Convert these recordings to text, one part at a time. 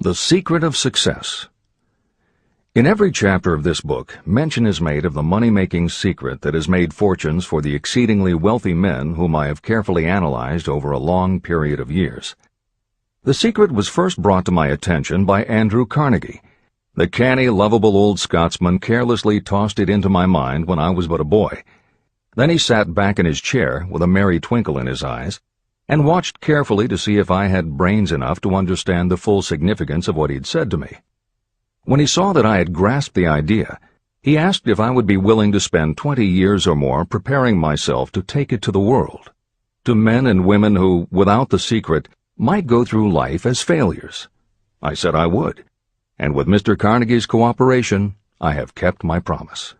The Secret of Success. In every chapter of this book, mention is made of the money-making secret that has made fortunes for the exceedingly wealthy men whom I have carefully analyzed over a long period of years. The secret was first brought to my attention by Andrew Carnegie. The canny, lovable old Scotsman carelessly tossed it into my mind when I was but a boy. Then he sat back in his chair with a merry twinkle in his eyes and watched carefully to see if I had brains enough to understand the full significance of what he'd said to me. When he saw that I had grasped the idea, he asked if I would be willing to spend 20 years or more preparing myself to take it to the world, to men and women who, without the secret, might go through life as failures. I said I would, and with Mr. Carnegie's cooperation, I have kept my promise.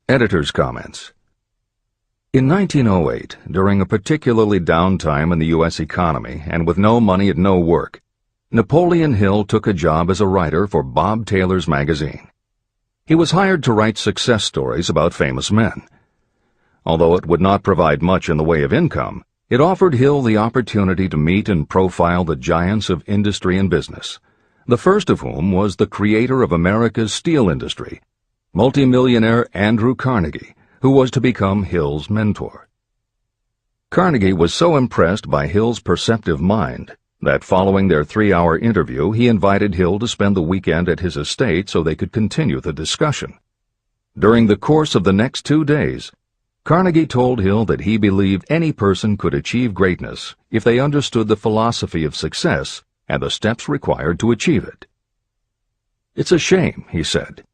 Editor's comments. In 1908, during a particularly down time in the U.S. economy and with no money and no work, Napoleon Hill took a job as a writer for Bob Taylor's magazine. He was hired to write success stories about famous men. Although it would not provide much in the way of income, it offered Hill the opportunity to meet and profile the giants of industry and business, the first of whom was the creator of America's steel industry, multimillionaire Andrew Carnegie, who was to become Hill's mentor. Carnegie was so impressed by Hill's perceptive mind that following their 3-hour interview he invited Hill to spend the weekend at his estate so they could continue the discussion. During the course of the next 2 days, Carnegie told Hill that he believed any person could achieve greatness if they understood the philosophy of success and the steps required to achieve it. "It's a shame," he said,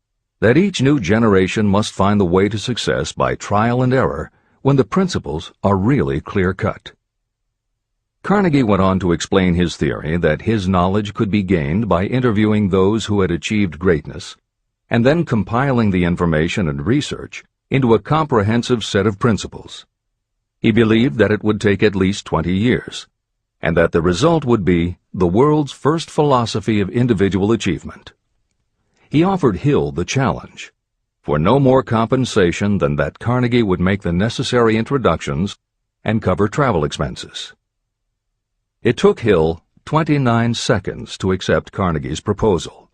"that each new generation must find the way to success by trial and error when the principles are really clear-cut." Carnegie went on to explain his theory that his knowledge could be gained by interviewing those who had achieved greatness and then compiling the information and research into a comprehensive set of principles. He believed that it would take at least 20 years, and that the result would be the world's first philosophy of individual achievement. He offered Hill the challenge, for no more compensation than that Carnegie would make the necessary introductions and cover travel expenses. It took Hill 29 seconds to accept Carnegie's proposal.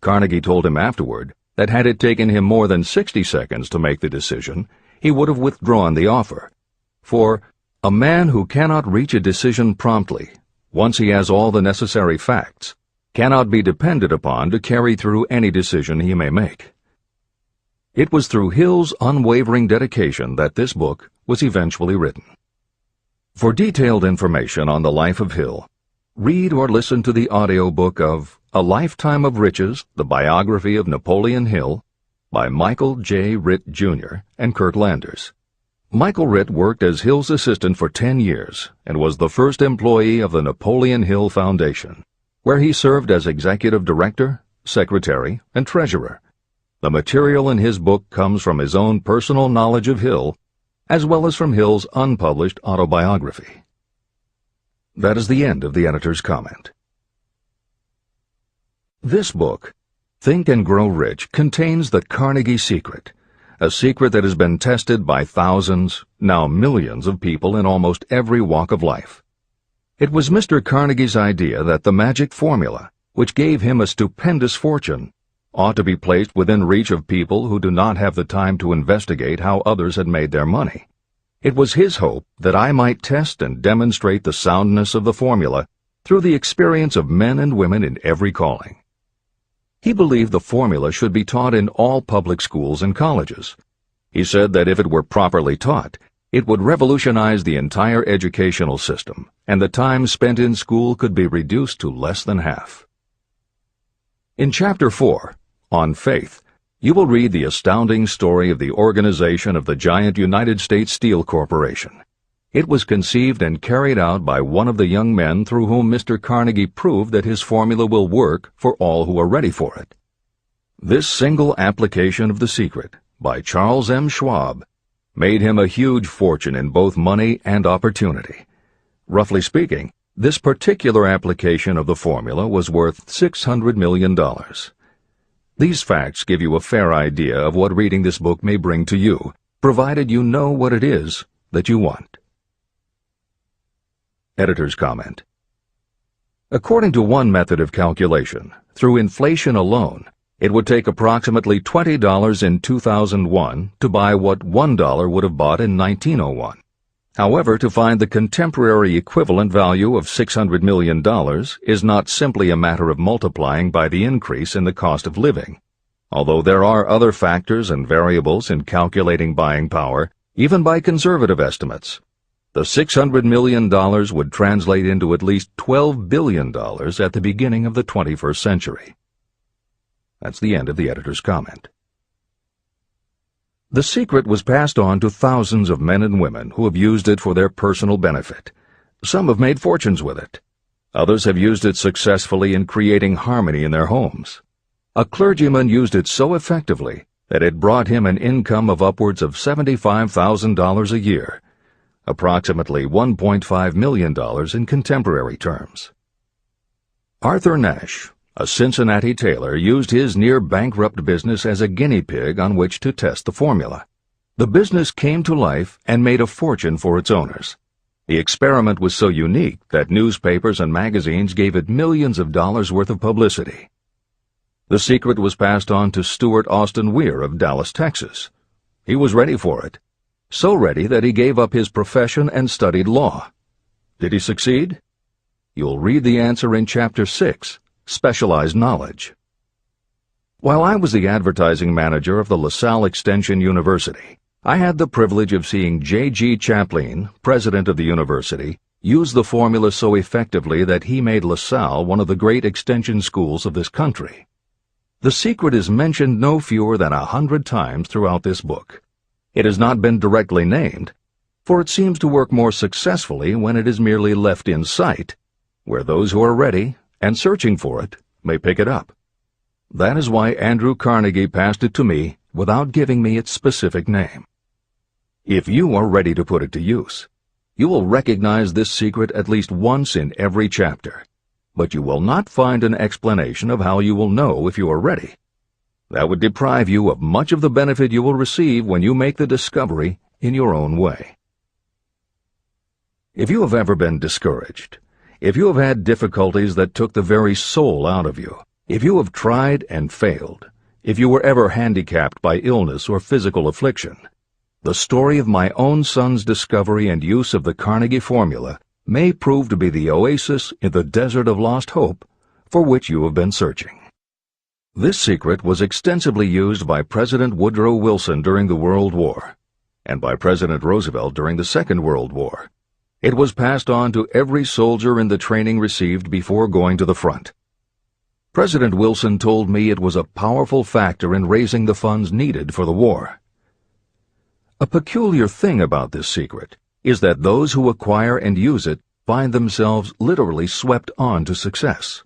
Carnegie told him afterward that had it taken him more than 60 seconds to make the decision, he would have withdrawn the offer. For a man who cannot reach a decision promptly, once he has all the necessary facts, cannot be depended upon to carry through any decision he may make. It was through Hill's unwavering dedication that this book was eventually written. For detailed information on the life of Hill, read or listen to the audiobook of A Lifetime of Riches, the Biography of Napoleon Hill, by Michael J. Ritt, Jr. and Kurt Landers. Michael Ritt worked as Hill's assistant for 10 years and was the first employee of the Napoleon Hill Foundation, where he served as executive director, secretary, and treasurer. The material in his book comes from his own personal knowledge of Hill, as well as from Hill's unpublished autobiography. That is the end of the editor's comment. This book, Think and Grow Rich, contains the Carnegie secret, a secret that has been tested by thousands, now millions of people in almost every walk of life. It was Mr. Carnegie's idea that the magic formula, which gave him a stupendous fortune, ought to be placed within reach of people who do not have the time to investigate how others had made their money. It was his hope that I might test and demonstrate the soundness of the formula through the experience of men and women in every calling. He believed the formula should be taught in all public schools and colleges. He said that if it were properly taught, it would revolutionize the entire educational system, and the time spent in school could be reduced to less than half. In Chapter 4, On Faith, you will read the astounding story of the organization of the giant United States Steel Corporation. It was conceived and carried out by one of the young men through whom Mr. Carnegie proved that his formula will work for all who are ready for it. This single application of the secret, by Charles M. Schwab, made him a huge fortune in both money and opportunity. Roughly speaking, this particular application of the formula was worth $600 million. These facts give you a fair idea of what reading this book may bring to you, provided you know what it is that you want. Editor's comment. According to one method of calculation, through inflation alone, it would take approximately $20 in 2001 to buy what $1 would have bought in 1901. However, to find the contemporary equivalent value of $600 million is not simply a matter of multiplying by the increase in the cost of living. Although there are other factors and variables in calculating buying power, even by conservative estimates, the $600 million would translate into at least $12 billion at the beginning of the 21st century. That's the end of the editor's comment. The secret was passed on to thousands of men and women who have used it for their personal benefit. Some have made fortunes with it. Others have used it successfully in creating harmony in their homes. A clergyman used it so effectively that it brought him an income of upwards of $75,000 a year, approximately $1.5 million in contemporary terms. Arthur Nash, a Cincinnati tailor, used his near-bankrupt business as a guinea pig on which to test the formula. The business came to life and made a fortune for its owners. The experiment was so unique that newspapers and magazines gave it millions of dollars worth of publicity. The secret was passed on to Stuart Austin Weir of Dallas, Texas. He was ready for it, so ready that he gave up his profession and studied law. Did he succeed? You'll read the answer in Chapter 6. Specialized knowledge. While I was the advertising manager of the LaSalle Extension University, I had the privilege of seeing J.G. Chaplin, president of the university, use the formula so effectively that he made LaSalle one of the great extension schools of this country. The secret is mentioned no fewer than 100 times throughout this book. It has not been directly named, for it seems to work more successfully when it is merely left in sight, where those who are ready and searching for it may pick it up. That is why Andrew Carnegie passed it to me without giving me its specific name. If you are ready to put it to use, you will recognize this secret at least once in every chapter, but you will not find an explanation of how you will know if you are ready. That would deprive you of much of the benefit you will receive when you make the discovery in your own way. If you have ever been discouraged, if you have had difficulties that took the very soul out of you, if you have tried and failed, if you were ever handicapped by illness or physical affliction, the story of my own son's discovery and use of the Carnegie formula may prove to be the oasis in the desert of lost hope for which you have been searching. This secret was extensively used by President Woodrow Wilson during the World War, and by President Roosevelt during the Second World War. It was passed on to every soldier in the training received before going to the front. President Wilson told me it was a powerful factor in raising the funds needed for the war. A peculiar thing about this secret is that those who acquire and use it find themselves literally swept on to success.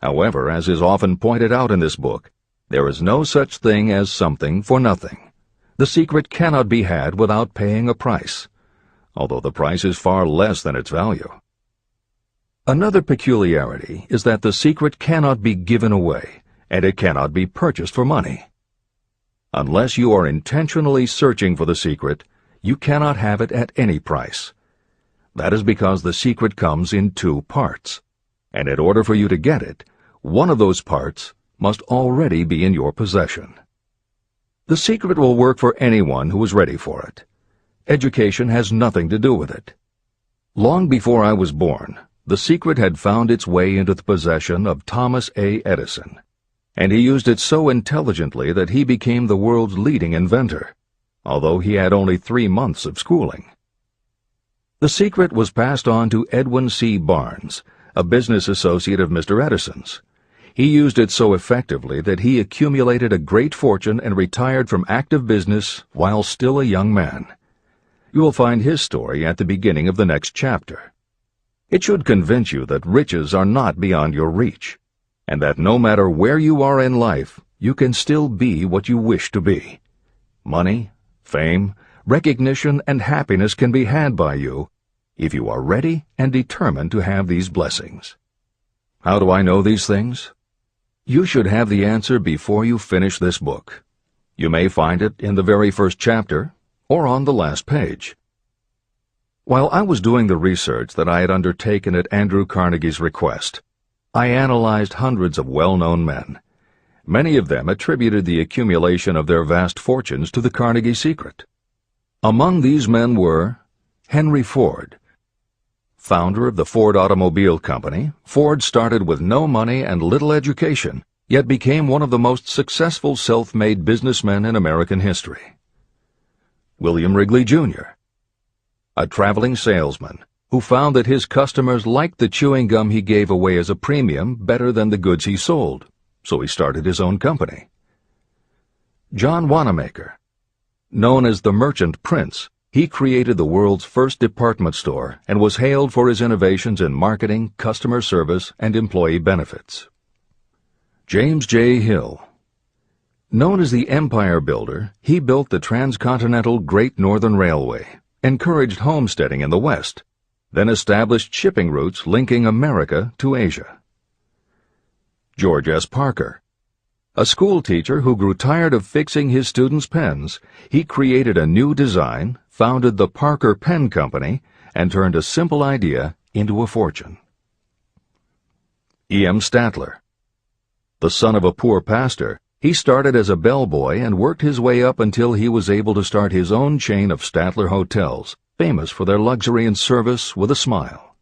However, as is often pointed out in this book, there is no such thing as something for nothing. The secret cannot be had without paying a price, although the price is far less than its value. Another peculiarity is that the secret cannot be given away, and it cannot be purchased for money. Unless you are intentionally searching for the secret, you cannot have it at any price. That is because the secret comes in two parts, and in order for you to get it, one of those parts must already be in your possession. The secret will work for anyone who is ready for it. Education has nothing to do with it. Long before I was born, the secret had found its way into the possession of Thomas A. Edison, and he used it so intelligently that he became the world's leading inventor, although he had only 3 months of schooling. The secret was passed on to Edwin C. Barnes, a business associate of Mr. Edison's. He used it so effectively that he accumulated a great fortune and retired from active business while still a young man. You will find his story at the beginning of the next chapter. It should convince you that riches are not beyond your reach, and that no matter where you are in life, you can still be what you wish to be. Money, fame, recognition, and happiness can be had by you if you are ready and determined to have these blessings. How do I know these things? You should have the answer before you finish this book. You may find it in the very first chapter or on the last page. While I was doing the research that I had undertaken at Andrew Carnegie's request, I analyzed hundreds of well-known men. Many of them attributed the accumulation of their vast fortunes to the Carnegie secret. Among these men were Henry Ford. Founder of the Ford Automobile Company, Ford started with no money and little education, yet became one of the most successful self-made businessmen in American history. William Wrigley, Jr., a traveling salesman who found that his customers liked the chewing gum he gave away as a premium better than the goods he sold, so he started his own company. John Wanamaker. Known as the Merchant Prince, he created the world's first department store and was hailed for his innovations in marketing, customer service, and employee benefits. James J. Hill. Known as the Empire Builder, he built the transcontinental Great Northern Railway, encouraged homesteading in the West, then established shipping routes linking America to Asia. George S. Parker. A school teacher who grew tired of fixing his students' pens, he created a new design, founded the Parker Pen Company, and turned a simple idea into a fortune. E. M. Statler. The son of a poor pastor, he started as a bellboy and worked his way up until he was able to start his own chain of Statler hotels, famous for their luxury and service with a smile.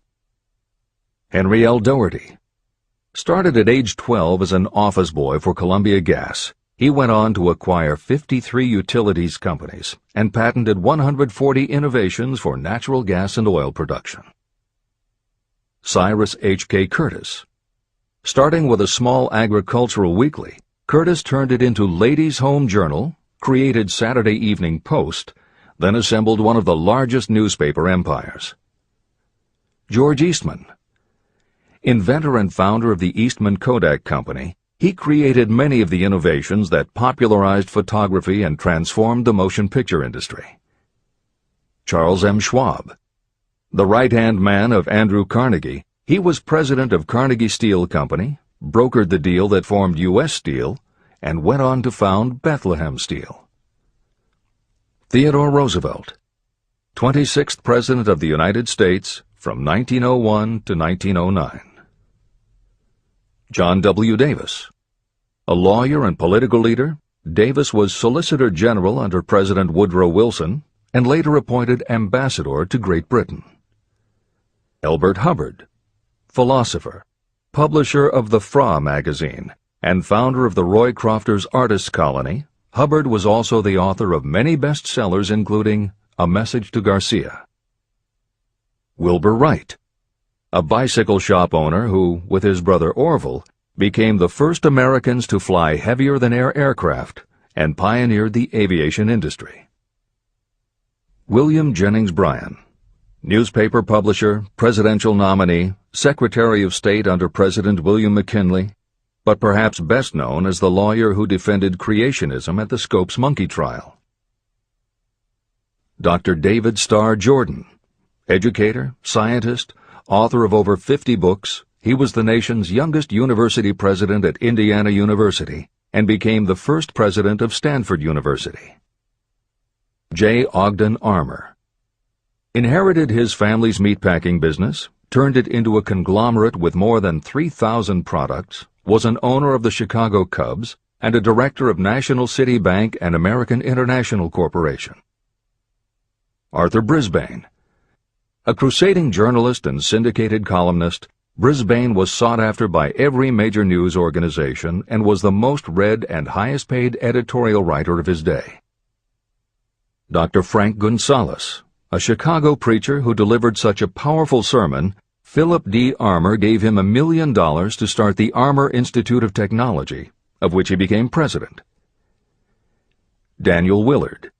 Henry L. Doherty. Started at age 12 as an office boy for Columbia Gas, he went on to acquire 53 utilities companies and patented 140 innovations for natural gas and oil production. Cyrus H.K. Curtis. Starting with a small agricultural weekly, Curtis turned it into Ladies' Home Journal, created Saturday Evening Post, then assembled one of the largest newspaper empires. George Eastman. Inventor and founder of the Eastman Kodak Company, he created many of the innovations that popularized photography and transformed the motion picture industry. Charles M. Schwab. The right-hand man of Andrew Carnegie, he was president of Carnegie Steel Company, brokered the deal that formed U.S. Steel, and went on to found Bethlehem Steel. Theodore Roosevelt. 26th President of the United States from 1901 to 1909. John W. Davis. A lawyer and political leader, Davis was Solicitor General under President Woodrow Wilson and later appointed ambassador to Great Britain. Elbert Hubbard. Philosopher, publisher of the Fra magazine, and founder of the Roycrofters Artists Colony, Hubbard was also the author of many bestsellers including A Message to Garcia. Wilbur Wright. A bicycle shop owner who, with his brother Orville, became the first Americans to fly heavier-than-air aircraft and pioneered the aviation industry. William Jennings Bryan. Newspaper publisher, presidential nominee, Secretary of State under President William McKinley, but perhaps best known as the lawyer who defended creationism at the Scopes monkey trial. Dr. David Starr Jordan. Educator, scientist, author of over 50 books, he was the nation's youngest university president at Indiana University and became the first president of Stanford University. J. Ogden Armour. Inherited his family's meatpacking business, turned it into a conglomerate with more than 3,000 products, was an owner of the Chicago Cubs, and a director of National City Bank and American International Corporation. Arthur Brisbane. A crusading journalist and syndicated columnist, Brisbane was sought after by every major news organization and was the most read and highest-paid editorial writer of his day. Dr. Frank Gunsaulus. A Chicago preacher who delivered such a powerful sermon, Philip D. Armour gave him $1 million to start the Armour Institute of Technology, of which he became president. Daniel Willard.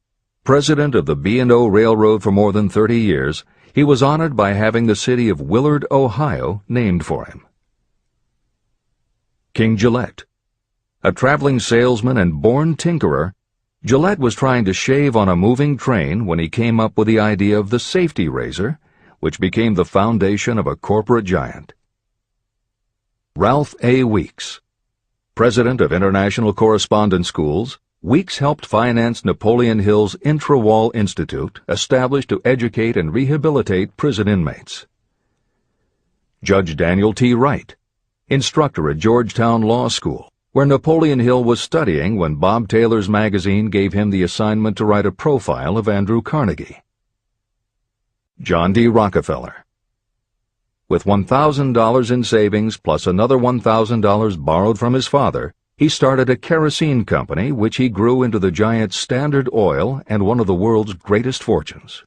President of the B&O Railroad for more than 30 years, he was honored by having the city of Willard, Ohio, named for him. King Gillette. A traveling salesman and born tinkerer, Gillette was trying to shave on a moving train when he came up with the idea of the safety razor, which became the foundation of a corporate giant. Ralph A. Weeks. President of International Correspondence Schools, Weeks helped finance Napoleon Hill's Intra-Wall Institute, established to educate and rehabilitate prison inmates. Judge Daniel T. Wright, instructor at Georgetown Law School, where Napoleon Hill was studying when Bob Taylor's magazine gave him the assignment to write a profile of Andrew Carnegie. John D. Rockefeller. With $1,000 in savings plus another $1,000 borrowed from his father, he started a kerosene company which he grew into the giant Standard Oil and one of the world's greatest fortunes.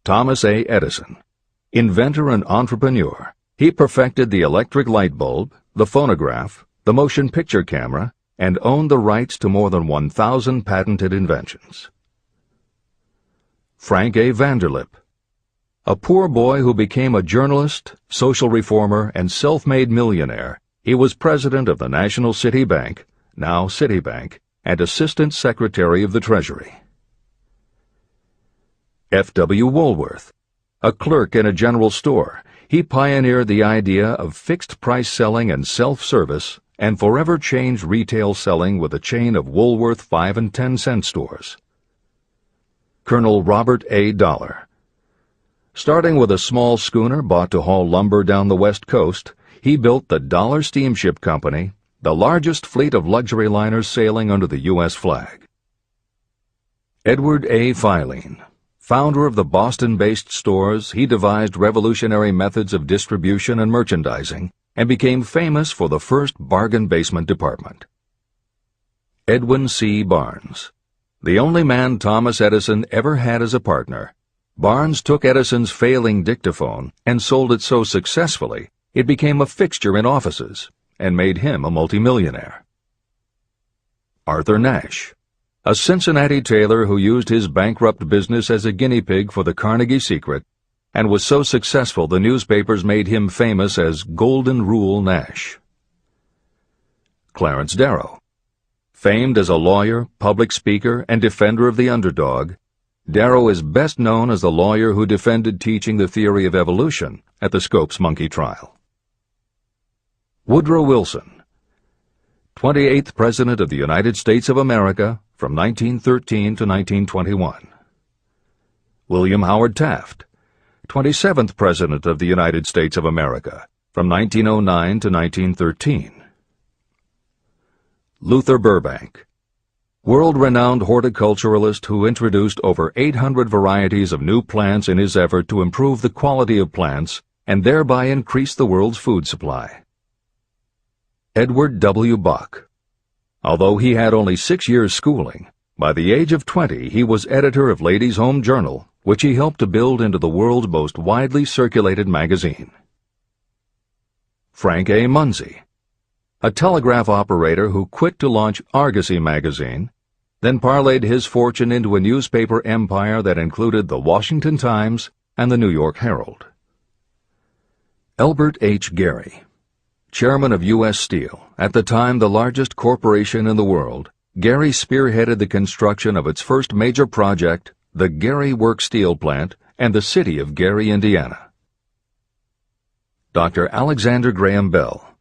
Thomas A. Edison. Inventor and entrepreneur, he perfected the electric light bulb, the phonograph, the motion picture camera, and owned the rights to more than 1,000 patented inventions. Frank A. Vanderlip. A poor boy who became a journalist, social reformer, and self-made millionaire, he was president of the National City Bank, now Citibank, and Assistant Secretary of the Treasury. F. W. Woolworth. A clerk in a general store, he pioneered the idea of fixed-price selling and self-service and forever changed retail selling with a chain of Woolworth 5 and 10 cent stores. Colonel Robert A. Dollar. Starting with a small schooner bought to haul lumber down the West Coast, he built the Dollar Steamship Company, the largest fleet of luxury liners sailing under the U.S. flag. Edward A. Filene. Founder of the Boston-based stores, he devised revolutionary methods of distribution and merchandising and became famous for the first bargain basement department. Edwin C. Barnes. The only man Thomas Edison ever had as a partner, Barnes took Edison's failing dictaphone and sold it so successfully it became a fixture in offices and made him a multimillionaire. Arthur Nash. A Cincinnati tailor who used his bankrupt business as a guinea pig for the Carnegie Secret and was so successful the newspapers made him famous as Golden Rule Nash. Clarence Darrow. Famed as a lawyer, public speaker, and defender of the underdog, Darrow is best known as the lawyer who defended teaching the theory of evolution at the Scopes monkey trial. Woodrow Wilson. 28th President of the United States of America from 1913 to 1921. William Howard Taft. 27th President of the United States of America from 1909 to 1913. Luther Burbank. World-renowned horticulturalist who introduced over 800 varieties of new plants in his effort to improve the quality of plants and thereby increase the world's food supply. Edward W. Bok. Although he had only 6 years' schooling, by the age of 20 he was editor of Ladies' Home Journal, which he helped to build into the world's most widely circulated magazine. Frank A. Munsey. A telegraph operator who quit to launch Argosy magazine, then parlayed his fortune into a newspaper empire that included the Washington Times and the New York Herald. Elbert H. Gary. Chairman of U.S. Steel, at the time the largest corporation in the world, Gary spearheaded the construction of its first major project, the Gary Works Steel Plant, and the city of Gary, Indiana. Dr. Alexander Graham Bell.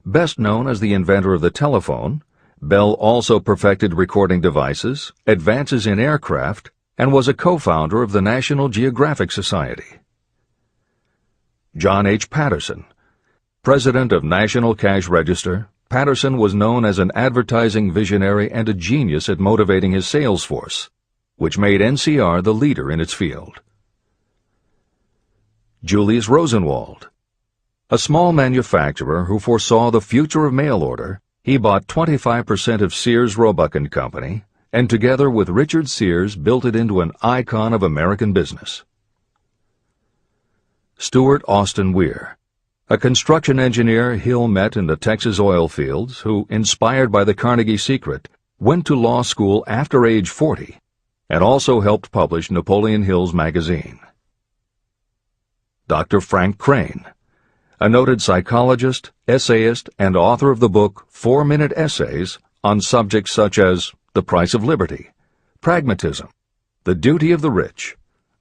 Best known as the inventor of the telephone, Bell also perfected recording devices, advances in aircraft, and was a co-founder of the National Geographic Society. John H. Patterson. President of National Cash Register, Patterson was known as an advertising visionary and a genius at motivating his sales force, which made NCR the leader in its field. Julius Rosenwald. A small manufacturer who foresaw the future of mail order, he bought 25% of Sears Roebuck & Company, and together with Richard Sears built it into an icon of American business. Stuart Austin Weir. A construction engineer Hill met in the Texas oil fields who, inspired by the Carnegie Secret, went to law school after age 40 and also helped publish Napoleon Hill's magazine. Dr. Frank Crane. A noted psychologist, essayist, and author of the book 4-Minute Essays on subjects such as the price of liberty, pragmatism, the duty of the rich,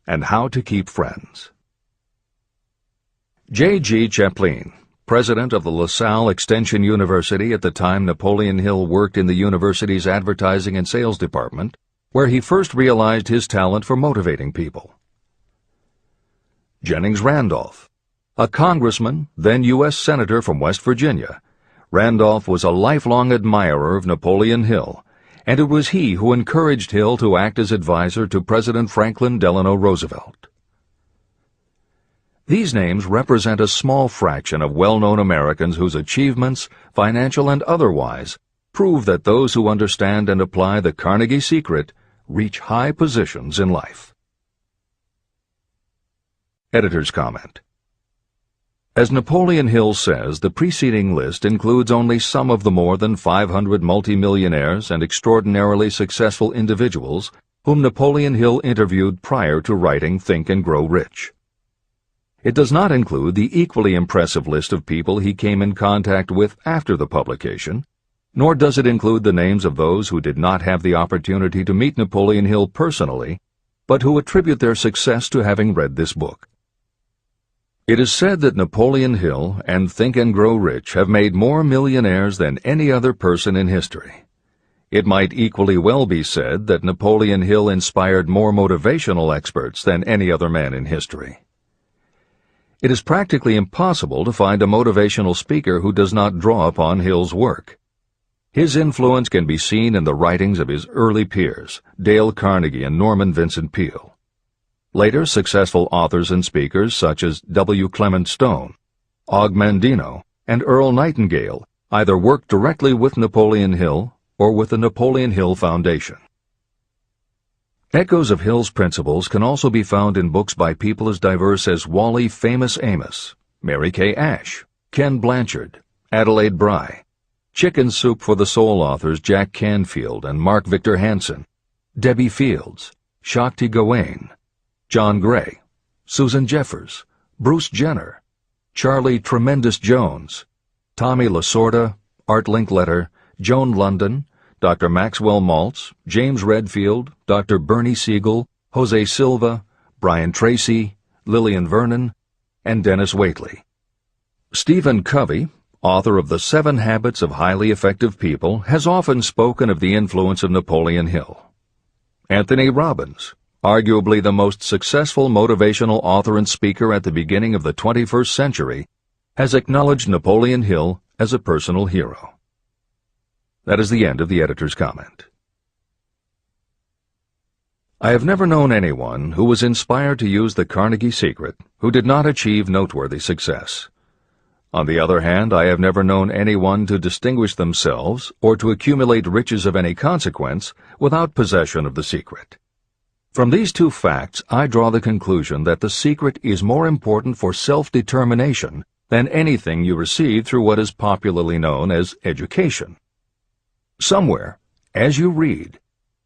and how to keep friends. J. G. Chaplin, president of the LaSalle Extension University at the time Napoleon Hill worked in the university's advertising and sales department, where he first realized his talent for motivating people. Jennings Randolph, a congressman, then U.S. Senator from West Virginia. Randolph was a lifelong admirer of Napoleon Hill, and it was he who encouraged Hill to act as advisor to President Franklin Delano Roosevelt. These names represent a small fraction of well-known Americans whose achievements, financial and otherwise, prove that those who understand and apply the Carnegie Secret reach high positions in life. Editor's comment. As Napoleon Hill says, the preceding list includes only some of the more than 500 multimillionaires and extraordinarily successful individuals whom Napoleon Hill interviewed prior to writing Think and Grow Rich. It does not include the equally impressive list of people he came in contact with after the publication, nor does it include the names of those who did not have the opportunity to meet Napoleon Hill personally, but who attribute their success to having read this book. It is said that Napoleon Hill and Think and Grow Rich have made more millionaires than any other person in history. It might equally well be said that Napoleon Hill inspired more motivational experts than any other man in history. It is practically impossible to find a motivational speaker who does not draw upon Hill's work. His influence can be seen in the writings of his early peers, Dale Carnegie and Norman Vincent Peale. Later, successful authors and speakers such as W. Clement Stone, Og Mandino, and Earl Nightingale either worked directly with Napoleon Hill or with the Napoleon Hill Foundation. Echoes of Hill's principles can also be found in books by people as diverse as Wally Famous Amos, Mary Kay Ash, Ken Blanchard, Adelaide Bry, Chicken Soup for the Soul authors Jack Canfield and Mark Victor Hansen, Debbie Fields, Shakti Gawain, John Gray, Susan Jeffers, Bruce Jenner, Charlie Tremendous Jones, Tommy Lasorda, Art Linkletter, Joan London, Dr. Maxwell Maltz, James Redfield, Dr. Bernie Siegel, Jose Silva, Brian Tracy, Lillian Vernon, and Dennis Waitley. Stephen Covey, author of The 7 Habits of Highly Effective People, has often spoken of the influence of Napoleon Hill. Anthony Robbins, arguably the most successful motivational author and speaker at the beginning of the 21st century, has acknowledged Napoleon Hill as a personal hero. That is the end of the editor's comment. I have never known anyone who was inspired to use the Carnegie Secret who did not achieve noteworthy success. On the other hand, I have never known anyone to distinguish themselves or to accumulate riches of any consequence without possession of the secret. From these two facts, I draw the conclusion that the secret is more important for self-determination than anything you receive through what is popularly known as education. Somewhere, as you read,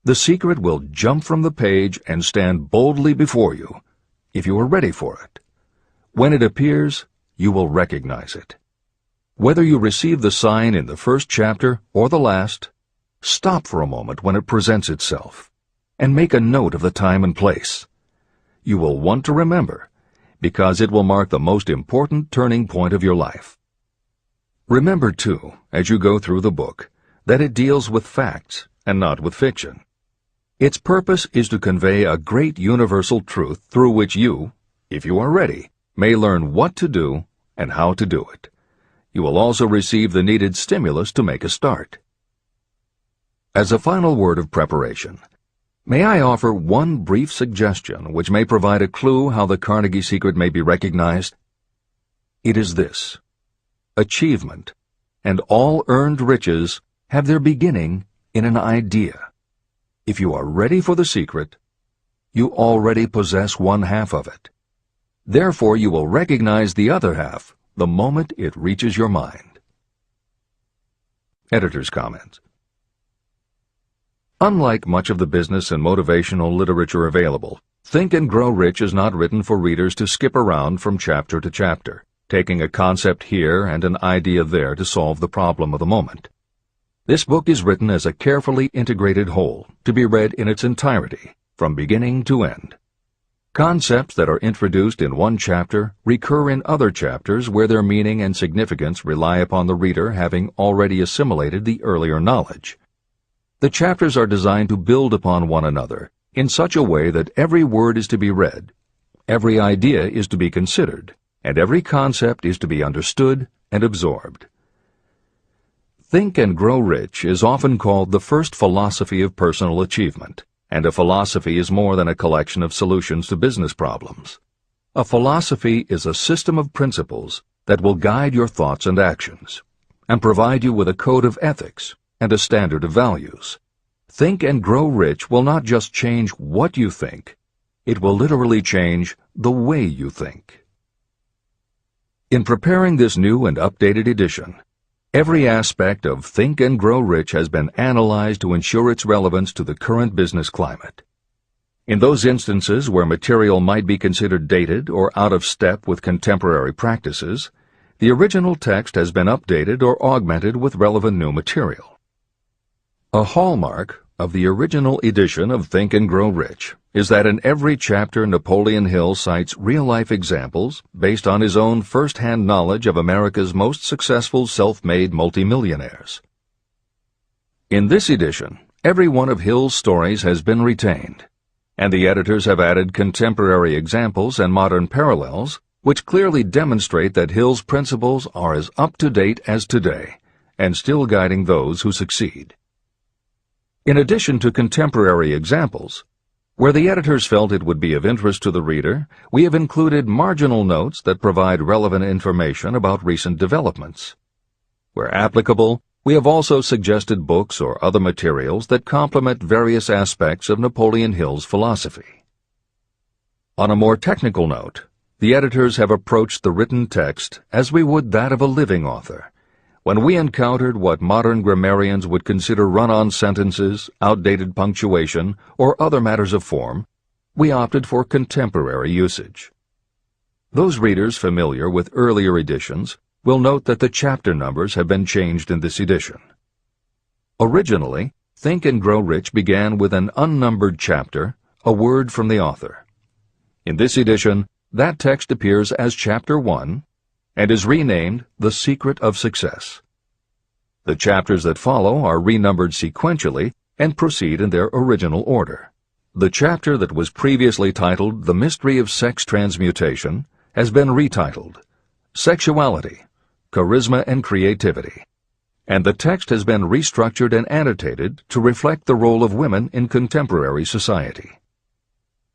the secret will jump from the page and stand boldly before you, if you are ready for it. When it appears, you will recognize it. Whether you receive the sign in the first chapter or the last, stop for a moment when it presents itself, and make a note of the time and place. You will want to remember, because it will mark the most important turning point of your life. Remember, too, as you go through the book, that it deals with facts and not with fiction. Its purpose is to convey a great universal truth through which you, if you are ready, may learn what to do and how to do it. You will also receive the needed stimulus to make a start. As a final word of preparation, may I offer one brief suggestion which may provide a clue how the Carnegie Secret may be recognized? It is this: achievement and all earned riches have their beginning in an idea. If you are ready for the secret, you already possess one half of it. Therefore, you will recognize the other half the moment it reaches your mind. Editor's comment. Unlike much of the business and motivational literature available, Think and Grow Rich is not written for readers to skip around from chapter to chapter, taking a concept here and an idea there to solve the problem of the moment. This book is written as a carefully integrated whole, to be read in its entirety, from beginning to end. Concepts that are introduced in one chapter recur in other chapters where their meaning and significance rely upon the reader having already assimilated the earlier knowledge. The chapters are designed to build upon one another in such a way that every word is to be read, every idea is to be considered, and every concept is to be understood and absorbed. Think and Grow Rich is often called the first philosophy of personal achievement, and a philosophy is more than a collection of solutions to business problems. A philosophy is a system of principles that will guide your thoughts and actions, and provide you with a code of ethics and a standard of values. Think and Grow Rich will not just change what you think, it will literally change the way you think. In preparing this new and updated edition, every aspect of Think and Grow Rich has been analyzed to ensure its relevance to the current business climate. In those instances where material might be considered dated or out of step with contemporary practices, the original text has been updated or augmented with relevant new material. A hallmark of the original edition of Think and Grow Rich is that in every chapter Napoleon Hill cites real-life examples based on his own first-hand knowledge of America's most successful self-made multimillionaires. In this edition, every one of Hill's stories has been retained, and the editors have added contemporary examples and modern parallels which clearly demonstrate that Hill's principles are as up-to-date as today and still guiding those who succeed. In addition to contemporary examples, where the editors felt it would be of interest to the reader, we have included marginal notes that provide relevant information about recent developments. Where applicable, we have also suggested books or other materials that complement various aspects of Napoleon Hill's philosophy. On a more technical note, the editors have approached the written text as we would that of a living author. When we encountered what modern grammarians would consider run-on sentences, outdated punctuation, or other matters of form, we opted for contemporary usage. Those readers familiar with earlier editions will note that the chapter numbers have been changed in this edition. Originally, Think and Grow Rich began with an unnumbered chapter, a word from the author. In this edition, that text appears as Chapter 1, and is renamed The Secret of Success. The chapters that follow are renumbered sequentially and proceed in their original order. The chapter that was previously titled The Mystery of Sex Transmutation has been retitled Sexuality, Charisma and Creativity, and the text has been restructured and annotated to reflect the role of women in contemporary society.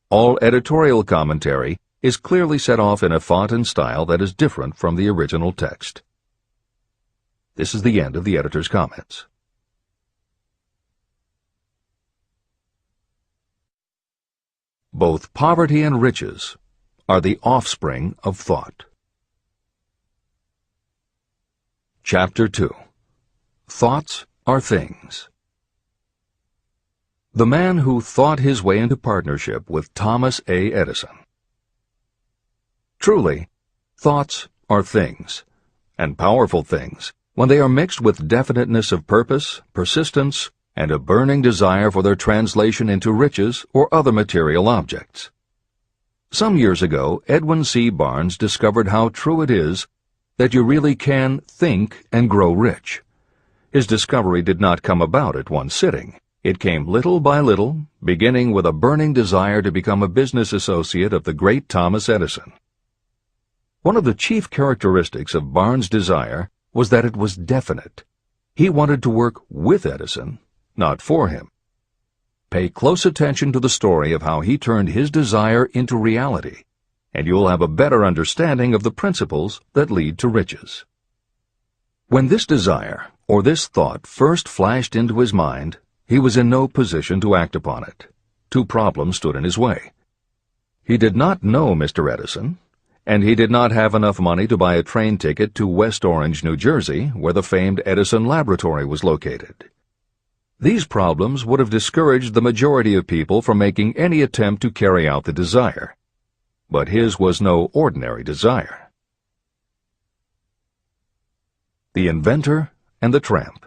All editorial commentary is clearly set off in a font and style that is different from the original text. This is the end of the editor's comments. Both poverty and riches are the offspring of thought. Chapter 2. Thoughts are things. The man who thought his way into partnership with Thomas A. Edison. Truly, thoughts are things, and powerful things, when they are mixed with definiteness of purpose, persistence, and a burning desire for their translation into riches or other material objects. Some years ago, Edwin C. Barnes discovered how true it is that you really can think and grow rich. His discovery did not come about at one sitting. It came little by little, beginning with a burning desire to become a business associate of the great Thomas Edison. One of the chief characteristics of Barnes' desire was that it was definite. He wanted to work with Edison, not for him. Pay close attention to the story of how he turned his desire into reality, and you'll have a better understanding of the principles that lead to riches. When this desire, or this thought, first flashed into his mind, he was in no position to act upon it. Two problems stood in his way. He did not know Mr. Edison, and he did not have enough money to buy a train ticket to West Orange, New Jersey, where the famed Edison Laboratory was located. These problems would have discouraged the majority of people from making any attempt to carry out the desire. But his was no ordinary desire. The Inventor and the Tramp.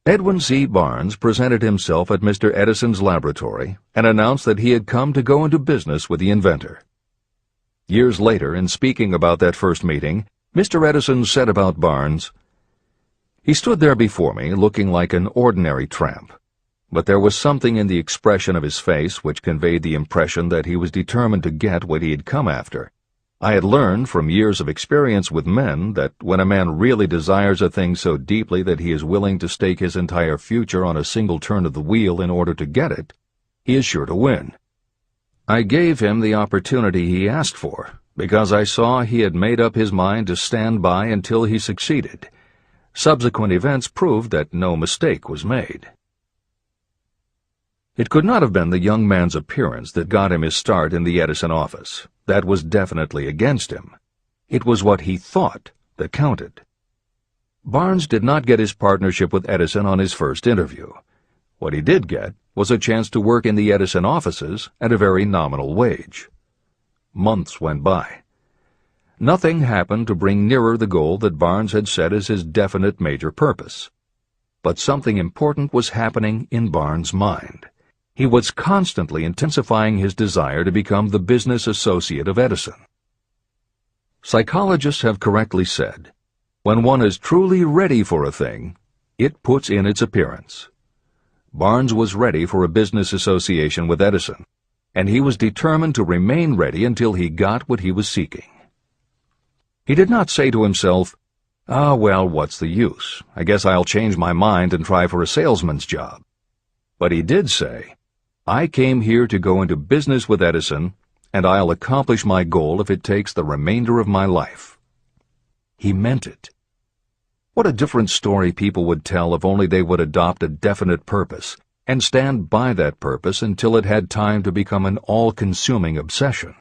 Edwin C. Barnes presented himself at Mr. Edison's laboratory and announced that he had come to go into business with the inventor. Years later, in speaking about that first meeting, Mr. Edison said about Barnes, "He stood there before me looking like an ordinary tramp, but there was something in the expression of his face which conveyed the impression that he was determined to get what he had come after. I had learned from years of experience with men that when a man really desires a thing so deeply that he is willing to stake his entire future on a single turn of the wheel in order to get it, he is sure to win. I gave him the opportunity he asked for, because I saw he had made up his mind to stand by until he succeeded. Subsequent events proved that no mistake was made." It could not have been the young man's appearance that got him his start in the Edison office. That was definitely against him. It was what he thought that counted. Barnes did not get his partnership with Edison on his first interview. What he did get was a chance to work in the Edison offices at a very nominal wage. Months went by. Nothing happened to bring nearer the goal that Barnes had set as his definite major purpose. But something important was happening in Barnes' mind. He was constantly intensifying his desire to become the business associate of Edison. Psychologists have correctly said, when one is truly ready for a thing, it puts in its appearance. Barnes was ready for a business association with Edison, and he was determined to remain ready until he got what he was seeking. He did not say to himself, "Ah, well, what's the use? I guess I'll change my mind and try for a salesman's job." But he did say, "I came here to go into business with Edison, and I'll accomplish my goal if it takes the remainder of my life." He meant it. What a different story people would tell if only they would adopt a definite purpose and stand by that purpose until it had time to become an all-consuming obsession.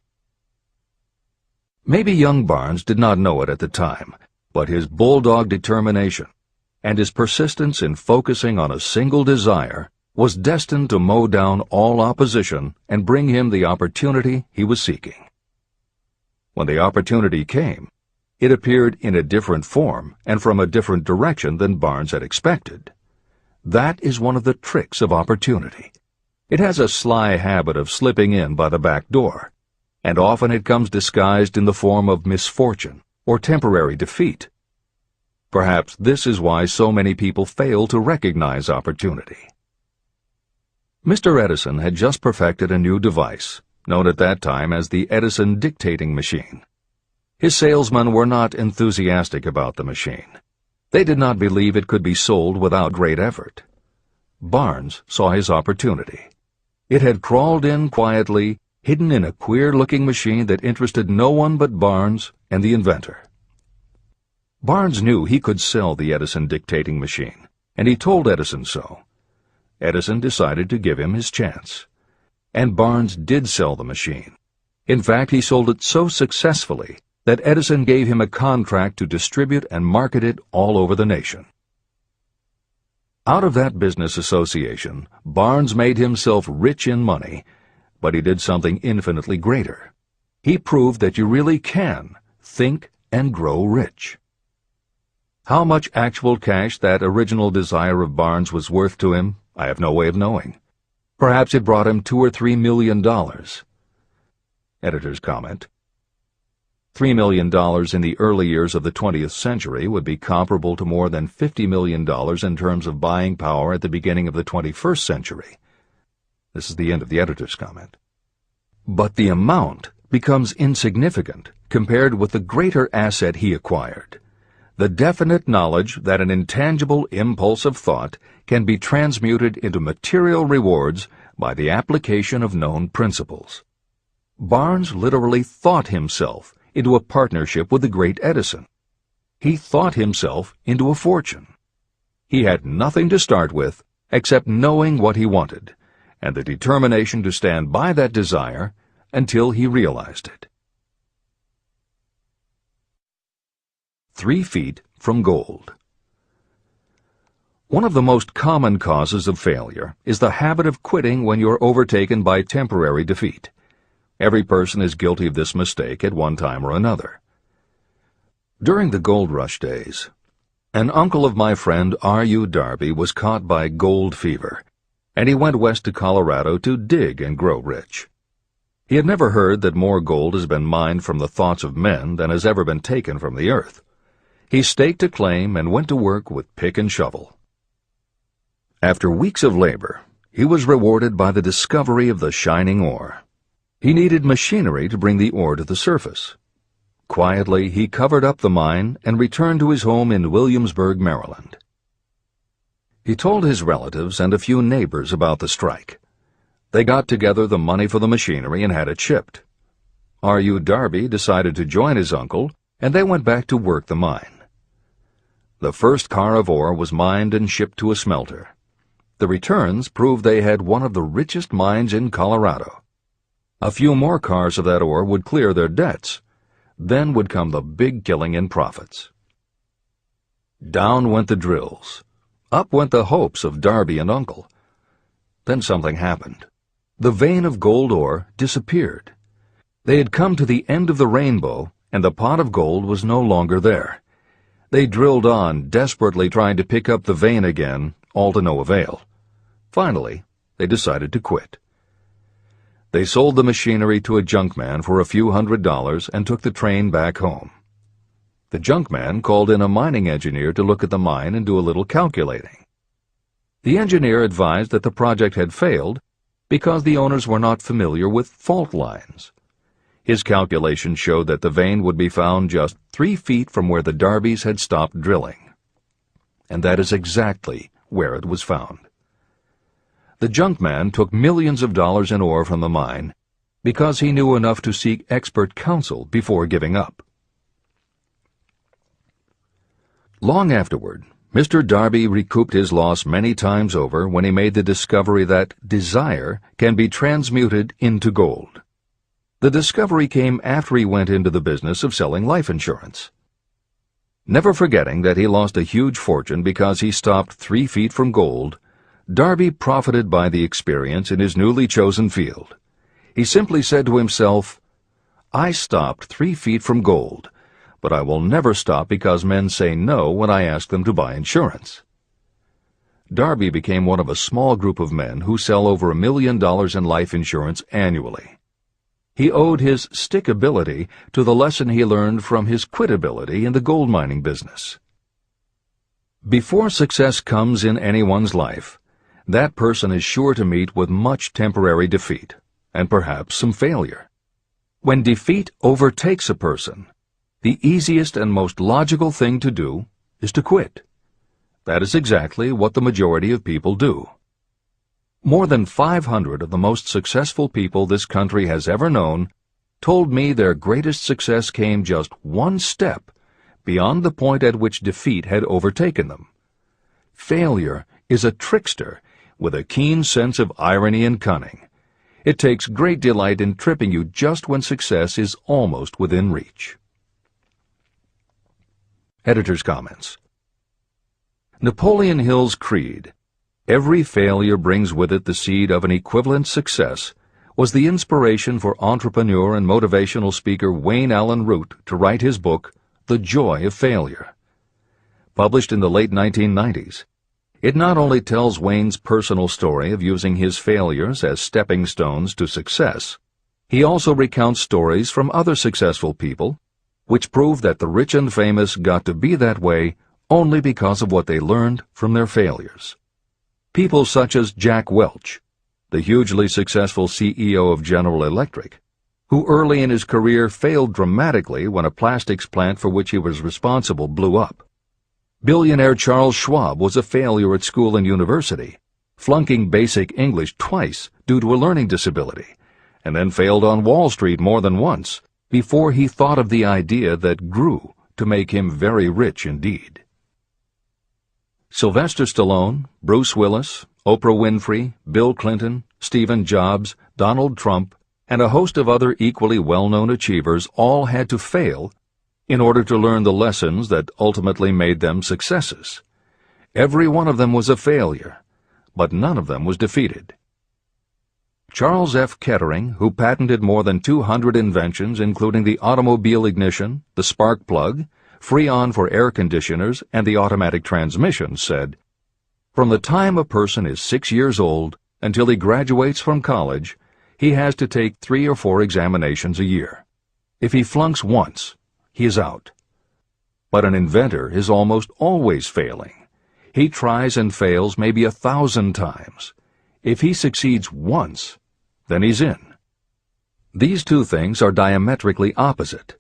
Maybe young Barnes did not know it at the time, but his bulldog determination and his persistence in focusing on a single desire was destined to mow down all opposition and bring him the opportunity he was seeking. When the opportunity came, it appeared in a different form and from a different direction than Barnes had expected. That is one of the tricks of opportunity. It has a sly habit of slipping in by the back door, and often it comes disguised in the form of misfortune or temporary defeat. Perhaps this is why so many people fail to recognize opportunity. Mr. Edison had just perfected a new device, known at that time as the Edison dictating machine. His salesmen were not enthusiastic about the machine. They did not believe it could be sold without great effort. Barnes saw his opportunity. It had crawled in quietly, hidden in a queer-looking machine that interested no one but Barnes and the inventor. Barnes knew he could sell the Edison dictating machine, and he told Edison so. Edison decided to give him his chance. And Barnes did sell the machine. In fact, he sold it so successfully that Edison gave him a contract to distribute and market it all over the nation. Out of that business association, Barnes made himself rich in money, but he did something infinitely greater. He proved that you really can think and grow rich. How much actual cash that original desire of Barnes was worth to him, I have no way of knowing. Perhaps it brought him $2 or $3 million. Editor's comment. $3 million in the early years of the 20th century would be comparable to more than $50 million in terms of buying power at the beginning of the 21st century. This is the end of the editor's comment. But the amount becomes insignificant compared with the greater asset he acquired. The definite knowledge that an intangible impulse of thought can be transmuted into material rewards by the application of known principles. Barnes literally thought himself into a partnership with the great Edison. He thought himself into a fortune. He had nothing to start with except knowing what he wanted, and the determination to stand by that desire until he realized it. 3 feet from gold. One of the most common causes of failure is the habit of quitting when you're overtaken by temporary defeat. Every person is guilty of this mistake at one time or another. During the gold rush days, An uncle of my friend R.U. Darby was caught by gold fever, and he went west to Colorado to dig and grow rich. He had never heard that more gold has been mined from the thoughts of men than has ever been taken from the earth. He staked a claim and went to work with pick and shovel. After weeks of labor, he was rewarded by the discovery of the shining ore. He needed machinery to bring the ore to the surface. Quietly, he covered up the mine and returned to his home in Williamsburg, Maryland. He told his relatives and a few neighbors about the strike. They got together the money for the machinery and had it shipped. R.U. Darby decided to join his uncle, and they went back to work the mine. The first car of ore was mined and shipped to a smelter. The returns proved they had one of the richest mines in Colorado. A few more cars of that ore would clear their debts. Then would come the big killing in profits. Down went the drills. Up went the hopes of Darby and Uncle. Then something happened. The vein of gold ore disappeared. They had come to the end of the rainbow, and the pot of gold was no longer there. They drilled on, desperately trying to pick up the vein again, all to no avail. Finally, they decided to quit. They sold the machinery to a junkman for a few $100s and took the train back home. The junkman called in a mining engineer to look at the mine and do a little calculating. The engineer advised that the project had failed because the owners were not familiar with fault lines. His calculations showed that the vein would be found just 3 feet from where the Darbys had stopped drilling. And that is exactly where it was found. The junkman took millions of dollars in ore from the mine because he knew enough to seek expert counsel before giving up. Long afterward, Mr. Darby recouped his loss many times over when he made the discovery that desire can be transmuted into gold. The discovery came after he went into the business of selling life insurance. Never forgetting that he lost a huge fortune because he stopped 3 feet from gold, Darby profited by the experience in his newly chosen field. He simply said to himself, "I stopped 3 feet from gold, but I will never stop because men say no when I ask them to buy insurance." Darby became one of a small group of men who sell over $1 million in life insurance annually. He owed his stickability to the lesson he learned from his quitability in the gold mining business. Before success comes in anyone's life, that person is sure to meet with much temporary defeat, and perhaps some failure. When defeat overtakes a person, the easiest and most logical thing to do is to quit. That is exactly what the majority of people do. More than 500 of the most successful people this country has ever known told me their greatest success came just one step beyond the point at which defeat had overtaken them. Failure is a trickster with a keen sense of irony and cunning. It takes great delight in tripping you just when success is almost within reach. Editor's comments. Napoleon Hill's creed, "Every failure brings with it the seed of an equivalent success," was the inspiration for entrepreneur and motivational speaker Wayne Allen Root to write his book, The Joy of Failure. Published in the late 1990s, it not only tells Wayne's personal story of using his failures as stepping stones to success, he also recounts stories from other successful people, which prove that the rich and famous got to be that way only because of what they learned from their failures. People such as Jack Welch, the hugely successful CEO of General Electric, who early in his career failed dramatically when a plastics plant for which he was responsible blew up. Billionaire Charles Schwab was a failure at school and university, flunking basic English twice due to a learning disability, and then failed on Wall Street more than once before he thought of the idea that grew to make him very rich indeed. Sylvester Stallone, Bruce Willis, Oprah Winfrey, Bill Clinton, Stephen Jobs, Donald Trump, and a host of other equally well-known achievers all had to fail in order to learn the lessons that ultimately made them successes. Every one of them was a failure, but none of them was defeated. Charles F. Kettering, who patented more than 200 inventions including the automobile ignition, the spark plug, Freon for air conditioners and the automatic transmission, said, "From the time a person is 6 years old until he graduates from college, he has to take 3 or 4 examinations a year. If he flunks once, he is out." But an inventor is almost always failing. He tries and fails maybe 1,000 times. If he succeeds once, then he's in. These two things are diametrically opposite.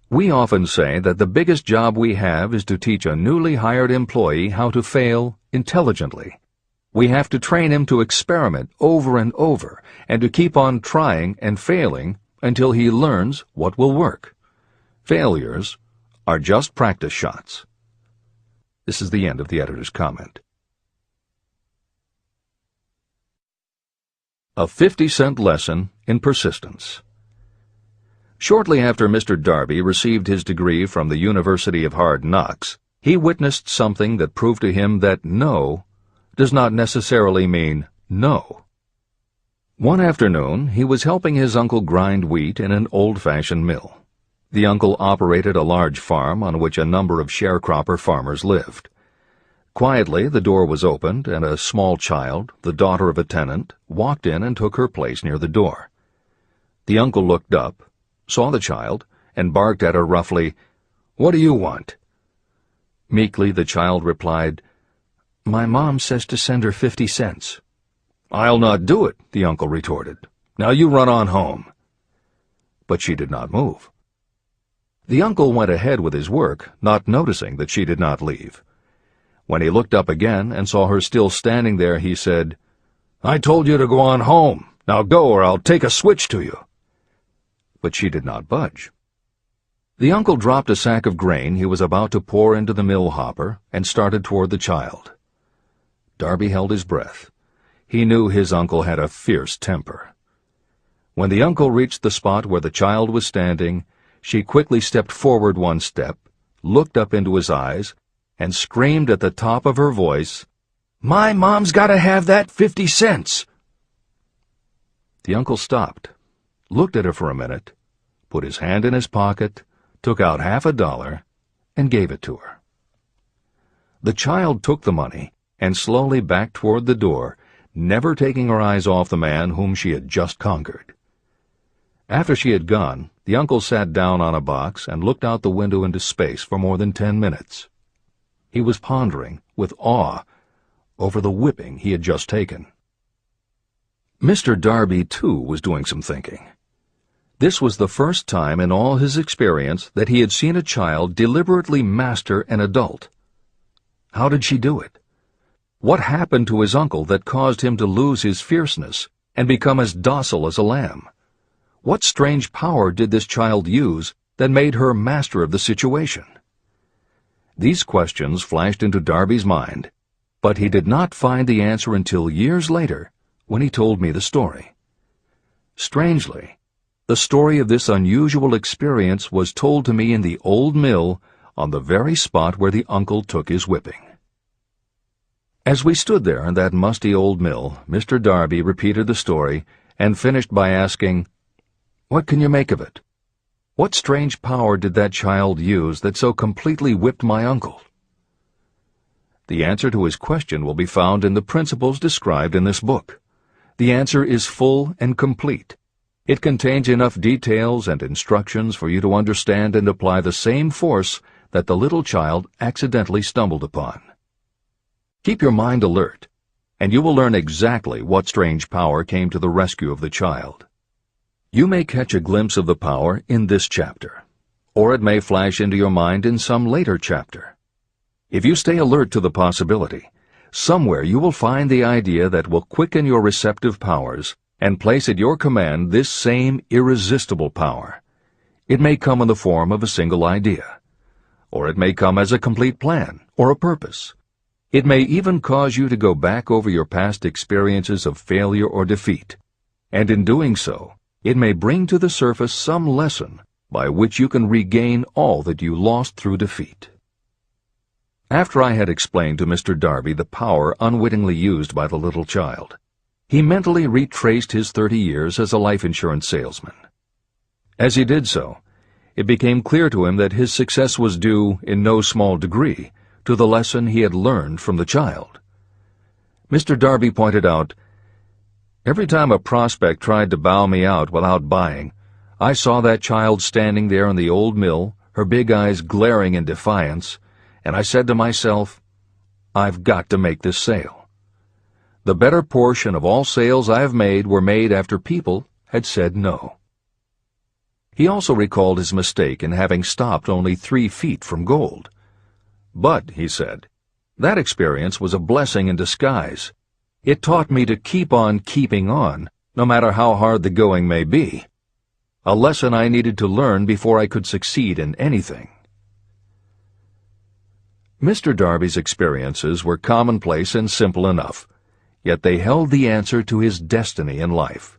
We often say that the biggest job we have is to teach a newly hired employee how to fail intelligently. We have to train him to experiment over and over and to keep on trying and failing until he learns what will work. Failures are just practice shots. This is the end of the editor's comment. A 50-cent lesson in persistence. Shortly after Mr. Darby received his degree from the University of Hard Knocks, he witnessed something that proved to him that no does not necessarily mean no. One afternoon, he was helping his uncle grind wheat in an old-fashioned mill. The uncle operated a large farm on which a number of sharecropper farmers lived. Quietly, the door was opened, and a small child, the daughter of a tenant, walked in and took her place near the door. The uncle looked up, saw the child, and barked at her roughly, "What do you want?" Meekly, the child replied, "My mom says to send her 50 cents. "I'll not do it," the uncle retorted. "Now you run on home." But she did not move. The uncle went ahead with his work, not noticing that she did not leave. When he looked up again and saw her still standing there, he said, "I told you to go on home. Now go, or I'll take a switch to you." But she did not budge. The uncle dropped a sack of grain he was about to pour into the mill hopper and started toward the child. Darby held his breath. He knew his uncle had a fierce temper. When the uncle reached the spot where the child was standing, she quickly stepped forward 1 step, looked up into his eyes, and screamed at the top of her voice, "My mom's got to have that 50 cents!" The uncle stopped, looked at her for a minute, put his hand in his pocket, took out $50, and gave it to her. The child took the money and slowly backed toward the door, never taking her eyes off the man whom she had just conquered. After she had gone, the uncle sat down on a box and looked out the window into space for more than 10 minutes. He was pondering, with awe, over the whipping he had just taken. Mr. Darby, too, was doing some thinking. This was the first time in all his experience that he had seen a child deliberately master an adult. How did she do it? What happened to his uncle that caused him to lose his fierceness and become as docile as a lamb? What strange power did this child use that made her master of the situation? These questions flashed into Darby's mind, but he did not find the answer until years later, when he told me the story. Strangely, the story of this unusual experience was told to me in the old mill on the very spot where the uncle took his whipping. As we stood there in that musty old mill, Mr. Darby repeated the story and finished by asking, "What can you make of it? What strange power did that child use that so completely whipped my uncle?" The answer to his question will be found in the principles described in this book. The answer is full and complete. It contains enough details and instructions for you to understand and apply the same force that the little child accidentally stumbled upon. Keep your mind alert, and you will learn exactly what strange power came to the rescue of the child. You may catch a glimpse of the power in this chapter, or it may flash into your mind in some later chapter. If you stay alert to the possibility, somewhere you will find the idea that will quicken your receptive powers and place at your command this same irresistible power. It may come in the form of a single idea, or it may come as a complete plan or a purpose. It may even cause you to go back over your past experiences of failure or defeat, and in doing so, it may bring to the surface some lesson by which you can regain all that you lost through defeat. After I had explained to Mr. Darby the power unwittingly used by the little child, he mentally retraced his 30 years as a life insurance salesman. As he did so, it became clear to him that his success was due, in no small degree, to the lesson he had learned from the child. Mr. Darby pointed out, "Every time a prospect tried to bow me out without buying, I saw that child standing there in the old mill, her big eyes glaring in defiance, and I said to myself, I've got to make this sale. The better portion of all sales I have made were made after people had said no." He also recalled his mistake in having stopped only 3 feet from gold. "But," he said, "that experience was a blessing in disguise. It taught me to keep on keeping on, no matter how hard the going may be. A lesson I needed to learn before I could succeed in anything." Mr. Darby's experiences were commonplace and simple enough, yet they held the answer to his destiny in life.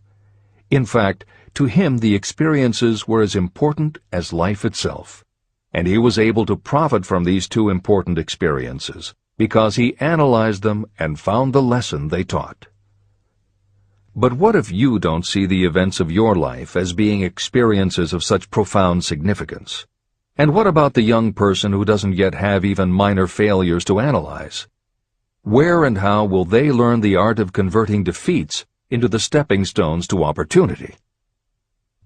In fact, to him the experiences were as important as life itself, and he was able to profit from these 2 important experiences because he analyzed them and found the lesson they taught. But what if you don't see the events of your life as being experiences of such profound significance? And what about the young person who doesn't yet have even minor failures to analyze? Where and how will they learn the art of converting defeats into the stepping stones to opportunity?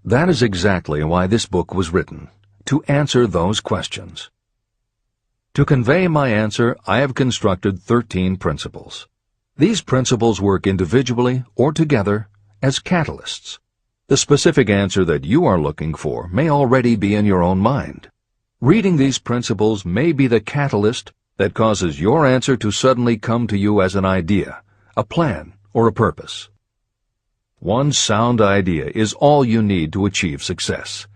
That is exactly why this book was written, to answer those questions. To convey my answer, I have constructed 13 principles. These principles work individually or together as catalysts. The specific answer that you are looking for may already be in your own mind. Reading these principles may be the catalyst that causes your answer to suddenly come to you as an idea, a plan, or a purpose. One sound idea is all you need to achieve success.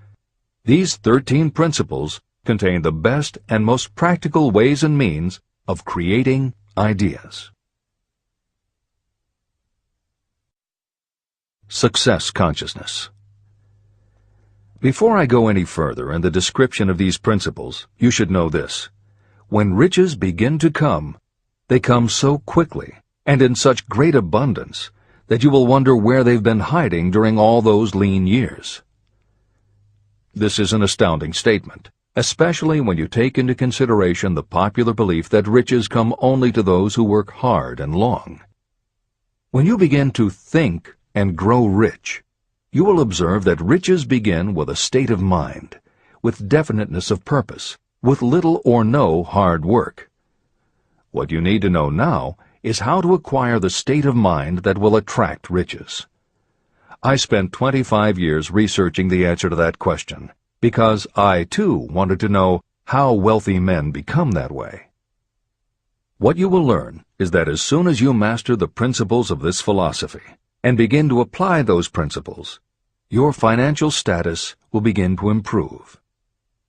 These 13 principles contain the best and most practical ways and means of creating ideas. Success consciousness. Before I go any further in the description of these principles, you should know this. When riches begin to come, they come so quickly and in such great abundance that you will wonder where they've been hiding during all those lean years. This is an astounding statement, especially when you take into consideration the popular belief that riches come only to those who work hard and long. When you begin to think and grow rich, you will observe that riches begin with a state of mind, with definiteness of purpose, with little or no hard work. What you need to know now is how to acquire the state of mind that will attract riches. I spent 25 years researching the answer to that question, because I, too, wanted to know how wealthy men become that way. What you will learn is that as soon as you master the principles of this philosophy, and begin to apply those principles, your financial status will begin to improve.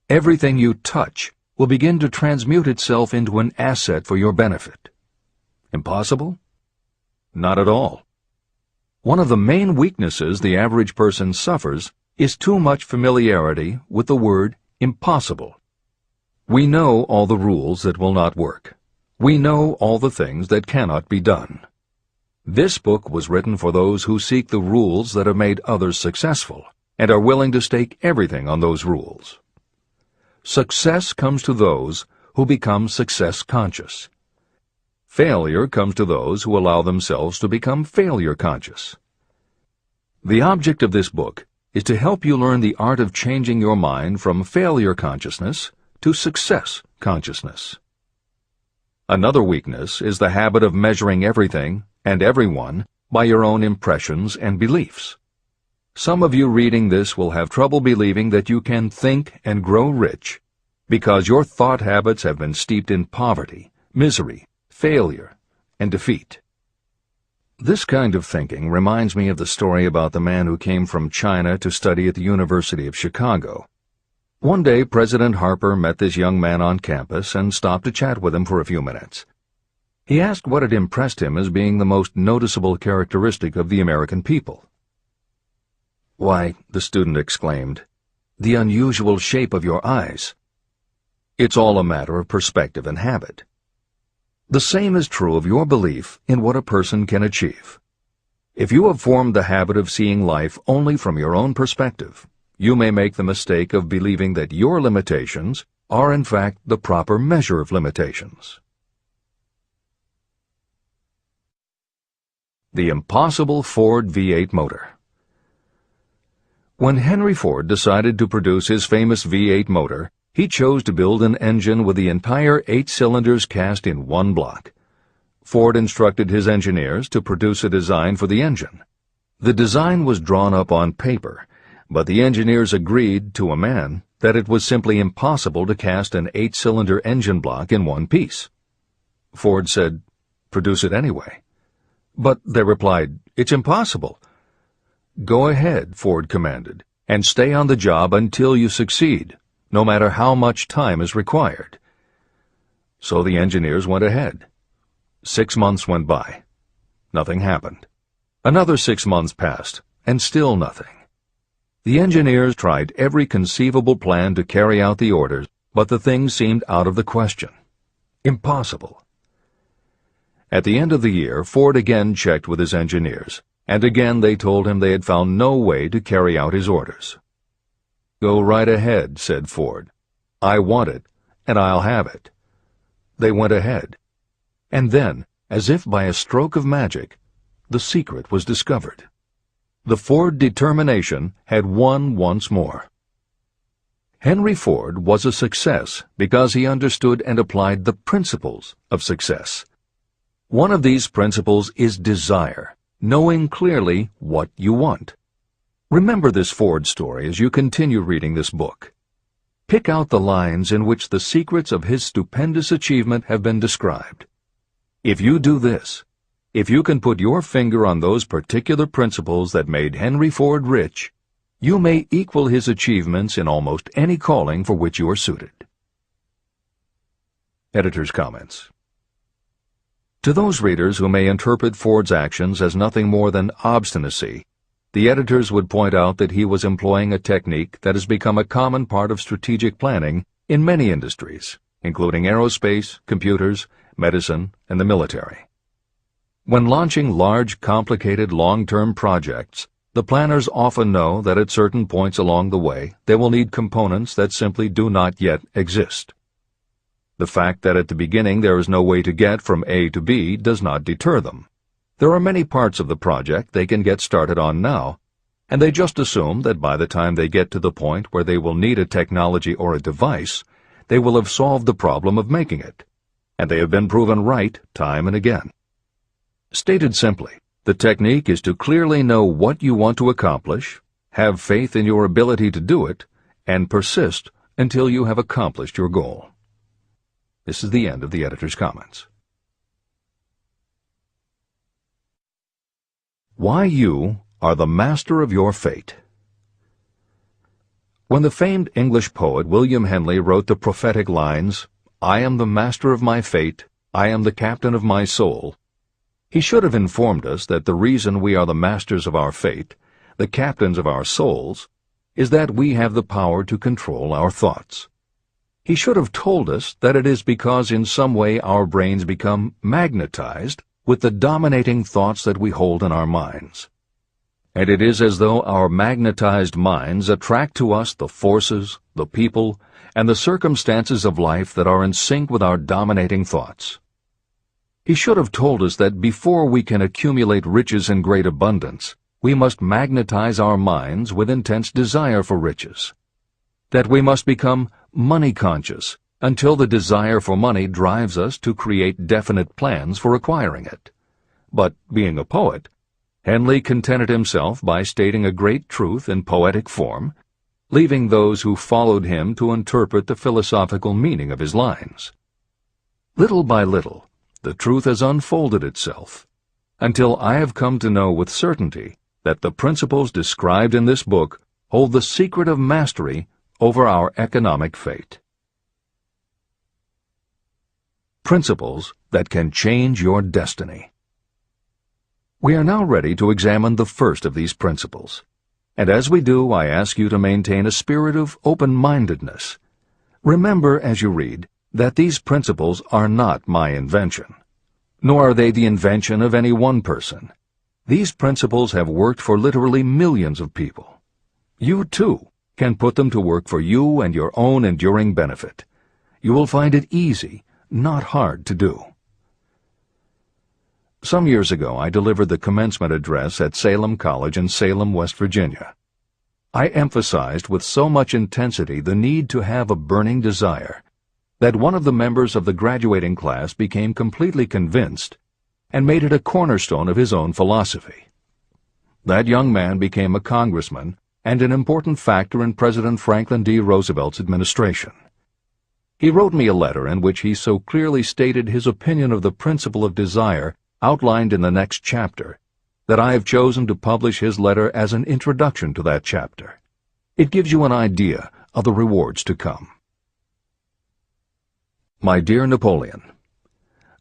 Everything you touch will begin to transmute itself into an asset for your benefit. Impossible? Not at all. One of the main weaknesses the average person suffers is too much familiarity with the word impossible. We know all the rules that will not work. We know all the things that cannot be done. This book was written for those who seek the rules that have made others successful and are willing to stake everything on those rules. Success comes to those who become success conscious. Failure comes to those who allow themselves to become failure conscious. The object of this book is to help you learn the art of changing your mind from failure consciousness to success consciousness. Another weakness is the habit of measuring everything and everyone by your own impressions and beliefs. Some of you reading this will have trouble believing that you can think and grow rich because your thought habits have been steeped in poverty, misery, failure, and defeat. This kind of thinking reminds me of the story about the man who came from China to study at the University of Chicago. One day, President Harper met this young man on campus and stopped to chat with him for a few minutes. He asked what had impressed him as being the most noticeable characteristic of the American people. "Why," the student exclaimed, "the unusual shape of your eyes." It's all a matter of perspective and habit. The same is true of your belief in what a person can achieve. If you have formed the habit of seeing life only from your own perspective, you may make the mistake of believing that your limitations are in fact the proper measure of limitations. The impossible Ford V8 motor. When Henry Ford decided to produce his famous V8 motor, he chose to build an engine with the entire 8 cylinders cast in one block. Ford instructed his engineers to produce a design for the engine. The design was drawn up on paper, but the engineers agreed to a man that it was simply impossible to cast an 8-cylinder engine block in one piece. Ford said, "Produce it anyway." But they replied, "It's impossible." "Go ahead," Ford commanded, "and stay on the job until you succeed, no matter how much time is required." So the engineers went ahead. 6 months went by. Nothing happened. Another 6 months passed, and still nothing. The engineers tried every conceivable plan to carry out the orders, but the thing seemed out of the question. Impossible. At the end of the year, Ford again checked with his engineers, and again they told him they had found no way to carry out his orders. "Go right ahead," said Ford. "I want it, and I'll have it." They went ahead. And then, as if by a stroke of magic, the secret was discovered. The Ford determination had won once more. Henry Ford was a success because he understood and applied the principles of success. One of these principles is desire, knowing clearly what you want. Remember this Ford story as you continue reading this book. Pick out the lines in which the secrets of his stupendous achievement have been described. If you do this, if you can put your finger on those particular principles that made Henry Ford rich, you may equal his achievements in almost any calling for which you are suited. Editor's comments. To those readers who may interpret Ford's actions as nothing more than obstinacy, the editors would point out that he was employing a technique that has become a common part of strategic planning in many industries, including aerospace, computers, medicine, and the military. When launching large, complicated, long-term projects, the planners often know that at certain points along the way they will need components that simply do not yet exist. The fact that at the beginning there is no way to get from A to B does not deter them. There are many parts of the project they can get started on now, and they just assume that by the time they get to the point where they will need a technology or a device, they will have solved the problem of making it, and they have been proven right time and again. Stated simply, the technique is to clearly know what you want to accomplish, have faith in your ability to do it, and persist until you have accomplished your goal. This is the end of the editor's comments. Why you are the master of your fate. When the famed English poet William Henley wrote the prophetic lines, "I am the master of my fate, I am the captain of my soul," he should have informed us that the reason we are the masters of our fate, the captains of our souls, is that we have the power to control our thoughts. He should have told us that it is because in some way our brains become magnetized with the dominating thoughts that we hold in our minds. And it is as though our magnetized minds attract to us the forces, the people, and the circumstances of life that are in sync with our dominating thoughts. He should have told us that before we can accumulate riches in great abundance, we must magnetize our minds with intense desire for riches. That we must become money-conscious until the desire for money drives us to create definite plans for acquiring it. But, being a poet, Henley contented himself by stating a great truth in poetic form, leaving those who followed him to interpret the philosophical meaning of his lines. Little by little, the truth has unfolded itself, until I have come to know with certainty that the principles described in this book hold the secret of mastery over our economic fate. Principles that can change your destiny. We are now ready to examine the first of these principles, and as we do, I ask you to maintain a spirit of open-mindedness. Remember as you read that these principles are not my invention, nor are they the invention of any one person. These principles have worked for literally millions of people. You, too, can put them to work for you and your own enduring benefit. You will find it easy, not hard to do. Some years ago, I delivered the commencement address at Salem College in Salem, West Virginia. I emphasized with so much intensity the need to have a burning desire that one of the members of the graduating class became completely convinced and made it a cornerstone of his own philosophy. That young man became a congressman and an important factor in President Franklin D. Roosevelt's administration. He wrote me a letter in which he so clearly stated his opinion of the principle of desire outlined in the next chapter that I have chosen to publish his letter as an introduction to that chapter. It gives you an idea of the rewards to come. My dear Napoleon,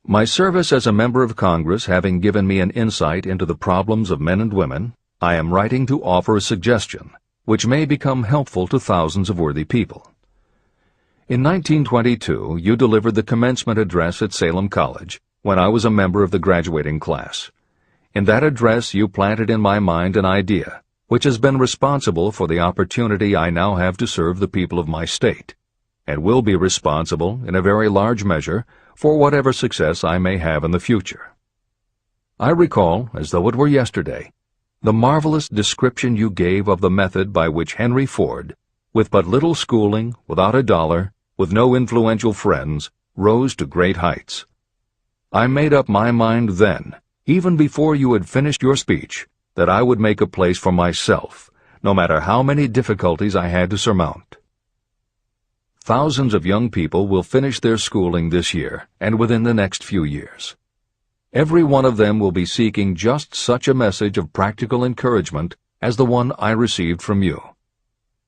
my service as a member of Congress having given me an insight into the problems of men and women, I am writing to offer a suggestion which may become helpful to thousands of worthy people. In 1922, you delivered the commencement address at Salem College when I was a member of the graduating class. In that address, you planted in my mind an idea which has been responsible for the opportunity I now have to serve the people of my state, and will be responsible, in a very large measure, for whatever success I may have in the future. I recall, as though it were yesterday, the marvelous description you gave of the method by which Henry Ford, with but little schooling, without a dollar, with no influential friends, rose to great heights. I made up my mind then, even before you had finished your speech, that I would make a place for myself, no matter how many difficulties I had to surmount. Thousands of young people will finish their schooling this year and within the next few years. Every one of them will be seeking just such a message of practical encouragement as the one I received from you.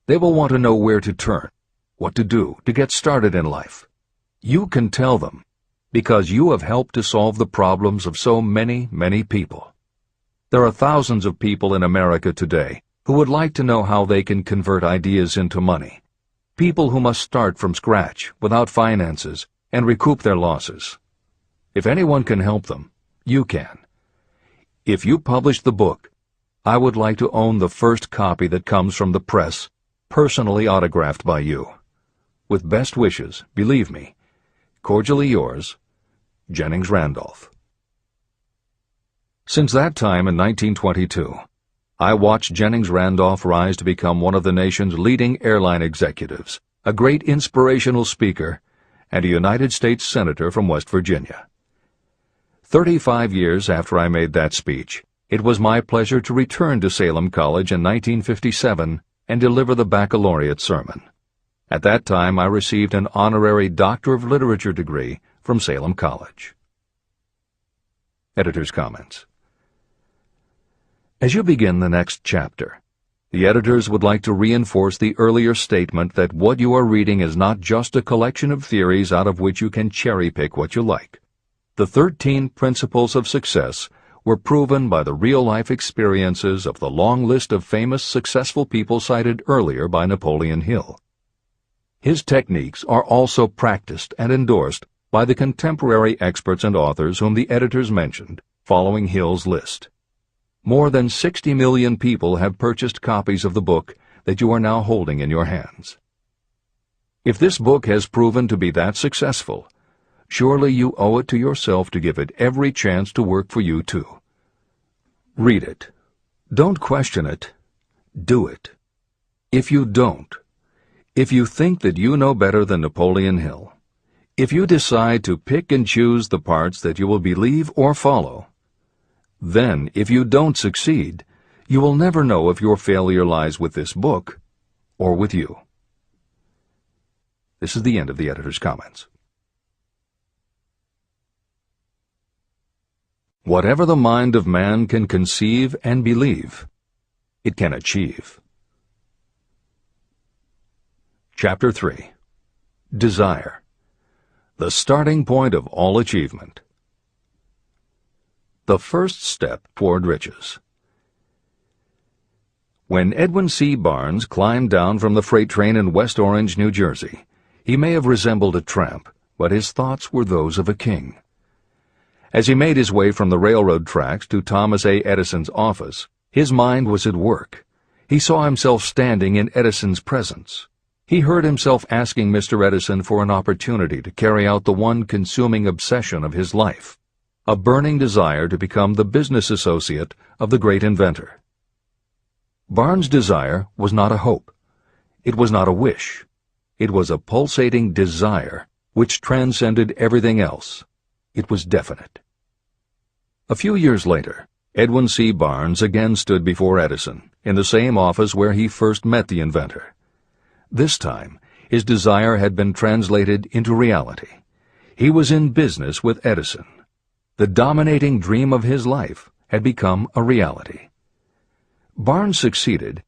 They will want to know where to turn, what to do to get started in life. You can tell them, because you have helped to solve the problems of so many, many people. There are thousands of people in America today who would like to know how they can convert ideas into money. People who must start from scratch, without finances, and recoup their losses. If anyone can help them, you can. If you publish the book, I would like to own the first copy that comes from the press, personally autographed by you. With best wishes, believe me, cordially yours, Jennings Randolph. Since that time in 1922, I watched Jennings Randolph rise to become one of the nation's leading airline executives, a great inspirational speaker, and a United States Senator from West Virginia. 35 years after I made that speech, it was my pleasure to return to Salem College in 1957 and deliver the baccalaureate sermon. At that time, I received an honorary Doctor of Literature degree from Salem College. Editor's comments. As you begin the next chapter, the editors would like to reinforce the earlier statement that what you are reading is not just a collection of theories out of which you can cherry-pick what you like. The 13 principles of success were proven by the real-life experiences of the long list of famous successful people cited earlier by Napoleon Hill. His techniques are also practiced and endorsed by the contemporary experts and authors whom the editors mentioned, following Hill's list. More than 60 million people have purchased copies of the book that you are now holding in your hands. If this book has proven to be that successful, surely you owe it to yourself to give it every chance to work for you too. Read it. Don't question it. Do it. If you don't, if you think that you know better than Napoleon Hill, if you decide to pick and choose the parts that you will believe or follow, then, if you don't succeed, you will never know if your failure lies with this book or with you. This is the end of the editor's comments. Whatever the mind of man can conceive and believe, it can achieve. Chapter 3. Desire, the starting point of all achievement. The first step toward riches. When Edwin C. Barnes climbed down from the freight train in West Orange, New Jersey, he may have resembled a tramp, but his thoughts were those of a king. As he made his way from the railroad tracks to Thomas A. Edison's office, his mind was at work. He saw himself standing in Edison's presence. He heard himself asking Mr. Edison for an opportunity to carry out the one consuming obsession of his life, a burning desire to become the business associate of the great inventor. Barnes' desire was not a hope. It was not a wish. It was a pulsating desire which transcended everything else. It was definite. A few years later, Edwin C. Barnes again stood before Edison, in the same office where he first met the inventor. This time, his desire had been translated into reality. He was in business with Edison. The dominating dream of his life had become a reality. Barnes succeeded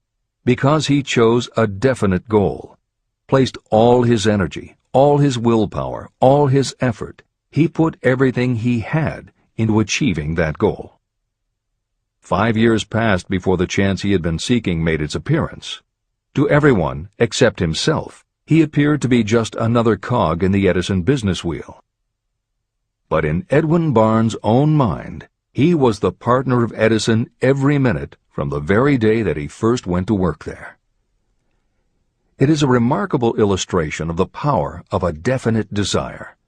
because he chose a definite goal, placed all his energy, all his willpower, all his effort. He put everything he had into achieving that goal. 5 years passed before the chance he had been seeking made its appearance. To everyone except himself, he appeared to be just another cog in the Edison business wheel. But in Edwin Barnes' own mind, he was the partner of Edison every minute from the very day that he first went to work there. It is a remarkable illustration of the power of a definite desire.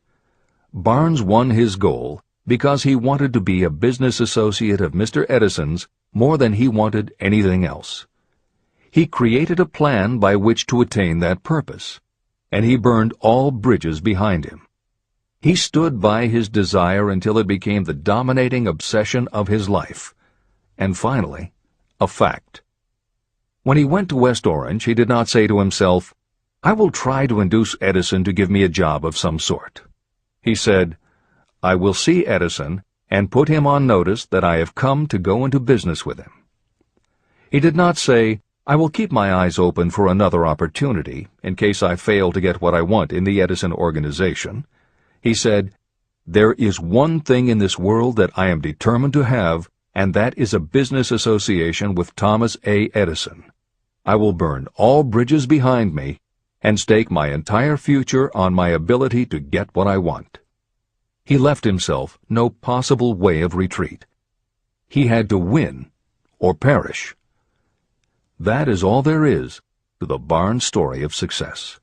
Barnes won his goal because he wanted to be a business associate of Mr. Edison's more than he wanted anything else. He created a plan by which to attain that purpose, and he burned all bridges behind him. He stood by his desire until it became the dominating obsession of his life, and finally, a fact. When he went to West Orange, he did not say to himself, "I will try to induce Edison to give me a job of some sort." He said, "I will see Edison and put him on notice that I have come to go into business with him." He did not say, "I will keep my eyes open for another opportunity in case I fail to get what I want in the Edison organization." He said, "There is one thing in this world that I am determined to have, and that is a business association with Thomas A. Edison. I will burn all bridges behind me and stake my entire future on my ability to get what I want." He left himself no possible way of retreat. He had to win or perish. That is all there is to the Barnes story of success.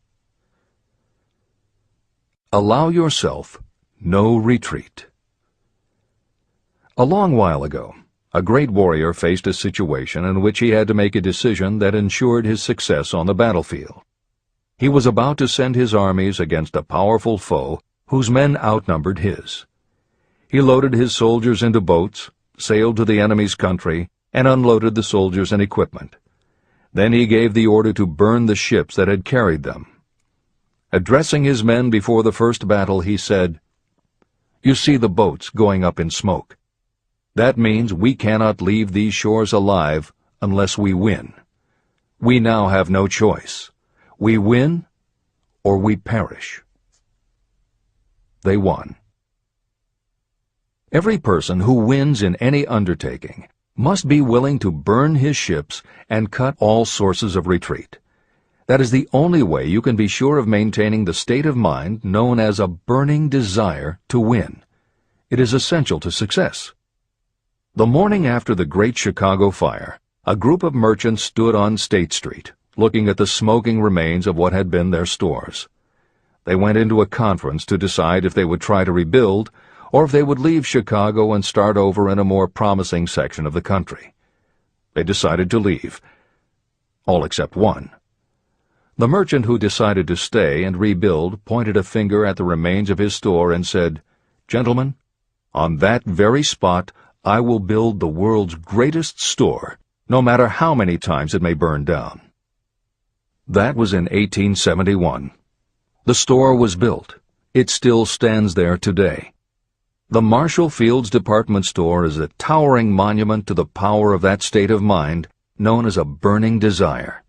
Allow yourself no retreat. A long while ago, a great warrior faced a situation in which he had to make a decision that ensured his success on the battlefield. He was about to send his armies against a powerful foe whose men outnumbered his. He loaded his soldiers into boats, sailed to the enemy's country, and unloaded the soldiers and equipment. Then he gave the order to burn the ships that had carried them. Addressing his men before the first battle, he said, "You see the boats going up in smoke. That means we cannot leave these shores alive unless we win. We now have no choice. We win or we perish." They won. Every person who wins in any undertaking must be willing to burn his ships and cut all sources of retreat. That is the only way you can be sure of maintaining the state of mind known as a burning desire to win. It is essential to success. The morning after the Great Chicago Fire, a group of merchants stood on State Street, looking at the smoking remains of what had been their stores. They went into a conference to decide if they would try to rebuild or if they would leave Chicago and start over in a more promising section of the country. They decided to leave. All except one. The merchant who decided to stay and rebuild pointed a finger at the remains of his store and said, "Gentlemen, on that very spot I will build the world's greatest store, no matter how many times it may burn down." That was in 1871. The store was built. It still stands there today. The Marshall Field's department store is a towering monument to the power of that state of mind known as a burning desire.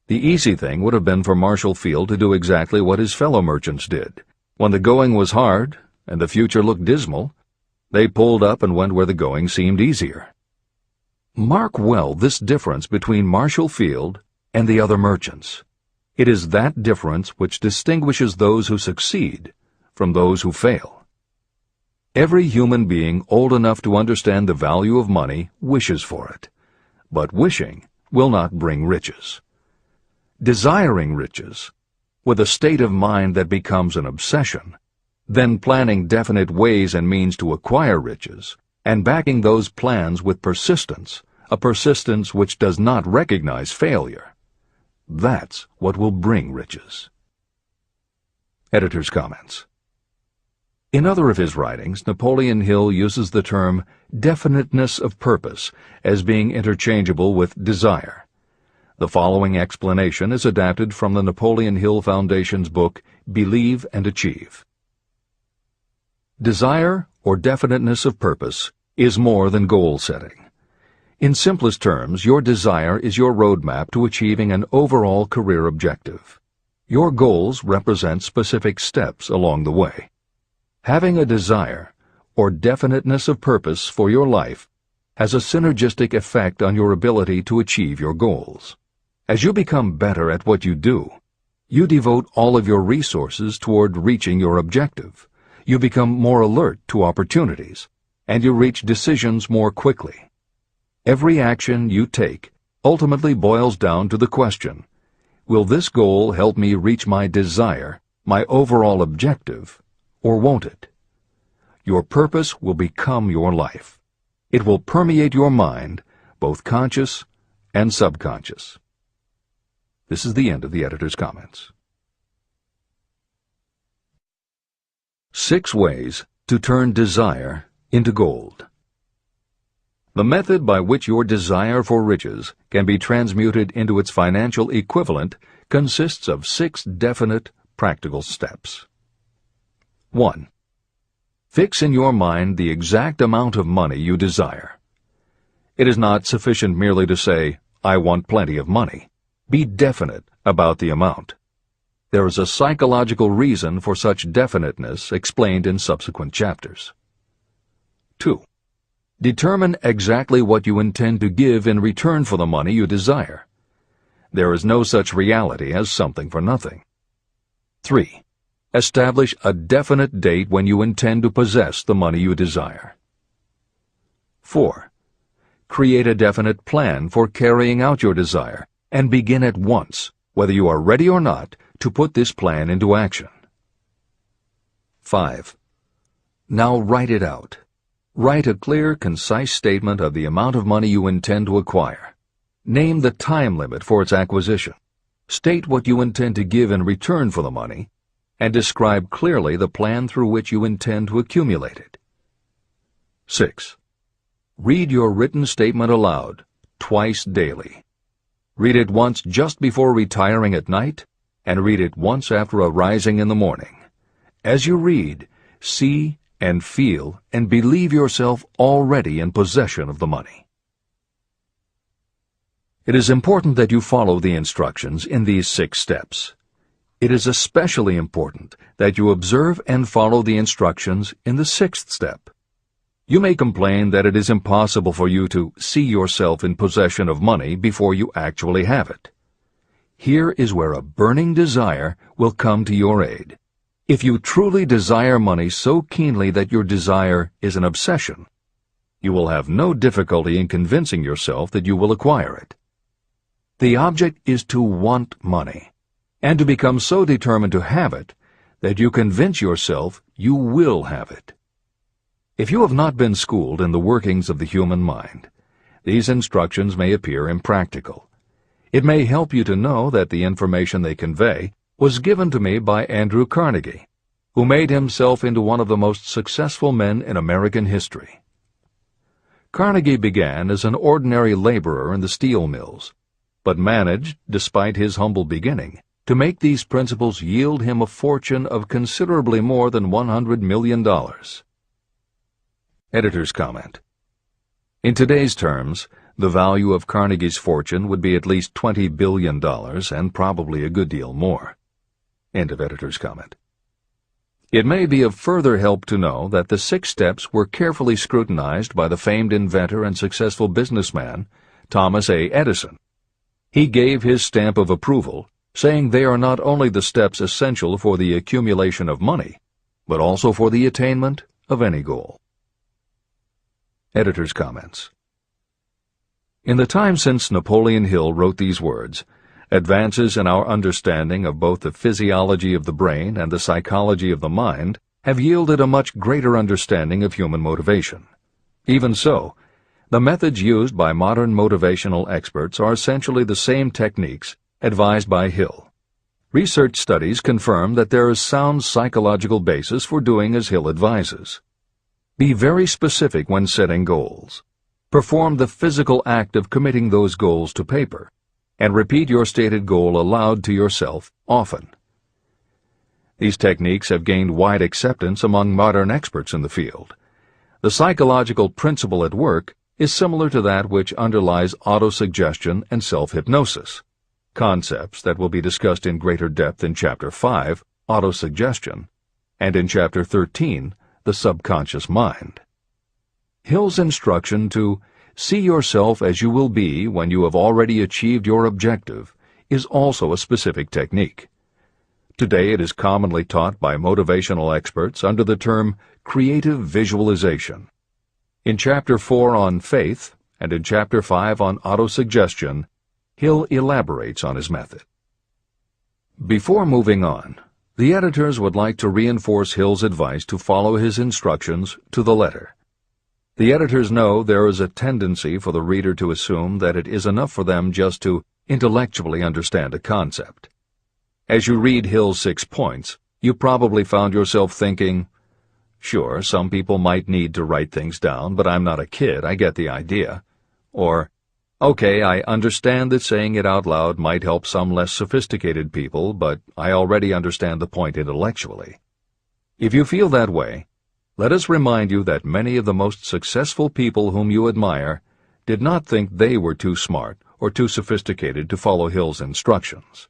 The easy thing would have been for Marshall Field to do exactly what his fellow merchants did. When the going was hard and the future looked dismal, they pulled up and went where the going seemed easier. Mark well this difference between Marshall Field and the other merchants. It is that difference which distinguishes those who succeed from those who fail. Every human being old enough to understand the value of money wishes for it, but wishing will not bring riches. Desiring riches, with a state of mind that becomes an obsession, then planning definite ways and means to acquire riches, and backing those plans with persistence, a persistence which does not recognize failure, that's what will bring riches. Editor's comments. In other of his writings, Napoleon Hill uses the term definiteness of purpose as being interchangeable with desire. The following explanation is adapted from the Napoleon Hill Foundation's book, Believe and Achieve. Desire, or definiteness of purpose, is more than goal setting. In simplest terms, your desire is your roadmap to achieving an overall career objective. Your goals represent specific steps along the way. Having a desire, or definiteness of purpose for your life, has a synergistic effect on your ability to achieve your goals. As you become better at what you do, you devote all of your resources toward reaching your objective. You become more alert to opportunities, and you reach decisions more quickly. Every action you take ultimately boils down to the question, will this goal help me reach my desire, my overall objective, or won't it? Your purpose will become your life. It will permeate your mind, both conscious and subconscious. This is the end of the editor's comments. 6 ways to turn desire into gold. The method by which your desire for riches can be transmuted into its financial equivalent consists of 6 definite, practical steps. 1. Fix in your mind the exact amount of money you desire. It is not sufficient merely to say, "I want plenty of money." Be definite about the amount. There is a psychological reason for such definiteness explained in subsequent chapters. 2. Determine exactly what you intend to give in return for the money you desire. There is no such reality as something for nothing. 3. Establish a definite date when you intend to possess the money you desire. 4. Create a definite plan for carrying out your desire, and begin at once, whether you are ready or not, to put this plan into action. 5. Now write it out. Write a clear, concise statement of the amount of money you intend to acquire. Name the time limit for its acquisition. State what you intend to give in return for the money, and describe clearly the plan through which you intend to accumulate it. 6. Read your written statement aloud, twice daily. Read it once just before retiring at night, and read it once after arising in the morning. As you read, see and feel and believe yourself already in possession of the money. It is important that you follow the instructions in these 6 steps. It is especially important that you observe and follow the instructions in the 6th step. You may complain that it is impossible for you to see yourself in possession of money before you actually have it. Here is where a burning desire will come to your aid. If you truly desire money so keenly that your desire is an obsession, you will have no difficulty in convincing yourself that you will acquire it. The object is to want money, and to become so determined to have it that you convince yourself you will have it. If you have not been schooled in the workings of the human mind, these instructions may appear impractical. It may help you to know that the information they convey was given to me by Andrew Carnegie, who made himself into one of the most successful men in American history. Carnegie began as an ordinary laborer in the steel mills, but managed, despite his humble beginning, to make these principles yield him a fortune of considerably more than $100 million. Editor's comment. In today's terms, the value of Carnegie's fortune would be at least $20 billion and probably a good deal more. End of editor's comment. It may be of further help to know that the 6 steps were carefully scrutinized by the famed inventor and successful businessman, Thomas A. Edison. He gave his stamp of approval, saying they are not only the steps essential for the accumulation of money, but also for the attainment of any goal. Editor's comments. In the time since Napoleon Hill wrote these words, advances in our understanding of both the physiology of the brain and the psychology of the mind have yielded a much greater understanding of human motivation. Even so, the methods used by modern motivational experts are essentially the same techniques advised by Hill. Research studies confirm that there is sound psychological basis for doing as Hill advises. Be very specific when setting goals. Perform the physical act of committing those goals to paper, and repeat your stated goal aloud to yourself often. These techniques have gained wide acceptance among modern experts in the field. The psychological principle at work is similar to that which underlies autosuggestion and self-hypnosis, concepts that will be discussed in greater depth in Chapter 5, Autosuggestion, and in Chapter 13, The Subconscious Mind. Hill's instruction to see yourself as you will be when you have already achieved your objective is also a specific technique. Today it is commonly taught by motivational experts under the term creative visualization. In Chapter 4 on faith and in Chapter 5 on autosuggestion, Hill elaborates on his method. Before moving on, the editors would like to reinforce Hill's advice to follow his instructions to the letter. The editors know there is a tendency for the reader to assume that it is enough for them just to intellectually understand a concept. As you read Hill's 6 points, you probably found yourself thinking, sure, some people might need to write things down, but I'm not a kid, I get the idea. Or, okay, I understand that saying it out loud might help some less sophisticated people, but I already understand the point intellectually. If you feel that way, let us remind you that many of the most successful people whom you admire did not think they were too smart or too sophisticated to follow Hill's instructions.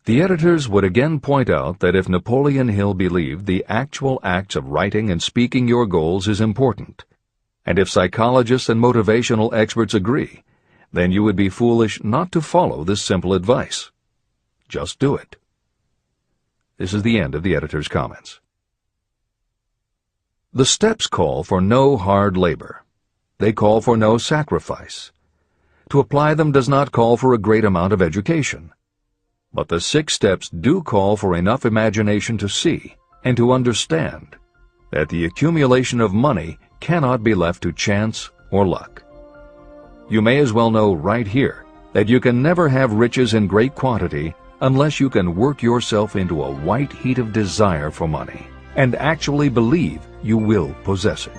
The editors would again point out that if Napoleon Hill believed the actual acts of writing and speaking your goals is important, and if psychologists and motivational experts agree, then you would be foolish not to follow this simple advice. Just do it. This is the end of the editor's comments. The steps call for no hard labor. They call for no sacrifice. To apply them does not call for a great amount of education. But the 6 steps do call for enough imagination to see and to understand that the accumulation of money cannot be left to chance or luck. You may as well know right here that you can never have riches in great quantity unless you can work yourself into a white heat of desire for money and actually believe you will possess it.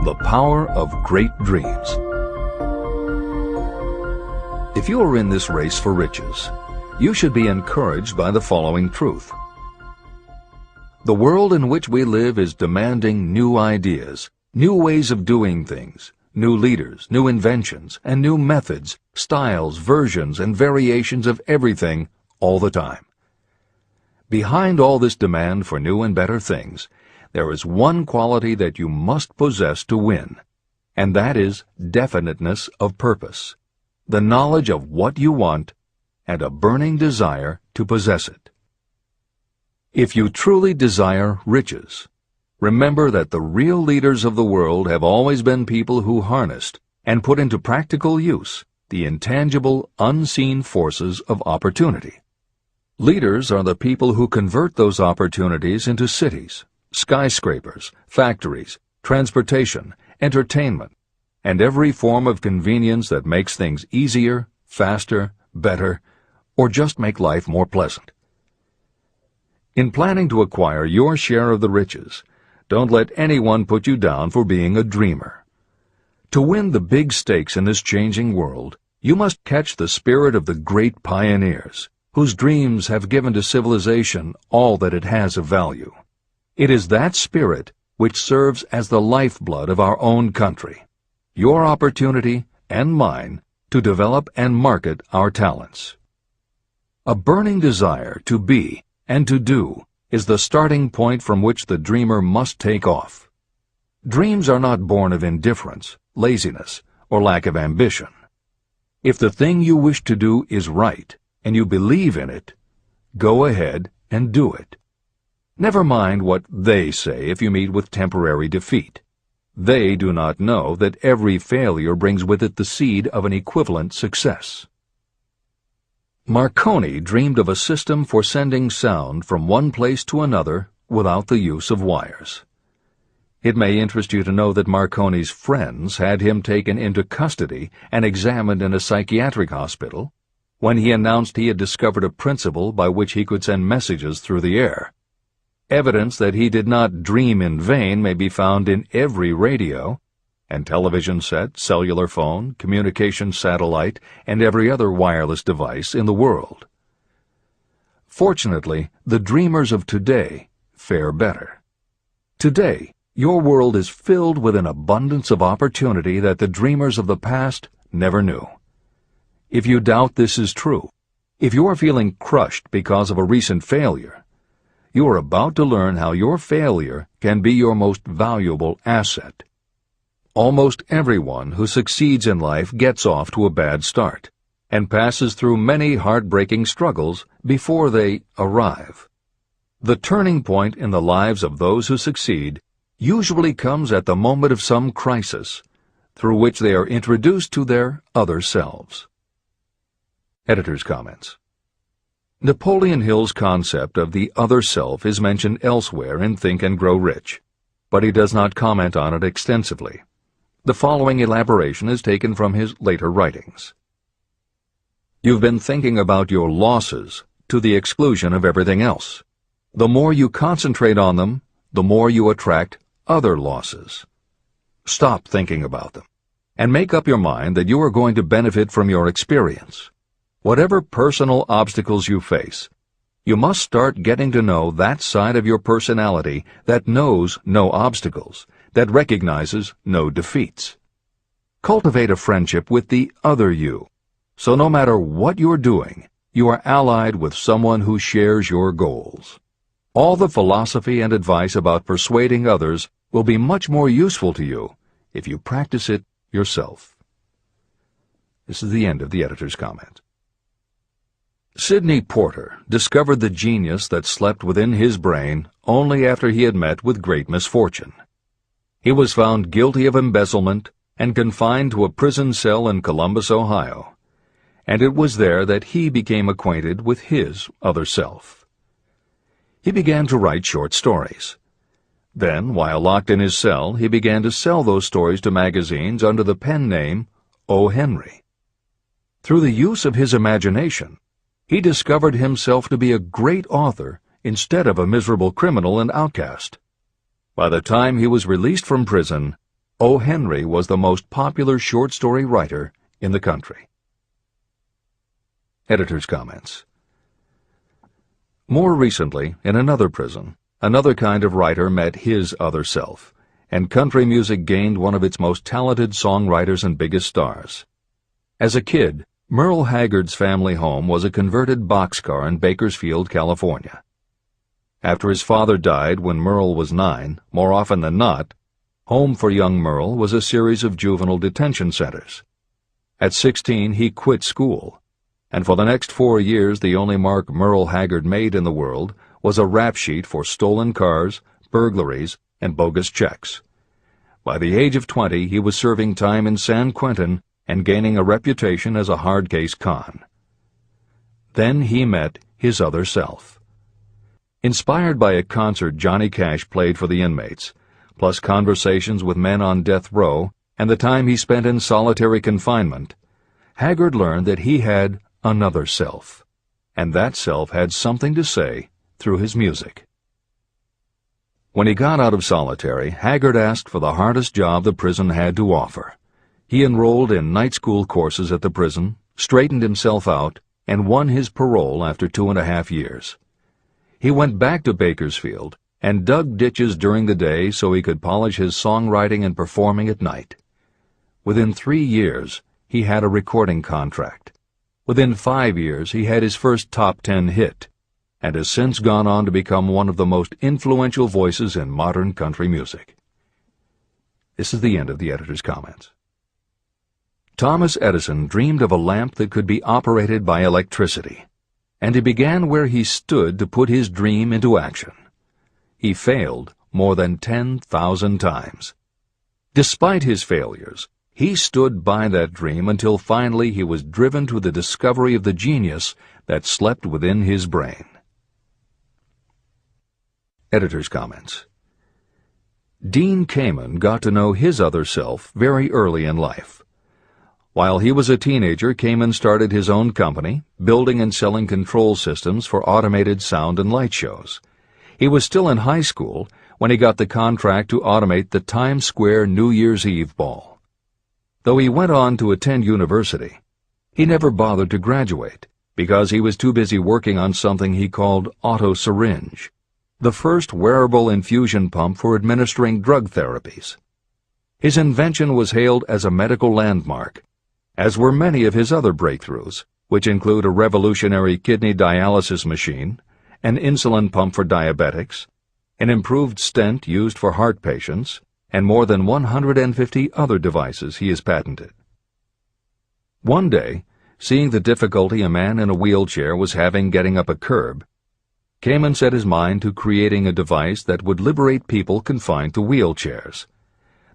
The power of great dreams. If you are in this race for riches, you should be encouraged by the following truth. The world in which we live is demanding new ideas, new ways of doing things, new leaders, new inventions, and new methods, styles, versions, and variations of everything all the time. Behind all this demand for new and better things, there is one quality that you must possess to win, and that is definiteness of purpose, the knowledge of what you want, and a burning desire to possess it. If you truly desire riches, remember that the real leaders of the world have always been people who harnessed and put into practical use the intangible, unseen forces of opportunity. Leaders are the people who convert those opportunities into cities, skyscrapers, factories, transportation, entertainment, and every form of convenience that makes things easier, faster, better, or just make life more pleasant. In planning to acquire your share of the riches, don't let anyone put you down for being a dreamer. To win the big stakes in this changing world, you must catch the spirit of the great pioneers, whose dreams have given to civilization all that it has of value. It is that spirit which serves as the lifeblood of our own country, your opportunity and mine to develop and market our talents. A burning desire to be and to do is the starting point from which the dreamer must take off. Dreams are not born of indifference, laziness, or lack of ambition. If the thing you wish to do is right, and you believe in it, go ahead and do it. Never mind what they say if you meet with temporary defeat. They do not know that every failure brings with it the seed of an equivalent success. Marconi dreamed of a system for sending sound from one place to another without the use of wires. It may interest you to know that Marconi's friends had him taken into custody and examined in a psychiatric hospital when he announced he had discovered a principle by which he could send messages through the air. Evidence that he did not dream in vain may be found in every radio and television set, cellular phone, communication satellite, and every other wireless device in the world. Fortunately, the dreamers of today fare better. Today, your world is filled with an abundance of opportunity that the dreamers of the past never knew. If you doubt this is true, if you are feeling crushed because of a recent failure, you are about to learn how your failure can be your most valuable asset. Almost everyone who succeeds in life gets off to a bad start and passes through many heartbreaking struggles before they arrive. The turning point in the lives of those who succeed usually comes at the moment of some crisis through which they are introduced to their other selves. Editor's comments. Napoleon Hill's concept of the other self is mentioned elsewhere in Think and Grow Rich, but he does not comment on it extensively. The following elaboration is taken from his later writings. You've been thinking about your losses to the exclusion of everything else. The more you concentrate on them, the more you attract other losses. Stop thinking about them, and make up your mind that you are going to benefit from your experience. Whatever personal obstacles you face, you must start getting to know that side of your personality that knows no obstacles, that recognizes no defeats. Cultivate a friendship with the other you, so no matter what you're doing, you are allied with someone who shares your goals. All the philosophy and advice about persuading others will be much more useful to you if you practice it yourself. This is the end of the editor's comment. Sidney Porter discovered the genius that slept within his brain only after he had met with great misfortune. He was found guilty of embezzlement and confined to a prison cell in Columbus, Ohio, and it was there that he became acquainted with his other self. He began to write short stories. Then, while locked in his cell, he began to sell those stories to magazines under the pen name O. Henry. Through the use of his imagination, he discovered himself to be a great author instead of a miserable criminal and outcast. By the time he was released from prison, O. Henry was the most popular short story writer in the country. Editor's comments. More recently, in another prison, another kind of writer met his other self, and country music gained one of its most talented songwriters and biggest stars. As a kid, Merle Haggard's family home was a converted boxcar in Bakersfield, California. After his father died when Merle was 9, more often than not, home for young Merle was a series of juvenile detention centers. At 16, he quit school, and for the next 4 years the only mark Merle Haggard made in the world was a rap sheet for stolen cars, burglaries, and bogus checks. By the age of 20, he was serving time in San Quentin and gaining a reputation as a hard-case con. Then he met his other self. Inspired by a concert Johnny Cash played for the inmates, plus conversations with men on death row and the time he spent in solitary confinement, Haggard learned that he had another self, and that self had something to say through his music. When he got out of solitary, Haggard asked for the hardest job the prison had to offer. He enrolled in night school courses at the prison, straightened himself out, and won his parole after 2.5 years. He went back to Bakersfield and dug ditches during the day so he could polish his songwriting and performing at night. Within 3 years, he had a recording contract. Within 5 years, he had his first top 10 hit, and has since gone on to become one of the most influential voices in modern country music. This is the end of the editor's comments. Thomas Edison dreamed of a lamp that could be operated by electricity. and he began where he stood to put his dream into action. He failed more than 10,000 times. Despite his failures, he stood by that dream until finally he was driven to the discovery of the genius that slept within his brain. Editor's comments. Dean Kamen got to know his other self very early in life. While he was a teenager, Kamen started his own company, building and selling control systems for automated sound and light shows. He was still in high school when he got the contract to automate the Times Square New Year's Eve ball. Though he went on to attend university, he never bothered to graduate because he was too busy working on something he called auto-syringe, the first wearable infusion pump for administering drug therapies. His invention was hailed as a medical landmark, as were many of his other breakthroughs, which include a revolutionary kidney dialysis machine, an insulin pump for diabetics, an improved stent used for heart patients, and more than 150 other devices he has patented. One day, seeing the difficulty a man in a wheelchair was having getting up a curb, Kamen set his mind to creating a device that would liberate people confined to wheelchairs.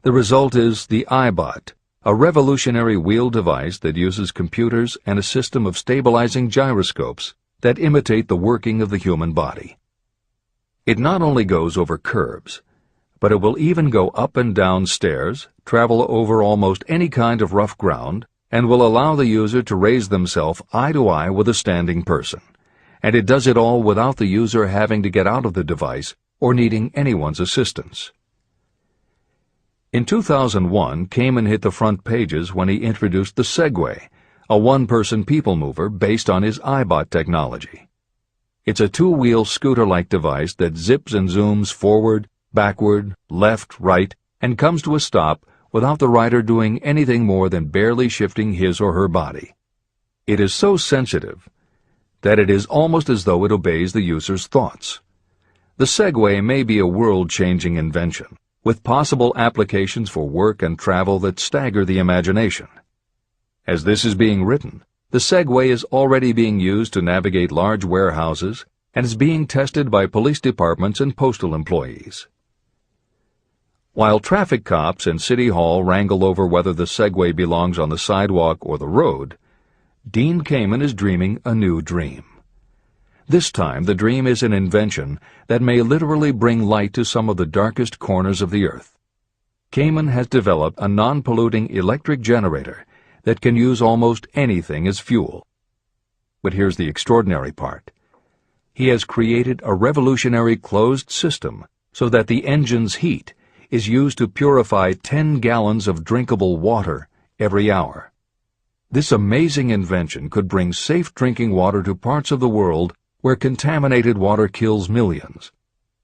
The result is the iBot, a revolutionary wheel device that uses computers and a system of stabilizing gyroscopes that imitate the working of the human body. It not only goes over curbs, but it will even go up and down stairs, travel over almost any kind of rough ground, and will allow the user to raise themselves eye to eye with a standing person. And it does it all without the user having to get out of the device or needing anyone's assistance. In 2001, Kamen hit the front pages when he introduced the Segway, a one-person people mover based on his iBot technology. It's a two-wheel scooter-like device that zips and zooms forward, backward, left, right, and comes to a stop without the rider doing anything more than barely shifting his or her body. It is so sensitive that it is almost as though it obeys the user's thoughts. The Segway may be a world-changing invention, with possible applications for work and travel that stagger the imagination. As this is being written, the Segway is already being used to navigate large warehouses and is being tested by police departments and postal employees. While traffic cops and City Hall wrangle over whether the Segway belongs on the sidewalk or the road, Dean Kamen is dreaming a new dream. This time, the dream is an invention that may literally bring light to some of the darkest corners of the earth. Kamen has developed a non-polluting electric generator that can use almost anything as fuel. But here's the extraordinary part. He has created a revolutionary closed system so that the engine's heat is used to purify 10 gallons of drinkable water every hour. This amazing invention could bring safe drinking water to parts of the world where contaminated water kills millions,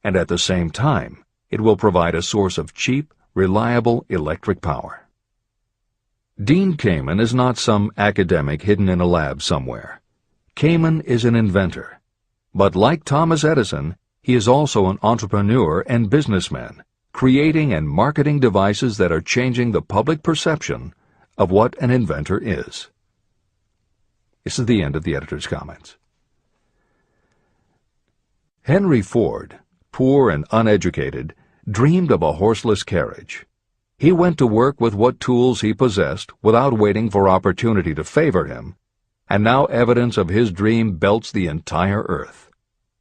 and at the same time, it will provide a source of cheap, reliable electric power. Dean Kamen is not some academic hidden in a lab somewhere. Kamen is an inventor. But like Thomas Edison, he is also an entrepreneur and businessman, creating and marketing devices that are changing the public perception of what an inventor is. This is the end of the editor's comments. Henry Ford, poor and uneducated, dreamed of a horseless carriage. He went to work with what tools he possessed without waiting for opportunity to favor him, and now evidence of his dream belts the entire earth.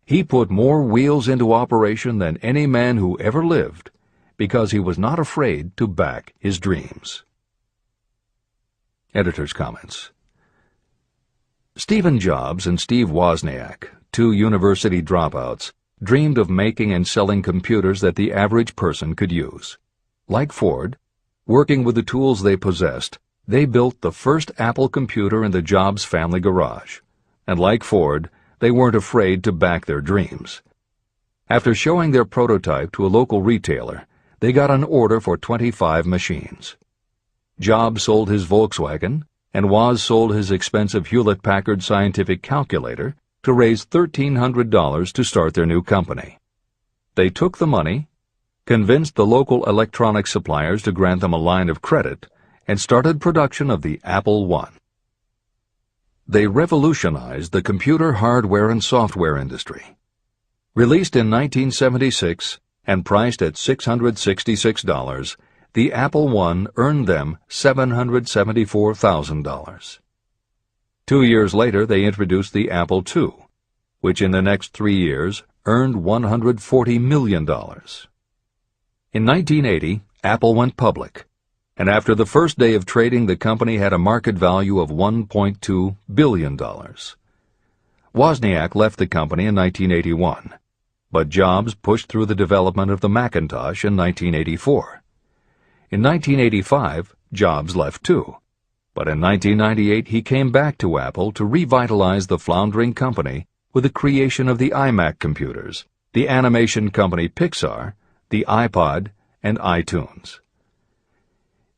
He put more wheels into operation than any man who ever lived, because he was not afraid to back his dreams. Editor's comments. Stephen Jobs and Steve Wozniak, two university dropouts, dreamed of making and selling computers that the average person could use. Like Ford, working with the tools they possessed, they built the first Apple computer in the Jobs family garage. And like Ford, they weren't afraid to back their dreams. After showing their prototype to a local retailer, they got an order for 25 machines. Jobs sold his Volkswagen, and Woz sold his expensive Hewlett-Packard scientific calculator to raise $1,300 to start their new company. They took the money, convinced the local electronics suppliers to grant them a line of credit, and started production of the Apple I. they revolutionized the computer hardware and software industry. Released in 1976 and priced at $666, the Apple I earned them $774,000. 2 years later, they introduced the Apple II, which in the next 3 years earned $140 million. In 1980, Apple went public, and after the first day of trading, the company had a market value of $1.2 billion. Wozniak left the company in 1981, but Jobs pushed through the development of the Macintosh in 1984. In 1985, Jobs left too, but in 1998 he came back to Apple to revitalize the floundering company with the creation of the iMac computers, the animation company Pixar, the iPod, and iTunes.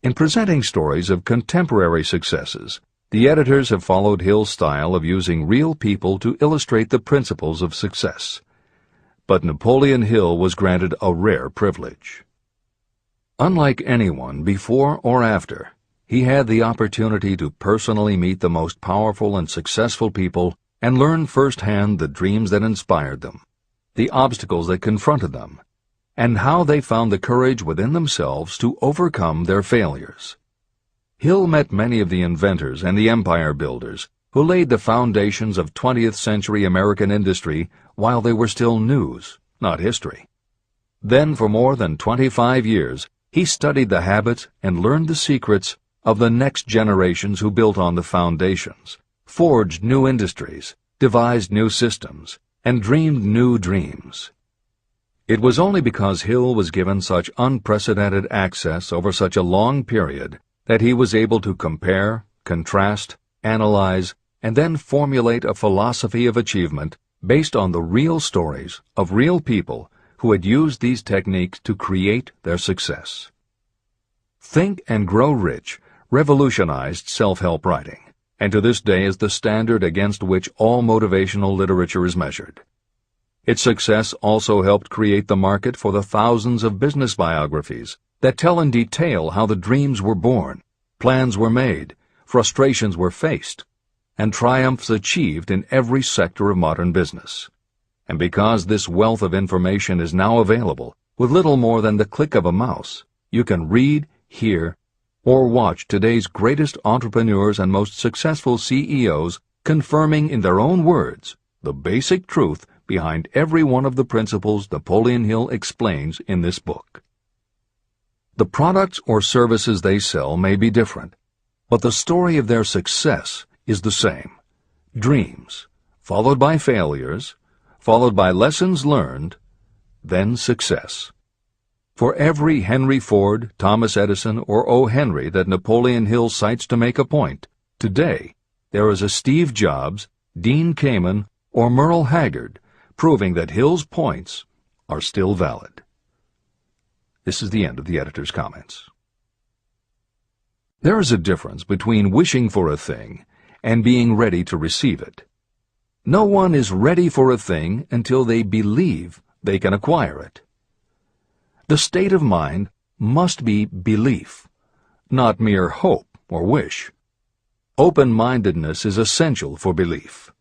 In presenting stories of contemporary successes, the editors have followed Hill's style of using real people to illustrate the principles of success. But Napoleon Hill was granted a rare privilege. Unlike anyone before or after, he had the opportunity to personally meet the most powerful and successful people and learn firsthand the dreams that inspired them, the obstacles that confronted them, and how they found the courage within themselves to overcome their failures. Hill met many of the inventors and the empire builders who laid the foundations of 20th century American industry while they were still news, not history. Then, for more than 25 years, he studied the habits and learned the secrets of the next generations who built on the foundations, forged new industries, devised new systems, and dreamed new dreams. It was only because Hill was given such unprecedented access over such a long period that he was able to compare, contrast, analyze, and then formulate a philosophy of achievement based on the real stories of real people who had used these techniques to create their success. Think and Grow Rich revolutionized self-help writing, and to this day is the standard against which all motivational literature is measured. Its success also helped create the market for the thousands of business biographies that tell in detail how the dreams were born, plans were made, frustrations were faced, and triumphs achieved in every sector of modern business. And because this wealth of information is now available, with little more than the click of a mouse, you can read, hear, or watch today's greatest entrepreneurs and most successful CEOs confirming in their own words the basic truth behind every one of the principles Napoleon Hill explains in this book. The products or services they sell may be different, but the story of their success is the same. Dreams, followed by failures, followed by lessons learned, then success. For every Henry Ford, Thomas Edison, or O. Henry that Napoleon Hill cites to make a point, today there is a Steve Jobs, Dean Kamen, or Merle Haggard, proving that Hill's points are still valid. This is the end of the editor's comments. There is a difference between wishing for a thing and being ready to receive it. No one is ready for a thing until they believe they can acquire it. The state of mind must be belief, not mere hope or wish. Open-mindedness is essential for belief.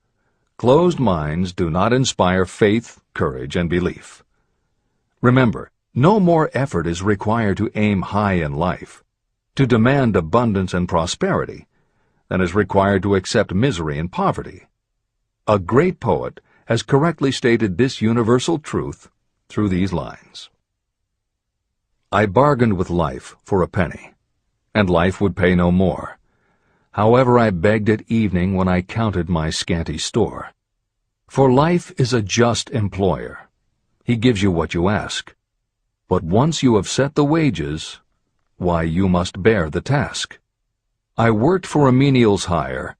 Closed minds do not inspire faith, courage, and belief. Remember, no more effort is required to aim high in life, to demand abundance and prosperity, than is required to accept misery and poverty. A great poet has correctly stated this universal truth through these lines. I bargained with life for a penny, and life would pay no more. However, I begged at evening when I counted my scanty store. For life is a just employer. He gives you what you ask. But once you have set the wages, why, you must bear the task. I worked for a menial's hire,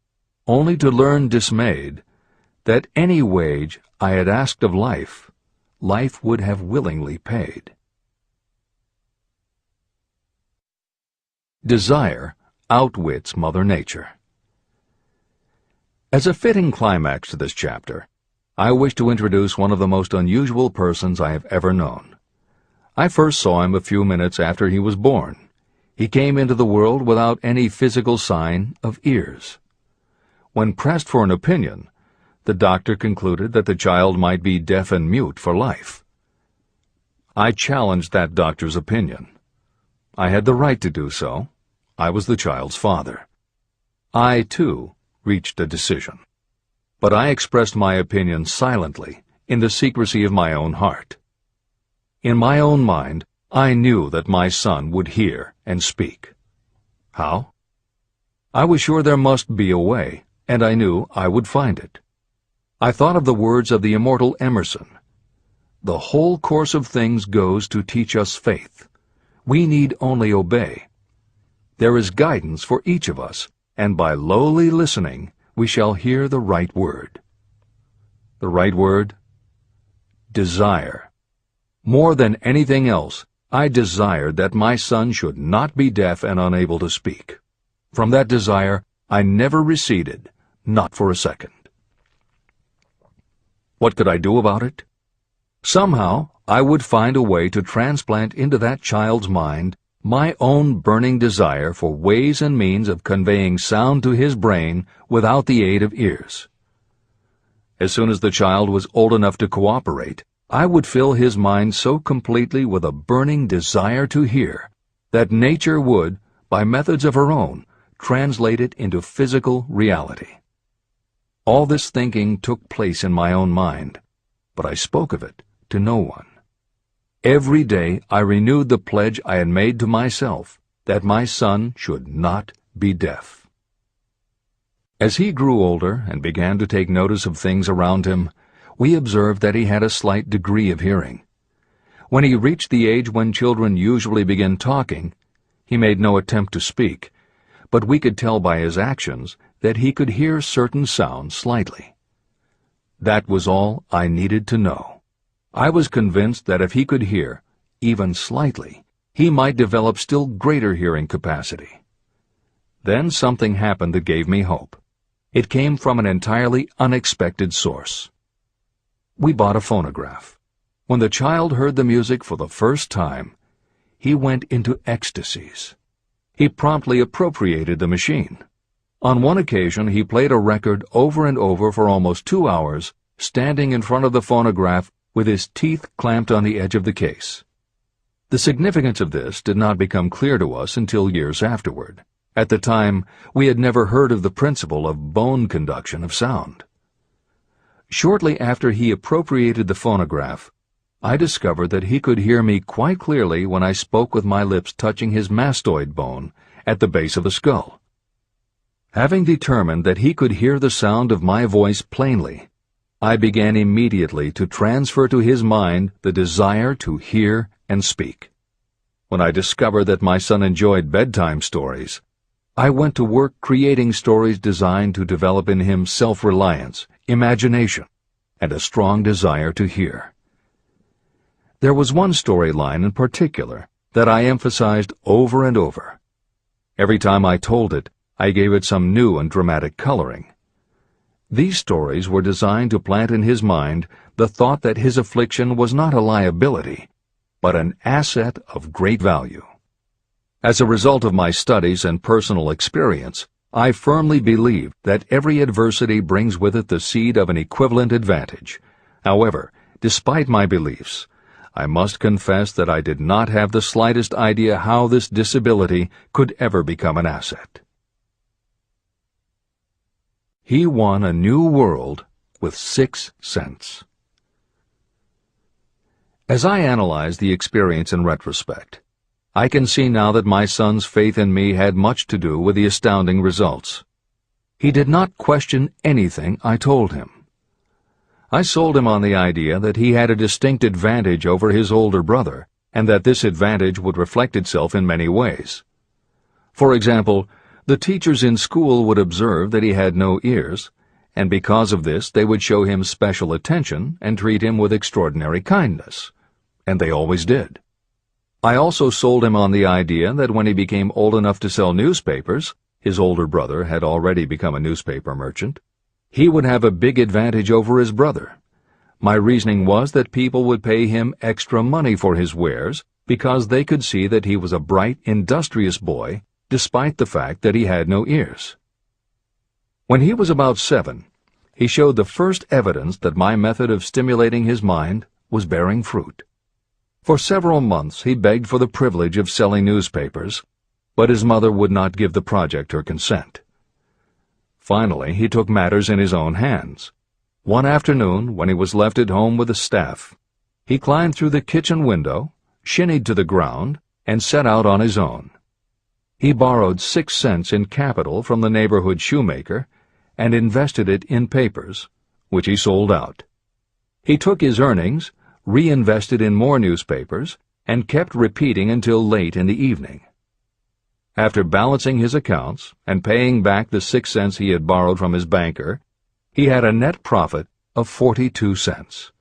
only to learn dismayed that any wage I had asked of life, life would have willingly paid. Desire outwits Mother Nature. As a fitting climax to this chapter, I wish to introduce one of the most unusual persons I have ever known. I first saw him a few minutes after he was born. He came into the world without any physical sign of ears. When pressed for an opinion, the doctor concluded that the child might be deaf and mute for life. I challenged that doctor's opinion. I had the right to do so. I was the child's father. I, too, reached a decision. But I expressed my opinion silently, in the secrecy of my own heart. In my own mind, I knew that my son would hear and speak. How? I was sure there must be a way, and I knew I would find it. I thought of the words of the immortal Emerson. The whole course of things goes to teach us faith. We need only obey. There is guidance for each of us, and by lowly listening, we shall hear the right word. The right word? Desire. More than anything else, I desired that my son should not be deaf and unable to speak. From that desire, I never receded, not for a second. What could I do about it? Somehow, I would find a way to transplant into that child's mind my own burning desire for ways and means of conveying sound to his brain without the aid of ears. As soon as the child was old enough to cooperate, I would fill his mind so completely with a burning desire to hear that nature would, by methods of her own, translate it into physical reality. All this thinking took place in my own mind, but I spoke of it to no one. Every day I renewed the pledge I had made to myself that my son should not be deaf. As he grew older and began to take notice of things around him, we observed that he had a slight degree of hearing. When he reached the age when children usually begin talking, he made no attempt to speak, but we could tell by his actions that he could hear certain sounds slightly. That was all I needed to know. I was convinced that if he could hear, even slightly, he might develop still greater hearing capacity. Then something happened that gave me hope. It came from an entirely unexpected source. We bought a phonograph. When the child heard the music for the first time, he went into ecstasies. He promptly appropriated the machine. On one occasion, he played a record over and over for almost 2 hours, standing in front of the phonograph with his teeth clamped on the edge of the case. The significance of this did not become clear to us until years afterward. At the time, we had never heard of the principle of bone conduction of sound. Shortly after he appropriated the phonograph, I discovered that he could hear me quite clearly when I spoke with my lips touching his mastoid bone at the base of the skull. Having determined that he could hear the sound of my voice plainly, I began immediately to transfer to his mind the desire to hear and speak. When I discovered that my son enjoyed bedtime stories, I went to work creating stories designed to develop in him self-reliance, imagination, and a strong desire to hear. There was one storyline in particular that I emphasized over and over. Every time I told it, I gave it some new and dramatic coloring. These stories were designed to plant in his mind the thought that his affliction was not a liability, but an asset of great value. As a result of my studies and personal experience, I firmly believe that every adversity brings with it the seed of an equivalent advantage. However, despite my beliefs, I must confess that I did not have the slightest idea how this disability could ever become an asset. He won a new world with 6 cents. As I analyze the experience in retrospect, I can see now that my son's faith in me had much to do with the astounding results. He did not question anything I told him. I sold him on the idea that he had a distinct advantage over his older brother, and that this advantage would reflect itself in many ways. For example, the teachers in school would observe that he had no ears, and because of this they would show him special attention and treat him with extraordinary kindness. And they always did. I also sold him on the idea that when he became old enough to sell newspapers, his older brother had already become a newspaper merchant, he would have a big advantage over his brother. My reasoning was that people would pay him extra money for his wares because they could see that he was a bright, industrious boy, despite the fact that he had no ears. When he was about 7, he showed the first evidence that my method of stimulating his mind was bearing fruit. For several months he begged for the privilege of selling newspapers, but his mother would not give the project her consent. Finally, he took matters in his own hands. One afternoon, when he was left at home with the staff, he climbed through the kitchen window, shinnied to the ground, and set out on his own. He borrowed 6 cents in capital from the neighborhood shoemaker and invested it in papers, which he sold out. He took his earnings, reinvested in more newspapers, and kept repeating until late in the evening. After balancing his accounts and paying back the 6 cents he had borrowed from his banker, he had a net profit of 42 cents.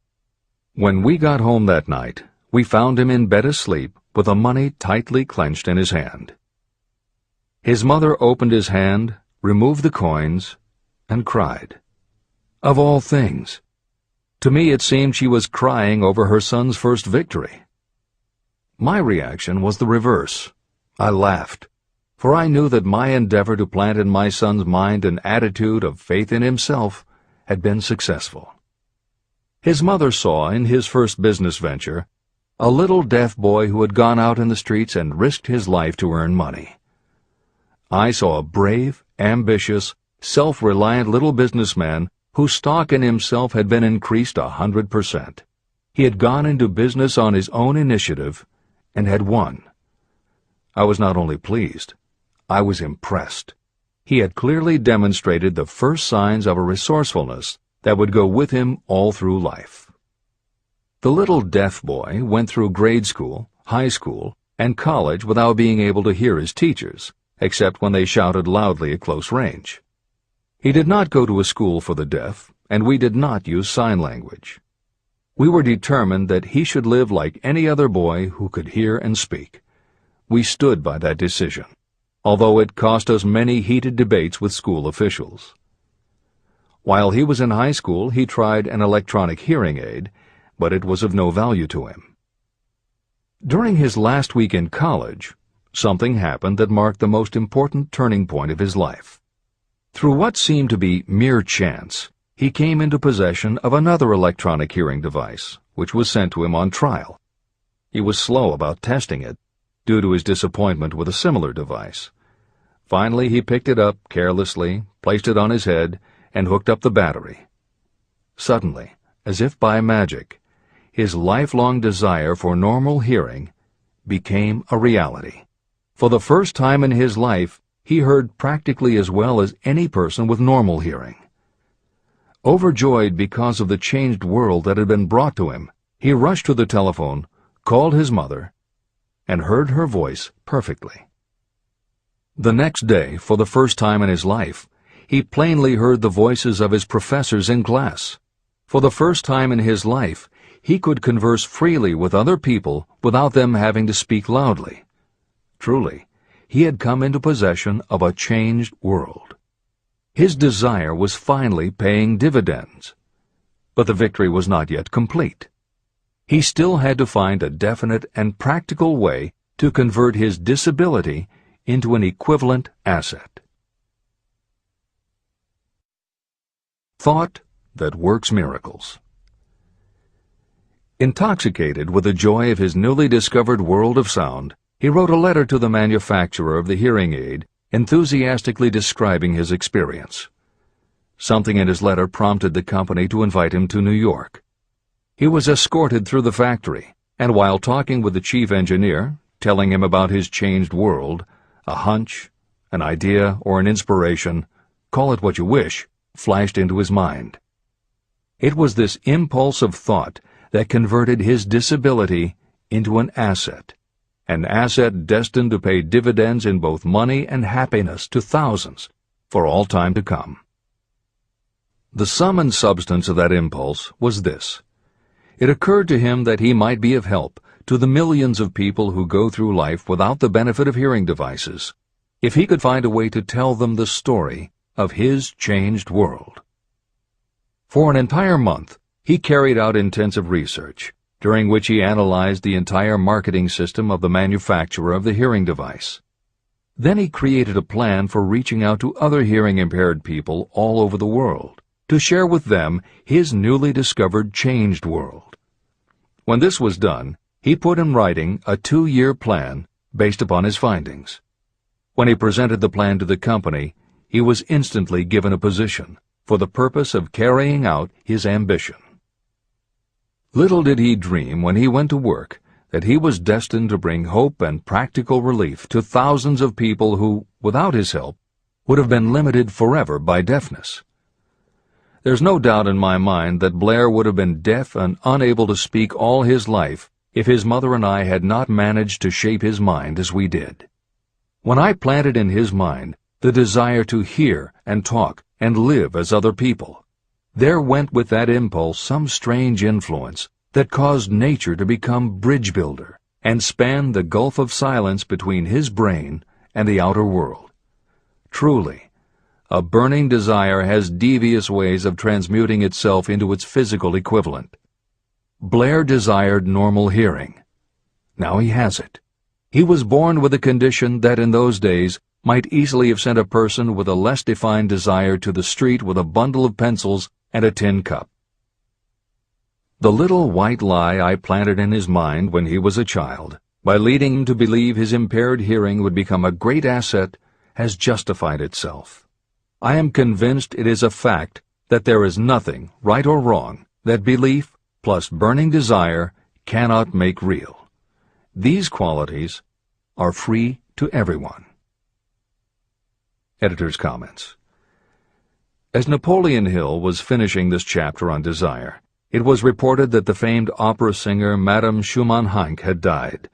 When we got home that night, we found him in bed asleep with the money tightly clenched in his hand. His mother opened his hand, removed the coins, and cried. Of all things. To me it seemed she was crying over her son's first victory. My reaction was the reverse. I laughed, for I knew that my endeavor to plant in my son's mind an attitude of faith in himself had been successful. His mother saw in his first business venture a little deaf boy who had gone out in the streets and risked his life to earn money. I saw a brave, ambitious, self-reliant little businessman whose stock in himself had been increased 100%. He had gone into business on his own initiative and had won. I was not only pleased, I was impressed. He had clearly demonstrated the first signs of a resourcefulness that would go with him all through life. The little deaf boy went through grade school, high school, and college without being able to hear his teachers, except when they shouted loudly at close range. He did not go to a school for the deaf, and we did not use sign language. We were determined that he should live like any other boy who could hear and speak. We stood by that decision, although it cost us many heated debates with school officials. While he was in high school, he tried an electronic hearing aid, but it was of no value to him. During his last week in college, something happened that marked the most important turning point of his life. Through what seemed to be mere chance, he came into possession of another electronic hearing device, which was sent to him on trial. He was slow about testing it, due to his disappointment with a similar device. Finally, he picked it up carelessly, placed it on his head, and hooked up the battery. Suddenly, as if by magic, his lifelong desire for normal hearing became a reality. For the first time in his life, he heard practically as well as any person with normal hearing. Overjoyed because of the changed world that had been brought to him, he rushed to the telephone, called his mother, and heard her voice perfectly. The next day, for the first time in his life, he plainly heard the voices of his professors in class. For the first time in his life, he could converse freely with other people without them having to speak loudly. Truly, he had come into possession of a changed world. His desire was finally paying dividends. But the victory was not yet complete. He still had to find a definite and practical way to convert his disability into an equivalent asset. Thought that works miracles. Intoxicated with the joy of his newly discovered world of sound, he wrote a letter to the manufacturer of the hearing aid, enthusiastically describing his experience. Something in his letter prompted the company to invite him to New York. He was escorted through the factory, and while talking with the chief engineer, telling him about his changed world, a hunch, an idea, or an inspiration, call it what you wish, flashed into his mind. It was this impulse of thought that converted his disability into an asset destined to pay dividends in both money and happiness to thousands for all time to come. The sum and substance of that impulse was this. It occurred to him that he might be of help to the millions of people who go through life without the benefit of hearing devices, if he could find a way to tell them the story of his changed world. For an entire month, he carried out intensive research, during which he analyzed the entire marketing system of the manufacturer of the hearing device. Then he created a plan for reaching out to other hearing-impaired people all over the world, to share with them his newly discovered changed world. When this was done, he put in writing a 2-year plan based upon his findings. When he presented the plan to the company, he was instantly given a position for the purpose of carrying out his ambition. Little did he dream when he went to work that he was destined to bring hope and practical relief to thousands of people who, without his help, would have been limited forever by deafness. There's no doubt in my mind that Blair would have been deaf and unable to speak all his life if his mother and I had not managed to shape his mind as we did. When I planted in his mind the desire to hear and talk and live as other people, there went with that impulse some strange influence that caused nature to become bridge builder and span the gulf of silence between his brain and the outer world. Truly, a burning desire has devious ways of transmuting itself into its physical equivalent. Blair desired normal hearing. Now he has it. He was born with a condition that in those days might easily have sent a person with a less defined desire to the street with a bundle of pencils and a tin cup. The little white lie I planted in his mind when he was a child, by leading him to believe his impaired hearing would become a great asset, has justified itself. I am convinced it is a fact that there is nothing, right or wrong, that belief plus burning desire cannot make real. These qualities are free to everyone. Editor's comments. As Napoleon Hill was finishing this chapter on desire, it was reported that the famed opera singer Madame Schumann-Heink had died.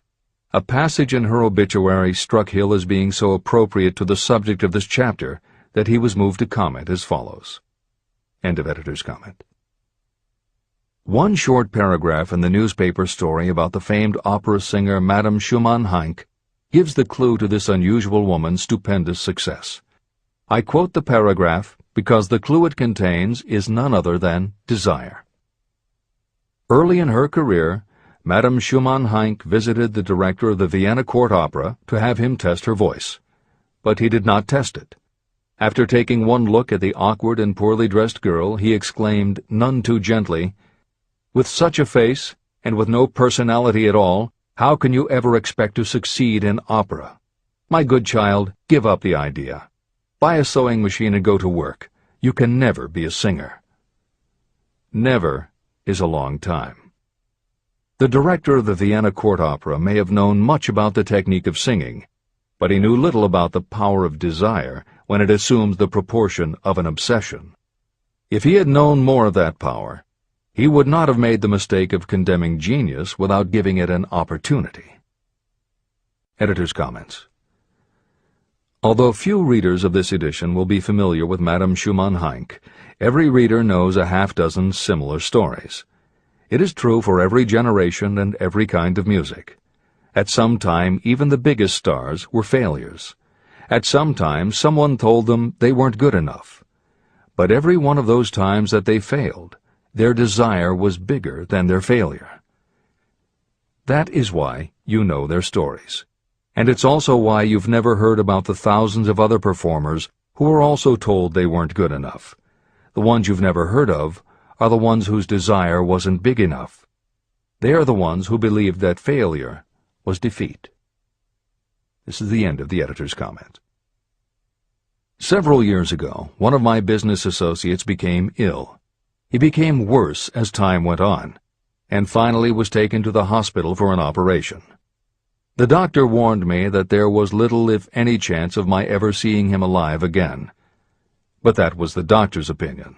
A passage in her obituary struck Hill as being so appropriate to the subject of this chapter that he was moved to comment as follows. End of editor's comment. One short paragraph in the newspaper story about the famed opera singer Madame Schumann-Heink gives the clue to this unusual woman's stupendous success. I quote the paragraph because the clue it contains is none other than desire. Early in her career, Madame Schumann-Heink visited the director of the Vienna Court Opera to have him test her voice. But he did not test it. After taking one look at the awkward and poorly dressed girl, he exclaimed, none too gently, "With such a face, and with no personality at all, how can you ever expect to succeed in opera? My good child, give up the idea. Buy a sewing machine and go to work. You can never be a singer." Never is a long time. The director of the Vienna Court Opera may have known much about the technique of singing, but he knew little about the power of desire when it assumes the proportion of an obsession. If he had known more of that power, he would not have made the mistake of condemning genius without giving it an opportunity. Editor's comments. Although few readers of this edition will be familiar with Madame Schumann-Heink, every reader knows a half-dozen similar stories. It is true for every generation and every kind of music. At some time, even the biggest stars were failures. At some time, someone told them they weren't good enough. But every one of those times that they failed, their desire was bigger than their failure. That is why you know their stories. And it's also why you've never heard about the thousands of other performers who were also told they weren't good enough. The ones you've never heard of are the ones whose desire wasn't big enough. They are the ones who believed that failure was defeat. This is the end of the editor's comment. Several years ago, one of my business associates became ill. He became worse as time went on, and finally was taken to the hospital for an operation. The doctor warned me that there was little if any chance of my ever seeing him alive again. But that was the doctor's opinion.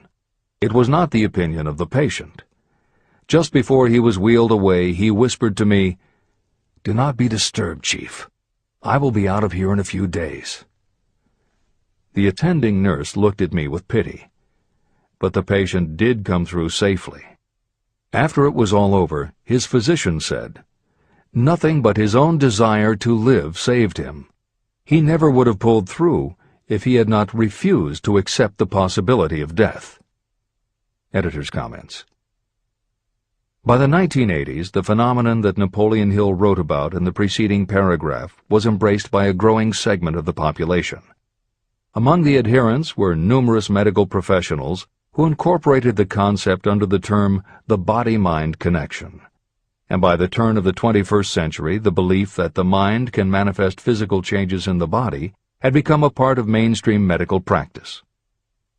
It was not the opinion of the patient. Just before he was wheeled away, he whispered to me, "Do not be disturbed, Chief. I will be out of here in a few days." The attending nurse looked at me with pity. But the patient did come through safely. After it was all over, his physician said, "Nothing but his own desire to live saved him. He never would have pulled through if he had not refused to accept the possibility of death." Editor's comments. By the 1980s, the phenomenon that Napoleon Hill wrote about in the preceding paragraph was embraced by a growing segment of the population. Among the adherents were numerous medical professionals who incorporated the concept under the term the body-mind connection. And by the turn of the 21st century, the belief that the mind can manifest physical changes in the body had become a part of mainstream medical practice.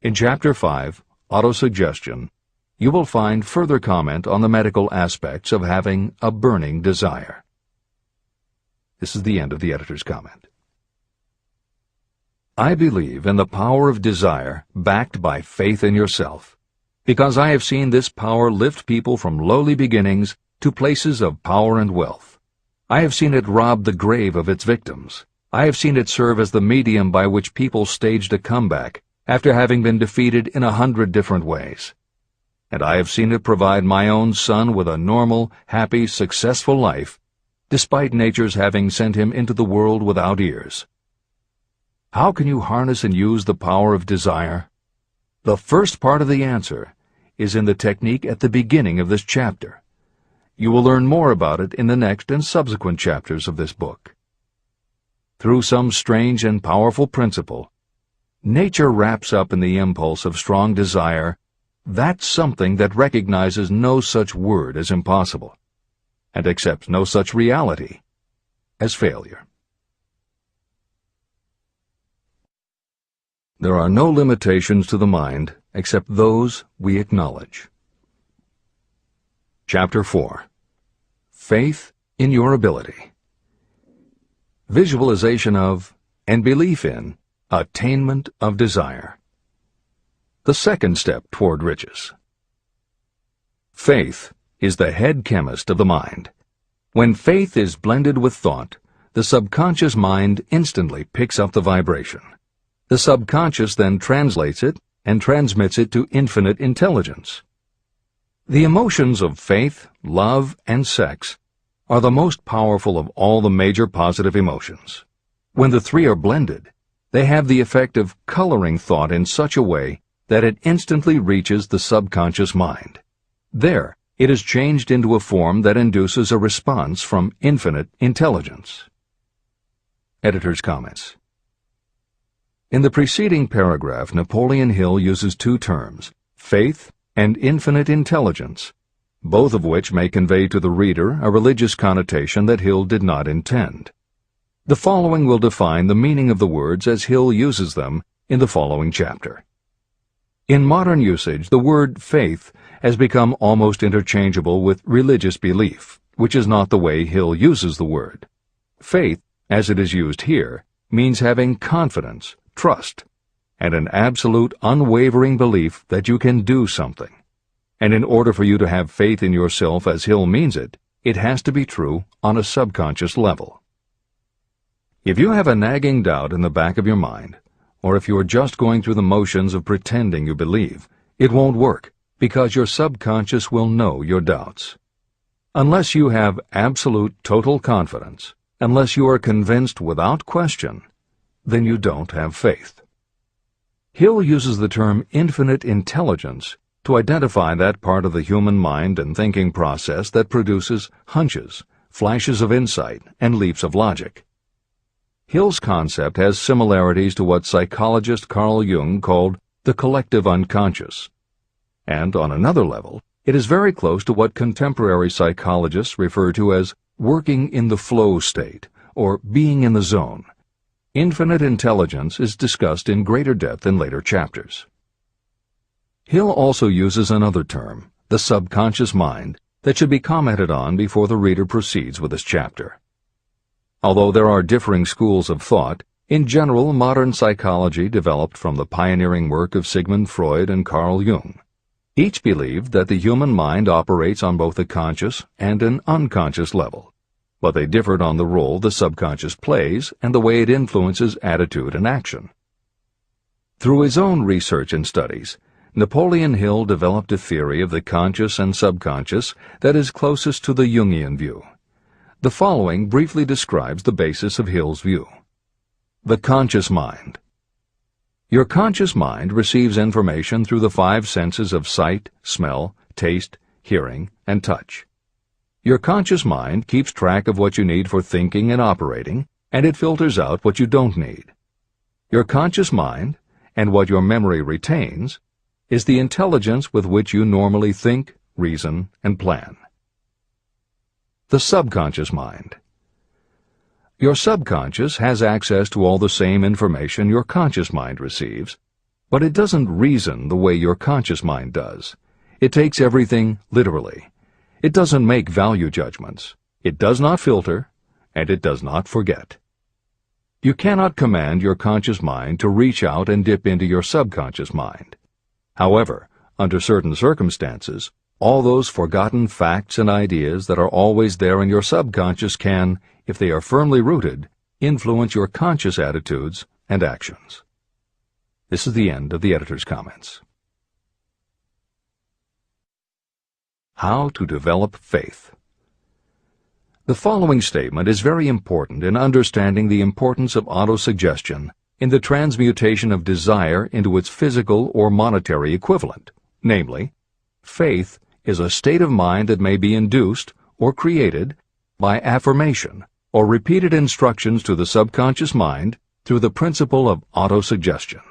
In Chapter 5, Autosuggestion, you will find further comment on the medical aspects of having a burning desire. This is the end of the editor's comment. I believe in the power of desire backed by faith in yourself, because I have seen this power lift people from lowly beginnings to places of power and wealth. I have seen it rob the grave of its victims. I have seen it serve as the medium by which people staged a comeback after having been defeated in 100 different ways. And I have seen it provide my own son with a normal, happy, successful life, despite nature's having sent him into the world without ears. How can you harness and use the power of desire? The first part of the answer is in the technique at the beginning of this chapter. You will learn more about it in the next and subsequent chapters of this book. Through some strange and powerful principle, nature wraps up in the impulse of strong desire that something that recognizes no such word as impossible, and accepts no such reality as failure. There are no limitations to the mind except those we acknowledge. Chapter 4. Faith in your ability. Visualization of and belief in attainment of desire. The second step toward riches. Faith is the head chemist of the mind. When faith is blended with thought, the subconscious mind instantly picks up the vibration. The subconscious then translates it and transmits it to infinite intelligence. The emotions of faith, love, and sex are the most powerful of all the major positive emotions. When the three are blended, they have the effect of coloring thought in such a way that it instantly reaches the subconscious mind. There, it is changed into a form that induces a response from infinite intelligence. Editor's comments. In the preceding paragraph, Napoleon Hill uses two terms, faith and infinite intelligence, both of which may convey to the reader a religious connotation that Hill did not intend. The following will define the meaning of the words as Hill uses them in the following chapter. In modern usage, the word faith has become almost interchangeable with religious belief, which is not the way Hill uses the word. Faith, as it is used here, means having confidence, trust, and an absolute unwavering belief that you can do something. And in order for you to have faith in yourself as Hill means it, it has to be true on a subconscious level. If you have a nagging doubt in the back of your mind, or if you are just going through the motions of pretending you believe, it won't work, because your subconscious will know your doubts. Unless you have absolute total confidence, unless you are convinced without question, then you don't have faith. Hill uses the term infinite intelligence to identify that part of the human mind and thinking process that produces hunches, flashes of insight, and leaps of logic. Hill's concept has similarities to what psychologist Carl Jung called the collective unconscious. And on another level, it is very close to what contemporary psychologists refer to as working in the flow state, or being in the zone. Infinite intelligence is discussed in greater depth in later chapters. Hill also uses another term, the subconscious mind, that should be commented on before the reader proceeds with this chapter. Although there are differing schools of thought, in general modern psychology developed from the pioneering work of Sigmund Freud and Carl Jung. Each believed that the human mind operates on both a conscious and an unconscious level, but they differed on the role the subconscious plays and the way it influences attitude and action. Through his own research and studies, Napoleon Hill developed a theory of the conscious and subconscious that is closest to the Jungian view. The following briefly describes the basis of Hill's view. The conscious mind. Your conscious mind receives information through the five senses of sight, smell, taste, hearing, and touch. Your conscious mind keeps track of what you need for thinking and operating, and it filters out what you don't need. Your conscious mind, and what your memory retains, is the intelligence with which you normally think, reason, and plan. The subconscious mind. Your subconscious has access to all the same information your conscious mind receives, but it doesn't reason the way your conscious mind does. It takes everything literally. It doesn't make value judgments. It does not filter, and it does not forget. You cannot command your conscious mind to reach out and dip into your subconscious mind. However, under certain circumstances, all those forgotten facts and ideas that are always there in your subconscious can, if they are firmly rooted, influence your conscious attitudes and actions. This is the end of the editor's comments. How to develop faith. The following statement is very important in understanding the importance of autosuggestion in the transmutation of desire into its physical or monetary equivalent, namely, faith is a state of mind that may be induced or created by affirmation or repeated instructions to the subconscious mind through the principle of autosuggestion.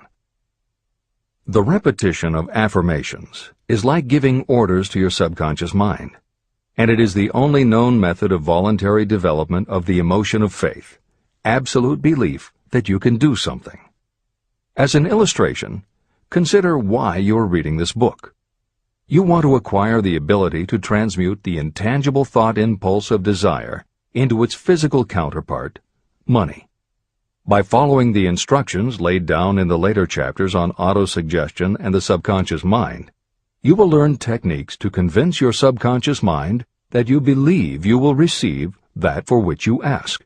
The repetition of affirmations is like giving orders to your subconscious mind, and it is the only known method of voluntary development of the emotion of faith, absolute belief that you can do something. As an illustration, consider why you are reading this book. You want to acquire the ability to transmute the intangible thought impulse of desire into its physical counterpart, money. By following the instructions laid down in the later chapters on autosuggestion and the subconscious mind, you will learn techniques to convince your subconscious mind that you believe you will receive that for which you ask.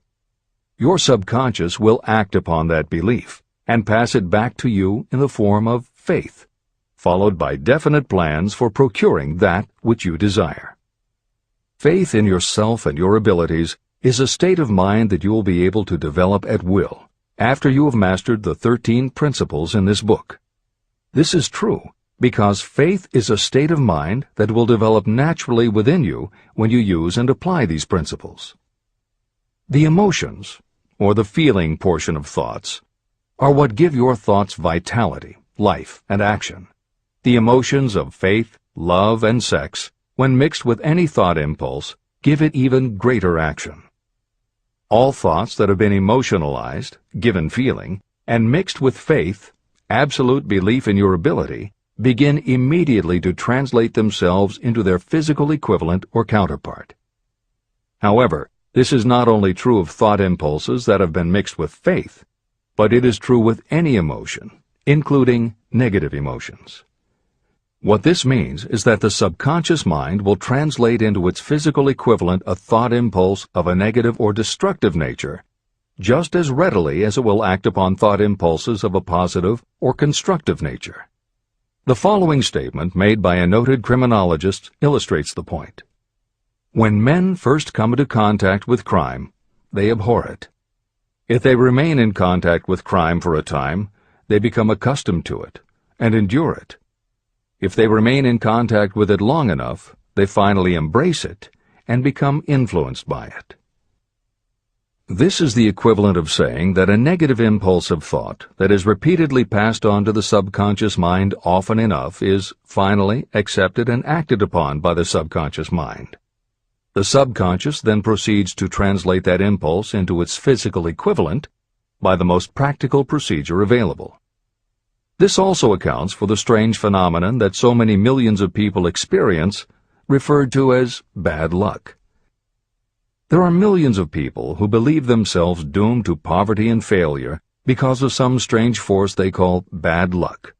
Your subconscious will act upon that belief and pass it back to you in the form of faith, followed by definite plans for procuring that which you desire. Faith in yourself and your abilities is a state of mind that you will be able to develop at will after you have mastered the 13 principles in this book. This is true because faith is a state of mind that will develop naturally within you when you use and apply these principles. The emotions, or the feeling portion of thoughts, are what give your thoughts vitality, life, and action. The emotions of faith, love, and sex, when mixed with any thought impulse, give it even greater action. All thoughts that have been emotionalized, given feeling, and mixed with faith, absolute belief in your ability, begin immediately to translate themselves into their physical equivalent or counterpart. However, this is not only true of thought impulses that have been mixed with faith, but it is true with any emotion, including negative emotions. What this means is that the subconscious mind will translate into its physical equivalent a thought impulse of a negative or destructive nature just as readily as it will act upon thought impulses of a positive or constructive nature. The following statement made by a noted criminologist illustrates the point. When men first come into contact with crime, they abhor it. If they remain in contact with crime for a time, they become accustomed to it and endure it. If they remain in contact with it long enough, they finally embrace it and become influenced by it. This is the equivalent of saying that a negative impulse of thought that is repeatedly passed on to the subconscious mind often enough is finally accepted and acted upon by the subconscious mind. The subconscious then proceeds to translate that impulse into its physical equivalent by the most practical procedure available. This also accounts for the strange phenomenon that so many millions of people experience, referred to as bad luck. There are millions of people who believe themselves doomed to poverty and failure because of some strange force they call bad luck,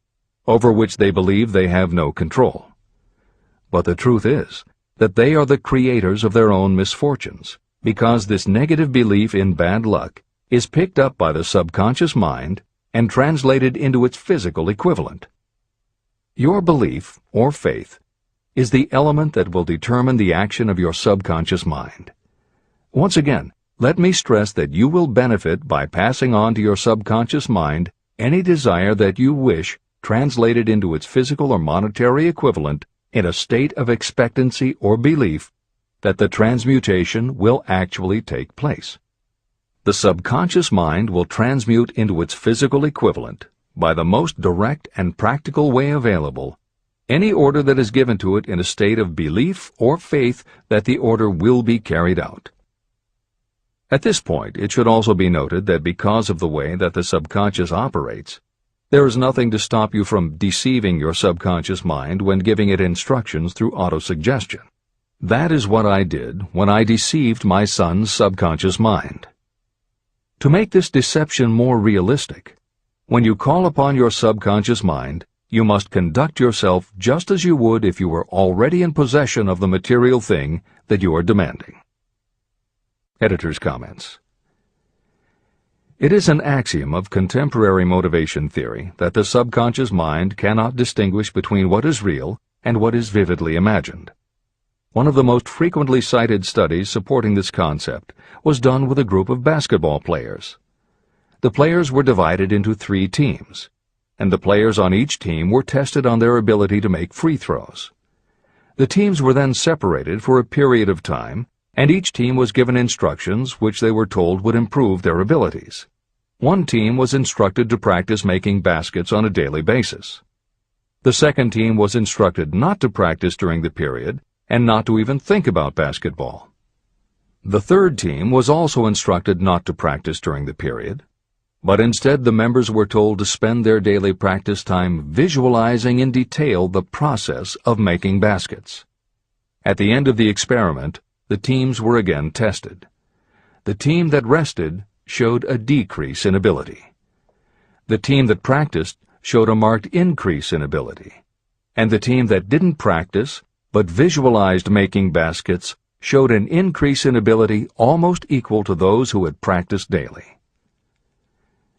over which they believe they have no control. But the truth is that they are the creators of their own misfortunes, because this negative belief in bad luck is picked up by the subconscious mind and translated into its physical equivalent. Your belief, or faith, is the element that will determine the action of your subconscious mind. Once again, let me stress that you will benefit by passing on to your subconscious mind any desire that you wish translated into its physical or monetary equivalent in a state of expectancy or belief that the transmutation will actually take place. The subconscious mind will transmute into its physical equivalent, by the most direct and practical way available, any order that is given to it in a state of belief or faith that the order will be carried out. At this point, it should also be noted that because of the way that the subconscious operates, there is nothing to stop you from deceiving your subconscious mind when giving it instructions through autosuggestion. That is what I did when I deceived my son's subconscious mind. To make this deception more realistic, when you call upon your subconscious mind, you must conduct yourself just as you would if you were already in possession of the material thing that you are demanding. Editor's comments. It is an axiom of contemporary motivation theory that the subconscious mind cannot distinguish between what is real and what is vividly imagined. One of the most frequently cited studies supporting this concept was done with a group of basketball players. The players were divided into 3 teams, and the players on each team were tested on their ability to make free throws. The teams were then separated for a period of time, and each team was given instructions which they were told would improve their abilities. One team was instructed to practice making baskets on a daily basis. The second team was instructed not to practice during the period and not to even think about basketball. The third team was also instructed not to practice during the period, but instead the members were told to spend their daily practice time visualizing in detail the process of making baskets. At the end of the experiment, the teams were again tested. The team that rested showed a decrease in ability. The team that practiced showed a marked increase in ability. And the team that didn't practice but visualized making baskets showed an increase in ability almost equal to those who had practiced daily.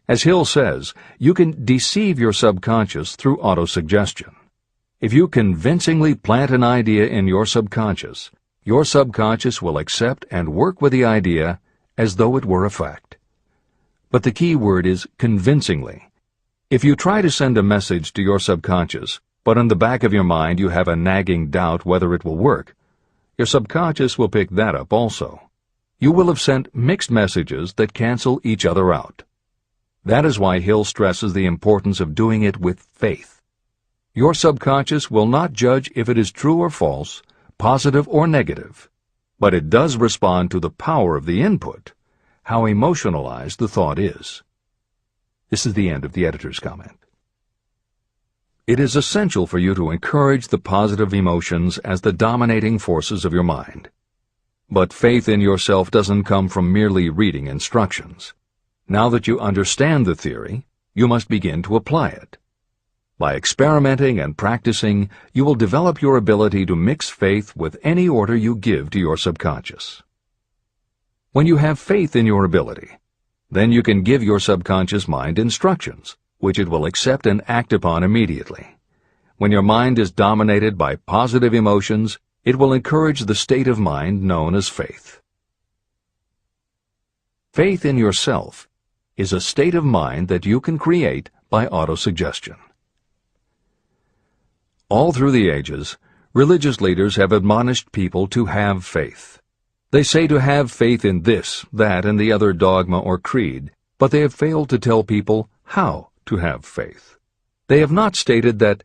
As Hill says, you can deceive your subconscious through autosuggestion. If you convincingly plant an idea in your subconscious will accept and work with the idea as though it were a fact. But the key word is convincingly. If you try to send a message to your subconscious, but in the back of your mind you have a nagging doubt whether it will work, your subconscious will pick that up also. You will have sent mixed messages that cancel each other out. That is why Hill stresses the importance of doing it with faith. Your subconscious will not judge if it is true or false, positive or negative, but it does respond to the power of the input, how emotionalized the thought is. This is the end of the editor's comment. It is essential for you to encourage the positive emotions as the dominating forces of your mind. But faith in yourself doesn't come from merely reading instructions. Now that you understand the theory, you must begin to apply it. By experimenting and practicing, you will develop your ability to mix faith with any order you give to your subconscious. When you have faith in your ability, then you can give your subconscious mind instructions, which it will accept and act upon immediately. When your mind is dominated by positive emotions, it will encourage the state of mind known as faith. Faith in yourself is a state of mind that you can create by autosuggestion. All through the ages, religious leaders have admonished people to have faith. They say to have faith in this, that, and the other dogma or creed, but they have failed to tell people how to have faith. They have not stated that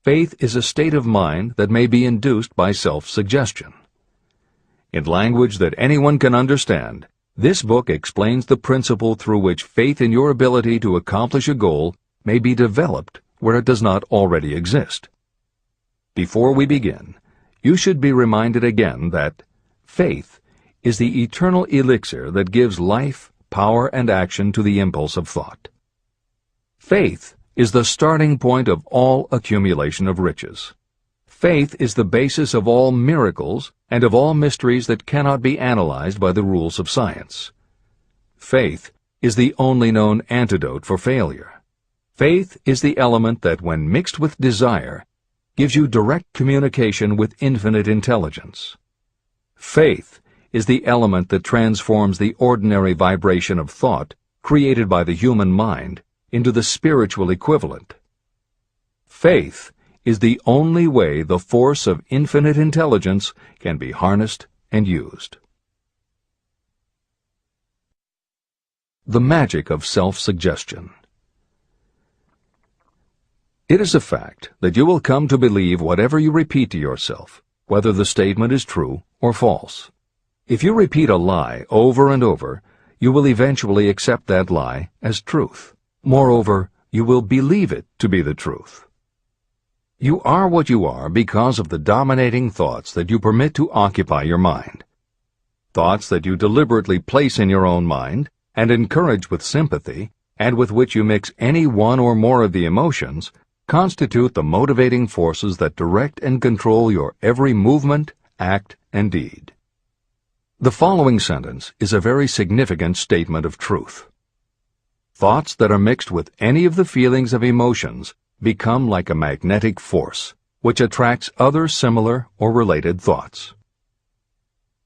faith is a state of mind that may be induced by self-suggestion. In language that anyone can understand, this book explains the principle through which faith in your ability to accomplish a goal may be developed where it does not already exist. Before we begin, you should be reminded again that faith is the eternal elixir that gives life, power, and action to the impulse of thought. Faith is the starting point of all accumulation of riches. Faith is the basis of all miracles and of all mysteries that cannot be analyzed by the rules of science. Faith is the only known antidote for failure. Faith is the element that, when mixed with desire, gives you direct communication with infinite intelligence. Faith is the element that transforms the ordinary vibration of thought created by the human mind into the spiritual equivalent. Faith is the only way the force of infinite intelligence can be harnessed and used. The magic of self-suggestion. It is a fact that you will come to believe whatever you repeat to yourself, whether the statement is true or false. If you repeat a lie over and over, you will eventually accept that lie as truth. Moreover, you will believe it to be the truth. You are what you are because of the dominating thoughts that you permit to occupy your mind. Thoughts that you deliberately place in your own mind and encourage with sympathy, and with which you mix any one or more of the emotions, constitute the motivating forces that direct and control your every movement, act, and deed. The following sentence is a very significant statement of truth. Thoughts that are mixed with any of the feelings of emotions become like a magnetic force, which attracts other similar or related thoughts.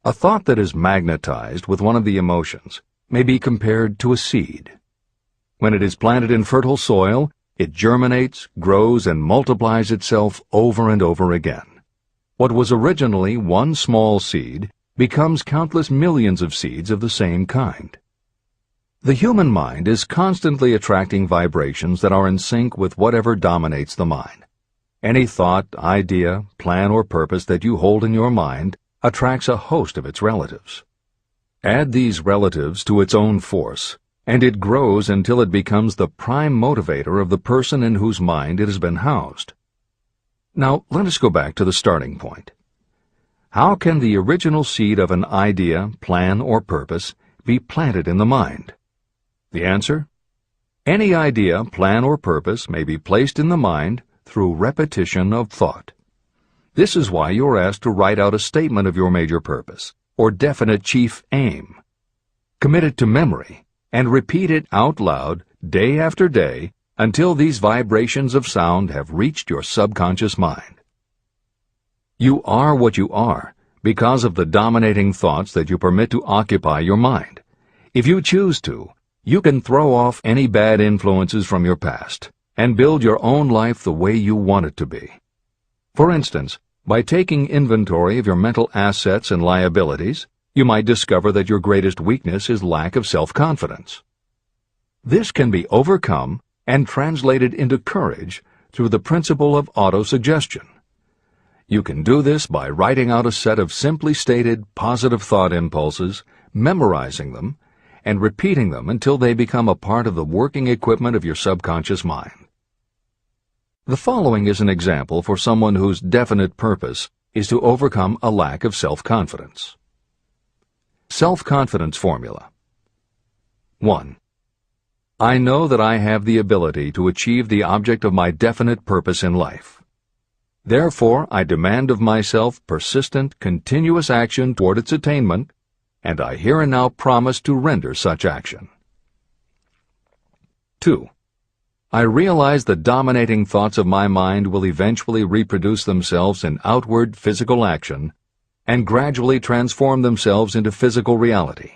A thought that is magnetized with one of the emotions may be compared to a seed. When it is planted in fertile soil, it germinates, grows, and multiplies itself over and over again. What was originally one small seed becomes countless millions of seeds of the same kind. The human mind is constantly attracting vibrations that are in sync with whatever dominates the mind. Any thought, idea, plan, or purpose that you hold in your mind attracts a host of its relatives. Add these relatives to its own force, and it grows until it becomes the prime motivator of the person in whose mind it has been housed. Now, let us go back to the starting point. How can the original seed of an idea, plan, or purpose be planted in the mind? The answer? Any idea, plan, or purpose may be placed in the mind through repetition of thought. This is why you are asked to write out a statement of your major purpose, or definite chief aim. Commit it to memory, and repeat it out loud day after day until these vibrations of sound have reached your subconscious mind. You are what you are because of the dominating thoughts that you permit to occupy your mind. If you choose to, you can throw off any bad influences from your past and build your own life the way you want it to be. For instance, by taking inventory of your mental assets and liabilities, you might discover that your greatest weakness is lack of self-confidence. This can be overcome and translated into courage through the principle of autosuggestion. You can do this by writing out a set of simply stated positive thought impulses, memorizing them, and repeating them until they become a part of the working equipment of your subconscious mind. The following is an example for someone whose definite purpose is to overcome a lack of self-confidence. Self-confidence formula. 1. I know that I have the ability to achieve the object of my definite purpose in life. Therefore, I demand of myself persistent, continuous action toward its attainment, and I here and now promise to render such action. 2. I realize the dominating thoughts of my mind will eventually reproduce themselves in outward physical action and gradually transform themselves into physical reality.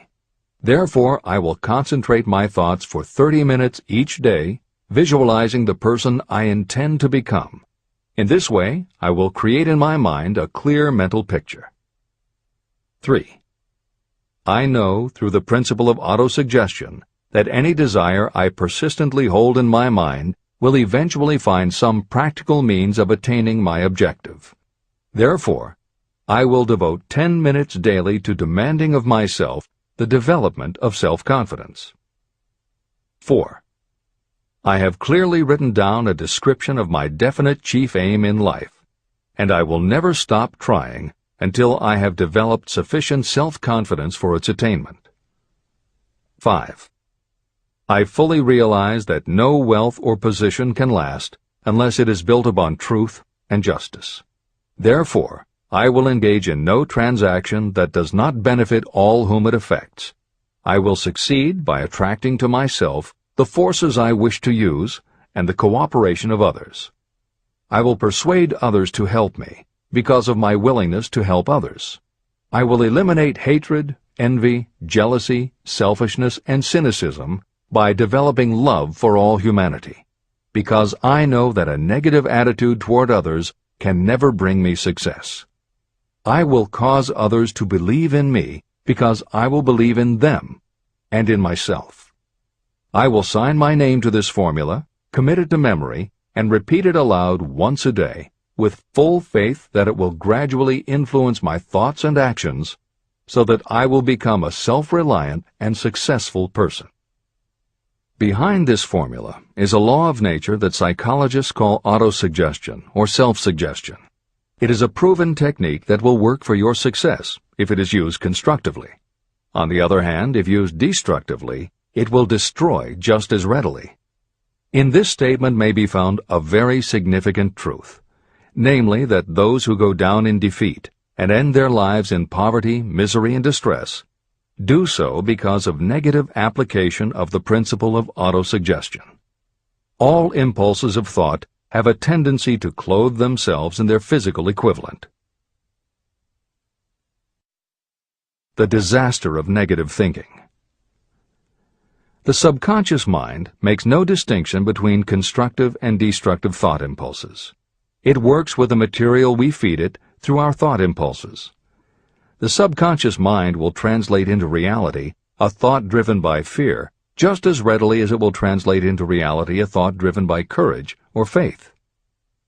Therefore, I will concentrate my thoughts for 30 minutes each day, visualizing the person I intend to become. In this way, I will create in my mind a clear mental picture. 3. I know, through the principle of autosuggestion, that any desire I persistently hold in my mind will eventually find some practical means of attaining my objective. Therefore, I will devote 10 minutes daily to demanding of myself the development of self-confidence. 4. I have clearly written down a description of my definite chief aim in life, and I will never stop trying until I have developed sufficient self-confidence for its attainment. 5. I fully realize that no wealth or position can last unless it is built upon truth and justice. Therefore, I will engage in no transaction that does not benefit all whom it affects. I will succeed by attracting to myself the forces I wish to use and the cooperation of others. I will persuade others to help me because of my willingness to help others. I will eliminate hatred, envy, jealousy, selfishness, and cynicism by developing love for all humanity. because I know that a negative attitude toward others can never bring me success. I will cause others to believe in me because I will believe in them and in myself. I will sign my name to this formula, commit it to memory, and repeat it aloud once a day, with full faith that it will gradually influence my thoughts and actions so that I will become a self-reliant and successful person. Behind this formula is a law of nature that psychologists call autosuggestion or self-suggestion. It is a proven technique that will work for your success if it is used constructively. On the other hand, if used destructively, it will destroy just as readily. In this statement may be found a very significant truth, namely that those who go down in defeat and end their lives in poverty, misery, and distress do so because of negative application of the principle of autosuggestion. All impulses of thought have a tendency to clothe themselves in their physical equivalent. The disaster of negative thinking. The subconscious mind makes no distinction between constructive and destructive thought impulses. It works with the material we feed it through our thought impulses. The subconscious mind will translate into reality a thought driven by fear just as readily as it will translate into reality a thought driven by courage or faith.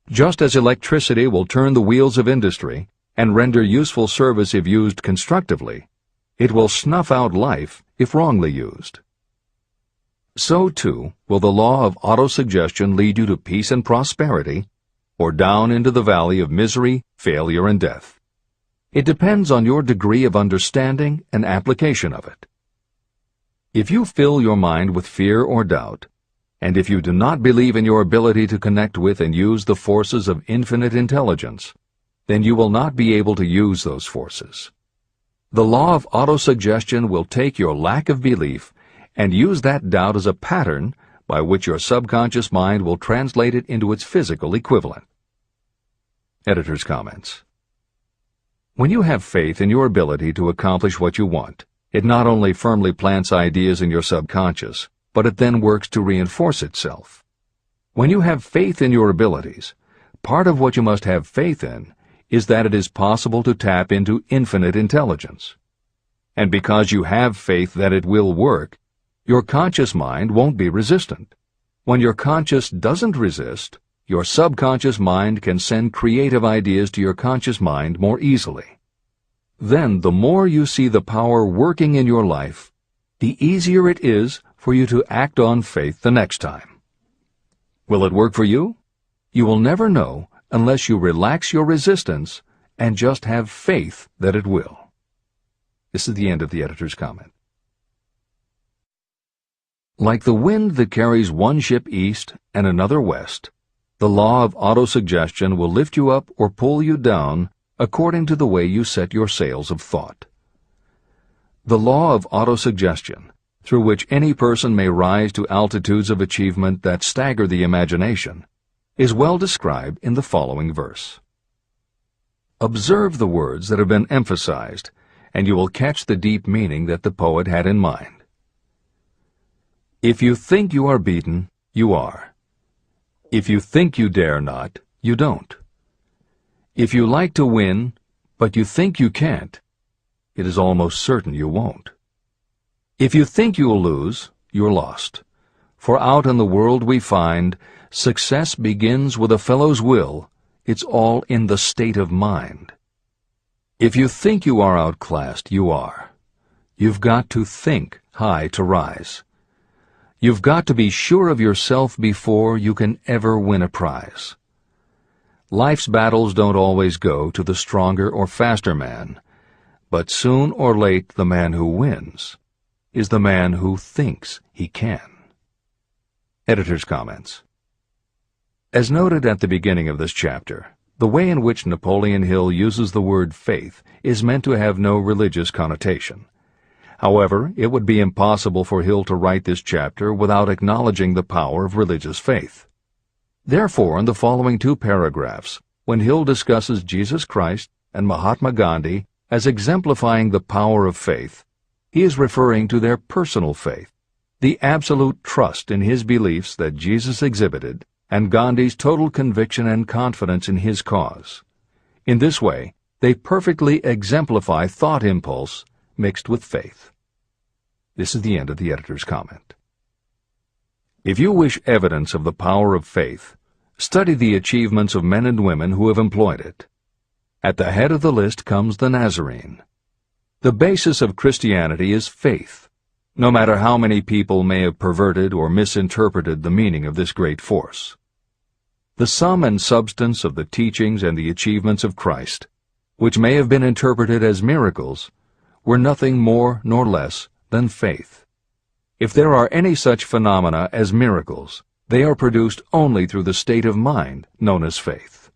Just as electricity will turn the wheels of industry and render useful service if used constructively, it will snuff out life if wrongly used. So, too, will the law of autosuggestion lead you to peace and prosperity, or down into the valley of misery, failure, and death. It depends on your degree of understanding and application of it. If you fill your mind with fear or doubt, and if you do not believe in your ability to connect with and use the forces of infinite intelligence, then you will not be able to use those forces. The law of autosuggestion will take your lack of belief and use that doubt as a pattern by which your subconscious mind will translate it into its physical equivalent. Editor's comments. When you have faith in your ability to accomplish what you want, it not only firmly plants ideas in your subconscious, but it then works to reinforce itself. When you have faith in your abilities, part of what you must have faith in is that it is possible to tap into infinite intelligence. And because you have faith that it will work, your conscious mind won't be resistant. When your conscious doesn't resist, your subconscious mind can send creative ideas to your conscious mind more easily. Then, the more you see the power working in your life, the easier it is for you to act on faith the next time. Will it work for you? You will never know unless you relax your resistance and just have faith that it will. This is the end of the editor's comment. Like the wind that carries one ship east and another west, the law of autosuggestion will lift you up or pull you down according to the way you set your sails of thought. The law of autosuggestion, through which any person may rise to altitudes of achievement that stagger the imagination, is well described in the following verse. Observe the words that have been emphasized, and you will catch the deep meaning that the poet had in mind. If you think you are beaten, you are. If you think you dare not, you don't. If you like to win, but you think you can't, it is almost certain you won't. If you think you'll lose, you're lost. For out in the world we find, success begins with a fellow's will. It's all in the state of mind. If you think you are outclassed, you are. You've got to think high to rise. You've got to be sure of yourself before you can ever win a prize. Life's battles don't always go to the stronger or faster man, but soon or late the man who wins is the man who thinks he can. Editor's comments. As noted at the beginning of this chapter, the way in which Napoleon Hill uses the word faith is meant to have no religious connotation. However, it would be impossible for Hill to write this chapter without acknowledging the power of religious faith. Therefore, in the following two paragraphs, when Hill discusses Jesus Christ and Mahatma Gandhi as exemplifying the power of faith, he is referring to their personal faith, the absolute trust in his beliefs that Jesus exhibited, and Gandhi's total conviction and confidence in his cause. In this way, they perfectly exemplify thought impulse mixed with faith. This is the end of the editor's comment. If you wish evidence of the power of faith, study the achievements of men and women who have employed it. At the head of the list comes the Nazarene. The basis of Christianity is faith, no matter how many people may have perverted or misinterpreted the meaning of this great force. The sum and substance of the teachings and the achievements of Christ, which may have been interpreted as miracles, were nothing more nor less than faith. If there are any such phenomena as miracles, they are produced only through the state of mind known as faith.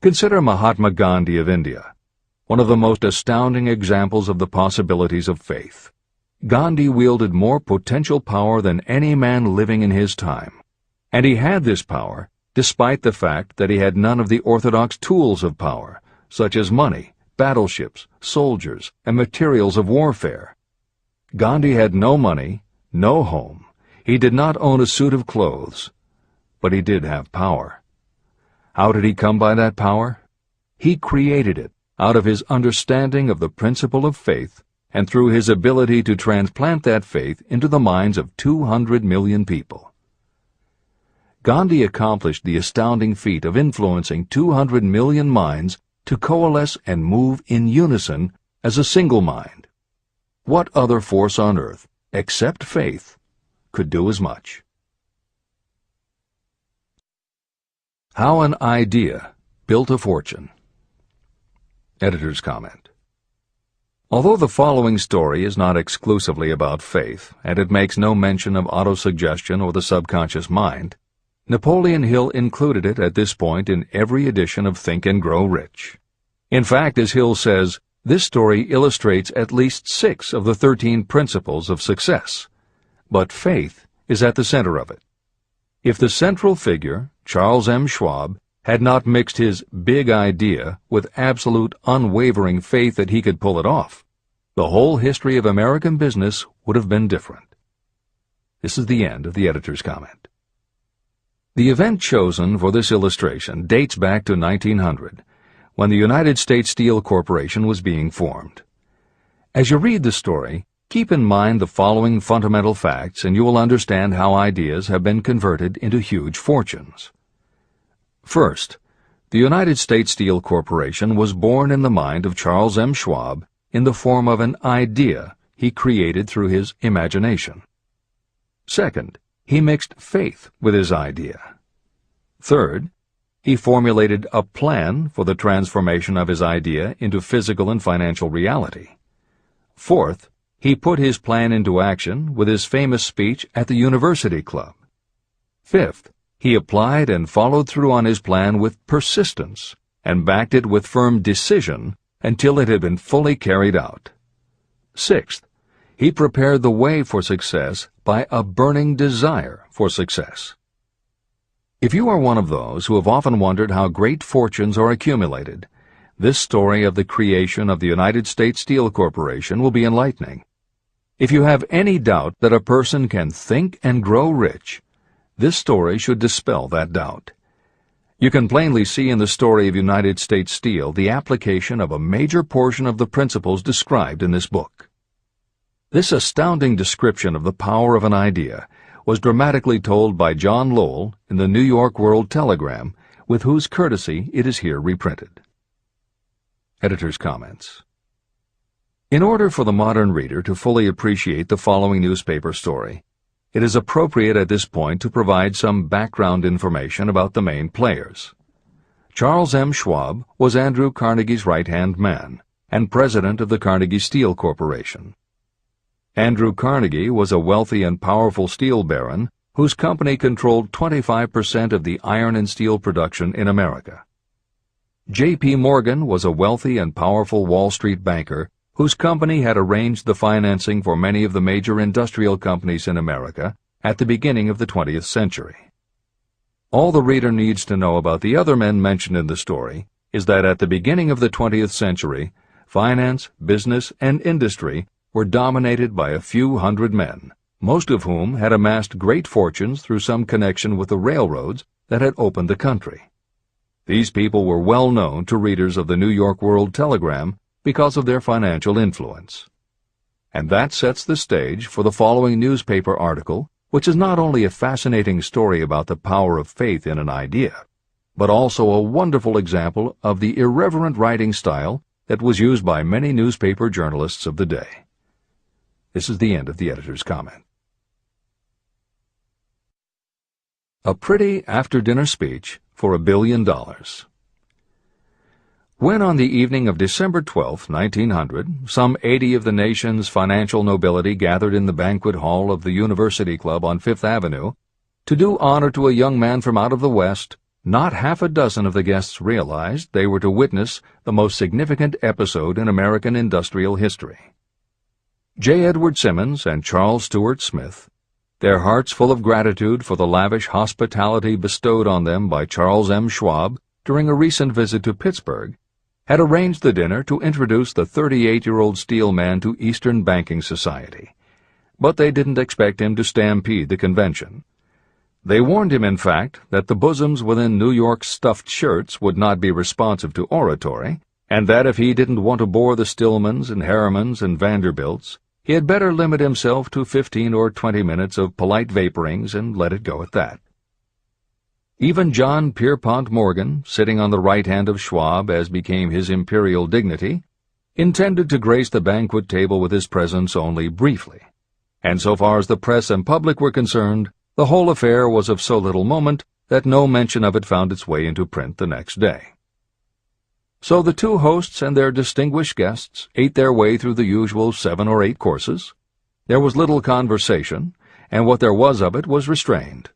Consider Mahatma Gandhi of India, one of the most astounding examples of the possibilities of faith. Gandhi wielded more potential power than any man living in his time, and he had this power despite the fact that he had none of the orthodox tools of power, such as money, battleships, soldiers, and materials of warfare. Gandhi had no money, no home. He did not own a suit of clothes, but he did have power. How did he come by that power? He created it out of his understanding of the principle of faith and through his ability to transplant that faith into the minds of 200 million people. Gandhi accomplished the astounding feat of influencing 200 million minds to coalesce and move in unison as a single mind. What other force on earth, except faith, could do as much? How an idea built a fortune. Editor's comment. Although the following story is not exclusively about faith, and it makes no mention of autosuggestion or the subconscious mind, Napoleon Hill included it at this point in every edition of Think and Grow Rich. In fact, as Hill says, this story illustrates at least 6 of the 13 principles of success, but faith is at the center of it. If the central figure, Charles M. Schwab, had not mixed his big idea with absolute unwavering faith that he could pull it off, the whole history of American business would have been different. This is the end of the editor's comment. The event chosen for this illustration dates back to 1900, when the United States Steel Corporation was being formed. As you read the story, keep in mind the following fundamental facts and you will understand how ideas have been converted into huge fortunes. First, the United States Steel Corporation was born in the mind of Charles M. Schwab in the form of an idea he created through his imagination. Second, he mixed faith with his idea. Third, he formulated a plan for the transformation of his idea into physical and financial reality. Fourth, he put his plan into action with his famous speech at the University Club. Fifth, he applied and followed through on his plan with persistence and backed it with firm decision until it had been fully carried out. Sixth, he prepared the way for success by a burning desire for success. If you are one of those who have often wondered how great fortunes are accumulated, this story of the creation of the United States Steel Corporation will be enlightening. If you have any doubt that a person can think and grow rich, this story should dispel that doubt. You can plainly see in the story of United States Steel the application of a major portion of the principles described in this book. This astounding description of the power of an idea was dramatically told by John Lowell in the New York World Telegram, with whose courtesy it is here reprinted. Editor's comments. In order for the modern reader to fully appreciate the following newspaper story, it is appropriate at this point to provide some background information about the main players. Charles M. Schwab was Andrew Carnegie's right-hand man and president of the Carnegie Steel Corporation. Andrew Carnegie was a wealthy and powerful steel baron whose company controlled 25% of the iron and steel production in America. J.P. Morgan was a wealthy and powerful Wall Street banker whose company had arranged the financing for many of the major industrial companies in America at the beginning of the 20th century. All the reader needs to know about the other men mentioned in the story is that at the beginning of the 20th century, finance, business, and industry were dominated by a few hundred men, most of whom had amassed great fortunes through some connection with the railroads that had opened the country. These people were well known to readers of the New York World Telegram because of their financial influence. And that sets the stage for the following newspaper article, which is not only a fascinating story about the power of faith in an idea, but also a wonderful example of the irreverent writing style that was used by many newspaper journalists of the day. This is the end of the editor's comment. A pretty after-dinner speech for $1 billion. When on the evening of December 12, 1900, some 80 of the nation's financial nobility gathered in the banquet hall of the University Club on Fifth Avenue to do honor to a young man from out of the West, not half a dozen of the guests realized they were to witness the most significant episode in American industrial history. J. Edward Simmons and Charles Stewart Smith, their hearts full of gratitude for the lavish hospitality bestowed on them by Charles M. Schwab during a recent visit to Pittsburgh, had arranged the dinner to introduce the 38-year-old steel man to Eastern banking society. But they didn't expect him to stampede the convention. They warned him, in fact, that the bosoms within New York's stuffed shirts would not be responsive to oratory, and that if he didn't want to bore the Stillmans and Harrimans and Vanderbilts, he had better limit himself to 15 or 20 minutes of polite vaporings and let it go at that. Even John Pierpont Morgan, sitting on the right hand of Schwab as became his imperial dignity, intended to grace the banquet table with his presence only briefly, and so far as the press and public were concerned, the whole affair was of so little moment that no mention of it found its way into print the next day. So the two hosts and their distinguished guests ate their way through the usual 7 or 8 courses. There was little conversation, and what there was of it was restrained.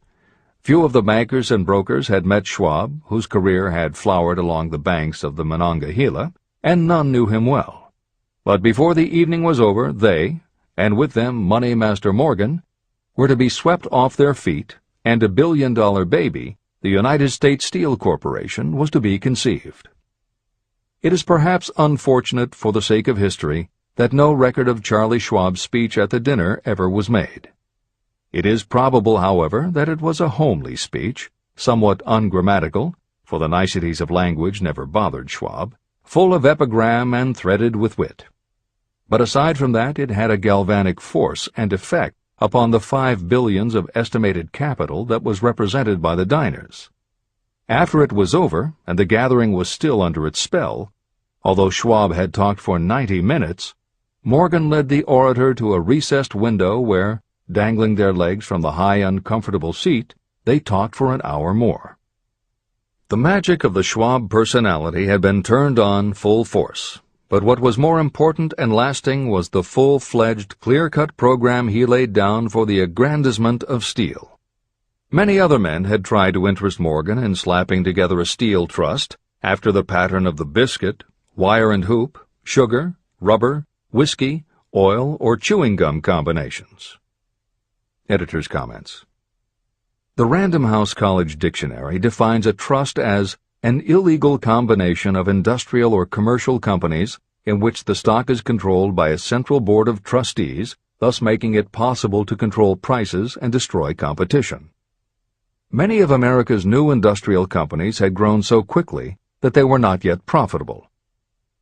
Few of the bankers and brokers had met Schwab, whose career had flowered along the banks of the Monongahela, and none knew him well. But before the evening was over, they, and with them Money Master Morgan, were to be swept off their feet, and $1 billion baby, the United States Steel Corporation, was to be conceived. It is perhaps unfortunate for the sake of history that no record of Charlie Schwab's speech at the dinner ever was made. It is probable, however, that it was a homely speech, somewhat ungrammatical, for the niceties of language never bothered Schwab, full of epigram and threaded with wit. But aside from that, it had a galvanic force and effect upon the $5 billion of estimated capital that was represented by the diners. After it was over, and the gathering was still under its spell, although Schwab had talked for 90 minutes, Morgan led the orator to a recessed window where, dangling their legs from the high, uncomfortable seat, they talked for an hour more. The magic of the Schwab personality had been turned on full force, but what was more important and lasting was the full-fledged, clear-cut program he laid down for the aggrandizement of steel. Many other men had tried to interest Morgan in slapping together a steel trust after the pattern of the biscuit, wire and hoop, sugar, rubber, whiskey, oil, or chewing gum combinations. Editor's comments. The Random House College Dictionary defines a trust as an illegal combination of industrial or commercial companies in which the stock is controlled by a central board of trustees, thus making it possible to control prices and destroy competition. Many of America's new industrial companies had grown so quickly that they were not yet profitable.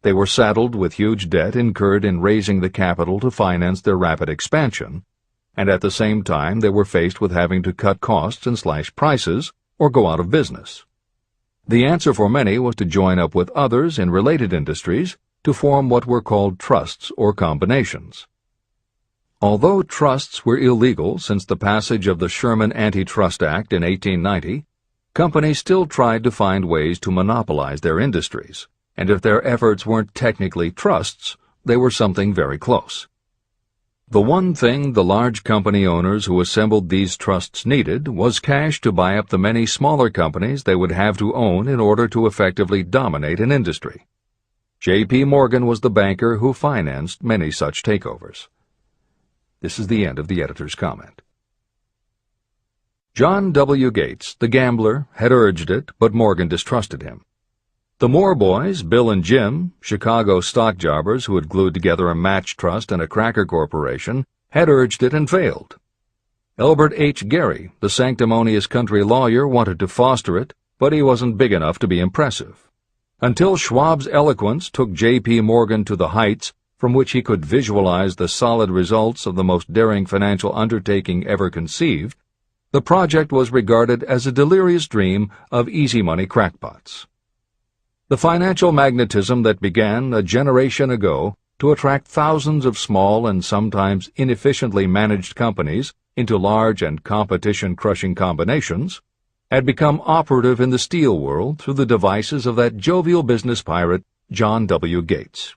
They were saddled with huge debt incurred in raising the capital to finance their rapid expansion, and at the same time they were faced with having to cut costs and slash prices or go out of business. The answer for many was to join up with others in related industries to form what were called trusts or combinations. Although trusts were illegal since the passage of the Sherman Antitrust Act in 1890, companies still tried to find ways to monopolize their industries, and if their efforts weren't technically trusts, they were something very close. The one thing the large company owners who assembled these trusts needed was cash to buy up the many smaller companies they would have to own in order to effectively dominate an industry. J.P. Morgan was the banker who financed many such takeovers. This is the end of the editor's comment. John W. Gates, the gambler, had urged it, but Morgan distrusted him. The Moore boys, Bill and Jim, Chicago stock jobbers who had glued together a match trust and a cracker corporation, had urged it and failed. Elbert H. Gerry, the sanctimonious country lawyer, wanted to foster it, but he wasn't big enough to be impressive. Until Schwab's eloquence took J.P. Morgan to the heights from which he could visualize the solid results of the most daring financial undertaking ever conceived, the project was regarded as a delirious dream of easy-money crackpots. The financial magnetism that began a generation ago to attract thousands of small and sometimes inefficiently managed companies into large and competition-crushing combinations had become operative in the steel world through the devices of that jovial business pirate, John W. Gates.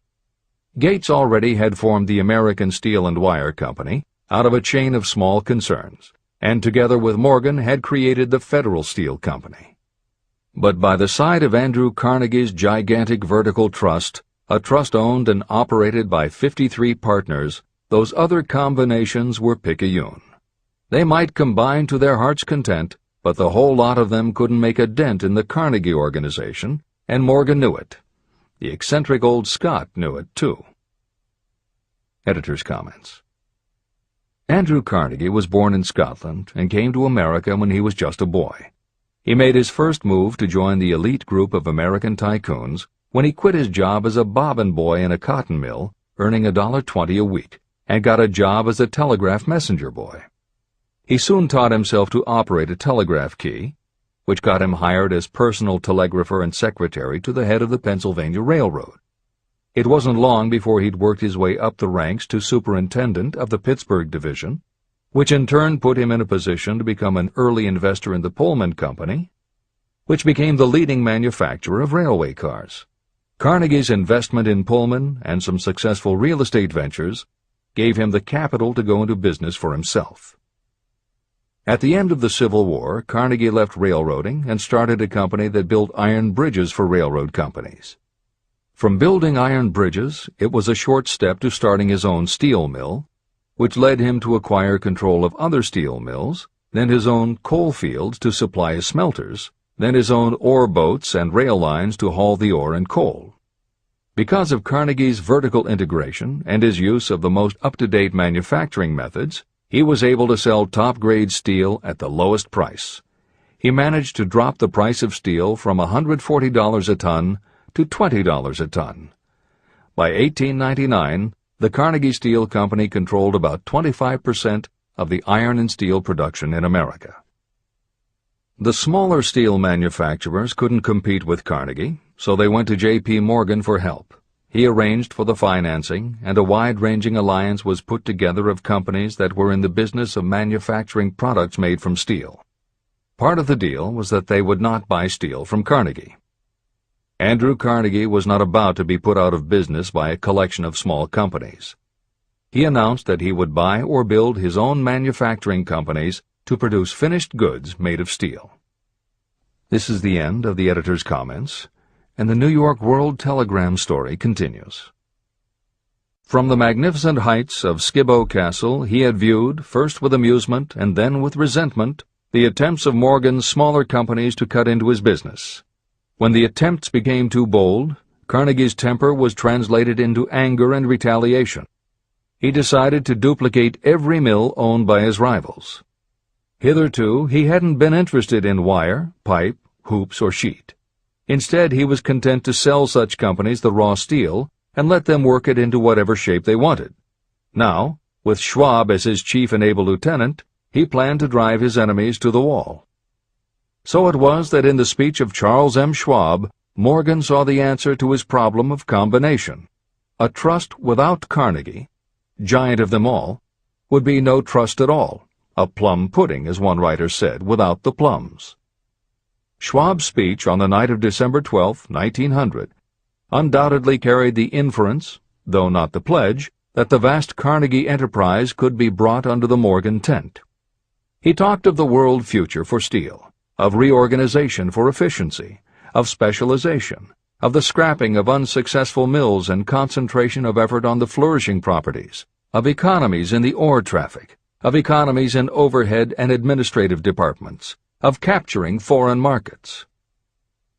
Gates already had formed the American Steel and Wire Company out of a chain of small concerns, and together with Morgan had created the Federal Steel Company. But by the side of Andrew Carnegie's gigantic vertical trust, a trust owned and operated by 53 partners, those other combinations were picayune. They might combine to their heart's content, but the whole lot of them couldn't make a dent in the Carnegie organization, and Morgan knew it. The eccentric old Scot knew it, too. Editor's comments. Andrew Carnegie was born in Scotland and came to America when he was just a boy. He made his first move to join the elite group of American tycoons when he quit his job as a bobbin boy in a cotton mill, earning $1.20 a week, and got a job as a telegraph messenger boy. He soon taught himself to operate a telegraph key, which got him hired as personal telegrapher and secretary to the head of the Pennsylvania Railroad. It wasn't long before he'd worked his way up the ranks to superintendent of the Pittsburgh division, which in turn put him in a position to become an early investor in the Pullman Company, which became the leading manufacturer of railway cars. Carnegie's investment in Pullman and some successful real estate ventures gave him the capital to go into business for himself. At the end of the Civil War, Carnegie left railroading and started a company that built iron bridges for railroad companies. From building iron bridges, it was a short step to starting his own steel mill, which led him to acquire control of other steel mills, then his own coal fields to supply his smelters, then his own ore boats and rail lines to haul the ore and coal. Because of Carnegie's vertical integration and his use of the most up-to-date manufacturing methods, he was able to sell top-grade steel at the lowest price. He managed to drop the price of steel from $140 a ton to $20 a ton. By 1899, the Carnegie Steel Company controlled about 25% of the iron and steel production in America. The smaller steel manufacturers couldn't compete with Carnegie, so they went to J.P. Morgan for help. He arranged for the financing, and a wide-ranging alliance was put together of companies that were in the business of manufacturing products made from steel. Part of the deal was that they would not buy steel from Carnegie. Andrew Carnegie was not about to be put out of business by a collection of small companies. He announced that he would buy or build his own manufacturing companies to produce finished goods made of steel. This is the end of the editor's comments, and the New York World Telegram story continues. From the magnificent heights of Skibo Castle he had viewed, first with amusement and then with resentment, the attempts of Morgan's smaller companies to cut into his business. When the attempts became too bold, Carnegie's temper was translated into anger and retaliation. He decided to duplicate every mill owned by his rivals. Hitherto, he hadn't been interested in wire, pipe, hoops, or sheet. Instead, he was content to sell such companies the raw steel and let them work it into whatever shape they wanted. Now, with Schwab as his chief and able lieutenant, he planned to drive his enemies to the wall. So it was that in the speech of Charles M. Schwab, Morgan saw the answer to his problem of combination. A trust without Carnegie, giant of them all, would be no trust at all, a plum pudding, as one writer said, without the plums. Schwab's speech on the night of December 12, 1900, undoubtedly carried the inference, though not the pledge, that the vast Carnegie enterprise could be brought under the Morgan tent. He talked of the world future for steel, of reorganization for efficiency, of specialization, of the scrapping of unsuccessful mills and concentration of effort on the flourishing properties, of economies in the ore traffic, of economies in overhead and administrative departments, of capturing foreign markets.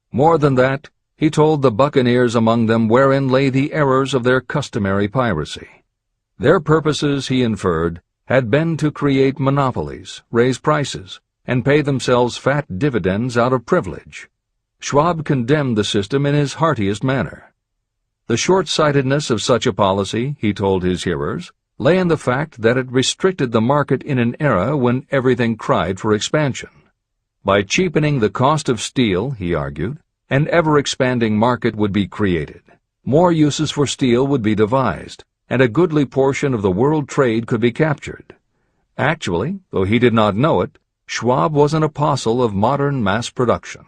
More than that, he told the buccaneers among them wherein lay the errors of their customary piracy. Their purposes, he inferred, had been to create monopolies, raise prices, and pay themselves fat dividends out of privilege. Schwab condemned the system in his heartiest manner. The short-sightedness of such a policy, he told his hearers, lay in the fact that it restricted the market in an era when everything cried for expansion. By cheapening the cost of steel, he argued, an ever-expanding market would be created. More uses for steel would be devised, and a goodly portion of the world trade could be captured. Actually, though he did not know it, Schwab was an apostle of modern mass production.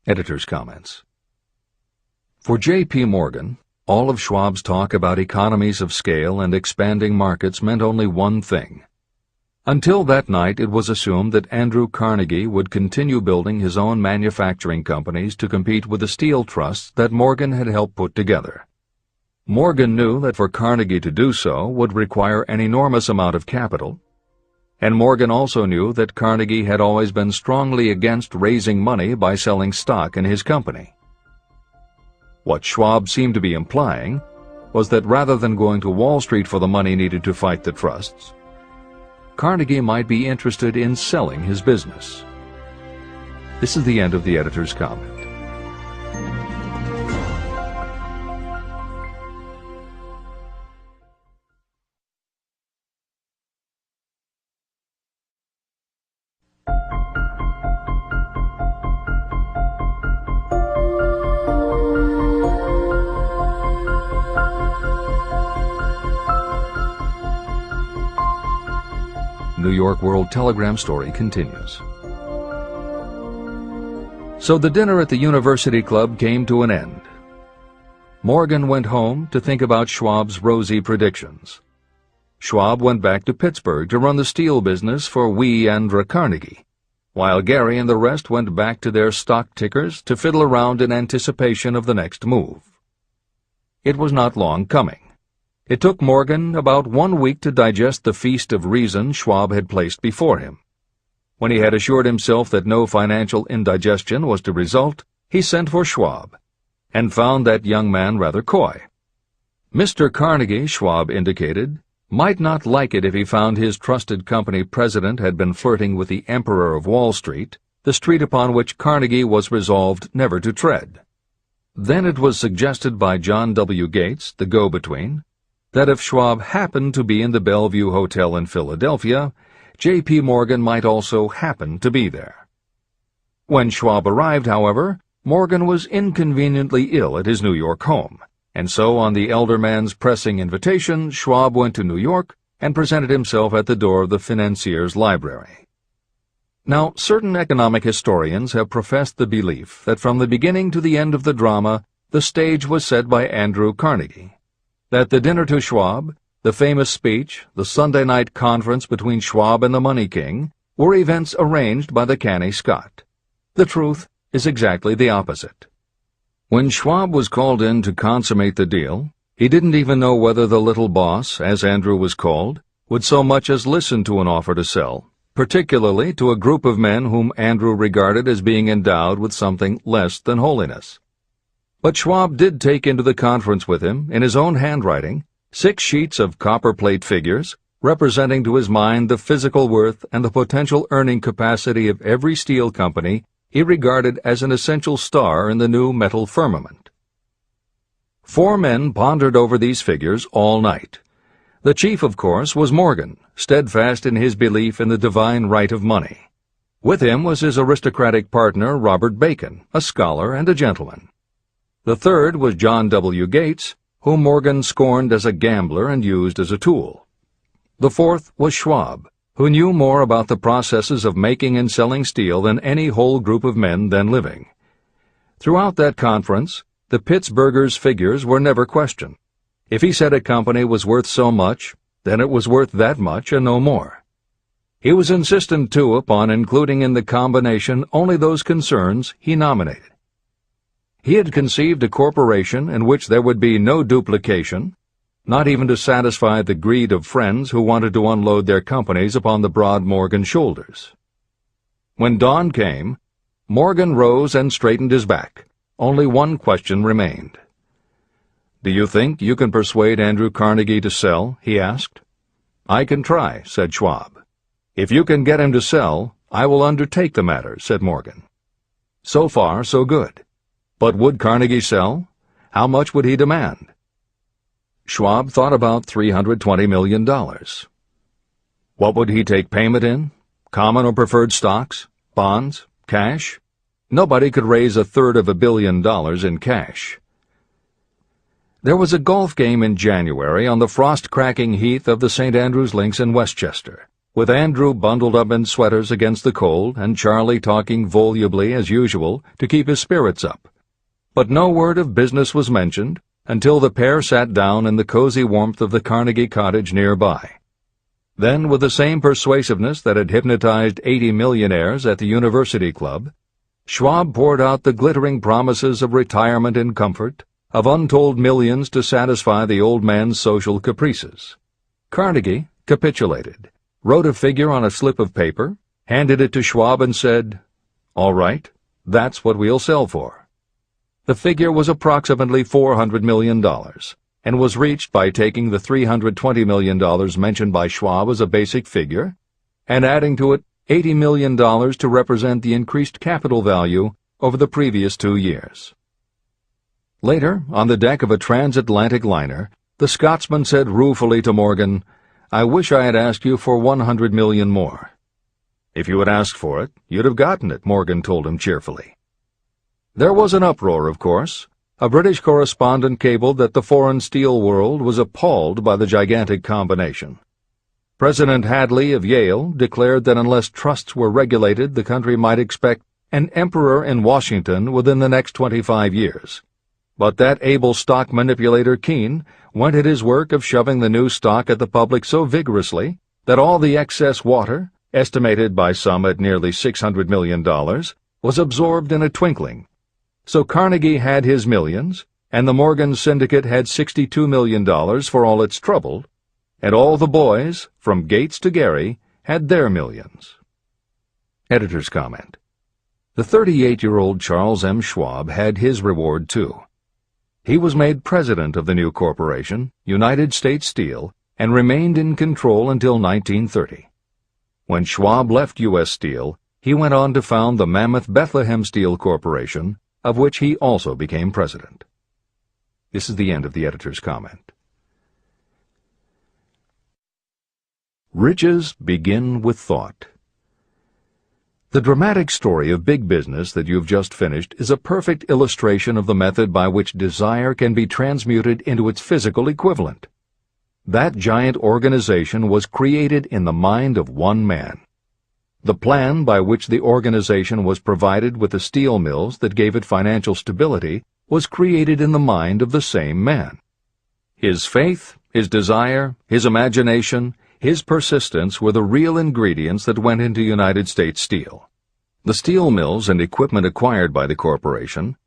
Editor's comments. For J.P. Morgan, all of Schwab's talk about economies of scale and expanding markets meant only one thing. Until that night, it was assumed that Andrew Carnegie would continue building his own manufacturing companies to compete with the steel trusts that Morgan had helped put together. Morgan knew that for Carnegie to do so would require an enormous amount of capital, and Morgan also knew that Carnegie had always been strongly against raising money by selling stock in his company. What Schwab seemed to be implying was that rather than going to Wall Street for the money needed to fight the trusts, Carnegie might be interested in selling his business. This is the end of the editor's comment. New York World Telegram story continues. So the dinner at the University Club came to an end. Morgan went home to think about Schwab's rosy predictions. Schwab went back to Pittsburgh to run the steel business for Andrew Carnegie, while Gary and the rest went back to their stock tickers to fiddle around in anticipation of the next move. It was not long coming. It took Morgan about 1 week to digest the feast of reason Schwab had placed before him. When he had assured himself that no financial indigestion was to result, he sent for Schwab, and found that young man rather coy. Mr. Carnegie, Schwab indicated, might not like it if he found his trusted company president had been flirting with the Emperor of Wall Street, the street upon which Carnegie was resolved never to tread. Then it was suggested by John W. Gates, the go-between, that if Schwab happened to be in the Bellevue Hotel in Philadelphia, J.P. Morgan might also happen to be there. When Schwab arrived, however, Morgan was inconveniently ill at his New York home, and so on the elder man's pressing invitation, Schwab went to New York and presented himself at the door of the financier's library. Now, certain economic historians have professed the belief that from the beginning to the end of the drama, the stage was set by Andrew Carnegie, that the dinner to Schwab, the famous speech, the Sunday night conference between Schwab and the Money King, were events arranged by the canny Scot. The truth is exactly the opposite. When Schwab was called in to consummate the deal, he didn't even know whether the little boss, as Andrew was called, would so much as listen to an offer to sell, particularly to a group of men whom Andrew regarded as being endowed with something less than holiness. But Schwab did take into the conference with him, in his own handwriting, 6 sheets of copperplate figures, representing to his mind the physical worth and the potential earning capacity of every steel company he regarded as an essential star in the new metal firmament. 4 men pondered over these figures all night. The chief, of course, was Morgan, steadfast in his belief in the divine right of money. With him was his aristocratic partner, Robert Bacon, a scholar and a gentleman. The third was John W. Gates, whom Morgan scorned as a gambler and used as a tool. The fourth was Schwab, who knew more about the processes of making and selling steel than any whole group of men then living. Throughout that conference, the Pittsburgher's figures were never questioned. If he said a company was worth so much, then it was worth that much and no more. He was insistent, too, upon including in the combination only those concerns he nominated. He had conceived a corporation in which there would be no duplication, not even to satisfy the greed of friends who wanted to unload their companies upon the broad Morgan shoulders. When dawn came, Morgan rose and straightened his back. Only one question remained. "Do you think you can persuade Andrew Carnegie to sell?" he asked. "I can try," said Schwab. "If you can get him to sell, I will undertake the matter," said Morgan. So far, so good. But would Carnegie sell? How much would he demand? Schwab thought about $320 million. What would he take payment in? Common or preferred stocks? Bonds? Cash? Nobody could raise $1/3 billion in cash. There was a golf game in January on the frost-cracking heath of the St. Andrews Links in Westchester, with Andrew bundled up in sweaters against the cold and Charlie talking volubly as usual to keep his spirits up. But no word of business was mentioned until the pair sat down in the cozy warmth of the Carnegie cottage nearby. Then, with the same persuasiveness that had hypnotized 80 millionaires at the University Club, Schwab poured out the glittering promises of retirement and comfort, of untold millions to satisfy the old man's social caprices. Carnegie capitulated, wrote a figure on a slip of paper, handed it to Schwab and said, "All right, that's what we'll sell for." The figure was approximately $400 million, and was reached by taking the $320 million mentioned by Schwab as a basic figure, and adding to it $80 million to represent the increased capital value over the previous 2 years. Later, on the deck of a transatlantic liner, the Scotsman said ruefully to Morgan, "I wish I had asked you for $100 million more." "If you had asked for it, you'd have gotten it," Morgan told him cheerfully. There was an uproar, of course. A British correspondent cabled that the foreign steel world was appalled by the gigantic combination. President Hadley of Yale declared that unless trusts were regulated, the country might expect an emperor in Washington within the next 25 years. But that able stock manipulator Keene went at his work of shoving the new stock at the public so vigorously that all the excess water, estimated by some at nearly $600 million, was absorbed in a twinkling. So Carnegie had his millions, and the Morgan Syndicate had $62 million for all its trouble, and all the boys, from Gates to Gary, had their millions. Editor's comment. The 38-year-old Charles M. Schwab had his reward, too. He was made president of the new corporation, United States Steel, and remained in control until 1930. When Schwab left U.S. Steel, he went on to found the mammoth Bethlehem Steel Corporation, of which he also became president. This is the end of the editor's comment. Riches begin with thought. The dramatic story of big business that you've just finished is a perfect illustration of the method by which desire can be transmuted into its physical equivalent. That giant organization was created in the mind of one man. The plan by which the organization was provided with the steel mills that gave it financial stability was created in the mind of the same man. His faith, his desire, his imagination, his persistence were the real ingredients that went into United States Steel. The steel mills and equipment acquired by the corporation,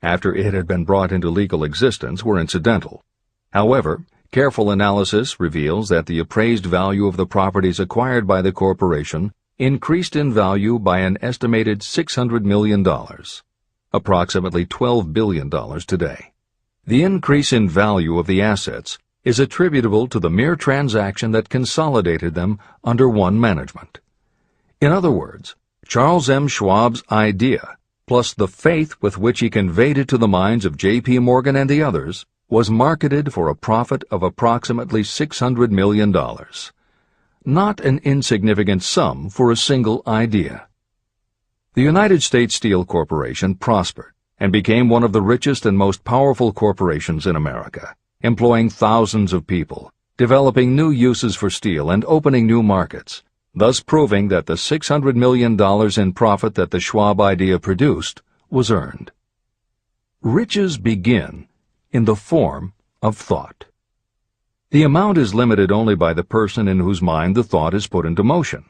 after it had been brought into legal existence, were incidental. However, careful analysis reveals that the appraised value of the properties acquired by the corporation increased in value by an estimated $600 million, approximately $12 billion today. The increase in value of the assets is attributable to the mere transaction that consolidated them under one management. In other words, Charles M. Schwab's idea, plus the faith with which he conveyed it to the minds of J.P. Morgan and the others, was marketed for a profit of approximately $600 million. Not an insignificant sum for a single idea. The United States Steel Corporation prospered and became one of the richest and most powerful corporations in America, employing thousands of people, developing new uses for steel and opening new markets, thus proving that the $600 million in profit that the Schwab idea produced was earned. Riches begin in the form of thought. The amount is limited only by the person in whose mind the thought is put into motion.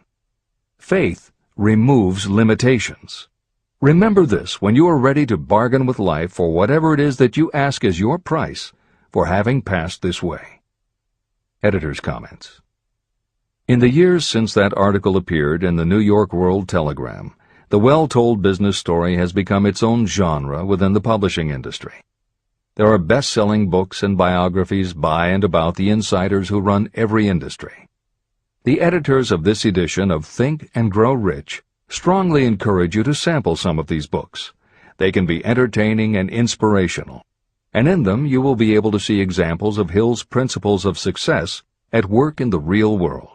Faith removes limitations. Remember this when you are ready to bargain with life for whatever it is that you ask as your price for having passed this way. Editor's comments. In the years since that article appeared in the New York World Telegram, the well-told business story has become its own genre within the publishing industry. There are best-selling books and biographies by and about the insiders who run every industry. The editors of this edition of Think and Grow Rich strongly encourage you to sample some of these books. They can be entertaining and inspirational, and in them you will be able to see examples of Hill's principles of success at work in the real world.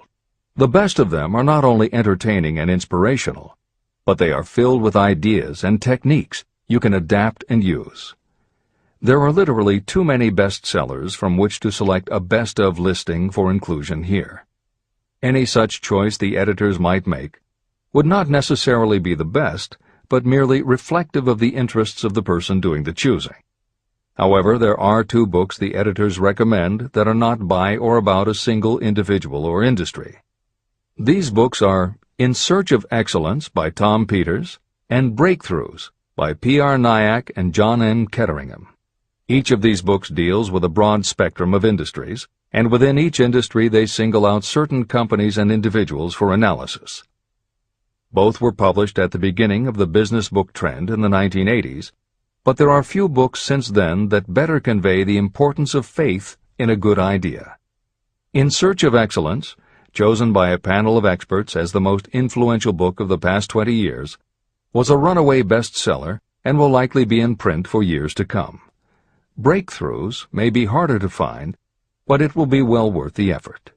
The best of them are not only entertaining and inspirational, but they are filled with ideas and techniques you can adapt and use. There are literally too many bestsellers from which to select a best of listing for inclusion here. Any such choice the editors might make would not necessarily be the best, but merely reflective of the interests of the person doing the choosing. However, there are 2 books the editors recommend that are not by or about a single individual or industry. These books are In Search of Excellence by Tom Peters and Breakthroughs by P.R. Nyack and John N. Ketteringham. Each of these books deals with a broad spectrum of industries, and within each industry they single out certain companies and individuals for analysis. Both were published at the beginning of the business book trend in the 1980s, but there are few books since then that better convey the importance of faith in a good idea. In Search of Excellence, chosen by a panel of experts as the most influential book of the past 20 years, was a runaway bestseller and will likely be in print for years to come. Breakthroughs may be harder to find, but it will be well worth the effort.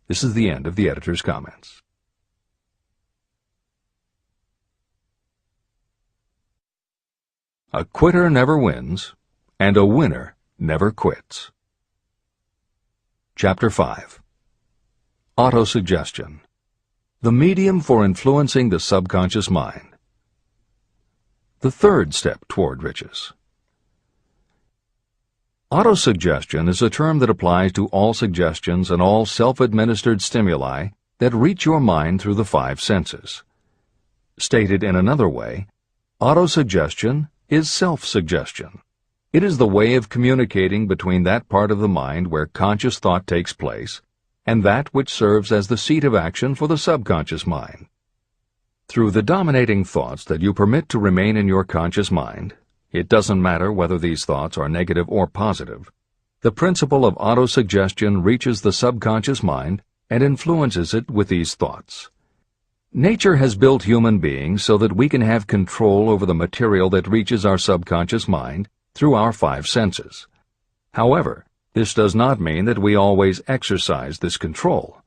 This is the end of the editor's comments. A quitter never wins, and a winner never quits. Chapter 5. Autosuggestion. The medium for influencing the subconscious mind. The third step toward riches. Autosuggestion is a term that applies to all suggestions and all self-administered stimuli that reach your mind through the 5 senses. Stated in another way, autosuggestion is self-suggestion. It is the way of communicating between that part of the mind where conscious thought takes place and that which serves as the seat of action for the subconscious mind. Through the dominating thoughts that you permit to remain in your conscious mind, it doesn't matter whether these thoughts are negative or positive, the principle of autosuggestion reaches the subconscious mind and influences it with these thoughts. Nature has built human beings so that we can have control over the material that reaches our subconscious mind through our 5 senses. However, this does not mean that we always exercise this control.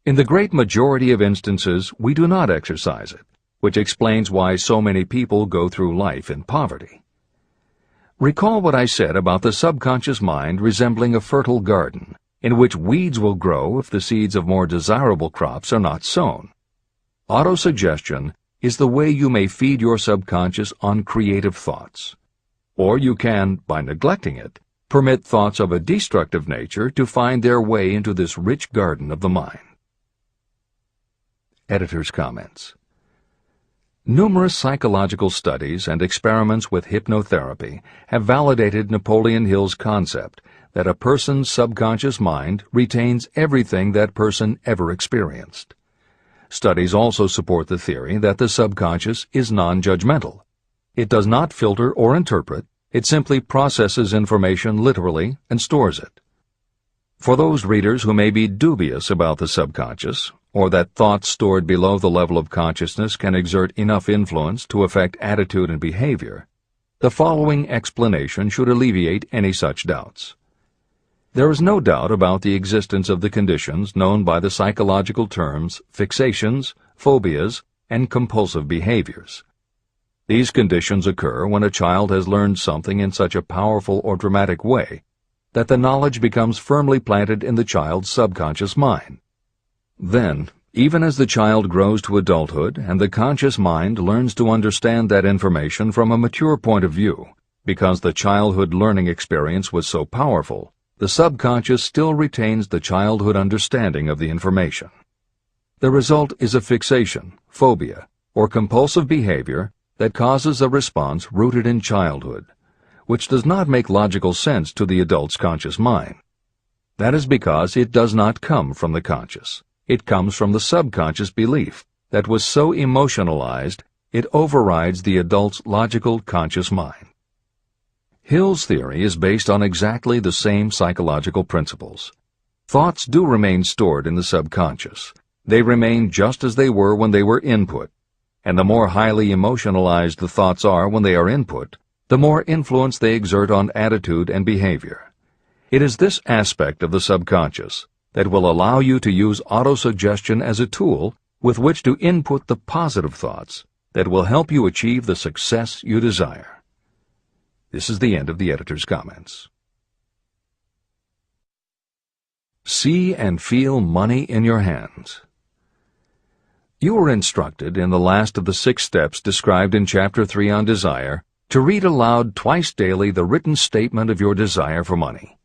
In the great majority of instances, we do not exercise it, which explains why so many people go through life in poverty. Recall what I said about the subconscious mind resembling a fertile garden, in which weeds will grow if the seeds of more desirable crops are not sown. Autosuggestion is the way you may feed your subconscious on creative thoughts. Or you can, by neglecting it, permit thoughts of a destructive nature to find their way into this rich garden of the mind. Editor's comments. Numerous psychological studies and experiments with hypnotherapy have validated Napoleon Hill's concept that a person's subconscious mind retains everything that person ever experienced. Studies also support the theory that the subconscious is non-judgmental. It does not filter or interpret, it simply processes information literally and stores it. For those readers who may be dubious about the subconscious, or that thoughts stored below the level of consciousness can exert enough influence to affect attitude and behavior, the following explanation should alleviate any such doubts. There is no doubt about the existence of the conditions known by the psychological terms fixations, phobias, and compulsive behaviors. These conditions occur when a child has learned something in such a powerful or dramatic way that the knowledge becomes firmly planted in the child's subconscious mind. Then, even as the child grows to adulthood and the conscious mind learns to understand that information from a mature point of view, because the childhood learning experience was so powerful, the subconscious still retains the childhood understanding of the information. The result is a fixation, phobia, or compulsive behavior that causes a response rooted in childhood, which does not make logical sense to the adult's conscious mind. That is because it does not come from the conscious. It comes from the subconscious belief that was so emotionalized it overrides the adult's logical conscious mind. Hill's theory is based on exactly the same psychological principles. Thoughts do remain stored in the subconscious. They remain just as they were when they were input, and the more highly emotionalized the thoughts are when they are input, the more influence they exert on attitude and behavior. It is this aspect of the subconscious that will allow you to use autosuggestion as a tool with which to input the positive thoughts that will help you achieve the success you desire. This is the end of the editor's comments. See and feel money in your hands. You were instructed in the last of the 6 steps described in Chapter 3 on Desire to read aloud twice daily the written statement of your desire for money.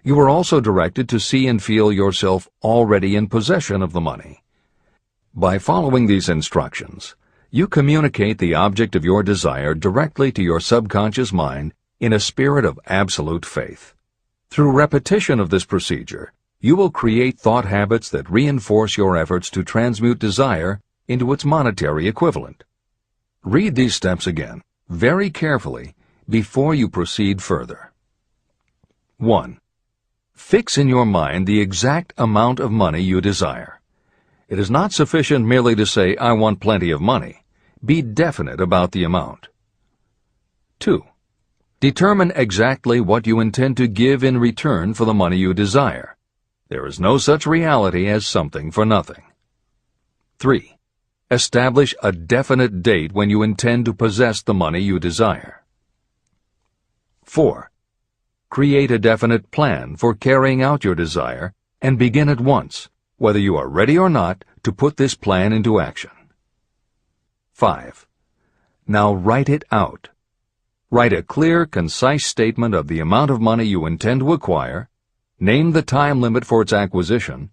You were also directed to see and feel yourself already in possession of the money. By following these instructions, you communicate the object of your desire directly to your subconscious mind in a spirit of absolute faith. Through repetition of this procedure, you will create thought habits that reinforce your efforts to transmute desire into its monetary equivalent. Read these steps again, very carefully, before you proceed further. 1. Fix in your mind the exact amount of money you desire. It is not sufficient merely to say, "I want plenty of money." Be definite about the amount. 2. Determine exactly what you intend to give in return for the money you desire. There is no such reality as something for nothing. 3. Establish a definite date when you intend to possess the money you desire. 4. Create a definite plan for carrying out your desire and begin at once, whether you are ready or not, to put this plan into action. 5. Now write it out. Write a clear, concise statement of the amount of money you intend to acquire, name the time limit for its acquisition,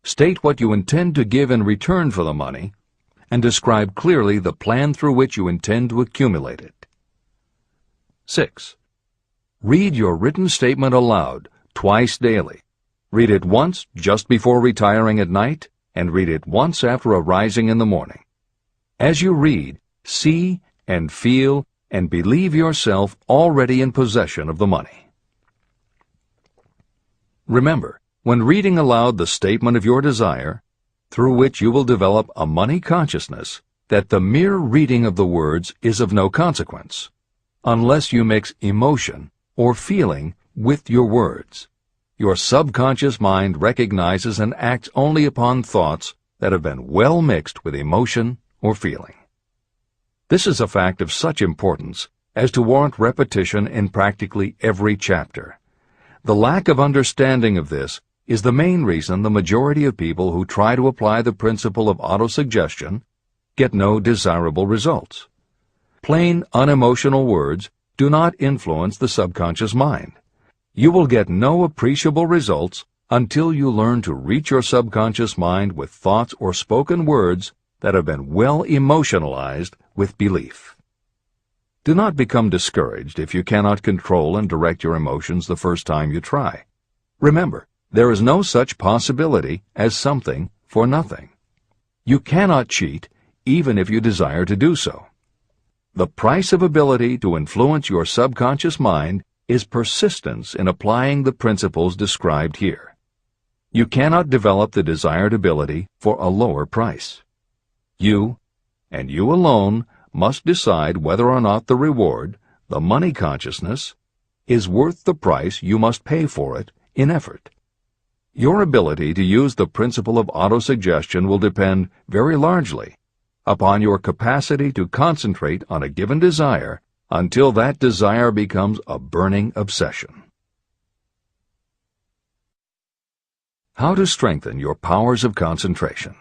state what you intend to give in return for the money, and describe clearly the plan through which you intend to accumulate it. 6. Read your written statement aloud twice daily. Read it once just before retiring at night, and read it once after arising in the morning. As you read, see and feel and believe yourself already in possession of the money. Remember, when reading aloud the statement of your desire, through which you will develop a money consciousness, that the mere reading of the words is of no consequence, unless you mix emotion or feeling with your words. Your subconscious mind recognizes and acts only upon thoughts that have been well mixed with emotion or feeling. This is a fact of such importance as to warrant repetition in practically every chapter. The lack of understanding of this is the main reason the majority of people who try to apply the principle of autosuggestion get no desirable results. Plain, unemotional words do not influence the subconscious mind. You will get no appreciable results until you learn to reach your subconscious mind with thoughts or spoken words that have been well emotionalized with belief. Do not become discouraged if you cannot control and direct your emotions the first time you try. Remember, there is no such possibility as something for nothing. You cannot cheat even if you desire to do so. The price of ability to influence your subconscious mind is persistence in applying the principles described here. You cannot develop the desired ability for a lower price. You, and you alone, must decide whether or not the reward, the money consciousness, is worth the price you must pay for it in effort. Your ability to use the principle of autosuggestion will depend very largely upon your capacity to concentrate on a given desire until that desire becomes a burning obsession. How to strengthen your powers of concentration.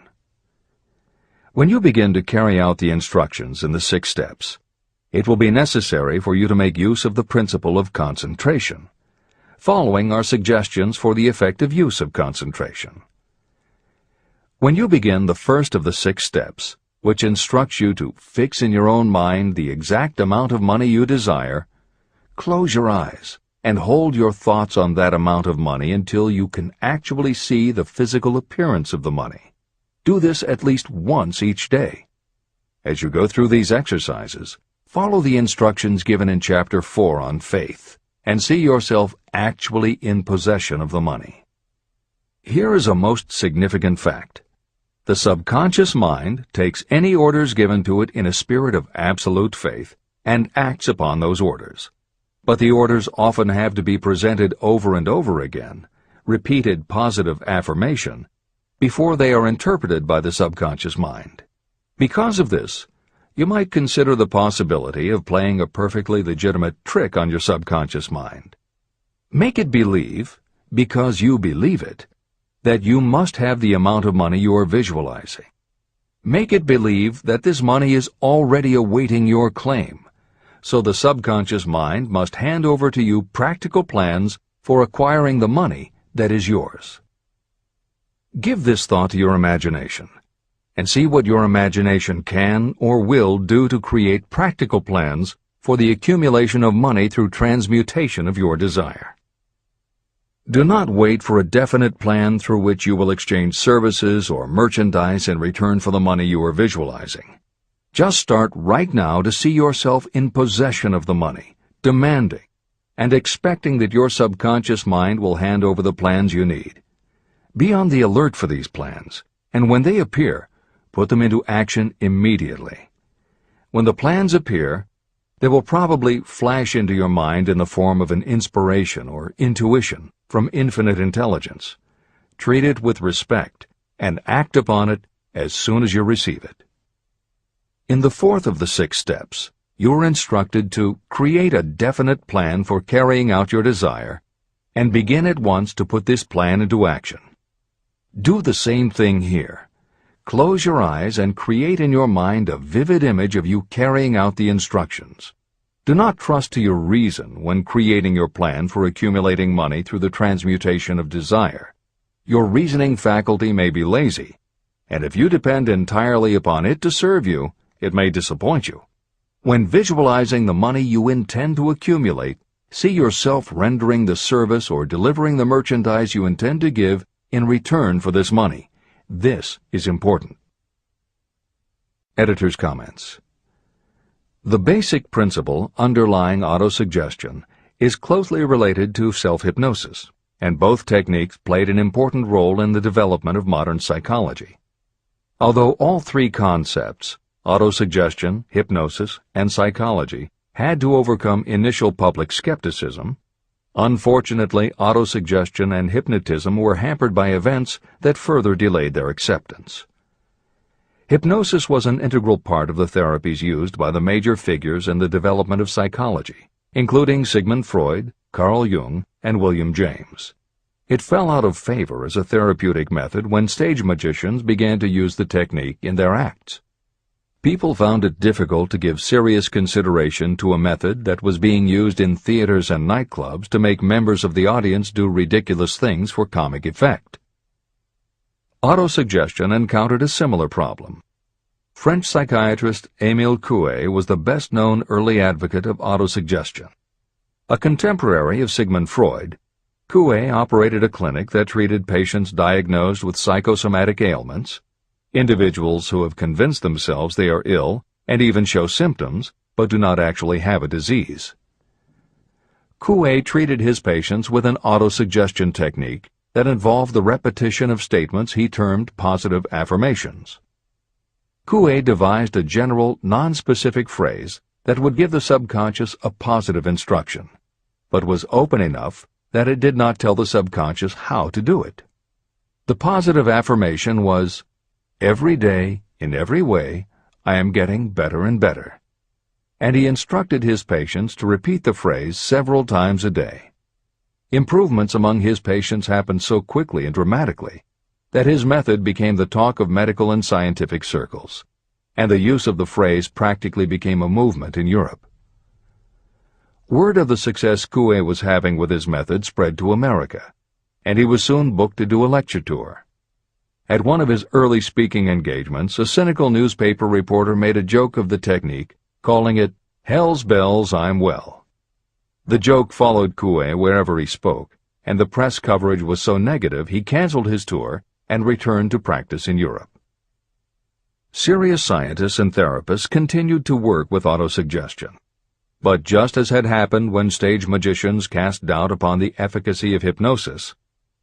When you begin to carry out the instructions in the 6 steps, it will be necessary for you to make use of the principle of concentration. Following are suggestions for the effective use of concentration. When you begin the first of the 6 steps, which instructs you to fix in your own mind the exact amount of money you desire, close your eyes and hold your thoughts on that amount of money until you can actually see the physical appearance of the money. Do this at least once each day. As you go through these exercises, follow the instructions given in Chapter 4 on faith and see yourself actually in possession of the money. Here is a most significant fact. The subconscious mind takes any orders given to it in a spirit of absolute faith and acts upon those orders. But the orders often have to be presented over and over again, repeated positive affirmation, before they are interpreted by the subconscious mind. Because of this, you might consider the possibility of playing a perfectly legitimate trick on your subconscious mind. Make it believe, because you believe it, that you must have the amount of money you are visualizing. Make it believe that this money is already awaiting your claim, so the subconscious mind must hand over to you practical plans for acquiring the money that is yours. Give this thought to your imagination, and see what your imagination can or will do to create practical plans for the accumulation of money through transmutation of your desire. Do not wait for a definite plan through which you will exchange services or merchandise in return for the money you are visualizing. Just start right now to see yourself in possession of the money, demanding, and expecting that your subconscious mind will hand over the plans you need. Be on the alert for these plans, and when they appear, put them into action immediately. When the plans appear, they will probably flash into your mind in the form of an inspiration or intuition from infinite intelligence. Treat it with respect and act upon it as soon as you receive it. In the fourth of the 6 steps, you are instructed to create a definite plan for carrying out your desire and begin at once to put this plan into action. Do the same thing here. Close your eyes and create in your mind a vivid image of you carrying out the instructions. Do not trust to your reason when creating your plan for accumulating money through the transmutation of desire. Your reasoning faculty may be lazy, and if you depend entirely upon it to serve you, it may disappoint you. When visualizing the money you intend to accumulate, see yourself rendering the service or delivering the merchandise you intend to give in return for this money. This is important. Editor's comments. The basic principle underlying autosuggestion is closely related to self-hypnosis, and both techniques played an important role in the development of modern psychology. Although all 3 concepts, autosuggestion, hypnosis, and psychology, had to overcome initial public skepticism, unfortunately, autosuggestion and hypnotism were hampered by events that further delayed their acceptance. Hypnosis was an integral part of the therapies used by the major figures in the development of psychology, including Sigmund Freud, Carl Jung, and William James. It fell out of favor as a therapeutic method when stage magicians began to use the technique in their acts. People found it difficult to give serious consideration to a method that was being used in theaters and nightclubs to make members of the audience do ridiculous things for comic effect. Autosuggestion encountered a similar problem. French psychiatrist Émile Coué was the best-known early advocate of autosuggestion. A contemporary of Sigmund Freud, Coué operated a clinic that treated patients diagnosed with psychosomatic ailments, individuals who have convinced themselves they are ill and even show symptoms but do not actually have a disease. Coué treated his patients with an autosuggestion technique that involved the repetition of statements he termed positive affirmations. Coué devised a general, non-specific phrase that would give the subconscious a positive instruction, but was open enough that it did not tell the subconscious how to do it. The positive affirmation was, "Every day, in every way, I am getting better and better." And he instructed his patients to repeat the phrase several times a day. Improvements among his patients happened so quickly and dramatically that his method became the talk of medical and scientific circles, and the use of the phrase practically became a movement in Europe. Word of the success Coué was having with his method spread to America, and he was soon booked to do a lecture tour. At one of his early speaking engagements, a cynical newspaper reporter made a joke of the technique, calling it, "Hell's bells, I'm well." The joke followed Coué wherever he spoke, and the press coverage was so negative he canceled his tour and returned to practice in Europe. Serious scientists and therapists continued to work with autosuggestion. But just as had happened when stage magicians cast doubt upon the efficacy of hypnosis,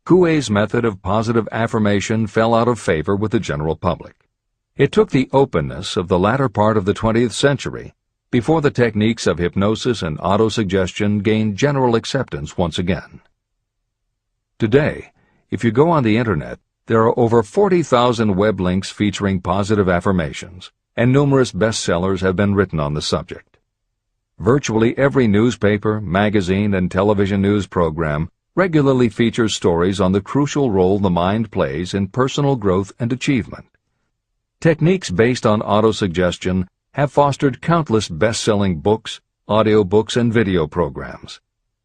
Coué's method of positive affirmation fell out of favor with the general public. It took the openness of the latter part of the 20th century before the techniques of hypnosis and autosuggestion gained general acceptance once again. Today, if you go on the Internet, there are over 40,000 web links featuring positive affirmations, and numerous bestsellers have been written on the subject. Virtually every newspaper, magazine, and television news program regularly features stories on the crucial role the mind plays in personal growth and achievement. Techniques based on autosuggestion have fostered countless best-selling books, audiobooks, and video programs.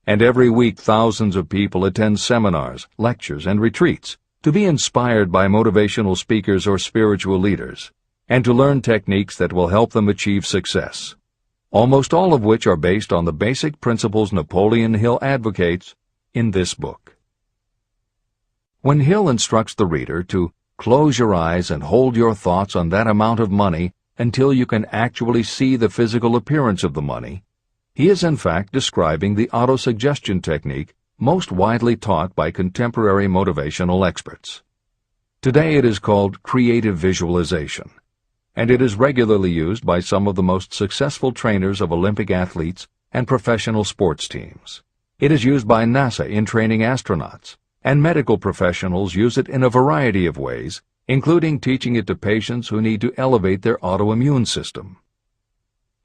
And every week thousands of people attend seminars, lectures, and retreats to be inspired by motivational speakers or spiritual leaders, and to learn techniques that will help them achieve success, almost all of which are based on the basic principles Napoleon Hill advocates in this book. When Hill instructs the reader to close your eyes and hold your thoughts on that amount of money until you can actually see the physical appearance of the money, he is in fact describing the autosuggestion technique most widely taught by contemporary motivational experts. Today it is called creative visualization, and it is regularly used by some of the most successful trainers of Olympic athletes and professional sports teams. It is used by NASA in training astronauts, and medical professionals use it in a variety of ways, including teaching it to patients who need to elevate their autoimmune system.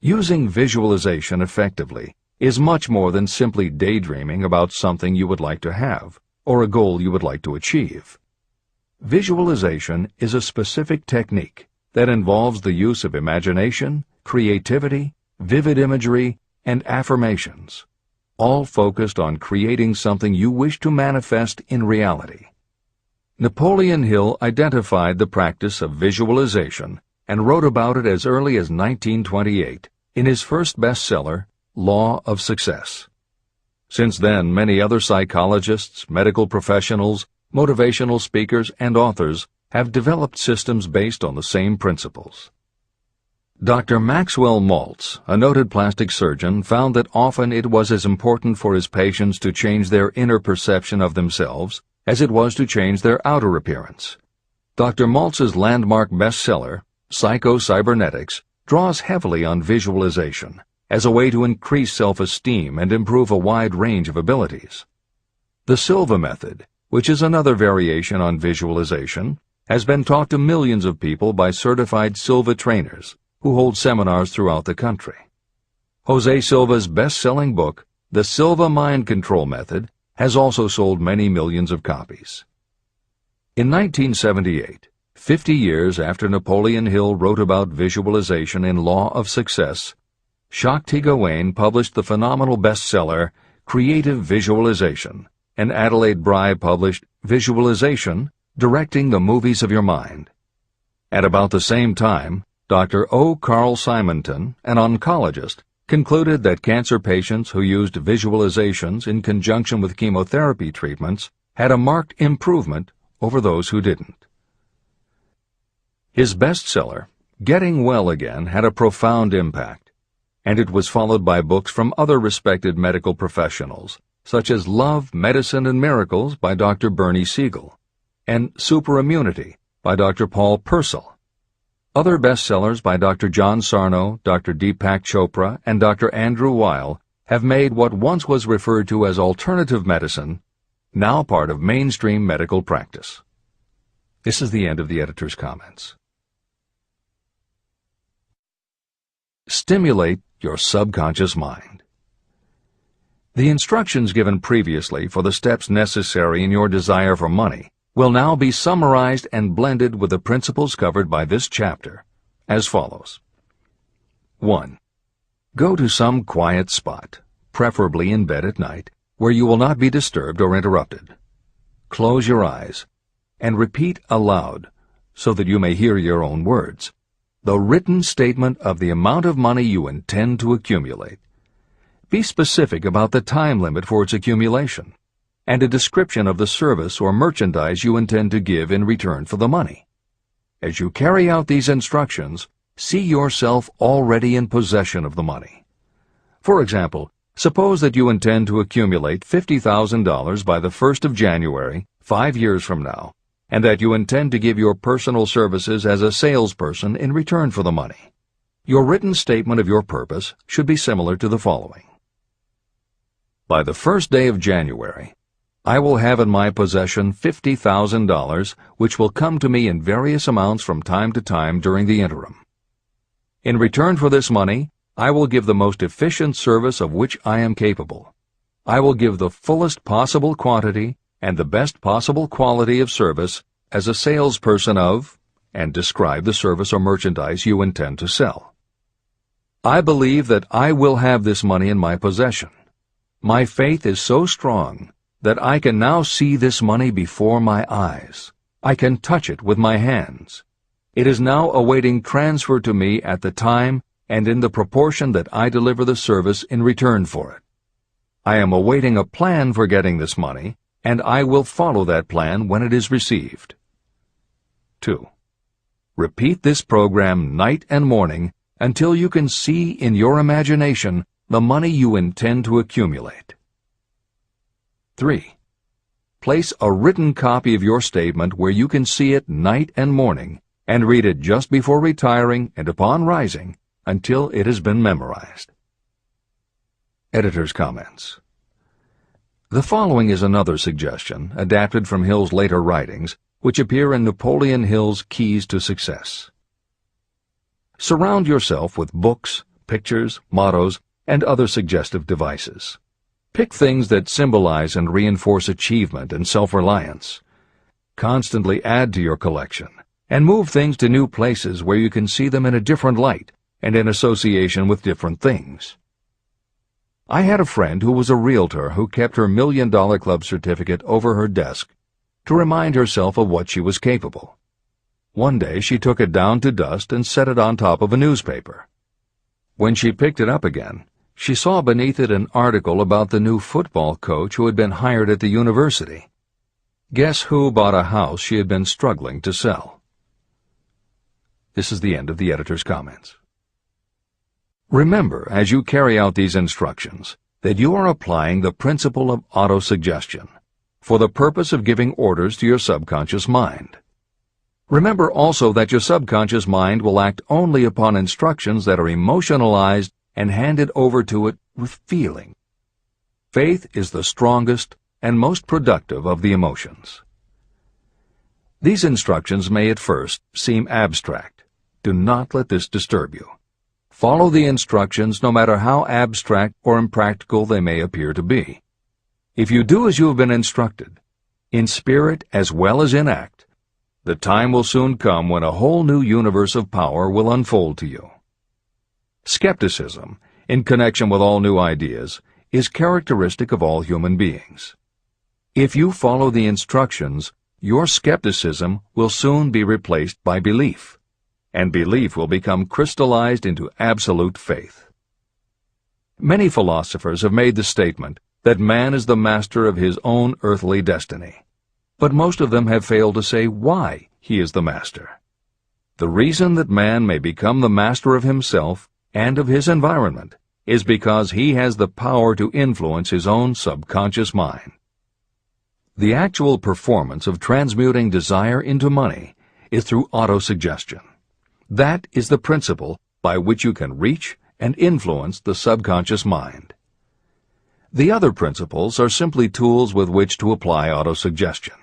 Using visualization effectively is much more than simply daydreaming about something you would like to have or a goal you would like to achieve. Visualization is a specific technique that involves the use of imagination, creativity, vivid imagery, and affirmations, all focused on creating something you wish to manifest in reality. Napoleon Hill identified the practice of visualization and wrote about it as early as 1928 in his first bestseller, Law of Success. Since then, many other psychologists, medical professionals, motivational speakers, and authors have developed systems based on the same principles. Dr. Maxwell Maltz, a noted plastic surgeon, found that often it was as important for his patients to change their inner perception of themselves as it was to change their outer appearance. Dr. Maltz's landmark bestseller, Psycho-Cybernetics, draws heavily on visualization as a way to increase self-esteem and improve a wide range of abilities. The Silva method, which is another variation on visualization, has been taught to millions of people by certified Silva trainers who hold seminars throughout the country. Jose Silva's best-selling book, The Silva Mind Control Method, has also sold many millions of copies. In 1978, 50 years after Napoleon Hill wrote about visualization in Law of Success, Shakti Gawain published the phenomenal bestseller Creative Visualization, and Adelaide Bry published Visualization, Directing the Movies of Your Mind. At about the same time, Dr. O. Carl Simonton, an oncologist, concluded that cancer patients who used visualizations in conjunction with chemotherapy treatments had a marked improvement over those who didn't. His bestseller, Getting Well Again, had a profound impact, and it was followed by books from other respected medical professionals, such as Love, Medicine, and Miracles by Dr. Bernie Siegel, and Superimmunity by Dr. Paul Purcell. Other bestsellers by Dr. John Sarno, Dr. Deepak Chopra, and Dr. Andrew Weil have made what once was referred to as alternative medicine now part of mainstream medical practice. This is the end of the editor's comments. Stimulate your subconscious mind. The instructions given previously for the steps necessary in your desire for money will now be summarized and blended with the principles covered by this chapter, as follows. 1. Go to some quiet spot, preferably in bed at night, where you will not be disturbed or interrupted. Close your eyes and repeat aloud, so that you may hear your own words, the written statement of the amount of money you intend to accumulate. Be specific about the time limit for its accumulation, and a description of the service or merchandise you intend to give in return for the money. As you carry out these instructions, see yourself already in possession of the money. For example, suppose that you intend to accumulate $50,000 by the 1st of January 5 years from now, and that you intend to give your personal services as a salesperson in return for the money. Your written statement of your purpose should be similar to the following. By the first day of January, I will have in my possession $50,000, which will come to me in various amounts from time to time during the interim. In return for this money, I will give the most efficient service of which I am capable. I will give the fullest possible quantity and the best possible quality of service as a salesperson of, and describe the service or merchandise you intend to sell. I believe that I will have this money in my possession. My faith is so strong that I can now see this money before my eyes. I can touch it with my hands. It is now awaiting transfer to me at the time and in the proportion that I deliver the service in return for it. I am awaiting a plan for getting this money, and I will follow that plan when it is received. 2. Repeat this program night and morning until you can see in your imagination the money you intend to accumulate. 3. Place a written copy of your statement where you can see it night and morning, and read it just before retiring and upon rising until it has been memorized. Editor's comments. The following is another suggestion, adapted from Hill's later writings, which appear in Napoleon Hill's Keys to Success. Surround yourself with books, pictures, mottos, and other suggestive devices. Pick things that symbolize and reinforce achievement and self-reliance. Constantly add to your collection, and move things to new places where you can see them in a different light and in association with different things. I had a friend who was a realtor who kept her $1 Million Club certificate over her desk to remind herself of what she was capable. One day she took it down to dust and set it on top of a newspaper. When she picked it up again, she saw beneath it an article about the new football coach who had been hired at the university. Guess who bought a house she had been struggling to sell? This is the end of the editor's comments. Remember, as you carry out these instructions, that you are applying the principle of autosuggestion for the purpose of giving orders to your subconscious mind. Remember also that your subconscious mind will act only upon instructions that are emotionalized and handed over to it with feeling. Faith is the strongest and most productive of the emotions. These instructions may at first seem abstract. Do not let this disturb you. Follow the instructions no matter how abstract or impractical they may appear to be. If you do as you have been instructed, in spirit as well as in act, the time will soon come when a whole new universe of power will unfold to you. Skepticism, in connection with all new ideas, is characteristic of all human beings. If you follow the instructions, your skepticism will soon be replaced by belief, and belief will become crystallized into absolute faith. Many philosophers have made the statement that man is the master of his own earthly destiny, but most of them have failed to say why he is the master. The reason that man may become the master of himself and of his environment is because he has the power to influence his own subconscious mind. The actual performance of transmuting desire into money is through autosuggestion. That is the principle by which you can reach and influence the subconscious mind. The other principles are simply tools with which to apply autosuggestion.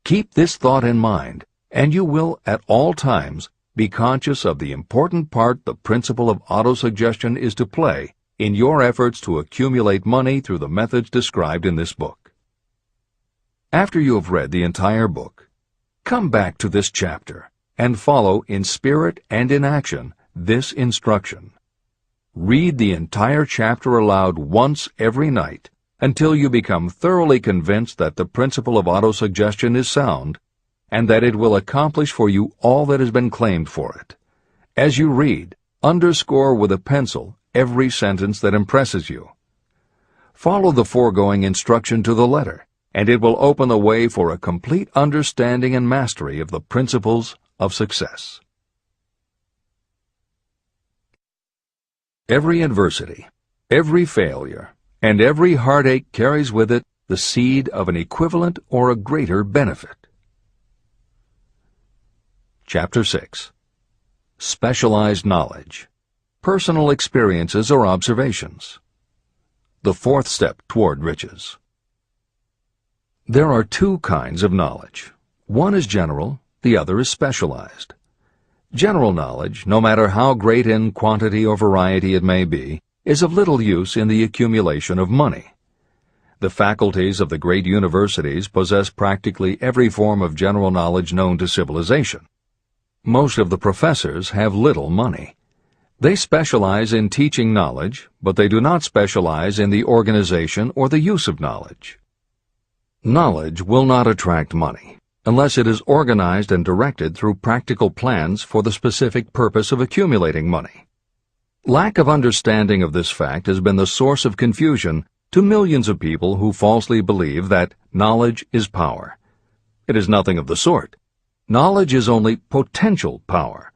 Keep this thought in mind, and you will at all times be conscious of the important part the principle of autosuggestion is to play in your efforts to accumulate money through the methods described in this book. After you have read the entire book, come back to this chapter and follow in spirit and in action this instruction. Read the entire chapter aloud once every night until you become thoroughly convinced that the principle of autosuggestion is sound and that it will accomplish for you all that has been claimed for it. As you read, underscore with a pencil every sentence that impresses you. Follow the foregoing instruction to the letter, and it will open the way for a complete understanding and mastery of the principles of success. Every adversity, every failure, and every heartache carries with it the seed of an equivalent or a greater benefit. Chapter 6. Specialized Knowledge. Personal experiences or observations. The fourth step toward riches. There are two kinds of knowledge. One is general, the other is specialized. General knowledge, no matter how great in quantity or variety it may be, is of little use in the accumulation of money. The faculties of the great universities possess practically every form of general knowledge known to civilization. Most of the professors have little money. They specialize in teaching knowledge, but they do not specialize in the organization or the use of knowledge. Knowledge will not attract money unless it is organized and directed through practical plans for the specific purpose of accumulating money. Lack of understanding of this fact has been the source of confusion to millions of people who falsely believe that knowledge is power. It is nothing of the sort. Knowledge is only potential power.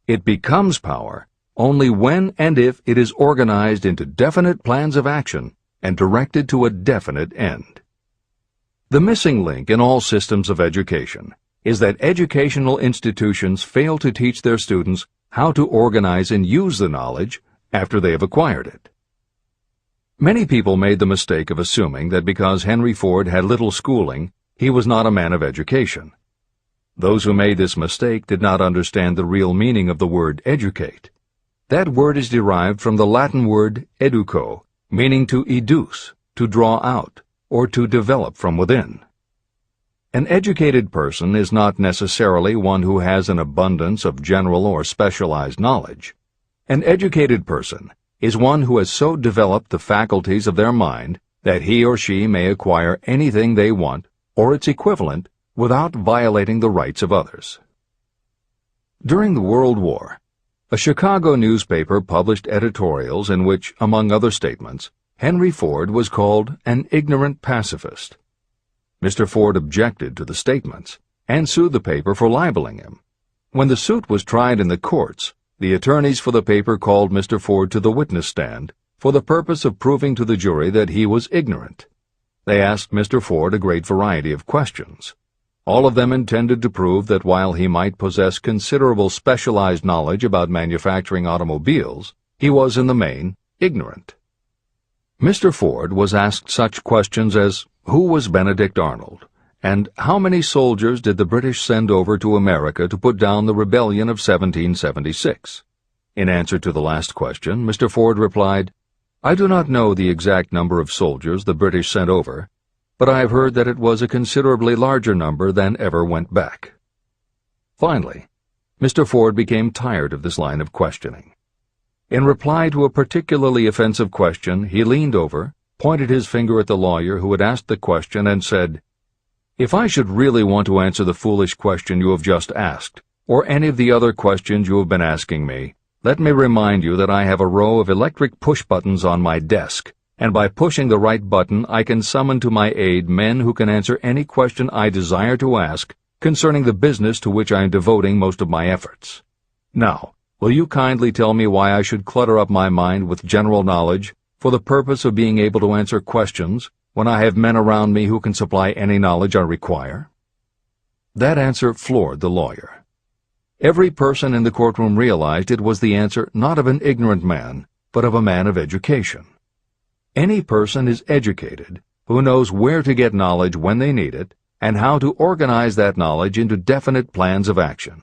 It becomes power only when and if it is organized into definite plans of action and directed to a definite end. The missing link in all systems of education is that educational institutions fail to teach their students how to organize and use the knowledge after they have acquired it. Many people made the mistake of assuming that because Henry Ford had little schooling, he was not a man of education. Those who made this mistake did not understand the real meaning of the word educate. That word is derived from the Latin word educo, meaning to educe, to draw out, or to develop from within. An educated person is not necessarily one who has an abundance of general or specialized knowledge. An educated person is one who has so developed the faculties of their mind that he or she may acquire anything they want or its equivalent without violating the rights of others. During the World War, a Chicago newspaper published editorials in which, among other statements, Henry Ford was called an ignorant pacifist. Mr. Ford objected to the statements and sued the paper for libeling him. When the suit was tried in the courts, the attorneys for the paper called Mr. Ford to the witness stand for the purpose of proving to the jury that he was ignorant. They asked Mr. Ford a great variety of questions. All of them intended to prove that while he might possess considerable specialized knowledge about manufacturing automobiles, he was in the main ignorant. Mr. Ford was asked such questions as, who was Benedict Arnold, and how many soldiers did the British send over to America to put down the rebellion of 1776? In answer to the last question, Mr. Ford replied, I do not know the exact number of soldiers the British sent over, but I have heard that it was a considerably larger number than ever went back. Finally, Mr. Ford became tired of this line of questioning. In reply to a particularly offensive question, he leaned over, pointed his finger at the lawyer who had asked the question, and said, If I should really want to answer the foolish question you have just asked, or any of the other questions you have been asking me, let me remind you that I have a row of electric push buttons on my desk, and by pushing the right button I can summon to my aid men who can answer any question I desire to ask concerning the business to which I am devoting most of my efforts. Now, will you kindly tell me why I should clutter up my mind with general knowledge for the purpose of being able to answer questions when I have men around me who can supply any knowledge I require? That answer floored the lawyer. Every person in the courtroom realized it was the answer not of an ignorant man, but of a man of education. Any person is educated who knows where to get knowledge when they need it and how to organize that knowledge into definite plans of action.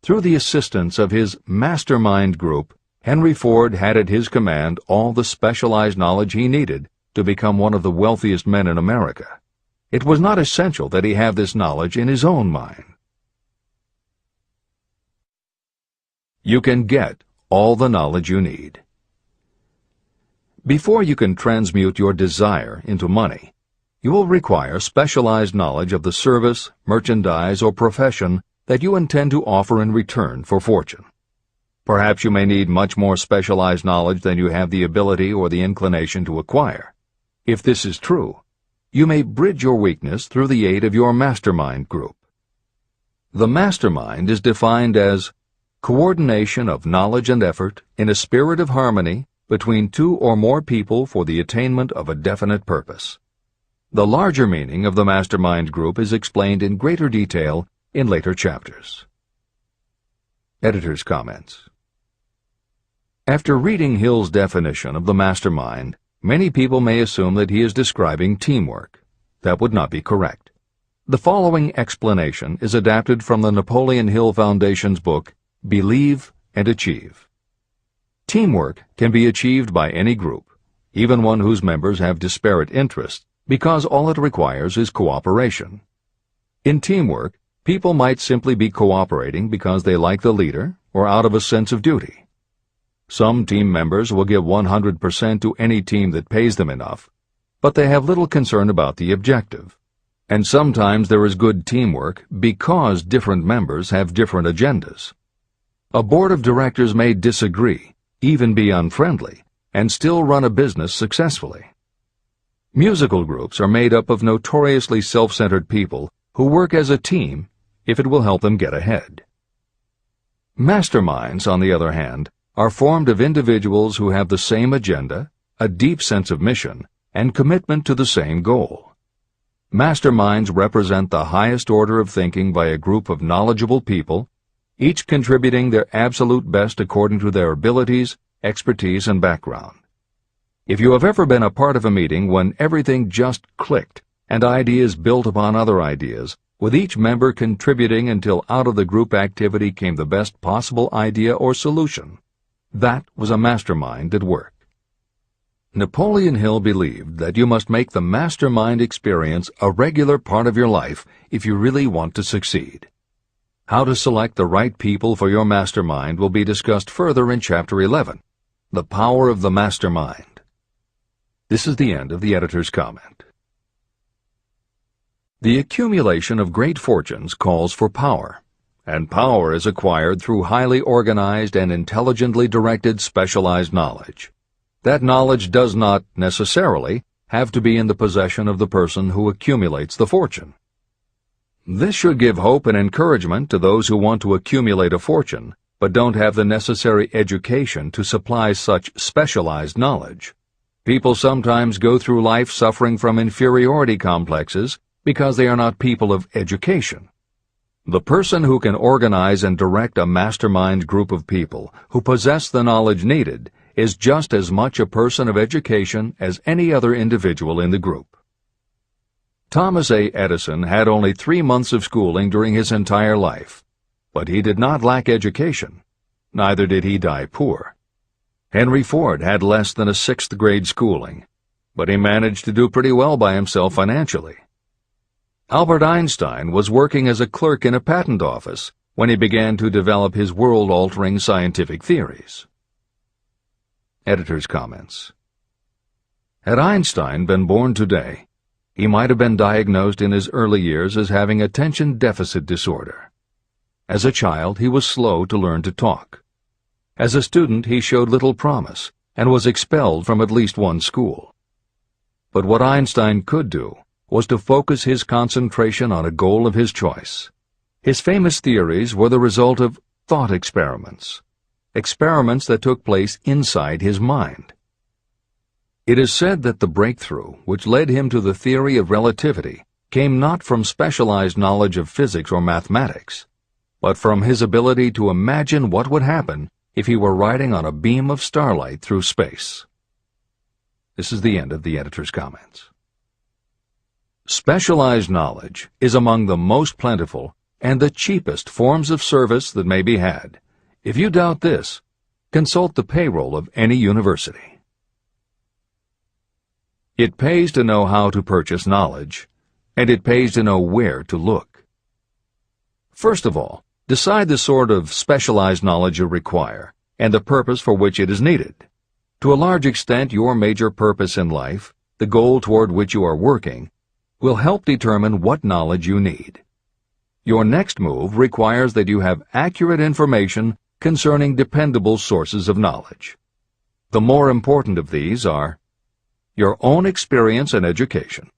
Through the assistance of his mastermind group, Henry Ford had at his command all the specialized knowledge he needed to become one of the wealthiest men in America. It was not essential that he have this knowledge in his own mind. You can get all the knowledge you need. Before you can transmute your desire into money, you will require specialized knowledge of the service, merchandise, or profession that you intend to offer in return for fortune. Perhaps you may need much more specialized knowledge than you have the ability or the inclination to acquire. If this is true, you may bridge your weakness through the aid of your mastermind group. The mastermind is defined as coordination of knowledge and effort in a spirit of harmony between two or more people for the attainment of a definite purpose. The larger meaning of the mastermind group is explained in greater detail in later chapters. Editor's comments. After reading Hill's definition of the mastermind, many people may assume that he is describing teamwork. That would not be correct. The following explanation is adapted from the Napoleon Hill Foundation's book, Believe and Achieve. Teamwork can be achieved by any group, even one whose members have disparate interests, because all it requires is cooperation. In teamwork, people might simply be cooperating because they like the leader or out of a sense of duty. Some team members will give 100% to any team that pays them enough, but they have little concern about the objective. And sometimes there is good teamwork because different members have different agendas. A board of directors may disagree, even be unfriendly, and still run a business successfully. Musical groups are made up of notoriously self-centered people who work as a team if it will help them get ahead. Masterminds, on the other hand, are formed of individuals who have the same agenda, a deep sense of mission, and commitment to the same goal. Masterminds represent the highest order of thinking by a group of knowledgeable people, each contributing their absolute best according to their abilities, expertise, and background. If you have ever been a part of a meeting when everything just clicked and ideas built upon other ideas, with each member contributing until out of the group activity came the best possible idea or solution, that was a mastermind at work. Napoleon Hill believed that you must make the mastermind experience a regular part of your life if you really want to succeed. How to select the right people for your mastermind will be discussed further in Chapter 11, The Power of the Mastermind. This is the end of the editor's comment. The accumulation of great fortunes calls for power, and power is acquired through highly organized and intelligently directed specialized knowledge. That knowledge does not, necessarily, have to be in the possession of the person who accumulates the fortune. This should give hope and encouragement to those who want to accumulate a fortune, but don't have the necessary education to supply such specialized knowledge. People sometimes go through life suffering from inferiority complexes because they are not people of education. The person who can organize and direct a mastermind group of people who possess the knowledge needed is just as much a person of education as any other individual in the group. Thomas A. Edison had only 3 months of schooling during his entire life, but he did not lack education. Neither did he die poor. Henry Ford had less than a 6th grade schooling, but he managed to do pretty well by himself financially. Albert Einstein was working as a clerk in a patent office when he began to develop his world-altering scientific theories. Editor's comments. Had Einstein been born today, he might have been diagnosed in his early years as having attention deficit disorder. As a child, he was slow to learn to talk. As a student, he showed little promise and was expelled from at least one school. But what Einstein could do was to focus his concentration on a goal of his choice. His famous theories were the result of thought experiments that took place inside his mind. It is said that the breakthrough which led him to the theory of relativity came not from specialized knowledge of physics or mathematics, but from his ability to imagine what would happen if he were riding on a beam of starlight through space. This is the end of the editor's comments. Specialized knowledge is among the most plentiful and the cheapest forms of service that may be had. If you doubt this, consult the payroll of any university. It pays to know how to purchase knowledge, and it pays to know where to look. First of all, decide the sort of specialized knowledge you require and the purpose for which it is needed. To a large extent, your major purpose in life, the goal toward which you are working, will help determine what knowledge you need. Your next move requires that you have accurate information concerning dependable sources of knowledge. The more important of these are your own experience and education,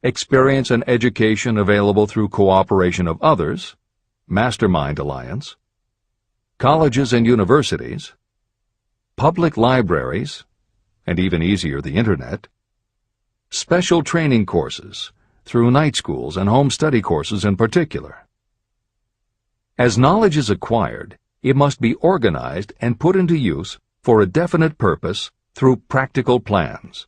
experience and education available through cooperation of others, Mastermind Alliance, colleges and universities, public libraries, and even easier, the Internet, special training courses, through night schools and home study courses in particular. As knowledge is acquired, it must be organized and put into use for a definite purpose through practical plans.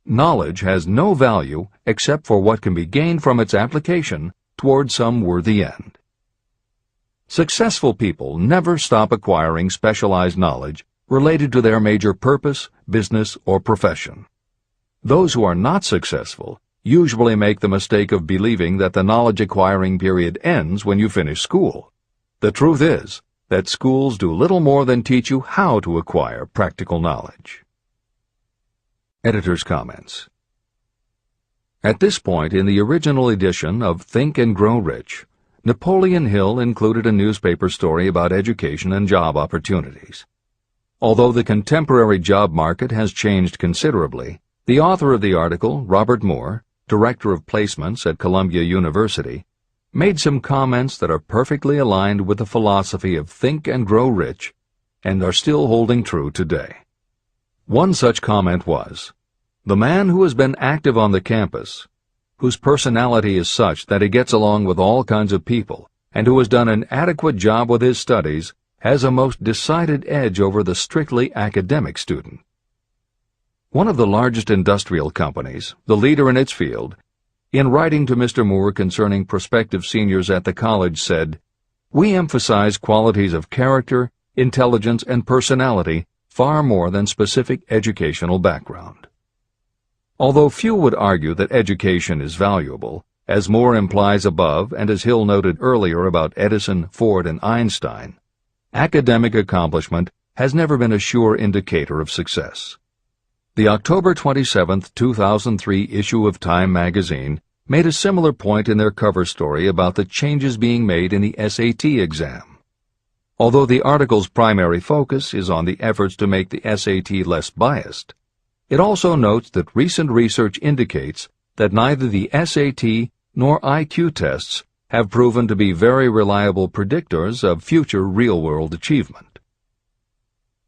Knowledge has no value except for what can be gained from its application toward some worthy end. Successful people never stop acquiring specialized knowledge related to their major purpose, business, or profession. Those who are not successful usually make the mistake of believing that the knowledge-acquiring period ends when you finish school. The truth is that schools do little more than teach you how to acquire practical knowledge. Editor's comments. At this point in the original edition of Think and Grow Rich, Napoleon Hill included a newspaper story about education and job opportunities. Although the contemporary job market has changed considerably, the author of the article, Robert Moore, Director of Placements at Columbia University, made some comments that are perfectly aligned with the philosophy of Think and Grow Rich and are still holding true today. One such comment was, "The man who has been active on the campus, whose personality is such that he gets along with all kinds of people, and who has done an adequate job with his studies, has a most decided edge over the strictly academic student." One of the largest industrial companies, the leader in its field, in writing to Mr. Moore concerning prospective seniors at the college said, "We emphasize qualities of character, intelligence, and personality far more than specific educational background." Although few would argue that education is valuable, as Moore implies above and as Hill noted earlier about Edison, Ford, and Einstein, academic accomplishment has never been a sure indicator of success. The October 27, 2003 issue of Time magazine made a similar point in their cover story about the changes being made in the SAT exam. Although the article's primary focus is on the efforts to make the SAT less biased, it also notes that recent research indicates that neither the SAT nor IQ tests have proven to be very reliable predictors of future real-world achievement.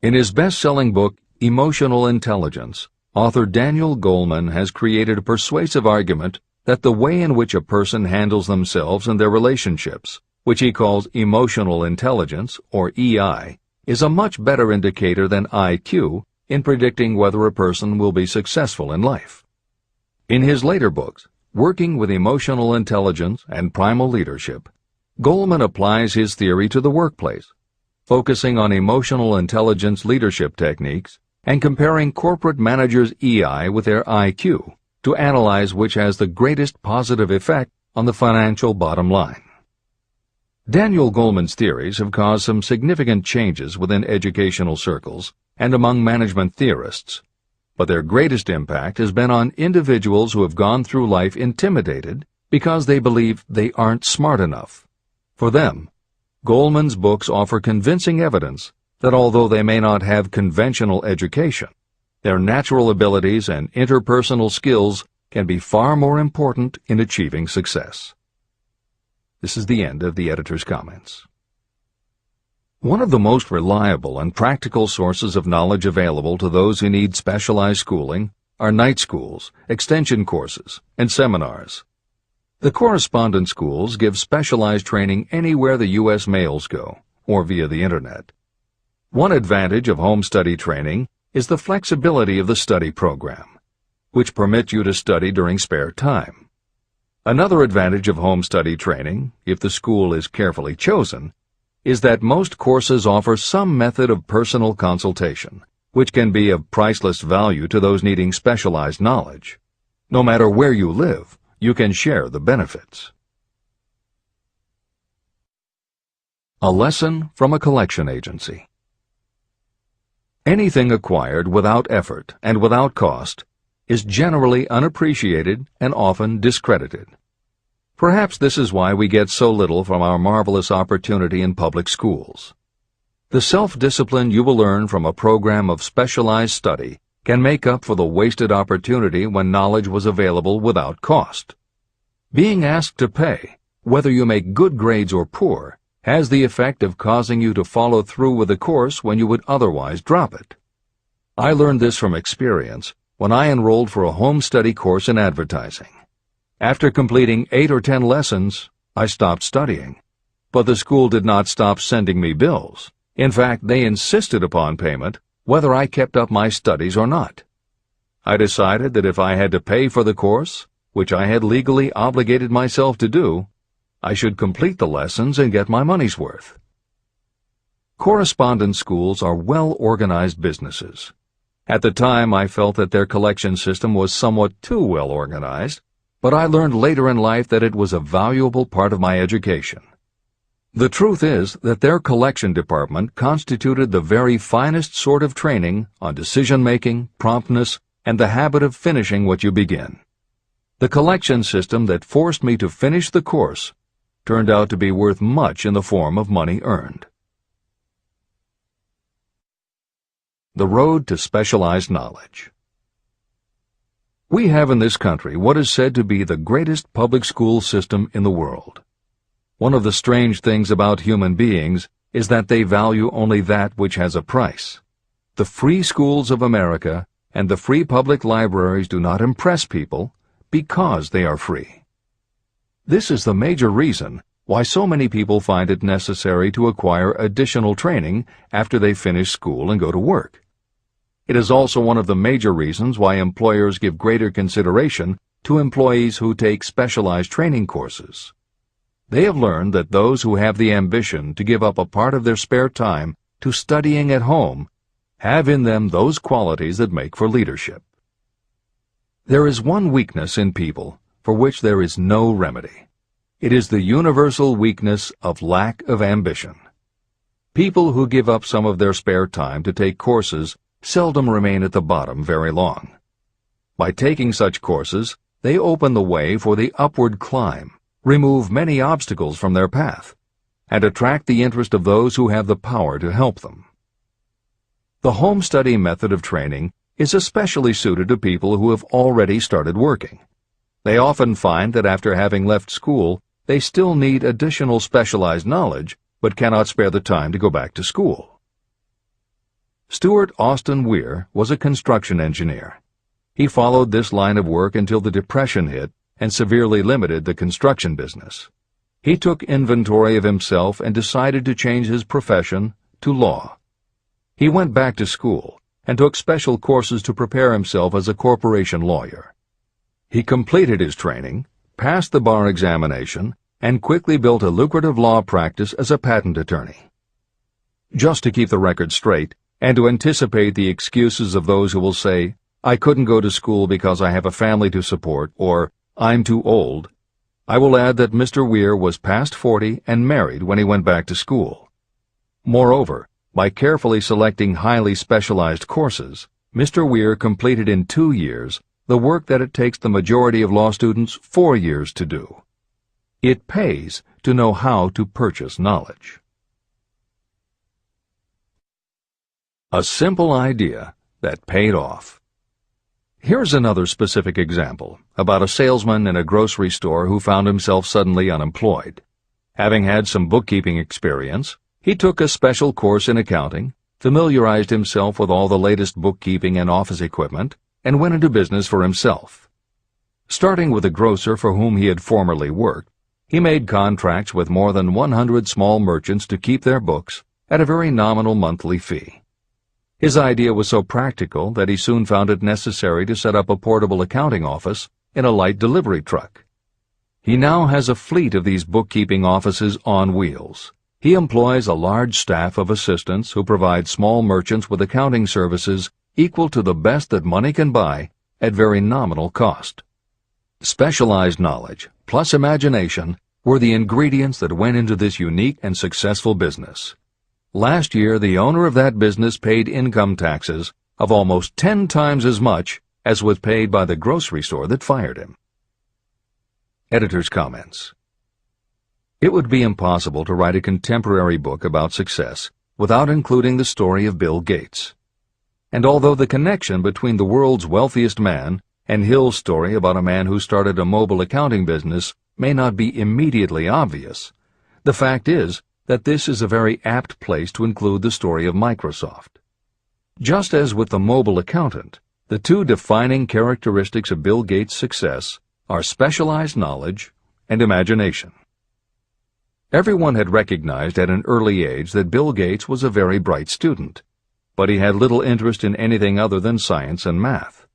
In his best-selling book, Emotional Intelligence, author Daniel Goleman has created a persuasive argument that the way in which a person handles themselves and their relationships, which he calls emotional intelligence, or EI, is a much better indicator than IQ in predicting whether a person will be successful in life. In his later books, Working with Emotional Intelligence and Primal Leadership, Goleman applies his theory to the workplace, focusing on emotional intelligence leadership techniques and comparing corporate managers' EI with their IQ to analyze which has the greatest positive effect on the financial bottom line. Daniel Goleman's theories have caused some significant changes within educational circles and among management theorists, but their greatest impact has been on individuals who have gone through life intimidated because they believe they aren't smart enough. For them, Goleman's books offer convincing evidence that although they may not have conventional education, their natural abilities and interpersonal skills can be far more important in achieving success. This is the end of the editor's comments. One of the most reliable and practical sources of knowledge available to those who need specialized schooling are night schools, extension courses, and seminars. The correspondence schools give specialized training anywhere the U.S. mails go, or via the Internet. One advantage of home study training is the flexibility of the study program, which permits you to study during spare time. Another advantage of home study training, if the school is carefully chosen, is that most courses offer some method of personal consultation, which can be of priceless value to those needing specialized knowledge. No matter where you live, you can share the benefits. A lesson from a collection agency. Anything acquired without effort and without cost is generally unappreciated and often discredited. Perhaps this is why we get so little from our marvelous opportunity in public schools. The self-discipline you will learn from a program of specialized study can make up for the wasted opportunity when knowledge was available without cost. Being asked to pay, whether you make good grades or poor, has the effect of causing you to follow through with the course when you would otherwise drop it. I learned this from experience when I enrolled for a home study course in advertising. After completing 8 or 10 lessons, I stopped studying. But the school did not stop sending me bills. In fact, they insisted upon payment, whether I kept up my studies or not. I decided that if I had to pay for the course, which I had legally obligated myself to do, I should complete the lessons and get my money's worth. Correspondence schools are well-organized businesses. At the time, I felt that their collection system was somewhat too well-organized, but I learned later in life that it was a valuable part of my education. The truth is that their collection department constituted the very finest sort of training on decision-making, promptness, and the habit of finishing what you begin. The collection system that forced me to finish the course turned out to be worth much in the form of money earned. The road to specialized knowledge. We have in this country what is said to be the greatest public school system in the world. One of the strange things about human beings is that they value only that which has a price. The free schools of America and the free public libraries do not impress people because they are free. This is the major reason why so many people find it necessary to acquire additional training after they finish school and go to work. It is also one of the major reasons why employers give greater consideration to employees who take specialized training courses. They have learned that those who have the ambition to give up a part of their spare time to studying at home have in them those qualities that make for leadership. There is one weakness in people for which there is no remedy. It is the universal weakness of lack of ambition. People who give up some of their spare time to take courses seldom remain at the bottom very long. By taking such courses, they open the way for the upward climb, remove many obstacles from their path, and attract the interest of those who have the power to help them. The home study method of training is especially suited to people who have already started working. They often find that after having left school, they still need additional specialized knowledge, but cannot spare the time to go back to school. Stuart Austin Weir was a construction engineer. He followed this line of work until the Depression hit and severely limited the construction business. He took inventory of himself and decided to change his profession to law. He went back to school and took special courses to prepare himself as a corporation lawyer. He completed his training, passed the bar examination, and quickly built a lucrative law practice as a patent attorney. Just to keep the record straight, and to anticipate the excuses of those who will say, "I couldn't go to school because I have a family to support," or "I'm too old," I will add that Mr. Weir was past 40 and married when he went back to school. Moreover, by carefully selecting highly specialized courses, Mr. Weir completed in 2 years the work that it takes the majority of law students 4 years to do. It pays to know how to purchase knowledge. A simple idea that paid off. Here's another specific example about a salesman in a grocery store who found himself suddenly unemployed. Having had some bookkeeping experience, he took a special course in accounting, familiarized himself with all the latest bookkeeping and office equipment, and went into business for himself. Starting with a grocer for whom he had formerly worked, he made contracts with more than 100 small merchants to keep their books at a very nominal monthly fee. His idea was so practical that he soon found it necessary to set up a portable accounting office in a light delivery truck. He now has a fleet of these bookkeeping offices on wheels. He employs a large staff of assistants who provide small merchants with accounting services equal to the best that money can buy at very nominal cost. Specialized knowledge plus imagination were the ingredients that went into this unique and successful business. Last year, the owner of that business paid income taxes of almost 10 times as much as was paid by the grocery store that fired him. Editor's comments. It would be impossible to write a contemporary book about success without including the story of Bill Gates. And although the connection between the world's wealthiest man and Hill's story about a man who started a mobile accounting business may not be immediately obvious, the fact is that this is a very apt place to include the story of Microsoft. Just as with the mobile accountant, The two defining characteristics of Bill Gates' success are specialized knowledge and imagination. Everyone had recognized at an early age that Bill Gates was a very bright student, but he had little interest in anything other than science and math.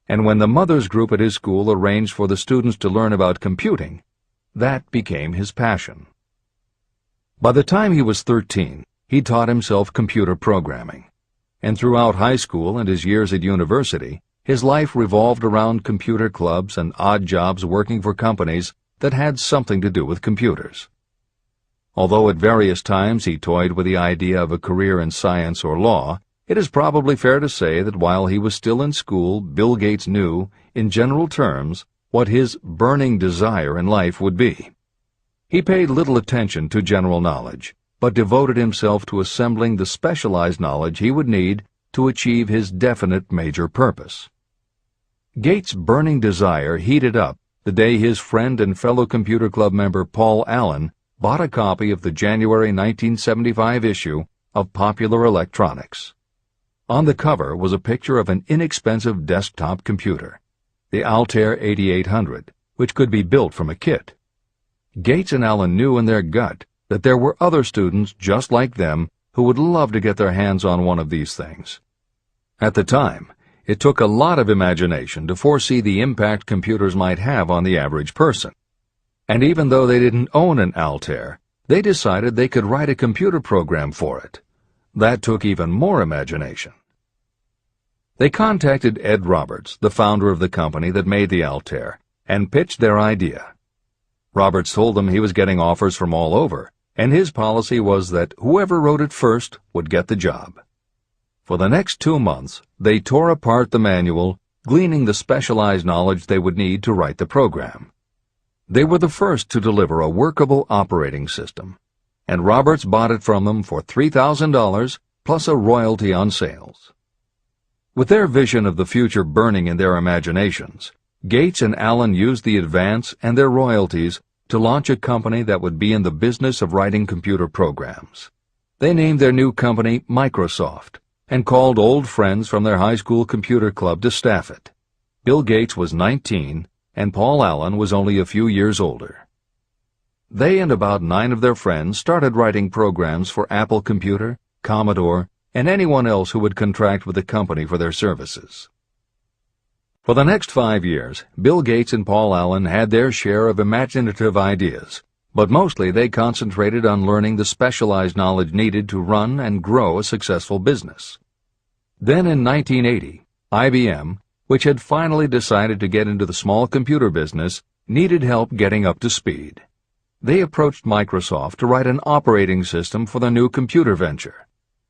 And when the mothers group at his school arranged for the students to learn about computing, that became his passion. By the time he was 13, he taught himself computer programming. And throughout high school and his years at university, his life revolved around computer clubs and odd jobs working for companies that had something to do with computers. Although at various times he toyed with the idea of a career in science or law, it is probably fair to say that while he was still in school, Bill Gates knew, in general terms, what his burning desire in life would be. He paid little attention to general knowledge, but devoted himself to assembling the specialized knowledge he would need to achieve his definite major purpose. Gates' burning desire heated up the day his friend and fellow computer club member Paul Allen bought a copy of the January 1975 issue of Popular Electronics. On the cover was a picture of an inexpensive desktop computer, the Altair 8800, which could be built from a kit. Gates and Allen knew in their gut that there were other students just like them who would love to get their hands on one of these things. At the time, it took a lot of imagination to foresee the impact computers might have on the average person. And even though they didn't own an Altair, they decided they could write a computer program for it. That took even more imagination. They contacted Ed Roberts, the founder of the company that made the Altair, and pitched their idea. Roberts told them he was getting offers from all over, and his policy was that whoever wrote it first would get the job. For the next 2 months, they tore apart the manual, gleaning the specialized knowledge they would need to write the program. They were the first to deliver a workable operating system, and Roberts bought it from them for $3,000 plus a royalty on sales. With their vision of the future burning in their imaginations, Gates and Allen used the advance and their royalties to launch a company that would be in the business of writing computer programs. They named their new company Microsoft and called old friends from their high school computer club to staff it. Bill Gates was 19 and Paul Allen was only a few years older. They and about 9 of their friends started writing programs for Apple Computer, Commodore, and anyone else who would contract with the company for their services. For the next 5 years, Bill Gates and Paul Allen had their share of imaginative ideas, but mostly they concentrated on learning the specialized knowledge needed to run and grow a successful business. Then in 1980, IBM, which had finally decided to get into the small computer business, needed help getting up to speed. They approached Microsoft to write an operating system for the new computer venture.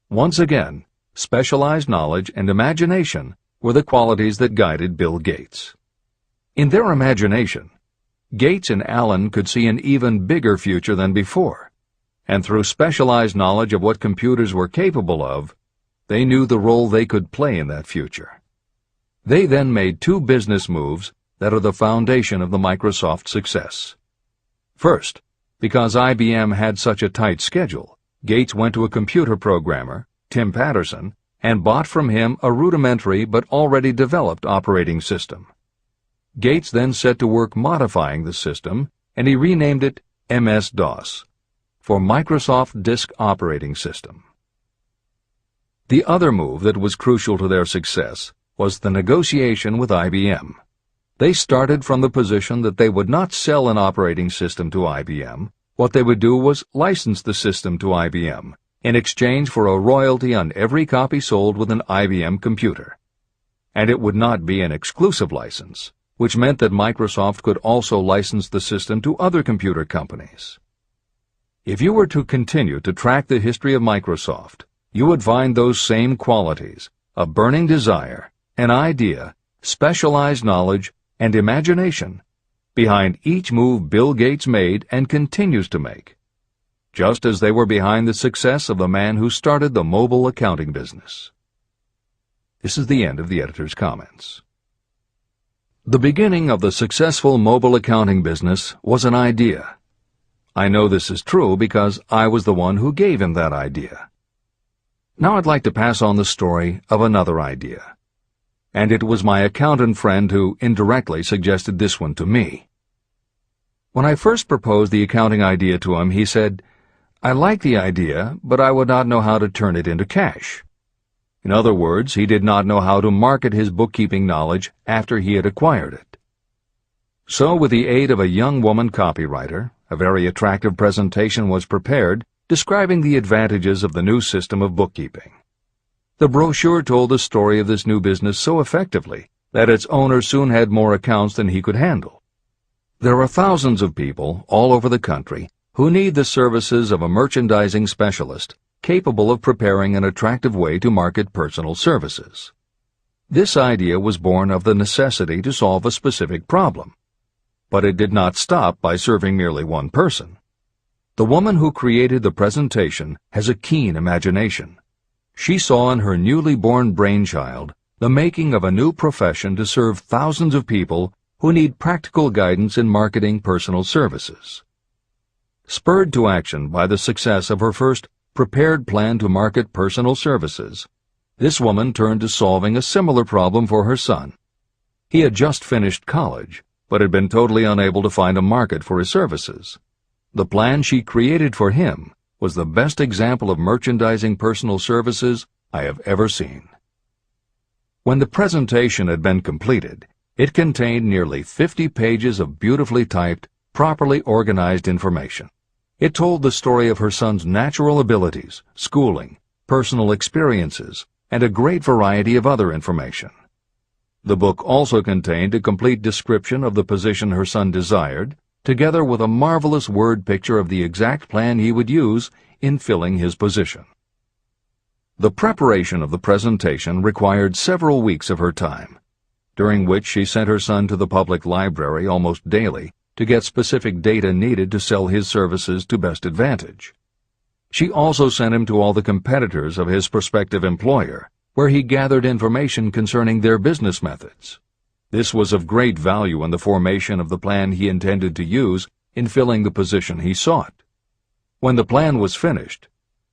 Once again, specialized knowledge and imagination were the qualities that guided Bill Gates. In their imagination, Gates and Allen could see an even bigger future than before, and through specialized knowledge of what computers were capable of, they knew the role they could play in that future. They then made 2 business moves that are the foundation of the Microsoft success. First, because IBM had such a tight schedule, Gates went to a computer programmer, Tim Patterson, and bought from him a rudimentary but already developed operating system. Gates then set to work modifying the system, and he renamed it MS-DOS, for Microsoft Disk Operating System. The other move that was crucial to their success was the negotiation with IBM. They started from the position that they would not sell an operating system to IBM. What they would do was license the system to IBM in exchange for a royalty on every copy sold with an IBM computer. And it would not be an exclusive license, which meant that Microsoft could also license the system to other computer companies. If you were to continue to track the history of Microsoft, you would find those same qualities: a burning desire, an idea, specialized knowledge, and imagination behind each move Bill Gates made and continues to make, just as they were behind the success of the man who started the mobile accounting business. This is the end of the editor's comments. The beginning of the successful mobile accounting business was an idea. I know this is true because I was the one who gave him that idea. Now I'd like to pass on the story of another idea. and it was my accountant friend who indirectly suggested this one to me. When I first proposed the accounting idea to him, he said, "I like the idea, but I would not know how to turn it into cash." In other words, he did not know how to market his bookkeeping knowledge after he had acquired it. So, with the aid of a young woman copywriter, a very attractive presentation was prepared describing the advantages of the new system of bookkeeping. The brochure told the story of this new business so effectively that its owner soon had more accounts than he could handle. There are thousands of people all over the country who need the services of a merchandising specialist capable of preparing an attractive way to market personal services. This idea was born of the necessity to solve a specific problem. But it did not stop by serving merely one person. The woman who created the presentation has a keen imagination. She saw in her newly born brainchild the making of a new profession to serve thousands of people who need practical guidance in marketing personal services. Spurred to action by the success of her first prepared plan to market personal services, this woman turned to solving a similar problem for her son. He had just finished college, but had been totally unable to find a market for his services. The plan she created for him was the best example of merchandising personal services I have ever seen. When the presentation had been completed, it contained nearly 50 pages of beautifully typed, properly organized information. It told the story of her son's natural abilities, schooling, personal experiences, and a great variety of other information. The book also contained a complete description of the position her son desired, together with a marvelous word picture of the exact plan he would use in filling his position. The preparation of the presentation required several weeks of her time, during which she sent her son to the public library almost daily to get specific data needed to sell his services to best advantage. She also sent him to all the competitors of his prospective employer, where he gathered information concerning their business methods. This was of great value in the formation of the plan he intended to use in filling the position he sought. When the plan was finished,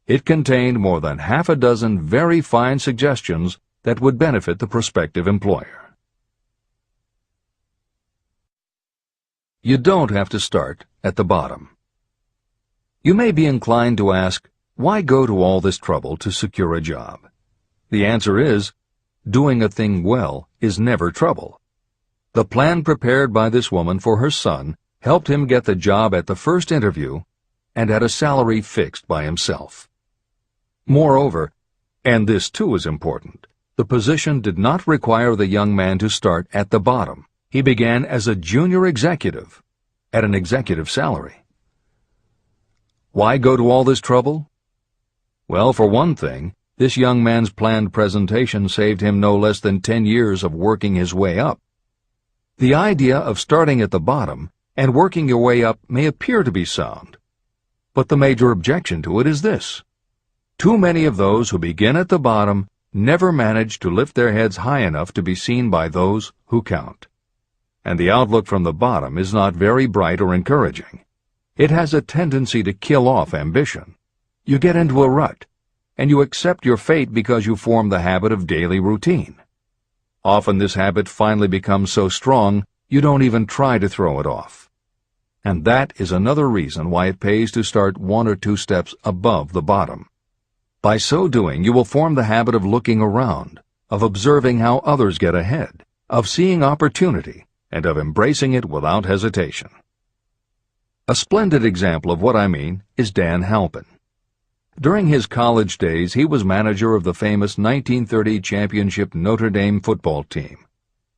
it contained more than half a dozen very fine suggestions that would benefit the prospective employer. You don't have to start at the bottom. You may be inclined to ask, why go to all this trouble to secure a job? The answer is, doing a thing well is never trouble. The plan prepared by this woman for her son helped him get the job at the first interview and at a salary fixed by himself. Moreover, and this too is important, the position did not require the young man to start at the bottom. He began as a junior executive at an executive salary. Why go to all this trouble? Well, for one thing, this young man's planned presentation saved him no less than 10 years of working his way up. The idea of starting at the bottom and working your way up may appear to be sound, but the major objection to it is this. Too many of those who begin at the bottom never manage to lift their heads high enough to be seen by those who count. And the outlook from the bottom is not very bright or encouraging. It has a tendency to kill off ambition. You get into a rut, and you accept your fate because you form the habit of daily routine. Often this habit finally becomes so strong you don't even try to throw it off. And that is another reason why it pays to start 1 or 2 steps above the bottom. By so doing, you will form the habit of looking around, of observing how others get ahead, of seeing opportunity, and of embracing it without hesitation. A splendid example of what I mean is Dan Halpin. During his college days, he was manager of the famous 1930 championship Notre Dame football team,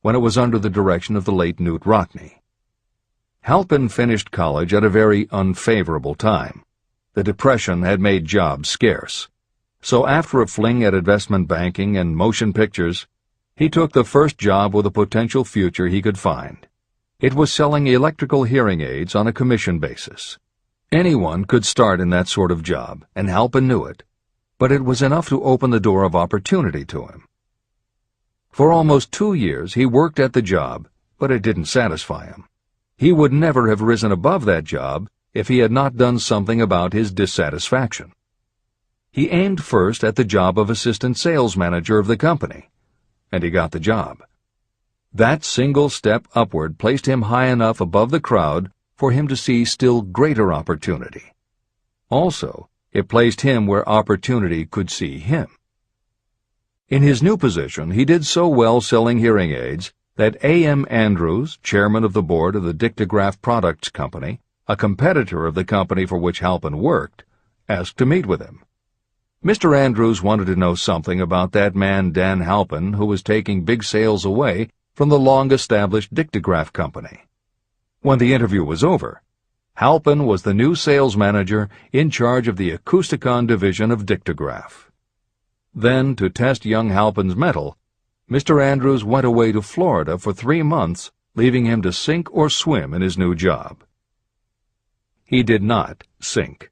when it was under the direction of the late Knute Rockne. Halpin finished college at a very unfavorable time. The Depression had made jobs scarce. So after a fling at investment banking and motion pictures, he took the first job with a potential future he could find. It was selling electrical hearing aids on a commission basis. Anyone could start in that sort of job, and Halpin knew it, but it was enough to open the door of opportunity to him. For almost 2 years he worked at the job, but it didn't satisfy him. He would never have risen above that job if he had not done something about his dissatisfaction. He aimed first at the job of assistant sales manager of the company. and he got the job. That single step upward placed him high enough above the crowd for him to see still greater opportunity. Also, it placed him where opportunity could see him. In his new position, he did so well selling hearing aids that A.M. Andrews, chairman of the board of the Dictograph Products Company, a competitor of the company for which Halpin worked, asked to meet with him. Mr. Andrews wanted to know something about that man Dan Halpin, who was taking big sales away from the long-established Dictograph Company. When the interview was over, Halpin was the new sales manager in charge of the Acousticon division of Dictograph. Then, to test young Halpin's mettle, Mr. Andrews went away to Florida for 3 months, leaving him to sink or swim in his new job. He did not sink.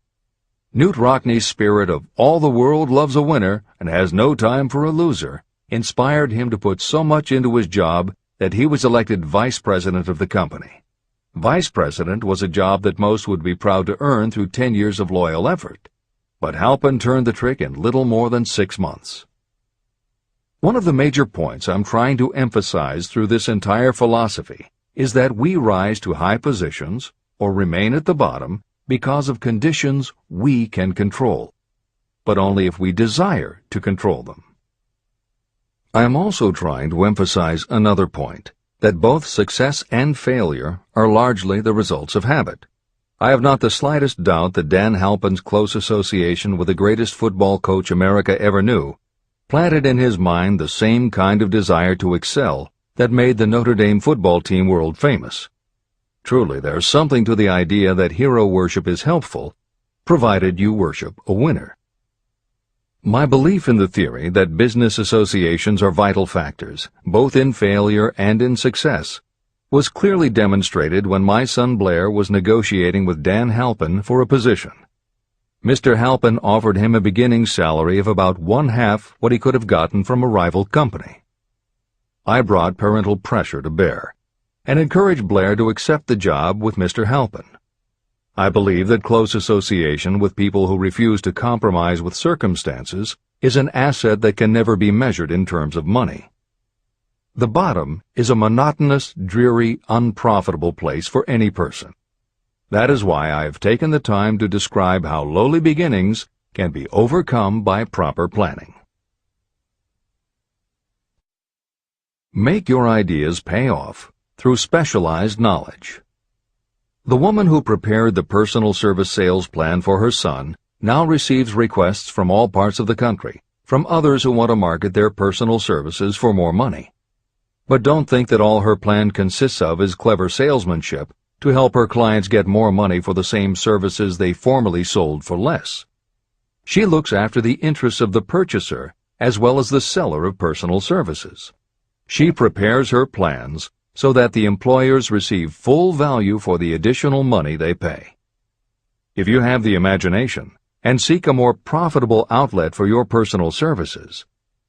Newt Rockney's spirit of all the world loves a winner and has no time for a loser inspired him to put so much into his job that he was elected vice president of the company. Vice president was a job that most would be proud to earn through 10 years of loyal effort, but Halpin turned the trick in little more than 6 months. One of the major points I'm trying to emphasize through this entire philosophy is that we rise to high positions or remain at the bottom because of conditions we can control, but only if we desire to control them. I am also trying to emphasize another point, that both success and failure are largely the results of habit. I have not the slightest doubt that Dan Halpin's close association with the greatest football coach America ever knew planted in his mind the same kind of desire to excel that made the Notre Dame football team world famous. Truly, there's something to the idea that hero worship is helpful, provided you worship a winner. My belief in the theory that business associations are vital factors, both in failure and in success, was clearly demonstrated when my son Blair was negotiating with Dan Halpin for a position. Mr. Halpin offered him a beginning salary of about 1/2 what he could have gotten from a rival company. I brought parental pressure to bear, and encouraged Blair to accept the job with Mr. Halpin. I believe that close association with people who refuse to compromise with circumstances is an asset that can never be measured in terms of money. The bottom is a monotonous, dreary, unprofitable place for any person. That is why I have taken the time to describe how lowly beginnings can be overcome by proper planning. Make your ideas pay off through specialized knowledge. The woman who prepared the personal service sales plan for her son now receives requests from all parts of the country, from others who want to market their personal services for more money. But don't think that all her plan consists of is clever salesmanship to help her clients get more money for the same services they formerly sold for less. She looks after the interests of the purchaser as well as the seller of personal services. She prepares her plans so that the employers receive full value for the additional money they pay. If you have the imagination and seek a more profitable outlet for your personal services,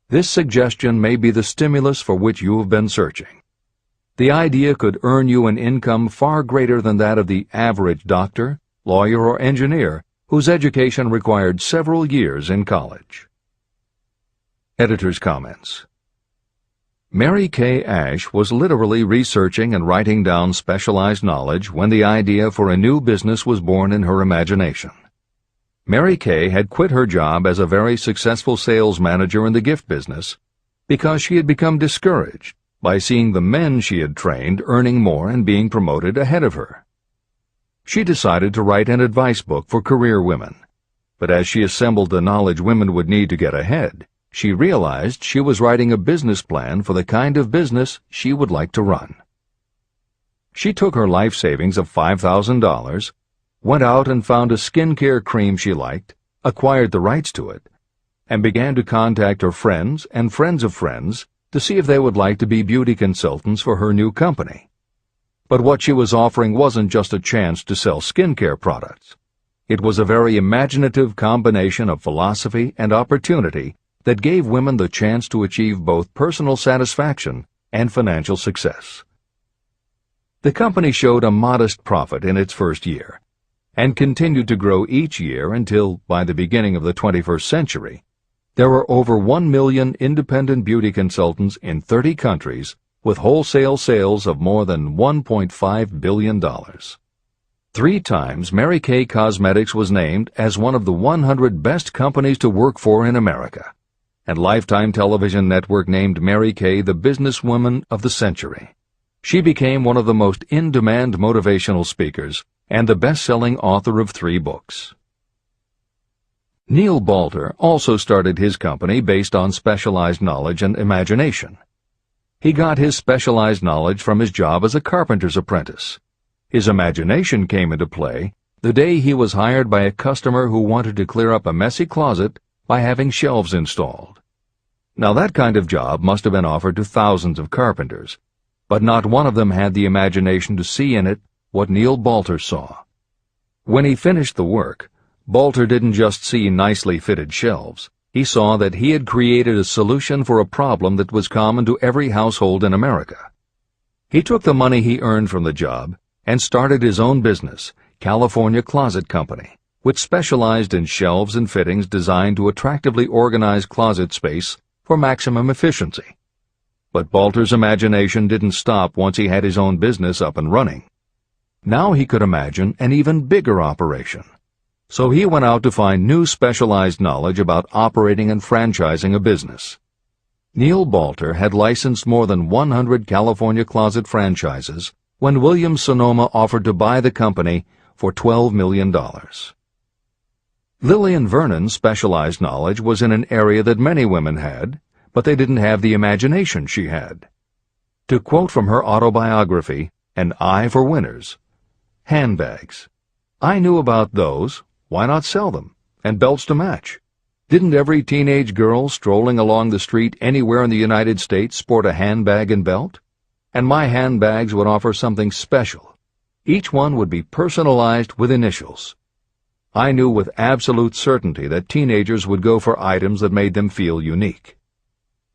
this suggestion may be the stimulus for which you have been searching. The idea could earn you an income far greater than that of the average doctor, lawyer, or engineer whose education required several years in college. Editor's comments. Mary Kay Ash was literally researching and writing down specialized knowledge when the idea for a new business was born in her imagination. Mary Kay had quit her job as a very successful sales manager in the gift business because she had become discouraged by seeing the men she had trained earning more and being promoted ahead of her. She decided to write an advice book for career women, but as she assembled the knowledge women would need to get ahead, she realized she was writing a business plan for the kind of business she would like to run. She took her life savings of $5,000, went out and found a skincare cream she liked, acquired the rights to it, and began to contact her friends and friends of friends to see if they would like to be beauty consultants for her new company. But what she was offering wasn't just a chance to sell skincare products. It was a very imaginative combination of philosophy and opportunity that gave women the chance to achieve both personal satisfaction and financial success. The company showed a modest profit in its first year, and continued to grow each year until, by the beginning of the 21st century, There are over 1 million independent beauty consultants in 30 countries with wholesale sales of more than $1.5 billion. 3 times Mary Kay Cosmetics was named as one of the 100 best companies to work for in America, and Lifetime Television Network named Mary Kay the businesswoman of the century. She became one of the most in-demand motivational speakers and the best-selling author of 3 books. Neil Balter also started his company based on specialized knowledge and imagination. He got his specialized knowledge from his job as a carpenter's apprentice. His imagination came into play the day he was hired by a customer who wanted to clear up a messy closet by having shelves installed. Now that kind of job must have been offered to thousands of carpenters, but not one of them had the imagination to see in it what Neil Balter saw. When he finished the work, Balter didn't just see nicely fitted shelves. He saw that he had created a solution for a problem that was common to every household in America. He took the money he earned from the job and started his own business, California Closet Company, which specialized in shelves and fittings designed to attractively organize closet space for maximum efficiency. But Balter's imagination didn't stop once he had his own business up and running. Now he could imagine an even bigger operation. So he went out to find new specialized knowledge about operating and franchising a business. Neil Balter had licensed more than 100 California Closet franchises when Williams-Sonoma offered to buy the company for $12 million. Lillian Vernon's specialized knowledge was in an area that many women had, but they didn't have the imagination she had. To quote from her autobiography, An Eye for Winners, handbags. I knew about those. Why not sell them? And belts to match. Didn't every teenage girl strolling along the street anywhere in the United States sport a handbag and belt? And my handbags would offer something special. Each one would be personalized with initials. I knew with absolute certainty that teenagers would go for items that made them feel unique.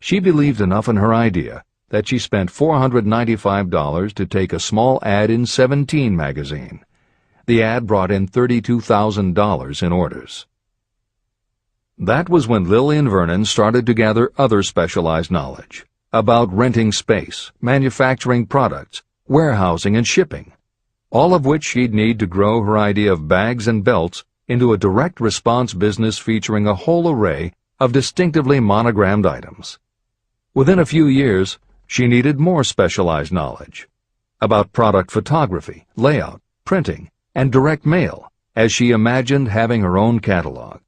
She believed enough in her idea that she spent $495 to take a small ad in 17 magazine. The ad brought in $32,000 in orders. That was when Lillian Vernon started to gather other specialized knowledge about renting space, manufacturing products, warehousing, and shipping, all of which she'd need to grow her idea of bags and belts into a direct response business featuring a whole array of distinctively monogrammed items. Within a few years, she needed more specialized knowledge about product photography, layout, printing, and direct mail, as she imagined having her own catalog.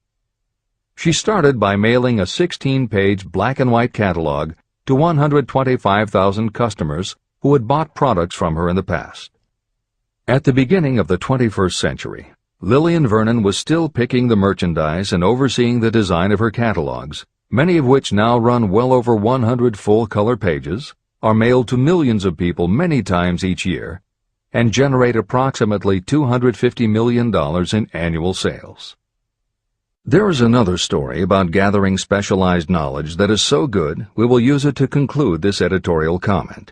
She started by mailing a 16-page black-and-white catalog to 125,000 customers who had bought products from her in the past. At the beginning of the 21st century, Lillian Vernon was still picking the merchandise and overseeing the design of her catalogs, many of which now run well over 100 full-color pages, are mailed to millions of people many times each year, and generate approximately $250 million in annual sales. There is another story about gathering specialized knowledge that is so good we will use it to conclude this editorial comment.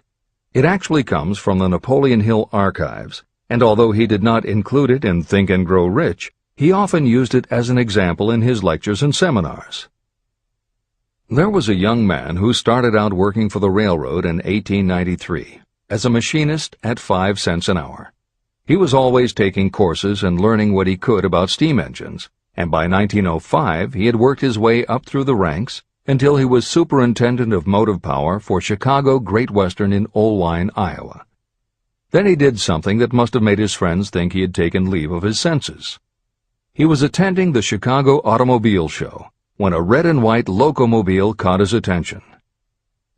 It actually comes from the Napoleon Hill archives, and although he did not include it in Think and Grow Rich, he often used it as an example in his lectures and seminars. There was a young man who started out working for the railroad in 1893. As a machinist at 5 cents an hour. He was always taking courses and learning what he could about steam engines, and by 1905 he had worked his way up through the ranks until he was superintendent of motive power for Chicago Great Western in Olwine, Iowa. Then he did something that must have made his friends think he had taken leave of his senses. He was attending the Chicago Automobile Show when a red and white locomobile caught his attention.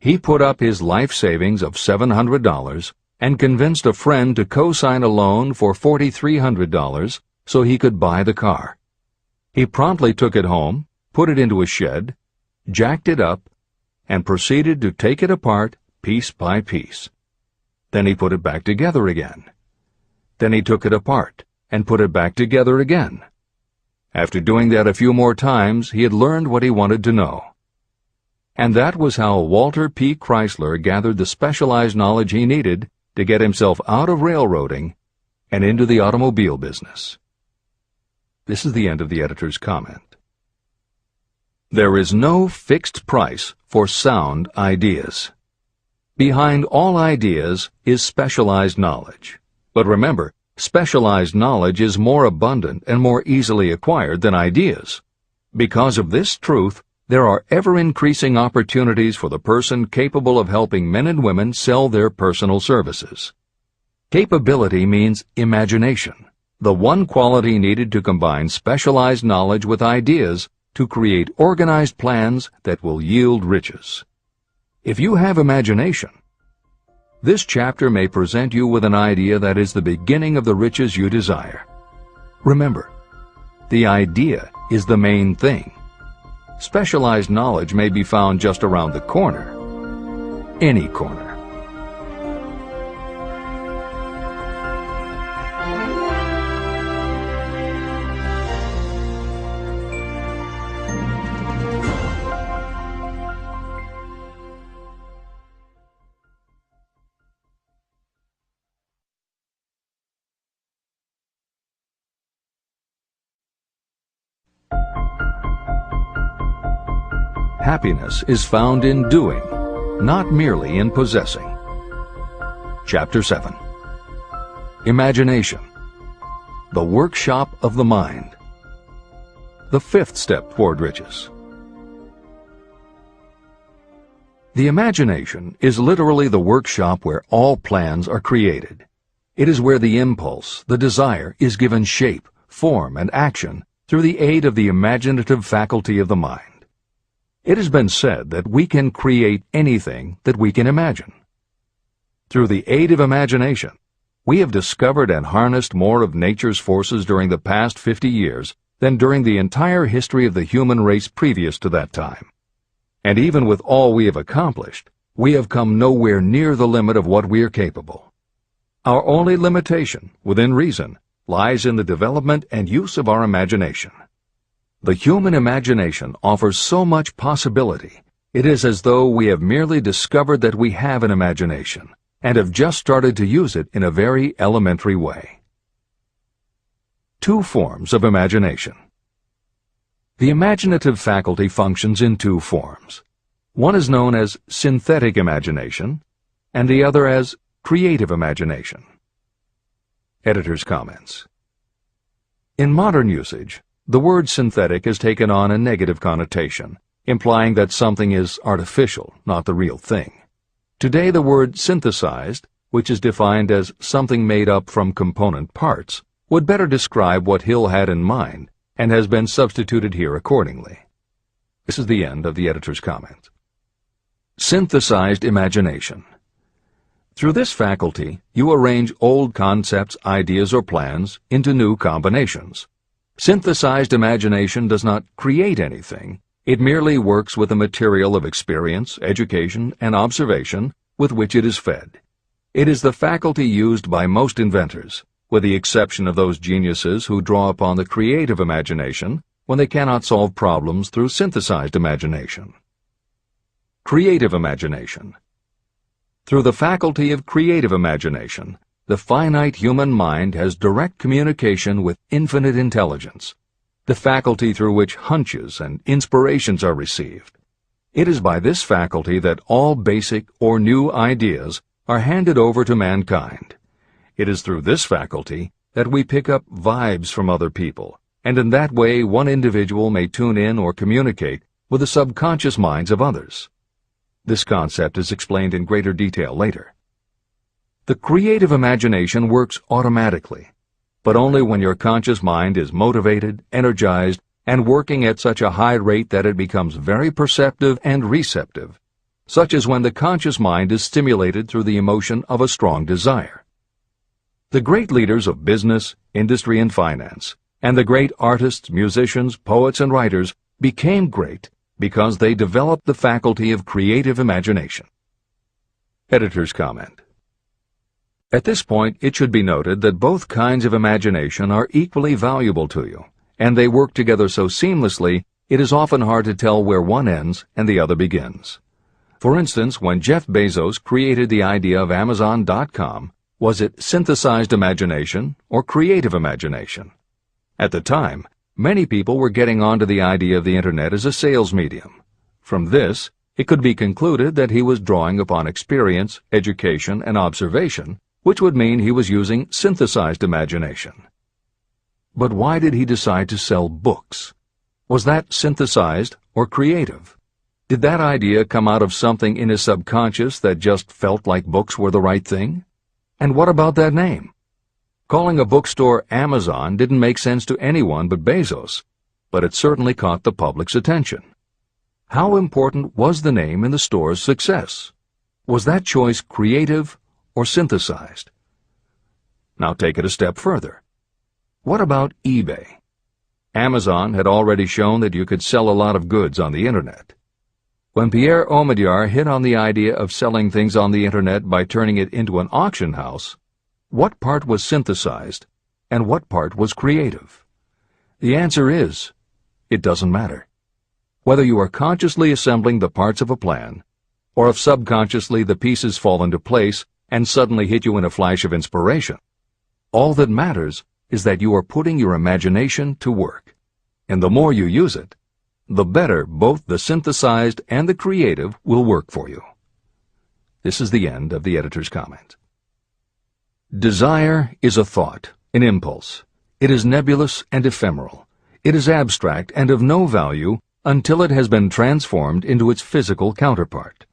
He put up his life savings of $700 and convinced a friend to co-sign a loan for $4,300 so he could buy the car. He promptly took it home, put it into a shed, jacked it up, and proceeded to take it apart piece by piece. Then he put it back together again. Then he took it apart and put it back together again. After doing that a few more times, he had learned what he wanted to know. And that was how Walter P. Chrysler gathered the specialized knowledge he needed to get himself out of railroading and into the automobile business. This is the end of the editor's comment. There is no fixed price for sound ideas. Behind all ideas is specialized knowledge. But remember, specialized knowledge is more abundant and more easily acquired than ideas. Because of this truth, there are ever-increasing opportunities for the person capable of helping men and women sell their personal services. Capability means imagination, the one quality needed to combine specialized knowledge with ideas to create organized plans that will yield riches. If you have imagination, this chapter may present you with an idea that is the beginning of the riches you desire. Remember, the idea is the main thing. Specialized knowledge may be found just around the corner, any corner. Happiness is found in doing, not merely in possessing. Chapter 7. Imagination, the workshop of the mind. The fifth step toward riches. The imagination is literally the workshop where all plans are created. It is where the impulse, the desire, is given shape, form, and action through the aid of the imaginative faculty of the mind. It has been said that we can create anything that we can imagine. Through the aid of imagination, we have discovered and harnessed more of nature's forces during the past 50 years than during the entire history of the human race previous to that time. And even with all we have accomplished, we have come nowhere near the limit of what we are capable. Our only limitation, within reason, lies in the development and use of our imagination. The human imagination offers so much possibility, it is as though we have merely discovered that we have an imagination, and have just started to use it in a very elementary way. Two forms of imagination. The imaginative faculty functions in two forms. One is known as synthetic imagination, and the other as creative imagination. Editor's comments. In modern usage, the word synthetic has taken on a negative connotation, implying that something is artificial, not the real thing. Today the word synthesized, which is defined as something made up from component parts, would better describe what Hill had in mind, and has been substituted here accordingly. This is the end of the editor's comment. Synthesized imagination. Through this faculty, you arrange old concepts, ideas, or plans into new combinations. Synthesized imagination does not create anything. It merely works with the material of experience, education, and observation with which it is fed. It is the faculty used by most inventors, with the exception of those geniuses who draw upon the creative imagination when they cannot solve problems through synthesized imagination. Creative imagination. Through the faculty of creative imagination, the finite human mind has direct communication with infinite intelligence, the faculty through which hunches and inspirations are received. It is by this faculty that all basic or new ideas are handed over to mankind. It is through this faculty that we pick up vibes from other people, and in that way one individual may tune in or communicate with the subconscious minds of others. This concept is explained in greater detail later. The creative imagination works automatically, but only when your conscious mind is motivated, energized, and working at such a high rate that it becomes very perceptive and receptive, such as when the conscious mind is stimulated through the emotion of a strong desire. The great leaders of business, industry, and finance, and the great artists, musicians, poets, and writers became great because they developed the faculty of creative imagination. Editor's comment. At this point, it should be noted that both kinds of imagination are equally valuable to you, and they work together so seamlessly it is often hard to tell where one ends and the other begins. For instance, when Jeff Bezos created the idea of Amazon.com, was it synthesized imagination or creative imagination? At the time, Many people were getting onto the idea of the Internet as a sales medium. From this, it could be concluded that he was drawing upon experience, education, and observation, which would mean he was using synthesized imagination. But why did he decide to sell books? Was that synthesized or creative? Did that idea come out of something in his subconscious that just felt like books were the right thing? And what about that name? Calling a bookstore Amazon didn't make sense to anyone but Bezos, but it certainly caught the public's attention. How important was the name in the store's success? Was that choice creative or synthesized? Now take it a step further. What about eBay? Amazon had already shown that you could sell a lot of goods on the Internet. When Pierre Omidyar hit on the idea of selling things on the Internet by turning it into an auction house, what part was synthesized and what part was creative? The answer is, it doesn't matter. Whether you are consciously assembling the parts of a plan, or if subconsciously the pieces fall into place and suddenly hit you in a flash of inspiration, all that matters is that you are putting your imagination to work. And the more you use it, the better both the synthesized and the creative will work for you. This is the end of the editor's comment. Desire is a thought, an impulse. It is nebulous and ephemeral. It is abstract and of no value until it has been transformed into its physical counterpart.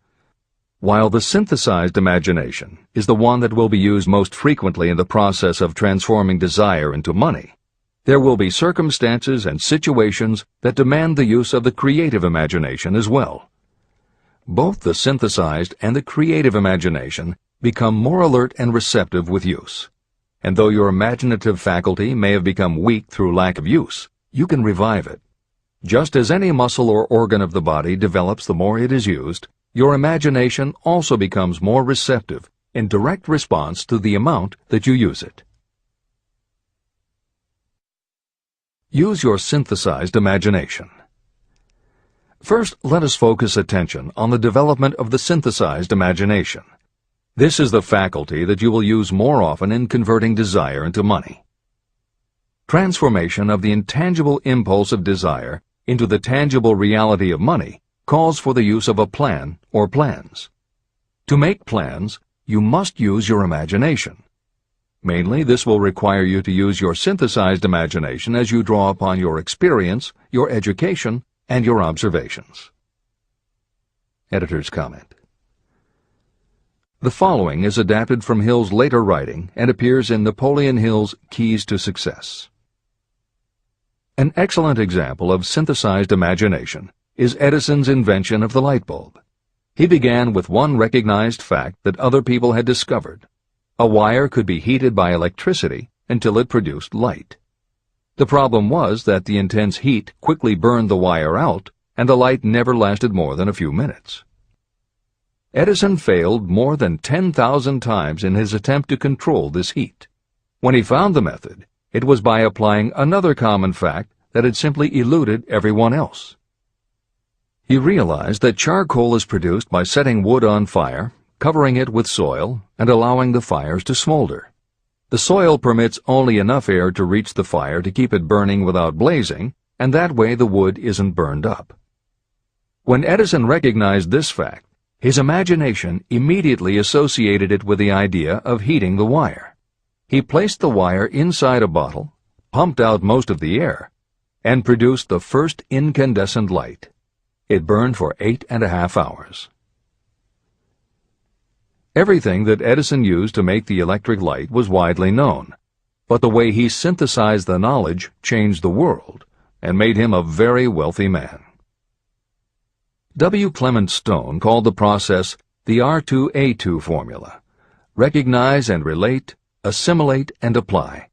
While the synthesized imagination is the one that will be used most frequently in the process of transforming desire into money, there will be circumstances and situations that demand the use of the creative imagination as well. Both the synthesized and the creative imagination become more alert and receptive with use. And though your imaginative faculty may have become weak through lack of use, you can revive it. Just as any muscle or organ of the body develops the more it is used, your imagination also becomes more receptive in direct response to the amount that you use it. Use your synthesized imagination. First, let us focus attention on the development of the synthesized imagination. This is the faculty that you will use more often in converting desire into money. Transformation of the intangible impulse of desire into the tangible reality of money calls for the use of a plan or plans. To make plans, you must use your imagination. Mainly, this will require you to use your synthesized imagination as you draw upon your experience, your education, and your observations. Editor's comment. The following is adapted from Hill's later writing and appears in Napoleon Hill's Keys to Success. An excellent example of synthesized imagination is Edison's invention of the light bulb. He began with one recognized fact that other people had discovered. A wire could be heated by electricity until it produced light. The problem was that the intense heat quickly burned the wire out, and the light never lasted more than a few minutes. Edison failed more than 10,000 times in his attempt to control this heat. When he found the method, it was by applying another common fact that had simply eluded everyone else. He realized that charcoal is produced by setting wood on fire, covering it with soil, and allowing the fires to smolder. The soil permits only enough air to reach the fire to keep it burning without blazing, and that way the wood isn't burned up. When Edison recognized this fact, his imagination immediately associated it with the idea of heating the wire. He placed the wire inside a bottle, pumped out most of the air, and produced the first incandescent light. It burned for 8.5 hours. Everything that Edison used to make the electric light was widely known, but the way he synthesized the knowledge changed the world and made him a very wealthy man. W. Clement Stone called the process the R2A2 formula: recognize and relate, assimilate and apply.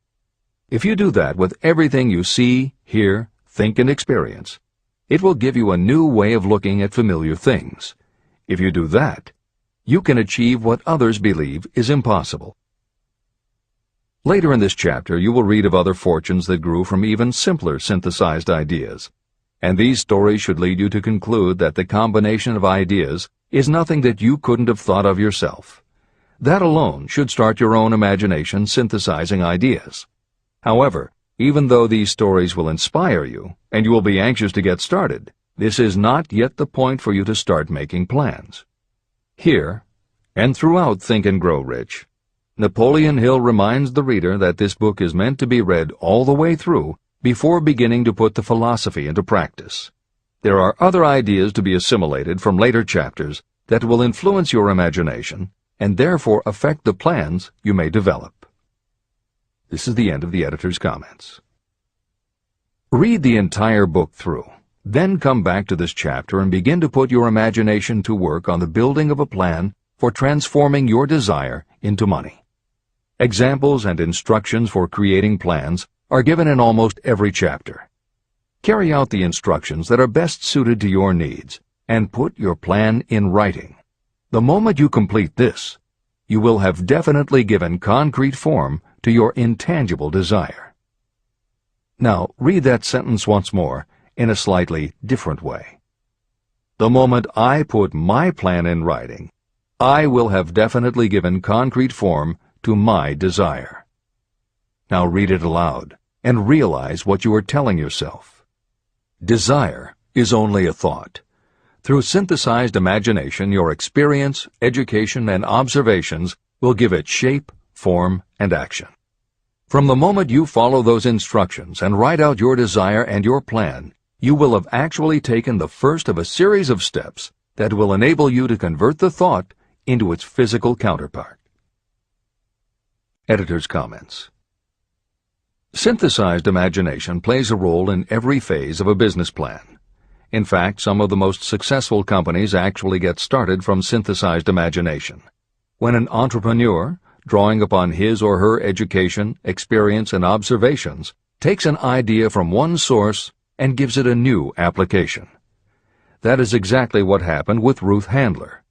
If you do that with everything you see, hear, think, and experience, it will give you a new way of looking at familiar things. If you do that, you can achieve what others believe is impossible. Later in this chapter, you will read of other fortunes that grew from even simpler synthesized ideas. And these stories should lead you to conclude that the combination of ideas is nothing that you couldn't have thought of yourself. That alone should start your own imagination synthesizing ideas. However, Even though these stories will inspire you, and you will be anxious to get started, this is not yet the point for you to start making plans. Here, and throughout Think and Grow Rich, Napoleon Hill reminds the reader that this book is meant to be read all the way through before beginning to put the philosophy into practice. There are other ideas to be assimilated from later chapters that will influence your imagination and therefore affect the plans you may develop. This is the end of the editor's comments. Read the entire book through, then come back to this chapter and begin to put your imagination to work on the building of a plan for transforming your desire into money. Examples and instructions for creating plans are given in almost every chapter. Carry out the instructions that are best suited to your needs and put your plan in writing. The moment you complete this, you will have definitely given concrete form to your intangible desire. Now, read that sentence once more in a slightly different way. The moment I put my plan in writing, I will have definitely given concrete form to my desire. Now read it aloud and realize what you are telling yourself. Desire is only a thought. Through synthesized imagination, your experience, education, and observations will give it shape, form, and action. From the moment you follow those instructions and write out your desire and your plan, you will have actually taken the first of a series of steps that will enable you to convert the thought into its physical counterpart. Editor's comments. Synthesized imagination plays a role in every phase of a business plan. In fact, some of the most successful companies actually get started from synthesized imagination. When an entrepreneur, drawing upon his or her education, experience, and observations, takes an idea from one source and gives it a new application. That is exactly what happened with Ruth Handler.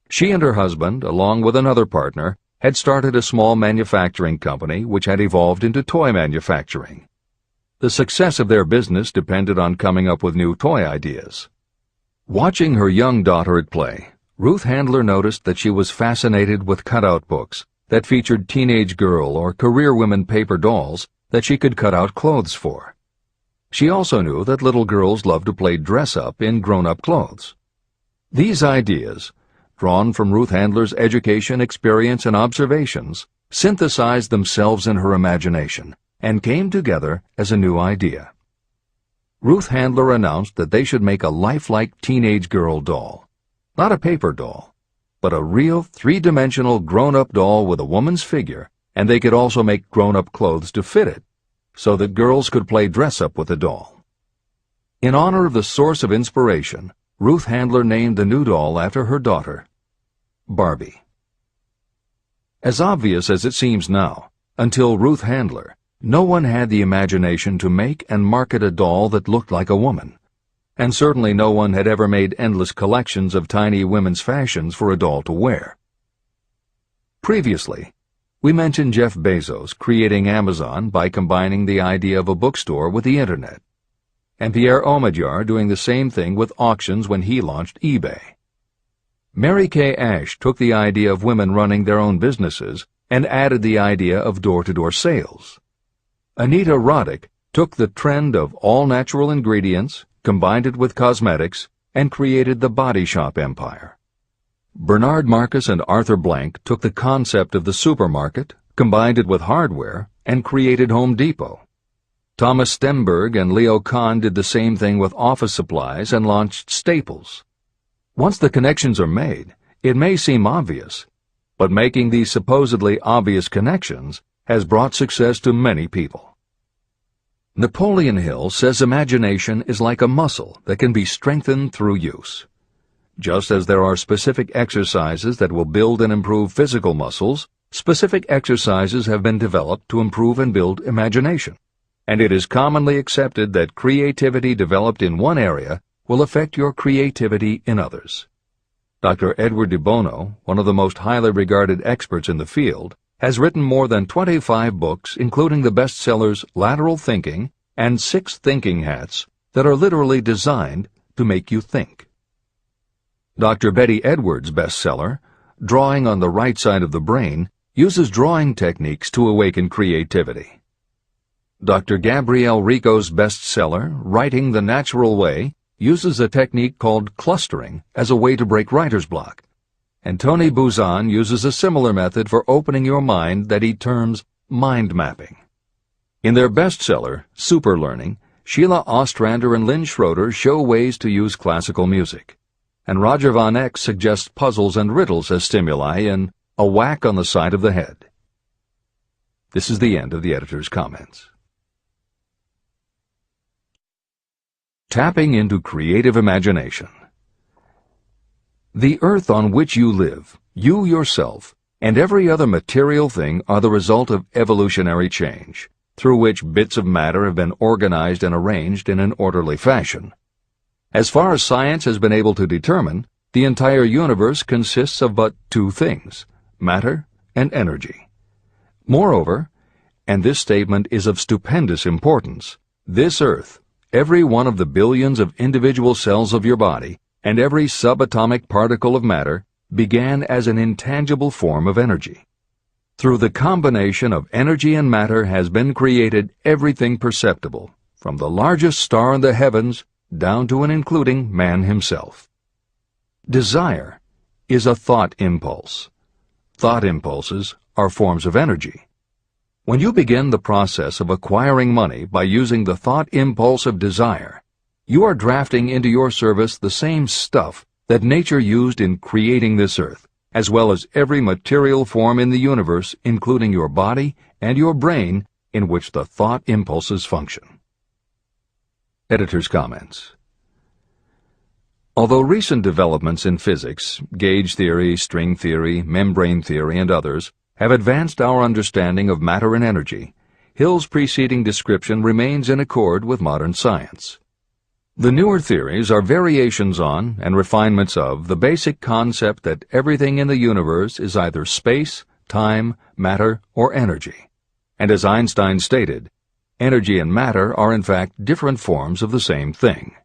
She and her husband, along with another partner, had started a small manufacturing company which had evolved into toy manufacturing. The success of their business depended on coming up with new toy ideas. Watching her young daughter at play, Ruth Handler noticed that she was fascinated with cutout books that featured teenage girl or career women paper dolls that she could cut out clothes for. She also knew that little girls loved to play dress-up in grown-up clothes. These ideas, drawn from Ruth Handler's education, experience, and observations, synthesized themselves in her imagination and came together as a new idea. Ruth Handler announced that they should make a lifelike teenage girl doll. Not a paper doll, but a real three-dimensional grown-up doll with a woman's figure, and they could also make grown-up clothes to fit it, so that girls could play dress-up with the doll. In honor of the source of inspiration, Ruth Handler named the new doll after her daughter, Barbie. As obvious as it seems now, until Ruth Handler, no one had the imagination to make and market a doll that looked like a woman, and certainly no one had ever made endless collections of tiny women's fashions for a doll to wear. Previously, we mentioned Jeff Bezos creating Amazon by combining the idea of a bookstore with the Internet, and Pierre Omidyar doing the same thing with auctions when he launched eBay. Mary Kay Ash took the idea of women running their own businesses and added the idea of door-to-door sales. Anita Roddick took the trend of all-natural ingredients, combined it with cosmetics, and created the body shop empire. Bernard Marcus and Arthur Blank took the concept of the supermarket, combined it with hardware, and created Home Depot. Thomas Stemberg and Leo Kahn did the same thing with office supplies and launched Staples. Once the connections are made, it may seem obvious, but making these supposedly obvious connections has brought success to many people. Napoleon Hill says imagination is like a muscle that can be strengthened through use. Just as there are specific exercises that will build and improve physical muscles, specific exercises have been developed to improve and build imagination, and it is commonly accepted that creativity developed in one area will affect your creativity in others. Dr. Edward de Bono, one of the most highly regarded experts in the field, has written more than 25 books, including the bestsellers Lateral Thinking and 6 Thinking Hats, that are literally designed to make you think. Dr. Betty Edwards' bestseller, Drawing on the Right Side of the Brain, uses drawing techniques to awaken creativity. Dr. Gabrielle Rico's bestseller, Writing the Natural Way, uses a technique called clustering as a way to break writer's block. And Tony Buzan uses a similar method for opening your mind that he terms mind mapping. In their bestseller, Super Learning, Sheila Ostrander and Lynn Schroeder show ways to use classical music. And Roger Von Eck suggests puzzles and riddles as stimuli in A Whack on the Side of the Head. This is the end of the editor's comments. Tapping into creative imagination. The earth on which you live, you yourself, and every other material thing are the result of evolutionary change, through which bits of matter have been organized and arranged in an orderly fashion. As far as science has been able to determine, the entire universe consists of but two things, matter and energy. Moreover, and this statement is of stupendous importance, this earth, every one of the billions of individual cells of your body, and every subatomic particle of matter began as an intangible form of energy. Through the combination of energy and matter has been created everything perceptible, from the largest star in the heavens down to and including man himself. Desire is a thought impulse. Thought impulses are forms of energy. When you begin the process of acquiring money by using the thought impulse of desire, you are drafting into your service the same stuff that nature used in creating this earth, as well as every material form in the universe, including your body and your brain, in which the thought impulses function. Editor's comments. Although recent developments in physics, gauge theory, string theory, membrane theory, and others, have advanced our understanding of matter and energy, Hill's preceding description remains in accord with modern science. The newer theories are variations on and refinements of the basic concept that everything in the universe is either space, time, matter, or energy. And as Einstein stated, energy and matter are in fact different forms of the same thing.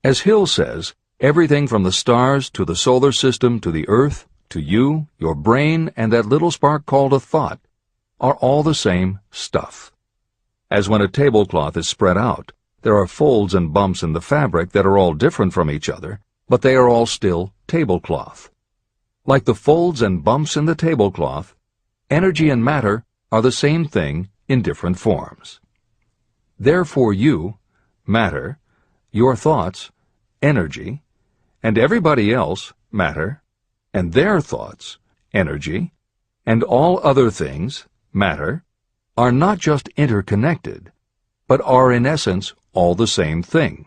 As Hill says, everything from the stars to the solar system to the earth, to you, your brain, and that little spark called a thought, are all the same stuff. As when a tablecloth is spread out, there are folds and bumps in the fabric that are all different from each other, but they are all still tablecloth. Like the folds and bumps in the tablecloth, energy and matter are the same thing in different forms. Therefore you, matter, your thoughts, energy, and everybody else, matter, and their thoughts, energy, and all other things, matter, are not just interconnected, but are in essence all the same thing.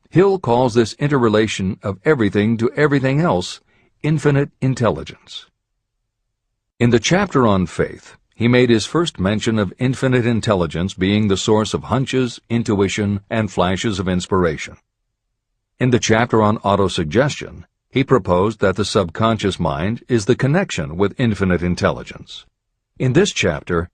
Hill calls this interrelation of everything to everything else infinite intelligence. In the chapter on faith, he made his first mention of infinite intelligence being the source of hunches, intuition, and flashes of inspiration. In the chapter on autosuggestion, he proposed that the subconscious mind is the connection with infinite intelligence. In this chapter,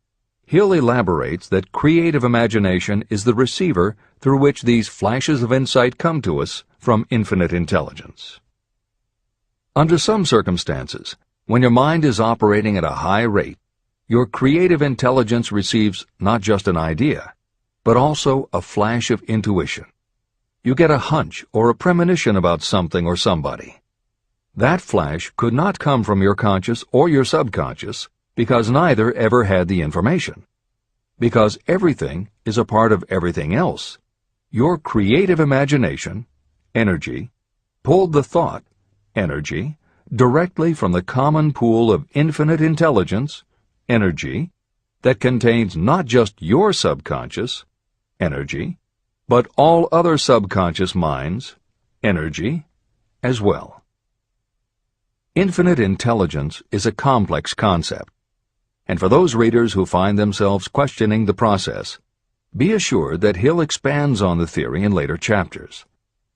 Hill elaborates that creative imagination is the receiver through which these flashes of insight come to us from infinite intelligence. Under some circumstances, when your mind is operating at a high rate, your creative intelligence receives not just an idea, but also a flash of intuition. You get a hunch or a premonition about something or somebody. That flash could not come from your conscious or your subconscious because neither ever had the information. Because everything is a part of everything else, your creative imagination, energy, pulled the thought, energy, directly from the common pool of infinite intelligence, energy, that contains not just your subconscious, energy, but all other subconscious minds, energy, as well. Infinite intelligence is a complex concept, and for those readers who find themselves questioning the process, be assured that Hill expands on the theory in later chapters.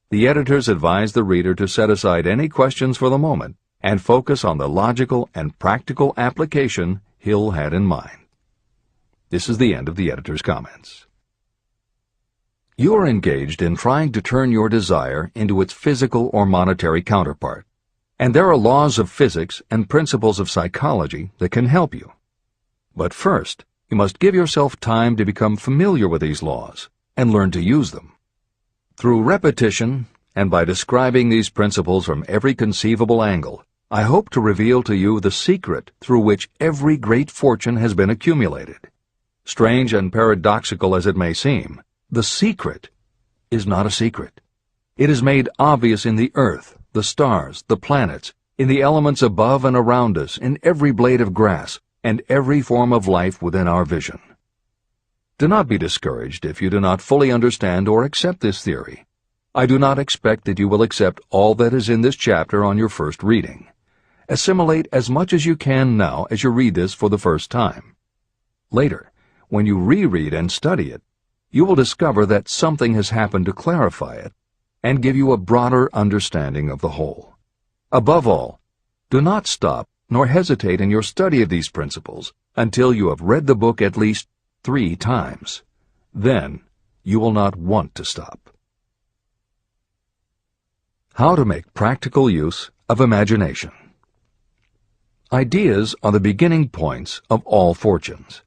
The editors advise the reader to set aside any questions for the moment and focus on the logical and practical application Hill had in mind. This is the end of the editor's comments. You are engaged in trying to turn your desire into its physical or monetary counterpart, and there are laws of physics and principles of psychology that can help you. But first, you must give yourself time to become familiar with these laws and learn to use them. Through repetition, and by describing these principles from every conceivable angle, I hope to reveal to you the secret through which every great fortune has been accumulated. Strange and paradoxical as it may seem, the secret is not a secret. It is made obvious in the earth, the stars, the planets, in the elements above and around us, in every blade of grass, and every form of life within our vision. Do not be discouraged if you do not fully understand or accept this theory. I do not expect that you will accept all that is in this chapter on your first reading. Assimilate as much as you can now as you read this for the first time. Later, when you reread and study it, you will discover that something has happened to clarify it and give you a broader understanding of the whole. Above all, do not stop nor hesitate in your study of these principles until you have read the book at least 3 times. Then you will not want to stop. How to make practical use of imagination. Ideas are the beginning points of all fortunes.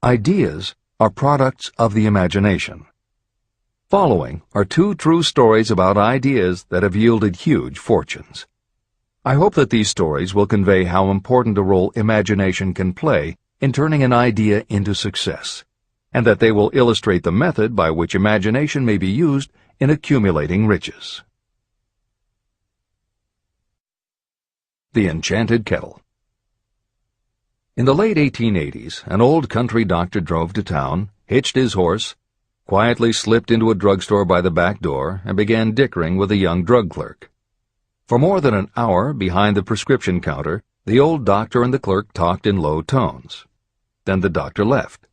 Ideas are products of the imagination. Following are 2 true stories about ideas that have yielded huge fortunes. I hope that these stories will convey how important a role imagination can play in turning an idea into success, and that they will illustrate the method by which imagination may be used in accumulating riches. The Enchanted Kettle. In the late 1880s, an old country doctor drove to town, hitched his horse, quietly slipped into a drugstore by the back door, and began dickering with a young drug clerk. For more than an hour, behind the prescription counter, the old doctor and the clerk talked in low tones. Then the doctor left.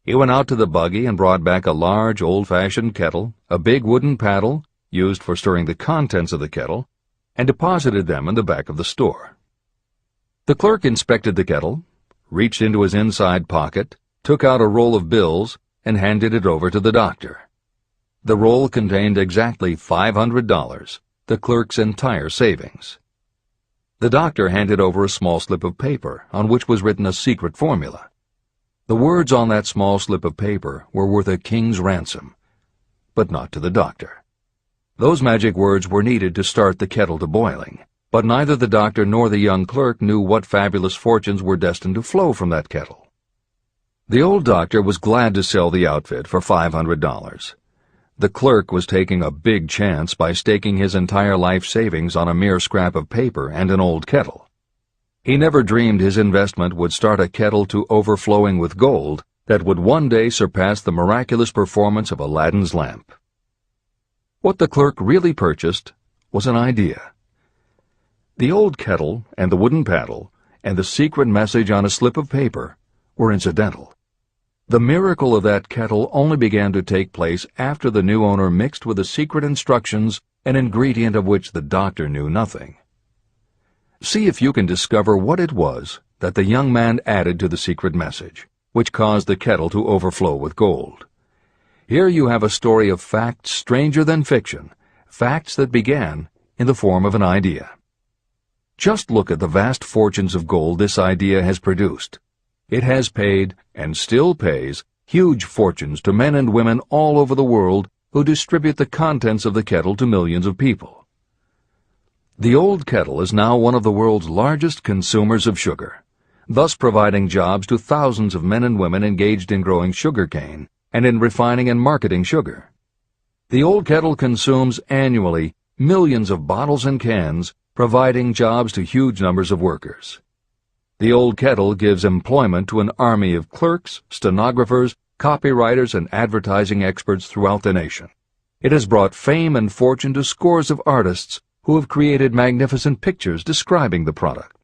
He went out to the buggy and brought back a large, old-fashioned kettle, a big wooden paddle, used for stirring the contents of the kettle, and deposited them in the back of the store. The clerk inspected the kettle, reached into his inside pocket, took out a roll of bills, and handed it over to the doctor. The roll contained exactly $500, the clerk's entire savings. The doctor handed over a small slip of paper on which was written a secret formula. The words on that small slip of paper were worth a king's ransom, but not to the doctor. Those magic words were needed to start the kettle to boiling, but neither the doctor nor the young clerk knew what fabulous fortunes were destined to flow from that kettle. The old doctor was glad to sell the outfit for $500. The clerk was taking a big chance by staking his entire life savings on a mere scrap of paper and an old kettle. He never dreamed his investment would start a kettle to overflowing with gold that would one day surpass the miraculous performance of Aladdin's lamp. What the clerk really purchased was an idea. The old kettle and the wooden paddle and the secret message on a slip of paper were incidental. The miracle of that kettle only began to take place after the new owner mixed with the secret instructions an ingredient of which the doctor knew nothing. See if you can discover what it was that the young man added to the secret message, which caused the kettle to overflow with gold. Here you have a story of facts stranger than fiction, facts that began in the form of an idea. Just look at the vast fortunes of gold this idea has produced. It has paid, and still pays, huge fortunes to men and women all over the world who distribute the contents of the kettle to millions of people. The old kettle is now one of the world's largest consumers of sugar, thus providing jobs to thousands of men and women engaged in growing sugar cane and in refining and marketing sugar. The old kettle consumes annually millions of bottles and cans, providing jobs to huge numbers of workers. The old kettle gives employment to an army of clerks, stenographers, copywriters, and advertising experts throughout the nation. It has brought fame and fortune to scores of artists who have created magnificent pictures describing the product.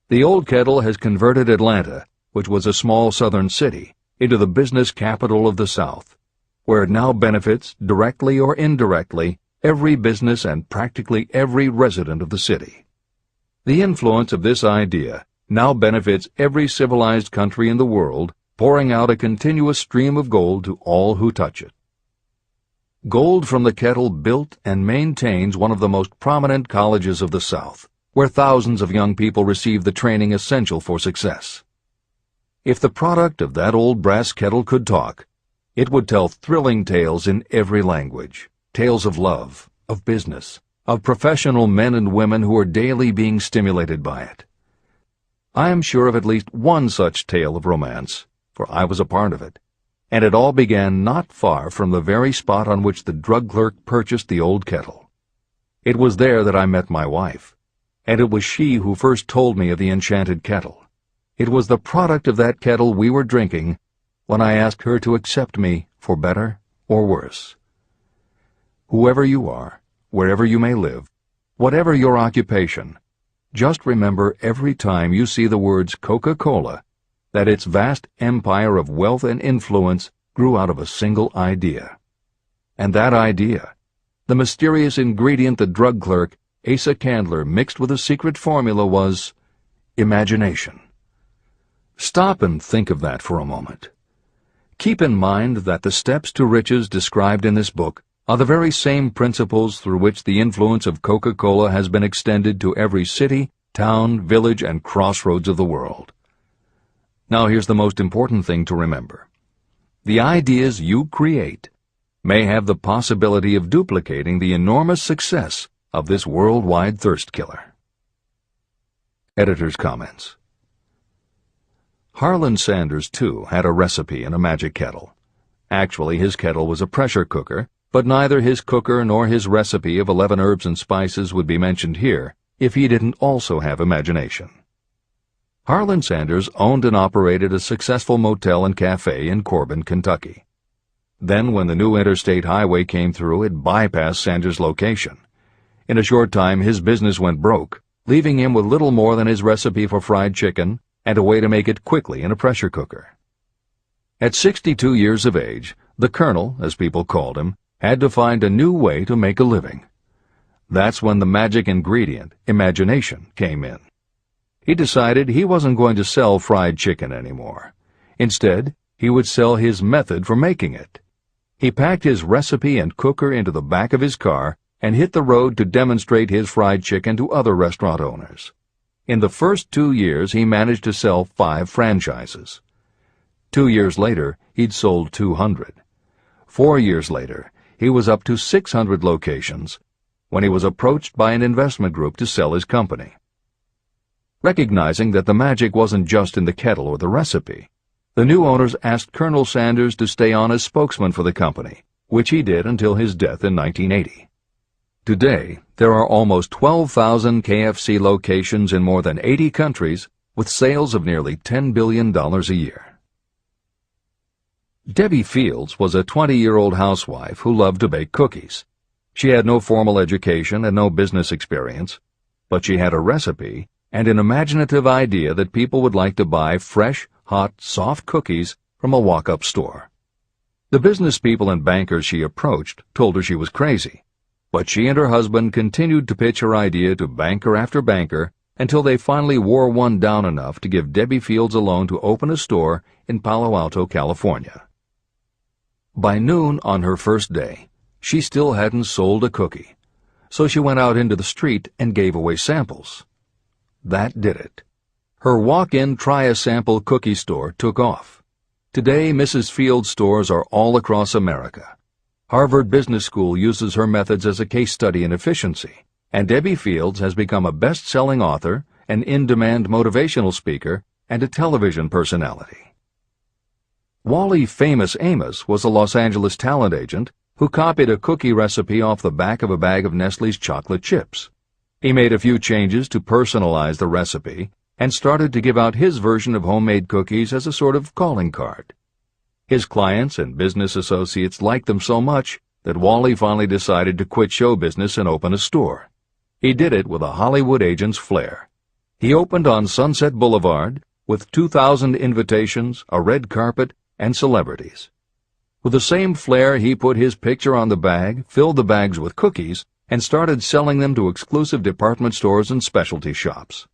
The old kettle has converted Atlanta, which was a small southern city, into the business capital of the South, where it now benefits, directly or indirectly, every business and practically every resident of the city. The influence of this idea now benefits every civilized country in the world, pouring out a continuous stream of gold to all who touch it. Gold from the kettle built and maintains one of the most prominent colleges of the South, where thousands of young people receive the training essential for success. If the product of that old brass kettle could talk, it would tell thrilling tales in every language, tales of love, of business, of professional men and women who are daily being stimulated by it. I am sure of at least one such tale of romance, for I was a part of it, and it all began not far from the very spot on which the drug clerk purchased the old kettle. It was there that I met my wife, and it was she who first told me of the enchanted kettle. It was the product of that kettle we were drinking when I asked her to accept me for better or worse. Whoever you are, wherever you may live, whatever your occupation, just remember every time you see the words Coca-Cola that its vast empire of wealth and influence grew out of a single idea. And that idea, the mysterious ingredient the drug clerk, Asa Candler, mixed with a secret formula, was imagination. Stop and think of that for a moment. Keep in mind that the steps to riches described in this book are the very same principles through which the influence of Coca-Cola has been extended to every city, town, village, and crossroads of the world. Now here's the most important thing to remember. The ideas you create may have the possibility of duplicating the enormous success of this worldwide thirst killer. Editor's comments. Harlan Sanders, too, had a recipe in a magic kettle. Actually, his kettle was a pressure cooker, but neither his cooker nor his recipe of 11 herbs and spices would be mentioned here if he didn't also have imagination. Harlan Sanders owned and operated a successful motel and cafe in Corbin, Kentucky. Then, when the new interstate highway came through, it bypassed Sanders' location. In a short time, his business went broke, leaving him with little more than his recipe for fried chicken and a way to make it quickly in a pressure cooker. At 62 years of age, the Colonel, as people called him, had to find a new way to make a living. That's when the magic ingredient, imagination, came in. He decided he wasn't going to sell fried chicken anymore. Instead, he would sell his method for making it. He packed his recipe and cooker into the back of his car and hit the road to demonstrate his fried chicken to other restaurant owners. In the first 2 years, he managed to sell 5 franchises. 2 years later, he'd sold 200. 4 years later, he was up to 600 locations when he was approached by an investment group to sell his company. Recognizing that the magic wasn't just in the kettle or the recipe, the new owners asked Colonel Sanders to stay on as spokesman for the company, which he did until his death in 1980. Today, there are almost 12,000 KFC locations in more than 80 countries with sales of nearly $10 billion a year. Debbie Fields was a 20-year-old housewife who loved to bake cookies. She had no formal education and no business experience, but she had a recipe and an imaginative idea that people would like to buy fresh, hot, soft cookies from a walk-up store. The business people and bankers she approached told her she was crazy, but she and her husband continued to pitch her idea to banker after banker until they finally wore one down enough to give Debbie Fields a loan to open a store in Palo Alto, California. By noon on her first day, she still hadn't sold a cookie, so she went out into the street and gave away samples. That did it. Her walk-in try-a-sample cookie store took off. Today, Mrs. Fields' stores are all across America. Harvard Business School uses her methods as a case study in efficiency, and Debbie Fields has become a best-selling author, an in-demand motivational speaker, and a television personality. Wally Famous Amos was a Los Angeles talent agent who copied a cookie recipe off the back of a bag of Nestle's chocolate chips. He made a few changes to personalize the recipe and started to give out his version of homemade cookies as a sort of calling card. His clients and business associates liked them so much that Wally finally decided to quit show business and open a store. He did it with a Hollywood agent's flair. He opened on Sunset Boulevard with 2,000 invitations, a red carpet, and celebrities. With the same flair, he put his picture on the bag, filled the bags with cookies, and started selling them to exclusive department stores and specialty shops.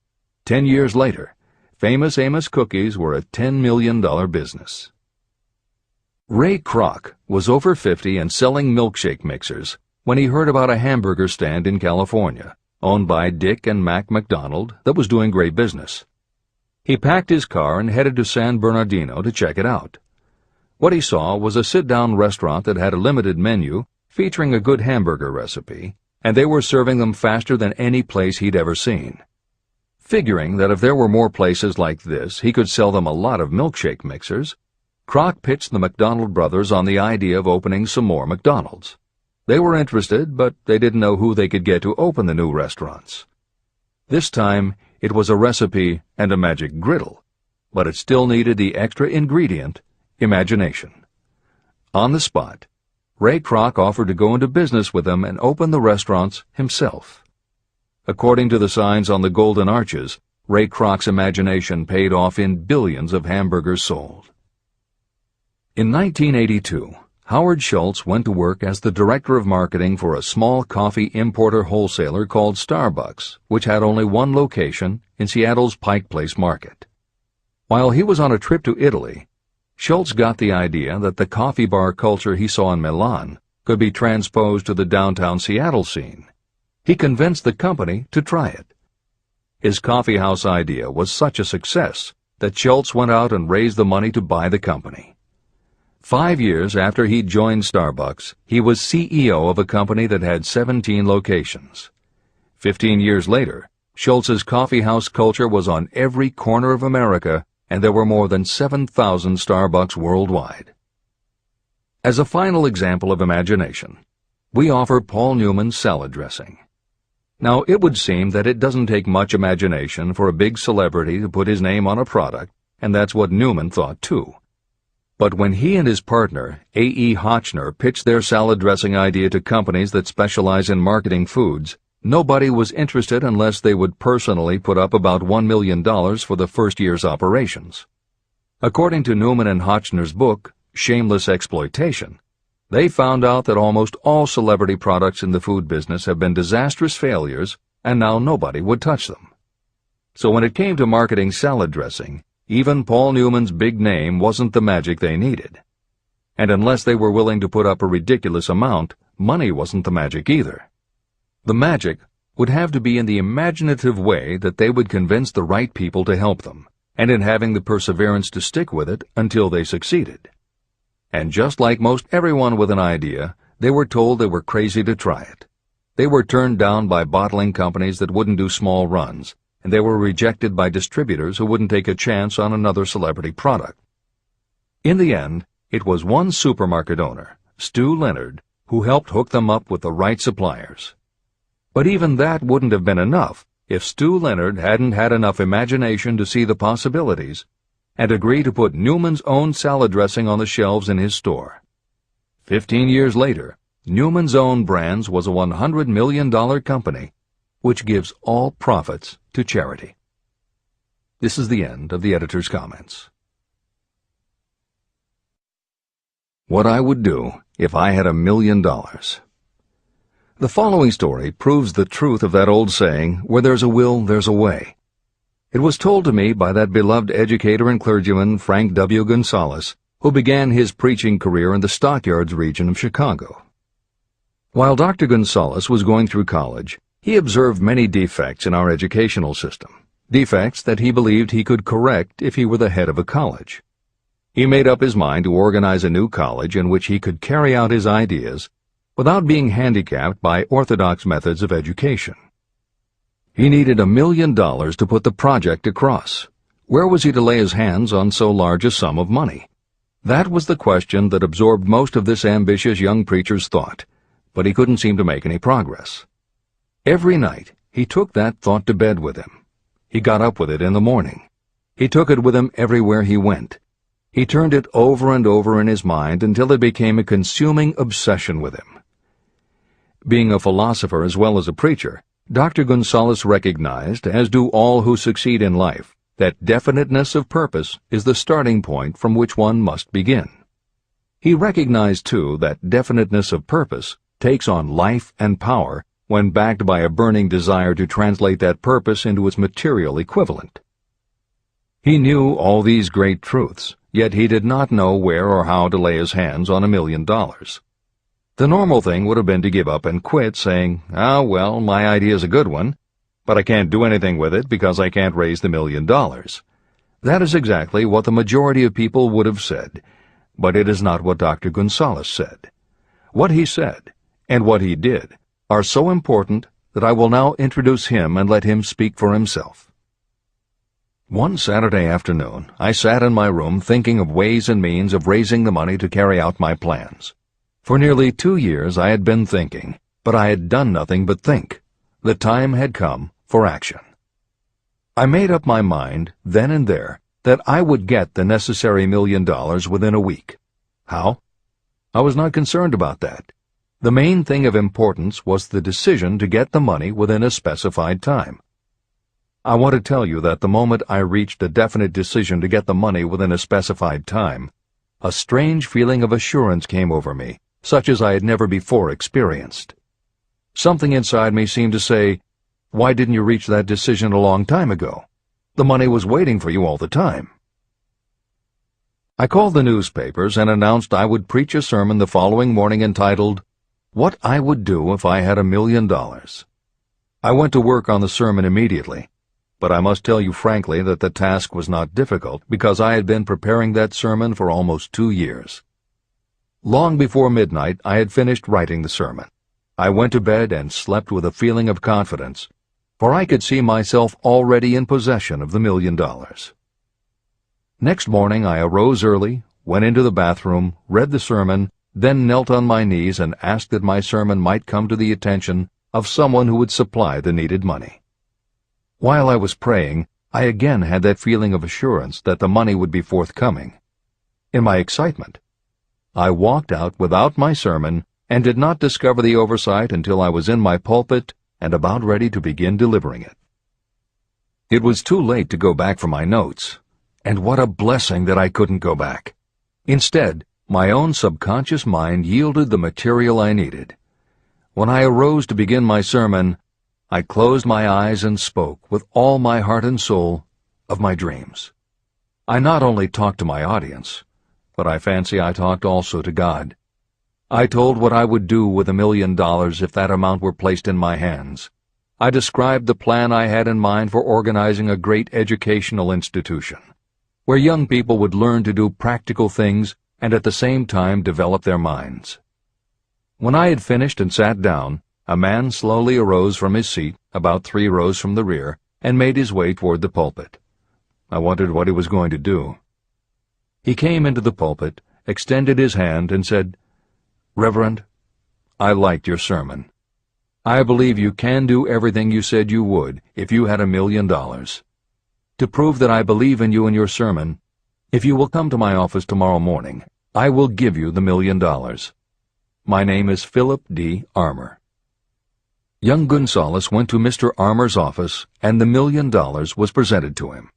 10 years later, Famous Amos cookies were a $10 million business. Ray Kroc was over 50 and selling milkshake mixers when he heard about a hamburger stand in California, owned by Dick and Mac McDonald, that was doing great business. He packed his car and headed to San Bernardino to check it out. What he saw was a sit-down restaurant that had a limited menu featuring a good hamburger recipe, and they were serving them faster than any place he'd ever seen. Figuring that if there were more places like this, he could sell them a lot of milkshake mixers, Kroc pitched the McDonald brothers on the idea of opening some more McDonald's. They were interested, but they didn't know who they could get to open the new restaurants. This time, it was a recipe and a magic griddle, but it still needed the extra ingredient, imagination. On the spot, Ray Kroc offered to go into business with them and open the restaurants himself. According to the signs on the golden arches, Ray Kroc's imagination paid off in billions of hamburgers sold. In 1982, Howard Schultz went to work as the director of marketing for a small coffee importer wholesaler called Starbucks, which had only one location in Seattle's Pike Place market. While he was on a trip to Italy, Schultz got the idea that the coffee bar culture he saw in Milan could be transposed to the downtown Seattle scene. He convinced the company to try it. His coffeehouse idea was such a success that Schultz went out and raised the money to buy the company. 5 years after he'd joined Starbucks, he was CEO of a company that had 17 locations. 15 years later, Schultz's coffeehouse culture was on every corner of America, and there were more than 7,000 Starbucks worldwide. As a final example of imagination, we offer Paul Newman's salad dressing. Now, it would seem that it doesn't take much imagination for a big celebrity to put his name on a product, and that's what Newman thought too. But when he and his partner, A.E. Hotchner, pitched their salad dressing idea to companies that specialize in marketing foods, nobody was interested unless they would personally put up about $1 million for the first year's operations. According to Newman and Hotchner's book, Shameless Exploitation, they found out that almost all celebrity products in the food business have been disastrous failures, and now nobody would touch them. So when it came to marketing salad dressing, even Paul Newman's big name wasn't the magic they needed. And unless they were willing to put up a ridiculous amount, money wasn't the magic either. The magic would have to be in the imaginative way that they would convince the right people to help them, and in having the perseverance to stick with it until they succeeded. And just like most everyone with an idea, they were told they were crazy to try it. They were turned down by bottling companies that wouldn't do small runs, and they were rejected by distributors who wouldn't take a chance on another celebrity product. In the end, it was one supermarket owner, Stu Leonard, who helped hook them up with the right suppliers. But even that wouldn't have been enough if Stu Leonard hadn't had enough imagination to see the possibilities and agree to put Newman's own salad dressing on the shelves in his store. 15 years later, Newman's Own Brands was a $100 million company, which gives all profits to charity. This is the end of the editor's comments. What I would do if I had $1 million. The following story proves the truth of that old saying, where there's a will, there's a way. It was told to me by that beloved educator and clergyman Frank W. Gonzalez, who began his preaching career in the Stockyards region of Chicago. While Dr. Gonzalez was going through college, he observed many defects in our educational system, defects that he believed he could correct if he were the head of a college. He made up his mind to organize a new college in which he could carry out his ideas without being handicapped by orthodox methods of education. He needed $1 million to put the project across. Where was he to lay his hands on so large a sum of money? That was the question that absorbed most of this ambitious young preacher's thought, but he couldn't seem to make any progress. Every night, he took that thought to bed with him. He got up with it in the morning. He took it with him everywhere he went. He turned it over and over in his mind until it became a consuming obsession with him. Being a philosopher as well as a preacher, Dr. Gonzalez recognized, as do all who succeed in life, that definiteness of purpose is the starting point from which one must begin. He recognized, too, that definiteness of purpose takes on life and power when backed by a burning desire to translate that purpose into its material equivalent. He knew all these great truths, yet he did not know where or how to lay his hands on $1 million. The normal thing would have been to give up and quit, saying, well, my idea's a good one, but I can't do anything with it because I can't raise the $1 million. That is exactly what the majority of people would have said, but it is not what Dr. Gonzalez said. What he said, and what he did, are so important that I will now introduce him and let him speak for himself. One Saturday afternoon, I sat in my room thinking of ways and means of raising the money to carry out my plans. For nearly 2 years I had been thinking, but I had done nothing but think. The time had come for action. I made up my mind, then and there, that I would get the necessary $1 million within a week. How? I was not concerned about that. The main thing of importance was the decision to get the money within a specified time. I want to tell you that the moment I reached a definite decision to get the money within a specified time, a strange feeling of assurance came over me, such as I had never before experienced. Something inside me seemed to say, "Why didn't you reach that decision a long time ago? The money was waiting for you all the time." I called the newspapers and announced I would preach a sermon the following morning entitled, "What I Would Do If I Had $1 Million." I went to work on the sermon immediately, but I must tell you frankly that the task was not difficult because I had been preparing that sermon for almost 2 years. Long before midnight, I had finished writing the sermon. I went to bed and slept with a feeling of confidence, for I could see myself already in possession of the $1 million. Next morning I arose early, went into the bathroom, read the sermon, then knelt on my knees and asked that my sermon might come to the attention of someone who would supply the needed money. While I was praying, I again had that feeling of assurance that the money would be forthcoming. In my excitement, I walked out without my sermon and did not discover the oversight until I was in my pulpit and about ready to begin delivering it. It was too late to go back for my notes, and what a blessing that I couldn't go back. Instead, my own subconscious mind yielded the material I needed. When I arose to begin my sermon, I closed my eyes and spoke with all my heart and soul of my dreams. I not only talked to my audience, but I fancy I talked also to God. I told what I would do with $1 million if that amount were placed in my hands. I described the plan I had in mind for organizing a great educational institution, where young people would learn to do practical things and at the same time develop their minds. When I had finished and sat down, a man slowly arose from his seat, about 3 rows from the rear, and made his way toward the pulpit. I wondered what he was going to do. He came into the pulpit, extended his hand, and said, "Reverend, I liked your sermon. I believe you can do everything you said you would if you had $1 million. To prove that I believe in you and your sermon, if you will come to my office tomorrow morning, I will give you the $1 million. My name is Philip D. Armour." Young Gonzalez went to Mr. Armour's office, and the $1 million was presented to him.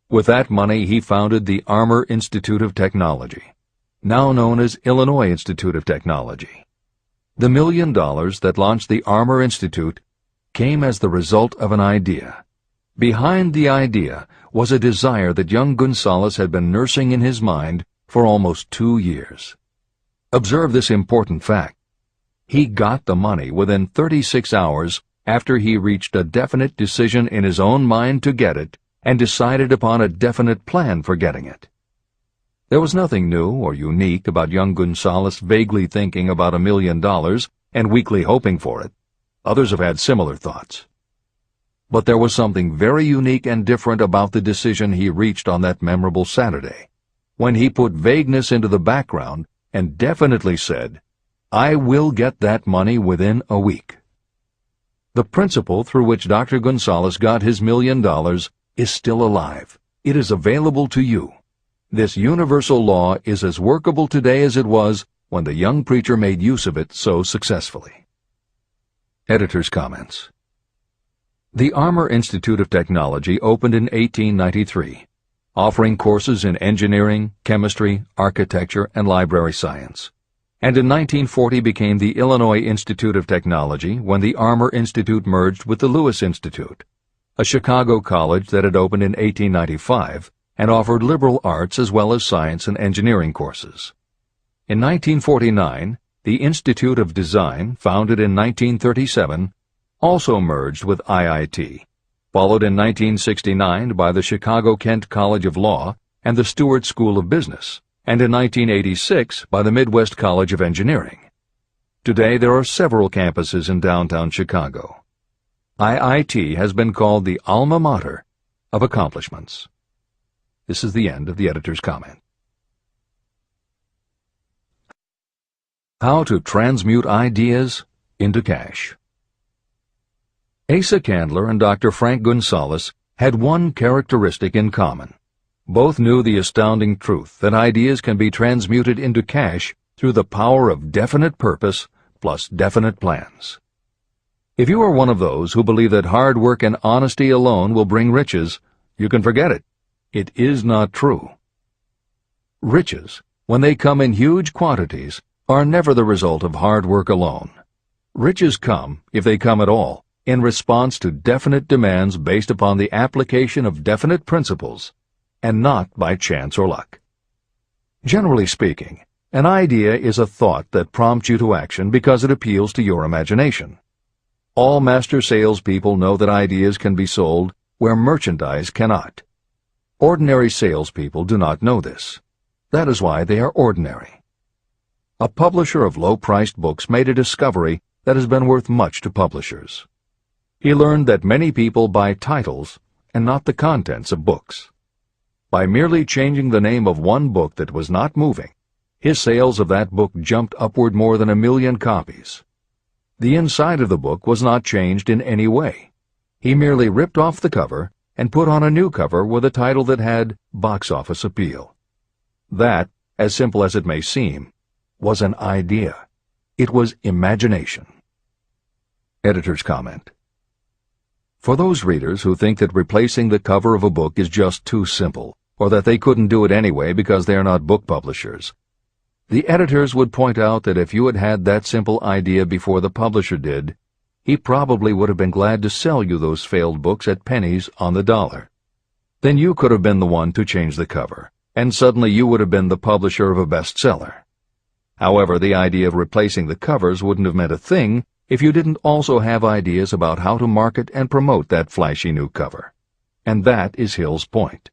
With that money he founded the Armour Institute of Technology, now known as Illinois Institute of Technology. The $1 million that launched the Armour Institute came as the result of an idea. Behind the idea was a desire that young Gonzalez had been nursing in his mind for almost 2 years. Observe this important fact. He got the money within 36 hours after he reached a definite decision in his own mind to get it and decided upon a definite plan for getting it. There was nothing new or unique about young Gonzalez vaguely thinking about $1 million and weakly hoping for it. Others have had similar thoughts. But there was something very unique and different about the decision he reached on that memorable Saturday, when he put vagueness into the background and definitely said, "I will get that money within a week." The principle through which Dr. Gonzalez got his $1 million is still alive. It is available to you. This universal law is as workable today as it was when the young preacher made use of it so successfully. Editor's comments. The Armour Institute of Technology opened in 1893, offering courses in engineering, chemistry, architecture, and library science, and in 1940 became the Illinois Institute of Technology when the Armour Institute merged with the Lewis Institute, a Chicago college that had opened in 1895 and offered liberal arts as well as science and engineering courses. In 1949, the Institute of Design, founded in 1937, also merged with IIT, followed in 1969 by the Chicago-Kent College of Law and the Stewart School of Business, and in 1986 by the Midwest College of Engineering. Today there are several campuses in downtown Chicago. IIT has been called the alma mater of accomplishments. This is the end of the editor's comment. How to transmute ideas into cash. Asa Candler and Dr. Frank Gonzalez had one characteristic in common. Both knew the astounding truth that ideas can be transmuted into cash through the power of definite purpose plus definite plans. If you are one of those who believe that hard work and honesty alone will bring riches, you can forget it. It is not true. Riches, when they come in huge quantities, are never the result of hard work alone. Riches come, if they come at all, in response to definite demands based upon the application of definite principles, and not by chance or luck. Generally speaking, an idea is a thought that prompts you to action because it appeals to your imagination. All master salespeople know that ideas can be sold where merchandise cannot. Ordinary salespeople do not know this. That is why they are ordinary. A publisher of low-priced books made a discovery that has been worth much to publishers. He learned that many people buy titles and not the contents of books. By merely changing the name of one book that was not moving, his sales of that book jumped upward more than 1 million copies. The inside of the book was not changed in any way. He merely ripped off the cover and put on a new cover with a title that had box office appeal. That, as simple as it may seem, was an idea. It was imagination. Editor's comment. For those readers who think that replacing the cover of a book is just too simple, or that they couldn't do it anyway because they are not book publishers, the editors would point out that if you had had that simple idea before the publisher did, he probably would have been glad to sell you those failed books at pennies on the dollar. Then you could have been the one to change the cover, and suddenly you would have been the publisher of a bestseller. However, the idea of replacing the covers wouldn't have meant a thing if you didn't also have ideas about how to market and promote that flashy new cover. And that is Hill's point.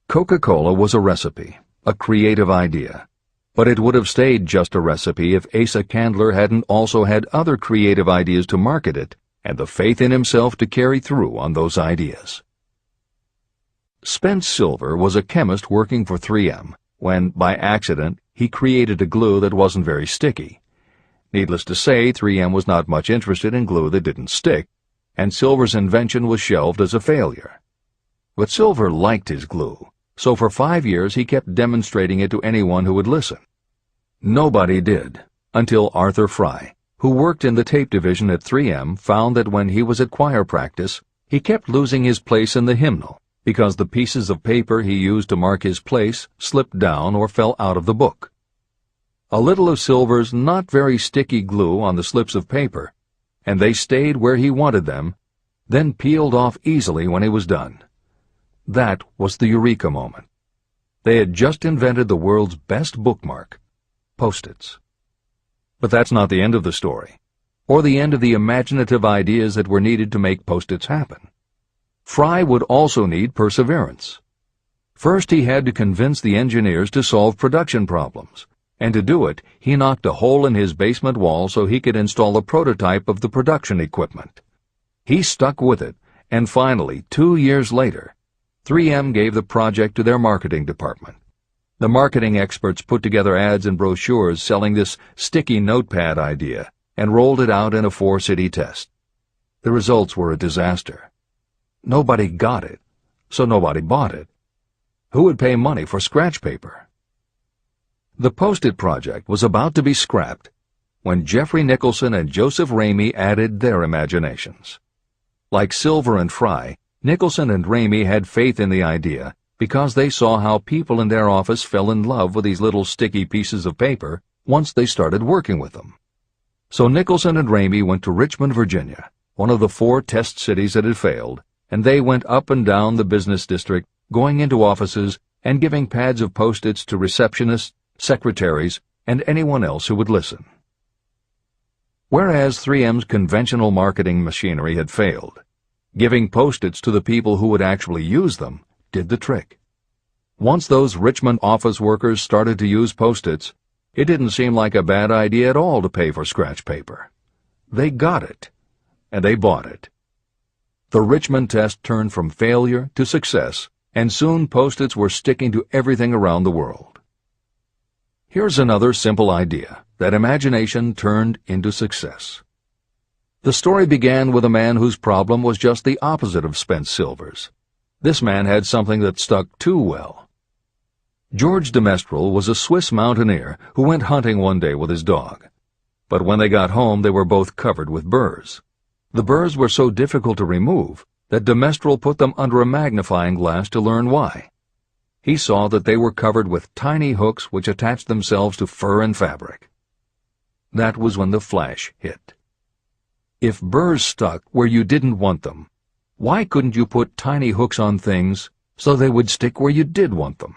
Coca-Cola was a recipe, a creative idea. But it would have stayed just a recipe if Asa Candler hadn't also had other creative ideas to market it and the faith in himself to carry through on those ideas. Spence Silver was a chemist working for 3M when, by accident, he created a glue that wasn't very sticky. Needless to say, 3M was not much interested in glue that didn't stick, and Silver's invention was shelved as a failure. But Silver liked his glue, so for 5 years he kept demonstrating it to anyone who would listen. Nobody did, until Arthur Fry, who worked in the tape division at 3M, found that when he was at choir practice, he kept losing his place in the hymnal because the pieces of paper he used to mark his place slipped down or fell out of the book. A little of Silver's not very sticky glue on the slips of paper, and they stayed where he wanted them, then peeled off easily when he was done. That was the eureka moment. They had just invented the world's best bookmark, Post-its. But that's not the end of the story, or the end of the imaginative ideas that were needed to make Post-its happen. Fry would also need perseverance. First, he had to convince the engineers to solve production problems, and to do it, he knocked a hole in his basement wall so he could install a prototype of the production equipment. He stuck with it, and finally, 2 years later, 3M gave the project to their marketing department. The marketing experts put together ads and brochures selling this sticky notepad idea and rolled it out in a 4-city test. The results were a disaster. Nobody got it, so nobody bought it. Who would pay money for scratch paper? The Post-it project was about to be scrapped when Jeffrey Nicholson and Joseph Ramey added their imaginations. Like Silver and Fry, Nicholson and Ramey had faith in the idea because they saw how people in their office fell in love with these little sticky pieces of paper once they started working with them. So Nicholson and Ramey went to Richmond, Virginia, one of the 4 test cities that had failed, and they went up and down the business district, going into offices and giving pads of Post-its to receptionists, secretaries, and anyone else who would listen. Whereas 3M's conventional marketing machinery had failed, Giving Post-its to the people who would actually use them did the trick. Once those Richmond office workers started to use Post-its, it didn't seem like a bad idea at all to pay for scratch paper. They got it, and they bought it. The Richmond test turned from failure to success, and soon Post-its were sticking to everything around the world. Here's another simple idea that imagination turned into success. The story began with a man whose problem was just the opposite of spent silvers. This man had something that stuck too well. George de Mestral was a Swiss mountaineer who went hunting one day with his dog. But when they got home, they were both covered with burrs. The burrs were so difficult to remove that de Mestral put them under a magnifying glass to learn why. He saw that they were covered with tiny hooks which attached themselves to fur and fabric. That was when the flash hit. If burrs stuck where you didn't want them, why couldn't you put tiny hooks on things so they would stick where you did want them?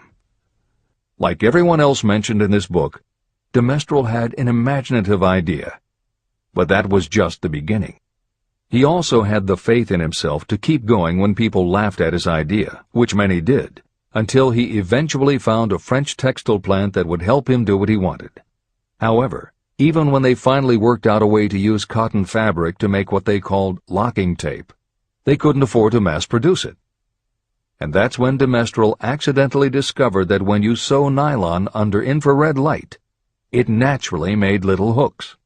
Like everyone else mentioned in this book, de Mestral had an imaginative idea, but that was just the beginning. He also had the faith in himself to keep going when people laughed at his idea, which many did, until he eventually found a French textile plant that would help him do what he wanted. However, even when they finally worked out a way to use cotton fabric to make what they called locking tape, they couldn't afford to mass-produce it. And that's when de Mestral accidentally discovered that when you sew nylon under infrared light, it naturally made little hooks.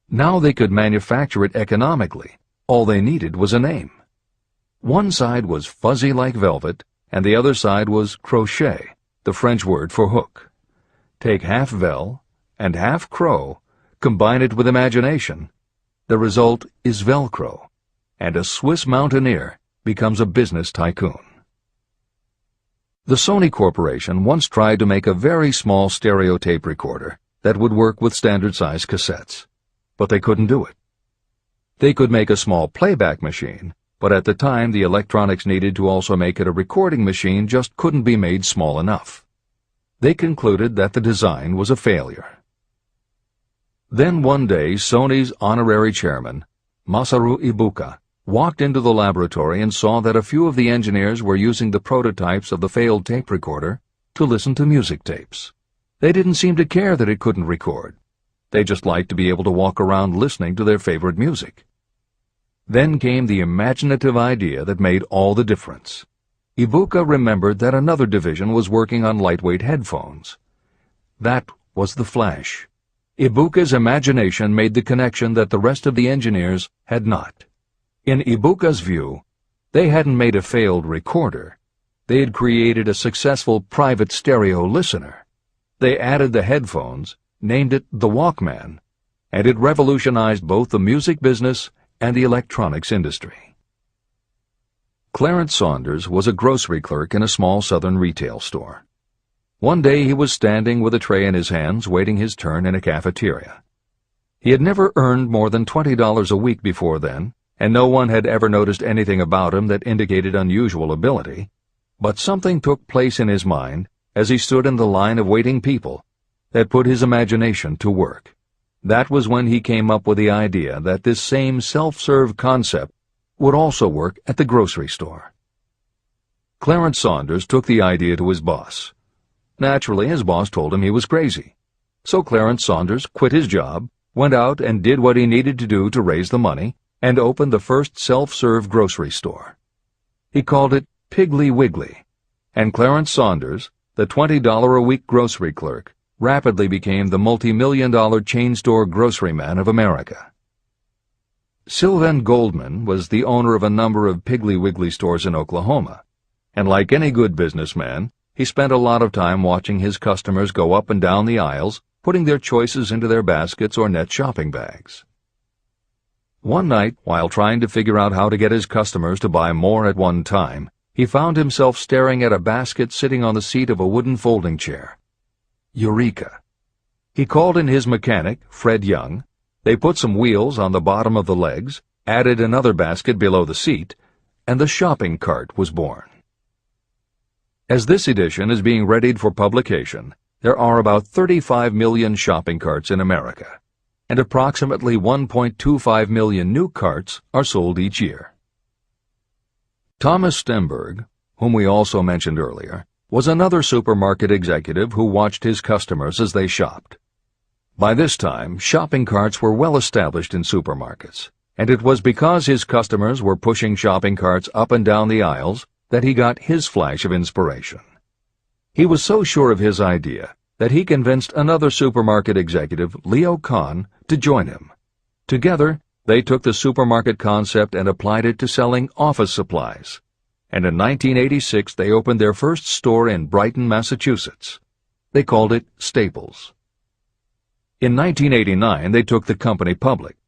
Now they could manufacture it economically. All they needed was a name. One side was fuzzy like velvet, and the other side was crochet, the French word for hook. Take half vel and half crow, combine it with imagination. The result is Velcro, and a Swiss mountaineer becomes a business tycoon. The Sony Corporation once tried to make a very small stereo tape recorder that would work with standard-size cassettes, but they couldn't do it. They could make a small playback machine, but at the time the electronics needed to also make it a recording machine just couldn't be made small enough. They concluded that the design was a failure. Then one day Sony's honorary chairman, Masaru Ibuka, walked into the laboratory and saw that a few of the engineers were using the prototypes of the failed tape recorder to listen to music tapes. They didn't seem to care that it couldn't record. They just liked to be able to walk around listening to their favorite music. Then came the imaginative idea that made all the difference. Ibuka remembered that another division was working on lightweight headphones. That was the flash. Ibuka's imagination made the connection that the rest of the engineers had not. In Ibuka's view, they hadn't made a failed recorder. They had created a successful private stereo listener. They added the headphones, named it the Walkman, and it revolutionized both the music business and the electronics industry. Clarence Saunders was a grocery clerk in a small southern retail store. One day he was standing with a tray in his hands waiting his turn in a cafeteria. He had never earned more than $20 a week before then, and no one had ever noticed anything about him that indicated unusual ability, but something took place in his mind as he stood in the line of waiting people that put his imagination to work. That was when he came up with the idea that this same self-serve concept would also work at the grocery store. Clarence Saunders took the idea to his boss. Naturally, his boss told him he was crazy. So Clarence Saunders quit his job, went out and did what he needed to do to raise the money, and opened the first self-serve grocery store. He called it Piggly Wiggly, and Clarence Saunders, the $20-a-week grocery clerk, rapidly became the multi-million-dollar chain store groceryman of America. Sylvan Goldman was the owner of a number of Piggly Wiggly stores in Oklahoma, and like any good businessman, he spent a lot of time watching his customers go up and down the aisles, putting their choices into their baskets or net shopping bags. One night, while trying to figure out how to get his customers to buy more at one time, he found himself staring at a basket sitting on the seat of a wooden folding chair. Eureka! He called in his mechanic, Fred Young. They put some wheels on the bottom of the legs, added another basket below the seat, and the shopping cart was born. As this edition is being readied for publication, there are about 35 million shopping carts in America, and approximately 1.25 million new carts are sold each year. Thomas Stemberg, whom we also mentioned earlier, was another supermarket executive who watched his customers as they shopped. By this time, shopping carts were well established in supermarkets, and it was because his customers were pushing shopping carts up and down the aisles that he got his flash of inspiration. He was so sure of his idea that he convinced another supermarket executive, Leo Kahn, to join him. Together, they took the supermarket concept and applied it to selling office supplies. And in 1986, they opened their first store in Brighton, Massachusetts. They called it Staples. In 1989, they took the company public,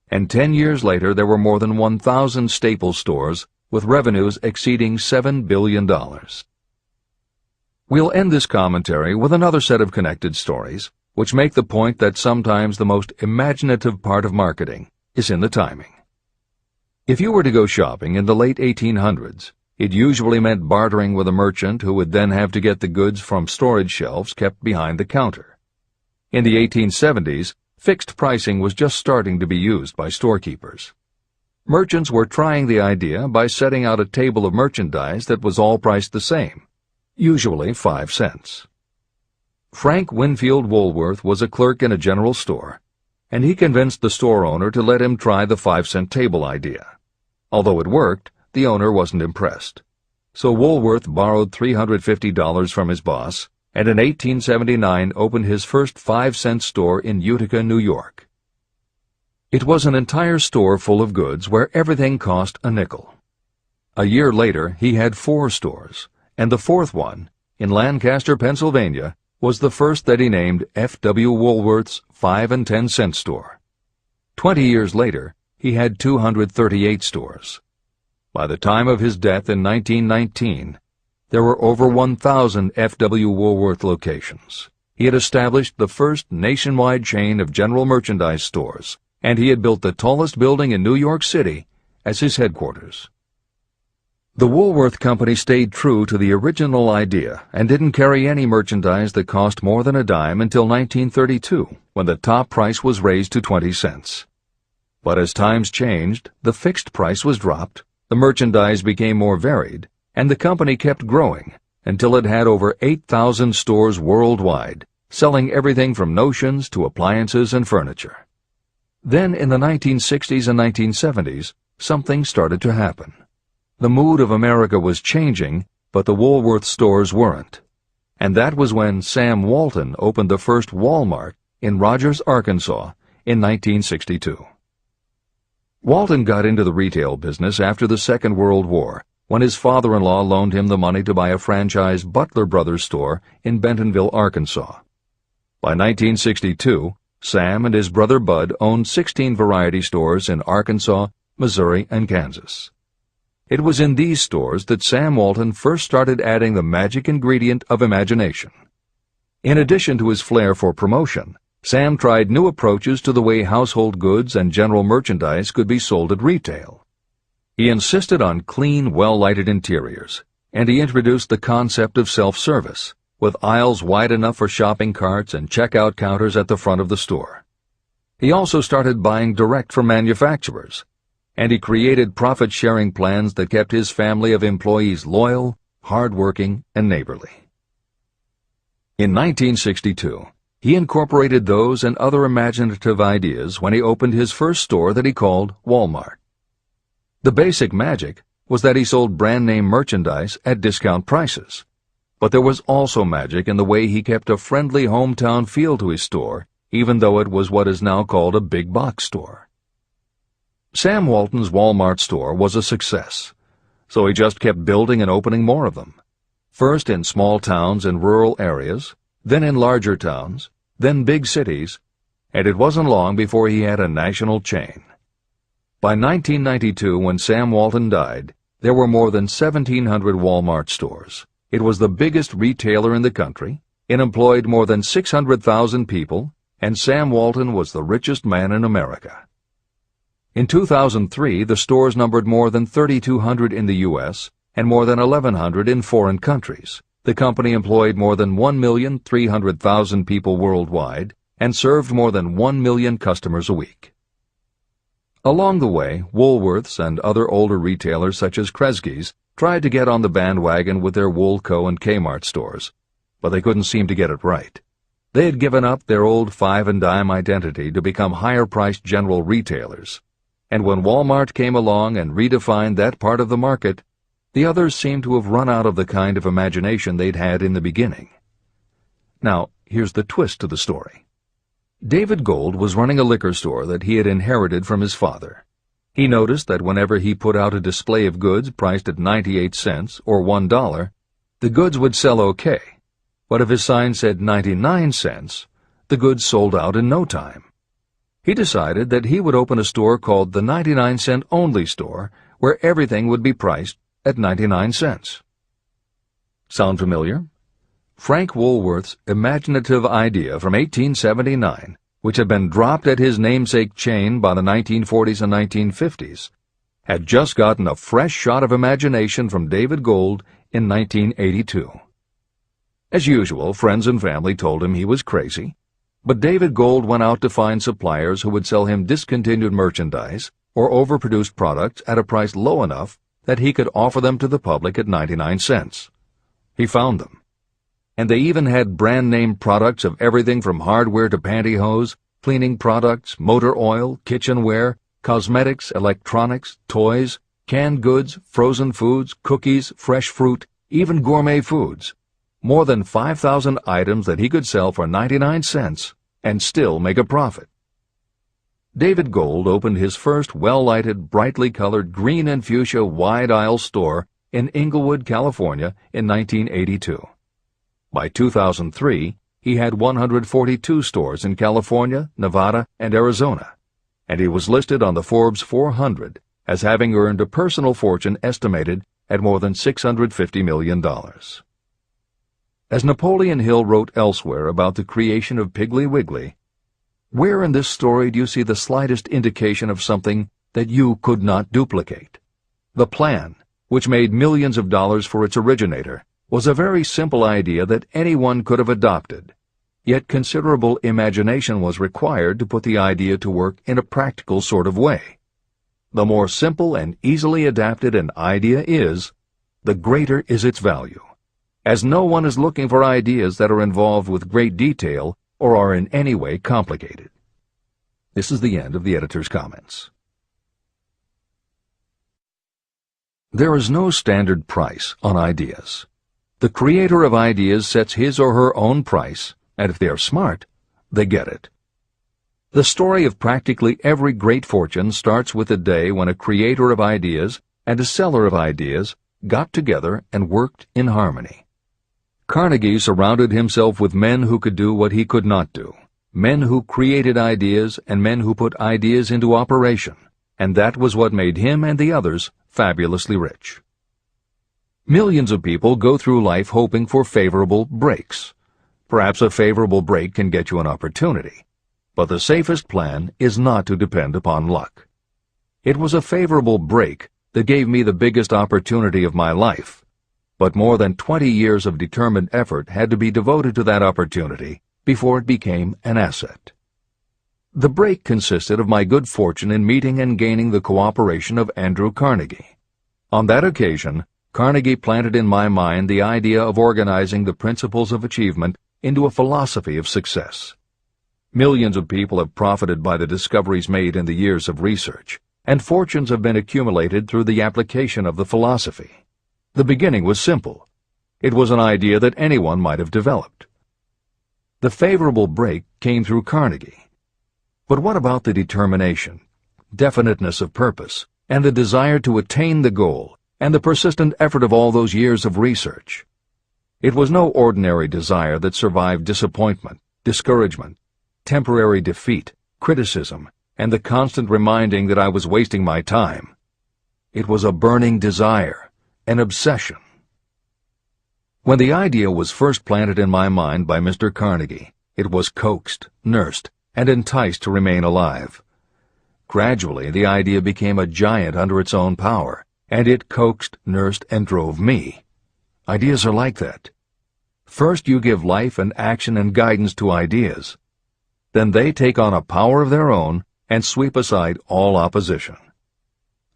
and 10 years later, there were more than 1,000 Staples stores with revenues exceeding $7 billion. We'll end this commentary with another set of connected stories, which make the point that sometimes the most imaginative part of marketing is in the timing. If you were to go shopping in the late 1800s, it usually meant bartering with a merchant who would then have to get the goods from storage shelves kept behind the counter. In the 1870s, fixed pricing was just starting to be used by storekeepers. Merchants were trying the idea by setting out a table of merchandise that was all priced the same, usually 5 cents. Frank Winfield Woolworth was a clerk in a general store, and he convinced the store owner to let him try the 5-cent table idea. Although it worked, the owner wasn't impressed. So Woolworth borrowed $350 from his boss, and in 1879 opened his first 5-cent store in Utica, New York. It was an entire store full of goods where everything cost a nickel. A year later, he had 4 stores, and the 4th one, in Lancaster, Pennsylvania, was the first that he named F.W. Woolworth's 5 and 10 cent store. 20 years later, he had 238 stores. By the time of his death in 1919, there were over 1,000 F.W. Woolworth locations. He had established the first nationwide chain of general merchandise stores, and he had built the tallest building in New York City as his headquarters. The Woolworth Company stayed true to the original idea and didn't carry any merchandise that cost more than a dime until 1932, when the top price was raised to 20 cents. But as times changed, the fixed price was dropped, the merchandise became more varied, and the company kept growing until it had over 8,000 stores worldwide, selling everything from notions to appliances and furniture. Then in the 1960s and 1970s, something started to happen. The mood of America was changing, but the Woolworth stores weren't. And that was when Sam Walton opened the first Walmart in Rogers, Arkansas, in 1962. Walton got into the retail business after the Second World War, when his father-in-law loaned him the money to buy a franchise Butler Brothers store in Bentonville, Arkansas. By 1962, Sam and his brother Bud owned 16 variety stores in Arkansas, Missouri, and Kansas. It was in these stores that Sam Walton first started adding the magic ingredient of imagination. In addition to his flair for promotion, Sam tried new approaches to the way household goods and general merchandise could be sold at retail. He insisted on clean, well-lighted interiors, and he introduced the concept of self-service, with aisles wide enough for shopping carts and checkout counters at the front of the store. He also started buying direct from manufacturers, and he created profit-sharing plans that kept his family of employees loyal, hard-working, and neighborly. In 1962, he incorporated those and other imaginative ideas when he opened his first store that he called Walmart. The basic magic was that he sold brand-name merchandise at discount prices, but there was also magic in the way he kept a friendly hometown feel to his store, even though it was what is now called a big box store. Sam Walton's Walmart store was a success, so he just kept building and opening more of them, first in small towns and rural areas, then in larger towns, then big cities, and it wasn't long before he had a national chain. By 1992, when Sam Walton died, there were more than 1,700 Walmart stores. It was the biggest retailer in the country, it employed more than 600,000 people, and Sam Walton was the richest man in America. In 2003, the stores numbered more than 3,200 in the U.S. and more than 1,100 in foreign countries. The company employed more than 1,300,000 people worldwide and served more than 1 million customers a week. Along the way, Woolworths and other older retailers such as Kresge's tried to get on the bandwagon with their Woolco and Kmart stores, but they couldn't seem to get it right. They had given up their old five-and-dime identity to become higher-priced general retailers, and when Walmart came along and redefined that part of the market, the others seemed to have run out of the kind of imagination they'd had in the beginning. Now, here's the twist to the story. David Gold was running a liquor store that he had inherited from his father. He noticed that whenever he put out a display of goods priced at 98 cents or $1, the goods would sell okay, but if his sign said 99 cents, the goods sold out in no time. He decided that he would open a store called the 99-cent only store, where everything would be priced at 99 cents. Sound familiar? Frank Woolworth's imaginative idea from 1879, which had been dropped at his namesake chain by the 1940s and 1950s, had just gotten a fresh shot of imagination from David Gold in 1982. As usual, friends and family told him he was crazy, but David Gold went out to find suppliers who would sell him discontinued merchandise or overproduced products at a price low enough that he could offer them to the public at 99 cents. He found them. And they even had brand-name products of everything from hardware to pantyhose, cleaning products, motor oil, kitchenware, cosmetics, electronics, toys, canned goods, frozen foods, cookies, fresh fruit, even gourmet foods. More than 5,000 items that he could sell for 99 cents and still make a profit. David Gold opened his first well-lighted, brightly colored green and fuchsia wide-aisle store in Inglewood, California in 1982. By 2003, he had 142 stores in California, Nevada, and Arizona, and he was listed on the Forbes 400 as having earned a personal fortune estimated at more than $650 million. As Napoleon Hill wrote elsewhere about the creation of Piggly Wiggly, where in this story do you see the slightest indication of something that you could not duplicate? The plan, which made millions of dollars for its originator, was a very simple idea that anyone could have adopted, yet considerable imagination was required to put the idea to work in a practical sort of way. The more simple and easily adapted an idea is, the greater is its value, as no one is looking for ideas that are involved with great detail or are in any way complicated. This is the end of the editor's comments. There is no standard price on ideas. The creator of ideas sets his or her own price, and if they are smart, they get it. The story of practically every great fortune starts with a day when a creator of ideas and a seller of ideas got together and worked in harmony. Carnegie surrounded himself with men who could do what he could not do, men who created ideas and men who put ideas into operation, and that was what made him and the others fabulously rich. Millions of people go through life hoping for favorable breaks. Perhaps a favorable break can get you an opportunity, but the safest plan is not to depend upon luck. It was a favorable break that gave me the biggest opportunity of my life, but more than 20 years of determined effort had to be devoted to that opportunity before it became an asset. The break consisted of my good fortune in meeting and gaining the cooperation of Andrew Carnegie. On that occasion, Carnegie planted in my mind the idea of organizing the principles of achievement into a philosophy of success. Millions of people have profited by the discoveries made in the years of research, and fortunes have been accumulated through the application of the philosophy. The beginning was simple. It was an idea that anyone might have developed. The favorable break came through Carnegie. But what about the determination, definiteness of purpose, and the desire to attain the goal, and the persistent effort of all those years of research? It was no ordinary desire that survived disappointment, discouragement, temporary defeat, criticism, and the constant reminding that I was wasting my time. It was a burning desire, an obsession. When the idea was first planted in my mind by Mr. Carnegie, it was coaxed, nursed, and enticed to remain alive. Gradually, the idea became a giant under its own power, and it coaxed, nursed, and drove me. Ideas are like that. First you give life and action and guidance to ideas. Then they take on a power of their own and sweep aside all opposition.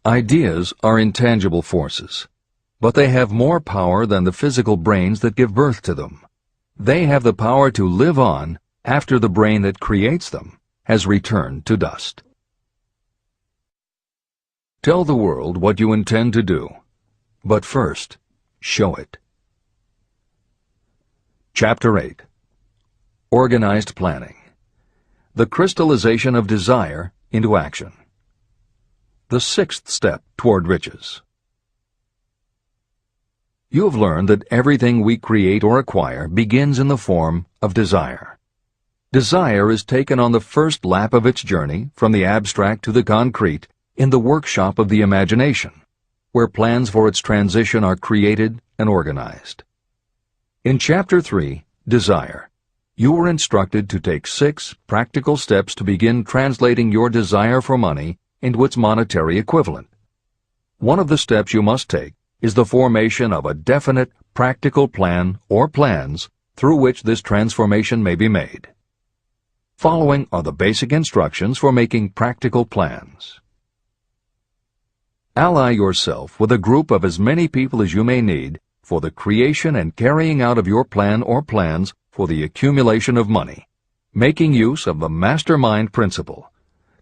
Ideas are intangible forces. but they have more power than the physical brains that give birth to them. They have the power to live on after the brain that creates them has returned to dust. Tell the world what you intend to do, but first, show it. Chapter 8. Organized Planning. The crystallization of desire into action. The sixth step toward riches. You have learned that everything we create or acquire begins in the form of desire. Desire is taken on the first lap of its journey from the abstract to the concrete in the workshop of the imagination, where plans for its transition are created and organized. In Chapter 3, Desire, you were instructed to take 6 practical steps to begin translating your desire for money into its monetary equivalent. One of the steps you must take is the formation of a definite, practical plan or plans through which this transformation may be made. Following are the basic instructions for making practical plans. Ally yourself with a group of as many people as you may need for the creation and carrying out of your plan or plans for the accumulation of money, making use of the mastermind principle.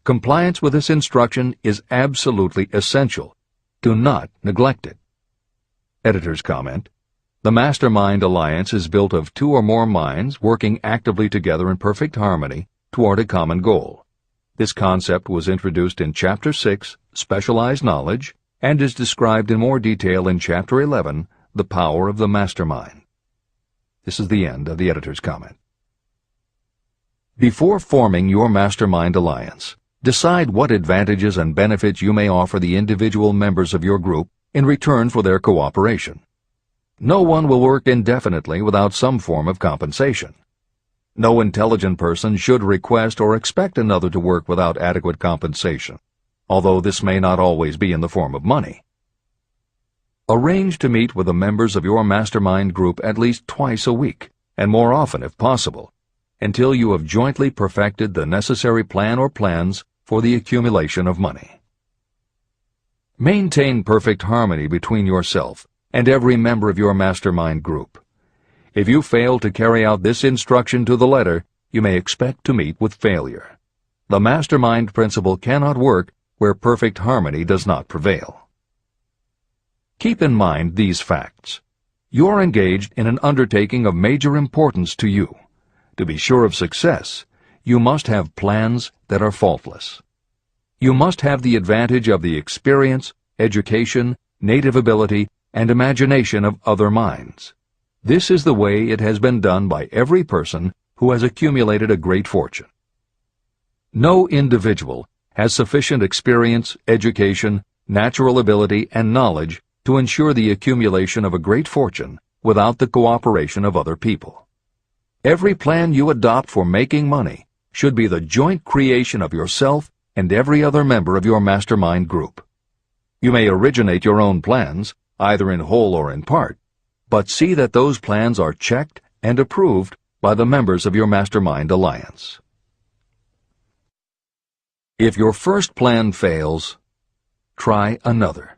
Compliance with this instruction is absolutely essential. Do not neglect it. Editor's comment: the Mastermind Alliance is built of 2 or more minds working actively together in perfect harmony toward a common goal. This concept was introduced in Chapter 6, Specialized Knowledge, and is described in more detail in Chapter 11, The Power of the Mastermind. This is the end of the editor's comment. Before forming your Mastermind Alliance, decide what advantages and benefits you may offer the individual members of your group in return for their cooperation. No one will work indefinitely without some form of compensation. No intelligent person should request or expect another to work without adequate compensation, although this may not always be in the form of money. Arrange to meet with the members of your mastermind group at least twice a week, and more often if possible, until you have jointly perfected the necessary plan or plans for the accumulation of money. Maintain perfect harmony between yourself and every member of your mastermind group. If you fail to carry out this instruction to the letter, you may expect to meet with failure. The mastermind principle cannot work where perfect harmony does not prevail. Keep in mind these facts. You are engaged in an undertaking of major importance to you. To be sure of success, you must have plans that are faultless. You must have the advantage of the experience, education, native ability, and imagination of other minds. This is the way it has been done by every person who has accumulated a great fortune. No individual has sufficient experience, education, natural ability, and knowledge to ensure the accumulation of a great fortune without the cooperation of other people. Every plan you adopt for making money should be the joint creation of yourself and every other member of your mastermind group. You may originate your own plans, either in whole or in part, but see that those plans are checked and approved by the members of your mastermind alliance. If your first plan fails, try another.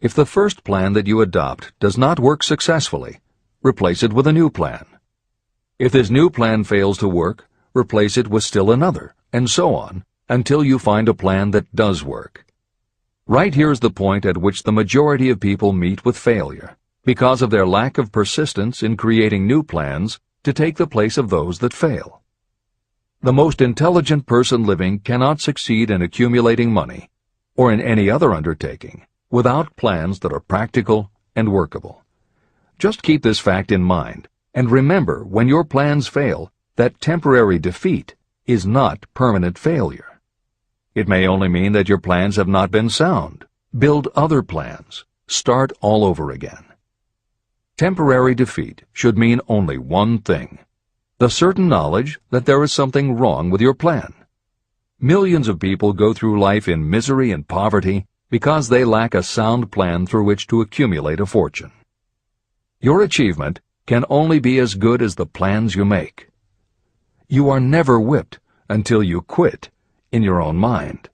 If the first plan that you adopt does not work successfully, replace it with a new plan. If this new plan fails to work, replace it with still another, and so on, until you find a plan that does work. Right here is the point at which the majority of people meet with failure, because of their lack of persistence in creating new plans to take the place of those that fail. The most intelligent person living cannot succeed in accumulating money, or in any other undertaking, without plans that are practical and workable. Just keep this fact in mind, and remember when your plans fail that temporary defeat is not permanent failure. It may only mean that your plans have not been sound. Build other plans. Start all over again. Temporary defeat should mean only one thing: the certain knowledge that there is something wrong with your plan. Millions of people go through life in misery and poverty because they lack a sound plan through which to accumulate a fortune. Your achievement can only be as good as the plans you make. You are never whipped until you quit in your own mind.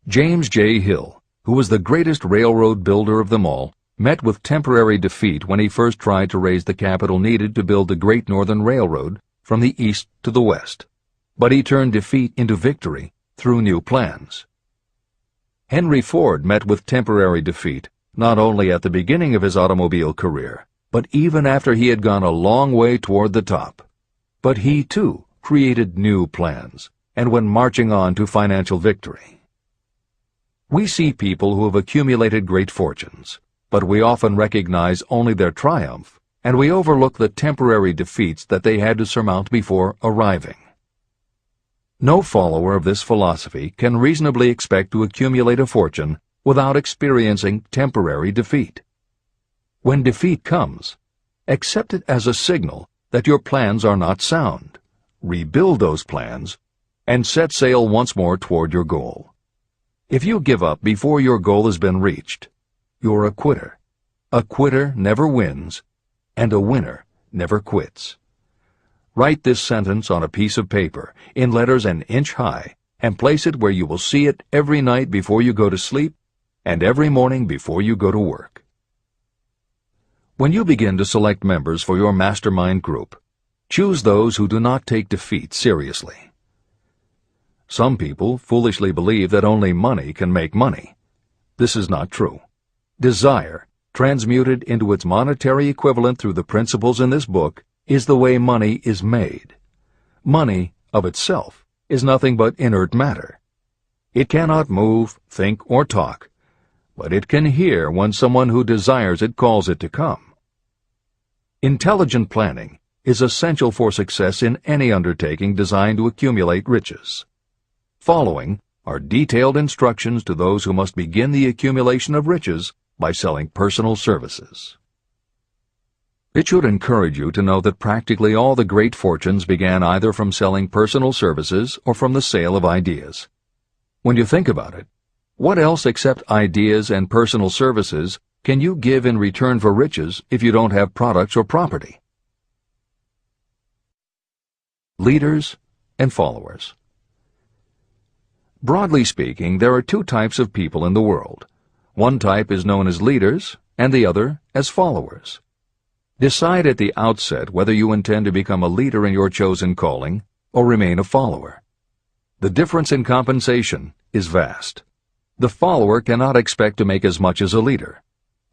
James J. Hill, who was the greatest railroad builder of them all, met with temporary defeat when he first tried to raise the capital needed to build the Great Northern Railroad from the east to the west. But he turned defeat into victory through new plans. Henry Ford met with temporary defeat not only at the beginning of his automobile career, but even after he had gone a long way toward the top. But he, too, created new plans and went marching on to financial victory. We see people who have accumulated great fortunes, but we often recognize only their triumph, and we overlook the temporary defeats that they had to surmount before arriving. No follower of this philosophy can reasonably expect to accumulate a fortune without experiencing temporary defeat. When defeat comes, accept it as a signal that your plans are not sound. Rebuild those plans and set sail once more toward your goal. If you give up before your goal has been reached, you're a quitter. A quitter never wins, and a winner never quits. Write this sentence on a piece of paper in letters an inch high and place it where you will see it every night before you go to sleep and every morning before you go to work. When you begin to select members for your mastermind group, choose those who do not take defeat seriously. Some people foolishly believe that only money can make money. This is not true. Desire, transmuted into its monetary equivalent through the principles in this book, is the way money is made. Money, of itself, is nothing but inert matter. It cannot move, think, or talk, but it can hear when someone who desires it calls it to come. Intelligent planning is essential for success in any undertaking designed to accumulate riches. Following are detailed instructions to those who must begin the accumulation of riches by selling personal services. It should encourage you to know that practically all the great fortunes began either from selling personal services or from the sale of ideas. When you think about it, what else except ideas and personal services can you give in return for riches if you don't have products or property? Leaders and followers. Broadly speaking, there are two types of people in the world. One type is known as leaders, and the other as followers. Decide at the outset whether you intend to become a leader in your chosen calling or remain a follower. The difference in compensation is vast. The follower cannot expect to make as much as a leader,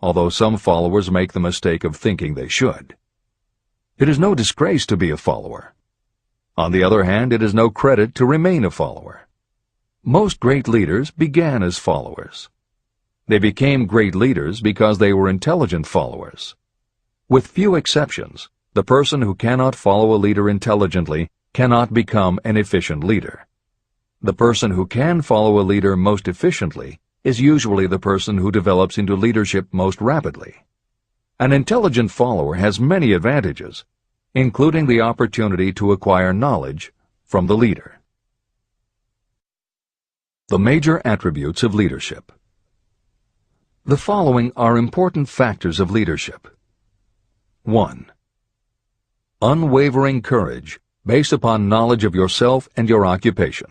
although some followers make the mistake of thinking they should. It is no disgrace to be a follower. On the other hand, it is no credit to remain a follower. Most great leaders began as followers. They became great leaders because they were intelligent followers. With few exceptions, the person who cannot follow a leader intelligently cannot become an efficient leader. The person who can follow a leader most efficiently is usually the person who develops into leadership most rapidly. An intelligent follower has many advantages, including the opportunity to acquire knowledge from the leader. The major attributes of leadership. The following are important factors of leadership. 1. Unwavering courage based upon knowledge of yourself and your occupation.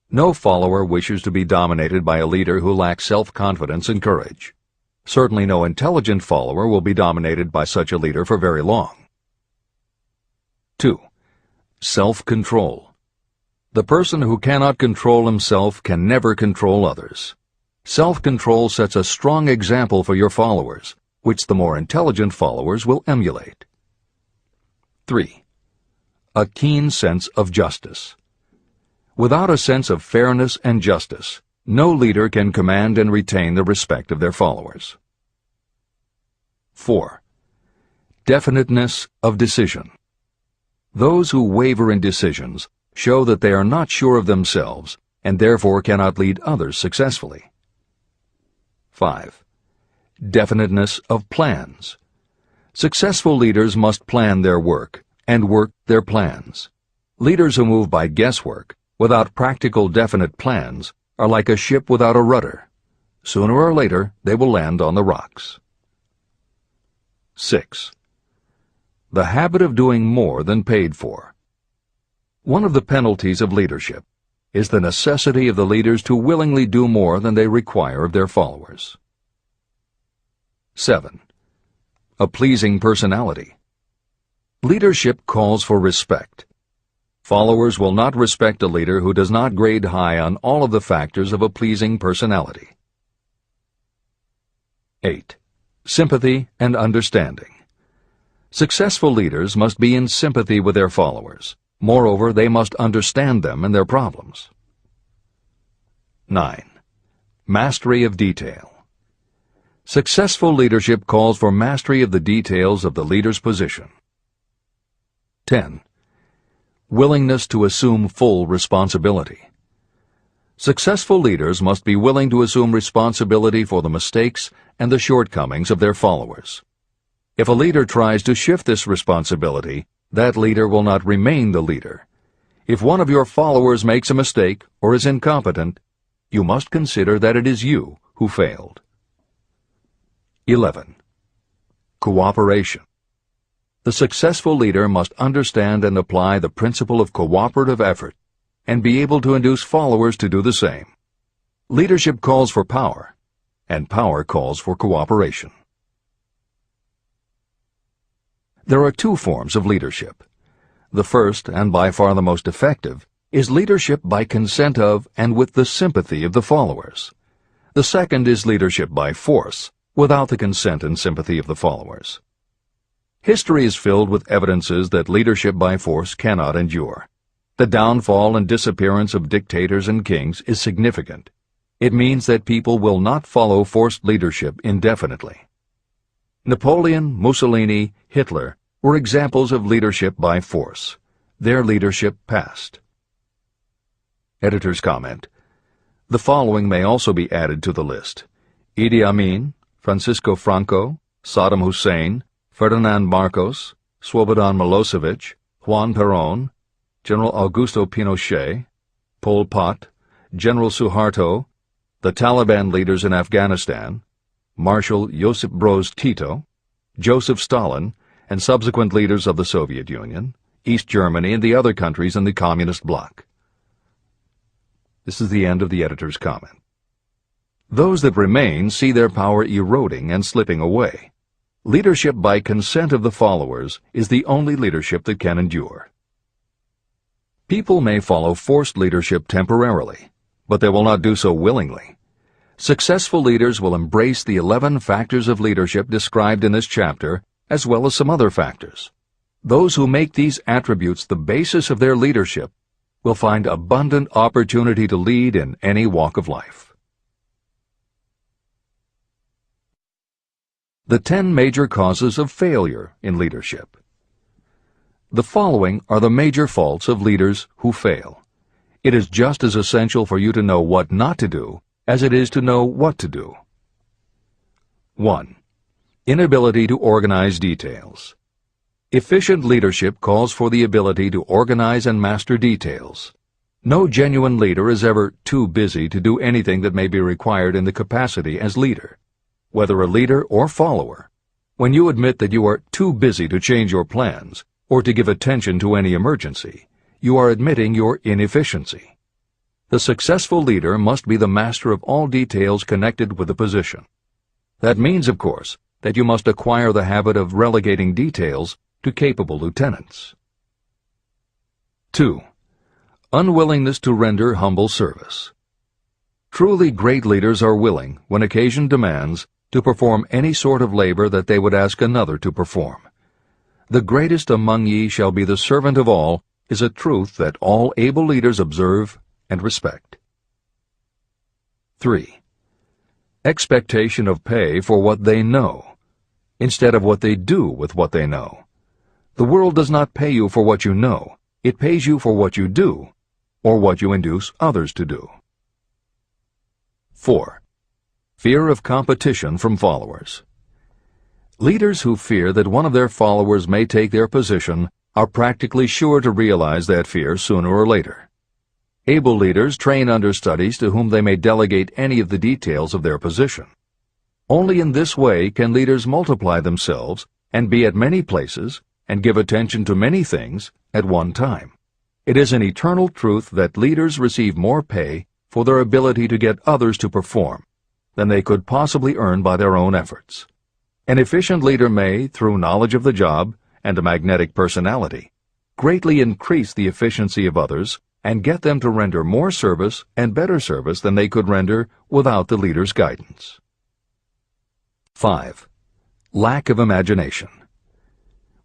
No follower wishes to be dominated by a leader who lacks self-confidence and courage. Certainly no intelligent follower will be dominated by such a leader for very long. 2. Self-control. The person who cannot control himself can never control others. Self-control sets a strong example for your followers, which the more intelligent followers will emulate. 3. A keen sense of justice. Without a sense of fairness and justice, no leader can command and retain the respect of their followers. 4. Definiteness of decision. Those who waver in decisions show that they are not sure of themselves and therefore cannot lead others successfully. 5. Definiteness of plans. Successful leaders must plan their work and work their plans. Leaders who move by guesswork, without practical definite plans, are like a ship without a rudder. Sooner or later, they will land on the rocks. 6. The habit of doing more than paid for. One of the penalties of leadership is the necessity of the leaders to willingly do more than they require of their followers. 7. A pleasing personality. Leadership calls for respect. Followers will not respect a leader who does not grade high on all of the factors of a pleasing personality. 8. Sympathy and understanding. Successful leaders must be in sympathy with their followers. Moreover, they must understand them and their problems. 9. Mastery of detail. Successful leadership calls for mastery of the details of the leader's position. 10. Willingness to assume full responsibility. Successful leaders must be willing to assume responsibility for the mistakes and the shortcomings of their followers. If a leader tries to shift this responsibility, that leader will not remain the leader. If one of your followers makes a mistake or is incompetent, you must consider that it is you who failed. 11. Cooperation. The successful leader must understand and apply the principle of cooperative effort and be able to induce followers to do the same. Leadership calls for power, and power calls for cooperation. There are two forms of leadership. The first, and by far the most effective, is leadership by consent of and with the sympathy of the followers. The second is leadership by force, without the consent and sympathy of the followers. History is filled with evidences that leadership by force cannot endure. The downfall and disappearance of dictators and kings is significant. It means that people will not follow forced leadership indefinitely. Napoleon, Mussolini, Hitler were examples of leadership by force. Their leadership passed. Editor's comment. The following may also be added to the list: Idi Amin, Francisco Franco, Saddam Hussein, Ferdinand Marcos, Slobodan Milosevic, Juan Perón, General Augusto Pinochet, Pol Pot, General Suharto, the Taliban leaders in Afghanistan, Marshal Josip Broz Tito, Joseph Stalin, and subsequent leaders of the Soviet Union, East Germany, and the other countries in the Communist bloc. This is the end of the editor's comment. Those that remain see their power eroding and slipping away. Leadership by consent of the followers is the only leadership that can endure. People may follow forced leadership temporarily, but they will not do so willingly. Successful leaders will embrace the 11 factors of leadership described in this chapter, as well as some other factors. Those who make these attributes the basis of their leadership will find abundant opportunity to lead in any walk of life. The 10 major causes of failure in leadership. The following are the major faults of leaders who fail. It is just as essential for you to know what not to do as it is to know what to do. 1. Inability to organize details. Efficient leadership calls for the ability to organize and master details. No genuine leader is ever too busy to do anything that may be required in the capacity as leader. Whether a leader or follower, when you admit that you are too busy to change your plans or to give attention to any emergency, you are admitting your inefficiency. The successful leader must be the master of all details connected with the position. That means, of course, that you must acquire the habit of relegating details to capable lieutenants. 2. Unwillingness to render humble service. Truly great leaders are willing, when occasion demands, to perform any sort of labor that they would ask another to perform. The greatest among ye shall be the servant of all is a truth that all able leaders observe and respect. 3. Expectation of pay for what they know, instead of what they do with what they know. The world does not pay you for what you know, it pays you for what you do, or what you induce others to do. 4. Fear of competition from followers. Leaders who fear that one of their followers may take their position are practically sure to realize that fear sooner or later. Able leaders train understudies to whom they may delegate any of the details of their position. Only in this way can leaders multiply themselves and be at many places and give attention to many things at one time. It is an eternal truth that leaders receive more pay for their ability to get others to perform than they could possibly earn by their own efforts. An efficient leader may, through knowledge of the job and a magnetic personality, greatly increase the efficiency of others and get them to render more service and better service than they could render without the leader's guidance. 5. Lack of imagination.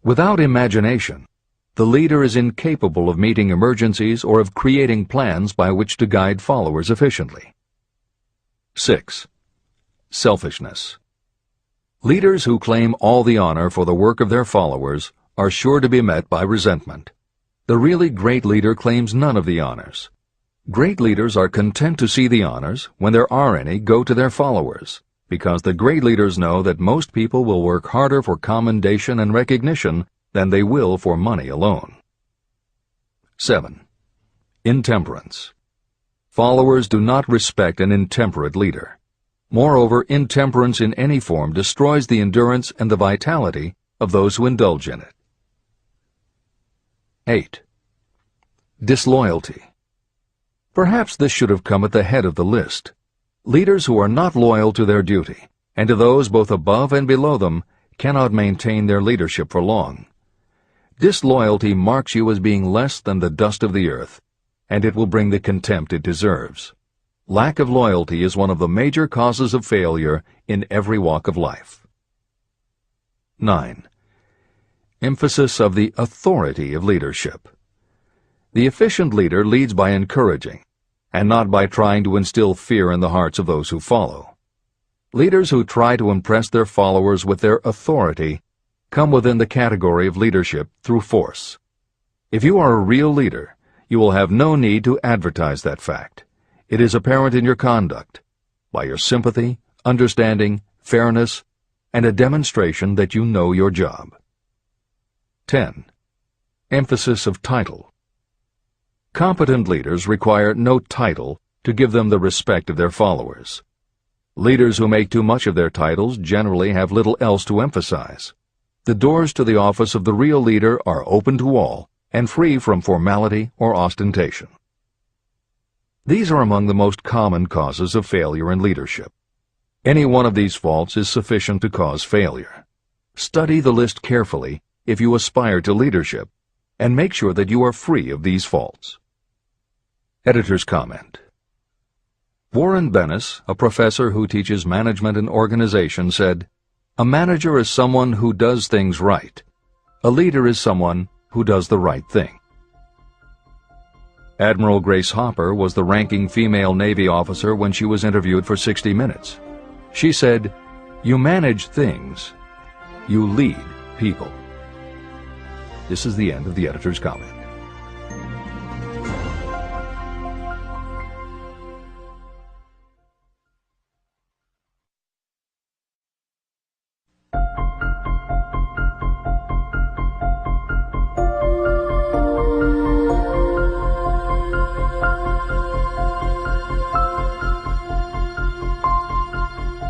Without imagination, the leader is incapable of meeting emergencies or of creating plans by which to guide followers efficiently. 6. Selfishness. Leaders who claim all the honor for the work of their followers are sure to be met by resentment. The really great leader claims none of the honors. Great leaders are content to see the honors, when there are any, go to their followers, because the great leaders know that most people will work harder for commendation and recognition than they will for money alone. 7. Intemperance. Followers do not respect an intemperate leader. Moreover, intemperance in any form destroys the endurance and the vitality of those who indulge in it. 8. Disloyalty. Perhaps this should have come at the head of the list. Leaders who are not loyal to their duty, and to those both above and below them, cannot maintain their leadership for long. Disloyalty marks you as being less than the dust of the earth, and it will bring the contempt it deserves. Lack of loyalty is one of the major causes of failure in every walk of life. 9. Emphasis of the authority of leadership. The efficient leader leads by encouraging, and not by trying to instill fear in the hearts of those who follow. Leaders who try to impress their followers with their authority come within the category of leadership through force. If you are a real leader, you will have no need to advertise that fact. It is apparent in your conduct, by your sympathy, understanding, fairness, and a demonstration that you know your job. 10. Emphasis of title. Competent leaders require no title to give them the respect of their followers. Leaders who make too much of their titles generally have little else to emphasize. The doors to the office of the real leader are open to all and free from formality or ostentation. These are among the most common causes of failure in leadership. Any one of these faults is sufficient to cause failure. Study the list carefully if you aspire to leadership, and make sure that you are free of these faults. Editor's comment. Warren Bennis, a professor who teaches management and organization, said, "A manager is someone who does things right. A leader is someone who does the right thing." Admiral Grace Hopper was the ranking female Navy officer when she was interviewed for 60 Minutes. She said, "You manage things. You lead people." This is the end of the editor's comment.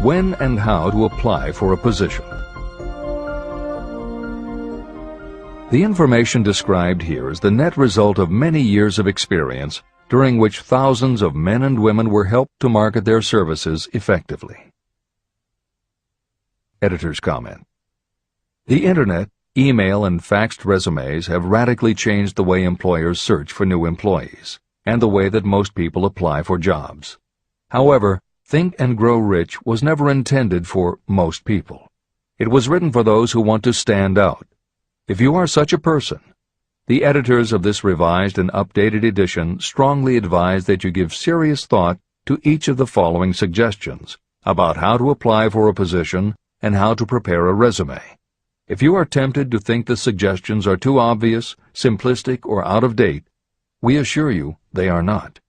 When and how to apply for a position. The information described here is the net result of many years of experience, during which thousands of men and women were helped to market their services effectively. Editor's comment. The Internet, email, and faxed resumes have radically changed the way employers search for new employees, and the way that most people apply for jobs. However, Think and Grow Rich was never intended for most people. It was written for those who want to stand out. If you are such a person, the editors of this revised and updated edition strongly advise that you give serious thought to each of the following suggestions about how to apply for a position and how to prepare a resume. If you are tempted to think the suggestions are too obvious, simplistic, or out of date, we assure you they are not.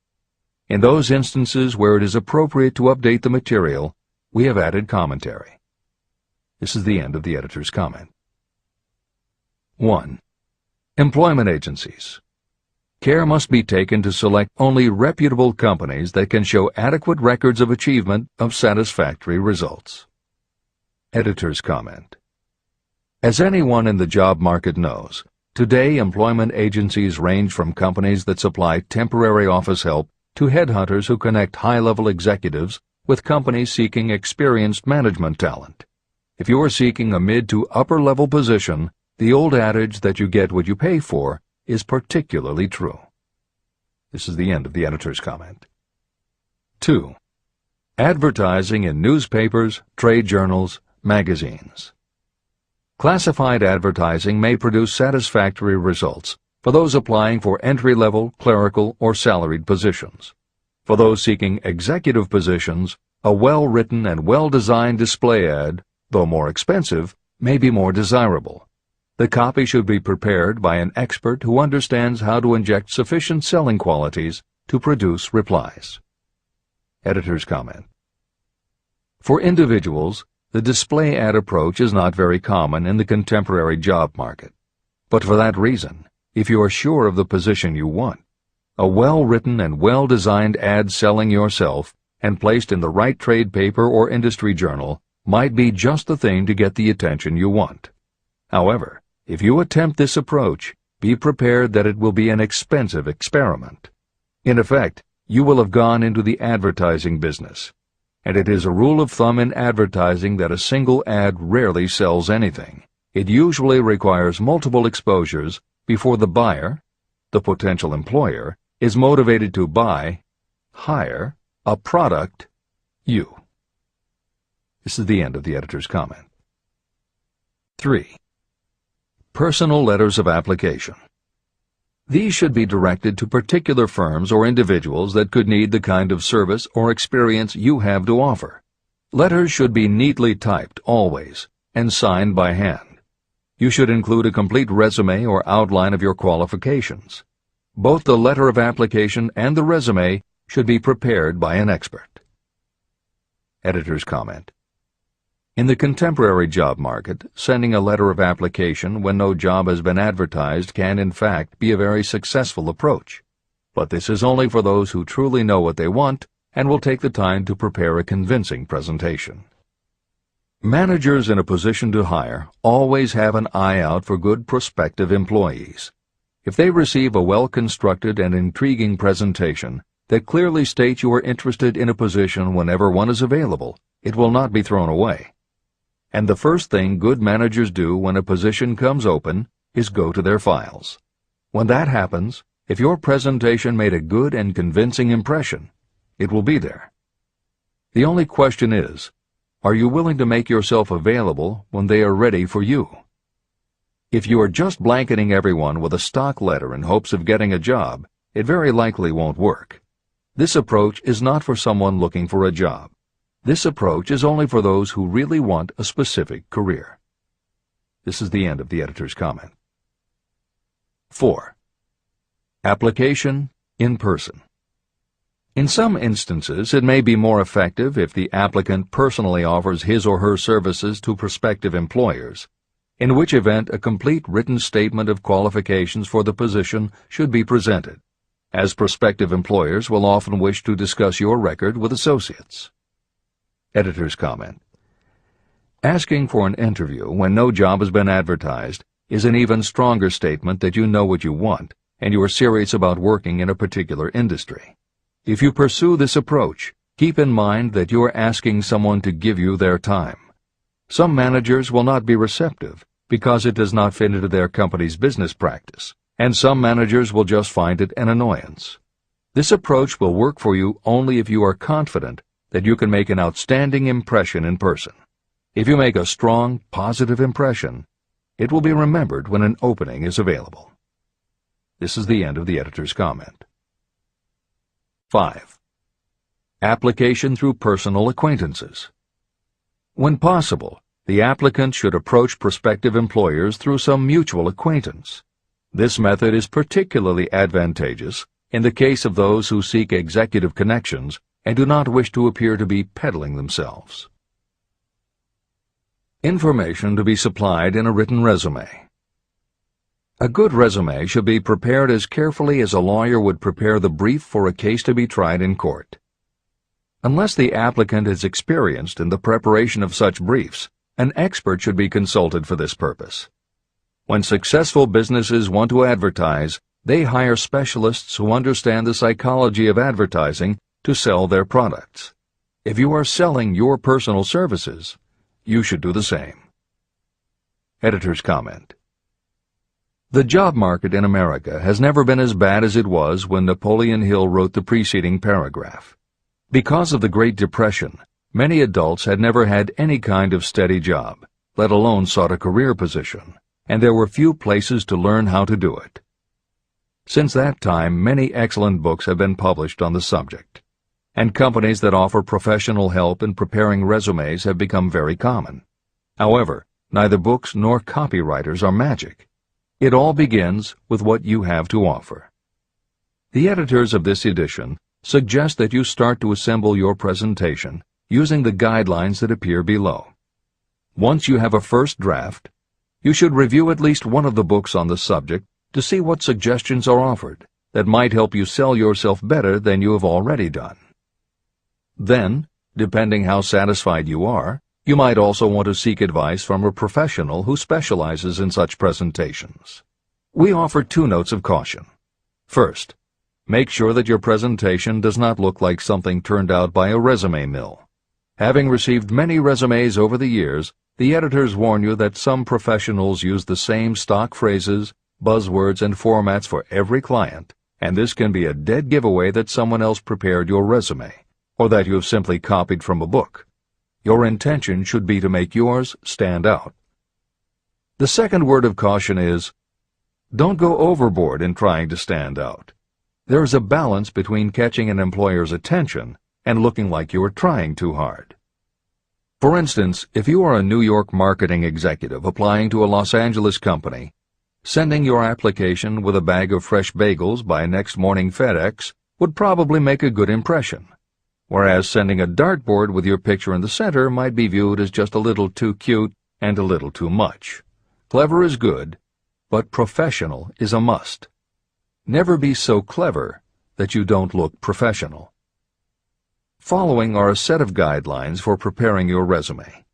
In those instances where it is appropriate to update the material, we have added commentary. This is the end of the editor's comment. 1. Employment agencies. Care must be taken to select only reputable companies that can show adequate records of achievement of satisfactory results. Editor's comment. As anyone in the job market knows, Today, employment agencies range from companies that supply temporary office help to headhunters who connect high-level executives with companies seeking experienced management talent. If you are seeking a mid to upper-level position, the old adage that you get what you pay for is particularly true. This is the end of the editor's comment. 2. Advertising in newspapers, trade journals, magazines. Classified advertising may produce satisfactory results for those applying for entry-level, clerical, or salaried positions. For those seeking executive positions, a well-written and well-designed display ad, though more expensive, may be more desirable. The copy should be prepared by an expert who understands how to inject sufficient selling qualities to produce replies. Editor's comment. For individuals, the display ad approach is not very common in the contemporary job market. But for that reason, if you are sure of the position you want, a well-written and well-designed ad selling yourself and placed in the right trade paper or industry journal might be just the thing to get the attention you want. However, if you attempt this approach, be prepared that it will be an expensive experiment. In effect, you will have gone into the advertising business, and it is a rule of thumb in advertising that a single ad rarely sells anything. It usually requires multiple exposures before the buyer, the potential employer, is motivated to buy, hire, a product, you. This is the end of the editor's comment. 3. Personal letters of application. These should be directed to particular firms or individuals that could need the kind of service or experience you have to offer. Letters should be neatly typed always and signed by hand. You should include a complete resume or outline of your qualifications. Both the letter of application and the resume should be prepared by an expert. Editor's comment. In the contemporary job market, sending a letter of application when no job has been advertised can in fact be a very successful approach. But this is only for those who truly know what they want and will take the time to prepare a convincing presentation. Managers in a position to hire always have an eye out for good prospective employees. If they receive a well-constructed and intriguing presentation that clearly states you are interested in a position whenever one is available, it will not be thrown away. And the first thing good managers do when a position comes open is go to their files. When that happens, if your presentation made a good and convincing impression, it will be there. The only question is, are you willing to make yourself available when they are ready for you? If you are just blanketing everyone with a stock letter in hopes of getting a job, it very likely won't work. This approach is not for someone looking for a job. This approach is only for those who really want a specific career. This is the end of the editor's comment. 4. Application in person. In some instances, it may be more effective if the applicant personally offers his or her services to prospective employers, in which event a complete written statement of qualifications for the position should be presented, as prospective employers will often wish to discuss your record with associates. Editor's comment. Asking for an interview when no job has been advertised is an even stronger statement that you know what you want and you are serious about working in a particular industry. If you pursue this approach, keep in mind that you are asking someone to give you their time. Some managers will not be receptive because it does not fit into their company's business practice, and some managers will just find it an annoyance. This approach will work for you only if you are confident that you can make an outstanding impression in person. If you make a strong, positive impression, it will be remembered when an opening is available. This is the end of the editor's comment. 5. Application through personal acquaintances. When possible, the applicant should approach prospective employers through some mutual acquaintance. This method is particularly advantageous in the case of those who seek executive connections and do not wish to appear to be peddling themselves. Information to be supplied in a written resume. A good resume should be prepared as carefully as a lawyer would prepare the brief for a case to be tried in court. Unless the applicant is experienced in the preparation of such briefs, an expert should be consulted for this purpose. When successful businesses want to advertise, they hire specialists who understand the psychology of advertising to sell their products. If you are selling your personal services, you should do the same. Editor's comment. The job market in America has never been as bad as it was when Napoleon Hill wrote the preceding paragraph. Because of the Great Depression, many adults had never had any kind of steady job, let alone sought a career position, and there were few places to learn how to do it. Since that time, many excellent books have been published on the subject, and companies that offer professional help in preparing resumes have become very common. However, neither books nor copywriters are magic. It all begins with what you have to offer. The editors of this edition suggest that you start to assemble your presentation using the guidelines that appear below. Once you have a first draft, you should review at least one of the books on the subject to see what suggestions are offered that might help you sell yourself better than you have already done. Then, depending how satisfied you are, you might also want to seek advice from a professional who specializes in such presentations. We offer 2 notes of caution. First, make sure that your presentation does not look like something turned out by a resume mill. Having received many resumes over the years, the editors warn you that some professionals use the same stock phrases, buzzwords, and formats for every client, and this can be a dead giveaway that someone else prepared your resume, or that you have simply copied from a book. Your intention should be to make yours stand out. The second word of caution is, don't go overboard in trying to stand out. There is a balance between catching an employer's attention and looking like you are trying too hard. For instance, if you are a New York marketing executive applying to a Los Angeles company, sending your application with a bag of fresh bagels by next morning FedEx would probably make a good impression, whereas sending a dartboard with your picture in the center might be viewed as just a little too cute and a little too much. Clever is good, but professional is a must. Never be so clever that you don't look professional. Following are a set of guidelines for preparing your resume.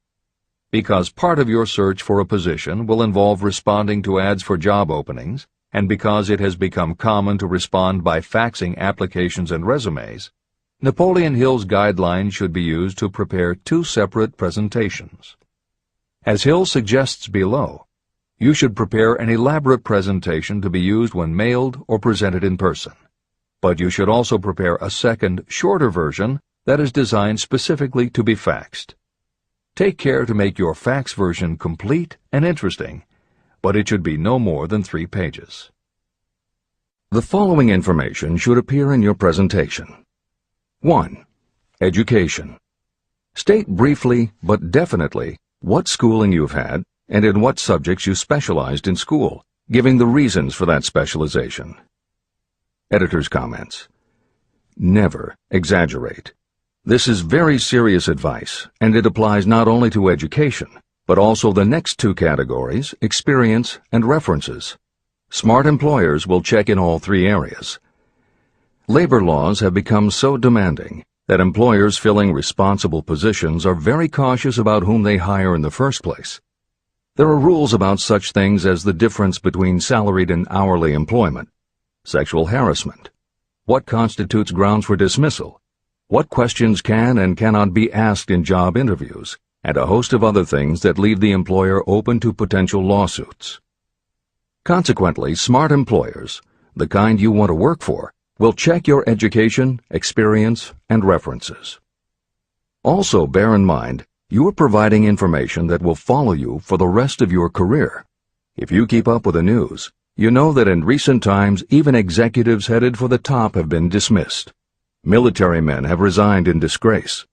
Because part of your search for a position will involve responding to ads for job openings, and because it has become common to respond by faxing applications and resumes, Napoleon Hill's guidelines should be used to prepare 2 separate presentations. As Hill suggests below, you should prepare an elaborate presentation to be used when mailed or presented in person. But you should also prepare a second, shorter version that is designed specifically to be faxed. Take care to make your fax version complete and interesting, but it should be no more than 3 pages. The following information should appear in your presentation. 1. Education. State briefly but definitely what schooling you've had and in what subjects you specialized in school, giving the reasons for that specialization. Editor's comments. Never exaggerate. This is very serious advice, and it applies not only to education, but also the next 2 categories, experience and references. Smart employers will check in all 3 areas. Labor laws have become so demanding that employers filling responsible positions are very cautious about whom they hire in the first place. There are rules about such things as the difference between salaried and hourly employment, sexual harassment, what constitutes grounds for dismissal, what questions can and cannot be asked in job interviews, and a host of other things that leave the employer open to potential lawsuits. Consequently, smart employers, the kind you want to work for, will check your education, experience, and references. Also, bear in mind, you are providing information that will follow you for the rest of your career. If you keep up with the news, you know that in recent times even executives headed for the top have been dismissed. Military men have resigned in disgrace.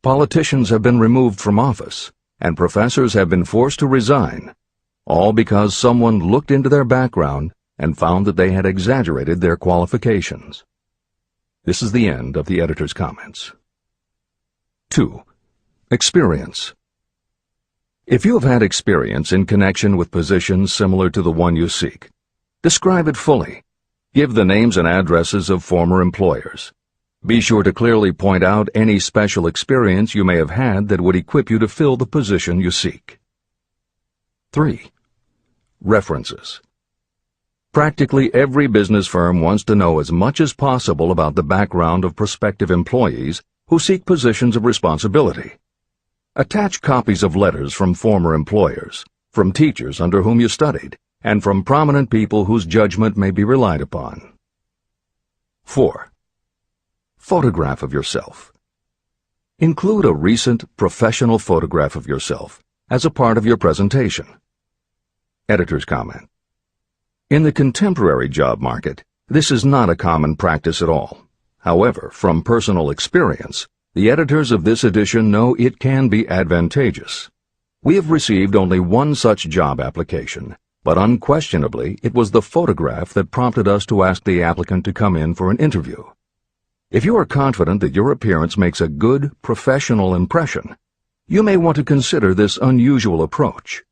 Politicians have been removed from office, and professors have been forced to resign, all because someone looked into their background and found that they had exaggerated their qualifications. This is the end of the editor's comments. 2. Experience. If you have had experience in connection with positions similar to the one you seek, describe it fully. Give the names and addresses of former employers. Be sure to clearly point out any special experience you may have had that would equip you to fill the position you seek. 3. References. Practically every business firm wants to know as much as possible about the background of prospective employees who seek positions of responsibility. Attach copies of letters from former employers, from teachers under whom you studied, and from prominent people whose judgment may be relied upon. 4. Photograph of yourself. Include a recent professional photograph of yourself as a part of your presentation. Editor's comment. In the contemporary job market, this is not a common practice at all. However, from personal experience, the editors of this edition know it can be advantageous. We have received only one such job application, but unquestionably it was the photograph that prompted us to ask the applicant to come in for an interview. If you are confident that your appearance makes a good, professional impression, you may want to consider this unusual approach.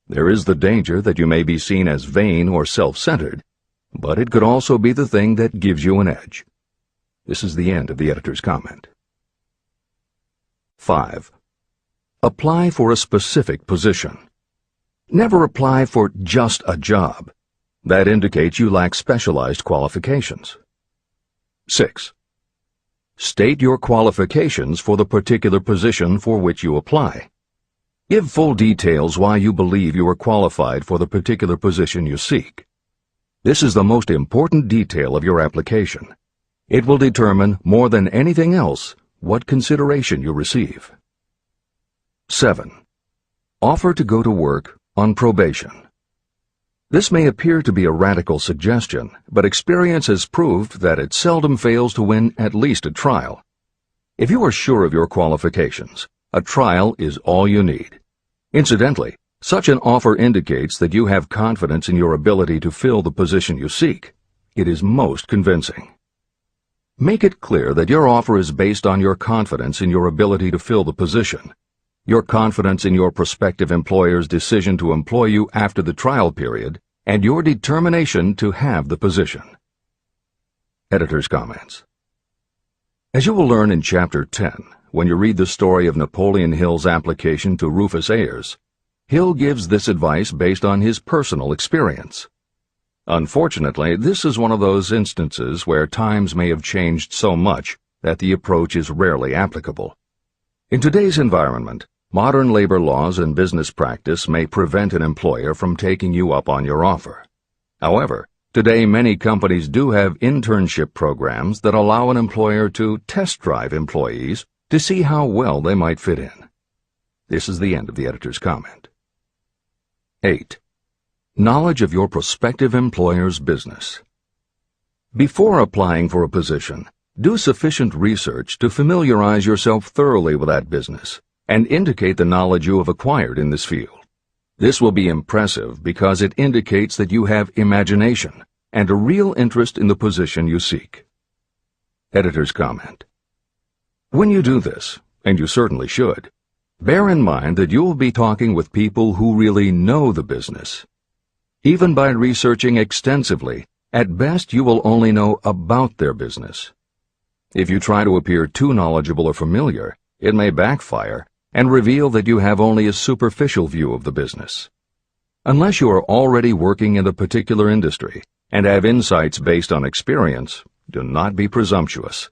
There is the danger that you may be seen as vain or self-centered, but it could also be the thing that gives you an edge. This is the end of the editor's comment. 5. Apply for a specific position. Never apply for just a job. That indicates you lack specialized qualifications. 6. State your qualifications for the particular position for which you apply. Give full details why you believe you are qualified for the particular position you seek. This is the most important detail of your application. It will determine, more than anything else, what consideration you receive. 7. Offer to go to work on probation. This may appear to be a radical suggestion, but experience has proved that it seldom fails to win at least a trial. If you are sure of your qualifications, a trial is all you need. Incidentally, such an offer indicates that you have confidence in your ability to fill the position you seek. It is most convincing. Make it clear that your offer is based on your confidence in your ability to fill the position, your confidence in your prospective employer's decision to employ you after the trial period, and your determination to have the position. Editor's comments. As you will learn in Chapter 10, when you read the story of Napoleon Hill's application to Rufus Ayers, Hill gives this advice based on his personal experience. Unfortunately, this is one of those instances where times may have changed so much that the approach is rarely applicable. In today's environment, modern labor laws and business practice may prevent an employer from taking you up on your offer. However, today many companies do have internship programs that allow an employer to test drive employees to see how well they might fit in. This is the end of the editor's comment. 8. Knowledge of your prospective employer's business. Before applying for a position, do sufficient research to familiarize yourself thoroughly with that business and indicate the knowledge you have acquired in this field. This will be impressive because it indicates that you have imagination and a real interest in the position you seek. Editor's comment. When you do this, and you certainly should, bear in mind that you will be talking with people who really know the business. Even by researching extensively, at best you will only know about their business. If you try to appear too knowledgeable or familiar, it may backfire and reveal that you have only a superficial view of the business. Unless you are already working in a particular industry and have insights based on experience, do not be presumptuous.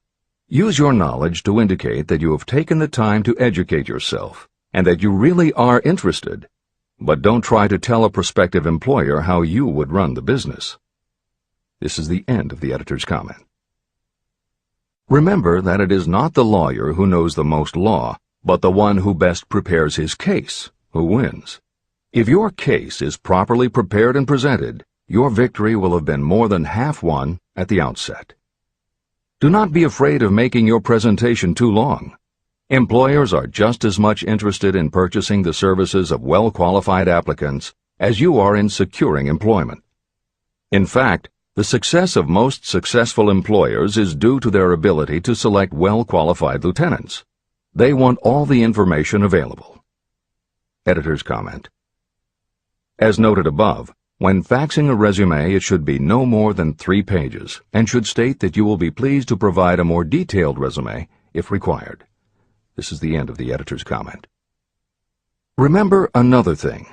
Use your knowledge to indicate that you have taken the time to educate yourself and that you really are interested, but don't try to tell a prospective employer how you would run the business. This is the end of the editor's comment. Remember that it is not the lawyer who knows the most law, but the one who best prepares his case who wins. If your case is properly prepared and presented, your victory will have been more than half won at the outset. Do not be afraid of making your presentation too long. Employers are just as much interested in purchasing the services of well-qualified applicants as you are in securing employment. In fact, the success of most successful employers is due to their ability to select well-qualified lieutenants. They want all the information available. Editor's comment. As noted above, when faxing a resume, it should be no more than 3 pages and should state that you will be pleased to provide a more detailed resume if required. This is the end of the editor's comment. Remember another thing.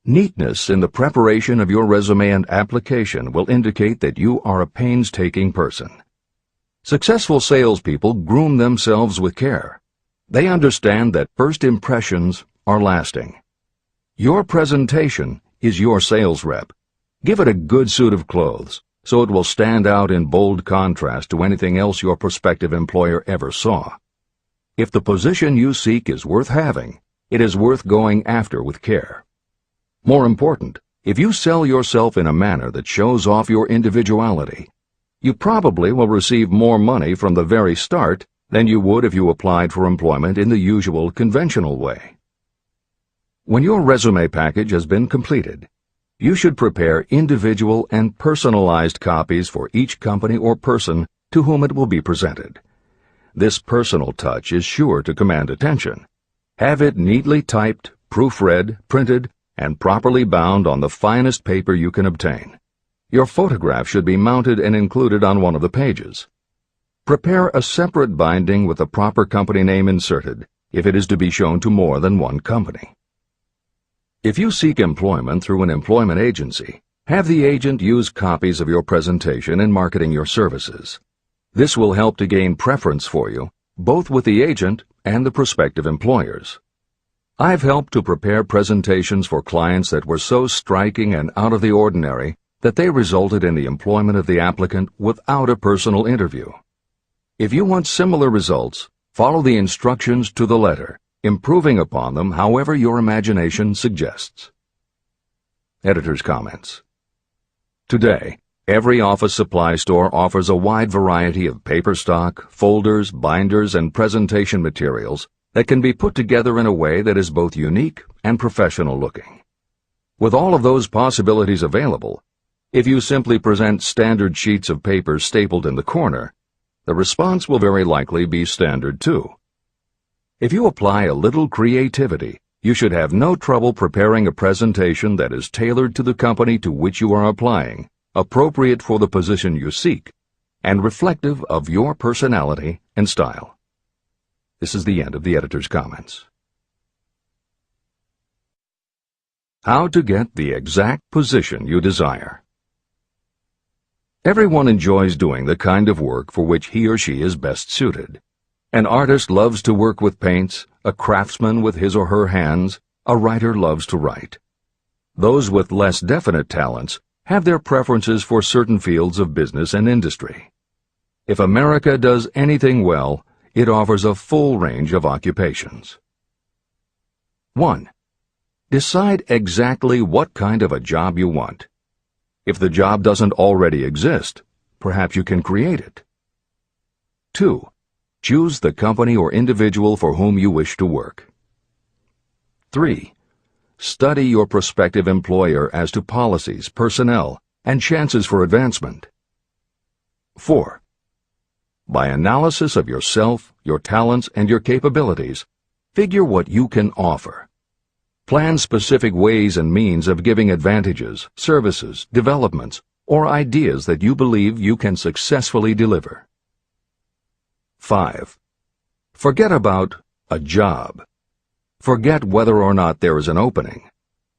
Neatness in the preparation of your resume and application will indicate that you are a painstaking person. Successful salespeople groom themselves with care. They understand that first impressions are lasting. Your presentation is your sales rep. Give it a good suit of clothes, so it will stand out in bold contrast to anything else your prospective employer ever saw. If the position you seek is worth having, it is worth going after with care. More important, if you sell yourself in a manner that shows off your individuality, you probably will receive more money from the very start than you would if you applied for employment in the usual conventional way. When your resume package has been completed, you should prepare individual and personalized copies for each company or person to whom it will be presented. This personal touch is sure to command attention. Have it neatly typed, proofread, printed, and properly bound on the finest paper you can obtain. Your photograph should be mounted and included on one of the pages. Prepare a separate binding with the proper company name inserted if it is to be shown to more than one company. If you seek employment through an employment agency, have the agent use copies of your presentation in marketing your services. This will help to gain preference for you, both with the agent and the prospective employers. I've helped to prepare presentations for clients that were so striking and out of the ordinary that they resulted in the employment of the applicant without a personal interview. If you want similar results, follow the instructions to the letter, improving upon them however your imagination suggests. Editor's comments. Today, every office supply store offers a wide variety of paper stock, folders, binders, and presentation materials that can be put together in a way that is both unique and professional looking. With all of those possibilities available, if you simply present standard sheets of paper stapled in the corner, the response will very likely be standard too. If you apply a little creativity, you should have no trouble preparing a presentation that is tailored to the company to which you are applying, appropriate for the position you seek, and reflective of your personality and style. This is the end of the editor's comments. How to get the exact position you desire. Everyone enjoys doing the kind of work for which he or she is best suited. An artist loves to work with paints, a craftsman with his or her hands, a writer loves to write. Those with less definite talents have their preferences for certain fields of business and industry. If America does anything well, it offers a full range of occupations. 1. Decide exactly what kind of a job you want. If the job doesn't already exist, perhaps you can create it. 2. Choose the company or individual for whom you wish to work. 3. Study your prospective employer as to policies, personnel, and chances for advancement. 4. By analysis of yourself, your talents, and your capabilities, figure what you can offer. Plan specific ways and means of giving advantages, services, developments, or ideas that you believe you can successfully deliver. 5. Forget about a job. Forget whether or not there is an opening.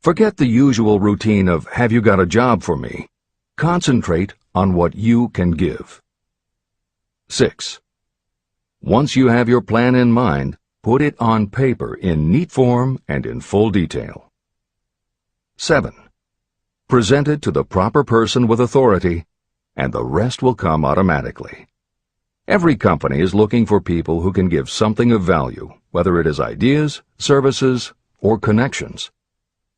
Forget the usual routine of, have you got a job for me? Concentrate on what you can give. 6. Once you have your plan in mind, put it on paper in neat form and in full detail. 7. Present it to the proper person with authority, and the rest will come automatically. Every company is looking for people who can give something of value, whether it is ideas, services, or connections.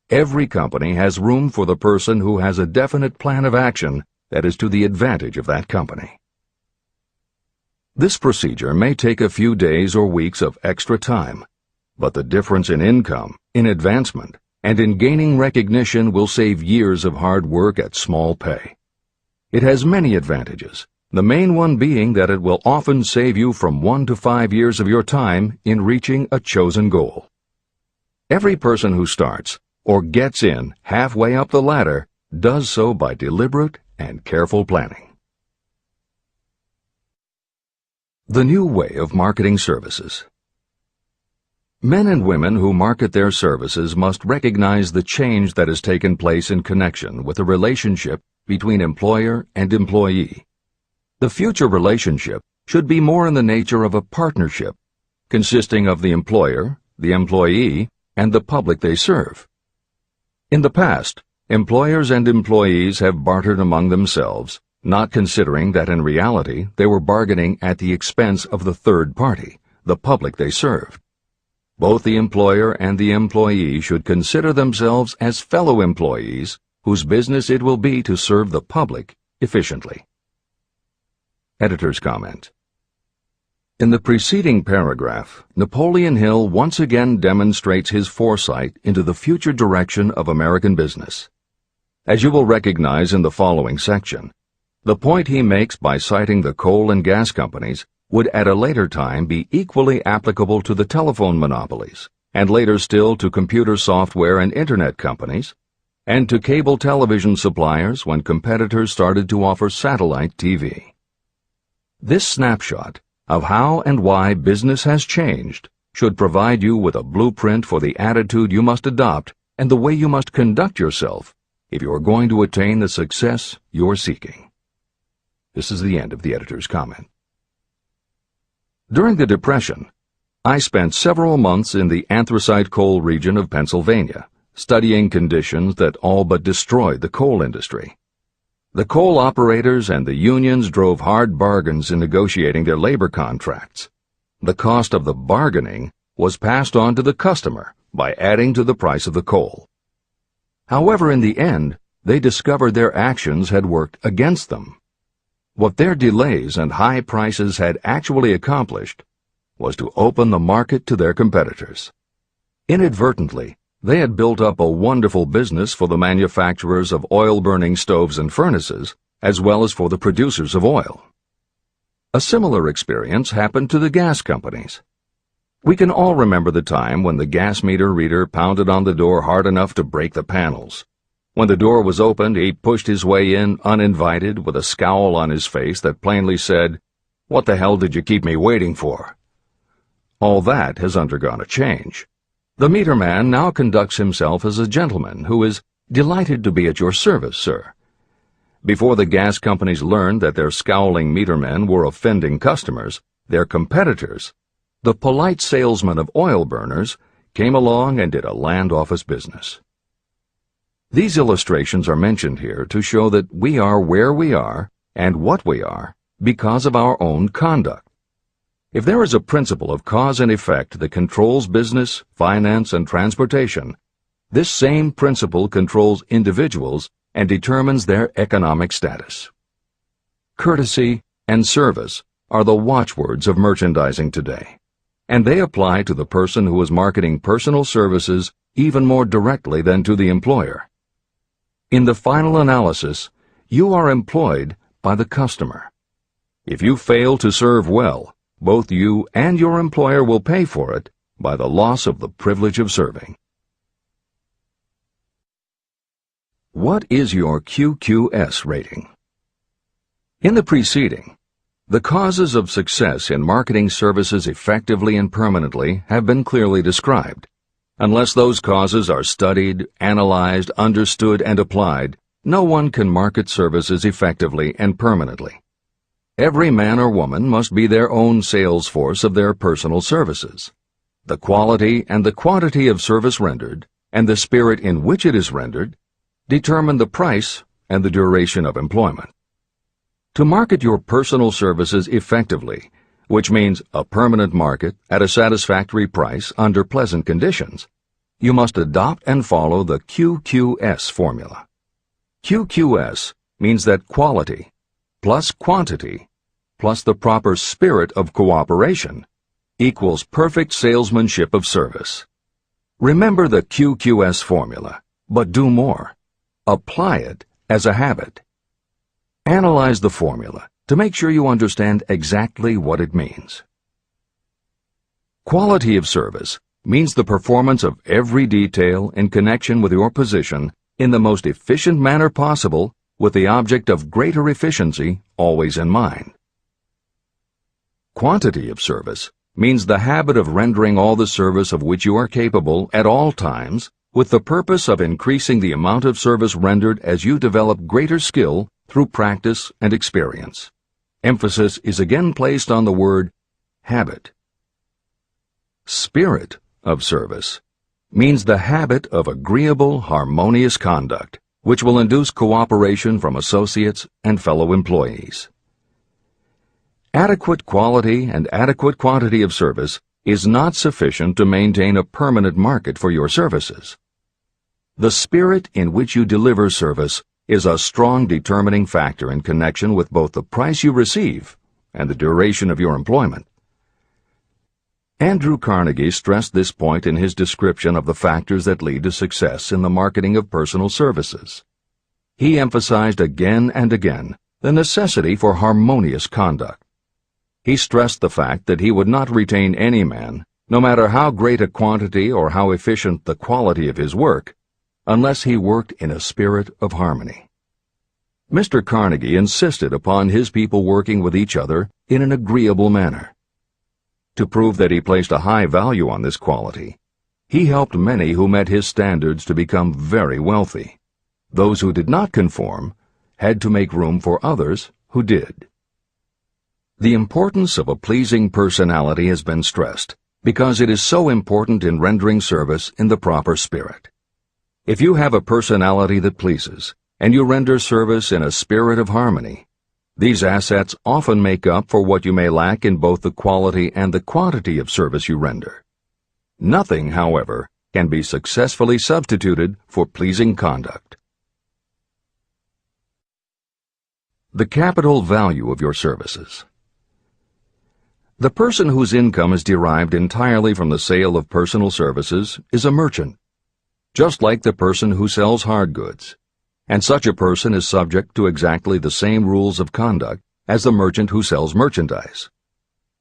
Every company has room for the person who has a definite plan of action that is to the advantage of that company. This procedure may take a few days or weeks of extra time, but the difference in income, in advancement, and in gaining recognition will save years of hard work at small pay. It has many advantages, the main one being that it will often save you from 1 to 5 years of your time in reaching a chosen goal. Every person who starts, or gets in halfway up the ladder, does so by deliberate and careful planning. The new way of marketing services. Men and women who market their services must recognize the change that has taken place in connection with the relationship between employer and employee. The future relationship should be more in the nature of a partnership, consisting of the employer, the employee, and the public they serve. In the past, employers and employees have bartered among themselves, not considering that in reality they were bargaining at the expense of the third party, the public they served. Both the employer and the employee should consider themselves as fellow employees whose business it will be to serve the public efficiently. Editor's comment. In the preceding paragraph, Napoleon Hill once again demonstrates his foresight into the future direction of American business. As you will recognize in the following section, the point he makes by citing the coal and gas companies would at a later time be equally applicable to the telephone monopolies, and later still to computer software and internet companies, and to cable television suppliers when competitors started to offer satellite TV. This snapshot of how and why business has changed should provide you with a blueprint for the attitude you must adopt and the way you must conduct yourself if you are going to attain the success you're seeking. This is the end of the editor's comment. During the Depression, I spent several months in the anthracite coal region of Pennsylvania, studying conditions that all but destroyed the coal industry. The coal operators and the unions drove hard bargains in negotiating their labor contracts. The cost of the bargaining was passed on to the customer by adding to the price of the coal. However, in the end, they discovered their actions had worked against them. What their delays and high prices had actually accomplished was to open the market to their competitors. Inadvertently, they had built up a wonderful business for the manufacturers of oil-burning stoves and furnaces, as well as for the producers of oil. A similar experience happened to the gas companies. We can all remember the time when the gas meter reader pounded on the door hard enough to break the panels. When the door was opened, he pushed his way in uninvited with a scowl on his face that plainly said, "What the hell did you keep me waiting for?" All that has undergone a change. The meter man now conducts himself as a gentleman who is delighted to be at your service, sir. Before the gas companies learned that their scowling metermen were offending customers, their competitors, the polite salesmen of oil burners, came along and did a land office business. These illustrations are mentioned here to show that we are where we are and what we are because of our own conduct. If there is a principle of cause and effect that controls business, finance, and transportation, this same principle controls individuals and determines their economic status. Courtesy and service are the watchwords of merchandising today, and they apply to the person who is marketing personal services even more directly than to the employer. In the final analysis, you are employed by the customer. If you fail to serve well, both you and your employer will pay for it by the loss of the privilege of serving. What is your QQS rating? In the preceding, the causes of success in marketing services effectively and permanently have been clearly described. Unless those causes are studied, analyzed, understood, and applied, no one can market services effectively and permanently. Every man or woman must be their own sales force of their personal services. The quality and the quantity of service rendered, and the spirit in which it is rendered, determine the price and the duration of employment. To market your personal services effectively, which means a permanent market at a satisfactory price under pleasant conditions, you must adopt and follow the QQS formula. QQS means that quality plus quantity plus the proper spirit of cooperation equals perfect salesmanship of service. Remember the QQS formula, but do more. Apply it as a habit. Analyze the formula to make sure you understand exactly what it means. Quality of service means the performance of every detail in connection with your position in the most efficient manner possible with the object of greater efficiency always in mind. Quantity of service means the habit of rendering all the service of which you are capable at all times, with the purpose of increasing the amount of service rendered as you develop greater skill through practice and experience. Emphasis is again placed on the word habit. Spirit of service means the habit of agreeable, harmonious conduct, which will induce cooperation from associates and fellow employees. Adequate quality and adequate quantity of service is not sufficient to maintain a permanent market for your services. The spirit in which you deliver service is a strong determining factor in connection with both the price you receive and the duration of your employment. Andrew Carnegie stressed this point in his description of the factors that lead to success in the marketing of personal services. He emphasized again and again the necessity for harmonious conduct. He stressed the fact that he would not retain any man, no matter how great a quantity or how efficient the quality of his work, unless he worked in a spirit of harmony. Mr. Carnegie insisted upon his people working with each other in an agreeable manner. To prove that he placed a high value on this quality, he helped many who met his standards to become very wealthy. Those who did not conform had to make room for others who did. The importance of a pleasing personality has been stressed because it is so important in rendering service in the proper spirit. If you have a personality that pleases, and you render service in a spirit of harmony, these assets often make up for what you may lack in both the quality and the quantity of service you render. Nothing, however, can be successfully substituted for pleasing conduct. The capital value of your services. The person whose income is derived entirely from the sale of personal services is a merchant, just like the person who sells hard goods, and such a person is subject to exactly the same rules of conduct as the merchant who sells merchandise.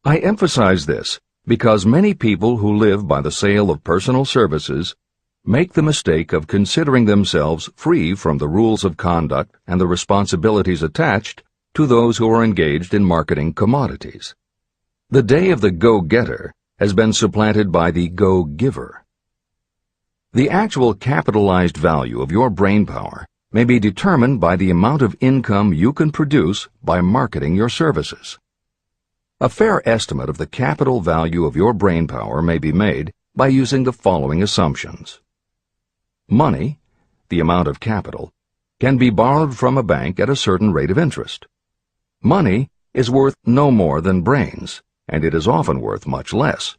I emphasize this because many people who live by the sale of personal services make the mistake of considering themselves free from the rules of conduct and the responsibilities attached to those who are engaged in marketing commodities. The day of the go-getter has been supplanted by the go-giver. The actual capitalized value of your brainpower may be determined by the amount of income you can produce by marketing your services. A fair estimate of the capital value of your brainpower may be made by using the following assumptions. Money, the amount of capital, can be borrowed from a bank at a certain rate of interest. Money is worth no more than brains, and it is often worth much less.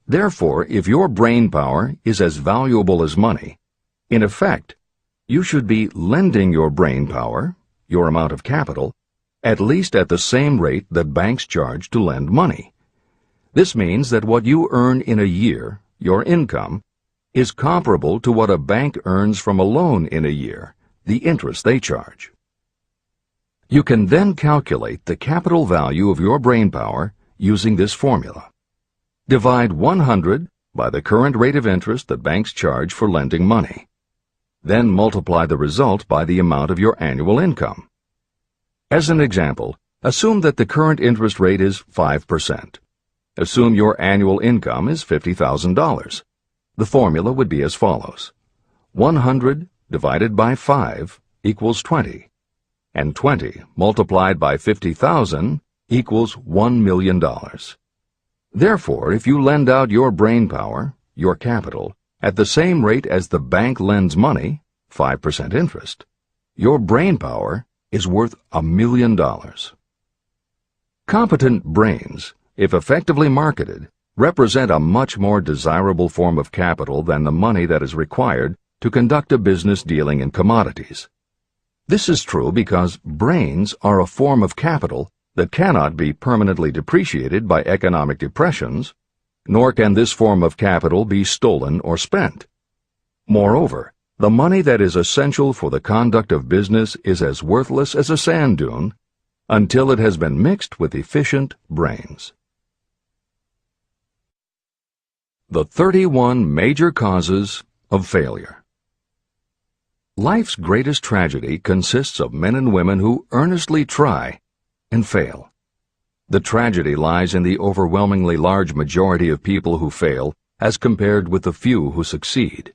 Therefore, if your brainpower is as valuable as money, in effect, you should be lending your brainpower, your amount of capital, at least at the same rate that banks charge to lend money. This means that what you earn in a year, your income, is comparable to what a bank earns from a loan in a year, the interest they charge. You can then calculate the capital value of your brainpower using this formula. Divide 100 by the current rate of interest that banks charge for lending money. Then multiply the result by the amount of your annual income. As an example, assume that the current interest rate is 5%. Assume your annual income is $50,000. The formula would be as follows. 100 divided by 5 equals 20, and 20 multiplied by 50,000 equals $1 million. Therefore, if you lend out your brainpower, your capital, at the same rate as the bank lends money, 5% interest, your brainpower is worth $1 million. Competent brains, if effectively marketed, represent a much more desirable form of capital than the money that is required to conduct a business dealing in commodities. This is true because brains are a form of capital that cannot be permanently depreciated by economic depressions, nor can this form of capital be stolen or spent. Moreover, the money that is essential for the conduct of business is as worthless as a sand dune until it has been mixed with efficient brains. The 31 major causes of failure. Life's greatest tragedy consists of men and women who earnestly try and fail. The tragedy lies in the overwhelmingly large majority of people who fail as compared with the few who succeed.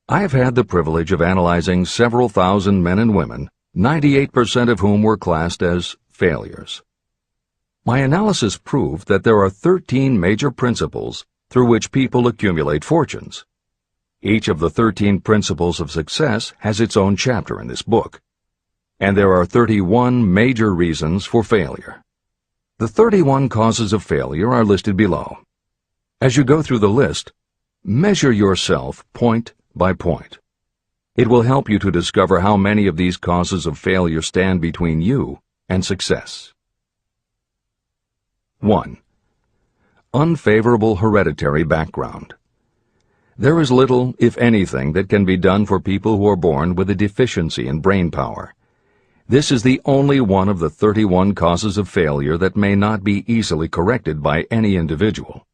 I have had the privilege of analyzing several thousand men and women, 98% of whom were classed as failures. My analysis proved that there are 13 major principles through which people accumulate fortunes. Each of the 13 principles of success has its own chapter in this book. And there are 31 major reasons for failure. The 31 causes of failure are listed below. As you go through the list, measure yourself point by point. It will help you to discover how many of these causes of failure stand between you and success. 1. Unfavorable hereditary background. There is little, if anything, that can be done for people who are born with a deficiency in brain power. This is the only one of the 31 causes of failure that may not be easily corrected by any individual.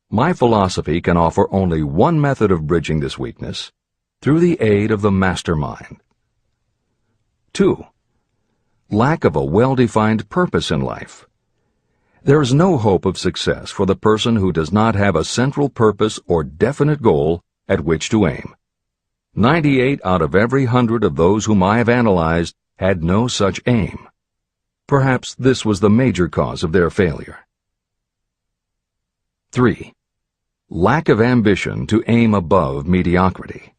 My philosophy can offer only one method of bridging this weakness, through the aid of the mastermind. 2. Lack of a well-defined purpose in life. There is no hope of success for the person who does not have a central purpose or definite goal at which to aim. 98 out of every 100 of those whom I have analyzed had no such aim. Perhaps this was the major cause of their failure. 3. Lack of ambition to aim above mediocrity.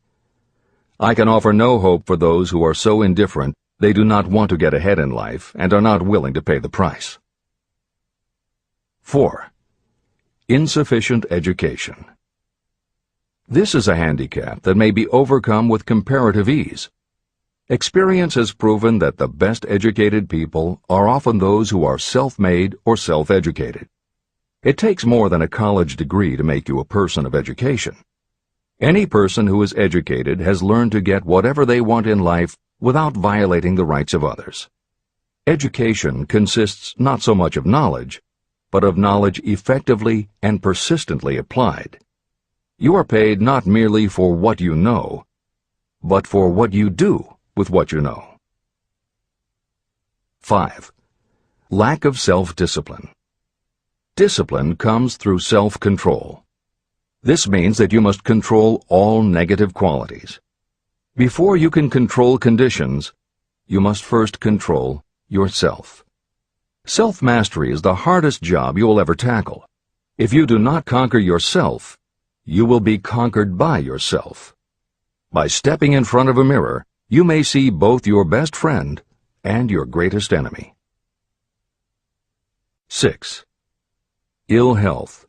I can offer no hope for those who are so indifferent they do not want to get ahead in life and are not willing to pay the price. 4. Insufficient education. This is a handicap that may be overcome with comparative ease. Experience has proven that the best educated people are often those who are self-made or self-educated. It takes more than a college degree to make you a person of education. Any person who is educated has learned to get whatever they want in life without violating the rights of others. Education consists not so much of knowledge, but of knowledge effectively and persistently applied. You are paid not merely for what you know, but for what you do with what you know. 5. Lack of self-discipline. Discipline comes through self-control. This means that you must control all negative qualities. Before you can control conditions, you must first control yourself. Self-mastery is the hardest job you will ever tackle. If you do not conquer yourself, you will be conquered by yourself. By stepping in front of a mirror, you may see both your best friend and your greatest enemy. 6. Ill health.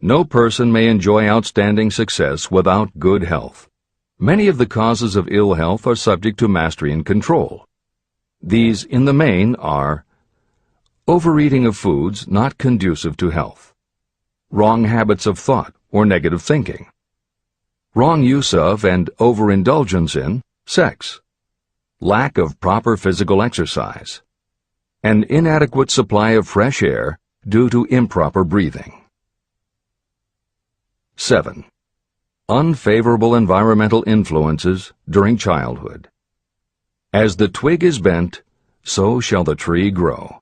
No person may enjoy outstanding success without good health. Many of the causes of ill health are subject to mastery and control. These, in the main, are overeating of foods not conducive to health, wrong habits of thought or negative thinking, wrong use of and overindulgence in sex, lack of proper physical exercise, an inadequate supply of fresh air due to improper breathing. 7. Unfavorable environmental influences during childhood. As the twig is bent, so shall the tree grow.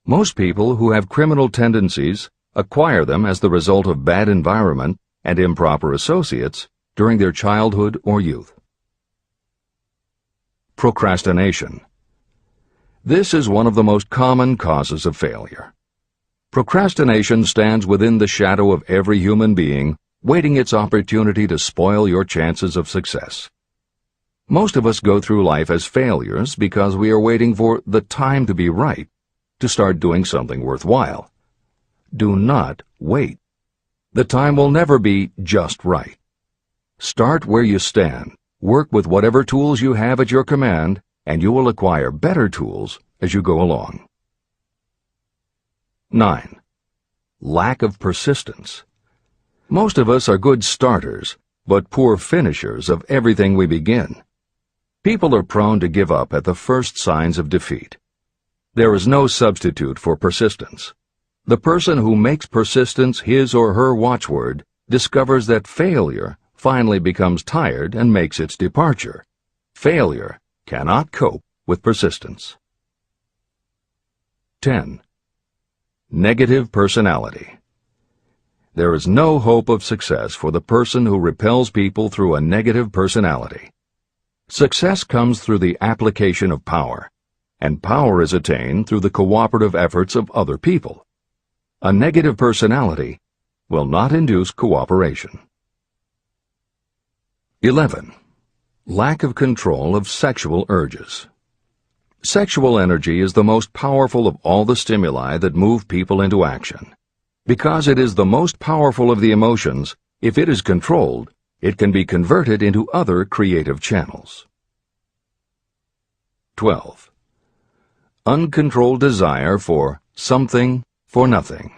Most people who have criminal tendencies acquire them as the result of bad environment and improper associates during their childhood or youth. Procrastination. This is one of the most common causes of failure. Procrastination stands within the shadow of every human being, waiting its opportunity to spoil your chances of success. Most of us go through life as failures because we are waiting for the time to be right to start doing something worthwhile. Do not wait. The time will never be just right. Start where you stand, work with whatever tools you have at your command, and you will acquire better tools as you go along. 9. Lack of persistence. Most of us are good starters, but poor finishers of everything we begin. People are prone to give up at the first signs of defeat. There is no substitute for persistence. The person who makes persistence his or her watchword discovers that failure finally becomes tired and makes its departure. Failure cannot cope with persistence. 10. Negative personality. There is no hope of success for the person who repels people through a negative personality. Success comes through the application of power, and power is attained through the cooperative efforts of other people. A negative personality will not induce cooperation. 11. Lack of control of sexual urges. Sexual energy is the most powerful of all the stimuli that move people into action. Because it is the most powerful of the emotions, if it is controlled, it can be converted into other creative channels. 12. Uncontrolled desire for something for nothing.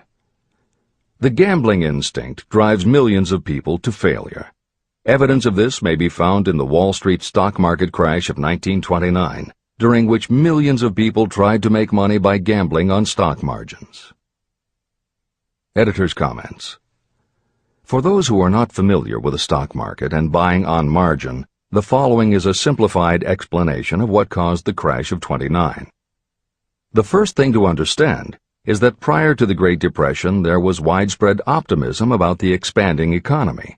The gambling instinct drives millions of people to failure. Evidence of this may be found in the Wall Street stock market crash of 1929, during which millions of people tried to make money by gambling on stock margins. Editor's comments. For those who are not familiar with the stock market and buying on margin, the following is a simplified explanation of what caused the crash of '29. The first thing to understand is that prior to the Great Depression there was widespread optimism about the expanding economy.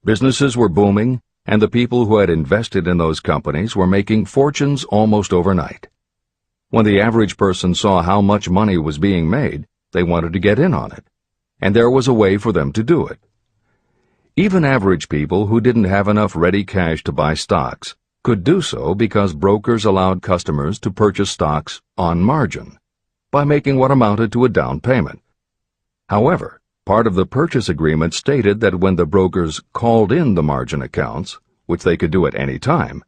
Businesses were booming, and the people who had invested in those companies were making fortunes almost overnight. When the average person saw how much money was being made, they wanted to get in on it, and there was a way for them to do it. Even average people who didn't have enough ready cash to buy stocks could do so because brokers allowed customers to purchase stocks on margin by making what amounted to a down payment. However, part of the purchase agreement stated that when the brokers called in the margin accounts, which they could do at any time,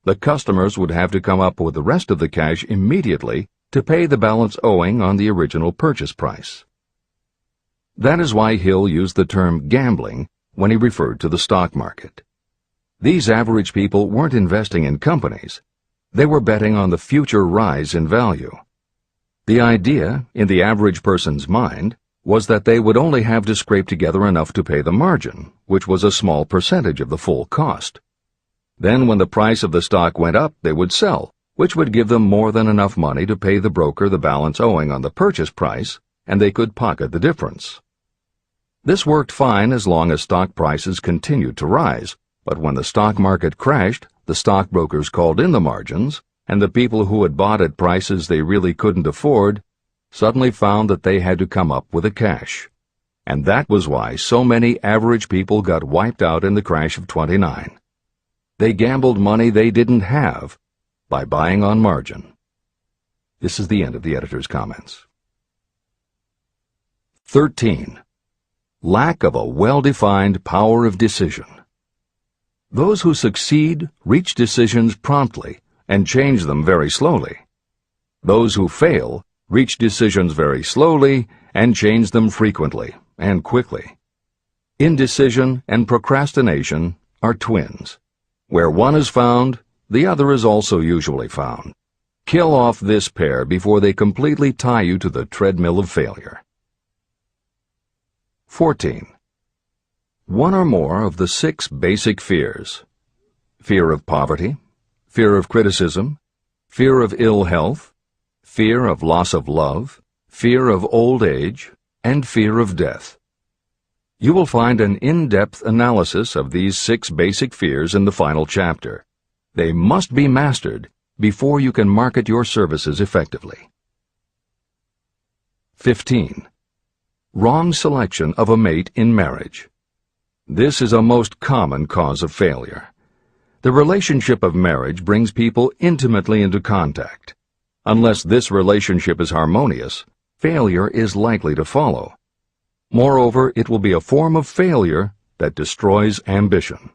the customers would have to come up with the rest of the cash immediately to pay the balance owing on the original purchase price. That is why Hill used the term gambling when he referred to the stock market. These average people weren't investing in companies. They were betting on the future rise in value. The idea, in the average person's mind, was that they would only have to scrape together enough to pay the margin, which was a small percentage of the full cost. Then when the price of the stock went up, they would sell, which would give them more than enough money to pay the broker the balance owing on the purchase price, and they could pocket the difference. This worked fine as long as stock prices continued to rise, but when the stock market crashed, the stockbrokers called in the margins, and the people who had bought at prices they really couldn't afford suddenly found that they had to come up with the cash. And that was why so many average people got wiped out in the crash of '29. They gambled money they didn't have by buying on margin. This is the end of the editor's comments. 13. Lack of a well-defined power of decision. Those who succeed reach decisions promptly and change them very slowly. Those who fail reach decisions very slowly and change them frequently and quickly. Indecision and procrastination are twins. Where one is found, the other is also usually found. Kill off this pair before they completely tie you to the treadmill of failure. 14. One or more of the 6 basic fears: fear of poverty, fear of criticism, fear of ill health, fear of loss of love, fear of old age, and fear of death. You will find an in-depth analysis of these 6 basic fears in the final chapter. They must be mastered before you can market your services effectively. 15. Wrong selection of a mate in marriage. This is a most common cause of failure. The relationship of marriage brings people intimately into contact. Unless this relationship is harmonious, failure is likely to follow. Moreover, it will be a form of failure that destroys ambition.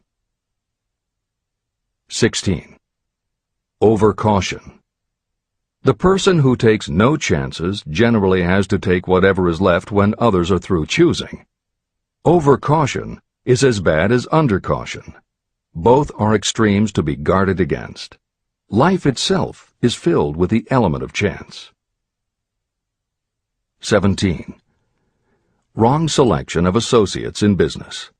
16. Overcaution. The person who takes no chances generally has to take whatever is left when others are through choosing. Overcaution is as bad as undercaution. Both are extremes to be guarded against. Life itself is filled with the element of chance. 17. Wrong selection of associates in business.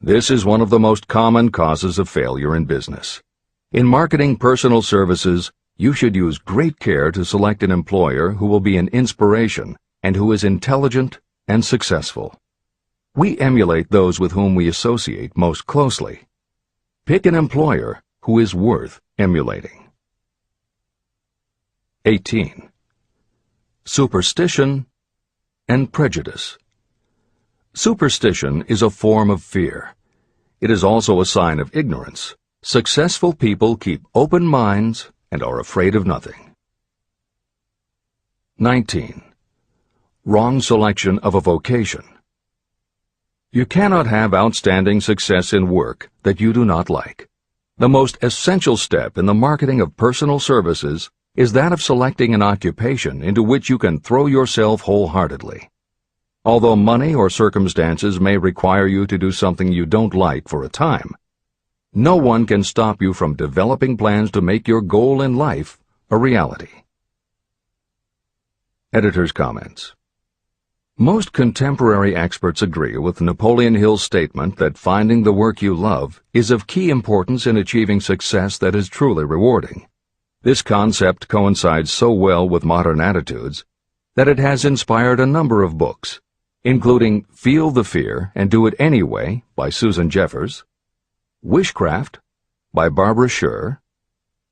This is one of the most common causes of failure in business. In marketing personal services, you should use great care to select an employer who will be an inspiration and who is intelligent and successful. We emulate those with whom we associate most closely. Pick an employer who is worth emulating. 18. Superstition and prejudice. Superstition is a form of fear. It is also a sign of ignorance. Successful people keep open minds and are afraid of nothing. 19. Wrong selection of a vocation. You cannot have outstanding success in work that you do not like. The most essential step in the marketing of personal services is that of selecting an occupation into which you can throw yourself wholeheartedly. Although money or circumstances may require you to do something you don't like for a time, no one can stop you from developing plans to make your goal in life a reality. Editor's comments. Most contemporary experts agree with Napoleon Hill's statement that finding the work you love is of key importance in achieving success that is truly rewarding. This concept coincides so well with modern attitudes that it has inspired a number of books, including Feel the Fear and Do It Anyway by Susan Jeffers, Wishcraft by Barbara Sher,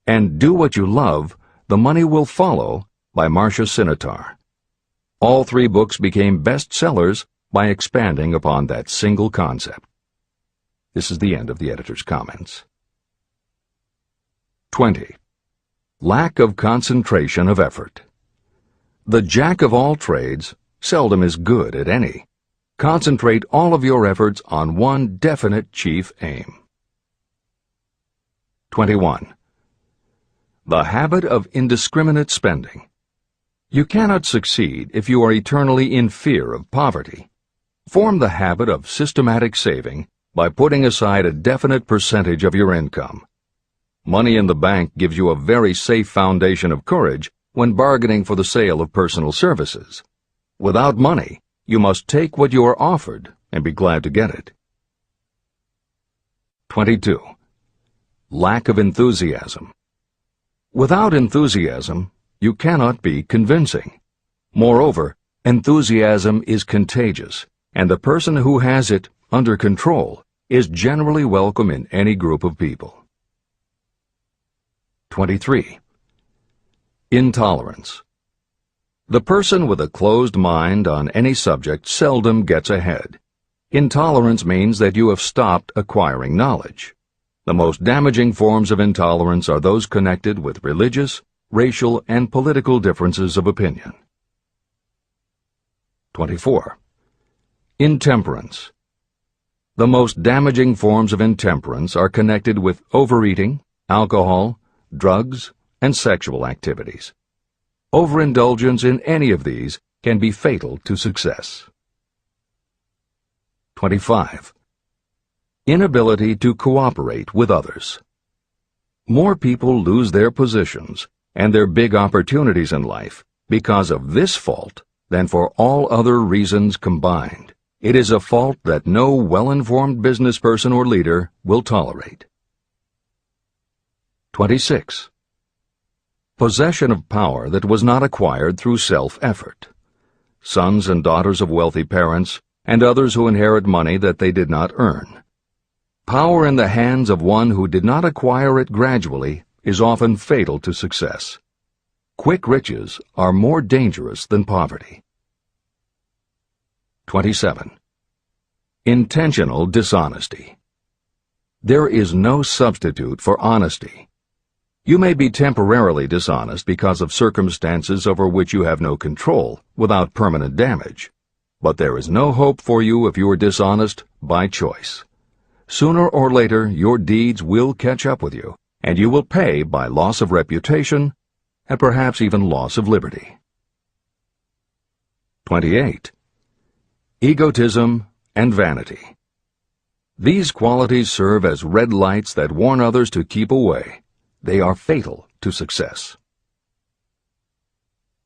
and Do What You Love, The Money Will Follow by Marcia Sinitar. All three books became bestsellers by expanding upon that single concept. This is the end of the editor's comments. 20. Lack of concentration of effort. The jack of all trades seldom is good at any. Concentrate all of your efforts on one definite chief aim. 21. The habit of indiscriminate spending. You cannot succeed if you are eternally in fear of poverty. Form the habit of systematic saving by putting aside a definite percentage of your income. Money in the bank gives you a very safe foundation of courage when bargaining for the sale of personal services. Without money, you must take what you are offered and be glad to get it. 22. Lack of enthusiasm. Without enthusiasm, you cannot be convincing. Moreover, enthusiasm is contagious, and the person who has it under control is generally welcome in any group of people. 23. Intolerance. The person with a closed mind on any subject seldom gets ahead. Intolerance means that you have stopped acquiring knowledge. The most damaging forms of intolerance are those connected with religious, racial, and political differences of opinion. 24. Intemperance. The most damaging forms of intemperance are connected with overeating, alcohol, drugs, and sexual activities. Overindulgence in any of these can be fatal to success. 25. Inability to cooperate with others. More people lose their positions and their big opportunities in life because of this fault than for all other reasons combined. It is a fault that no well-informed business person or leader will tolerate. 26. Possession of power that was not acquired through self-effort. Sons and daughters of wealthy parents and others who inherit money that they did not earn. Power in the hands of one who did not acquire it gradually is often fatal to success. Quick riches are more dangerous than poverty. 27. Intentional dishonesty. There is no substitute for honesty. You may be temporarily dishonest because of circumstances over which you have no control without permanent damage, but there is no hope for you if you are dishonest by choice. Sooner or later, your deeds will catch up with you, and you will pay by loss of reputation and perhaps even loss of liberty. 28. Egotism and vanity. These qualities serve as red lights that warn others to keep away. They are fatal to success.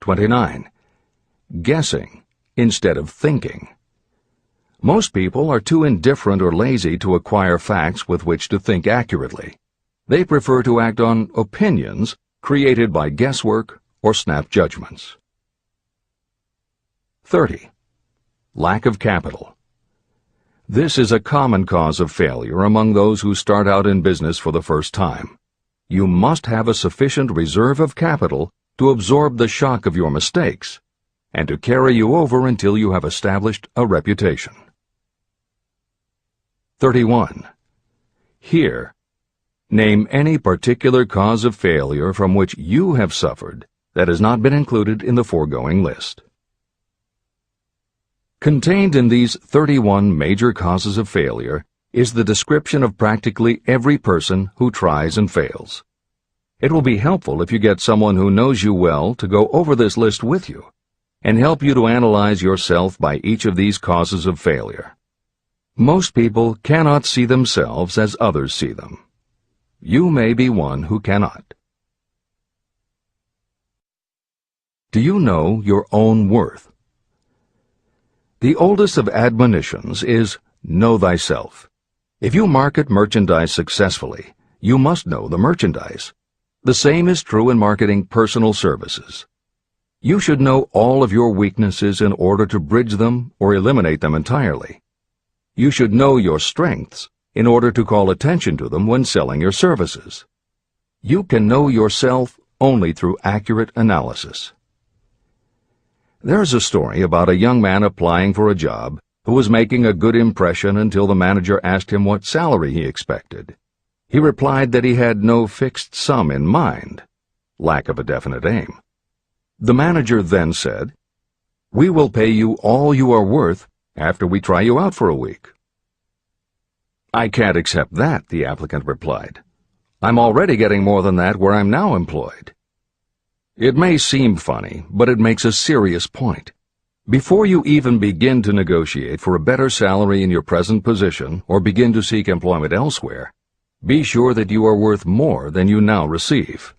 29. Guessing instead of thinking. Most people are too indifferent or lazy to acquire facts with which to think accurately. They prefer to act on opinions created by guesswork or snap judgments. 30. Lack of capital. This is a common cause of failure among those who start out in business for the first time. You must have a sufficient reserve of capital to absorb the shock of your mistakes and to carry you over until you have established a reputation. 31. Here, name any particular cause of failure from which you have suffered that has not been included in the foregoing list. Contained in these 31 major causes of failure is the description of practically every person who tries and fails. It will be helpful if you get someone who knows you well to go over this list with you and help you to analyze yourself by each of these causes of failure. Most people cannot see themselves as others see them. You may be one who cannot. Do you know your own worth? The oldest of admonitions is, know thyself. If you market merchandise successfully, you must know the merchandise. The same is true in marketing personal services. You should know all of your weaknesses in order to bridge them or eliminate them entirely. You should know your strengths in order to call attention to them when selling your services. You can know yourself only through accurate analysis. There is a story about a young man applying for a job who was making a good impression until the manager asked him what salary he expected. He replied that he had no fixed sum in mind, lack of a definite aim. The manager then said, "We will pay you all you are worth after we try you out for a week." "I can't accept that," the applicant replied. "I'm already getting more than that where I'm now employed." It may seem funny, but it makes a serious point. Before you even begin to negotiate for a better salary in your present position or begin to seek employment elsewhere, be sure that you are worth more than you now receive.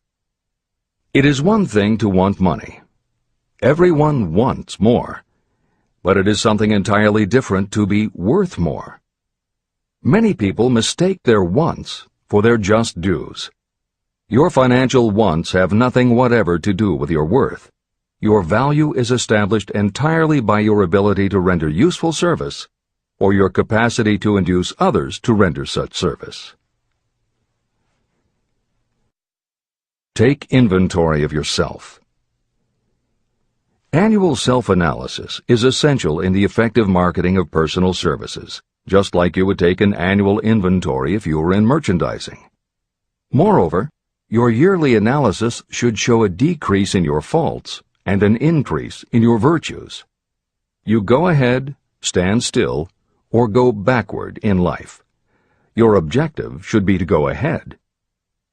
It is one thing to want money. Everyone wants more. But it is something entirely different to be worth more. Many people mistake their wants for their just dues. Your financial wants have nothing whatever to do with your worth. Your value is established entirely by your ability to render useful service or your capacity to induce others to render such service. Take inventory of yourself. Annual self-analysis is essential in the effective marketing of personal services, just like you would take an annual inventory if you were in merchandising. Moreover, your yearly analysis should show a decrease in your faults and an increase in your virtues. You go ahead, stand still, or go backward in life. Your objective should be to go ahead.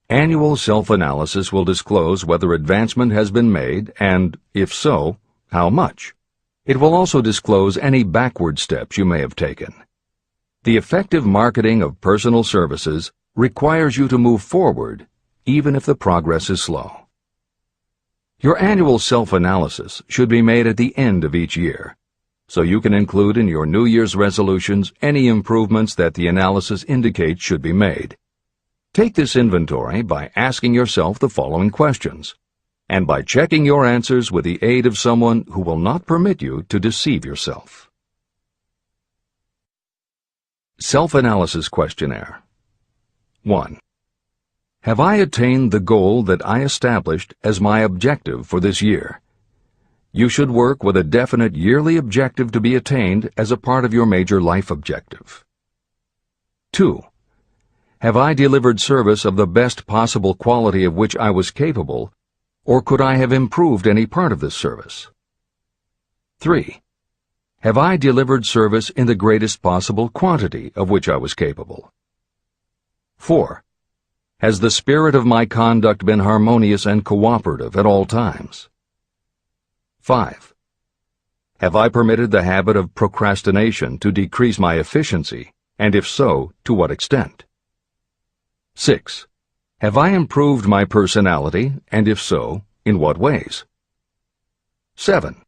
Annual self-analysis will disclose whether advancement has been made and, if so, how much. It will also disclose any backward steps you may have taken. The effective marketing of personal services requires you to move forward, even if the progress is slow. Your annual self-analysis should be made at the end of each year, so you can include in your New Year's resolutions any improvements that the analysis indicates should be made. Take this inventory by asking yourself the following questions, and by checking your answers with the aid of someone who will not permit you to deceive yourself. Self-analysis questionnaire. 1. Have I attained the goal that I established as my objective for this year? You should work with a definite yearly objective to be attained as a part of your major life objective. 2. Have I delivered service of the best possible quality of which I was capable, or could I have improved any part of this service? 3. Have I delivered service in the greatest possible quantity of which I was capable? 4. Has the spirit of my conduct been harmonious and cooperative at all times? 5. Have I permitted the habit of procrastination to decrease my efficiency, and if so, to what extent? 6. Have I improved my personality, and if so, in what ways? 7.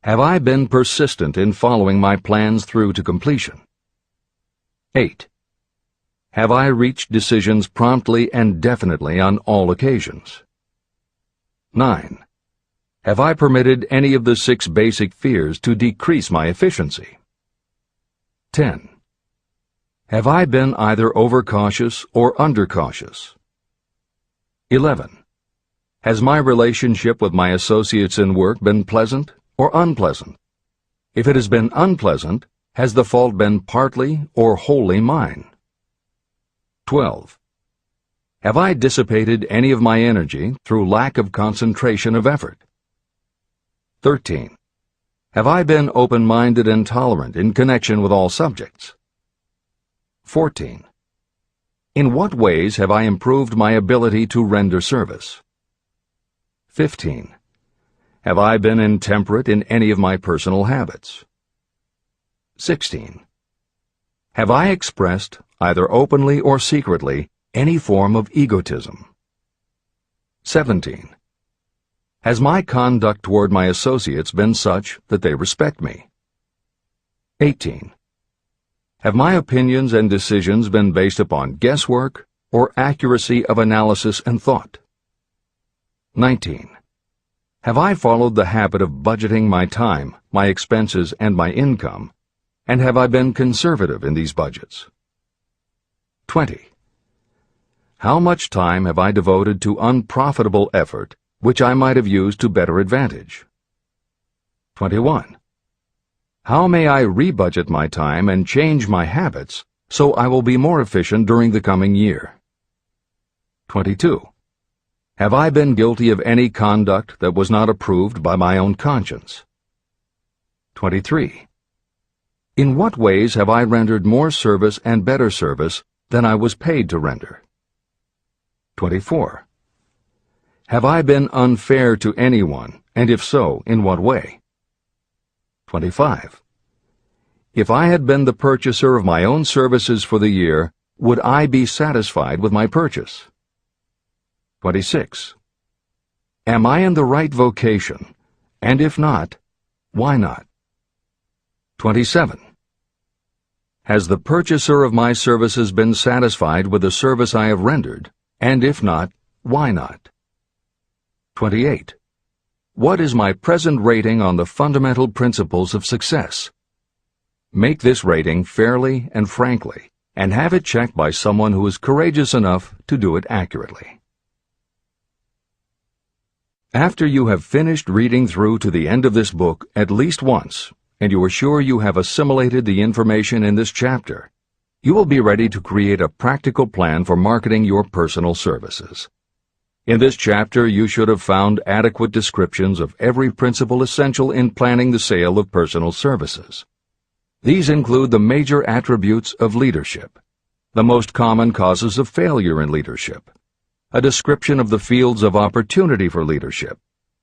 Have I been persistent in following my plans through to completion? 8. Have I reached decisions promptly and definitely on all occasions? 9. Have I permitted any of the 6 basic fears to decrease my efficiency? 10. Have I been either overcautious or undercautious? 11. Has my relationship with my associates in work been pleasant or unpleasant? If it has been unpleasant, has the fault been partly or wholly mine? 12. Have I dissipated any of my energy through lack of concentration of effort? 13. Have I been open-minded and tolerant in connection with all subjects? 14. In what ways have I improved my ability to render service? 15. Have I been intemperate in any of my personal habits? 16. Have I expressed, either openly or secretly, any form of egotism? 17. Has my conduct toward my associates been such that they respect me? 18. Have my opinions and decisions been based upon guesswork or accuracy of analysis and thought? 19. Have I followed the habit of budgeting my time, my expenses, and my income, and have I been conservative in these budgets? 20. How much time have I devoted to unprofitable effort which I might have used to better advantage? 21. How may I rebudget my time and change my habits so I will be more efficient during the coming year? 22. Have I been guilty of any conduct that was not approved by my own conscience? 23. In what ways have I rendered more service and better service than I was paid to render? 24. Have I been unfair to anyone, and if so, in what way? 25. If I had been the purchaser of my own services for the year, would I be satisfied with my purchase? 26. Am I in the right vocation, and if not, why not? 27. Has the purchaser of my services been satisfied with the service I have rendered, and if not, why not? 28. What is my present rating on the fundamental principles of success? Make this rating fairly and frankly, and have it checked by someone who is courageous enough to do it accurately. After you have finished reading through to the end of this book at least once, and you are sure you have assimilated the information in this chapter, you will be ready to create a practical plan for marketing your personal services. In this chapter, you should have found adequate descriptions of every principle essential in planning the sale of personal services. These include the major attributes of leadership, the most common causes of failure in leadership, a description of the fields of opportunity for leadership,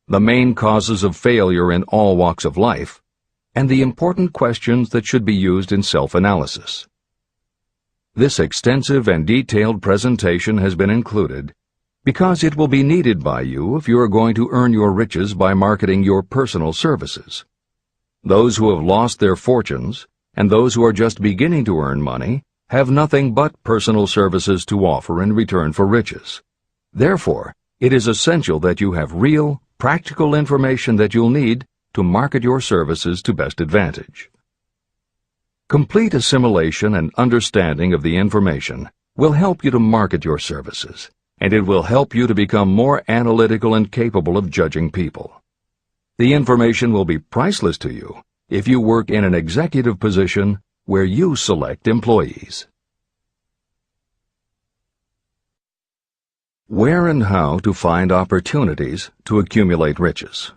the main causes of failure in all walks of life, and the important questions that should be used in self-analysis. This extensive and detailed presentation has been included because it will be needed by you if you are going to earn your riches by marketing your personal services. Those who have lost their fortunes and those who are just beginning to earn money have nothing but personal services to offer in return for riches. Therefore, it is essential that you have real, practical information that you'll need to market your services to best advantage. Complete assimilation and understanding of the information will help you to market your services, and it will help you to become more analytical and capable of judging people. The information will be priceless to you if you work in an executive position where you select employees. Where and how to find opportunities to accumulate riches.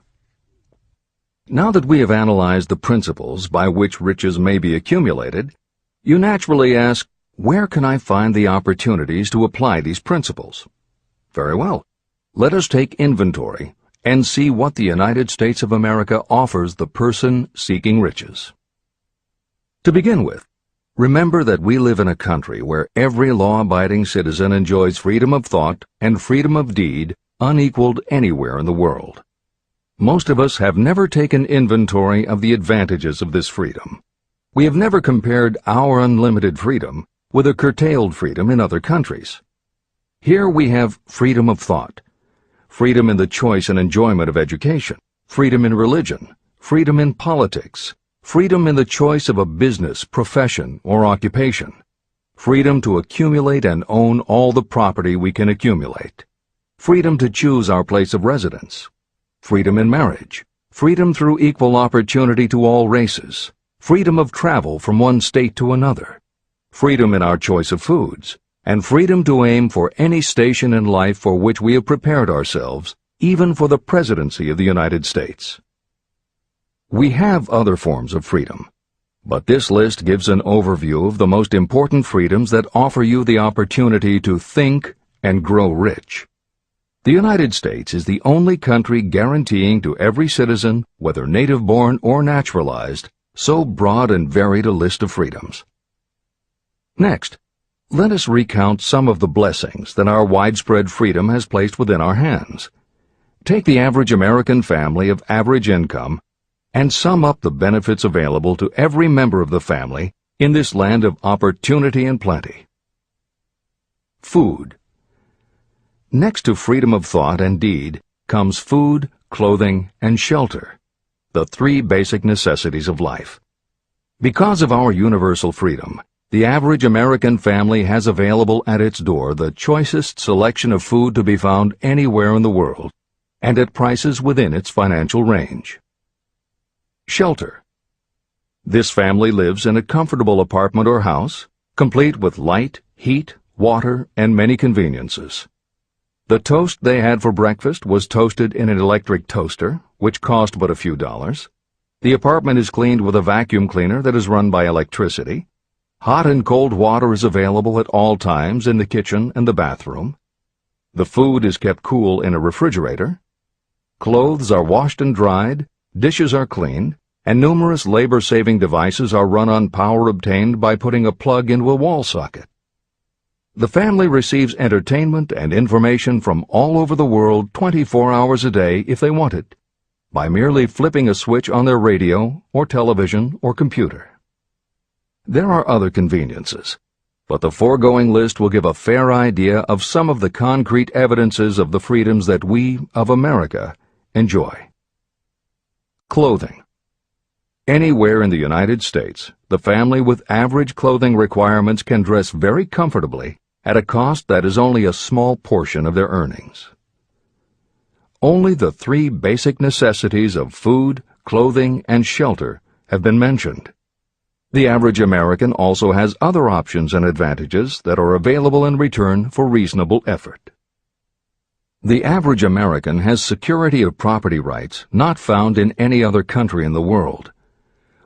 Now that we have analyzed the principles by which riches may be accumulated, you naturally ask, where can I find the opportunities to apply these principles? Very well. Let us take inventory and see what the United States of America offers the person seeking riches. To begin with, remember that we live in a country where every law-abiding citizen enjoys freedom of thought and freedom of deed unequaled anywhere in the world. Most of us have never taken inventory of the advantages of this freedom. We have never compared our unlimited freedom with a curtailed freedom in other countries. Here we have freedom of thought, freedom in the choice and enjoyment of education, freedom in religion, freedom in politics, freedom in the choice of a business, profession, or occupation, freedom to accumulate and own all the property we can accumulate, freedom to choose our place of residence, freedom in marriage, freedom through equal opportunity to all races, freedom of travel from one state to another, freedom in our choice of foods, and freedom to aim for any station in life for which we have prepared ourselves, even for the presidency of the United States. We have other forms of freedom, but this list gives an overview of the most important freedoms that offer you the opportunity to think and grow rich. The United States is the only country guaranteeing to every citizen, whether native-born or naturalized, so broad and varied a list of freedoms. Next, let us recount some of the blessings that our widespread freedom has placed within our hands. Take the average American family of average income and sum up the benefits available to every member of the family in this land of opportunity and plenty. Food. Next to freedom of thought and deed comes food, clothing, and shelter, the three basic necessities of life. Because of our universal freedom, the average American family has available at its door the choicest selection of food to be found anywhere in the world, and at prices within its financial range. Shelter. This family lives in a comfortable apartment or house, complete with light, heat, water, and many conveniences. The toast they had for breakfast was toasted in an electric toaster, which cost but a few dollars. The apartment is cleaned with a vacuum cleaner that is run by electricity. Hot and cold water is available at all times in the kitchen and the bathroom. The food is kept cool in a refrigerator. Clothes are washed and dried, dishes are cleaned, and numerous labor-saving devices are run on power obtained by putting a plug into a wall socket. The family receives entertainment and information from all over the world 24 hours a day if they want it, by merely flipping a switch on their radio or television or computer. There are other conveniences, but the foregoing list will give a fair idea of some of the concrete evidences of the freedoms that we, of America, enjoy. Clothing. Anywhere in the United States, the family with average clothing requirements can dress very comfortably at a cost that is only a small portion of their earnings. Only the three basic necessities of food, clothing, and shelter have been mentioned. The average American also has other options and advantages that are available in return for reasonable effort. The average American has security of property rights not found in any other country in the world.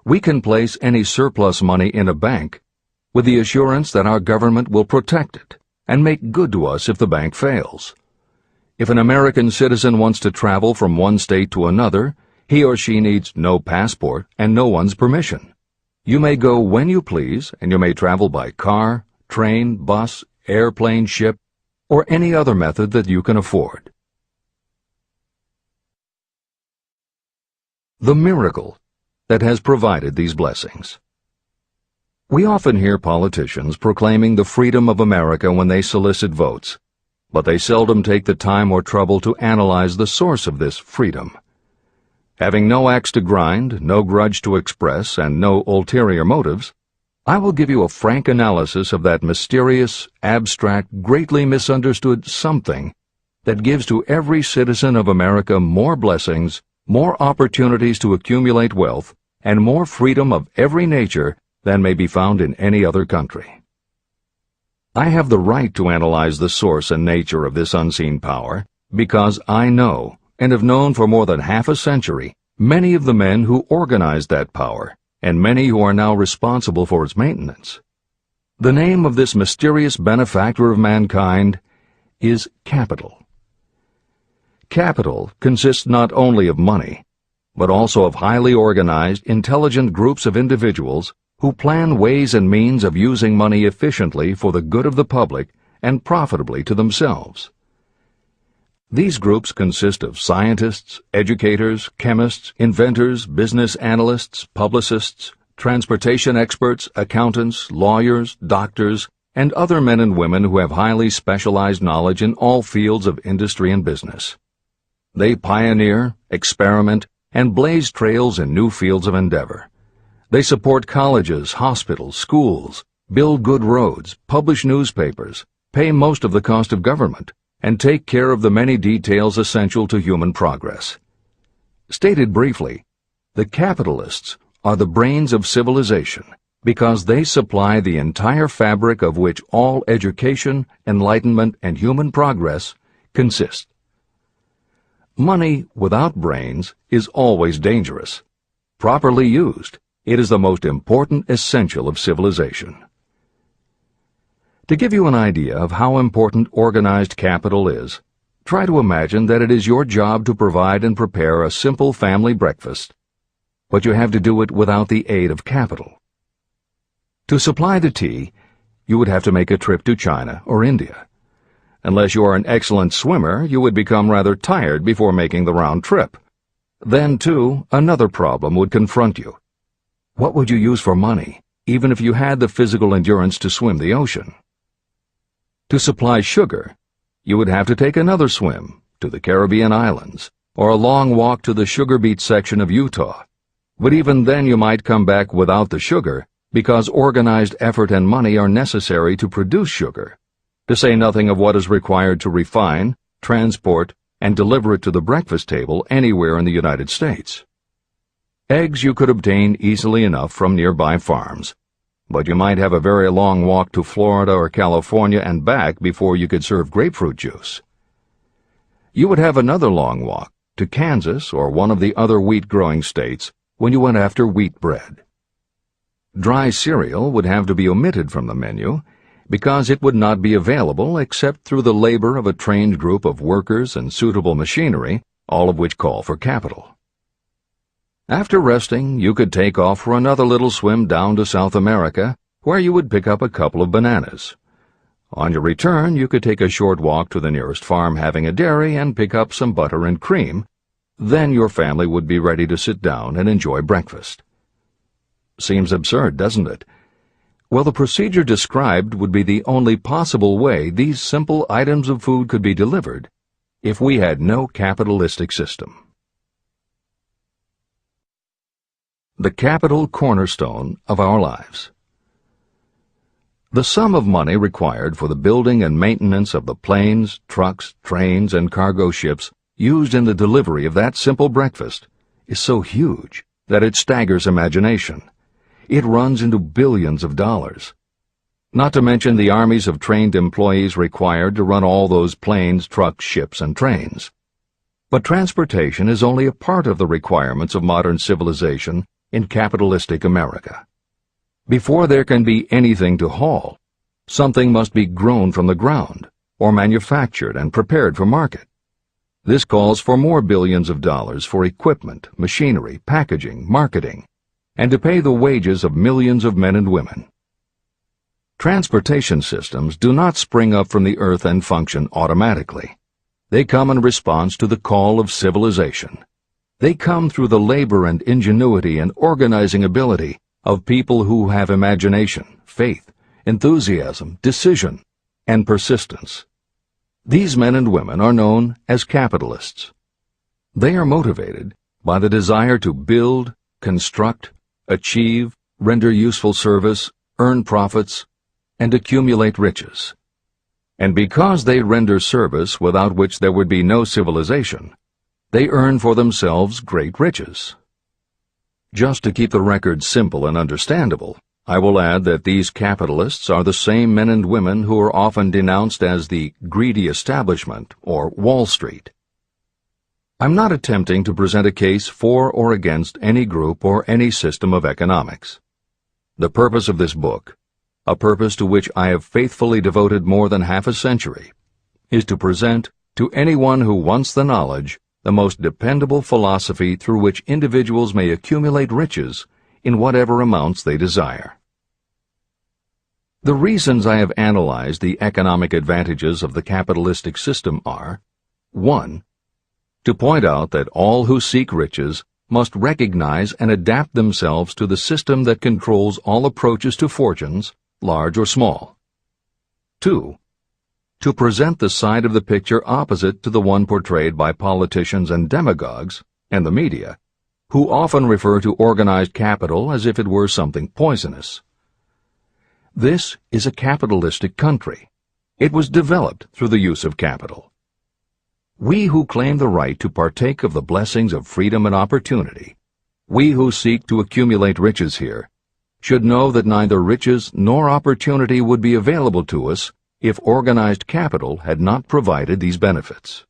We can place any surplus money in a bank with the assurance that our government will protect it and make good to us if the bank fails. If an American citizen wants to travel from one state to another, he or she needs no passport and no one's permission. You may go when you please, and you may travel by car, train, bus, airplane, ship, or any other method that you can afford. The miracle that has provided these blessings. We often hear politicians proclaiming the freedom of America when they solicit votes, but they seldom take the time or trouble to analyze the source of this freedom. Having no axe to grind, no grudge to express, and no ulterior motives, I will give you a frank analysis of that mysterious, abstract, greatly misunderstood something that gives to every citizen of America more blessings, more opportunities to accumulate wealth, and more freedom of every nature than may be found in any other country. I have the right to analyze the source and nature of this unseen power because I know, and have known for more than half a century, many of the men who organized that power, and many who are now responsible for its maintenance. The name of this mysterious benefactor of mankind is capital. Capital consists not only of money, but also of highly organized, intelligent groups of individuals who plan ways and means of using money efficiently for the good of the public and profitably to themselves. These groups consist of scientists, educators, chemists, inventors, business analysts, publicists, transportation experts, accountants, lawyers, doctors, and other men and women who have highly specialized knowledge in all fields of industry and business. They pioneer, experiment, and blaze trails in new fields of endeavor. They support colleges, hospitals, schools, build good roads, publish newspapers, pay most of the cost of government, and take care of the many details essential to human progress. Stated briefly, the capitalists are the brains of civilization because they supply the entire fabric of which all education, enlightenment, and human progress consist. Money without brains is always dangerous. Properly used, it is the most important essential of civilization. To give you an idea of how important organized capital is, try to imagine that it is your job to provide and prepare a simple family breakfast, but you have to do it without the aid of capital. To supply the tea, you would have to make a trip to China or India. Unless you are an excellent swimmer, you would become rather tired before making the round trip. Then, too, another problem would confront you. What would you use for money, even if you had the physical endurance to swim the ocean? To supply sugar, you would have to take another swim to the Caribbean islands, or a long walk to the sugar beet section of Utah. But even then you might come back without the sugar, because organized effort and money are necessary to produce sugar, to say nothing of what is required to refine, transport, and deliver it to the breakfast table anywhere in the United States. Eggs you could obtain easily enough from nearby farms, but you might have a very long walk to Florida or California and back before you could serve grapefruit juice. You would have another long walk to Kansas or one of the other wheat-growing states when you went after wheat bread. Dry cereal would have to be omitted from the menu because it would not be available except through the labor of a trained group of workers and suitable machinery, all of which call for capital. After resting, you could take off for another little swim down to South America, where you would pick up a couple of bananas. On your return, you could take a short walk to the nearest farm having a dairy and pick up some butter and cream. Then your family would be ready to sit down and enjoy breakfast. Seems absurd, doesn't it? Well, the procedure described would be the only possible way these simple items of food could be delivered if we had no capitalistic system. The capital cornerstone of our lives. The sum of money required for the building and maintenance of the planes, trucks, trains, and cargo ships used in the delivery of that simple breakfast is so huge that it staggers imagination. It runs into billions of dollars. Not to mention the armies of trained employees required to run all those planes, trucks, ships, and trains. But transportation is only a part of the requirements of modern civilization in capitalistic America. Before there can be anything to haul, something must be grown from the ground, or manufactured and prepared for market. This calls for more billions of dollars for equipment, machinery, packaging, marketing, and to pay the wages of millions of men and women. Transportation systems do not spring up from the earth and function automatically. They come in response to the call of civilization. They come through the labor and ingenuity and organizing ability of people who have imagination, faith, enthusiasm, decision, and persistence. These men and women are known as capitalists. They are motivated by the desire to build, construct, achieve, render useful service, earn profits, and accumulate riches. And because they render service without which there would be no civilization, they earn for themselves great riches. Just to keep the record simple and understandable, I will add that these capitalists are the same men and women who are often denounced as the greedy establishment or Wall Street. I'm not attempting to present a case for or against any group or any system of economics. The purpose of this book, a purpose to which I have faithfully devoted more than half a century, is to present to anyone who wants the knowledge the most dependable philosophy through which individuals may accumulate riches in whatever amounts they desire. The reasons I have analyzed the economic advantages of the capitalistic system are: 1. To point out that all who seek riches must recognize and adapt themselves to the system that controls all approaches to fortunes, large or small. 2. To present the side of the picture opposite to the one portrayed by politicians and demagogues and the media, who often refer to organized capital as if it were something poisonous. This is a capitalistic country. It was developed through the use of capital. We who claim the right to partake of the blessings of freedom and opportunity, we who seek to accumulate riches here, should know that neither riches nor opportunity would be available to us if organized capital had not provided these benefits.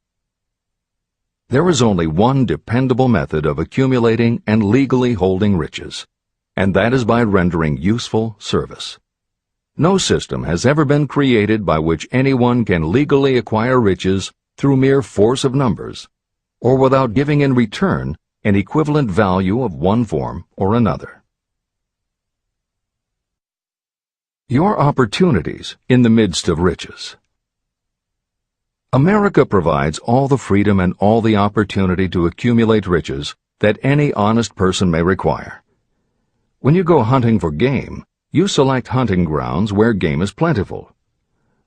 There is only one dependable method of accumulating and legally holding riches, and that is by rendering useful service. No system has ever been created by which anyone can legally acquire riches through mere force of numbers, or without giving in return an equivalent value of one form or another. Your opportunities in the midst of riches. America provides all the freedom and all the opportunity to accumulate riches that any honest person may require. When you go hunting for game, you select hunting grounds where game is plentiful.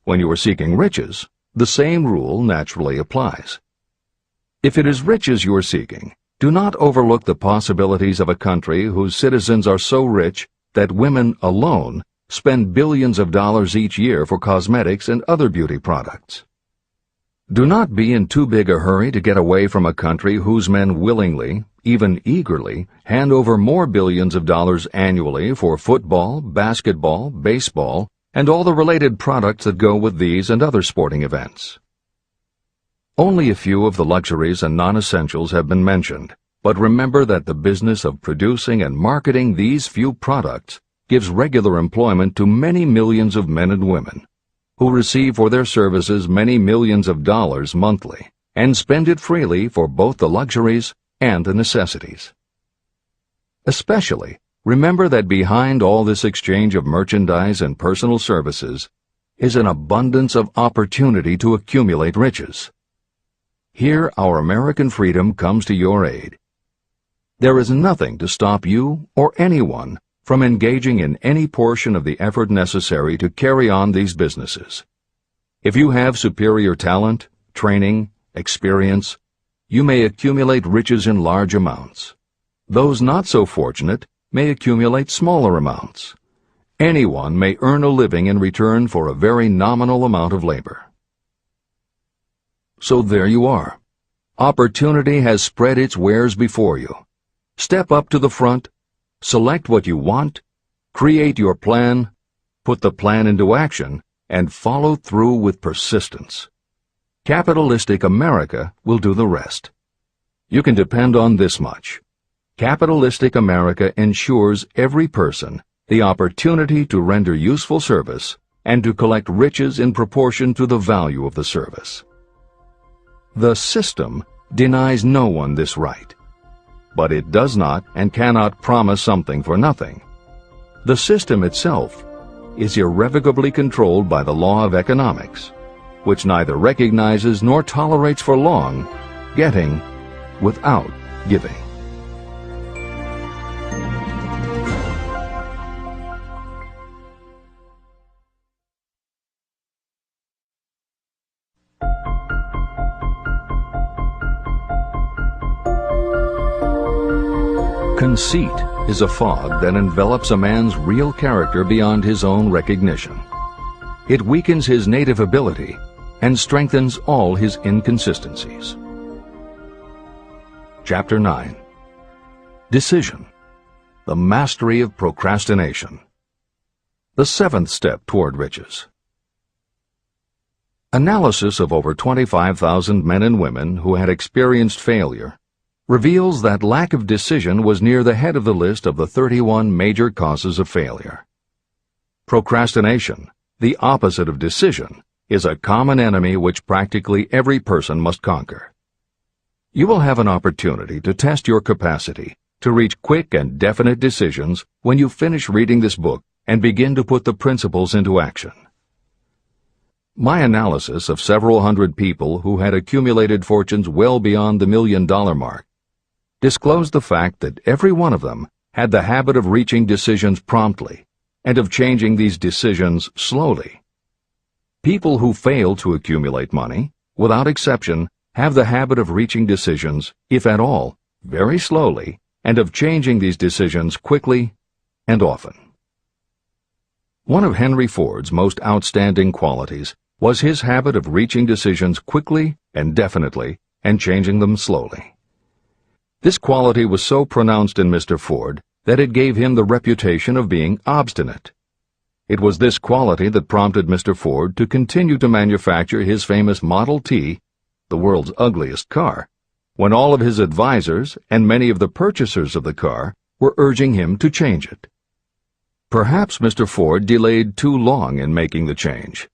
When you are seeking riches, the same rule naturally applies. If it is riches you are seeking, do not overlook the possibilities of a country whose citizens are so rich that women alone spend billions of dollars each year for cosmetics and other beauty products. Do not be in too big a hurry to get away from a country whose men willingly, even eagerly, hand over more billions of dollars annually for football, basketball, baseball, and all the related products that go with these and other sporting events. Only a few of the luxuries and non-essentials have been mentioned, but remember that the business of producing and marketing these few products gives regular employment to many millions of men and women, who receive for their services many millions of dollars monthly, and spend it freely for both the luxuries and the necessities. Especially, remember that behind all this exchange of merchandise and personal services is an abundance of opportunity to accumulate riches. Here our American freedom comes to your aid. There is nothing to stop you or anyone from engaging in any portion of the effort necessary to carry on these businesses. If you have superior talent, training, experience, you may accumulate riches in large amounts. Those not so fortunate may accumulate smaller amounts. Anyone may earn a living in return for a very nominal amount of labor. So there you are. Opportunity has spread its wares before you. Step up to the front, select what you want, create your plan, put the plan into action, and follow through with persistence. Capitalistic America will do the rest. You can depend on this much. Capitalistic America ensures every person the opportunity to render useful service and to collect riches in proportion to the value of the service. The system denies no one this right, but it does not and cannot promise something for nothing. The system itself is irrevocably controlled by the law of economics, which neither recognizes nor tolerates for long getting without giving. Conceit is a fog that envelops a man's real character beyond his own recognition. It weakens his native ability and strengthens all his inconsistencies. Chapter 9. Decision. The mastery of procrastination. The seventh step toward riches. Analysis of over 25,000 men and women who had experienced failure reveals that lack of decision was near the head of the list of the 31 major causes of failure. Procrastination, the opposite of decision, is a common enemy which practically every person must conquer. You will have an opportunity to test your capacity to reach quick and definite decisions when you finish reading this book and begin to put the principles into action. My analysis of several hundred people who had accumulated fortunes well beyond the $1 million mark disclosed the fact that every one of them had the habit of reaching decisions promptly and of changing these decisions slowly. People who fail to accumulate money, without exception, have the habit of reaching decisions, if at all, very slowly and of changing these decisions quickly and often. One of Henry Ford's most outstanding qualities was his habit of reaching decisions quickly and definitely and changing them slowly. This quality was so pronounced in Mr. Ford that it gave him the reputation of being obstinate. It was this quality that prompted Mr. Ford to continue to manufacture his famous Model T, the world's ugliest car, when all of his advisors and many of the purchasers of the car were urging him to change it. Perhaps Mr. Ford delayed too long in making the change,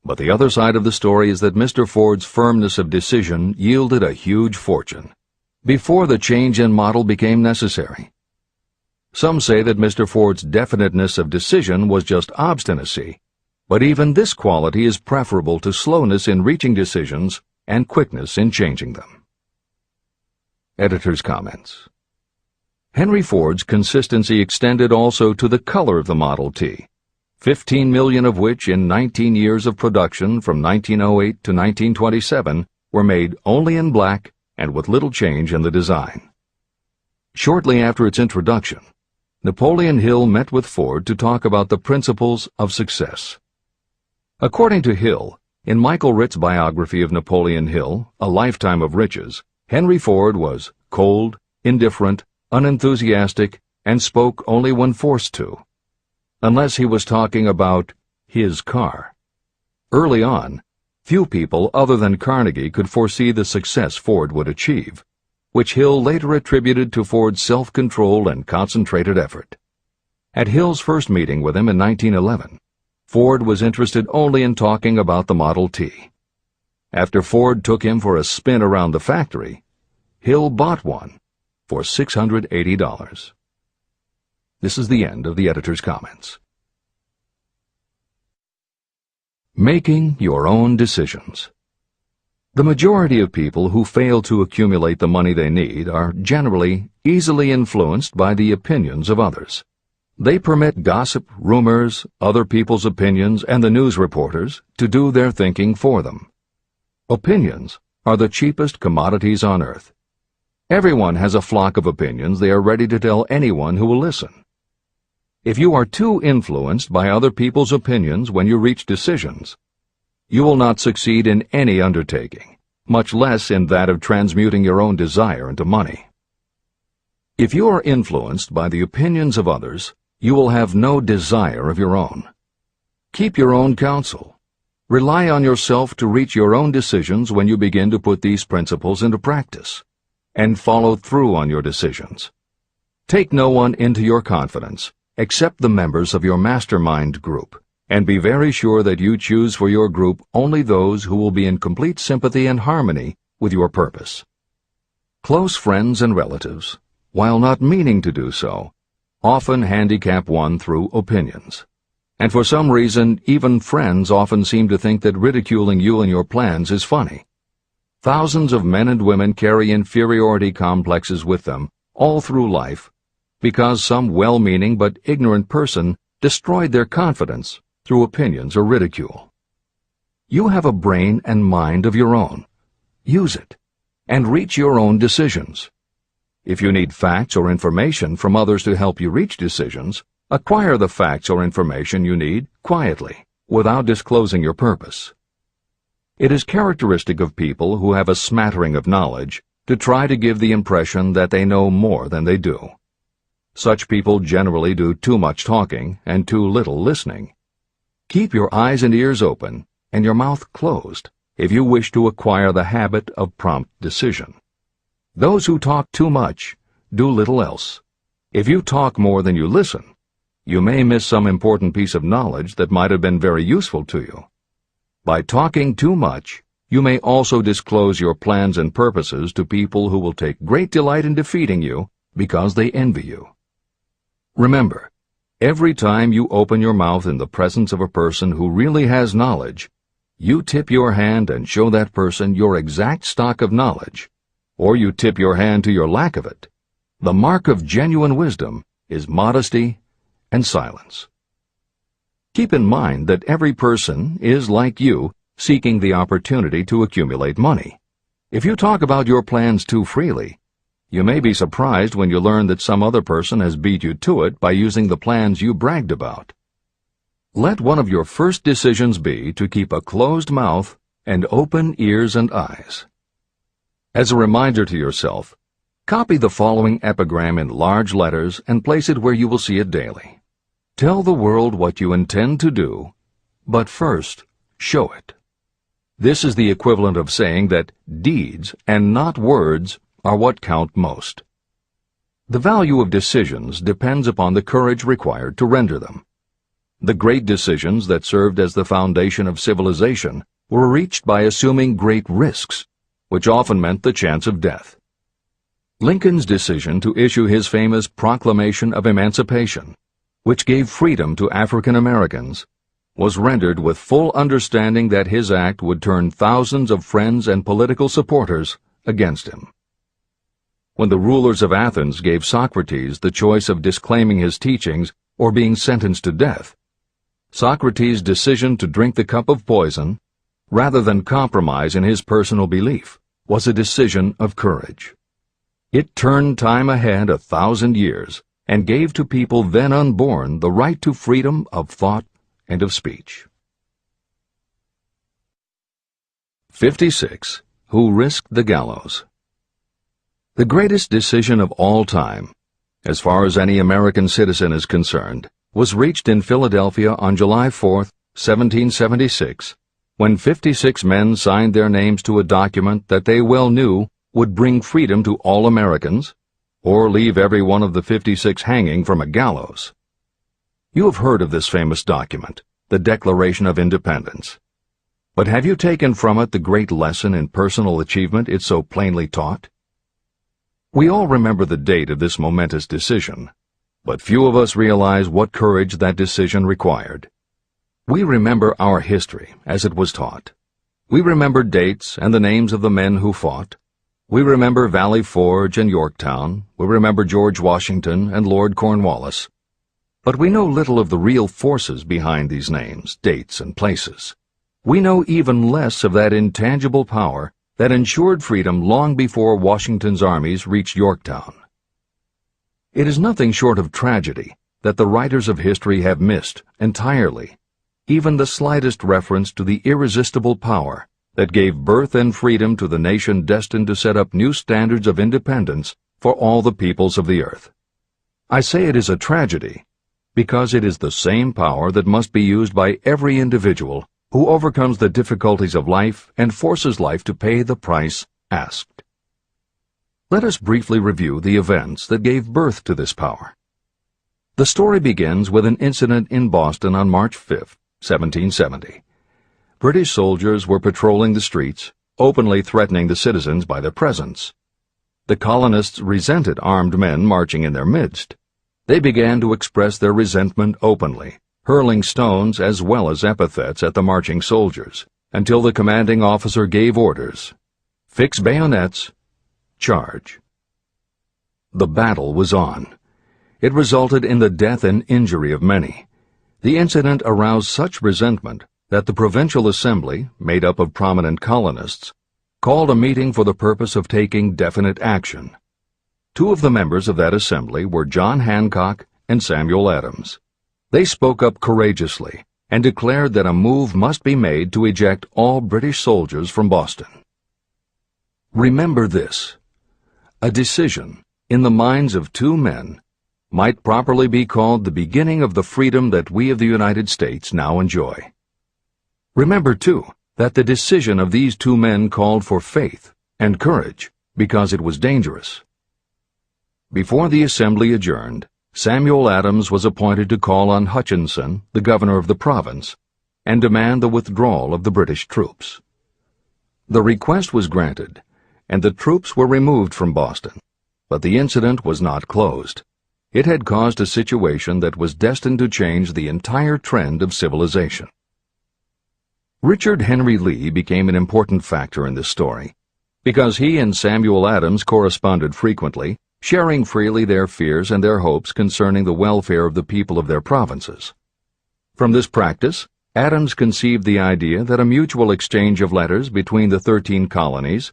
but the other side of the story is that Mr. Ford's firmness of decision yielded a huge fortune before the change in model became necessary. Some say that Mr. Ford's definiteness of decision was just obstinacy, but even this quality is preferable to slowness in reaching decisions and quickness in changing them. Editor's comments. Henry Ford's consistency extended also to the color of the Model T, 15 million of which in 19 years of production from 1908 to 1927 were made only in black and with little change in the design. Shortly after its introduction, Napoleon Hill met with Ford to talk about the principles of success. According to Hill, in Michael Ritt's biography of Napoleon Hill, A Lifetime of Riches, Henry Ford was cold, indifferent, unenthusiastic, and spoke only when forced to, unless he was talking about his car. Early on, few people other than Carnegie could foresee the success Ford would achieve, which Hill later attributed to Ford's self-control and concentrated effort. At Hill's first meeting with him in 1911, Ford was interested only in talking about the Model T. After Ford took him for a spin around the factory, Hill bought one for $680. This is the end of the editor's comments. Making your own decisions. The majority of people who fail to accumulate the money they need are generally easily influenced by the opinions of others. They permit gossip, rumors, other people's opinions, and the news reporters to do their thinking for them. Opinions are the cheapest commodities on earth. Everyone has a flock of opinions they are ready to tell anyone who will listen. If you are too influenced by other people's opinions when you reach decisions, you will not succeed in any undertaking, much less in that of transmuting your own desire into money. If you are influenced by the opinions of others, you will have no desire of your own. Keep your own counsel. Rely on yourself to reach your own decisions when you begin to put these principles into practice, and follow through on your decisions. Take no one into your confidence except the members of your mastermind group, and be very sure that you choose for your group only those who will be in complete sympathy and harmony with your purpose. Close friends and relatives, while not meaning to do so, often handicap one through opinions. And for some reason, even friends often seem to think that ridiculing you and your plans is funny. Thousands of men and women carry inferiority complexes with them all through life because some well-meaning but ignorant person destroyed their confidence through opinions or ridicule. You have a brain and mind of your own. Use it, and reach your own decisions. If you need facts or information from others to help you reach decisions, acquire the facts or information you need quietly, without disclosing your purpose. It is characteristic of people who have a smattering of knowledge to try to give the impression that they know more than they do. Such people generally do too much talking and too little listening. Keep your eyes and ears open and your mouth closed if you wish to acquire the habit of prompt decision. Those who talk too much do little else. If you talk more than you listen, you may miss some important piece of knowledge that might have been very useful to you. By talking too much, you may also disclose your plans and purposes to people who will take great delight in defeating you because they envy you. Remember, every time you open your mouth in the presence of a person who really has knowledge, you tip your hand and show that person your exact stock of knowledge, or you tip your hand to your lack of it. The mark of genuine wisdom is modesty and silence. Keep in mind that every person is, like you, seeking the opportunity to accumulate money. If you talk about your plans too freely, You may be surprised when you learn that some other person has beat you to it by using the plans you bragged about. Let one of your first decisions be to keep a closed mouth and open ears and eyes. As a reminder to yourself, copy the following epigram in large letters and place it where you will see it daily. Tell the world what you intend to do, but first, show it. This is the equivalent of saying that deeds and not words are what count most. The value of decisions depends upon the courage required to render them. The great decisions that served as the foundation of civilization were reached by assuming great risks, which often meant the chance of death. Lincoln's decision to issue his famous Proclamation of Emancipation, which gave freedom to African Americans, was rendered with full understanding that his act would turn thousands of friends and political supporters against him. When the rulers of Athens gave Socrates the choice of disclaiming his teachings or being sentenced to death, Socrates' decision to drink the cup of poison, rather than compromise in his personal belief, was a decision of courage. It turned time ahead 1,000 years and gave to people then unborn the right to freedom of thought and of speech. 56. Who risked the gallows? The greatest decision of all time, as far as any American citizen is concerned, was reached in Philadelphia on July 4, 1776, when 56 men signed their names to a document that they well knew would bring freedom to all Americans, or leave every one of the 56 hanging from a gallows. You have heard of this famous document, the Declaration of Independence. But have you taken from it the great lesson in personal achievement it so plainly taught? We all remember the date of this momentous decision, but few of us realize what courage that decision required. We remember our history as it was taught. We remember dates and the names of the men who fought. We remember Valley Forge and Yorktown. We remember George Washington and Lord Cornwallis. But we know little of the real forces behind these names, dates, and places. We know even less of that intangible power that ensured freedom long before Washington's armies reached Yorktown. It is nothing short of tragedy that the writers of history have missed entirely even the slightest reference to the irresistible power that gave birth and freedom to the nation destined to set up new standards of independence for all the peoples of the earth. I say it is a tragedy because it is the same power that must be used by every individual who overcomes the difficulties of life and forces life to pay the price asked. Let us briefly review the events that gave birth to this power. The story begins with an incident in Boston on March 5, 1770. British soldiers were patrolling the streets, openly threatening the citizens by their presence. The colonists resented armed men marching in their midst. They began to express their resentment openly, hurling stones as well as epithets at the marching soldiers, until the commanding officer gave orders. Fix bayonets. Charge. The battle was on. It resulted in the death and injury of many. The incident aroused such resentment that the Provincial Assembly, made up of prominent colonists, called a meeting for the purpose of taking definite action. Two of the members of that assembly were John Hancock and Samuel Adams. They spoke up courageously and declared that a move must be made to eject all British soldiers from Boston. Remember this: a decision, in the minds of two men, might properly be called the beginning of the freedom that we of the United States now enjoy. Remember, too, that the decision of these two men called for faith and courage because it was dangerous. Before the assembly adjourned, Samuel Adams was appointed to call on Hutchinson, the governor of the province, and demand the withdrawal of the British troops. The request was granted, and the troops were removed from Boston, but the incident was not closed. It had caused a situation that was destined to change the entire trend of civilization. Richard Henry Lee became an important factor in this story, because he and Samuel Adams corresponded frequently, sharing freely their fears and their hopes concerning the welfare of the people of their provinces. From this practice, Adams conceived the idea that a mutual exchange of letters between the 13 colonies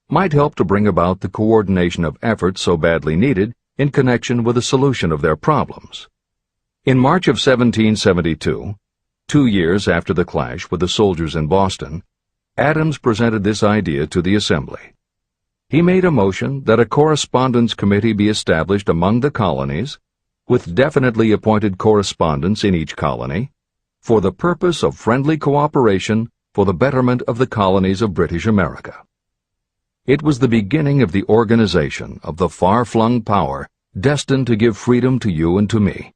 might help to bring about the coordination of efforts so badly needed in connection with the solution of their problems. In March of 1772, 2 years after the clash with the soldiers in Boston, Adams presented this idea to the Assembly. He made a motion that a correspondence committee be established among the colonies, with definitely appointed correspondents in each colony, for the purpose of friendly cooperation for the betterment of the colonies of British America. It was the beginning of the organization of the far-flung power destined to give freedom to you and to me.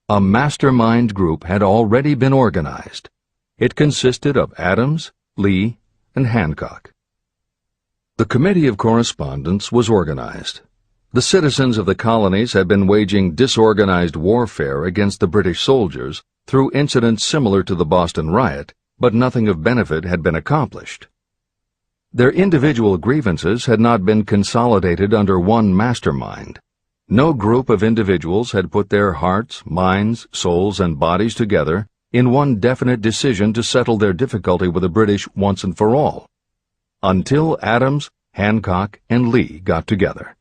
A mastermind group had already been organized. It consisted of Adams, Lee, and Hancock. The Committee of Correspondence was organized. The citizens of the colonies had been waging disorganized warfare against the British soldiers through incidents similar to the Boston riot, but nothing of benefit had been accomplished. Their individual grievances had not been consolidated under one mastermind. No group of individuals had put their hearts, minds, souls, and bodies together in one definite decision to settle their difficulty with the British once and for all, until Adams, Hancock, and Lee got together.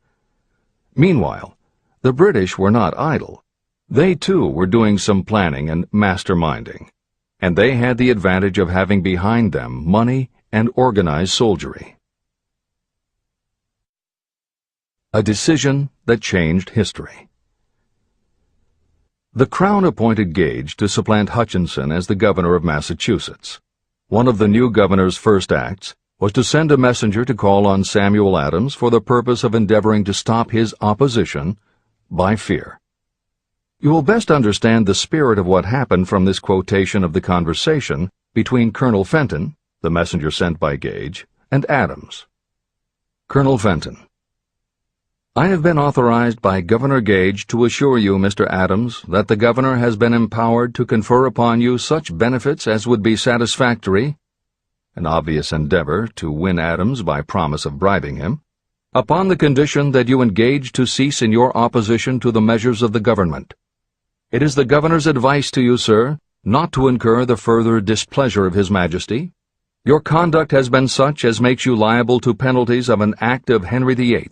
Meanwhile, the British were not idle. They, too, were doing some planning and masterminding, and they had the advantage of having behind them money and organized soldiery. A decision that changed history. The Crown appointed Gage to supplant Hutchinson as the governor of Massachusetts. One of the new governor's first acts was to send a messenger to call on Samuel Adams for the purpose of endeavoring to stop his opposition by fear. You will best understand the spirit of what happened from this quotation of the conversation between Colonel Fenton, the messenger sent by Gage, and Adams. Colonel Fenton: I have been authorized by Governor Gage to assure you, Mr. Adams, that the governor has been empowered to confer upon you such benefits as would be satisfactory, an obvious endeavor to win Adams by promise of bribing him, upon the condition that you engage to cease in your opposition to the measures of the government. It is the governor's advice to you, sir, not to incur the further displeasure of His Majesty. Your conduct has been such as makes you liable to penalties of an act of Henry VIII,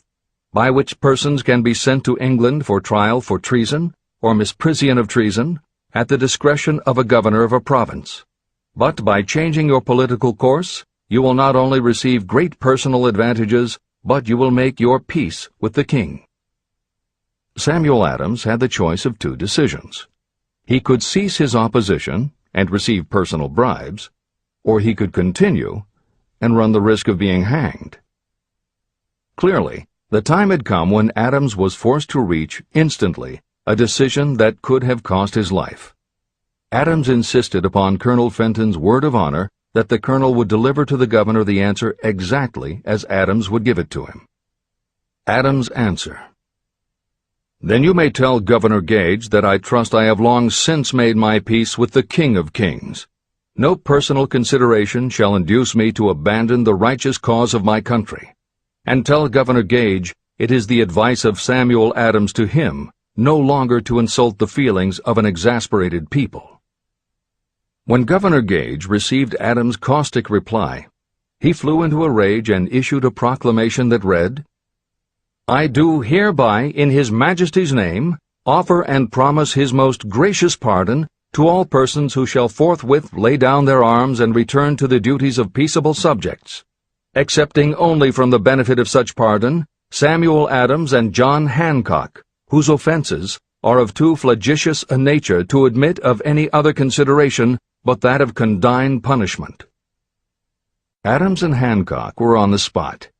by which persons can be sent to England for trial for treason or misprision of treason at the discretion of a governor of a province. But by changing your political course, you will not only receive great personal advantages, but you will make your peace with the king. Samuel Adams had the choice of two decisions. He could cease his opposition and receive personal bribes, or he could continue and run the risk of being hanged. Clearly, the time had come when Adams was forced to reach, instantly, a decision that could have cost his life. Adams insisted upon Colonel Fenton's word of honor that the colonel would deliver to the governor the answer exactly as Adams would give it to him. Adams' answer: Then you may tell Governor Gage that I trust I have long since made my peace with the King of Kings. No personal consideration shall induce me to abandon the righteous cause of my country. And tell Governor Gage it is the advice of Samuel Adams to him no longer to insult the feelings of an exasperated people. When Governor Gage received Adams' caustic reply, he flew into a rage and issued a proclamation that read, I do hereby, in His Majesty's name, offer and promise His most gracious pardon to all persons who shall forthwith lay down their arms and return to the duties of peaceable subjects, excepting only from the benefit of such pardon Samuel Adams and John Hancock, whose offenses are of too flagitious a nature to admit of any other consideration but that of condign punishment. Adams and Hancock were on the spot.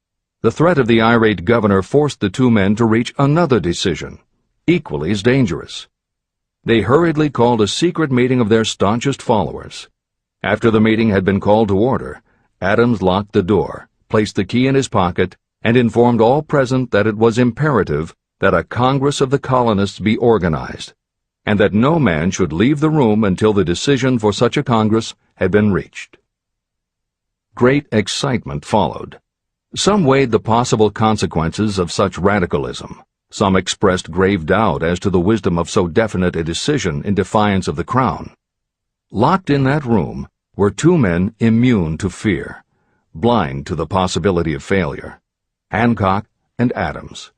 The threat of the irate governor forced the two men to reach another decision, equally as dangerous. They hurriedly called a secret meeting of their staunchest followers. After the meeting had been called to order, Adams locked the door, placed the key in his pocket, and informed all present that it was imperative that a Congress of the colonists be organized, and that no man should leave the room until the decision for such a Congress had been reached. Great excitement followed. Some weighed the possible consequences of such radicalism. Some expressed grave doubt as to the wisdom of so definite a decision in defiance of the Crown. Locked in that room were two men immune to fear, blind to the possibility of failure. Hancock, and Adams.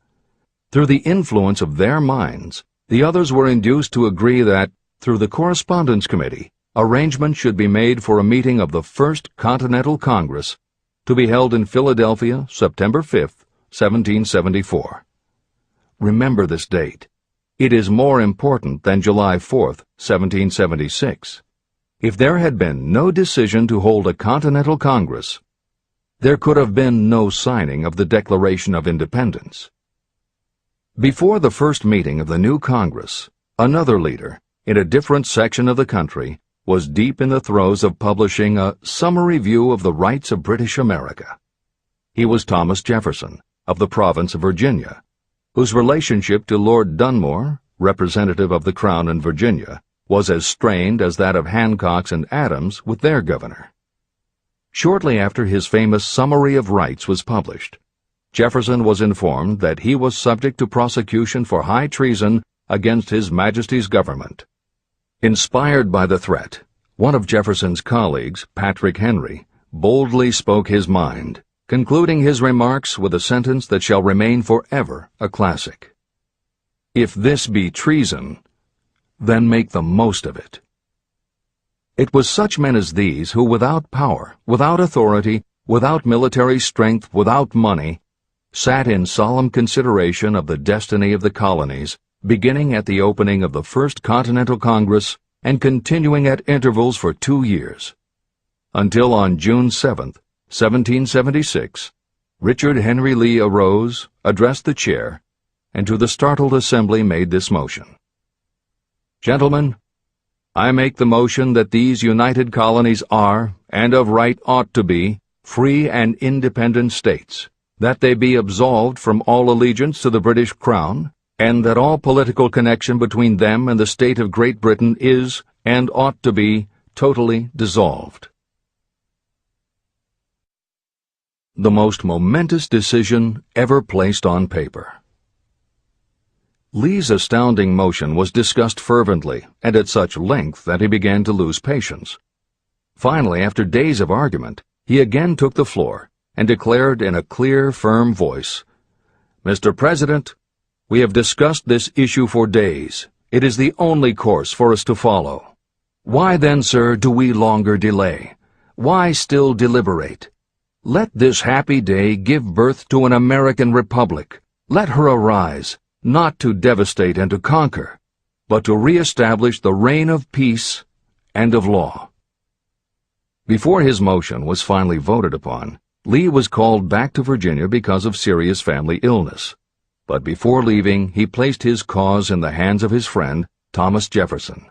Through the influence of their minds, the others were induced to agree that, through the Correspondence Committee, arrangements should be made for a meeting of the First Continental Congress to be held in Philadelphia, September 5, 1774. Remember this date. It is more important than July 4, 1776. If there had been no decision to hold a Continental Congress, there could have been no signing of the Declaration of Independence. Before the first meeting of the new Congress, another leader, in a different section of the country, was deep in the throes of publishing a summary view of the rights of British America. He was Thomas Jefferson, of the province of Virginia, whose relationship to Lord Dunmore, representative of the Crown in Virginia, was as strained as that of Hancock's and Adams with their governor. Shortly after his famous Summary of Rights was published, Jefferson was informed that he was subject to prosecution for high treason against His Majesty's government. Inspired by the threat, one of Jefferson's colleagues, Patrick Henry, boldly spoke his mind, concluding his remarks with a sentence that shall remain forever a classic. "If this be treason, then make the most of it." It was such men as these who, without power, without authority, without military strength, without money, sat in solemn consideration of the destiny of the colonies, beginning at the opening of the First Continental Congress and continuing at intervals for 2 years, until on June 7, 1776, Richard Henry Lee arose, addressed the chair, and to the startled assembly made this motion: "Gentlemen, I make the motion that these united colonies are, and of right ought to be, free and independent states, that they be absolved from all allegiance to the British Crown, and that all political connection between them and the state of Great Britain is, and ought to be, totally dissolved." The most momentous decision ever placed on paper. Lee's astounding motion was discussed fervently and at such length that he began to lose patience. Finally, after days of argument, he again took the floor and declared in a clear, firm voice, "Mr. President, we have discussed this issue for days. It is the only course for us to follow. Why then, sir, do we longer delay? Why still deliberate? Let this happy day give birth to an American republic. Let her arise, not to devastate and to conquer, but to re-establish the reign of peace and of law." Before his motion was finally voted upon, Lee was called back to Virginia because of serious family illness. But before leaving, he placed his cause in the hands of his friend, Thomas Jefferson,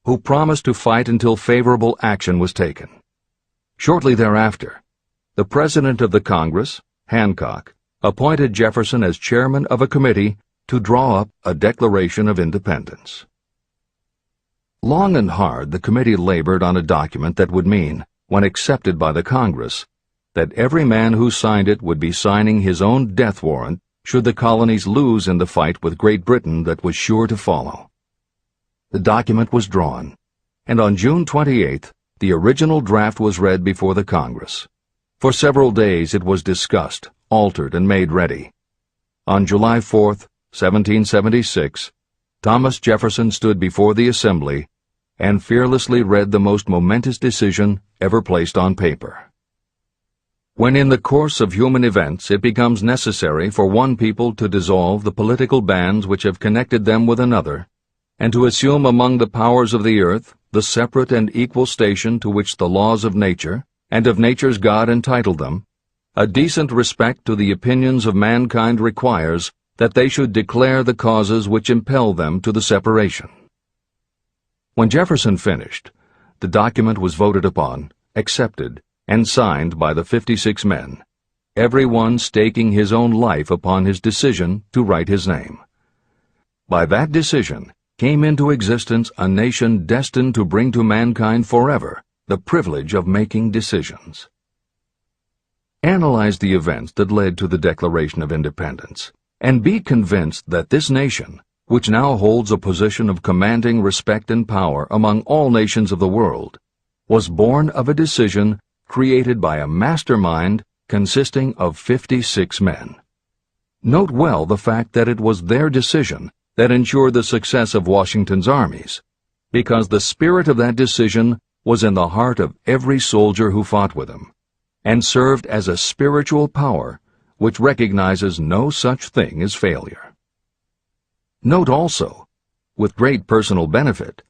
who promised to fight until favorable action was taken. Shortly thereafter, the President of the Congress, Hancock, appointed Jefferson as chairman of a committee to draw up a Declaration of Independence. Long and hard the committee labored on a document that would mean, when accepted by the Congress, that every man who signed it would be signing his own death warrant should the colonies lose in the fight with Great Britain that was sure to follow. The document was drawn, and on June 28th, the original draft was read before the Congress. For several days it was discussed, altered, and made ready. On July 4th, 1776, Thomas Jefferson stood before the Assembly and fearlessly read the most momentous decision ever placed on paper. When in the course of human events it becomes necessary for one people to dissolve the political bands which have connected them with another, and to assume among the powers of the earth the separate and equal station to which the laws of nature and of nature's God entitled them, a decent respect to the opinions of mankind requires that they should declare the causes which impel them to the separation. When Jefferson finished, the document was voted upon, accepted, and signed by the 56 men, every one staking his own life upon his decision to write his name. By that decision came into existence a nation destined to bring to mankind forever the privilege of making decisions. Analyze the events that led to the Declaration of Independence, and be convinced that this nation, which now holds a position of commanding respect and power among all nations of the world, was born of a decision created by a mastermind consisting of 56 men. Note well the fact that it was their decision that ensured the success of Washington's armies, because the spirit of that decision was in the heart of every soldier who fought with him, and served as a spiritual power which recognizes no such thing as failure. Note also, with great personal benefit,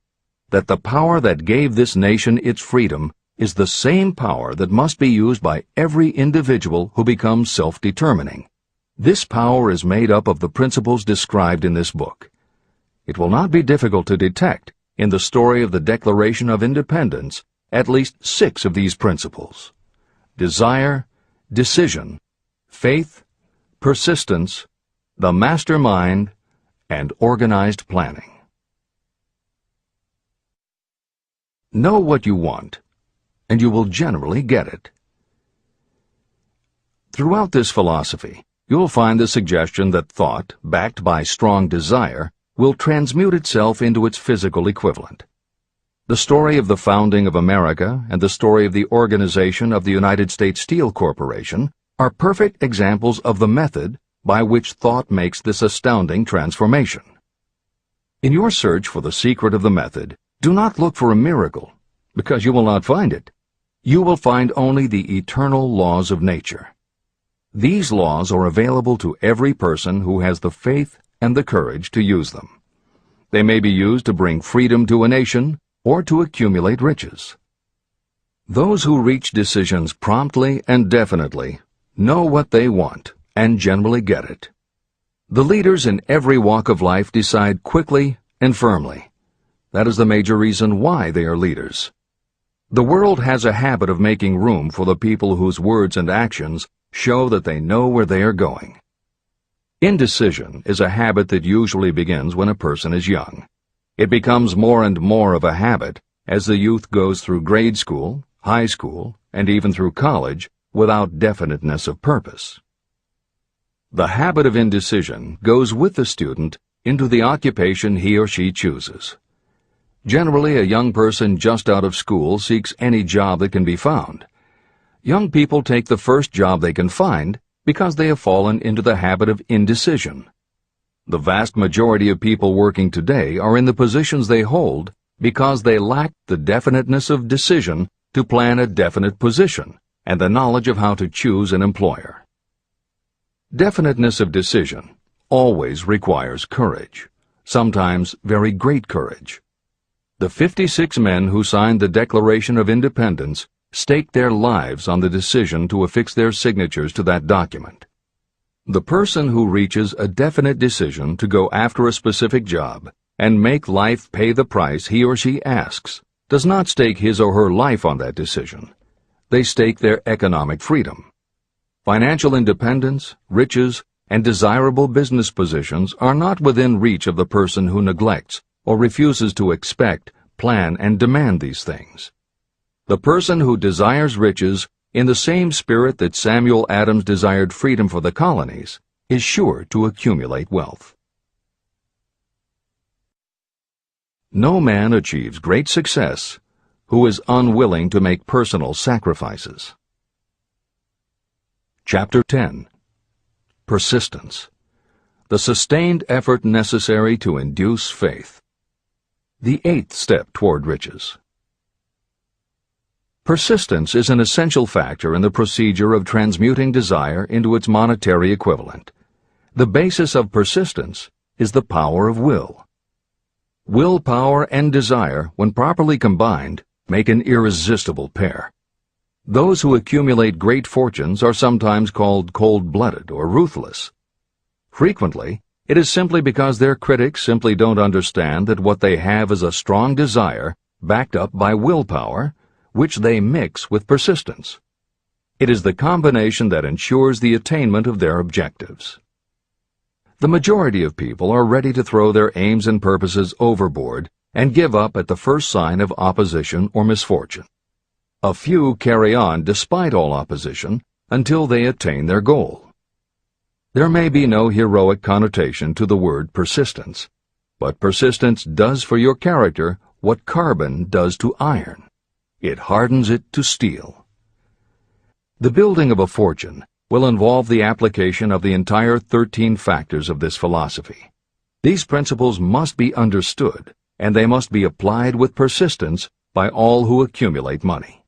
that the power that gave this nation its freedom is the same power that must be used by every individual who becomes self-determining. This power is made up of the principles described in this book. It will not be difficult to detect in the story of the Declaration of Independence at least 6 of these principles: desire, decision, faith, persistence, the mastermind, and organized planning. Know what you want, and you will generally get it. Throughout this philosophy, you'll find the suggestion that thought, backed by strong desire, will transmute itself into its physical equivalent. The story of the founding of America and the story of the organization of the United States Steel Corporation are perfect examples of the method by which thought makes this astounding transformation. In your search for the secret of the method, do not look for a miracle, because you will not find it. You will find only the eternal laws of nature. These laws are available to every person who has the faith and the courage to use them. They may be used to bring freedom to a nation or to accumulate riches. Those who reach decisions promptly and definitely know what they want and generally get it. The leaders in every walk of life decide quickly and firmly. That is the major reason why they are leaders. The world has a habit of making room for the people whose words and actions show that they know where they are going. Indecision is a habit that usually begins when a person is young. It becomes more and more of a habit as the youth goes through grade school, high school, and even through college without definiteness of purpose. The habit of indecision goes with the student into the occupation he or she chooses. Generally, a young person just out of school seeks any job that can be found. Young people take the first job they can find because they have fallen into the habit of indecision. The vast majority of people working today are in the positions they hold because they lack the definiteness of decision to plan a definite position and the knowledge of how to choose an employer. Definiteness of decision always requires courage, sometimes very great courage. The 56 men who signed the Declaration of Independence staked their lives on the decision to affix their signatures to that document. The person who reaches a definite decision to go after a specific job and make life pay the price he or she asks does not stake his or her life on that decision. They stake their economic freedom. Financial independence, riches, and desirable business positions are not within reach of the person who neglects or refuses to expect, plan, and demand these things. The person who desires riches in the same spirit that Samuel Adams desired freedom for the colonies is sure to accumulate wealth. No man achieves great success who is unwilling to make personal sacrifices. Chapter 10. Persistence. The sustained effort necessary to induce faith. The 8th step toward riches. Persistence is an essential factor in the procedure of transmuting desire into its monetary equivalent. The basis of persistence is the power of will. Willpower and desire, when properly combined, make an irresistible pair. Those who accumulate great fortunes are sometimes called cold-blooded or ruthless. Frequently, it is simply because their critics simply don't understand that what they have is a strong desire backed up by willpower, which they mix with persistence. It is the combination that ensures the attainment of their objectives. The majority of people are ready to throw their aims and purposes overboard and give up at the first sign of opposition or misfortune. A few carry on despite all opposition until they attain their goal. There may be no heroic connotation to the word persistence, but persistence does for your character what carbon does to iron. It hardens it to steel. The building of a fortune will involve the application of the entire 13 factors of this philosophy. These principles must be understood, and they must be applied with persistence by all who accumulate money.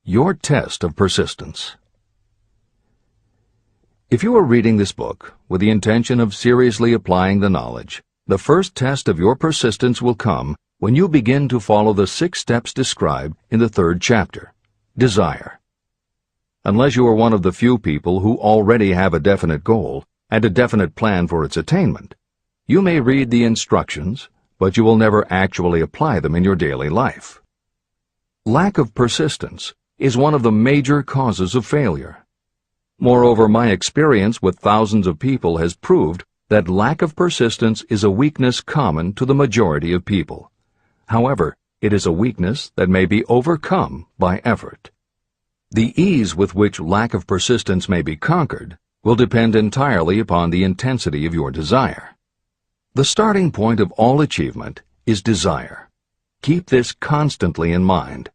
Your test of persistence. If you are reading this book with the intention of seriously applying the knowledge, the first test of your persistence will come when you begin to follow the 6 steps described in the 3rd chapter. Desire. Unless you are one of the few people who already have a definite goal and a definite plan for its attainment, you may read the instructions, but you will never actually apply them in your daily life. Lack of persistence is one of the major causes of failure. Moreover, my experience with thousands of people has proved that lack of persistence is a weakness common to the majority of people. However, it is a weakness that may be overcome by effort. The ease with which lack of persistence may be conquered will depend entirely upon the intensity of your desire. The starting point of all achievement is desire. Keep this constantly in mind.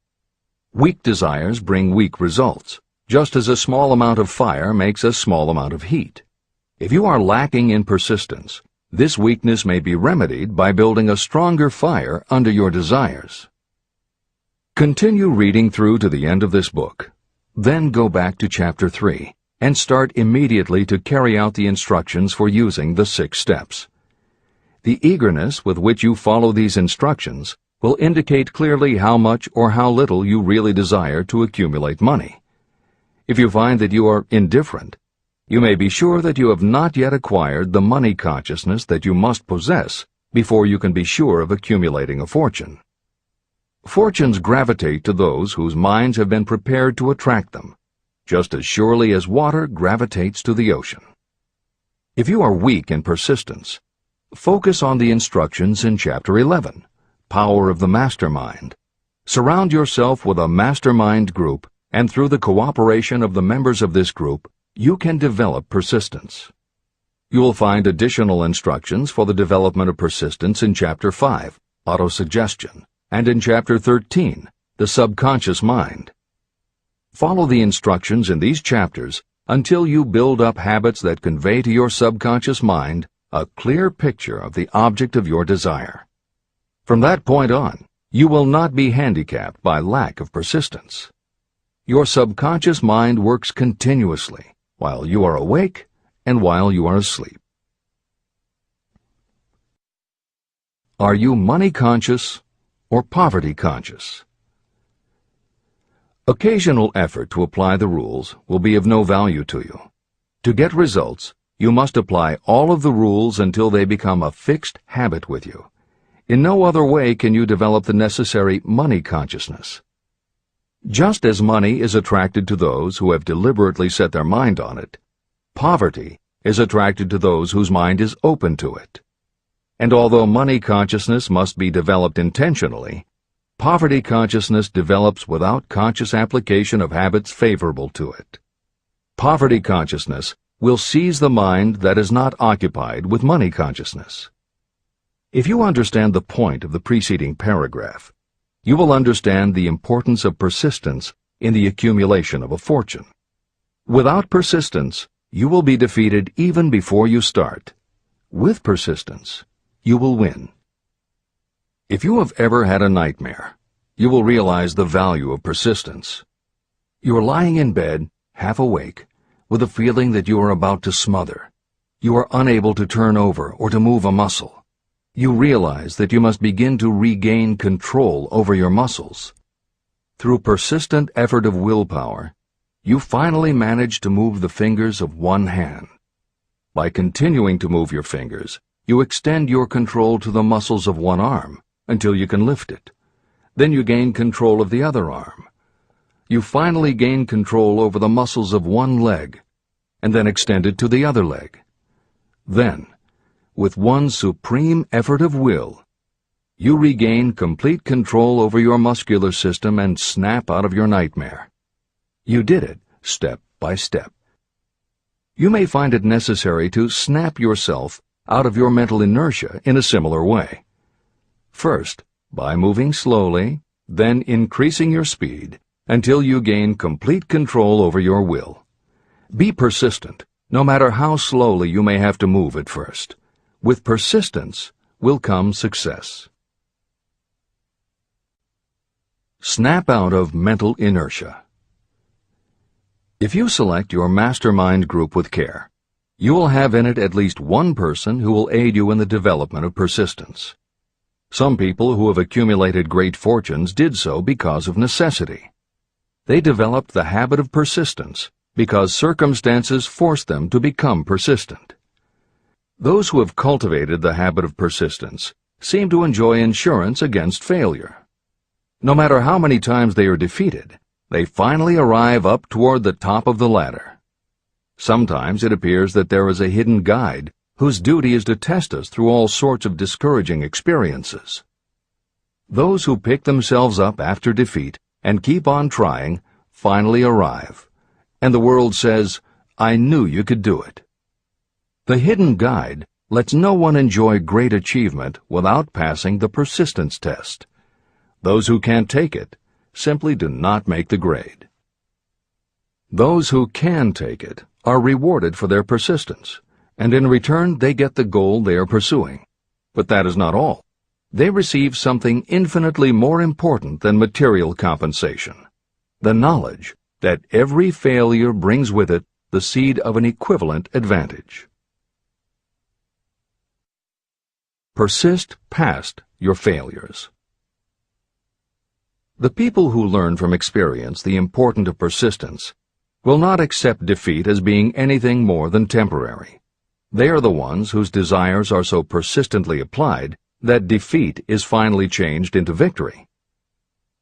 Weak desires bring weak results, just as a small amount of fire makes a small amount of heat. If you are lacking in persistence, this weakness may be remedied by building a stronger fire under your desires. Continue reading through to the end of this book. Then go back to Chapter 3 and start immediately to carry out the instructions for using the 6 steps. The eagerness with which you follow these instructions will indicate clearly how much or how little you really desire to accumulate money. If you find that you are indifferent, you may be sure that you have not yet acquired the money consciousness that you must possess before you can be sure of accumulating a fortune. Fortunes gravitate to those whose minds have been prepared to attract them, just as surely as water gravitates to the ocean. If you are weak in persistence, focus on the instructions in Chapter 11, Power of the Mastermind. Surround yourself with a mastermind group, and through the cooperation of the members of this group, you can develop persistence. You will find additional instructions for the development of persistence in Chapter 5, Autosuggestion, and in Chapter 13, The Subconscious Mind. Follow the instructions in these chapters until you build up habits that convey to your subconscious mind a clear picture of the object of your desire. From that point on, you will not be handicapped by lack of persistence. Your subconscious mind works continuously while you are awake and while you are asleep. Are you money conscious or poverty conscious? Occasional effort to apply the rules will be of no value to you. To get results, you must apply all of the rules until they become a fixed habit with you. In no other way can you develop the necessary money consciousness. Just as money is attracted to those who have deliberately set their mind on it, poverty is attracted to those whose mind is open to it. And although money consciousness must be developed intentionally, poverty consciousness develops without conscious application of habits favorable to it. Poverty consciousness will seize the mind that is not occupied with money consciousness. If you understand the point of the preceding paragraph, you will understand the importance of persistence in the accumulation of a fortune. Without persistence, you will be defeated even before you start. With persistence, you will win. If you have ever had a nightmare, you will realize the value of persistence. You are lying in bed, half awake, with a feeling that you are about to smother. You are unable to turn over or to move a muscle. You realize that you must begin to regain control over your muscles. Through persistent effort of willpower, you finally manage to move the fingers of one hand. By continuing to move your fingers, you extend your control to the muscles of one arm until you can lift it. Then you gain control of the other arm. You finally gain control over the muscles of one leg, and then extend it to the other leg. Then, with one supreme effort of will, you regain complete control over your muscular system and snap out of your nightmare. You did it step by step. You may find it necessary to snap yourself out of your mental inertia in a similar way. First, by moving slowly, then increasing your speed, until you gain complete control over your will. Be persistent, no matter how slowly you may have to move at first. With persistence will come success. Snap out of mental inertia. If you select your mastermind group with care, you will have in it at least one person who will aid you in the development of persistence. Some people who have accumulated great fortunes did so because of necessity. They developed the habit of persistence because circumstances forced them to become persistent. Those who have cultivated the habit of persistence seem to enjoy insurance against failure. No matter how many times they are defeated, they finally arrive up toward the top of the ladder. Sometimes it appears that there is a hidden guide whose duty is to test us through all sorts of discouraging experiences. Those who pick themselves up after defeat and keep on trying finally arrive, and the world says, "I knew you could do it." The hidden guide lets no one enjoy great achievement without passing the persistence test. Those who can't take it simply do not make the grade. Those who can take it are rewarded for their persistence, and in return they get the goal they are pursuing. But that is not all. They receive something infinitely more important than material compensation: the knowledge that every failure brings with it the seed of an equivalent advantage. Persist past your failures. The people who learn from experience the importance of persistence will not accept defeat as being anything more than temporary. They are the ones whose desires are so persistently applied that defeat is finally changed into victory.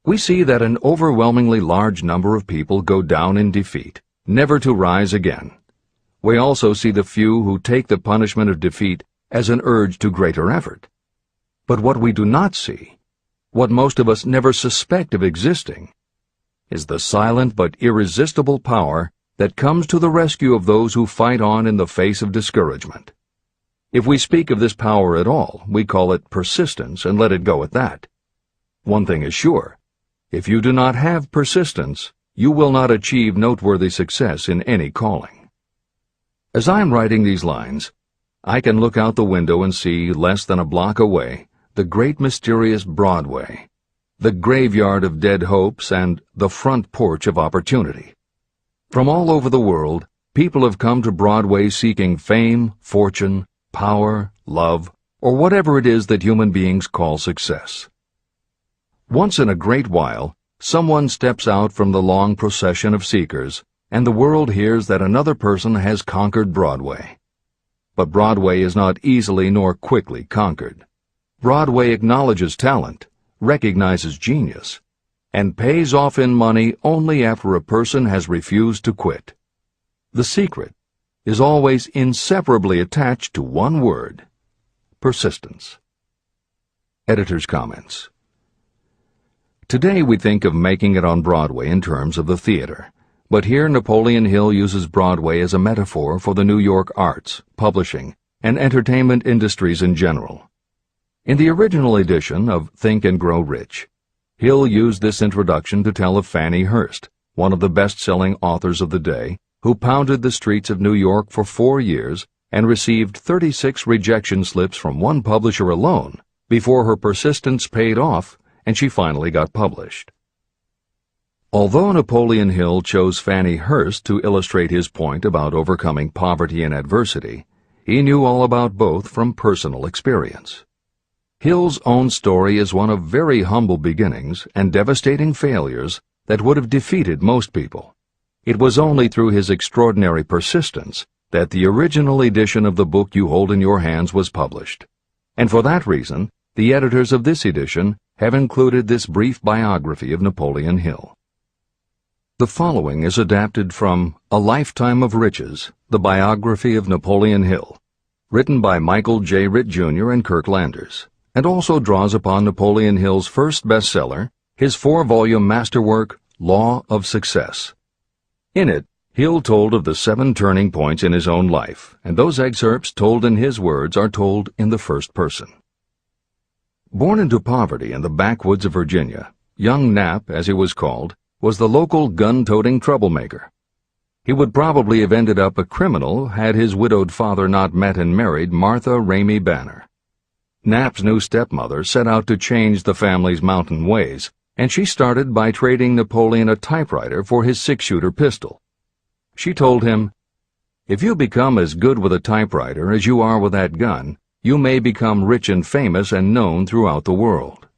We see that an overwhelmingly large number of people go down in defeat, never to rise again. We also see the few who take the punishment of defeat as an urge to greater effort. But what we do not see, what most of us never suspect of existing, is the silent but irresistible power that comes to the rescue of those who fight on in the face of discouragement. If we speak of this power at all, we call it persistence and let it go at that. One thing is sure: if you do not have persistence, you will not achieve noteworthy success in any calling. As I am writing these lines, I can look out the window and see, less than a block away, the great mysterious Broadway, the graveyard of dead hopes and the front porch of opportunity. From all over the world, people have come to Broadway seeking fame, fortune, power, love, or whatever it is that human beings call success. Once in a great while, someone steps out from the long procession of seekers, and the world hears that another person has conquered Broadway. But Broadway is not easily nor quickly conquered. Broadway acknowledges talent, recognizes genius, and pays off in money only after a person has refused to quit. The secret is always inseparably attached to one word: persistence. Editor's comments. Today we think of making it on Broadway in terms of the theater, but here Napoleon Hill uses Broadway as a metaphor for the New York arts, publishing, and entertainment industries in general. In the original edition of Think and Grow Rich, Hill used this introduction to tell of Fannie Hurst, one of the best-selling authors of the day, who pounded the streets of New York for 4 years and received 36 rejection slips from one publisher alone before her persistence paid off and she finally got published. Although Napoleon Hill chose Fannie Hurst to illustrate his point about overcoming poverty and adversity, he knew all about both from personal experience. Hill's own story is one of very humble beginnings and devastating failures that would have defeated most people. It was only through his extraordinary persistence that the original edition of the book you hold in your hands was published. And for that reason, the editors of this edition have included this brief biography of Napoleon Hill. The following is adapted from A Lifetime of Riches, the biography of Napoleon Hill, written by Michael J. Ritt, Jr. and Kirk Landers, and also draws upon Napoleon Hill's first bestseller, his 4-volume masterwork, Law of Success. In it, Hill told of the 7 turning points in his own life, and those excerpts told in his words are told in the first person. Born into poverty in the backwoods of Virginia, young Knapp, as he was called, was the local gun-toting troublemaker. He would probably have ended up a criminal had his widowed father not met and married Martha Ramey Banner. Knapp's new stepmother set out to change the family's mountain ways, and she started by trading Napoleon a typewriter for his 6-shooter pistol. She told him, "If you become as good with a typewriter as you are with that gun, you may become rich and famous and known throughout the world."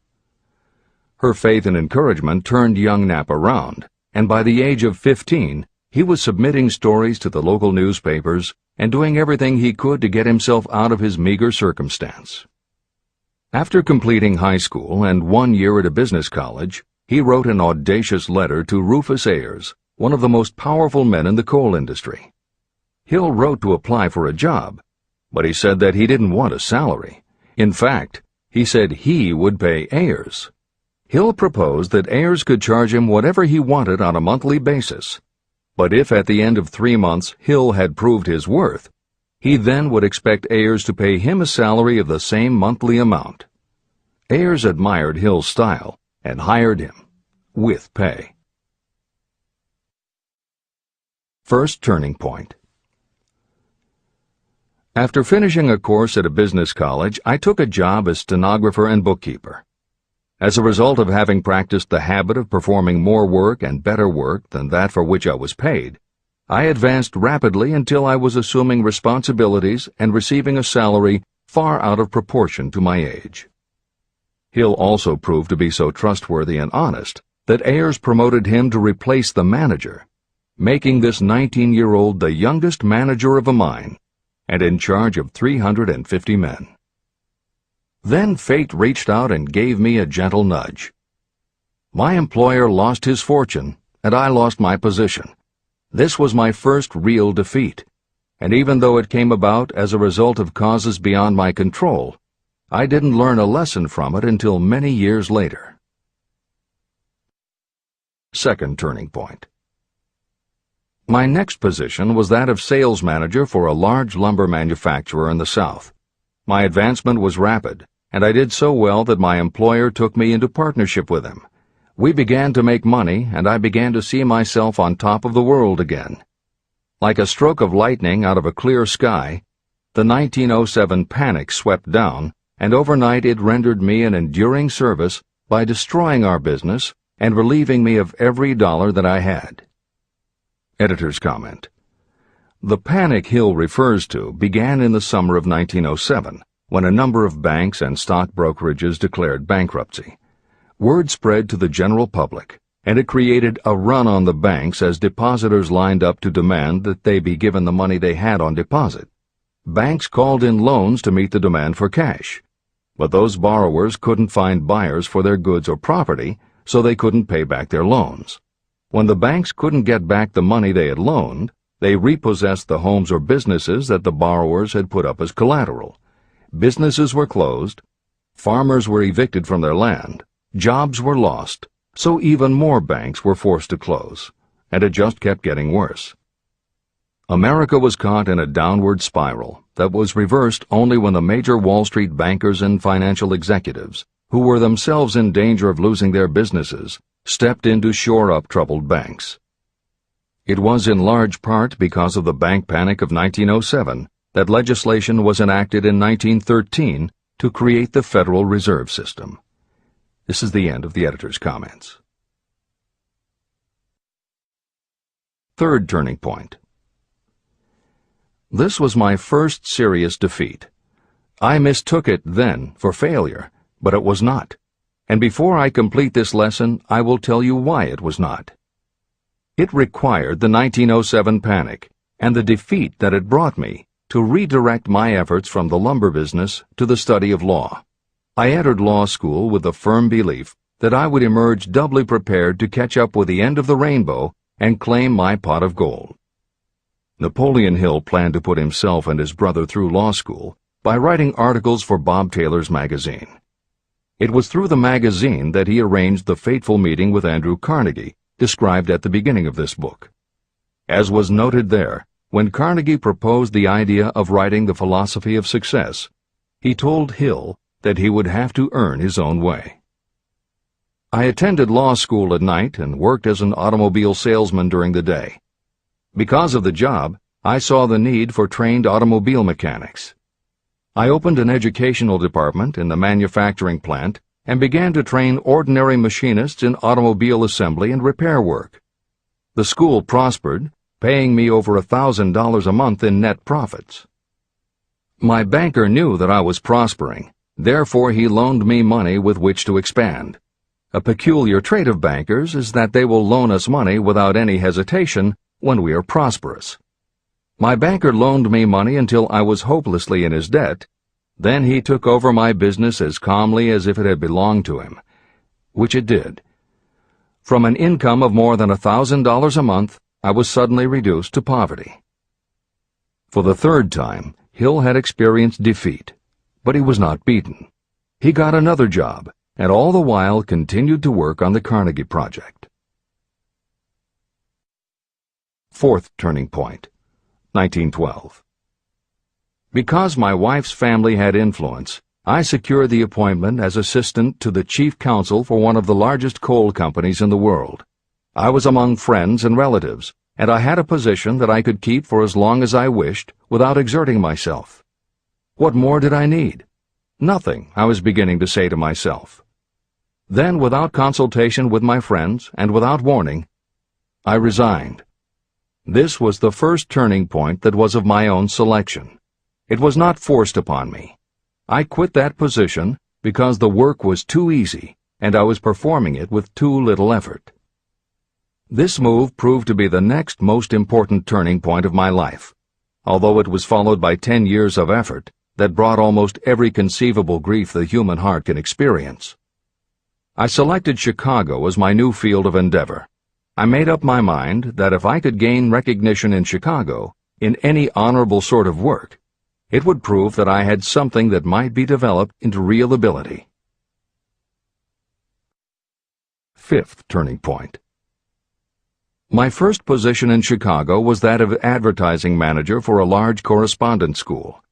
Her faith and encouragement turned young Knapp around, and by the age of 15, he was submitting stories to the local newspapers and doing everything he could to get himself out of his meager circumstance. After completing high school and 1 year at a business college, he wrote an audacious letter to Rufus Ayers, one of the most powerful men in the coal industry. Hill wrote to apply for a job, but he said that he didn't want a salary. In fact, he said he would pay Ayers. Hill proposed that Ayers could charge him whatever he wanted on a monthly basis, but if at the end of 3 months Hill had proved his worth, he then would expect Ayers to pay him a salary of the same monthly amount. Ayers admired Hill's style and hired him, with pay. First turning point. After finishing a course at a business college, I took a job as stenographer and bookkeeper. As a result of having practiced the habit of performing more work and better work than that for which I was paid, I advanced rapidly until I was assuming responsibilities and receiving a salary far out of proportion to my age. Hill also proved to be so trustworthy and honest that Ayers promoted him to replace the manager, making this 19-year-old the youngest manager of a mine and in charge of 350 men. Then fate reached out and gave me a gentle nudge. My employer lost his fortune, and I lost my position. This was my first real defeat, and even though it came about as a result of causes beyond my control, I didn't learn a lesson from it until many years later. Second turning point. My next position was that of sales manager for a large lumber manufacturer in the South. My advancement was rapid, and I did so well that my employer took me into partnership with him. We began to make money, and I began to see myself on top of the world again. Like a stroke of lightning out of a clear sky, the 1907 panic swept down, and overnight it rendered me an enduring service by destroying our business and relieving me of every dollar that I had. Editor's comment. The panic Hill refers to began in the summer of 1907, when a number of banks and stock brokerages declared bankruptcy. Word spread to the general public, and it created a run on the banks as depositors lined up to demand that they be given the money they had on deposit. Banks called in loans to meet the demand for cash, but those borrowers couldn't find buyers for their goods or property, so they couldn't pay back their loans. When the banks couldn't get back the money they had loaned, they repossessed the homes or businesses that the borrowers had put up as collateral. Businesses were closed, farmers were evicted from their land, jobs were lost, so even more banks were forced to close, and it just kept getting worse. America was caught in a downward spiral that was reversed only when the major Wall Street bankers and financial executives, who were themselves in danger of losing their businesses, stepped in to shore up troubled banks. It was in large part because of the bank panic of 1907 that legislation was enacted in 1913 to create the Federal Reserve System. This is the end of the editor's comments. Third turning point. This was my first serious defeat. I mistook it then for failure, but it was not. And before I complete this lesson, I will tell you why it was not. It required the 1907 panic and the defeat that it brought me to redirect my efforts from the lumber business to the study of law. I entered law school with the firm belief that I would emerge doubly prepared to catch up with the end of the rainbow and claim my pot of gold. Napoleon Hill planned to put himself and his brother through law school by writing articles for Bob Taylor's magazine. It was through the magazine that he arranged the fateful meeting with Andrew Carnegie, described at the beginning of this book. As was noted there, when Carnegie proposed the idea of writing The Philosophy of Success, he told Hill that he would have to earn his own way. I attended law school at night and worked as an automobile salesman during the day. Because of the job, I saw the need for trained automobile mechanics. I opened an educational department in the manufacturing plant and began to train ordinary machinists in automobile assembly and repair work. The school prospered, paying me over $1,000 a month in net profits. My banker knew that I was prospering, therefore he loaned me money with which to expand. A peculiar trait of bankers is that they will loan us money without any hesitation when we are prosperous. My banker loaned me money until I was hopelessly in his debt. Then he took over my business as calmly as if it had belonged to him, which it did. From an income of more than $1,000 a month, I was suddenly reduced to poverty. For the third time, Hill had experienced defeat, but he was not beaten. He got another job, and all the while continued to work on the Carnegie Project. Fourth turning point, 1912. Because my wife's family had influence, I secured the appointment as assistant to the chief counsel for one of the largest coal companies in the world. I was among friends and relatives, and I had a position that I could keep for as long as I wished without exerting myself. What more did I need? Nothing, I was beginning to say to myself. Then, without consultation with my friends and without warning, I resigned. This was the first turning point that was of my own selection. It was not forced upon me. I quit that position because the work was too easy and I was performing it with too little effort. This move proved to be the next most important turning point of my life, although it was followed by 10 years of effort that brought almost every conceivable grief the human heart can experience. I selected Chicago as my new field of endeavor. I made up my mind that if I could gain recognition in Chicago, in any honorable sort of work, it would prove that I had something that might be developed into real ability. Fifth turning point. My first position in Chicago was that of advertising manager for a large correspondence school.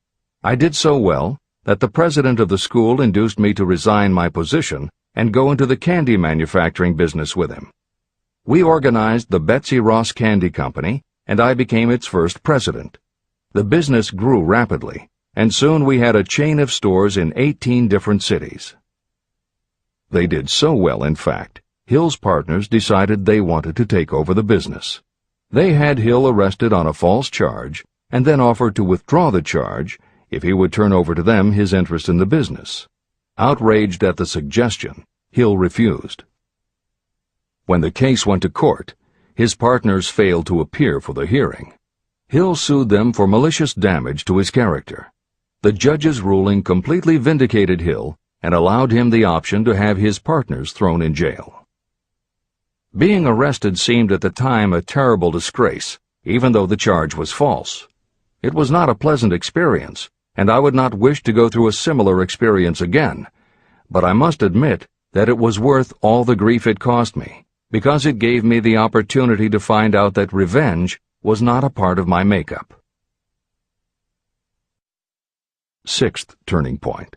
I did so well that the president of the school induced me to resign my position and go into the candy manufacturing business with him. We organized the Betsy Ross Candy Company, and I became its first president. The business grew rapidly, and soon we had a chain of stores in 18 different cities. They did so well, in fact, Hill's partners decided they wanted to take over the business. They had Hill arrested on a false charge, and then offered to withdraw the charge if he would turn over to them his interest in the business. Outraged at the suggestion, Hill refused. When the case went to court, his partners failed to appear for the hearing. Hill sued them for malicious damage to his character. The judge's ruling completely vindicated Hill and allowed him the option to have his partners thrown in jail. Being arrested seemed at the time a terrible disgrace, even though the charge was false. It was not a pleasant experience, and I would not wish to go through a similar experience again, but I must admit that it was worth all the grief it cost me, because it gave me the opportunity to find out that revenge was not a part of my makeup. Sixth turning point.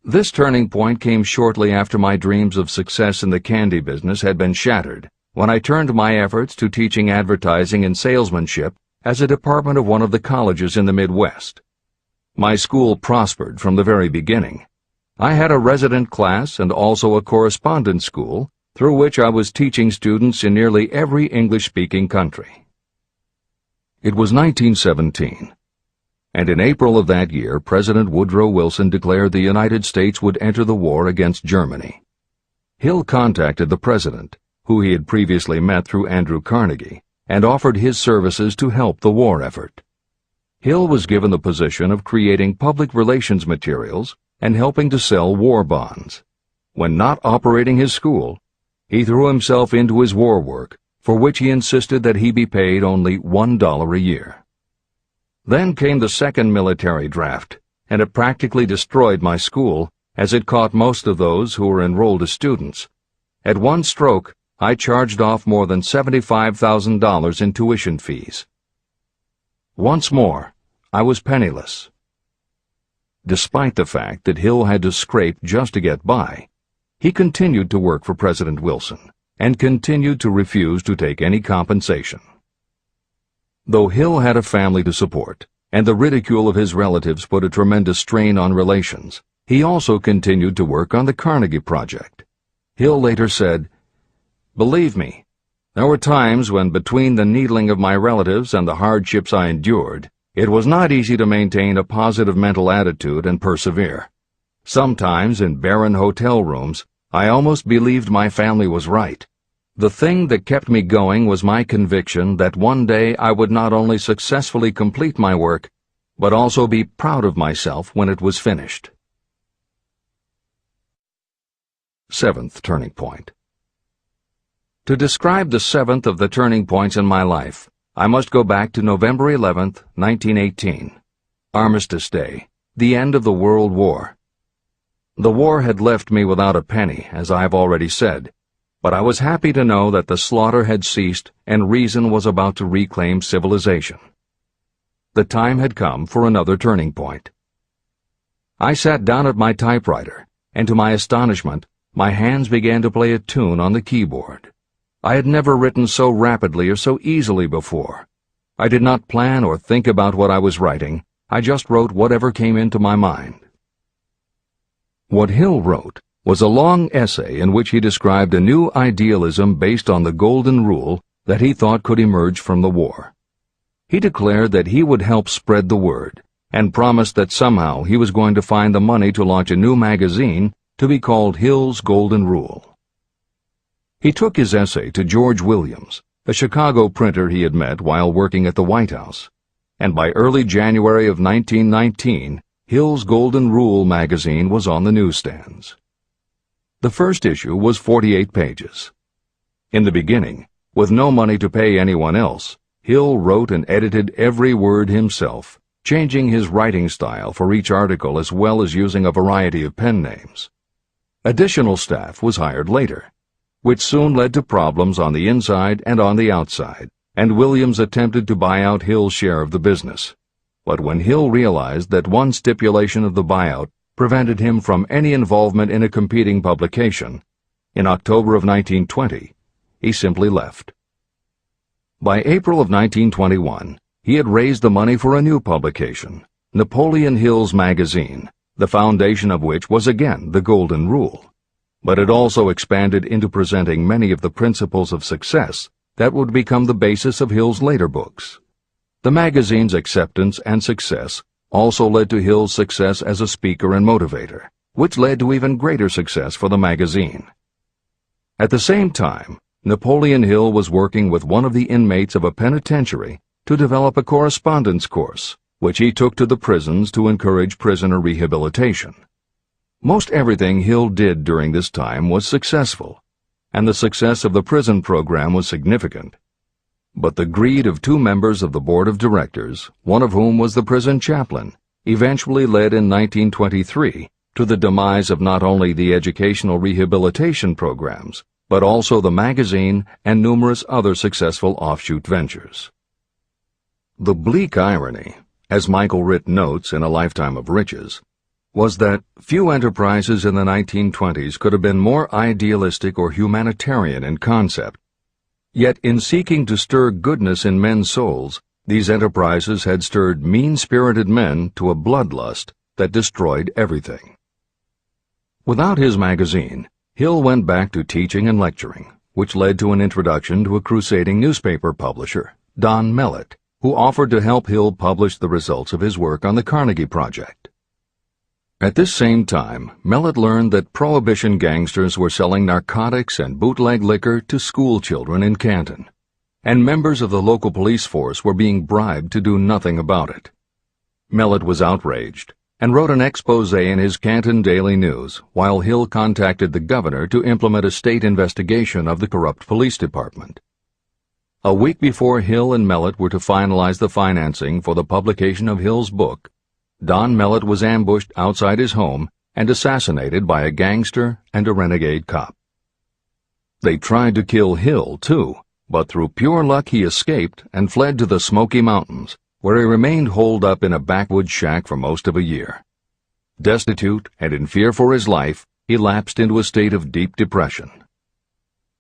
This turning point came shortly after my dreams of success in the candy business had been shattered, when I turned my efforts to teaching advertising and salesmanship as a department of one of the colleges in the Midwest. My school prospered from the very beginning. I had a resident class and also a correspondence school, through which I was teaching students in nearly every English-speaking country. It was 1917, and in April of that year, President Woodrow Wilson declared the United States would enter the war against Germany. Hill contacted the president, who he had previously met through Andrew Carnegie, and offered his services to help the war effort. Hill was given the position of creating public relations materials and helping to sell war bonds. When not operating his school, he threw himself into his war work, for which he insisted that he be paid only $1 a year. Then came the second military draft, and it practically destroyed my school, as it caught most of those who were enrolled as students. At one stroke, I charged off more than $75,000 in tuition fees. Once more, I was penniless. Despite the fact that Hill had to scrape just to get by, he continued to work for President Wilson and continued to refuse to take any compensation. Though Hill had a family to support, and the ridicule of his relatives put a tremendous strain on relations, he also continued to work on the Carnegie Project. Hill later said, "Believe me, there were times when between the needling of my relatives and the hardships I endured, it was not easy to maintain a positive mental attitude and persevere. Sometimes in barren hotel rooms, I almost believed my family was right. The thing that kept me going was my conviction that one day I would not only successfully complete my work, but also be proud of myself when it was finished." Seventh turning point. To describe the seventh of the turning points in my life, I must go back to November 11th, 1918. Armistice Day, the end of the World War. The war had left me without a penny, as I have already said, but I was happy to know that the slaughter had ceased and reason was about to reclaim civilization. The time had come for another turning point. I sat down at my typewriter, and to my astonishment, my hands began to play a tune on the keyboard. I had never written so rapidly or so easily before. I did not plan or think about what I was writing. I just wrote whatever came into my mind. What Hill wrote was a long essay in which he described a new idealism based on the golden rule that he thought could emerge from the war. He declared that he would help spread the word, and promised that somehow he was going to find the money to launch a new magazine to be called Hill's Golden Rule. He took his essay to George Williams, a Chicago printer he had met while working at the White House, and by early January of 1919, Hill's Golden Rule magazine was on the newsstands. The first issue was 48 pages. In the beginning, with no money to pay anyone else, Hill wrote and edited every word himself, changing his writing style for each article as well as using a variety of pen names. Additional staff was hired later, which soon led to problems on the inside and on the outside, and Williams attempted to buy out Hill's share of the business. But when Hill realized that one stipulation of the buyout prevented him from any involvement in a competing publication, in October of 1920, he simply left. By April of 1921, he had raised the money for a new publication, Napoleon Hill's Magazine, the foundation of which was again the Golden Rule. But it also expanded into presenting many of the principles of success that would become the basis of Hill's later books. The magazine's acceptance and success also led to Hill's success as a speaker and motivator, which led to even greater success for the magazine. At the same time, Napoleon Hill was working with one of the inmates of a penitentiary to develop a correspondence course, which he took to the prisons to encourage prisoner rehabilitation. Most everything Hill did during this time was successful, and the success of the prison program was significant. But the greed of two members of the board of directors, one of whom was the prison chaplain, eventually led in 1923 to the demise of not only the educational rehabilitation programs, but also the magazine and numerous other successful offshoot ventures. The bleak irony, as Michael Ritt notes in A Lifetime of Riches, was that few enterprises in the 1920s could have been more idealistic or humanitarian in concept. Yet in seeking to stir goodness in men's souls, these enterprises had stirred mean-spirited men to a bloodlust that destroyed everything. Without his magazine, Hill went back to teaching and lecturing, which led to an introduction to a crusading newspaper publisher, Don Mellett, who offered to help Hill publish the results of his work on the Carnegie Project. At this same time, Mellett learned that Prohibition gangsters were selling narcotics and bootleg liquor to school children in Canton, and members of the local police force were being bribed to do nothing about it. Mellett was outraged and wrote an expose in his Canton Daily News, while Hill contacted the governor to implement a state investigation of the corrupt police department. A week before Hill and Mellett were to finalize the financing for the publication of Hill's book, Don Mellett was ambushed outside his home and assassinated by a gangster and a renegade cop. They tried to kill Hill, too, but through pure luck he escaped and fled to the Smoky Mountains, where he remained holed up in a backwoods shack for most of a year. Destitute and in fear for his life, he lapsed into a state of deep depression.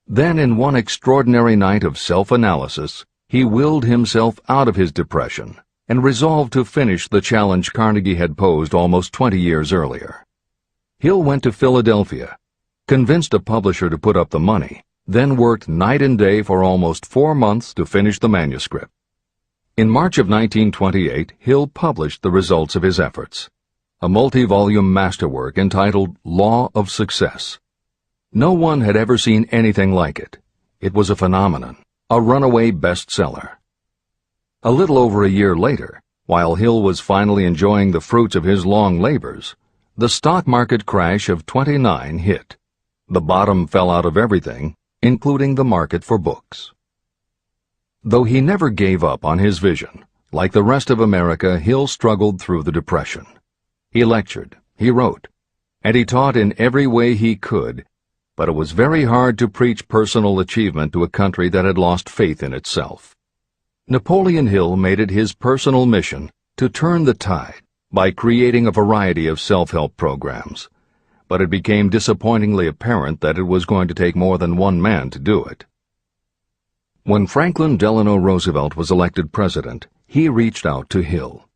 Then, in one extraordinary night of self-analysis, he willed himself out of his depression and resolved to finish the challenge Carnegie had posed almost 20 years earlier. Hill went to Philadelphia, convinced a publisher to put up the money, then worked night and day for almost 4 months to finish the manuscript. In March of 1928, Hill published the results of his efforts, a multi-volume masterwork entitled Law of Success. No one had ever seen anything like it. It was a phenomenon, a runaway bestseller. A little over a year later, while Hill was finally enjoying the fruits of his long labors, the stock market crash of '29 hit. The bottom fell out of everything, including the market for books. Though he never gave up on his vision, like the rest of America, Hill struggled through the Depression. He lectured, he wrote, and he taught in every way he could, but it was very hard to preach personal achievement to a country that had lost faith in itself. Napoleon Hill made it his personal mission to turn the tide by creating a variety of self-help programs, but it became disappointingly apparent that it was going to take more than one man to do it. When Franklin Delano Roosevelt was elected president, he reached out to Hill.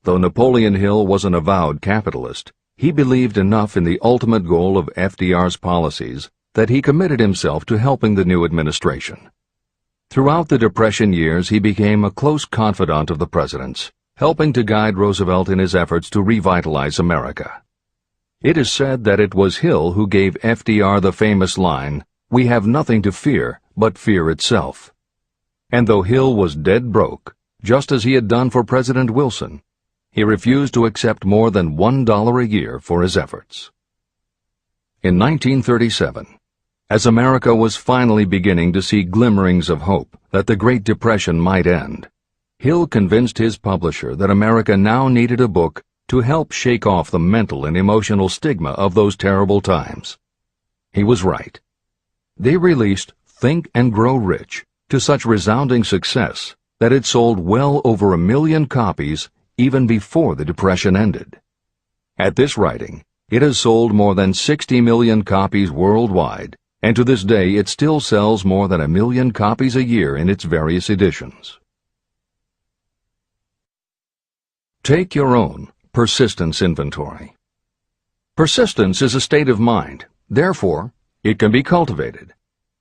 Though Napoleon Hill was an avowed capitalist, he believed enough in the ultimate goal of FDR's policies that he committed himself to helping the new administration. Throughout the Depression years, he became a close confidant of the president's, helping to guide Roosevelt in his efforts to revitalize America. It is said that it was Hill who gave FDR the famous line, "We have nothing to fear but fear itself." And though Hill was dead broke, just as he had done for President Wilson, he refused to accept more than $1 a year for his efforts. In 1937, as America was finally beginning to see glimmerings of hope that the Great Depression might end, Hill convinced his publisher that America now needed a book to help shake off the mental and emotional stigma of those terrible times. He was right. They released Think and Grow Rich to such resounding success that it sold well over 1 million copies even before the Depression ended. At this writing, it has sold more than 60 million copies worldwide, and to this day it still sells more than 1 million copies a year in its various editions. Take your own persistence inventory. Persistence is a state of mind. Therefore, it can be cultivated.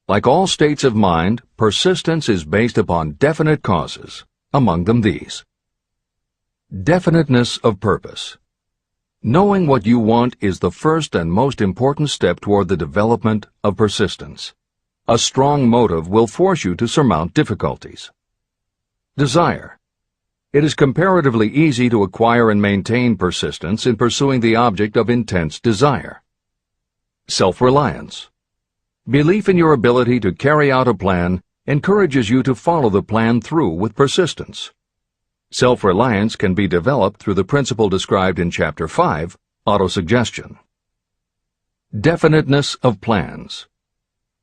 Like all states of mind, persistence is based upon definite causes, among them these. Definiteness of purpose. Knowing what you want is the first and most important step toward the development of persistence. A strong motive will force you to surmount difficulties. Desire. It is comparatively easy to acquire and maintain persistence in pursuing the object of intense desire. Self-reliance. Belief in your ability to carry out a plan encourages you to follow the plan through with persistence. Self-reliance can be developed through the principle described in Chapter 5, Autosuggestion. Definiteness of plans.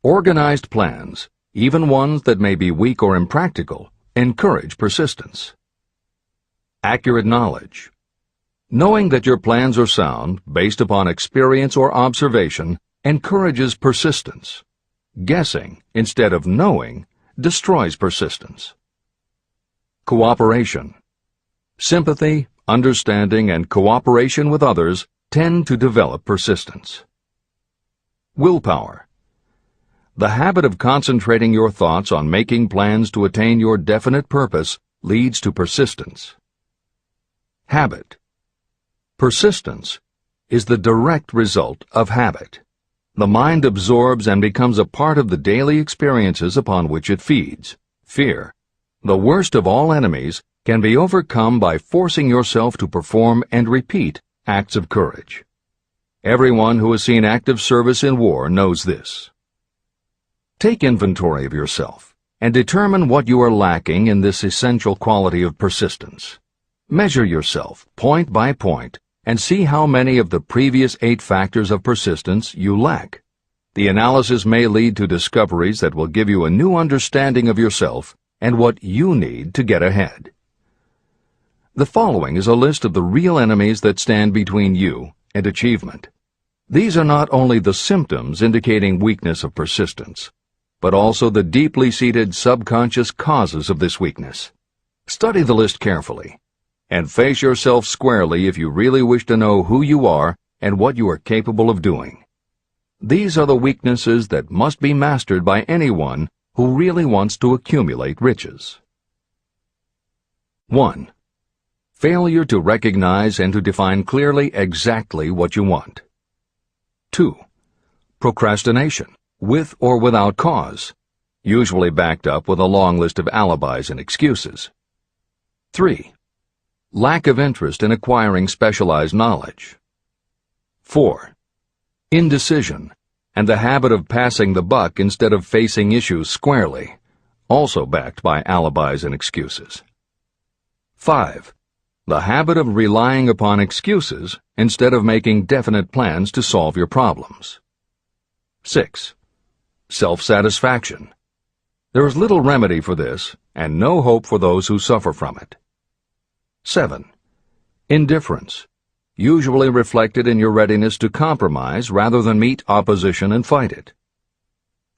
Organized plans, even ones that may be weak or impractical, encourage persistence. Accurate knowledge. Knowing that your plans are sound, based upon experience or observation, encourages persistence. Guessing, instead of knowing, destroys persistence. Cooperation. Sympathy, understanding, and cooperation with others tend to develop persistence. Willpower. The habit of concentrating your thoughts on making plans to attain your definite purpose leads to persistence. Habit. Persistence is the direct result of habit. The mind absorbs and becomes a part of the daily experiences upon which it feeds. Fear, the worst of all enemies, can be overcome by forcing yourself to perform and repeat acts of courage. Everyone who has seen active service in war knows this. Take inventory of yourself and determine what you are lacking in this essential quality of persistence. Measure yourself point by point and see how many of the previous 8 factors of persistence you lack. The analysis may lead to discoveries that will give you a new understanding of yourself and what you need to get ahead. The following is a list of the real enemies that stand between you and achievement. These are not only the symptoms indicating weakness of persistence, but also the deeply seated subconscious causes of this weakness. Study the list carefully, and face yourself squarely if you really wish to know who you are and what you are capable of doing. These are the weaknesses that must be mastered by anyone who really wants to accumulate riches. 1. Failure to recognize and to define clearly exactly what you want. 2. Procrastination, with or without cause, usually backed up with a long list of alibis and excuses. 3. Lack of interest in acquiring specialized knowledge. 4. Indecision, and the habit of passing the buck instead of facing issues squarely, also backed by alibis and excuses. 5. The habit of relying upon excuses instead of making definite plans to solve your problems. 6. Self-satisfaction. There is little remedy for this, and no hope for those who suffer from it. 7. Indifference, usually reflected in your readiness to compromise rather than meet opposition and fight it.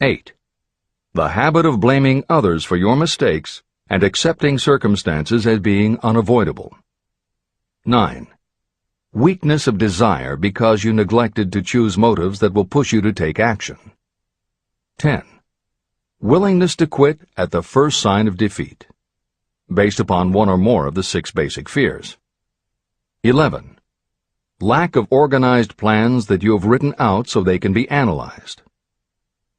8. The habit of blaming others for your mistakes and accepting circumstances as being unavoidable. 9. Weakness of desire because you neglected to choose motives that will push you to take action. 10. Willingness to quit at the first sign of defeat, based upon one or more of the 6 basic fears. 11. Lack of organized plans that you have written out so they can be analyzed.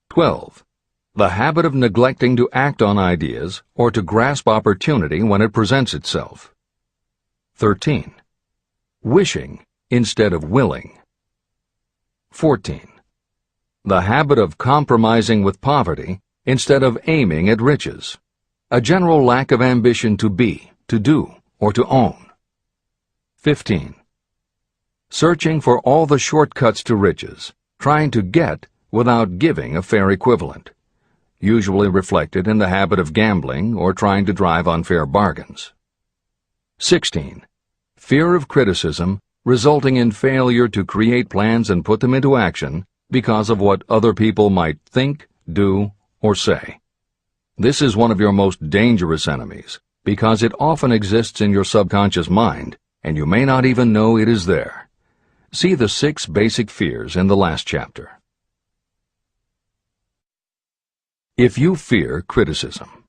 12. The habit of neglecting to act on ideas or to grasp opportunity when it presents itself. 13. Wishing instead of willing. 14. The habit of compromising with poverty instead of aiming at riches. A general lack of ambition to be, to do, or to own. 15. Searching for all the shortcuts to riches, trying to get without giving a fair equivalent, usually reflected in the habit of gambling or trying to drive unfair bargains. 16. Fear of criticism, resulting in failure to create plans and put them into action because of what other people might think, do, or say. This is one of your most dangerous enemies because it often exists in your subconscious mind and you may not even know it is there. See the 6 basic fears in the last chapter. If you fear criticism.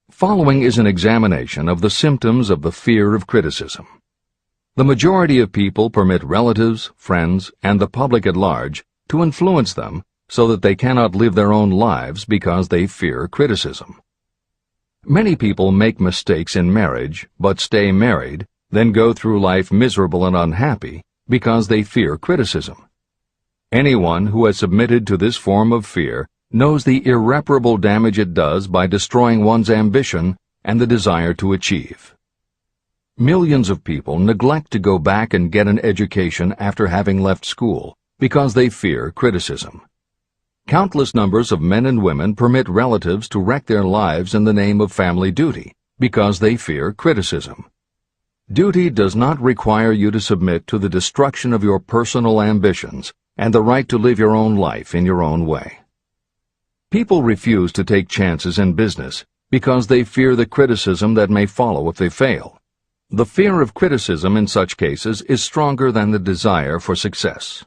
Following is an examination of the symptoms of the fear of criticism. The majority of people permit relatives, friends, and the public at large to influence them so that they cannot live their own lives because they fear criticism. Many people make mistakes in marriage but stay married, then go through life miserable and unhappy because they fear criticism. Anyone who has submitted to this form of fear knows the irreparable damage it does by destroying one's ambition and the desire to achieve. Millions of people neglect to go back and get an education after having left school because they fear criticism. Countless numbers of men and women permit relatives to wreck their lives in the name of family duty because they fear criticism. Duty does not require you to submit to the destruction of your personal ambitions and the right to live your own life in your own way. People refuse to take chances in business because they fear the criticism that may follow if they fail. The fear of criticism in such cases is stronger than the desire for success.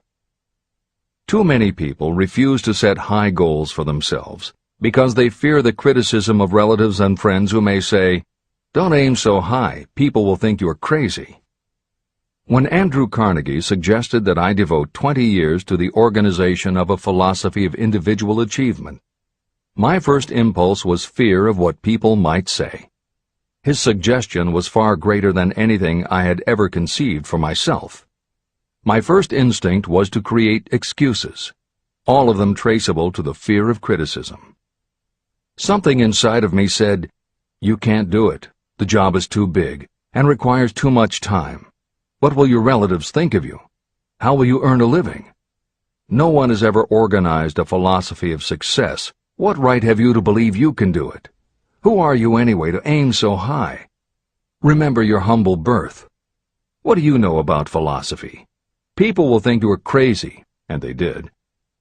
Too many people refuse to set high goals for themselves because they fear the criticism of relatives and friends who may say, "Don't aim so high, people will think you're crazy." When Andrew Carnegie suggested that I devote 20 years to the organization of a philosophy of individual achievement, my first impulse was fear of what people might say. His suggestion was far greater than anything I had ever conceived for myself. My first instinct was to create excuses, all of them traceable to the fear of criticism. Something inside of me said, "You can't do it. The job is too big and requires too much time. What will your relatives think of you? How will you earn a living? No one has ever organized a philosophy of success. What right have you to believe you can do it? Who are you anyway to aim so high? Remember your humble birth. What do you know about philosophy? People will think you are crazy, and they did.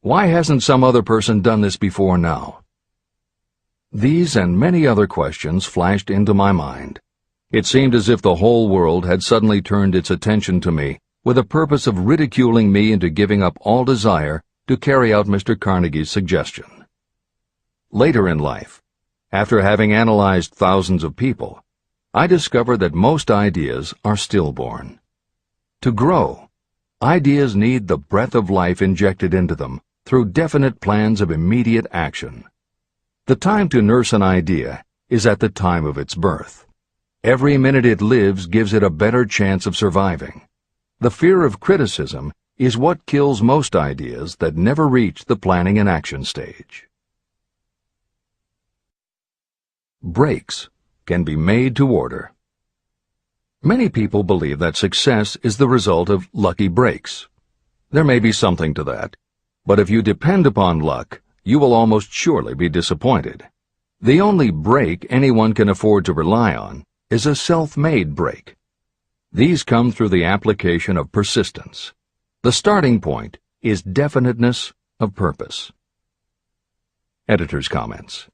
Why hasn't some other person done this before now? These and many other questions flashed into my mind. It seemed as if the whole world had suddenly turned its attention to me with the purpose of ridiculing me into giving up all desire to carry out Mr. Carnegie's suggestion. Later in life, after having analyzed thousands of people, I discovered that most ideas are stillborn. To grow, ideas need the breath of life injected into them through definite plans of immediate action. The time to nurse an idea is at the time of its birth. Every minute it lives gives it a better chance of surviving. The fear of criticism is what kills most ideas that never reach the planning and action stage. Breaks can be made to order. Many people believe that success is the result of lucky breaks. There may be something to that, but if you depend upon luck, you will almost surely be disappointed. The only break anyone can afford to rely on is a self-made break. These come through the application of persistence. The starting point is definiteness of purpose. Editor's comments.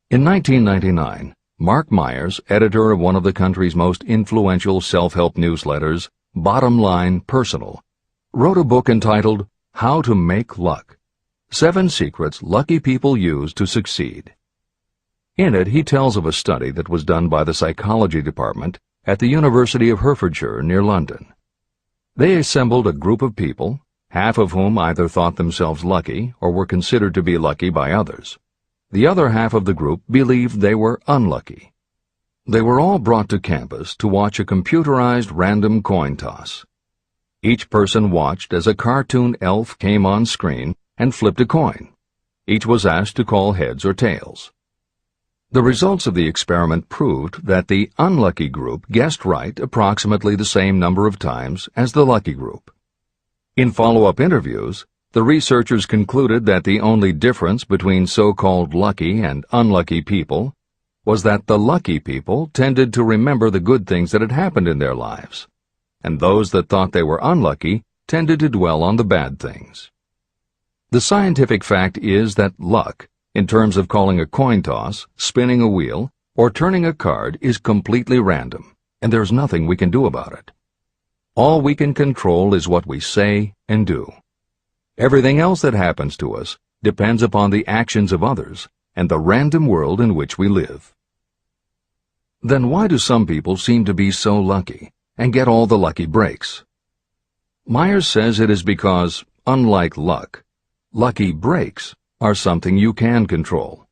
In 1999, Mark Myers, editor of one of the country's most influential self-help newsletters, Bottom Line Personal, wrote a book entitled How to Make Luck: 7 Secrets Lucky People Use to Succeed. In it, he tells of a study that was done by the psychology department at the University of Hertfordshire near London. They assembled a group of people, half of whom either thought themselves lucky or were considered to be lucky by others. The other half of the group believed they were unlucky. They were all brought to campus to watch a computerized random coin toss. Each person watched as a cartoon elf came on screen and flipped a coin. Each was asked to call heads or tails. The results of the experiment proved that the unlucky group guessed right approximately the same number of times as the lucky group. In follow-up interviews, the researchers concluded that the only difference between so-called lucky and unlucky people was that the lucky people tended to remember the good things that had happened in their lives, and those that thought they were unlucky tended to dwell on the bad things. The scientific fact is that luck, in terms of calling a coin toss, spinning a wheel, or turning a card, is completely random, and there's nothing we can do about it. All we can control is what we say and do. Everything else that happens to us depends upon the actions of others and the random world in which we live. Then why do some people seem to be so lucky and get all the lucky breaks? Myers says it is because, unlike luck, lucky breaks are something you can control.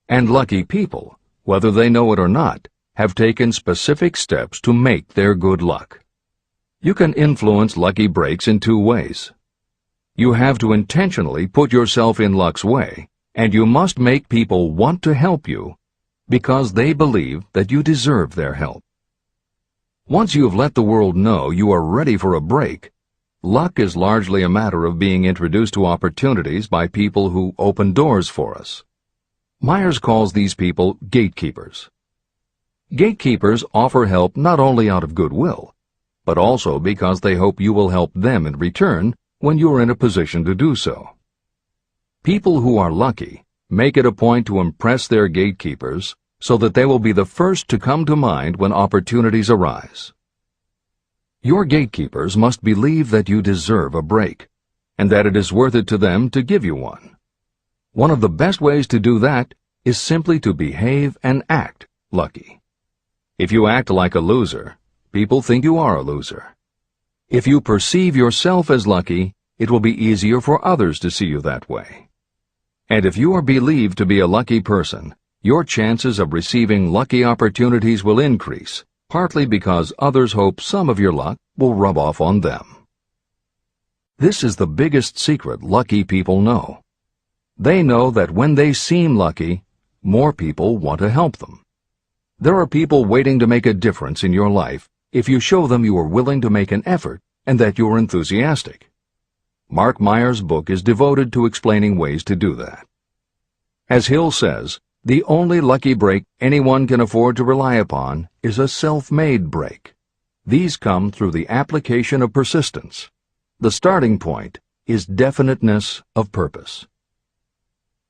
And lucky people, whether they know it or not, have taken specific steps to make their good luck. You can influence lucky breaks in 2 ways. You have to intentionally put yourself in luck's way, and you must make people want to help you because they believe that you deserve their help. Once you have let the world know you are ready for a break, luck is largely a matter of being introduced to opportunities by people who open doors for us. Myers calls these people gatekeepers. Gatekeepers offer help not only out of goodwill, but also because they hope you will help them in return when you are in a position to do so. People who are lucky make it a point to impress their gatekeepers so that they will be the first to come to mind when opportunities arise. Your gatekeepers must believe that you deserve a break, and that it is worth it to them to give you one. One of the best ways to do that is simply to behave and act lucky. If you act like a loser, people think you are a loser. If you perceive yourself as lucky, it will be easier for others to see you that way. And if you are believed to be a lucky person, your chances of receiving lucky opportunities will increase, partly because others hope some of your luck will rub off on them. This is the biggest secret lucky people know. They know that when they seem lucky, more people want to help them. There are people waiting to make a difference in your life if you show them you are willing to make an effort and that you are enthusiastic. Mark Myers' book is devoted to explaining ways to do that. As Hill says, the only lucky break anyone can afford to rely upon is a self-made break. These come through the application of persistence. The starting point is definiteness of purpose.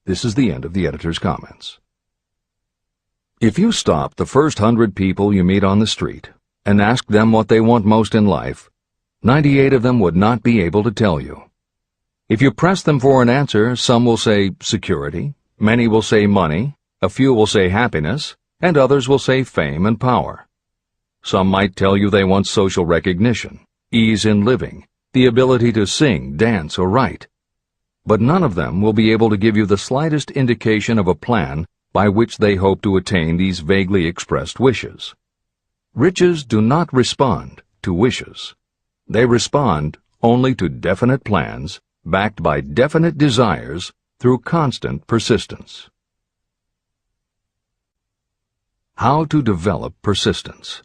This is the end of the editor's comments. If you stop the first 100 people you meet on the street and ask them what they want most in life, 98 of them would not be able to tell you. If you press them for an answer, some will say security, many will say money, a few will say happiness, and others will say fame and power. Some might tell you they want social recognition, ease in living, the ability to sing, dance, or write. But none of them will be able to give you the slightest indication of a plan by which they hope to attain these vaguely expressed wishes. Riches do not respond to wishes. They respond only to definite plans backed by definite desires through constant persistence. How to develop persistence.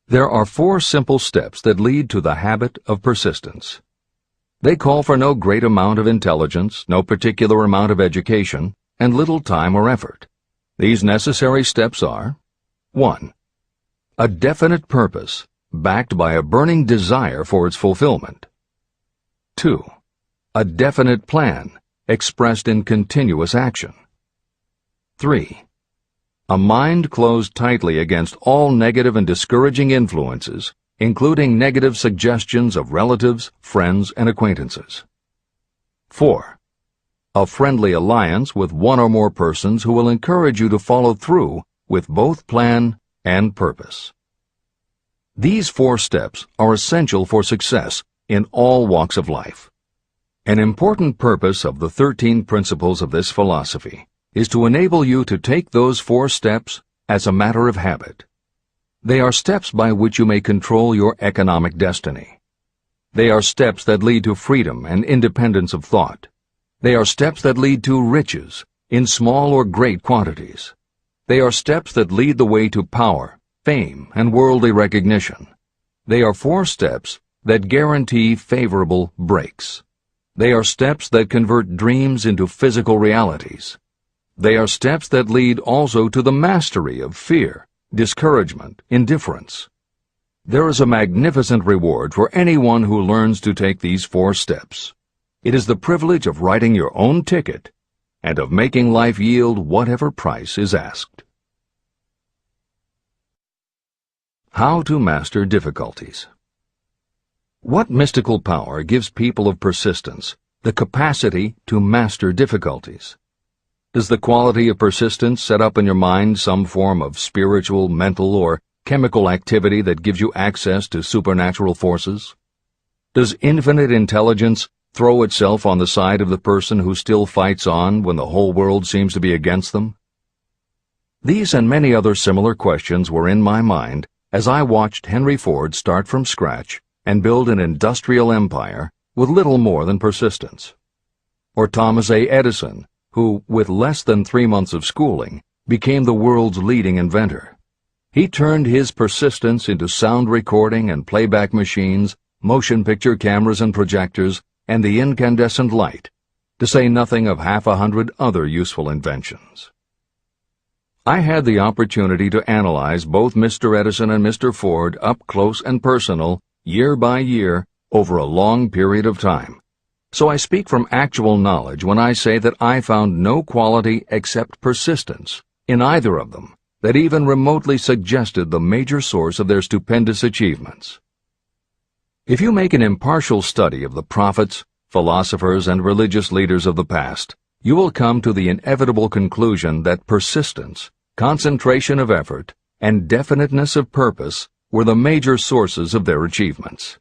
There are 4 simple steps that lead to the habit of persistence. They call for no great amount of intelligence, no particular amount of education, and little time or effort. These necessary steps are: 1. A definite purpose, backed by a burning desire for its fulfillment. 2. A definite plan, expressed in continuous action. 3. A mind closed tightly against all negative and discouraging influences, including negative suggestions of relatives, friends, and acquaintances. 4. A friendly alliance with one or more persons who will encourage you to follow through with both plan and purpose. These 4 steps are essential for success in all walks of life. An important purpose of the 13 principles of this philosophy is to enable you to take those 4 steps as a matter of habit. They are steps by which you may control your economic destiny. They are steps that lead to freedom and independence of thought. They are steps that lead to riches, in small or great quantities. They are steps that lead the way to power, fame, and worldly recognition. They are 4 steps that guarantee favorable breaks. They are steps that convert dreams into physical realities. They are steps that lead also to the mastery of fear, discouragement, indifference. There is a magnificent reward for anyone who learns to take these 4 steps. It is the privilege of writing your own ticket and of making life yield whatever price is asked. How to master difficulties. What mystical power gives people of persistence the capacity to master difficulties? Does the quality of persistence set up in your mind some form of spiritual, mental, or chemical activity that gives you access to supernatural forces? Does infinite intelligence throw itself on the side of the person who still fights on when the whole world seems to be against them? These and many other similar questions were in my mind as I watched Henry Ford start from scratch and build an industrial empire with little more than persistence. Or Thomas A. Edison, who, with less than 3 months of schooling, became the world's leading inventor. He turned his persistence into sound recording and playback machines, motion picture cameras and projectors, and the incandescent light, to say nothing of 100 other useful inventions. I had the opportunity to analyze both Mr. Edison and Mr. Ford up close and personal, year by year, over a long period of time. So I speak from actual knowledge when I say that I found no quality except persistence in either of them that even remotely suggested the major source of their stupendous achievements. If you make an impartial study of the prophets, philosophers, and religious leaders of the past, you will come to the inevitable conclusion that persistence, concentration of effort, and definiteness of purpose were the major sources of their achievements.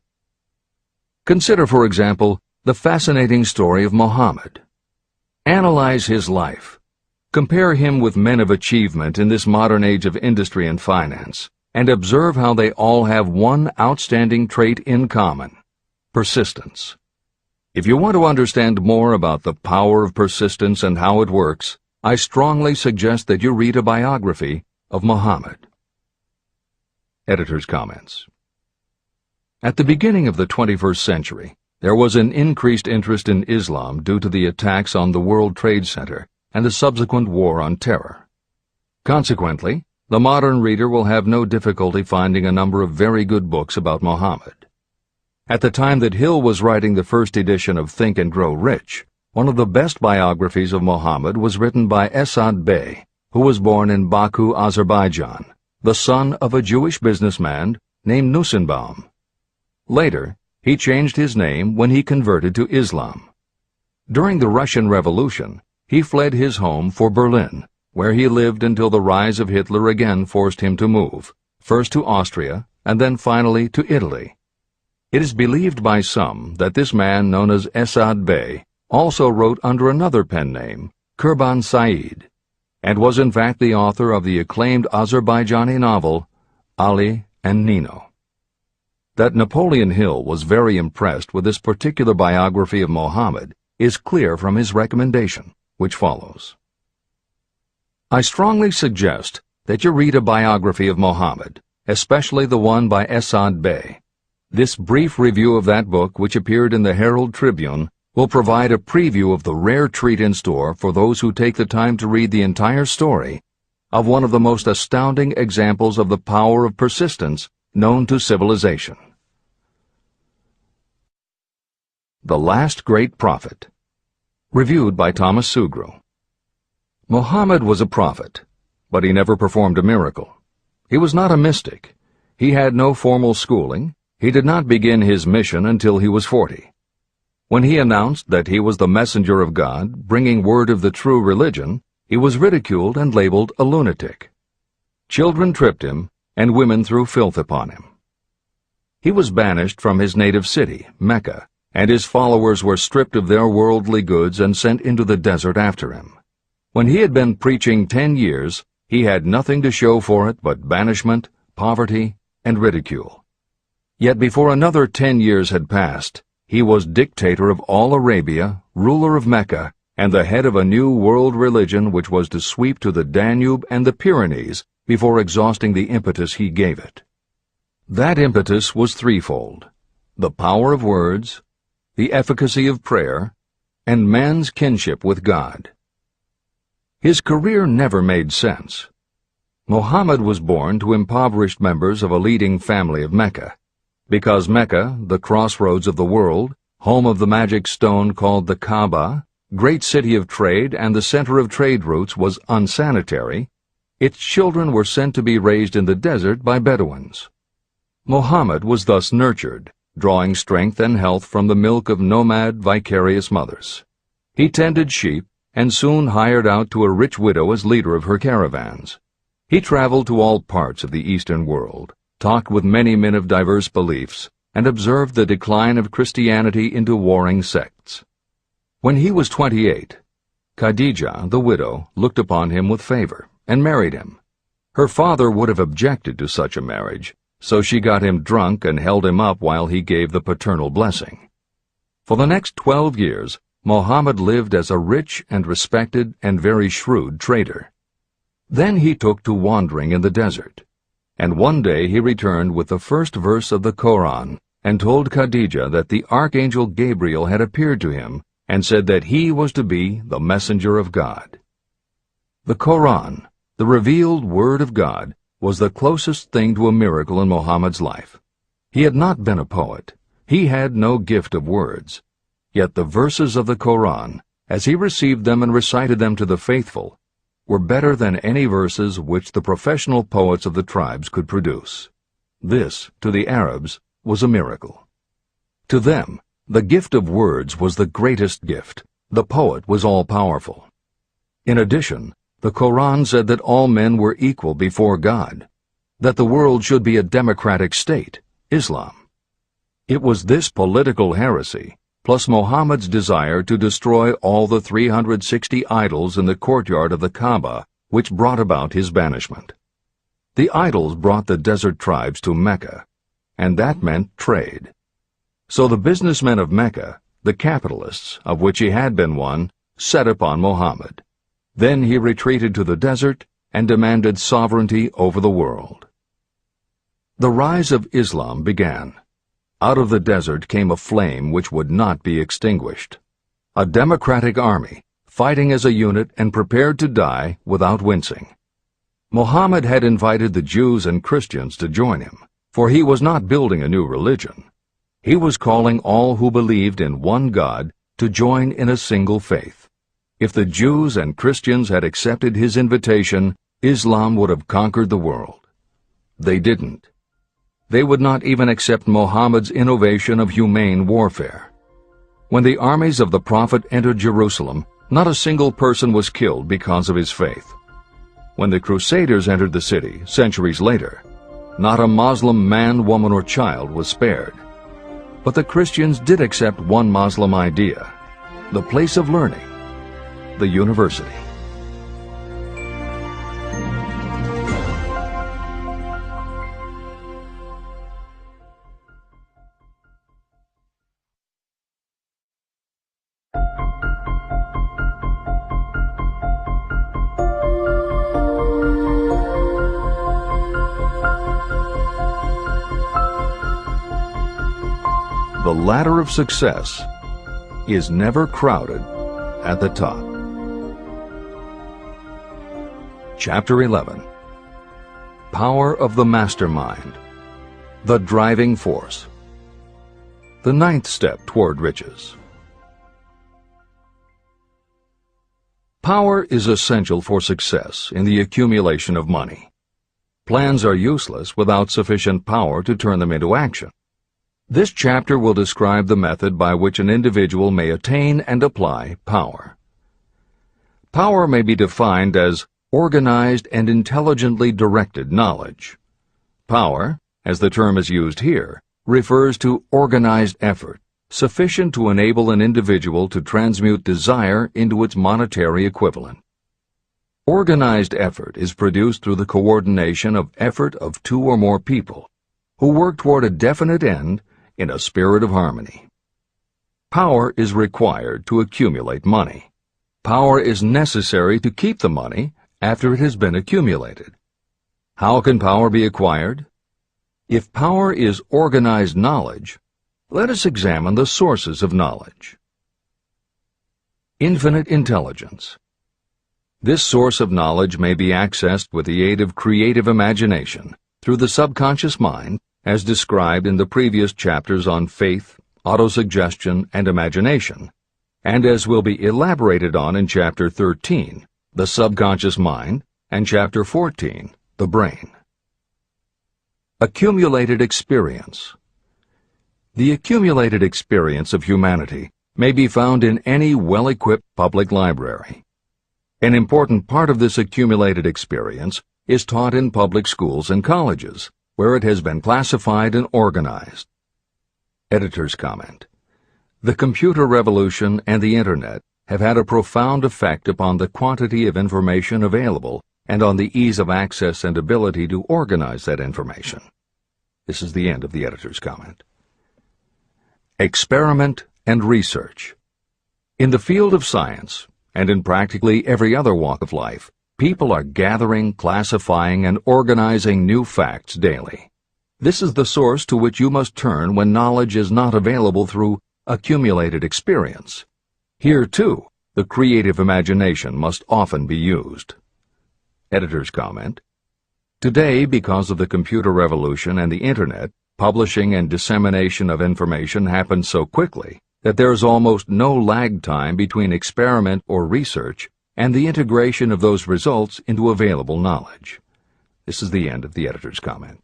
Consider, for example, the fascinating story of Muhammad. Analyze his life. Compare him with men of achievement in this modern age of industry and finance, and observe how they all have one outstanding trait in common: persistence. If you want to understand more about the power of persistence and how it works, I strongly suggest that you read a biography of Muhammad. Editor's comments. At the beginning of the 21st century, there was an increased interest in Islam due to the attacks on the World Trade Center and the subsequent War on Terror. Consequently, the modern reader will have no difficulty finding a number of very good books about Muhammad. At the time that Hill was writing the first edition of Think and Grow Rich, one of the best biographies of Muhammad was written by Esad Bey, who was born in Baku, Azerbaijan, the son of a Jewish businessman named Nusenbaum. Later, he changed his name when he converted to Islam. During the Russian Revolution, he fled his home for Berlin, where he lived until the rise of Hitler again forced him to move, first to Austria and then finally to Italy. It is believed by some that this man known as Esad Bey also wrote under another pen name, Kurban Said, and was in fact the author of the acclaimed Azerbaijani novel, Ali and Nino. That Napoleon Hill was very impressed with this particular biography of Muhammad is clear from his recommendation, which follows. I strongly suggest that you read a biography of Muhammad, especially the one by Esad Bey. This brief review of that book, which appeared in the Herald Tribune, will provide a preview of the rare treat in store for those who take the time to read the entire story of one of the most astounding examples of the power of persistence known to civilization. The Last Great Prophet. Reviewed by Thomas Sugru. Muhammad was a prophet, but he never performed a miracle. He was not a mystic. He had no formal schooling. He did not begin his mission until he was 40. When he announced that he was the messenger of God, bringing word of the true religion, he was ridiculed and labeled a lunatic. Children tripped him, and women threw filth upon him. He was banished from his native city, Mecca, and his followers were stripped of their worldly goods and sent into the desert after him. When he had been preaching 10 years, he had nothing to show for it but banishment, poverty, and ridicule. Yet before another 10 years had passed, he was dictator of all Arabia, ruler of Mecca, and the head of a new world religion which was to sweep to the Danube and the Pyrenees before exhausting the impetus he gave it. That impetus was threefold: the power of words, the efficacy of prayer, and man's kinship with God. His career never made sense. Muhammad was born to impoverished members of a leading family of Mecca. Because Mecca, the crossroads of the world, home of the magic stone called the Kaaba, great city of trade and the center of trade routes, was unsanitary, its children were sent to be raised in the desert by Bedouins. Muhammad was thus nurtured, drawing strength and health from the milk of nomad, vicarious mothers. He tended sheep and soon hired out to a rich widow as leader of her caravans. He traveled to all parts of the Eastern world, talked with many men of diverse beliefs, and observed the decline of Christianity into warring sects. When he was 28, Khadijah, the widow, looked upon him with favor and married him. Her father would have objected to such a marriage, so she got him drunk and held him up while he gave the paternal blessing. For the next 12 years, Muhammad lived as a rich and respected and very shrewd trader. Then he took to wandering in the desert, and one day he returned with the first verse of the Koran and told Khadijah that the archangel Gabriel had appeared to him and said that he was to be the messenger of God. The Koran, the revealed word of God, was the closest thing to a miracle in Muhammad's life. He had not been a poet. He had no gift of words. Yet the verses of the Koran, as he received them and recited them to the faithful, were better than any verses which the professional poets of the tribes could produce. This, to the Arabs, was a miracle. To them, the gift of words was the greatest gift. The poet was all-powerful. In addition, the Koran said that all men were equal before God, that the world should be a democratic state, Islam. It was this political heresy, plus Muhammad's desire to destroy all the 360 idols in the courtyard of the Kaaba, which brought about his banishment. The idols brought the desert tribes to Mecca, and that meant trade. So the businessmen of Mecca, the capitalists, of which he had been one, set upon Muhammad. Then he retreated to the desert and demanded sovereignty over the world. The rise of Islam began. Out of the desert came a flame which would not be extinguished. A democratic army, fighting as a unit and prepared to die without wincing. Muhammad had invited the Jews and Christians to join him, for he was not building a new religion. He was calling all who believed in one God to join in a single faith. If the Jews and Christians had accepted his invitation, Islam would have conquered the world. They didn't. They would not even accept Muhammad's innovation of humane warfare. When the armies of the Prophet entered Jerusalem, not a single person was killed because of his faith. When the Crusaders entered the city, centuries later, not a Muslim man, woman, or child was spared. But the Christians did accept one Muslim idea, the place of learning, the university. The ladder of success is never crowded at the top. Chapter 11. Power of the Mastermind, the Driving Force. The ninth step toward riches. Power is essential for success in the accumulation of money. Plans are useless without sufficient power to turn them into action. This chapter will describe the method by which an individual may attain and apply power. Power may be defined as organized and intelligently directed knowledge. Power, as the term is used here, refers to organized effort, sufficient to enable an individual to transmute desire into its monetary equivalent. Organized effort is produced through the coordination of effort of two or more people who work toward a definite end in a spirit of harmony. Power is required to accumulate money. Power is necessary to keep the money after it has been accumulated. How can power be acquired? If power is organized knowledge, let us examine the sources of knowledge. Infinite intelligence. This source of knowledge may be accessed with the aid of creative imagination through the subconscious mind, as described in the previous chapters on faith, autosuggestion, and imagination, and as will be elaborated on in Chapter 13, the subconscious mind, and Chapter 14, the brain. Accumulated experience. The accumulated experience of humanity may be found in any well-equipped public library. An important part of this accumulated experience is taught in public schools and colleges, where it has been classified and organized. Editor's comment. The computer revolution and the Internet have had a profound effect upon the quantity of information available and on the ease of access and ability to organize that information. This is the end of the editor's comment. Experiment and research. In the field of science, and in practically every other walk of life, people are gathering, classifying, and organizing new facts daily. This is the source to which you must turn when knowledge is not available through accumulated experience. Here, too, the creative imagination must often be used. Editor's comment. Today, because of the computer revolution and the Internet, publishing and dissemination of information happens so quickly that there is almost no lag time between experiment or research and the integration of those results into available knowledge. This is the end of the editor's comment.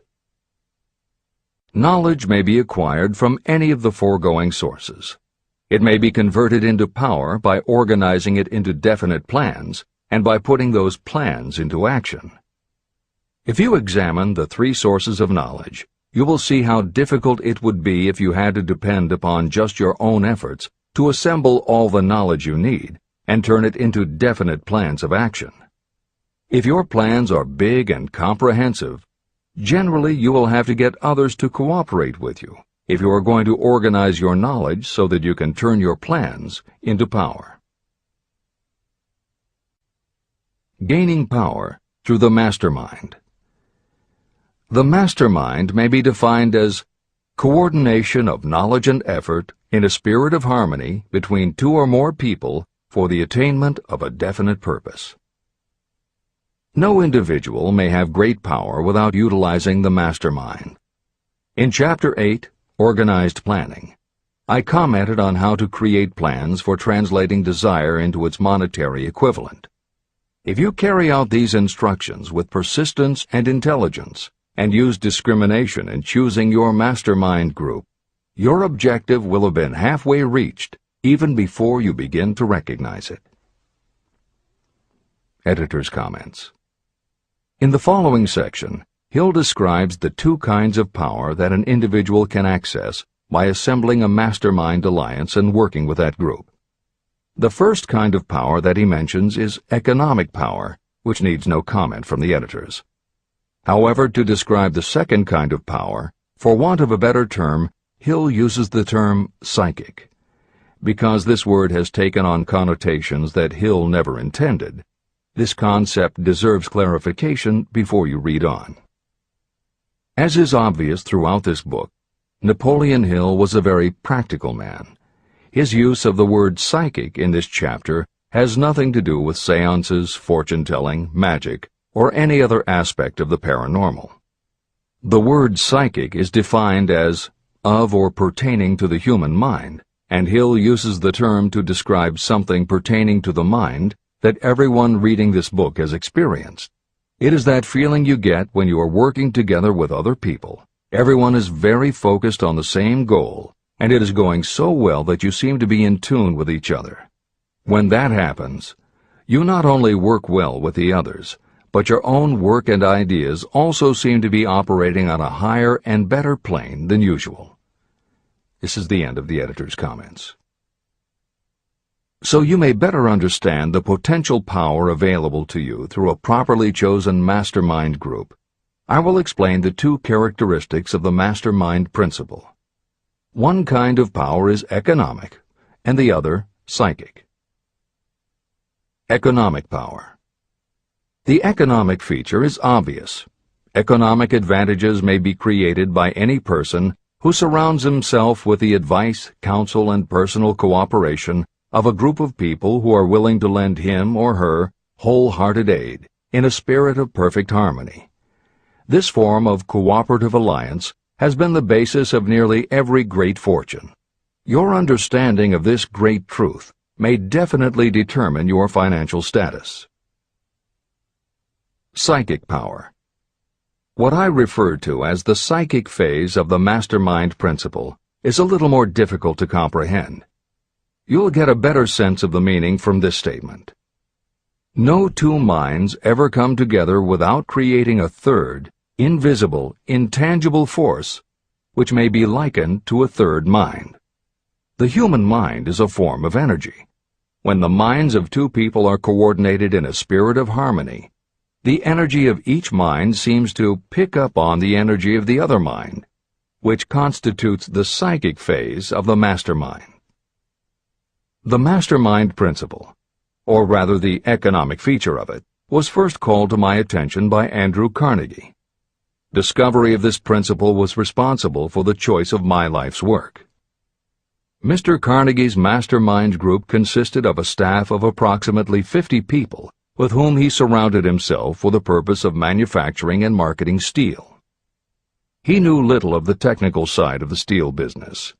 Knowledge may be acquired from any of the foregoing sources. It may be converted into power by organizing it into definite plans and by putting those plans into action. If you examine the three sources of knowledge, you will see how difficult it would be if you had to depend upon just your own efforts to assemble all the knowledge you need and turn it into definite plans of action. If your plans are big and comprehensive, generally you will have to get others to cooperate with you if you are going to organize your knowledge so that you can turn your plans into power. Gaining power through the mastermind. The mastermind may be defined as coordination of knowledge and effort in a spirit of harmony between two or more people for the attainment of a definite purpose. No individual may have great power without utilizing the mastermind. In Chapter 8, organized planning. I commented on how to create plans for translating desire into its monetary equivalent. If you carry out these instructions with persistence and intelligence, and use discrimination in choosing your mastermind group, your objective will have been halfway reached even before you begin to recognize it. Editor's comments. In the following section, Hill describes the two kinds of power that an individual can access by assembling a mastermind alliance and working with that group. The first kind of power that he mentions is economic power, which needs no comment from the editors. However, to describe the second kind of power, for want of a better term, Hill uses the term psychic. Because this word has taken on connotations that Hill never intended, this concept deserves clarification before you read on. As is obvious throughout this book, Napoleon Hill was a very practical man. His use of the word psychic in this chapter has nothing to do with seances, fortune-telling, magic, or any other aspect of the paranormal. The word psychic is defined as of or pertaining to the human mind, and Hill uses the term to describe something pertaining to the mind that everyone reading this book has experienced. It is that feeling you get when you are working together with other people. Everyone is very focused on the same goal, and it is going so well that you seem to be in tune with each other. When that happens, you not only work well with the others, but your own work and ideas also seem to be operating on a higher and better plane than usual. This is the end of the editor's comments. So you may better understand the potential power available to you through a properly chosen mastermind group, I will explain the two characteristics of the mastermind principle. One kind of power is economic, and the other psychic. Economic power. The economic feature is obvious. Economic advantages may be created by any person who surrounds himself with the advice, counsel, and personal cooperation of a group of people who are willing to lend him or her wholehearted aid in a spirit of perfect harmony. This form of cooperative alliance has been the basis of nearly every great fortune. Your understanding of this great truth may definitely determine your financial status. Psychic power. What I refer to as the psychic phase of the mastermind principle is a little more difficult to comprehend. You'll get a better sense of the meaning from this statement. No two minds ever come together without creating a third, invisible, intangible force, which may be likened to a third mind. The human mind is a form of energy. When the minds of two people are coordinated in a spirit of harmony, the energy of each mind seems to pick up on the energy of the other mind, which constitutes the psychic phase of the mastermind. The mastermind principle, or rather the economic feature of it, was first called to my attention by Andrew Carnegie. Discovery of this principle was responsible for the choice of my life's work. Mr. Carnegie's mastermind group consisted of a staff of approximately 50 people with whom he surrounded himself for the purpose of manufacturing and marketing steel. He knew little of the technical side of the steel business.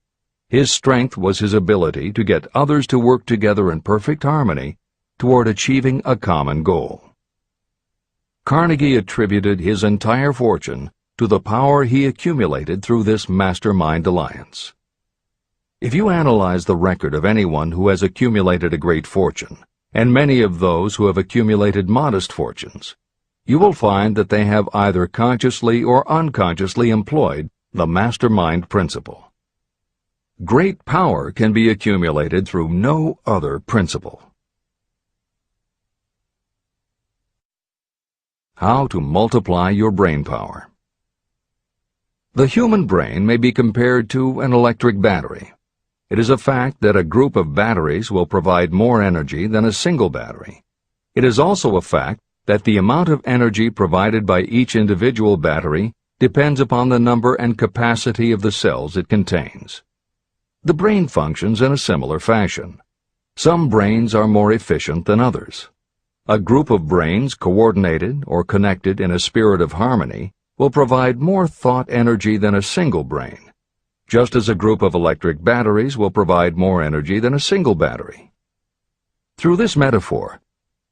His strength was his ability to get others to work together in perfect harmony toward achieving a common goal. Carnegie attributed his entire fortune to the power he accumulated through this mastermind alliance. If you analyze the record of anyone who has accumulated a great fortune, and many of those who have accumulated modest fortunes, you will find that they have either consciously or unconsciously employed the mastermind principle. Great power can be accumulated through no other principle. How to multiply your brain power. The human brain may be compared to an electric battery. It is a fact that a group of batteries will provide more energy than a single battery. It is also a fact that the amount of energy provided by each individual battery depends upon the number and capacity of the cells it contains. The brain functions in a similar fashion. Some brains are more efficient than others. A group of brains coordinated or connected in a spirit of harmony will provide more thought energy than a single brain. just as a group of electric batteries will provide more energy than a single battery. Through this metaphor,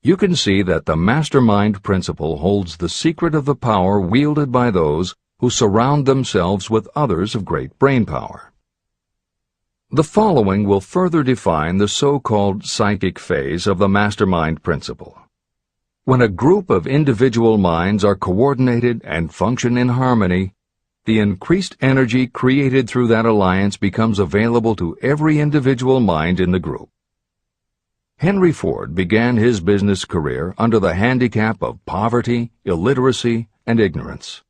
you can see that the mastermind principle holds the secret of the power wielded by those who surround themselves with others of great brain power. The following will further define the so-called psychic phase of the mastermind principle. When a group of individual minds are coordinated and function in harmony, the increased energy created through that alliance becomes available to every individual mind in the group. Henry Ford began his business career under the handicap of poverty, illiteracy, and ignorance.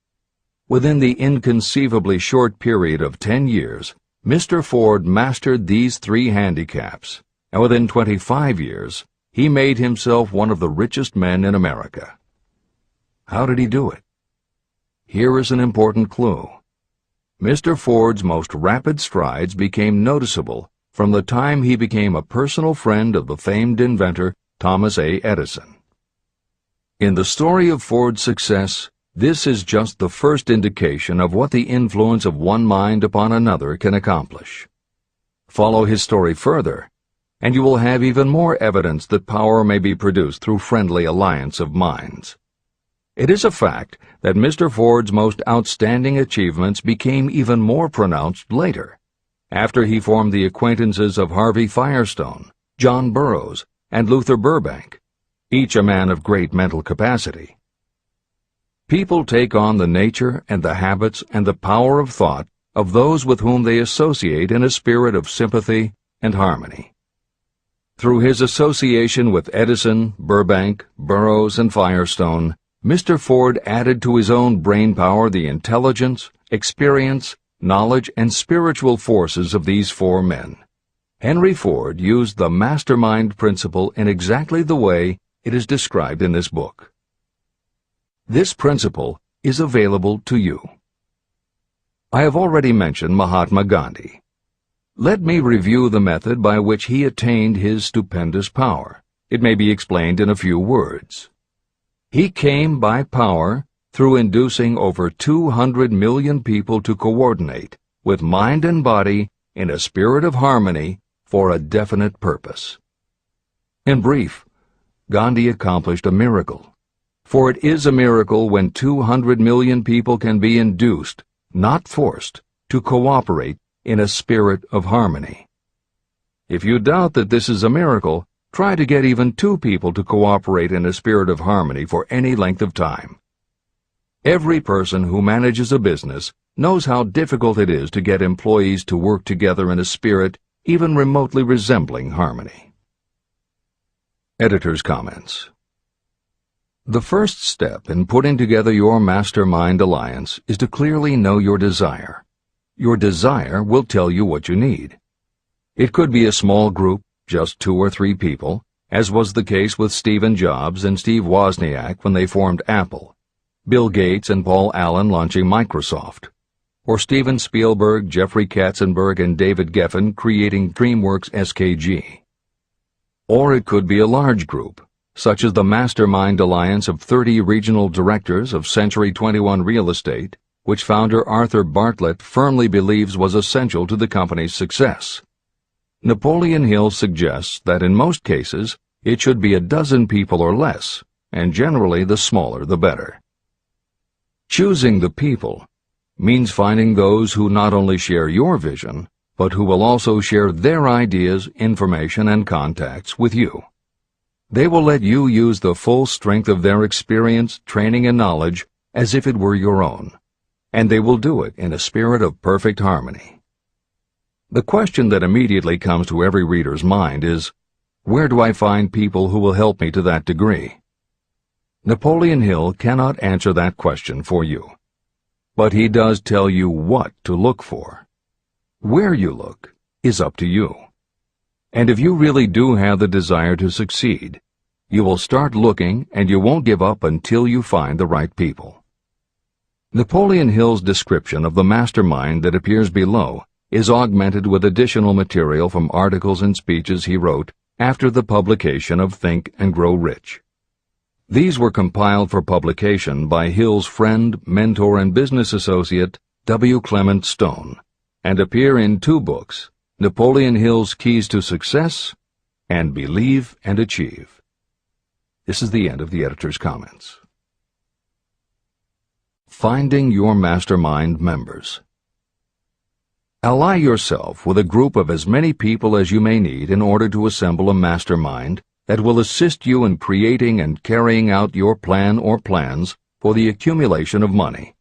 Within the inconceivably short period of 10 years, Mr. Ford mastered these 3 handicaps, and within 25 years, he made himself one of the richest men in America. How did he do it? Here is an important clue. Mr. Ford's most rapid strides became noticeable from the time he became a personal friend of the famed inventor Thomas A. Edison. In the story of Ford's success, this is just the first indication of what the influence of one mind upon another can accomplish. Follow his story further, and you will have even more evidence that power may be produced through friendly alliance of minds. It is a fact that Mr. Ford's most outstanding achievements became even more pronounced later, after he formed the acquaintances of Harvey Firestone, John Burroughs, and Luther Burbank, each a man of great mental capacity. People take on the nature and the habits and the power of thought of those with whom they associate in a spirit of sympathy and harmony. Through his association with Edison, Burbank, Burroughs, and Firestone, Mr. Ford added to his own brain power the intelligence, experience, knowledge, and spiritual forces of these 4 men. Henry Ford used the mastermind principle in exactly the way it is described in this book. This principle is available to you. I have already mentioned Mahatma Gandhi. Let me review the method by which he attained his stupendous power. It may be explained in a few words. He came by power through inducing over 200 million people to coordinate with mind and body in a spirit of harmony for a definite purpose. In brief, Gandhi accomplished a miracle, for it is a miracle when 200 million people can be induced, not forced, to cooperate in a spirit of harmony. If you doubt that this is a miracle, try to get even 2 people to cooperate in a spirit of harmony for any length of time. Every person who manages a business knows how difficult it is to get employees to work together in a spirit even remotely resembling harmony. Editor's comments. The first step in putting together your mastermind alliance is to clearly know your desire. Your desire will tell you what you need. It could be a small group, just 2 or 3 people, as was the case with Stephen Jobs and Steve Wozniak when they formed Apple, Bill Gates and Paul Allen launching Microsoft, or Steven Spielberg, Jeffrey Katzenberg, and David Geffen creating DreamWorks SKG. Or it could be a large group, such as the Mastermind Alliance of 30 regional directors of Century 21 Real Estate, which founder Arthur Bartlett firmly believes was essential to the company's success. Napoleon Hill suggests that in most cases it should be a dozen people or less, and generally the smaller the better. Choosing the people means finding those who not only share your vision, but who will also share their ideas, information, and contacts with you. They will let you use the full strength of their experience, training, and knowledge as if it were your own, and they will do it in a spirit of perfect harmony. The question that immediately comes to every reader's mind is, where do I find people who will help me to that degree? Napoleon Hill cannot answer that question for you, but he does tell you what to look for. Where you look is up to you. And if you really do have the desire to succeed, you will start looking and you won't give up until you find the right people. Napoleon Hill's description of the mastermind that appears below is augmented with additional material from articles and speeches he wrote after the publication of Think and Grow Rich. These were compiled for publication by Hill's friend, mentor, and business associate, W. Clement Stone, and appear in 2 books, Napoleon Hill's Keys to Success and Believe and Achieve. This is the end of the editor's comments. Finding your mastermind members. Ally yourself with a group of as many people as you may need in order to assemble a mastermind that will assist you in creating and carrying out your plan or plans for the accumulation of money.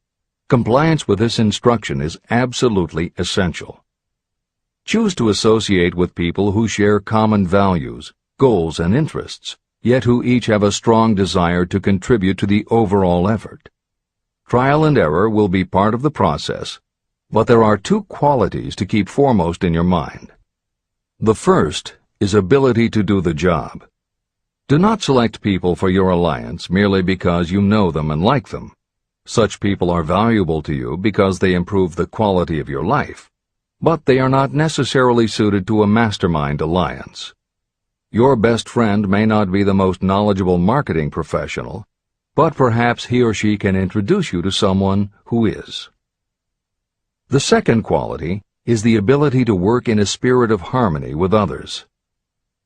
Compliance with this instruction is absolutely essential. Choose to associate with people who share common values, goals, and interests, yet who each have a strong desire to contribute to the overall effort. Trial and error will be part of the process, but there are 2 qualities to keep foremost in your mind. The first is ability to do the job. Do not select people for your alliance merely because you know them and like them. Such people are valuable to you because they improve the quality of your life, but they are not necessarily suited to a mastermind alliance. Your best friend may not be the most knowledgeable marketing professional, but perhaps he or she can introduce you to someone who is. The second quality is the ability to work in a spirit of harmony with others.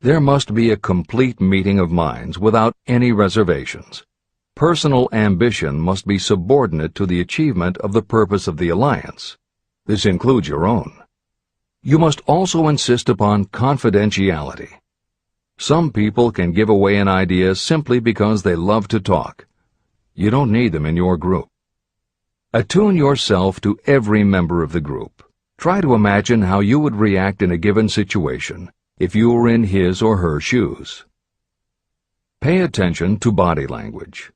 There must be a complete meeting of minds without any reservations. Personal ambition must be subordinate to the achievement of the purpose of the alliance. This includes your own. You must also insist upon confidentiality. Some people can give away an idea simply because they love to talk. You don't need them in your group. Attune yourself to every member of the group. Try to imagine how you would react in a given situation if you were in his or her shoes. Pay attention to body language.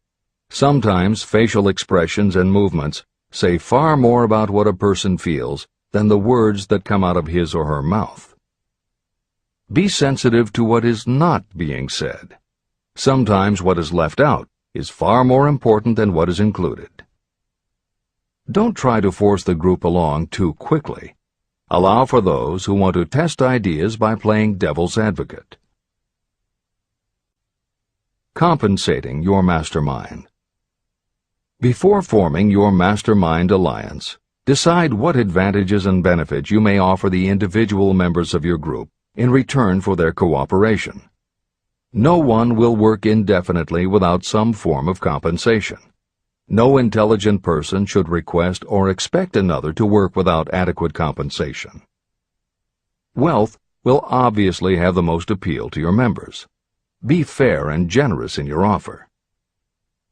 Sometimes facial expressions and movements say far more about what a person feels than the words that come out of his or her mouth. Be sensitive to what is not being said. Sometimes what is left out is far more important than what is included. Don't try to force the group along too quickly. Allow for those who want to test ideas by playing devil's advocate. Compensating your mastermind. Before forming your mastermind alliance, decide what advantages and benefits you may offer the individual members of your group in return for their cooperation. No one will work indefinitely without some form of compensation. No intelligent person should request or expect another to work without adequate compensation. Wealth will obviously have the most appeal to your members. Be fair and generous in your offer.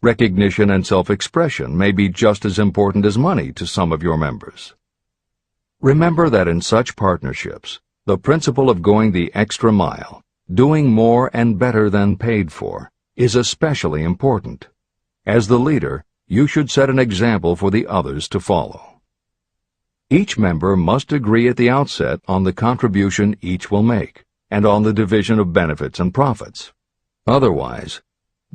Recognition and self-expression may be just as important as money to some of your members. Remember that in such partnerships, the principle of going the extra mile, doing more and better than paid for, is especially important. As the leader, you should set an example for the others to follow. Each member must agree at the outset on the contribution each will make, and on the division of benefits and profits. Otherwise,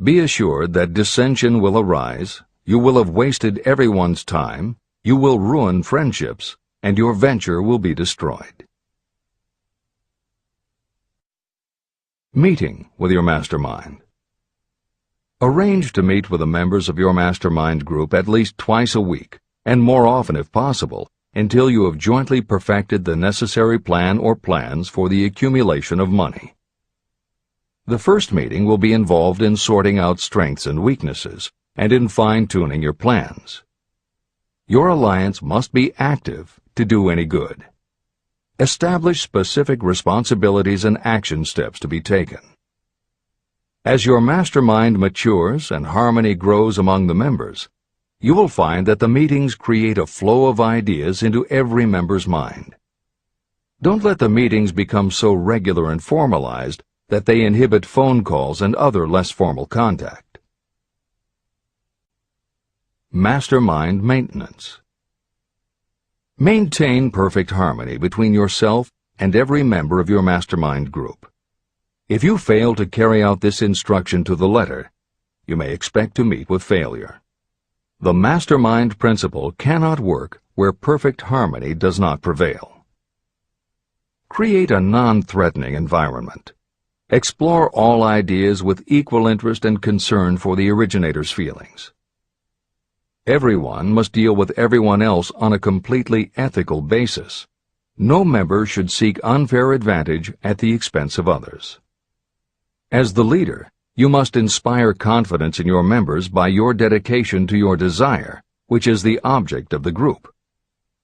be assured that dissension will arise, you will have wasted everyone's time, you will ruin friendships, and your venture will be destroyed. Meeting with your mastermind. Arrange to meet with the members of your mastermind group at least twice a week, and more often if possible, until you have jointly perfected the necessary plan or plans for the accumulation of money. The first meeting will be involved in sorting out strengths and weaknesses, and in fine-tuning your plans. Your alliance must be active to do any good. Establish specific responsibilities and action steps to be taken. As your mastermind matures and harmony grows among the members, you will find that the meetings create a flow of ideas into every member's mind. Don't let the meetings become so regular and formalized that they inhibit phone calls and other less formal contact. Mastermind maintenance. Maintain perfect harmony between yourself and every member of your mastermind group. If you fail to carry out this instruction to the letter, you may expect to meet with failure. The mastermind principle cannot work where perfect harmony does not prevail. Create a non-threatening environment. Explore all ideas with equal interest and concern for the originator's feelings. Everyone must deal with everyone else on a completely ethical basis, No member should seek unfair advantage at the expense of others. As the leader, you must inspire confidence in your members by your dedication to your desire, which is the object of the group.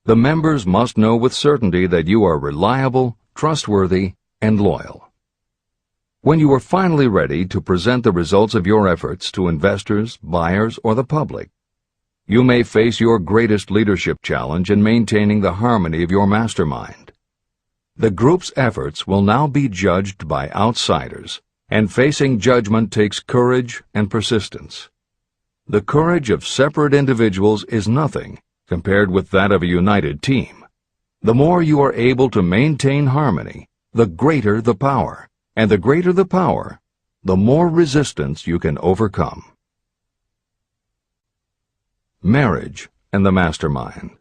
The members must know with certainty that you are reliable, trustworthy, and loyal. When you are finally ready to present the results of your efforts to investors, buyers, or the public, you may face your greatest leadership challenge in maintaining the harmony of your mastermind. The group's efforts will now be judged by outsiders, and facing judgment takes courage and persistence. The courage of separate individuals is nothing compared with that of a united team. The more you are able to maintain harmony, the greater the power, and the greater the power, the more resistance you can overcome. Marriage and the mastermind.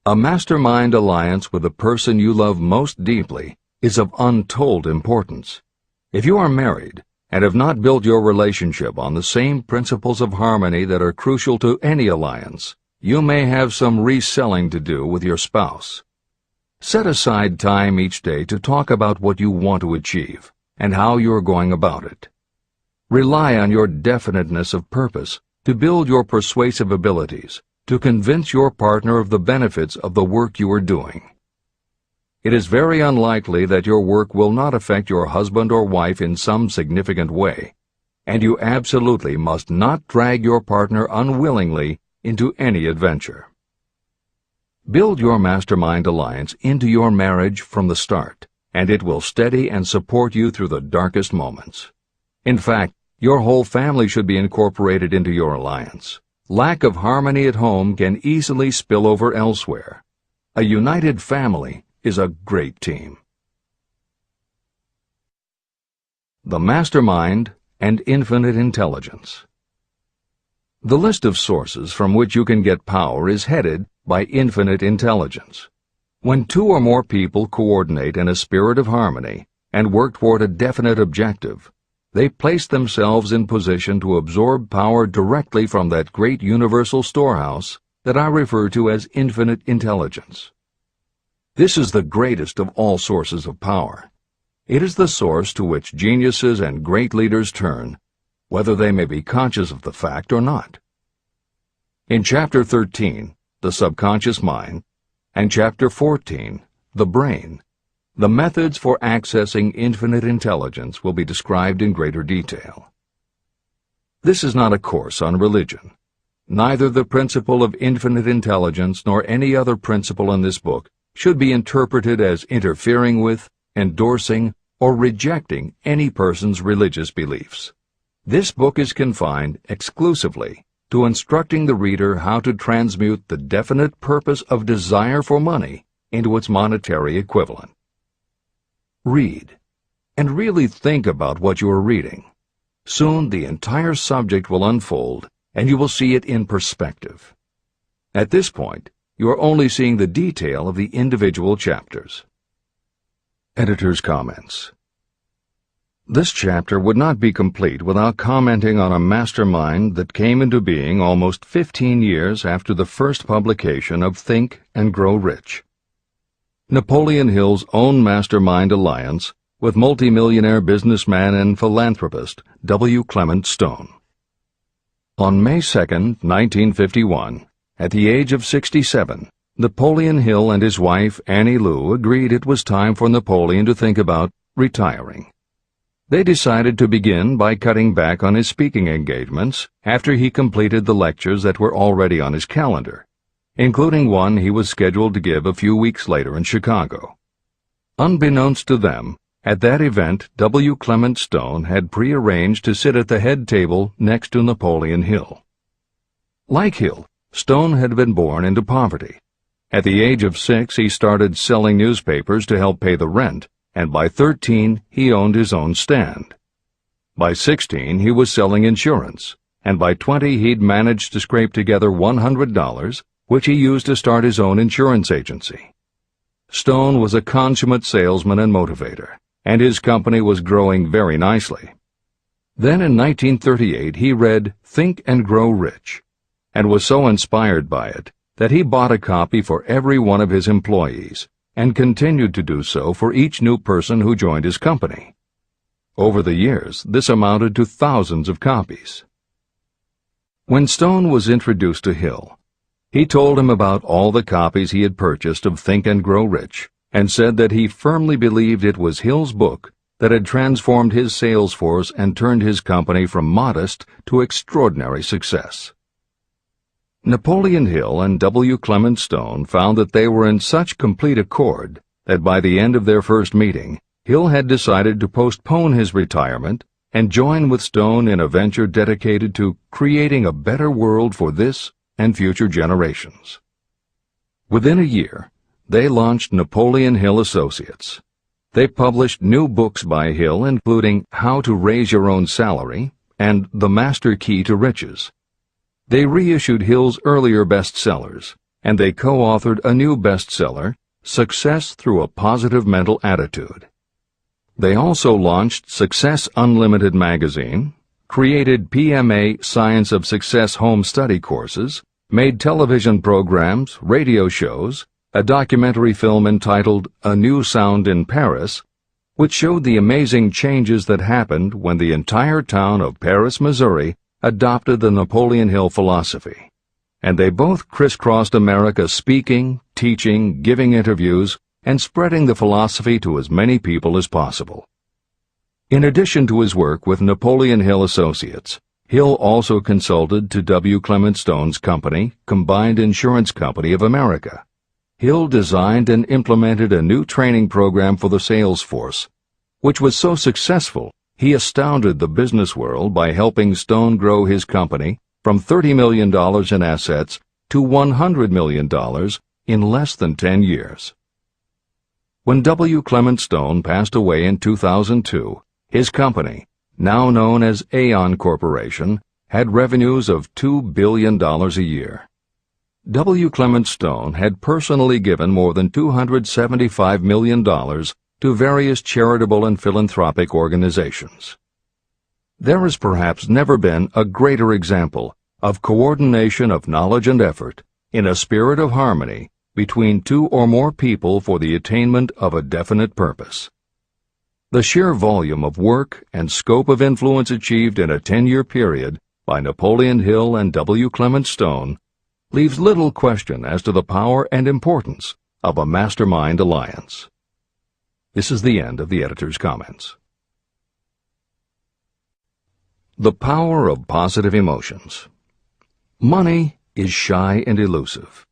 A mastermind alliance with the person you love most deeply is of untold importance. If you are married and have not built your relationship on the same principles of harmony that are crucial to any alliance, you may have some reselling to do with your spouse. Set aside time each day to talk about what you want to achieve and how you are going about it. Rely on your definiteness of purpose to build your persuasive abilities, to convince your partner of the benefits of the work you are doing. It is very unlikely that your work will not affect your husband or wife in some significant way, and you absolutely must not drag your partner unwillingly into any adventure. Build your mastermind alliance into your marriage from the start, and it will steady and support you through the darkest moments. In fact, your whole family should be incorporated into your alliance. Lack of harmony at home can easily spill over elsewhere. A united family is a great team. The mastermind and infinite intelligence. The list of sources from which you can get power is headed by infinite intelligence. When two or more people coordinate in a spirit of harmony and work toward a definite objective, they place themselves in position to absorb power directly from that great universal storehouse that I refer to as infinite intelligence. This is the greatest of all sources of power. It is the source to which geniuses and great leaders turn, whether they may be conscious of the fact or not. In Chapter 13, The Subconscious Mind, and Chapter 14, The Brain, the methods for accessing infinite intelligence will be described in greater detail. This is not a course on religion. Neither the principle of infinite intelligence nor any other principle in this book should be interpreted as interfering with, endorsing, or rejecting any person's religious beliefs. This book is confined exclusively to instructing the reader how to transmute the definite purpose of desire for money into its monetary equivalent. Read, and really think about what you are reading. Soon the entire subject will unfold, and you will see it in perspective. At this point, you are only seeing the detail of the individual chapters. Editor's comments. This chapter would not be complete without commenting on a mastermind that came into being almost 15 years after the first publication of Think and Grow Rich. Napoleon Hill's own mastermind alliance with multimillionaire businessman and philanthropist W. Clement Stone. On May 2, 1951, at the age of 67, Napoleon Hill and his wife Annie Lou agreed it was time for Napoleon to think about retiring. They decided to begin by cutting back on his speaking engagements after he completed the lectures that were already on his calendar, including one he was scheduled to give a few weeks later in Chicago. Unbeknownst to them, at that event W. Clement Stone had prearranged to sit at the head table next to Napoleon Hill. Like Hill, Stone had been born into poverty. At the age of 6, he started selling newspapers to help pay the rent, and by 13, he owned his own stand. By 16, he was selling insurance, and by 20, he'd managed to scrape together $100, which he used to start his own insurance agency. Stone was a consummate salesman and motivator, and his company was growing very nicely. Then in 1938 he read Think and Grow Rich, and was so inspired by it that he bought a copy for every one of his employees and continued to do so for each new person who joined his company. Over the years, this amounted to thousands of copies. When Stone was introduced to Hill, he told him about all the copies he had purchased of Think and Grow Rich and said that he firmly believed it was Hill's book that had transformed his sales force and turned his company from modest to extraordinary success. Napoleon Hill and W. Clement Stone found that they were in such complete accord that by the end of their first meeting, Hill had decided to postpone his retirement and join with Stone in a venture dedicated to creating a better world for this and future generations. Within a year, they launched Napoleon Hill Associates. They published new books by Hill, including How to Raise Your Own Salary and The Master Key to Riches. They reissued Hill's earlier bestsellers, and they co-authored a new bestseller, Success Through a Positive Mental Attitude. They also launched Success Unlimited magazine, created PMA Science of Success home study courses, made television programs, radio shows, a documentary film entitled A New Sound in Paris, which showed the amazing changes that happened when the entire town of Paris, Missouri, adopted the Napoleon Hill philosophy. And they both crisscrossed America speaking, teaching, giving interviews, and spreading the philosophy to as many people as possible. In addition to his work with Napoleon Hill Associates, Hill also consulted to W. Clement Stone's company, Combined Insurance Company of America. Hill designed and implemented a new training program for the sales force, which was so successful he astounded the business world by helping Stone grow his company from $30 million in assets to $100 million in less than 10 years. When W. Clement Stone passed away in 2002, his company, now known as Aon Corporation, had revenues of $2 billion a year. W. Clement Stone had personally given more than $275 million to various charitable and philanthropic organizations. There has perhaps never been a greater example of coordination of knowledge and effort in a spirit of harmony between two or more people for the attainment of a definite purpose. The sheer volume of work and scope of influence achieved in a 10-year period by Napoleon Hill and W. Clement Stone leaves little question as to the power and importance of a mastermind alliance. This is the end of the editor's comments. The power of positive emotions. Money is shy and elusive.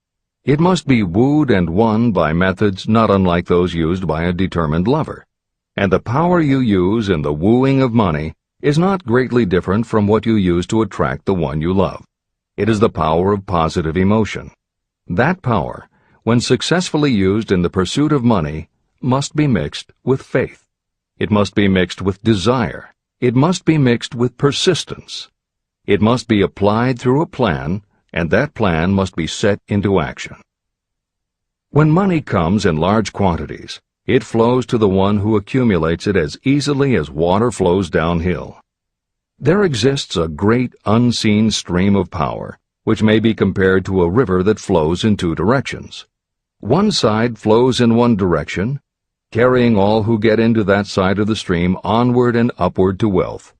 It must be wooed and won by methods not unlike those used by a determined lover. And the power you use in the wooing of money is not greatly different from what you use to attract the one you love. It is the power of positive emotion. That power, when successfully used in the pursuit of money, must be mixed with faith. It must be mixed with desire. It must be mixed with persistence. It must be applied through a plan, and that plan must be set into action. When money comes in large quantities, it flows to the one who accumulates it as easily as water flows downhill. There exists a great unseen stream of power, which may be compared to a river that flows in two directions. One side flows in one direction, carrying all who get into that side of the stream onward and upward to wealth.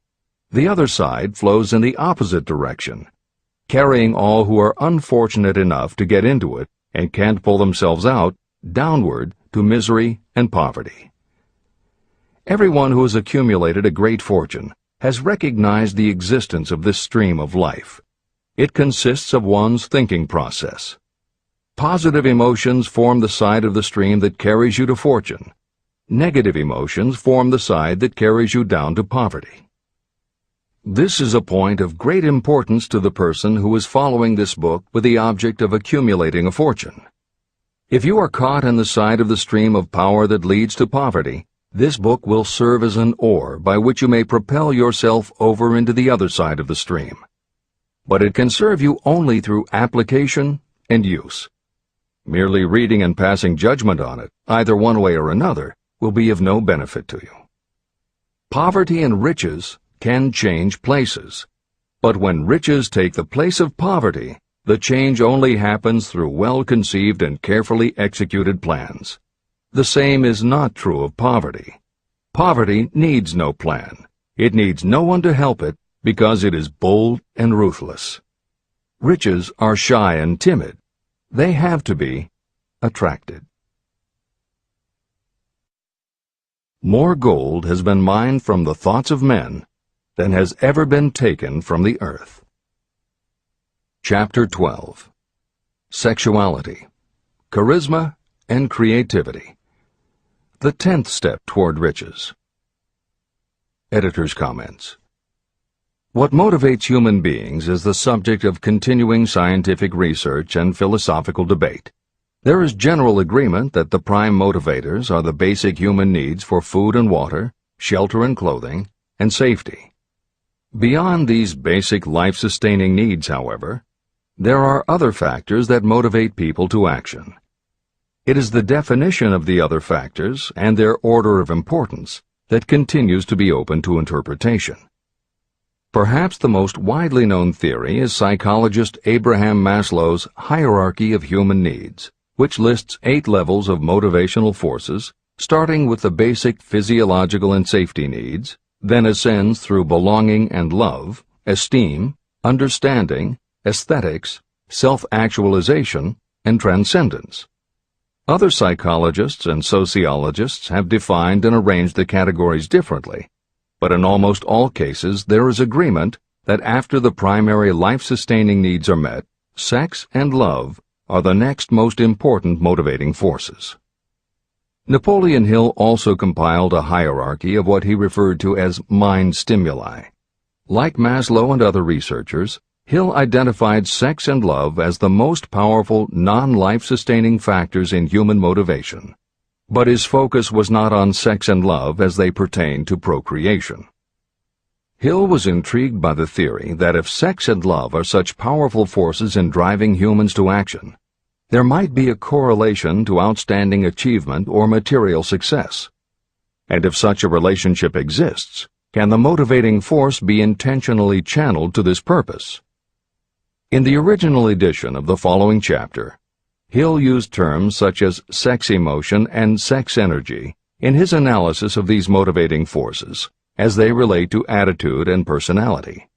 The other side flows in the opposite direction, carrying all who are unfortunate enough to get into it and can't pull themselves out downward to misery and poverty. Everyone who has accumulated a great fortune has recognized the existence of this stream of life. It consists of one's thinking process. Positive emotions form the side of the stream that carries you to fortune. Negative emotions form the side that carries you down to poverty. This is a point of great importance to the person who is following this book with the object of accumulating a fortune. If you are caught in the side of the stream of power that leads to poverty, this book will serve as an oar by which you may propel yourself over into the other side of the stream. But it can serve you only through application and use. Merely reading and passing judgment on it, either one way or another, will be of no benefit to you. Poverty and riches can change places. But when riches take the place of poverty, The change only happens through well-conceived and carefully executed plans. The same is not true of poverty. Poverty needs no plan. It needs no one to help it because it is bold and ruthless. Riches are shy and timid. They have to be attracted. More gold has been mined from the thoughts of men than has ever been taken from the earth. Chapter 12. Sexuality, Charisma, and Creativity. The 10th step toward riches. Editor's comments. What motivates human beings is the subject of continuing scientific research and philosophical debate. There is general agreement that the prime motivators are the basic human needs for food and water, shelter and clothing, and safety. Beyond these basic life-sustaining needs, however, there are other factors that motivate people to action. It is the definition of the other factors and their order of importance that continues to be open to interpretation. Perhaps the most widely known theory is psychologist Abraham Maslow's hierarchy of human needs, which lists 8 levels of motivational forces, starting with the basic physiological and safety needs, then ascends through belonging and love, esteem, understanding, aesthetics, self-actualization, and transcendence. Other psychologists and sociologists have defined and arranged the categories differently, but in almost all cases there is agreement that after the primary life-sustaining needs are met, sex and love are the next most important motivating forces. Napoleon Hill also compiled a hierarchy of what he referred to as mind stimuli. Like Maslow and other researchers, Hill identified sex and love as the most powerful non-life-sustaining factors in human motivation, but his focus was not on sex and love as they pertain to procreation. Hill was intrigued by the theory that if sex and love are such powerful forces in driving humans to action, there might be a correlation to outstanding achievement or material success. And if such a relationship exists, can the motivating force be intentionally channeled to this purpose? In the original edition of the following chapter, Hill used terms such as sex emotion and sex energy in his analysis of these motivating forces as they relate to attitude and personality.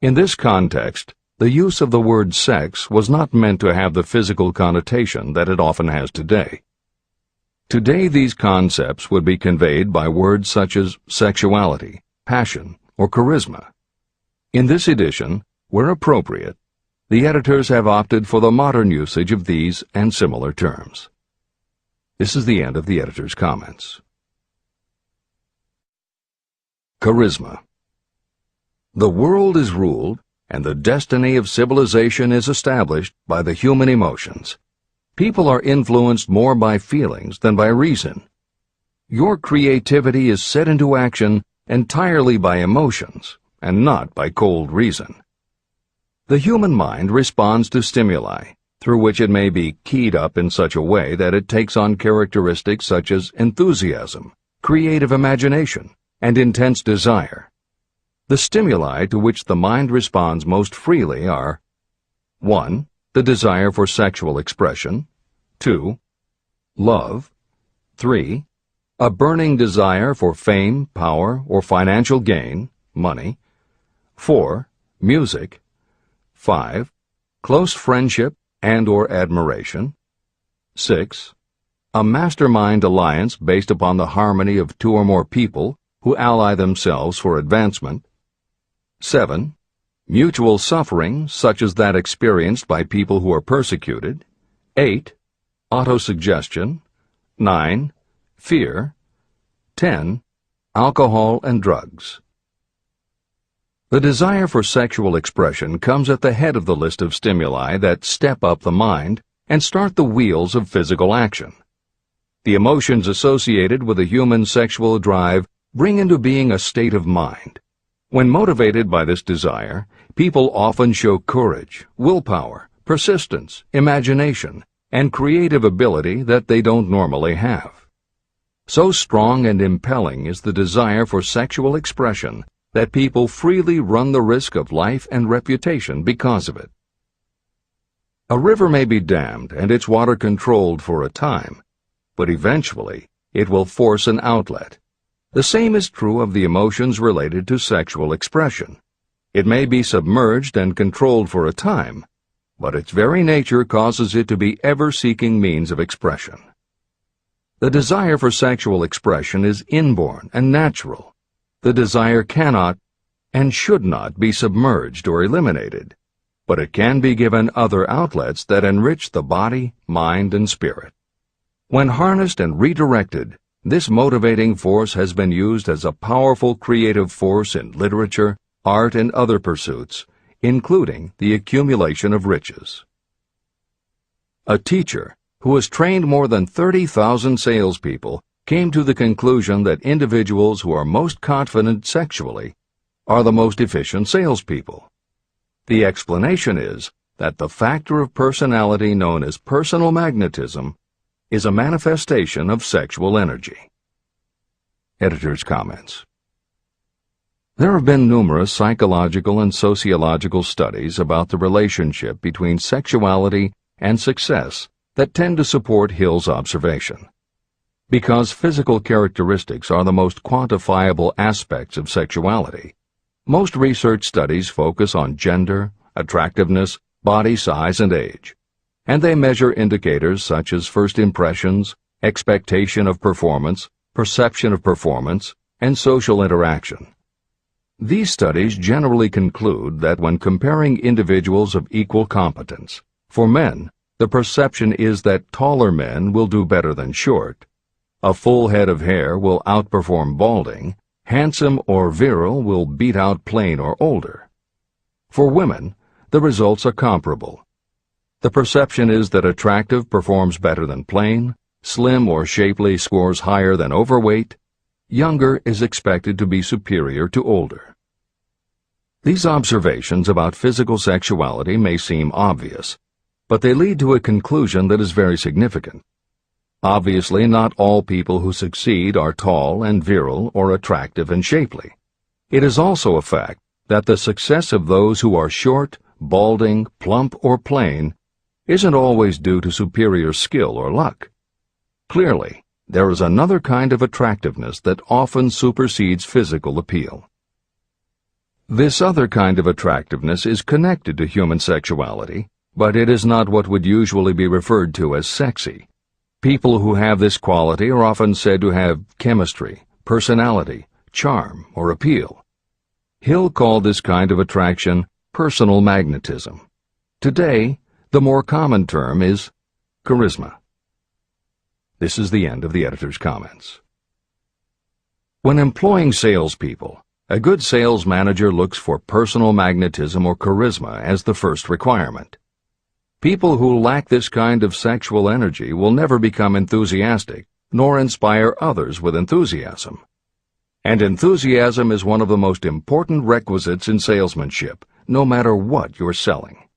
In this context, the use of the word sex was not meant to have the physical connotation that it often has today. Today these concepts would be conveyed by words such as sexuality, passion, or charisma. In this edition, where appropriate, the editors have opted for the modern usage of these and similar terms. This is the end of the editor's comments. Charisma. The world is ruled, and the destiny of civilization is established by the human emotions. People are influenced more by feelings than by reason. Your creativity is set into action entirely by emotions, and not by cold reason. The human mind responds to stimuli, through which it may be keyed up in such a way that it takes on characteristics such as enthusiasm, creative imagination, and intense desire. The stimuli to which the mind responds most freely are 1. The desire for sexual expression, 2. Love, 3. A burning desire for fame, power, or financial gain, money, 4. Music, 5. Close friendship and or admiration, 6. A mastermind alliance based upon the harmony of 2 or more people who ally themselves for advancement, 7. Mutual suffering, such as that experienced by people who are persecuted, 8. Autosuggestion, 9. Fear, 10. Alcohol and drugs. The desire for sexual expression comes at the head of the list of stimuli that step up the mind and start the wheels of physical action. The emotions associated with a human sexual drive bring into being a state of mind. When motivated by this desire, people often show courage, willpower, persistence, imagination, and creative ability that they don't normally have. So strong and impelling is the desire for sexual expression that people freely run the risk of life and reputation because of it. A river may be dammed and its water controlled for a time, but eventually it will force an outlet. The same is true of the emotions related to sexual expression. It may be submerged and controlled for a time, but its very nature causes it to be ever-seeking means of expression. The desire for sexual expression is inborn and natural. The desire cannot and should not be submerged or eliminated, but it can be given other outlets that enrich the body, mind, and spirit. When harnessed and redirected, this motivating force has been used as a powerful creative force in literature, art, and other pursuits, including the accumulation of riches. A teacher who has trained more than 30,000 salespeople came to the conclusion that individuals who are most confident sexually are the most efficient salespeople. The explanation is that the factor of personality known as personal magnetism is a manifestation of sexual energy. Editor's comments. There have been numerous psychological and sociological studies about the relationship between sexuality and success that tend to support Hill's observation. Because physical characteristics are the most quantifiable aspects of sexuality, most research studies focus on gender, attractiveness, body size, and age, and they measure indicators such as first impressions, expectation of performance, perception of performance, and social interaction. These studies generally conclude that when comparing individuals of equal competence, for men, the perception is that taller men will do better than short, a full head of hair will outperform balding, handsome or virile will beat out plain or older. For women, the results are comparable. The perception is that attractive performs better than plain, slim or shapely scores higher than overweight, younger is expected to be superior to older. These observations about physical sexuality may seem obvious, but they lead to a conclusion that is very significant. Obviously, not all people who succeed are tall and virile or attractive and shapely. It is also a fact that the success of those who are short, balding, plump, or plain isn't always due to superior skill or luck. Clearly, there is another kind of attractiveness that often supersedes physical appeal. This other kind of attractiveness is connected to human sexuality, but it is not what would usually be referred to as sexy. People who have this quality are often said to have chemistry, personality, charm, or appeal. Hill called this kind of attraction personal magnetism. Today, the more common term is charisma. This is the end of the editor's comments. When employing salespeople, a good sales manager looks for personal magnetism or charisma as the first requirement. People who lack this kind of sexual energy will never become enthusiastic, nor inspire others with enthusiasm. And enthusiasm is one of the most important requisites in salesmanship, no matter what you're selling.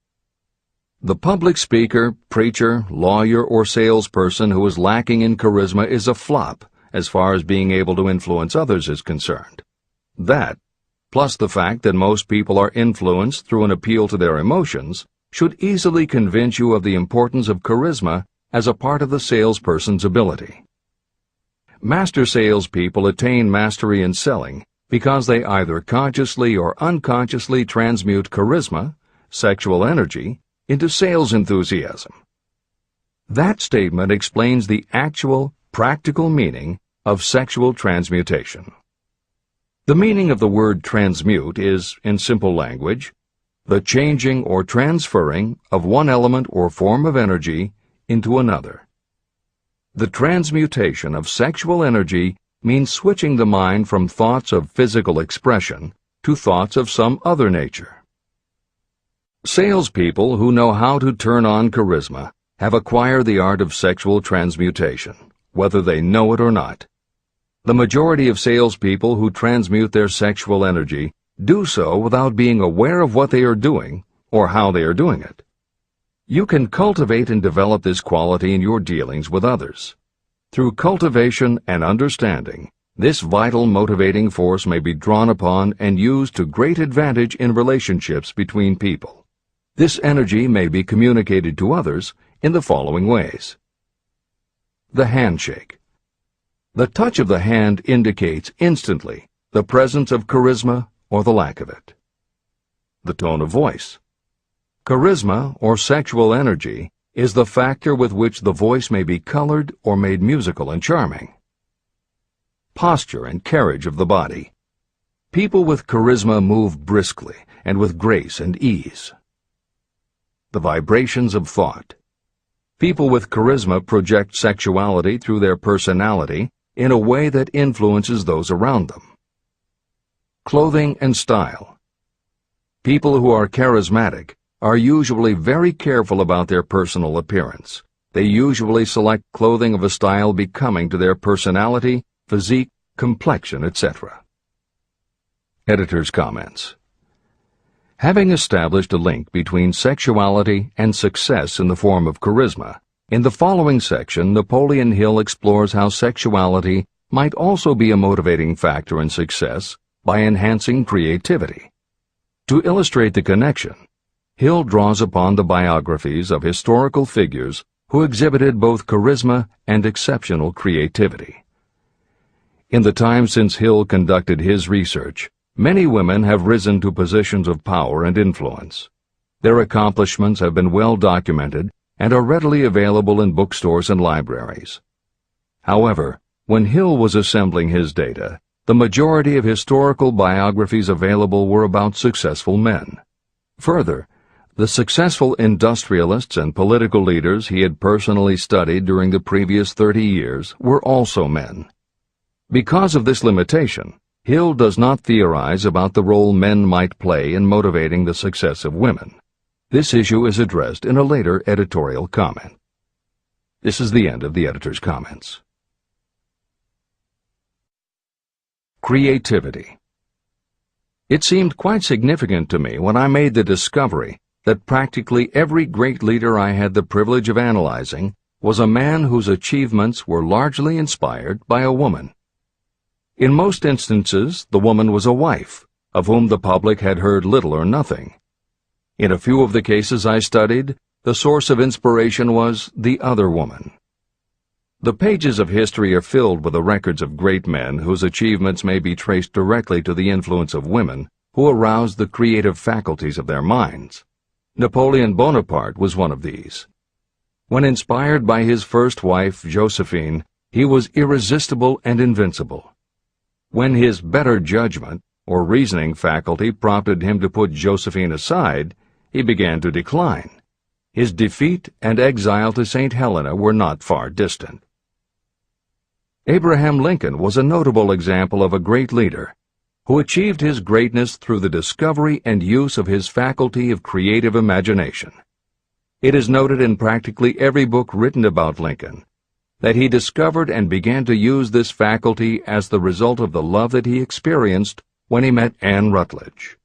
The public speaker, preacher, lawyer, or salesperson who is lacking in charisma is a flop as far as being able to influence others is concerned. That, plus the fact that most people are influenced through an appeal to their emotions, should easily convince you of the importance of charisma as a part of the salesperson's ability. Master salespeople attain mastery in selling because they either consciously or unconsciously transmute charisma, sexual energy, into sales enthusiasm. That statement explains the actual, practical meaning of sexual transmutation. The meaning of the word transmute is, in simple language, the changing or transferring of one element or form of energy into another. The transmutation of sexual energy means switching the mind from thoughts of physical expression to thoughts of some other nature. Salespeople who know how to turn on charisma have acquired the art of sexual transmutation, whether they know it or not. The majority of salespeople who transmute their sexual energy do so without being aware of what they are doing or how they are doing it. You can cultivate and develop this quality in your dealings with others. Through cultivation and understanding, this vital motivating force may be drawn upon and used to great advantage in relationships between people. This energy may be communicated to others in the following ways. The handshake. The touch of the hand indicates instantly the presence of charisma or the lack of it. The tone of voice. Charisma, or sexual energy, is the factor with which the voice may be colored or made musical and charming. Posture and carriage of the body. People with charisma move briskly and with grace and ease. The vibrations of thought. People with charisma project sexuality through their personality in a way that influences those around them. Clothing and style. People who are charismatic are usually very careful about their personal appearance. They usually select clothing of a style becoming to their personality, physique, complexion, etc. Editor's comments. Having established a link between sexuality and success in the form of charisma, in the following section, Napoleon Hill explores how sexuality might also be a motivating factor in success by enhancing creativity. To illustrate the connection, Hill draws upon the biographies of historical figures who exhibited both charisma and exceptional creativity. In the time since Hill conducted his research, many women have risen to positions of power and influence. Their accomplishments have been well documented and are readily available in bookstores and libraries. However, when Hill was assembling his data, the majority of historical biographies available were about successful men. Further, the successful industrialists and political leaders he had personally studied during the previous 30 years were also men. Because of this limitation, Hill does not theorize about the role men might play in motivating the success of women. This issue is addressed in a later editorial comment. This is the end of the editor's comments. Creativity. It seemed quite significant to me when I made the discovery that practically every great leader I had the privilege of analyzing was a man whose achievements were largely inspired by a woman. In most instances, the woman was a wife, of whom the public had heard little or nothing. In a few of the cases I studied, the source of inspiration was the other woman. The pages of history are filled with the records of great men whose achievements may be traced directly to the influence of women who aroused the creative faculties of their minds. Napoleon Bonaparte was one of these. When inspired by his first wife, Josephine, he was irresistible and invincible. When his better judgment or reasoning faculty prompted him to put Josephine aside, he began to decline. His defeat and exile to St. Helena were not far distant. Abraham Lincoln was a notable example of a great leader who achieved his greatness through the discovery and use of his faculty of creative imagination. It is noted in practically every book written about Lincoln that he discovered and began to use this faculty as the result of the love that he experienced when he met Anne Rutledge.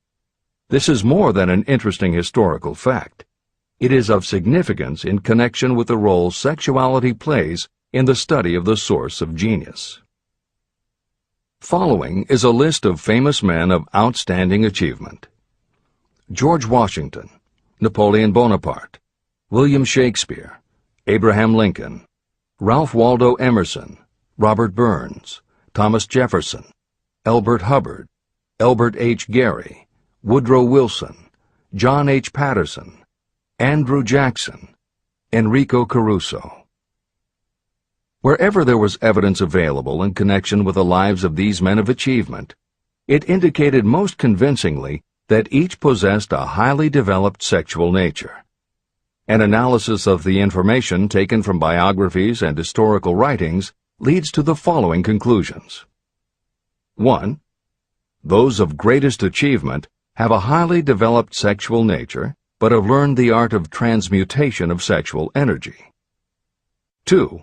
This is more than an interesting historical fact. It is of significance in connection with the role sexuality plays in the study of the source of genius. Following is a list of famous men of outstanding achievement: George Washington, Napoleon Bonaparte, William Shakespeare, Abraham Lincoln, Ralph Waldo Emerson, Robert Burns, Thomas Jefferson, Elbert Hubbard, Elbert H. Gary, Woodrow Wilson, John H. Patterson, Andrew Jackson, Enrico Caruso. Wherever there was evidence available in connection with the lives of these men of achievement, it indicated most convincingly that each possessed a highly developed sexual nature. An analysis of the information taken from biographies and historical writings leads to the following conclusions. 1. Those of greatest achievement have a highly developed sexual nature, but have learned the art of transmutation of sexual energy. 2.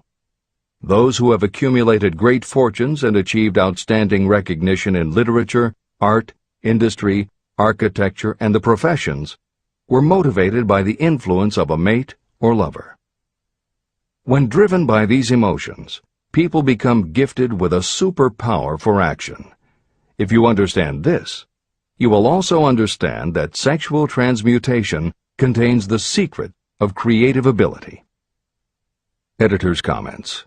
Those who have accumulated great fortunes and achieved outstanding recognition in literature, art, industry, architecture, and the professions were motivated by the influence of a mate or lover. When driven by these emotions, people become gifted with a superpower for action. If you understand this, you will also understand that sexual transmutation contains the secret of creative ability. Editor's comments.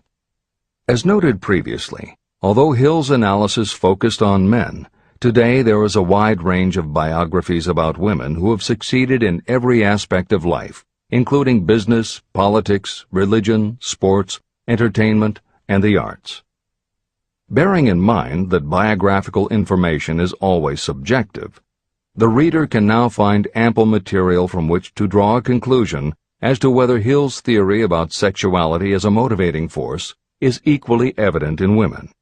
As noted previously, although Hill's analysis focused on men, today there is a wide range of biographies about women who have succeeded in every aspect of life, including business, politics, religion, sports, entertainment, and the arts. Bearing in mind that biographical information is always subjective, the reader can now find ample material from which to draw a conclusion as to whether Hill's theory about sexuality as a motivating force is equally evident in women.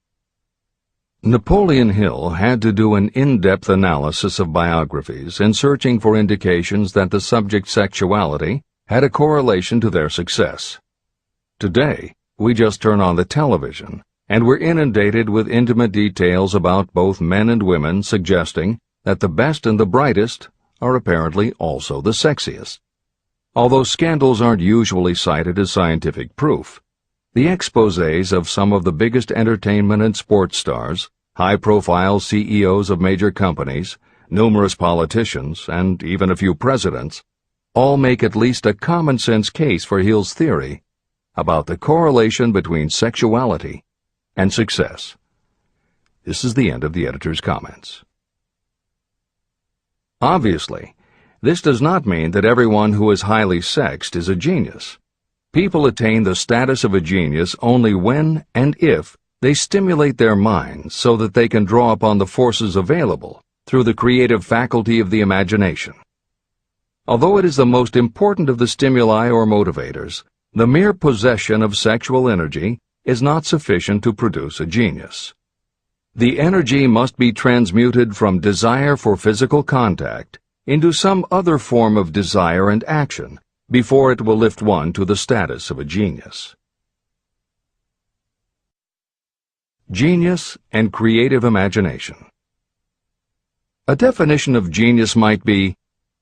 Napoleon Hill had to do an in-depth analysis of biographies in searching for indications that the subject's sexuality had a correlation to their success. Today, we just turn on the television, and we're inundated with intimate details about both men and women suggesting that the best and the brightest are apparently also the sexiest. Although scandals aren't usually cited as scientific proof, the exposés of some of the biggest entertainment and sports stars, high-profile CEOs of major companies, numerous politicians, and even a few presidents, all make at least a common-sense case for Hill's theory about the correlation between sexuality and success. This is the end of the editor's comments. Obviously, this does not mean that everyone who is highly sexed is a genius. People attain the status of a genius only when and if they stimulate their minds so that they can draw upon the forces available through the creative faculty of the imagination. Although it is the most important of the stimuli or motivators, the mere possession of sexual energy is not sufficient to produce a genius. The energy must be transmuted from desire for physical contact into some other form of desire and action before it will lift one to the status of a genius. Genius and creative imagination. A definition of genius might be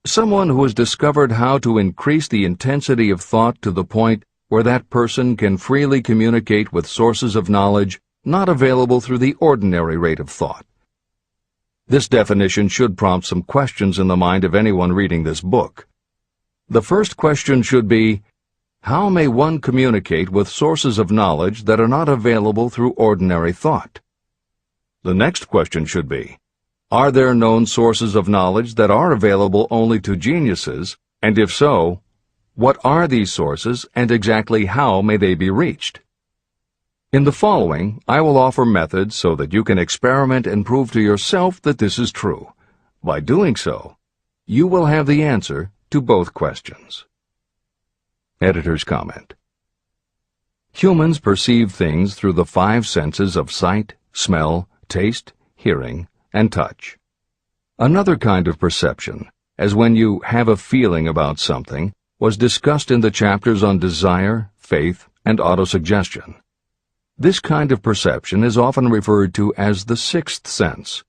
someone who has discovered how to increase the intensity of thought to the point where that person can freely communicate with sources of knowledge not available through the ordinary rate of thought. This definition should prompt some questions in the mind of anyone reading this book. The first question should be, how may one communicate with sources of knowledge that are not available through ordinary thought? The next question should be, are there known sources of knowledge that are available only to geniuses, and if so, what are these sources and exactly how may they be reached? In the following, I will offer methods so that you can experiment and prove to yourself that this is true. By doing so, you will have the answer to both questions. Editor's comment. Humans perceive things through the 5 senses of sight, smell, taste, hearing, and touch. Another kind of perception, as when you have a feeling about something, was discussed in the chapters on desire, faith, and autosuggestion. This kind of perception is often referred to as the 6th sense,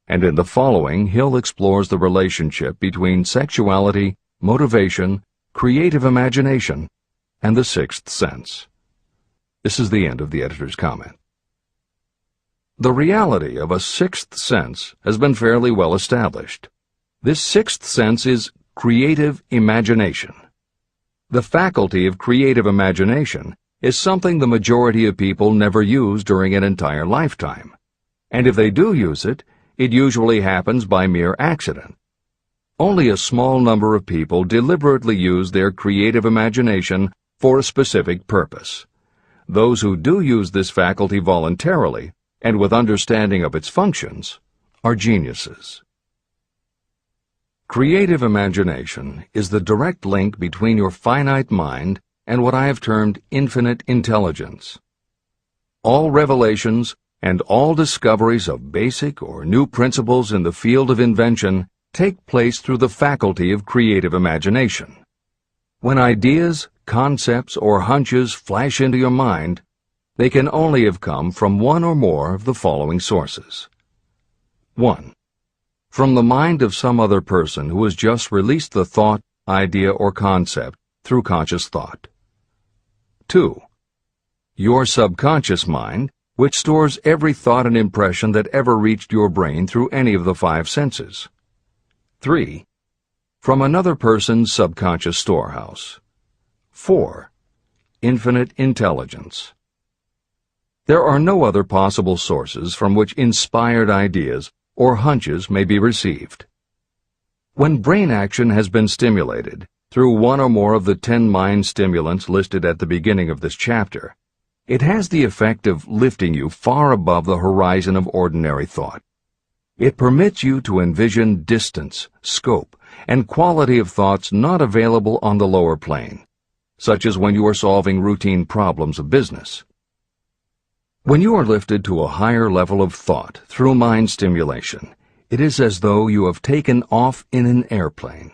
and in the following Hill explores the relationship between sexuality, motivation, creative imagination, and the 6th sense. This is the end of the editor's comment. The reality of a 6th sense has been fairly well established. This 6th sense is creative imagination. The faculty of creative imagination is something the majority of people never use during an entire lifetime, and if they do use it, it usually happens by mere accident. Only a small number of people deliberately use their creative imagination for a specific purpose. Those who do use this faculty voluntarily and with understanding of its functions are geniuses. Creative imagination is the direct link between your finite mind and what I have termed infinite intelligence. All revelations and all discoveries of basic or new principles in the field of invention take place through the faculty of creative imagination. When ideas, concepts, or hunches flash into your mind, they can only have come from one or more of the following sources. 1. From the mind of some other person who has just released the thought, idea, or concept through conscious thought. 2. Your subconscious mind, which stores every thought and impression that ever reached your brain through any of the 5 senses. 3. from another person's subconscious storehouse. 4. Infinite intelligence. There are no other possible sources from which inspired ideas or hunches may be received. When brain action has been stimulated through one or more of the 10 mind stimulants listed at the beginning of this chapter, it has the effect of lifting you far above the horizon of ordinary thought. It permits you to envision distance, scope, and quality of thoughts not available on the lower plane, such as when you are solving routine problems of business. When you are lifted to a higher level of thought through mind stimulation, it is as though you have taken off in an airplane.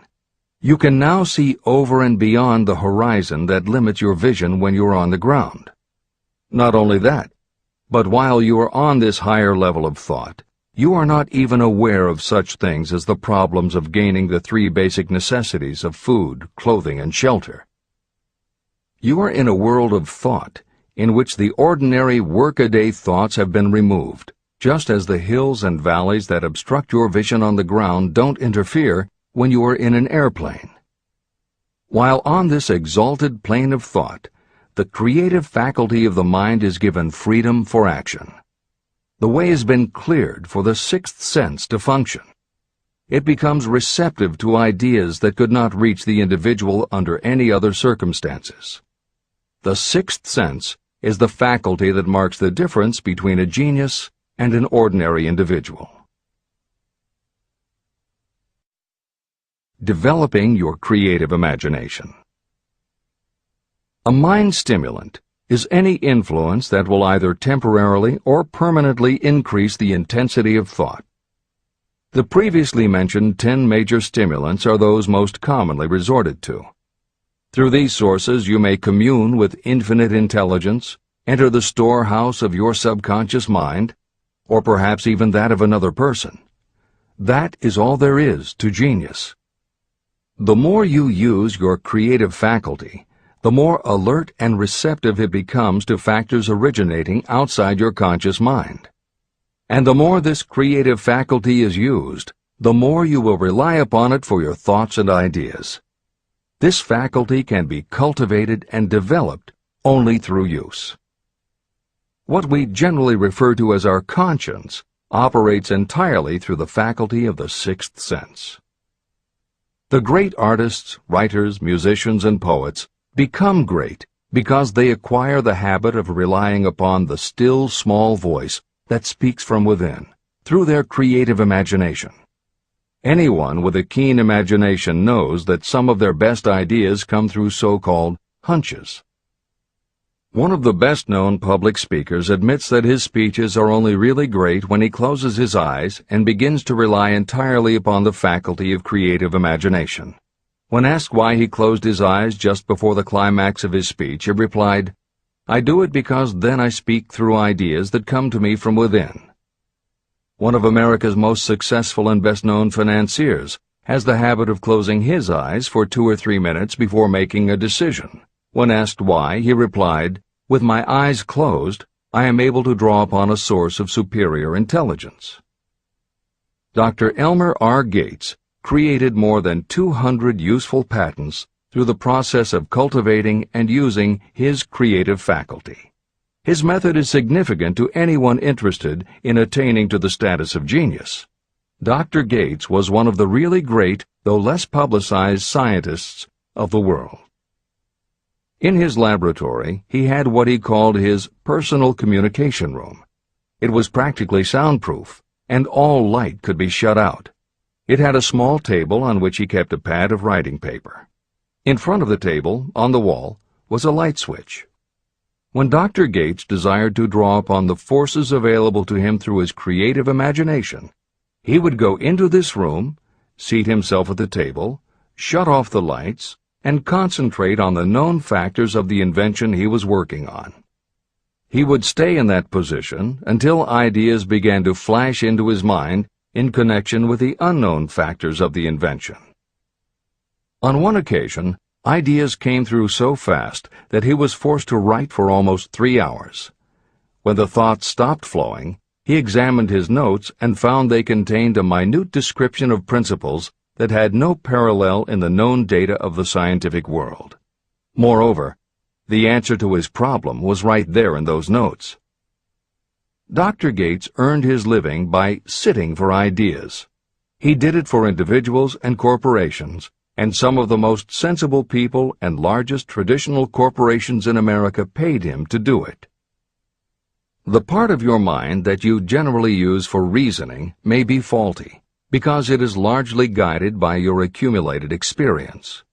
You can now see over and beyond the horizon that limits your vision when you are on the ground. Not only that, but while you are on this higher level of thought, you are not even aware of such things as the problems of gaining the 3 basic necessities of food, clothing, and shelter. You are in a world of thought in which the ordinary workaday thoughts have been removed, just as the hills and valleys that obstruct your vision on the ground don't interfere when you are in an airplane. While on this exalted plane of thought, the creative faculty of the mind is given freedom for action. The way has been cleared for the 6th sense to function. It becomes receptive to ideas that could not reach the individual under any other circumstances. The 6th sense is the faculty that marks the difference between a genius and an ordinary individual. Developing your creative imagination. A mind stimulant is any influence that will either temporarily or permanently increase the intensity of thought. The previously mentioned 10 major stimulants are those most commonly resorted to. Through these sources you may commune with infinite intelligence, enter the storehouse of your subconscious mind, or perhaps even that of another person. That is all there is to genius. The more you use your creative faculty, the more alert and receptive it becomes to factors originating outside your conscious mind. And the more this creative faculty is used, the more you will rely upon it for your thoughts and ideas. This faculty can be cultivated and developed only through use. What we generally refer to as our conscience operates entirely through the faculty of the 6th sense. The great artists, writers, musicians, and poets become great because they acquire the habit of relying upon the still small voice that speaks from within, through their creative imagination. Anyone with a keen imagination knows that some of their best ideas come through so-called hunches. One of the best-known public speakers admits that his speeches are only really great when he closes his eyes and begins to rely entirely upon the faculty of creative imagination. When asked why he closed his eyes just before the climax of his speech, he replied, "I do it because then I speak through ideas that come to me from within." One of America's most successful and best-known financiers has the habit of closing his eyes for 2 or 3 minutes before making a decision. When asked why, he replied, "With my eyes closed, I am able to draw upon a source of superior intelligence." Dr. Elmer R. Gates created more than 200 useful patents through the process of cultivating and using his creative faculty. His method is significant to anyone interested in attaining to the status of genius. Dr. Gates was one of the really great, though less publicized, scientists of the world. In his laboratory, he had what he called his personal communication room. It was practically soundproof, and all light could be shut out. It had a small table on which he kept a pad of writing paper. In front of the table, on the wall, was a light switch. When Dr. Gates desired to draw upon the forces available to him through his creative imagination, he would go into this room, seat himself at the table, shut off the lights, and concentrate on the known factors of the invention he was working on. He would stay in that position until ideas began to flash into his mind in connection with the unknown factors of the invention. On one occasion, ideas came through so fast that he was forced to write for almost 3 hours. When the thoughts stopped flowing, he examined his notes and found they contained a minute description of principles that had no parallel in the known data of the scientific world. Moreover, the answer to his problem was right there in those notes. Dr. Gates earned his living by sitting for ideas. He did it for individuals and corporations, and some of the most sensible people and largest traditional corporations in America paid him to do it. The part of your mind that you generally use for reasoning may be faulty, because it is largely guided by your accumulated experience.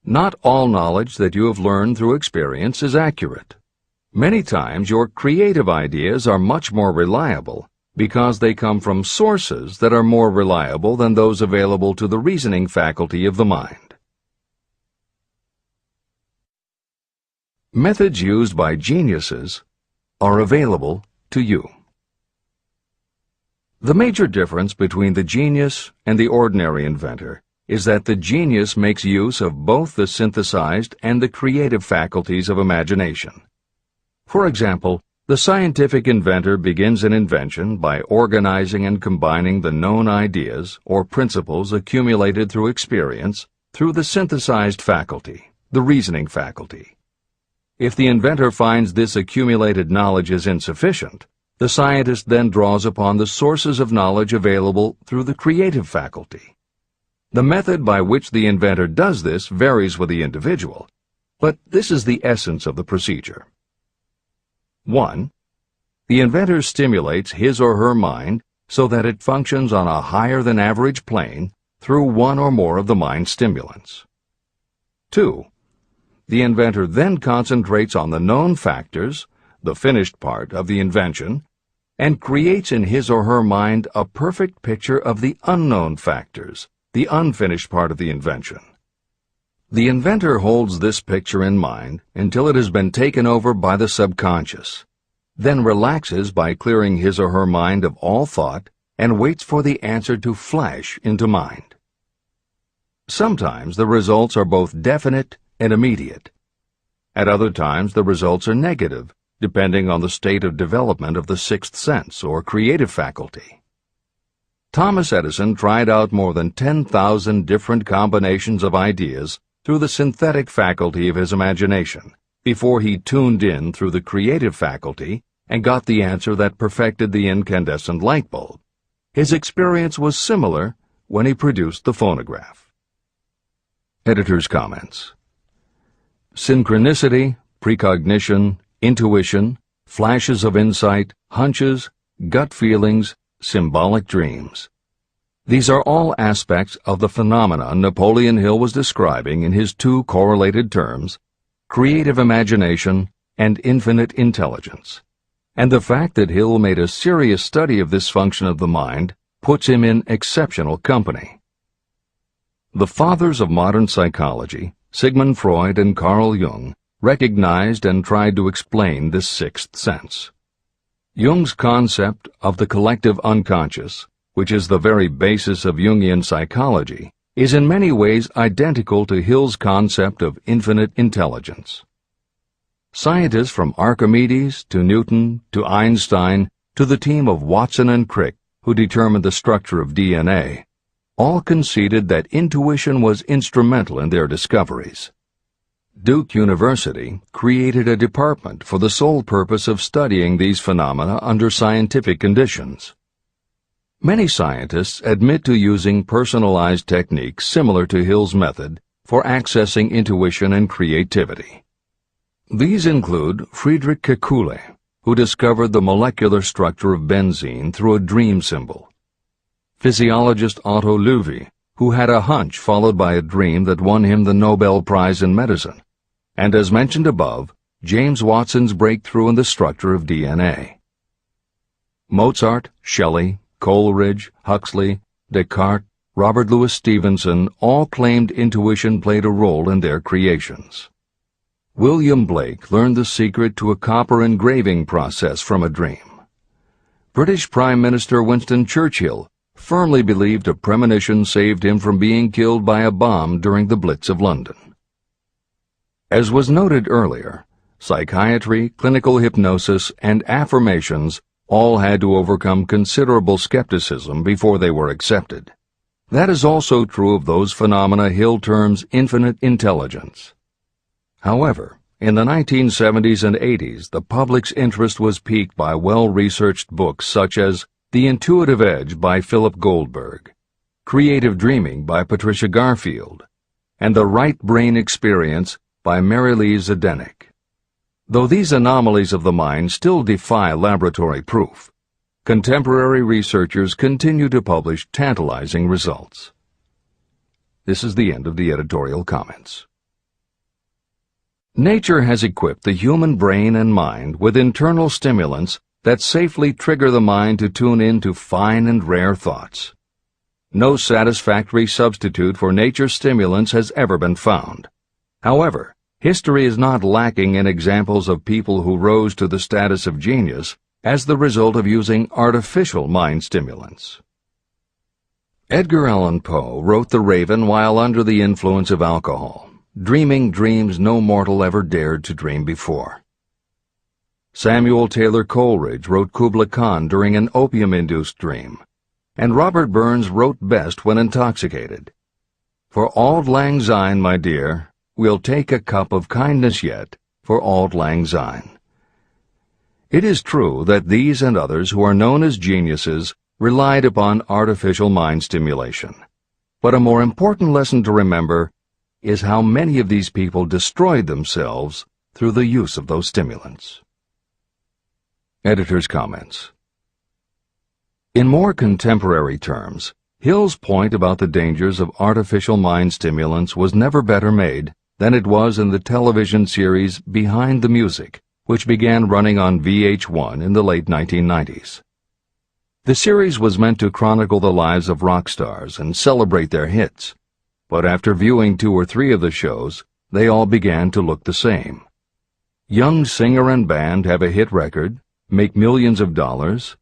Not all knowledge that you have learned through experience is accurate. Many times your creative ideas are much more reliable because they come from sources that are more reliable than those available to the reasoning faculty of the mind. Methods used by geniuses are available to you. The major difference between the genius and the ordinary inventor is that the genius makes use of both the synthesized and the creative faculties of imagination. For example, the scientific inventor begins an invention by organizing and combining the known ideas or principles accumulated through experience through the synthesized faculty, the reasoning faculty. If the inventor finds this accumulated knowledge is insufficient, the scientist then draws upon the sources of knowledge available through the creative faculty. The method by which the inventor does this varies with the individual, but this is the essence of the procedure. 1. The inventor stimulates his or her mind so that it functions on a higher-than-average plane through one or more of the mind stimulants. 2. The inventor then concentrates on the known factors, the finished part of the invention, and creates in his or her mind a perfect picture of the unknown factors, the unfinished part of the invention. The inventor holds this picture in mind until it has been taken over by the subconscious, then relaxes by clearing his or her mind of all thought and waits for the answer to flash into mind. Sometimes the results are both definite and immediate. At other times the results are negative, depending on the state of development of the sixth sense or creative faculty. Thomas Edison tried out more than 10,000 different combinations of ideas through the synthetic faculty of his imagination before he tuned in through the creative faculty and got the answer that perfected the incandescent light bulb. His experience was similar when he produced the phonograph. Editor's comments. Synchronicity, precognition, intuition, flashes of insight, hunches, gut feelings, symbolic dreams. These are all aspects of the phenomenon Napoleon Hill was describing in his two correlated terms, creative imagination and infinite intelligence. And the fact that Hill made a serious study of this function of the mind puts him in exceptional company. The fathers of modern psychology, Sigmund Freud and Carl Jung, recognized and tried to explain this sixth sense. Jung's concept of the collective unconscious, which is the very basis of Jungian psychology, is in many ways identical to Hill's concept of infinite intelligence. Scientists from Archimedes to Newton to Einstein to the team of Watson and Crick, who determined the structure of DNA, all conceded that intuition was instrumental in their discoveries. Duke University created a department for the sole purpose of studying these phenomena under scientific conditions. Many scientists admit to using personalized techniques similar to Hill's method for accessing intuition and creativity. These include Friedrich Kekule, who discovered the molecular structure of benzene through a dream symbol; physiologist Otto Loewi, who had a hunch followed by a dream that won him the Nobel Prize in Medicine; and as mentioned above, James Watson's breakthrough in the structure of DNA. Mozart, Shelley, Coleridge, Huxley, Descartes, Robert Louis Stevenson all claimed intuition played a role in their creations. William Blake learned the secret to a copper engraving process from a dream. British Prime Minister Winston Churchill firmly believed a premonition saved him from being killed by a bomb during the Blitz of London. As was noted earlier, psychiatry, clinical hypnosis, and affirmations all had to overcome considerable skepticism before they were accepted. That is also true of those phenomena Hill terms infinite intelligence. However, in the 1970s and 80s, the public's interest was piqued by well-researched books such as The Intuitive Edge by Philip Goldberg, Creative Dreaming by Patricia Garfield, and The Right Brain Experience by Mary-Lee Zdenek. Though these anomalies of the mind still defy laboratory proof, contemporary researchers continue to publish tantalizing results. This is the end of the editorial comments. Nature has equipped the human brain and mind with internal stimulants that safely trigger the mind to tune in to fine and rare thoughts. No satisfactory substitute for nature's stimulants has ever been found. However, history is not lacking in examples of people who rose to the status of genius as the result of using artificial mind stimulants. Edgar Allan Poe wrote The Raven while under the influence of alcohol, dreaming dreams no mortal ever dared to dream before. Samuel Taylor Coleridge wrote Kubla Khan during an opium-induced dream, and Robert Burns wrote best when intoxicated. For auld lang syne, my dear, we'll take a cup of kindness yet for auld lang syne. It is true that these and others who are known as geniuses relied upon artificial mind stimulation. But a more important lesson to remember is how many of these people destroyed themselves through the use of those stimulants. Editor's comments. In more contemporary terms, Hill's point about the dangers of artificial mind stimulants was never better made than it was in the television series Behind the Music, which began running on VH1 in the late 1990s. The series was meant to chronicle the lives of rock stars and celebrate their hits, but after viewing 2 or 3 of the shows, they all began to look the same. Young singer and band have a hit record, make millions of dollars,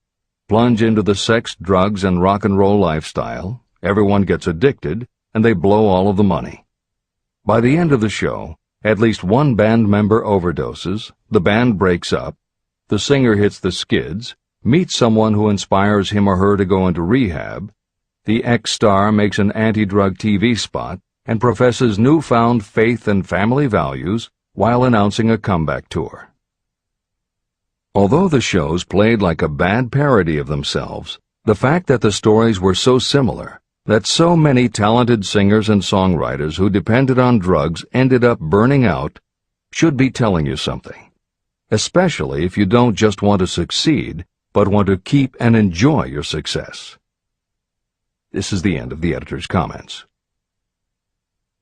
plunge into the sex, drugs, and rock and roll lifestyle, everyone gets addicted, and they blow all of the money. By the end of the show, at least one band member overdoses, the band breaks up, the singer hits the skids, meets someone who inspires him or her to go into rehab, the ex-star makes an anti-drug TV spot and professes newfound faith and family values while announcing a comeback tour. Although the shows played like a bad parody of themselves, the fact that the stories were so similar, that so many talented singers and songwriters who depended on drugs ended up burning out, should be telling you something, especially if you don't just want to succeed, but want to keep and enjoy your success. This is the end of the editor's comments.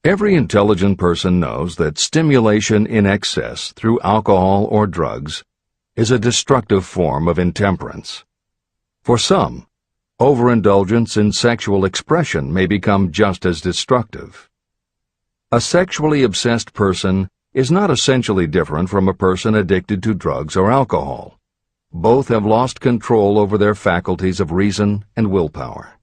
Every intelligent person knows that stimulation in excess through alcohol or drugs is a destructive form of intemperance. For some, overindulgence in sexual expression may become just as destructive. A sexually obsessed person is not essentially different from a person addicted to drugs or alcohol. Both have lost control over their faculties of reason and willpower.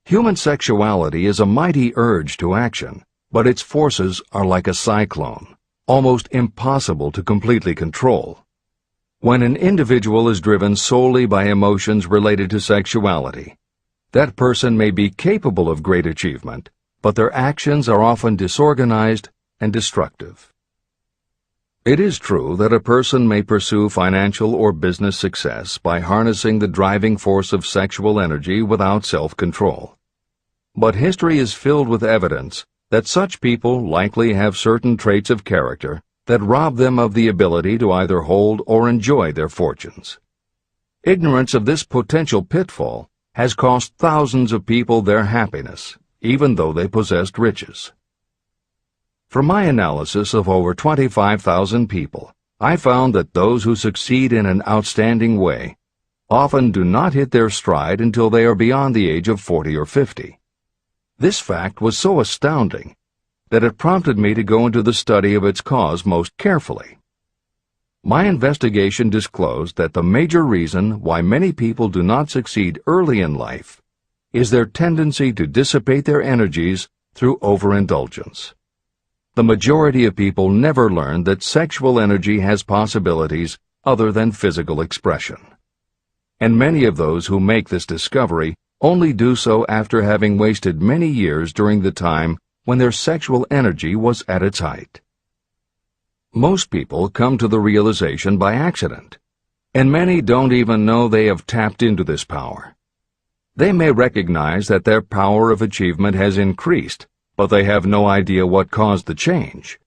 Human sexuality is a mighty urge to action, but its forces are like a cyclone, almost impossible to completely control. When an individual is driven solely by emotions related to sexuality, that person may be capable of great achievement, but their actions are often disorganized and destructive. It is true that a person may pursue financial or business success by harnessing the driving force of sexual energy without self-control. But history is filled with evidence that such people likely have certain traits of character that rob them of the ability to either hold or enjoy their fortunes. Ignorance of this potential pitfall has cost thousands of people their happiness, even though they possessed riches. From my analysis of over 25,000 people, I found that those who succeed in an outstanding way often do not hit their stride until they are beyond the age of 40 or 50. This fact was so astounding that it prompted me to go into the study of its cause most carefully. My investigation disclosed that the major reason why many people do not succeed early in life is their tendency to dissipate their energies through overindulgence. The majority of people never learn that sexual energy has possibilities other than physical expression. And many of those who make this discovery only do so after having wasted many years during the time when their sexual energy was at its height. Most people come to the realization by accident, and many don't even know they have tapped into this power. They may recognize that their power of achievement has increased, but they have no idea what caused the change.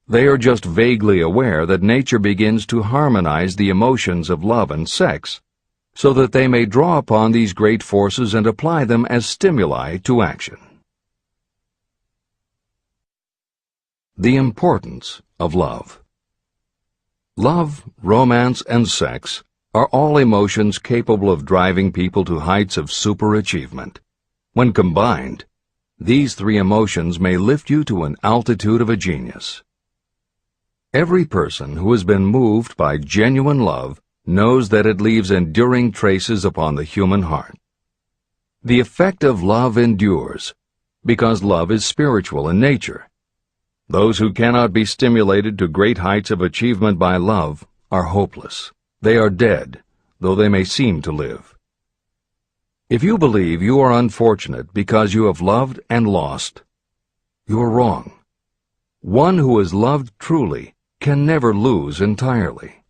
They are just vaguely aware that nature begins to harmonize the emotions of love and sex, so that they may draw upon these great forces and apply them as stimuli to action. The importance of love. Love, romance, and sex are all emotions capable of driving people to heights of superachievement. When combined, these three emotions may lift you to an altitude of a genius. Every person who has been moved by genuine love knows that it leaves enduring traces upon the human heart. The effect of love endures, because love is spiritual in nature. Those who cannot be stimulated to great heights of achievement by love are hopeless. They are dead, though they may seem to live. If you believe you are unfortunate because you have loved and lost, you are wrong. One who has loved truly can never lose entirely.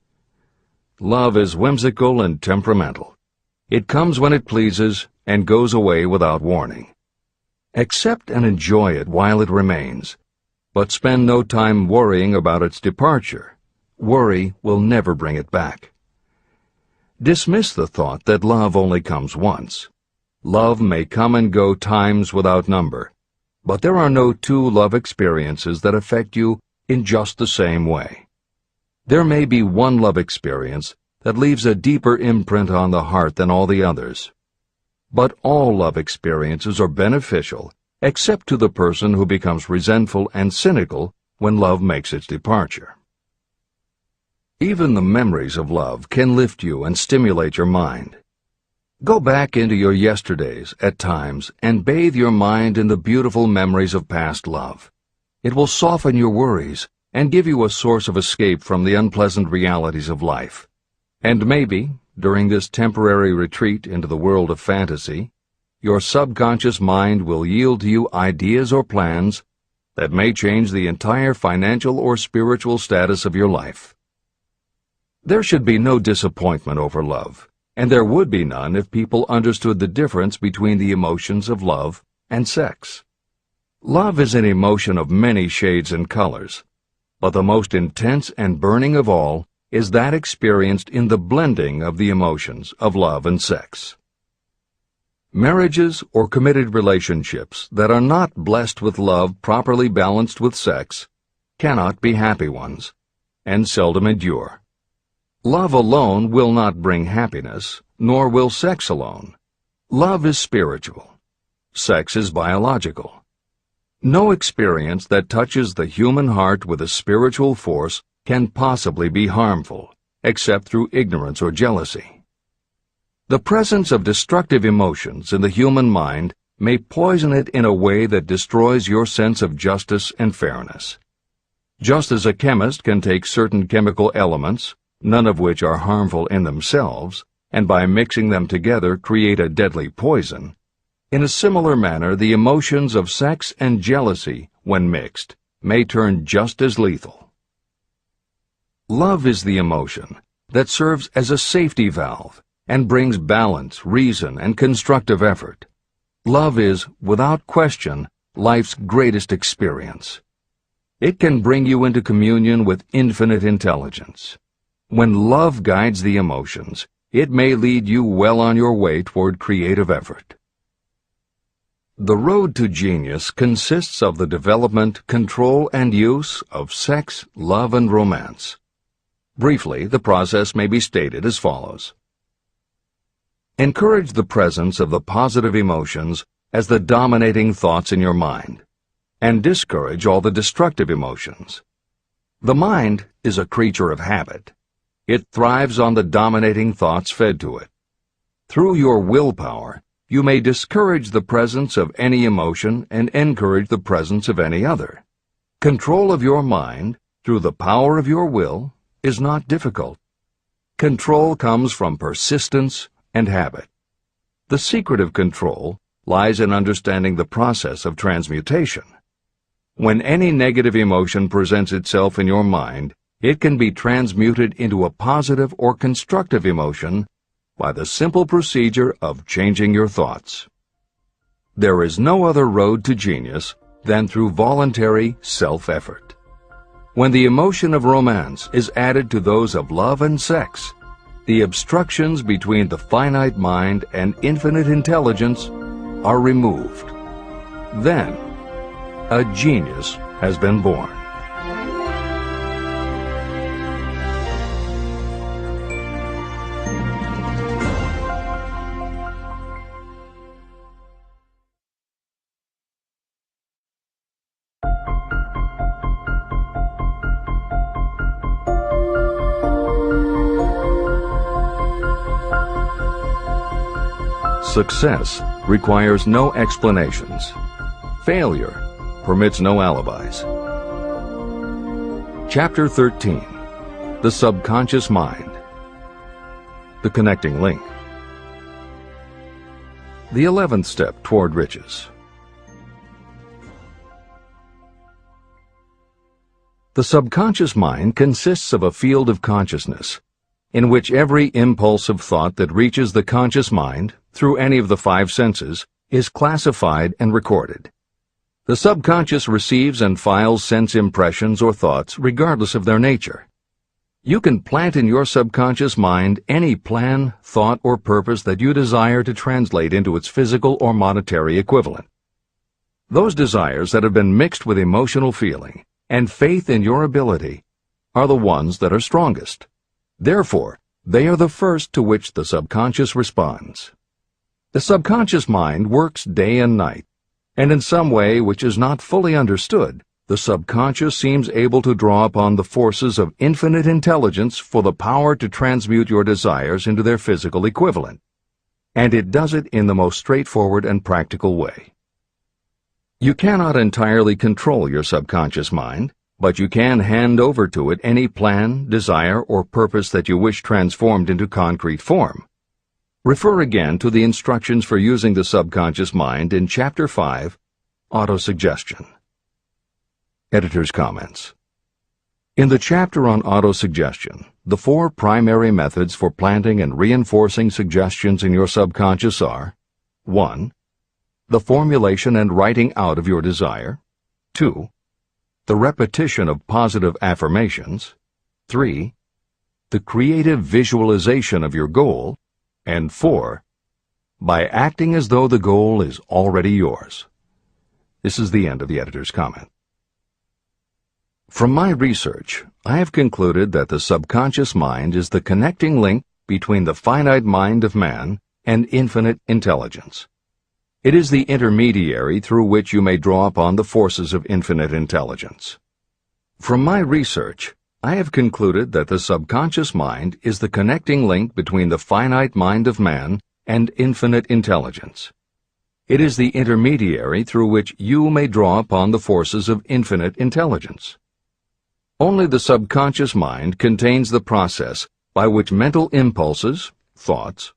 Love is whimsical and temperamental. It comes when it pleases and goes away without warning. Accept and enjoy it while it remains, but spend no time worrying about its departure. Worry will never bring it back. Dismiss the thought that love only comes once. Love may come and go times without number, but there are no two love experiences that affect you in just the same way. There may be one love experience that leaves a deeper imprint on the heart than all the others. But all love experiences are beneficial, except to the person who becomes resentful and cynical when love makes its departure. Even the memories of love can lift you and stimulate your mind. Go back into your yesterdays at times and bathe your mind in the beautiful memories of past love. It will soften your worries and give you a source of escape from the unpleasant realities of life. And maybe, during this temporary retreat into the world of fantasy, your subconscious mind will yield to you ideas or plans that may change the entire financial or spiritual status of your life. There should be no disappointment over love, and there would be none if people understood the difference between the emotions of love and sex. Love is an emotion of many shades and colors, but the most intense and burning of all is that experienced in the blending of the emotions of love and sex. Marriages or committed relationships that are not blessed with love properly balanced with sex cannot be happy ones, and seldom endure. Love alone will not bring happiness, nor will sex alone. Love is spiritual. Sex is biological. No experience that touches the human heart with a spiritual force can possibly be harmful, except through ignorance or jealousy. The presence of destructive emotions in the human mind may poison it in a way that destroys your sense of justice and fairness. Just as a chemist can take certain chemical elements, none of which are harmful in themselves, and by mixing them together create a deadly poison, in a similar manner the emotions of sex and jealousy, when mixed, may turn just as lethal. Love is the emotion that serves as a safety valve and brings balance, reason, and constructive effort. Love is, without question, life's greatest experience. It can bring you into communion with infinite intelligence. When love guides the emotions, it may lead you well on your way toward creative effort. The road to genius consists of the development, control, and use of sex, love, and romance. Briefly, the process may be stated as follows. Encourage the presence of the positive emotions as the dominating thoughts in your mind, and discourage all the destructive emotions. The mind is a creature of habit. It thrives on the dominating thoughts fed to it. Through your willpower, you may discourage the presence of any emotion and encourage the presence of any other. Control of your mind, through the power of your will, is not difficult. Control comes from persistence and habit. The secret of control lies in understanding the process of transmutation. When any negative emotion presents itself in your mind, it can be transmuted into a positive or constructive emotion by the simple procedure of changing your thoughts. There is no other road to genius than through voluntary self-effort. When the emotion of romance is added to those of love and sex, the obstructions between the finite mind and infinite intelligence are removed. Then, a genius has been born. Success requires no explanations. Failure permits no alibis. Chapter 13. The Subconscious Mind. The Connecting Link. The 11th Step Toward Riches. The subconscious mind consists of a field of consciousness, in which every impulse of thought that reaches the conscious mind, through any of the five senses, is classified and recorded. The subconscious receives and files sense impressions or thoughts regardless of their nature. You can plant in your subconscious mind any plan, thought, or purpose that you desire to translate into its physical or monetary equivalent. Those desires that have been mixed with emotional feeling and faith in your ability are the ones that are strongest. Therefore, they are the first to which the subconscious responds. The subconscious mind works day and night, and in some way which is not fully understood, the subconscious seems able to draw upon the forces of infinite intelligence for the power to transmute your desires into their physical equivalent. And it does it in the most straightforward and practical way. You cannot entirely control your subconscious mind, but you can hand over to it any plan, desire, or purpose that you wish transformed into concrete form. Refer again to the instructions for using the subconscious mind in Chapter 5, Autosuggestion. Editor's comments. In the chapter on autosuggestion, the four primary methods for planting and reinforcing suggestions in your subconscious are: 1. The formulation and writing out of your desire. 2. The repetition of positive affirmations. 3. The creative visualization of your goal. And 4. By acting as though the goal is already yours. This is the end of the editor's comment. From my research, I have concluded that the subconscious mind is the connecting link between the finite mind of man and infinite intelligence. It is the intermediary through which you may draw upon the forces of infinite intelligence. From my research, I have concluded that the subconscious mind is the connecting link between the finite mind of man and infinite intelligence. It is the intermediary through which you may draw upon the forces of infinite intelligence. Only the subconscious mind contains the process by which mental impulses, thoughts,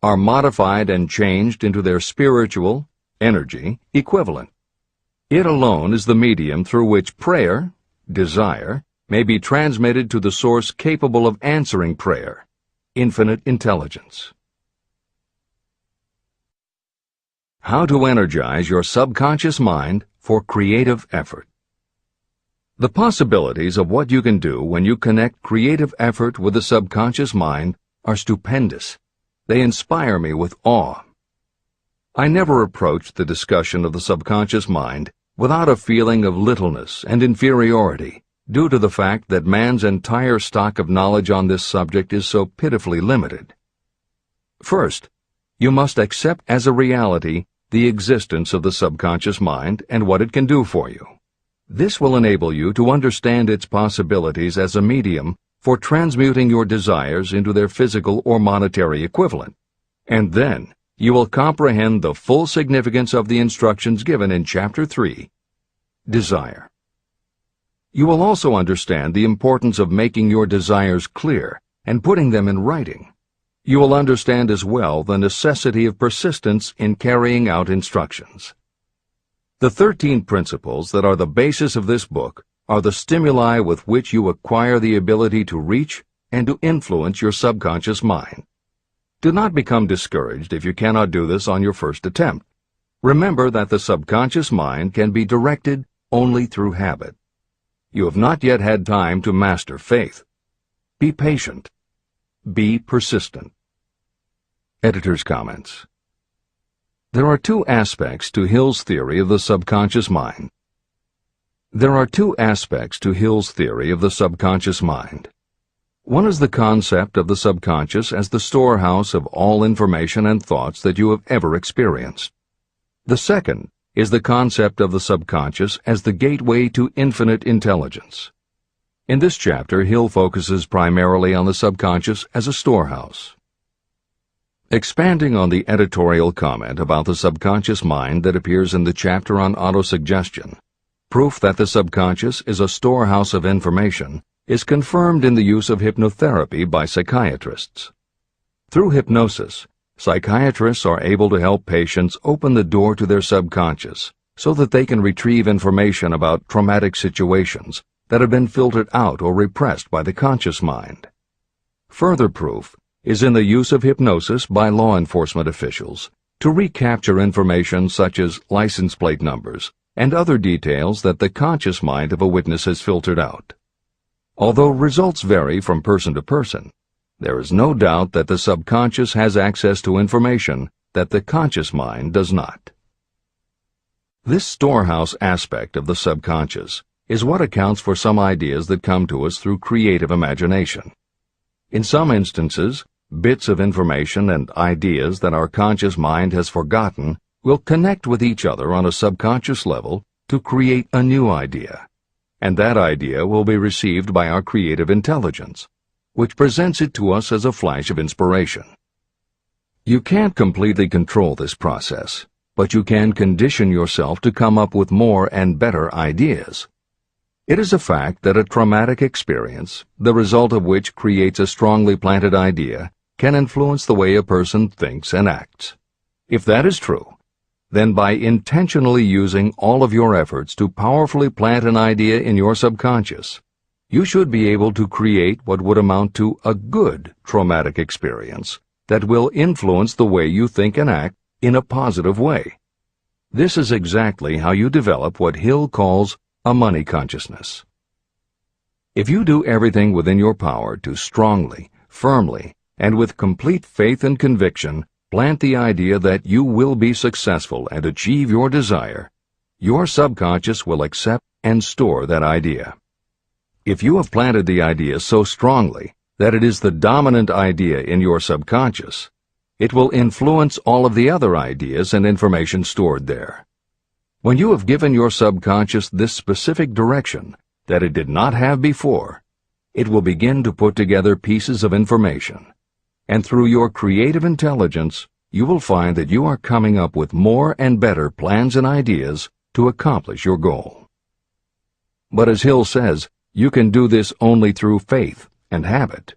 are modified and changed into their spiritual, energy, equivalent. It alone is the medium through which prayer, desire, may be transmitted to the source capable of answering prayer, infinite intelligence. How to energize your subconscious mind for creative effort. The possibilities of what you can do when you connect creative effort with the subconscious mind are stupendous. They inspire me with awe. I never approach the discussion of the subconscious mind without a feeling of littleness and inferiority, due to the fact that man's entire stock of knowledge on this subject is so pitifully limited. First, you must accept as a reality the existence of the subconscious mind and what it can do for you. This will enable you to understand its possibilities as a medium for transmuting your desires into their physical or monetary equivalent, and then you will comprehend the full significance of the instructions given in Chapter 3, Desire. You will also understand the importance of making your desires clear and putting them in writing. You will understand as well the necessity of persistence in carrying out instructions. The 13 principles that are the basis of this book are the stimuli with which you acquire the ability to reach and to influence your subconscious mind. Do not become discouraged if you cannot do this on your first attempt. Remember that the subconscious mind can be directed only through habit. You have not yet had time to master faith. Be patient. Be persistent. Editor's comments. There are two aspects to Hill's theory of the subconscious mind. There are two aspects to Hill's theory of the subconscious mind. One is the concept of the subconscious as the storehouse of all information and thoughts that you have ever experienced. The second is the concept of the subconscious as the gateway to infinite intelligence. In this chapter, Hill focuses primarily on the subconscious as a storehouse. Expanding on the editorial comment about the subconscious mind that appears in the chapter on autosuggestion, proof that the subconscious is a storehouse of information is confirmed in the use of hypnotherapy by psychiatrists. Through hypnosis, psychiatrists are able to help patients open the door to their subconscious so that they can retrieve information about traumatic situations that have been filtered out or repressed by the conscious mind. Further proof is in the use of hypnosis by law enforcement officials to recapture information such as license plate numbers and other details that the conscious mind of a witness has filtered out. Although results vary from person to person, there is no doubt that the subconscious has access to information that the conscious mind does not. This storehouse aspect of the subconscious is what accounts for some ideas that come to us through creative imagination. In some instances, bits of information and ideas that our conscious mind has forgotten will connect with each other on a subconscious level to create a new idea, and that idea will be received by our creative intelligence, which presents it to us as a flash of inspiration. You can't completely control this process, but you can condition yourself to come up with more and better ideas. It is a fact that a traumatic experience, the result of which creates a strongly planted idea, can influence the way a person thinks and acts. If that is true, then by intentionally using all of your efforts to powerfully plant an idea in your subconscious, you should be able to create what would amount to a good traumatic experience that will influence the way you think and act in a positive way. This is exactly how you develop what Hill calls a money consciousness. If you do everything within your power to strongly, firmly, and with complete faith and conviction plant the idea that you will be successful and achieve your desire, your subconscious will accept and store that idea. If you have planted the idea so strongly that it is the dominant idea in your subconscious, it will influence all of the other ideas and information stored there. When you have given your subconscious this specific direction that it did not have before, it will begin to put together pieces of information, and through your creative intelligence, you will find that you are coming up with more and better plans and ideas to accomplish your goal. But as Hill says, you can do this only through faith and habit.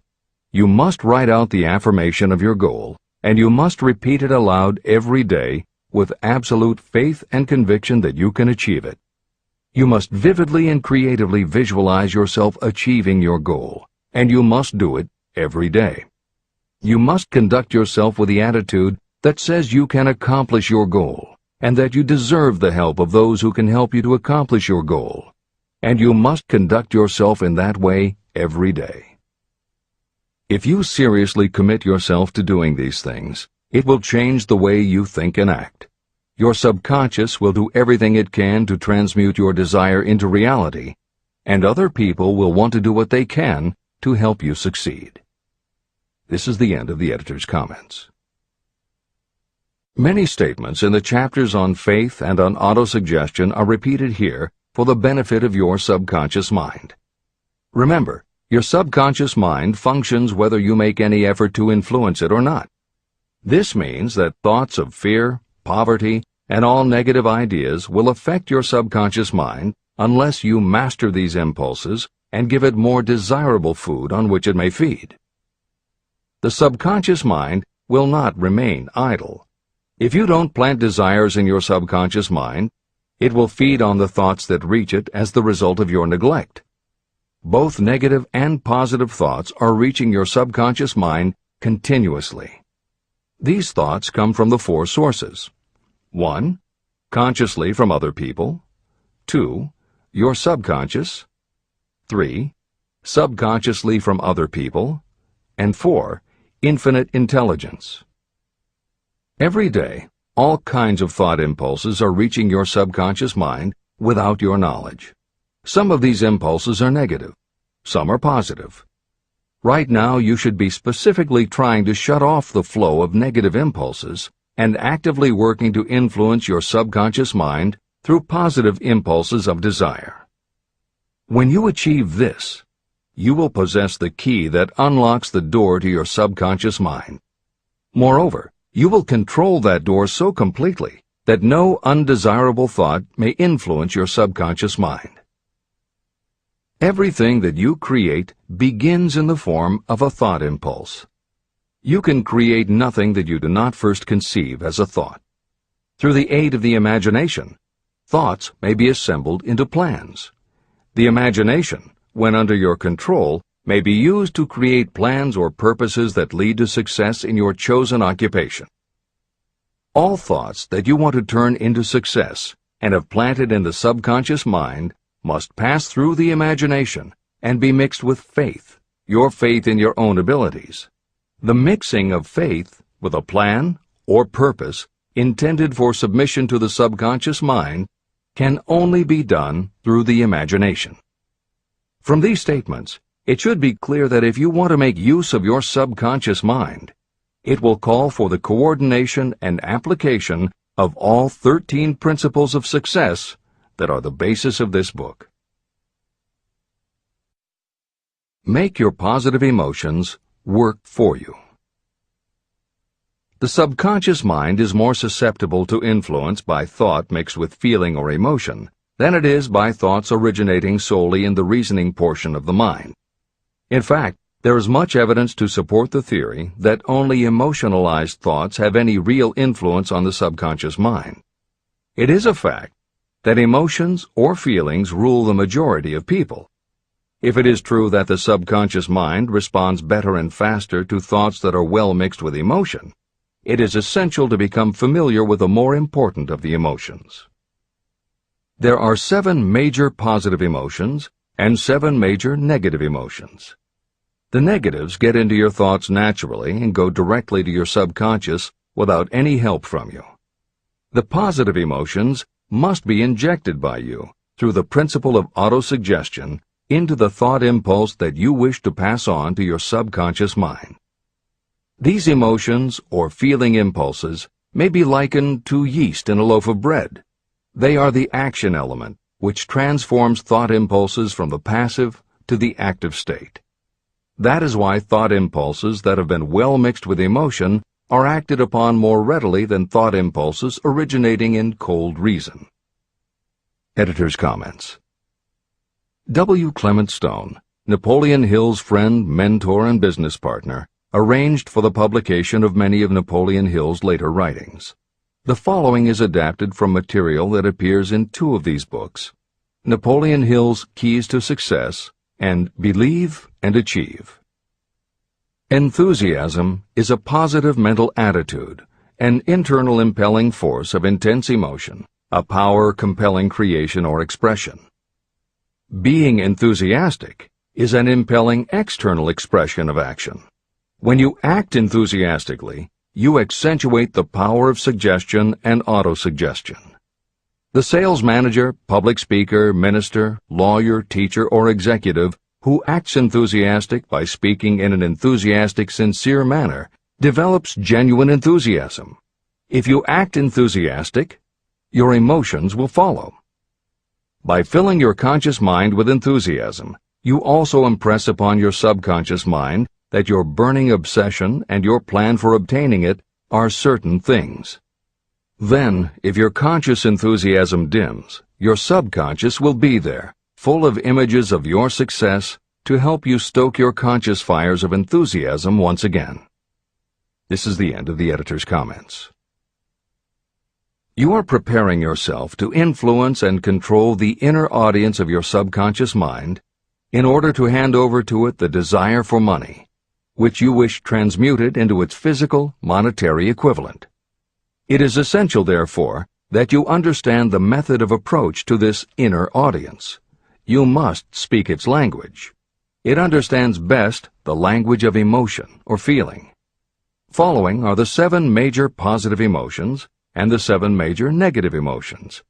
You must write out the affirmation of your goal, and you must repeat it aloud every day with absolute faith and conviction that you can achieve it. You must vividly and creatively visualize yourself achieving your goal, and you must do it every day. You must conduct yourself with the attitude that says you can accomplish your goal, and that you deserve the help of those who can help you to accomplish your goal. And you must conduct yourself in that way every day. If you seriously commit yourself to doing these things, it will change the way you think and act. Your subconscious will do everything it can to transmute your desire into reality, and other people will want to do what they can to help you succeed. This is the end of the editor's comments. Many statements in the chapters on faith and on autosuggestion are repeated here for the benefit of your subconscious mind. Remember, your subconscious mind functions whether you make any effort to influence it or not. This means that thoughts of fear, poverty, and all negative ideas will affect your subconscious mind unless you master these impulses and give it more desirable food on which it may feed. the subconscious mind will not remain idle. If you don't plant desires in your subconscious mind, it will feed on the thoughts that reach it as the result of your neglect. Both negative and positive thoughts are reaching your subconscious mind continuously. These thoughts come from the four sources. 1. Consciously from other people. 2. Your subconscious. 3. Subconsciously from other people. And 4. Infinite intelligence. Every day, all kinds of thought impulses are reaching your subconscious mind without your knowledge. Some of these impulses are negative. Some are positive. Right now, you should be specifically trying to shut off the flow of negative impulses and actively working to influence your subconscious mind through positive impulses of desire. When you achieve this, you will possess the key that unlocks the door to your subconscious mind. Moreover, you will control that door so completely that no undesirable thought may influence your subconscious mind. Everything that you create begins in the form of a thought impulse. You can create nothing that you do not first conceive as a thought. Through the aid of the imagination, thoughts may be assembled into plans. The imagination, when under your control, may be used to create plans or purposes that lead to success in your chosen occupation. All thoughts that you want to turn into success and have planted in the subconscious mind must pass through the imagination and be mixed with faith, your faith in your own abilities. The mixing of faith with a plan or purpose intended for submission to the subconscious mind can only be done through the imagination. From these statements, it should be clear that if you want to make use of your subconscious mind, it will call for the coordination and application of all 13 principles of success that are the basis of this book. Make your positive emotions work for you. The subconscious mind is more susceptible to influence by thought mixed with feeling or emotion than it is by thoughts originating solely in the reasoning portion of the mind. In fact, there is much evidence to support the theory that only emotionalized thoughts have any real influence on the subconscious mind. It is a fact that emotions or feelings rule the majority of people. If it is true that the subconscious mind responds better and faster to thoughts that are well mixed with emotion, it is essential to become familiar with the more important of the emotions. There are 7 major positive emotions and 7 major negative emotions. The negatives get into your thoughts naturally and go directly to your subconscious without any help from you. The positive emotions must be injected by you through the principle of autosuggestion into the thought impulse that you wish to pass on to your subconscious mind. These emotions or feeling impulses may be likened to yeast in a loaf of bread. They are the action element which transforms thought impulses from the passive to the active state. That is why thought impulses that have been well mixed with emotion are acted upon more readily than thought impulses originating in cold reason. Editor's comments. W. Clement Stone, Napoleon Hill's friend, mentor, and business partner, arranged for the publication of many of Napoleon Hill's later writings. The following is adapted from material that appears in 2 of these books, Napoleon Hill's Keys to Success and Believe and Achieve. Enthusiasm is a positive mental attitude, an internal impelling force of intense emotion, a power compelling creation or expression. Being enthusiastic is an impelling external expression of action. When you act enthusiastically, you accentuate the power of suggestion and autosuggestion. The sales manager, public speaker, minister, lawyer, teacher, or executive who acts enthusiastic by speaking in an enthusiastic, sincere manner develops genuine enthusiasm. If you act enthusiastic, your emotions will follow. By filling your conscious mind with enthusiasm, you also impress upon your subconscious mind that your burning obsession and your plan for obtaining it are certain things. Then, if your conscious enthusiasm dims, your subconscious will be there, full of images of your success, to help you stoke your conscious fires of enthusiasm once again. This is the end of the editor's comments. You are preparing yourself to influence and control the inner audience of your subconscious mind in order to hand over to it the desire for money, which you wish transmuted into its physical, monetary equivalent. It is essential, therefore, that you understand the method of approach to this inner audience. You must speak its language. It understands best the language of emotion or feeling. Following are the 7 major positive emotions and the 7 major negative emotions.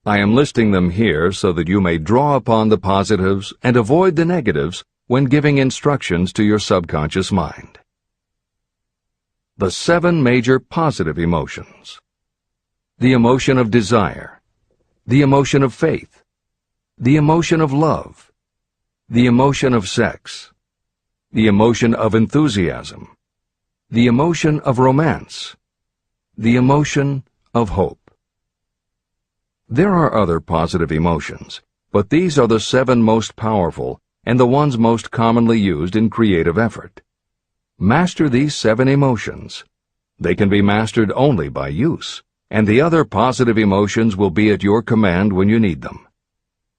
I am listing them here so that you may draw upon the positives and avoid the negatives when giving instructions to your subconscious mind. The 7 major positive emotions. The emotion of desire, the emotion of faith, the emotion of love, the emotion of sex, the emotion of enthusiasm, the emotion of romance, the emotion of hope. There are other positive emotions, but these are the 7 most powerful and the ones most commonly used in creative effort. Master these 7 emotions. They can be mastered only by use, and the other positive emotions will be at your command when you need them.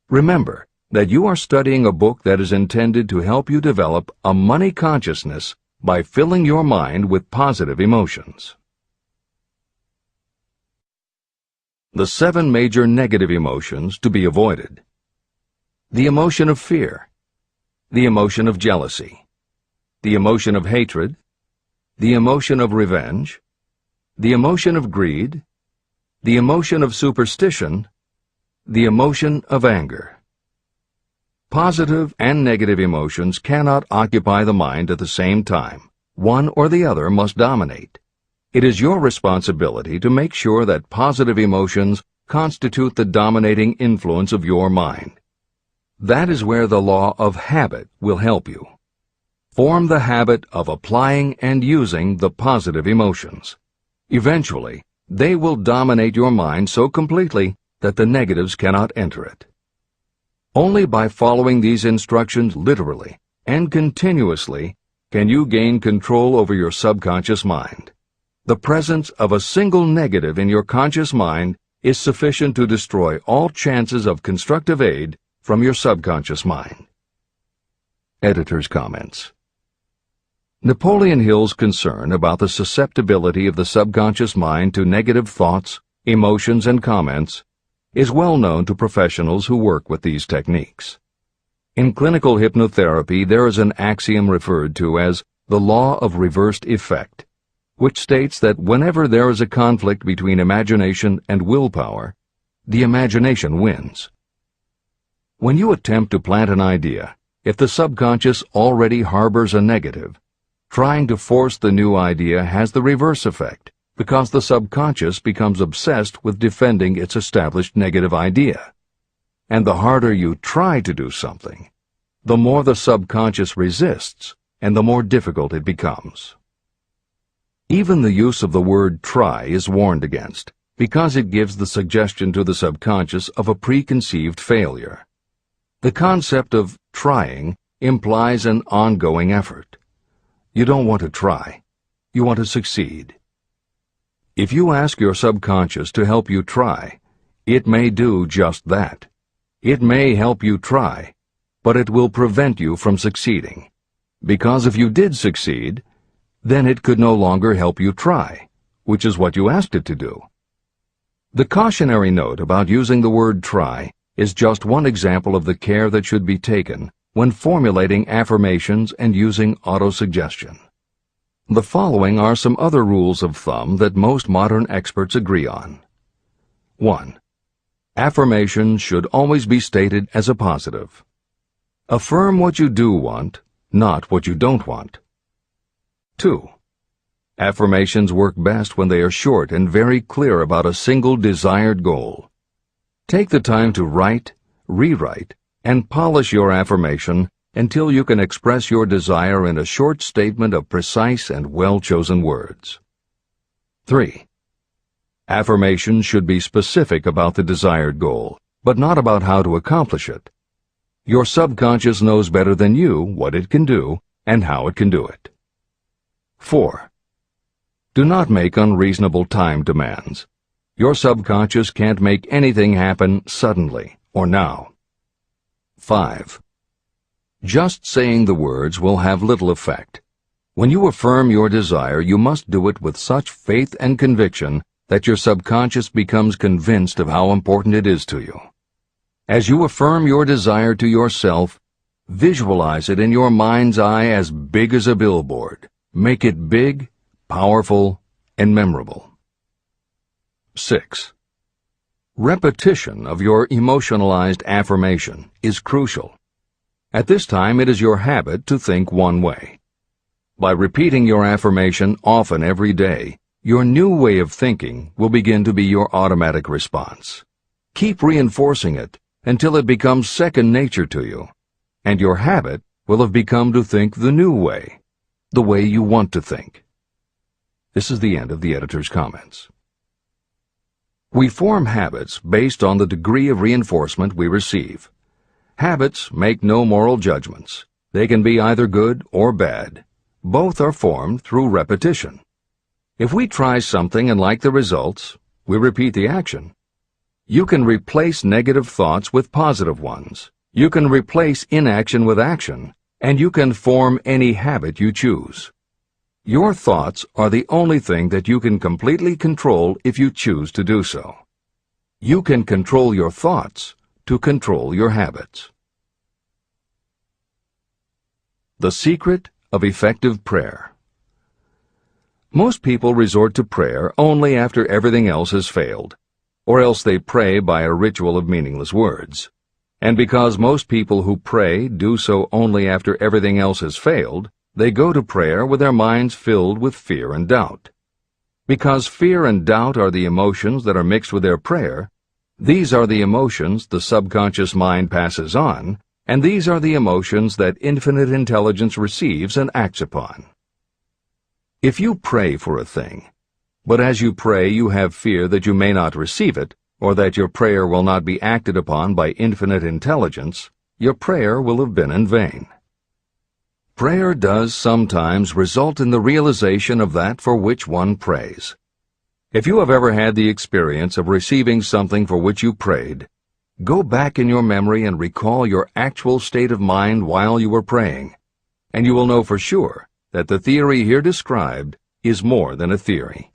Remember that you are studying a book that is intended to help you develop a money consciousness by filling your mind with positive emotions. The 7 major negative emotions to be avoided. The emotion of fear, the emotion of jealousy, the emotion of hatred, the emotion of revenge, the emotion of greed, the emotion of superstition, the emotion of anger. Positive and negative emotions cannot occupy the mind at the same time. One or the other must dominate. It is your responsibility to make sure that positive emotions constitute the dominating influence of your mind. That is where the law of habit will help you. Form the habit of applying and using the positive emotions. Eventually, they will dominate your mind so completely that the negatives cannot enter it. Only by following these instructions literally and continuously can you gain control over your subconscious mind. The presence of a single negative in your conscious mind is sufficient to destroy all chances of constructive aid from your subconscious mind. Editor's comments. Napoleon Hill's concern about the susceptibility of the subconscious mind to negative thoughts, emotions, and comments is well known to professionals who work with these techniques. In clinical hypnotherapy, there is an axiom referred to as the law of reversed effect, which states that whenever there is a conflict between imagination and willpower, the imagination wins. When you attempt to plant an idea, if the subconscious already harbors a negative, trying to force the new idea has the reverse effect, because the subconscious becomes obsessed with defending its established negative idea. And the harder you try to do something, the more the subconscious resists, and the more difficult it becomes. Even the use of the word try is warned against, because it gives the suggestion to the subconscious of a preconceived failure. The concept of trying implies an ongoing effort. You don't want to try. You want to succeed. If you ask your subconscious to help you try, it may do just that. It may help you try, but it will prevent you from succeeding. Because if you did succeed, then it could no longer help you try, which is what you asked it to do. The cautionary note about using the word try is just one example of the care that should be taken when formulating affirmations and using autosuggestion. The following are some other rules of thumb that most modern experts agree on. 1. Affirmations should always be stated as a positive. Affirm what you do want, not what you don't want. 2. Affirmations work best when they are short and very clear about a single desired goal. Take the time to write, rewrite, and polish your affirmation until you can express your desire in a short statement of precise and well-chosen words. 3. Affirmations should be specific about the desired goal, but not about how to accomplish it. Your subconscious knows better than you what it can do and how it can do it. 4. Do not make unreasonable time demands. Your subconscious can't make anything happen suddenly or now. 5. Just saying the words will have little effect. When you affirm your desire, you must do it with such faith and conviction that your subconscious becomes convinced of how important it is to you. As you affirm your desire to yourself, visualize it in your mind's eye as big as a billboard. Make it big, powerful, and memorable. 6. Repetition of your emotionalized affirmation is crucial. At this time, it is your habit to think one way. By repeating your affirmation often every day, your new way of thinking will begin to be your automatic response. Keep reinforcing it until it becomes second nature to you, and your habit will have become to think the new way, the way you want to think. This is the end of the editor's comments. We form habits based on the degree of reinforcement we receive. Habits make no moral judgments. They can be either good or bad. Both are formed through repetition. If we try something and like the results, we repeat the action. You can replace negative thoughts with positive ones. You can replace inaction with action, and you can form any habit you choose. Your thoughts are the only thing that you can completely control if you choose to do so. You can control your thoughts to control your habits. The secret of effective prayer. Most people resort to prayer only after everything else has failed, or else they pray by a ritual of meaningless words. And because most people who pray do so only after everything else has failed, they go to prayer with their minds filled with fear and doubt. Because fear and doubt are the emotions that are mixed with their prayer, these are the emotions the subconscious mind passes on, and these are the emotions that infinite intelligence receives and acts upon. If you pray for a thing, but as you pray you have fear that you may not receive it, or that your prayer will not be acted upon by infinite intelligence, your prayer will have been in vain. Prayer does sometimes result in the realization of that for which one prays. If you have ever had the experience of receiving something for which you prayed, go back in your memory and recall your actual state of mind while you were praying, and you will know for sure that the theory here described is more than a theory.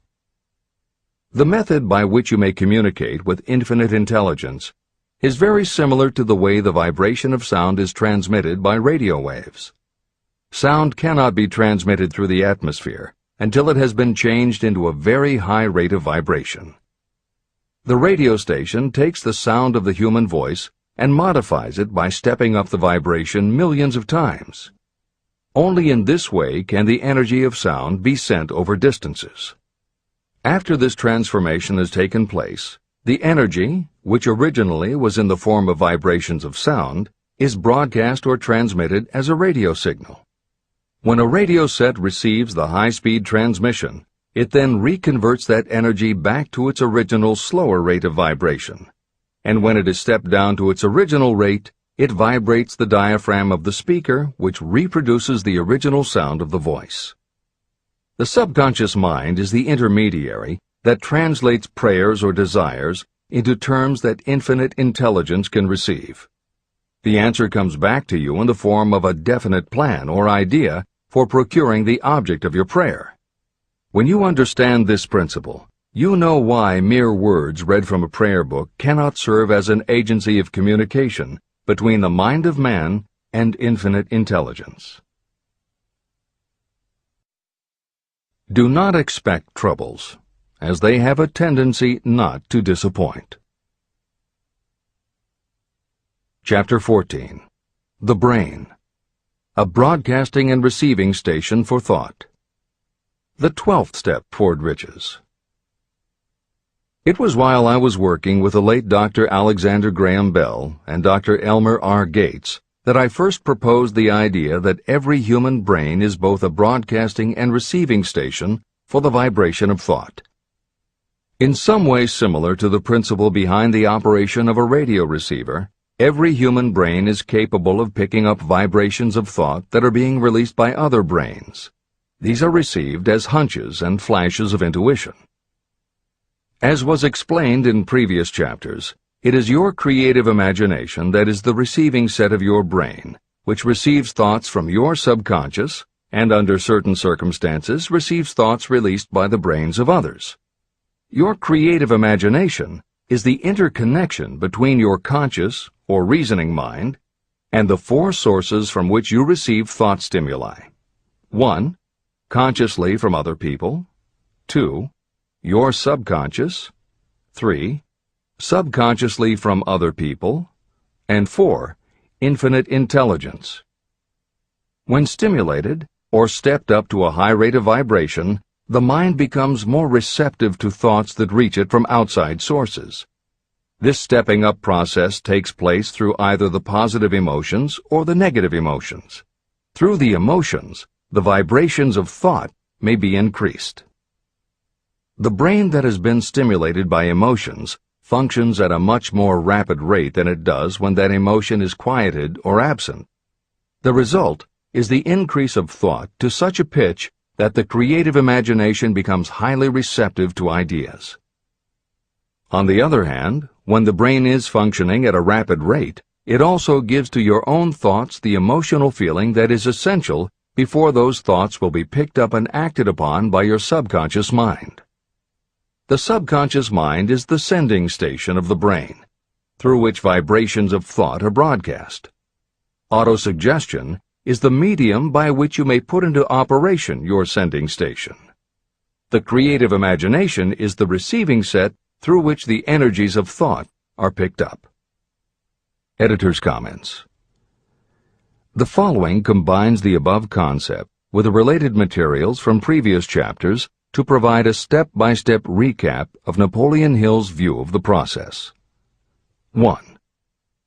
The method by which you may communicate with infinite intelligence is very similar to the way the vibration of sound is transmitted by radio waves. Sound cannot be transmitted through the atmosphere until it has been changed into a very high rate of vibration. The radio station takes the sound of the human voice and modifies it by stepping up the vibration millions of times. Only in this way can the energy of sound be sent over distances. After this transformation has taken place, the energy, which originally was in the form of vibrations of sound, is broadcast or transmitted as a radio signal. When a radio set receives the high-speed transmission, it then reconverts that energy back to its original slower rate of vibration. And when it is stepped down to its original rate, it vibrates the diaphragm of the speaker, which reproduces the original sound of the voice. The subconscious mind is the intermediary that translates prayers or desires into terms that infinite intelligence can receive. The answer comes back to you in the form of a definite plan or idea for procuring the object of your prayer. When you understand this principle, you know why mere words read from a prayer book cannot serve as an agency of communication between the mind of man and infinite intelligence. Do not expect troubles, as they have a tendency not to disappoint. Chapter 14. The Brain. A broadcasting and receiving station for thought. The 12th step toward riches. It was while I was working with the late Dr. Alexander Graham Bell and Dr. Elmer R. Gates that I first proposed the idea that every human brain is both a broadcasting and receiving station for the vibration of thought. In some way similar to the principle behind the operation of a radio receiver, every human brain is capable of picking up vibrations of thought that are being released by other brains. These are received as hunches and flashes of intuition. As was explained in previous chapters, it is your creative imagination that is the receiving set of your brain, which receives thoughts from your subconscious and, under certain circumstances, receives thoughts released by the brains of others. Your creative imagination is the interconnection between your conscious or reasoning mind and the four sources from which you receive thought stimuli. 1. Consciously from other people. 2. Your subconscious. 3. Subconsciously from other people. And 4. Infinite intelligence. When stimulated, or stepped up to a high rate of vibration, the mind becomes more receptive to thoughts that reach it from outside sources. This stepping up process takes place through either the positive emotions or the negative emotions. Through the emotions, the vibrations of thought may be increased. The brain that has been stimulated by emotions functions at a much more rapid rate than it does when that emotion is quieted or absent. The result is the increase of thought to such a pitch that the creative imagination becomes highly receptive to ideas. On the other hand, when the brain is functioning at a rapid rate, it also gives to your own thoughts the emotional feeling that is essential before those thoughts will be picked up and acted upon by your subconscious mind. The subconscious mind is the sending station of the brain, through which vibrations of thought are broadcast. Autosuggestion is the medium by which you may put into operation your sending station. The creative imagination is the receiving set through which the energies of thought are picked up. Editor's comments. The following combines the above concept with the related materials from previous chapters to provide a step-by-step recap of Napoleon Hill's view of the process. 1.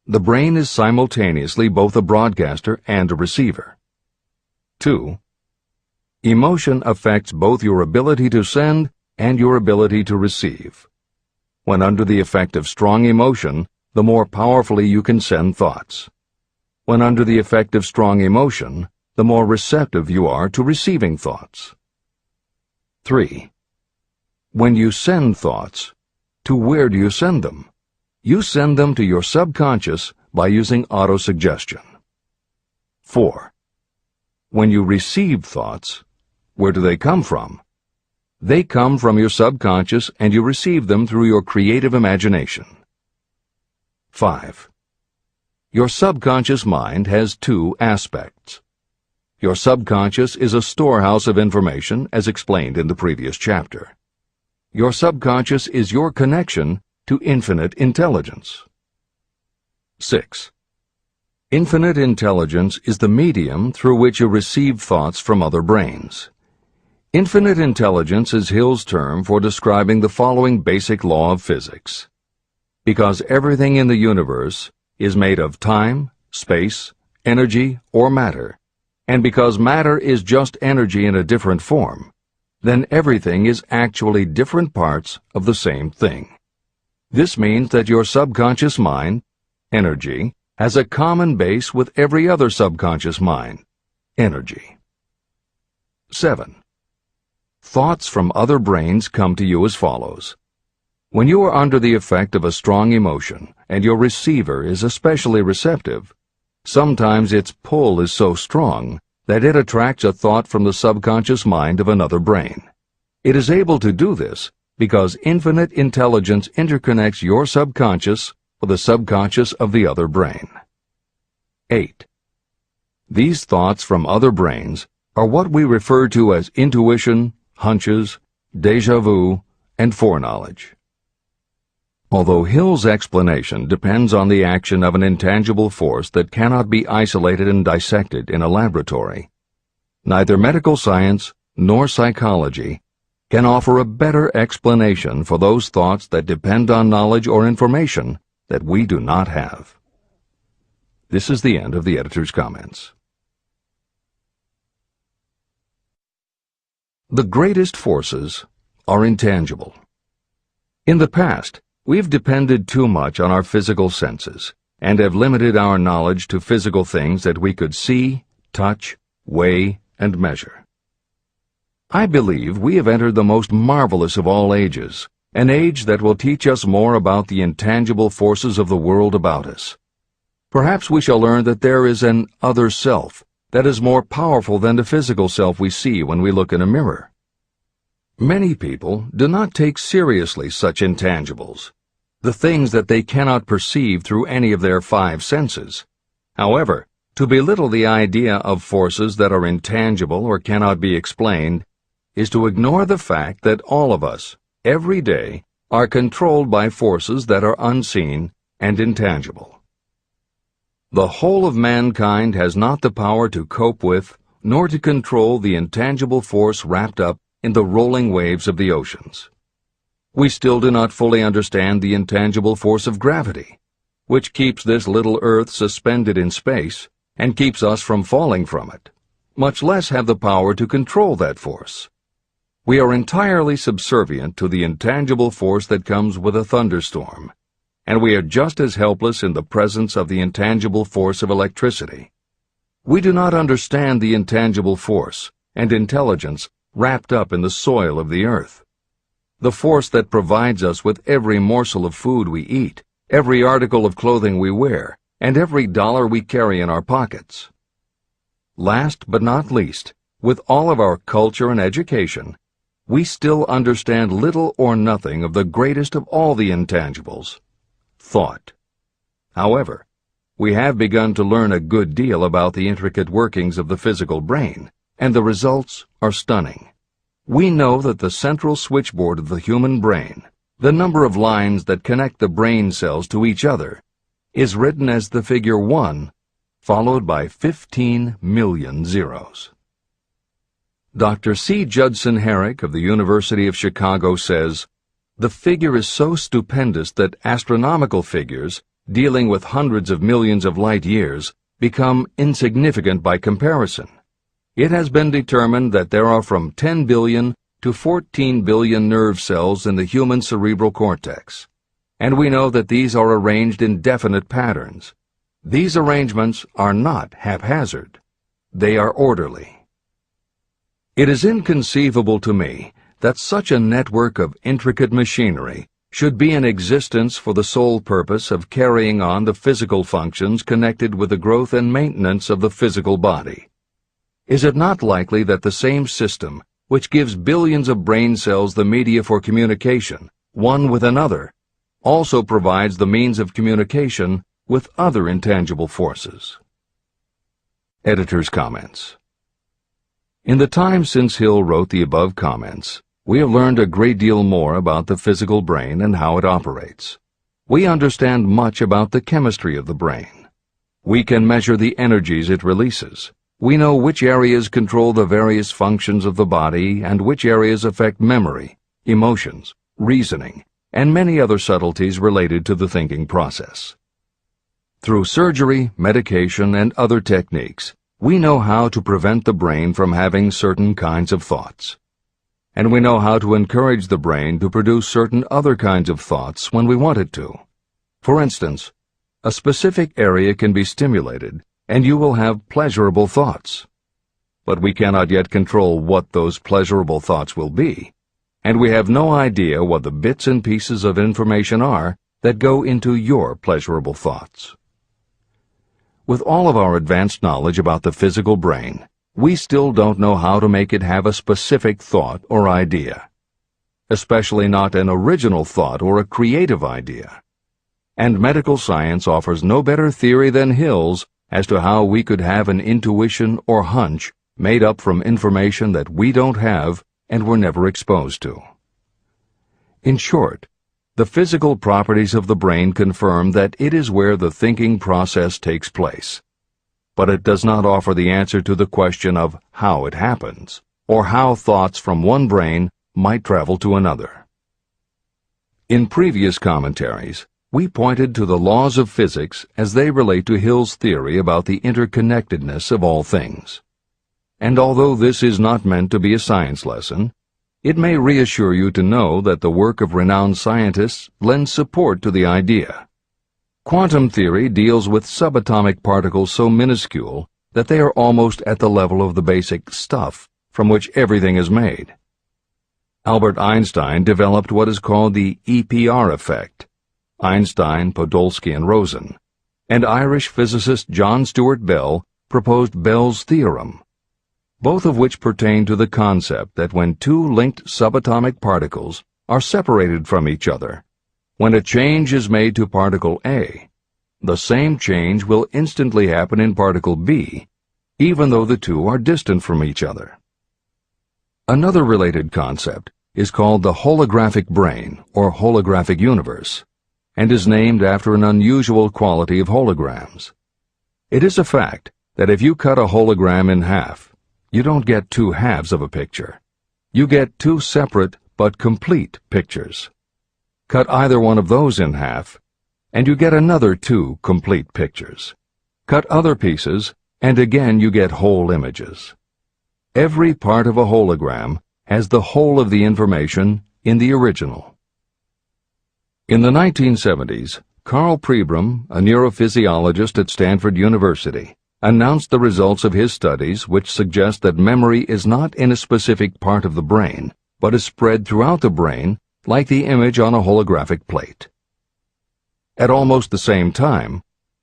The brain is simultaneously both a broadcaster and a receiver. 2. Emotion affects both your ability to send and your ability to receive. When under the effect of strong emotion, the more powerfully you can send thoughts. When under the effect of strong emotion, the more receptive you are to receiving thoughts. 3. When you send thoughts, to where do you send them? You send them to your subconscious by using autosuggestion. 4. When you receive thoughts, where do they come from? They come from your subconscious and you receive them through your creative imagination. 5. Your subconscious mind has two aspects. Your subconscious is a storehouse of information, as explained in the previous chapter. Your subconscious is your connection to infinite intelligence. 6. Infinite intelligence is the medium through which you receive thoughts from other brains. Infinite intelligence is Hill's term for describing the following basic law of physics. Because everything in the universe is made of time, space, energy, or matter, and because matter is just energy in a different form, then everything is actually different parts of the same thing. This means that your subconscious mind, energy, has a common base with every other subconscious mind, energy. 7. Thoughts from other brains come to you as follows. When you are under the effect of a strong emotion and your receiver is especially receptive, sometimes its pull is so strong that it attracts a thought from the subconscious mind of another brain. It is able to do this because infinite intelligence interconnects your subconscious with the subconscious of the other brain. 8. These thoughts from other brains are what we refer to as intuition, hunches, déjà vu, and foreknowledge. Although Hill's explanation depends on the action of an intangible force that cannot be isolated and dissected in a laboratory, neither medical science nor psychology can offer a better explanation for those thoughts that depend on knowledge or information that we do not have. This is the end of the editor's comments. The greatest forces are intangible. In the past, we've depended too much on our physical senses and have limited our knowledge to physical things that we could see, touch, weigh, and measure. I believe we have entered the most marvelous of all ages, an age that will teach us more about the intangible forces of the world about us. Perhaps we shall learn that there is an other self that is more powerful than the physical self we see when we look in a mirror. Many people do not take seriously such intangibles, the things that they cannot perceive through any of their five senses. However, to belittle the idea of forces that are intangible or cannot be explained is to ignore the fact that all of us, every day, are controlled by forces that are unseen and intangible. The whole of mankind has not the power to cope with nor to control the intangible force wrapped up in the rolling waves of the oceans. We still do not fully understand the intangible force of gravity, which keeps this little Earth suspended in space and keeps us from falling from it, much less have the power to control that force. We are entirely subservient to the intangible force that comes with a thunderstorm, and we are just as helpless in the presence of the intangible force of electricity. We do not understand the intangible force and intelligence wrapped up in the soil of the earth, the force that provides us with every morsel of food we eat, every article of clothing we wear, and every dollar we carry in our pockets. Last but not least, with all of our culture and education, we still understand little or nothing of the greatest of all the intangibles, thought. However, we have begun to learn a good deal about the intricate workings of the physical brain, and the results are stunning. We know that the central switchboard of the human brain, the number of lines that connect the brain cells to each other, is written as the figure 1, followed by 15 million zeros. Dr. C. Judson Herrick of the University of Chicago says, "The figure is so stupendous that astronomical figures, dealing with hundreds of millions of light years, become insignificant by comparison. It has been determined that there are from 10 billion to 14 billion nerve cells in the human cerebral cortex, and we know that these are arranged in definite patterns. These arrangements are not haphazard. They are orderly. It is inconceivable to me that such a network of intricate machinery should be in existence for the sole purpose of carrying on the physical functions connected with the growth and maintenance of the physical body. Is it not likely that the same system, which gives billions of brain cells the media for communication, one with another, also provides the means of communication with other intangible forces?" Editor's comments. In the time since Hill wrote the above comments, we have learned a great deal more about the physical brain and how it operates. We understand much about the chemistry of the brain. We can measure the energies it releases. We know which areas control the various functions of the body and which areas affect memory, emotions, reasoning, and many other subtleties related to the thinking process. Through surgery, medication, and other techniques, we know how to prevent the brain from having certain kinds of thoughts. And we know how to encourage the brain to produce certain other kinds of thoughts when we want it to. For instance, a specific area can be stimulated and you will have pleasurable thoughts. But we cannot yet control what those pleasurable thoughts will be, and we have no idea what the bits and pieces of information are that go into your pleasurable thoughts. With all of our advanced knowledge about the physical brain, we still don't know how to make it have a specific thought or idea, especially not an original thought or a creative idea. And medical science offers no better theory than Hill's as to how we could have an intuition or hunch made up from information that we don't have and were never exposed to. In short, the physical properties of the brain confirm that it is where the thinking process takes place. But it does not offer the answer to the question of how it happens, or how thoughts from one brain might travel to another. In previous commentaries, we pointed to the laws of physics as they relate to Hill's theory about the interconnectedness of all things. And although this is not meant to be a science lesson, it may reassure you to know that the work of renowned scientists lends support to the idea. Quantum theory deals with subatomic particles so minuscule that they are almost at the level of the basic stuff from which everything is made. Albert Einstein developed what is called the EPR effect. Einstein, Podolsky, and Rosen, and Irish physicist John Stuart Bell proposed Bell's theorem, both of which pertain to the concept that when two linked subatomic particles are separated from each other, when a change is made to particle A, the same change will instantly happen in particle B, even though the two are distant from each other. Another related concept is called the holographic brain or holographic universe, and is named after an unusual quality of holograms. It is a fact that if you cut a hologram in half, you don't get two halves of a picture. You get two separate but complete pictures. Cut either one of those in half, and you get another two complete pictures. Cut other pieces, and again you get whole images. Every part of a hologram has the whole of the information in the original. In the 1970s, Carl Pribram, a neurophysiologist at Stanford University, announced the results of his studies which suggest that memory is not in a specific part of the brain, but is spread throughout the brain like the image on a holographic plate. At almost the same time,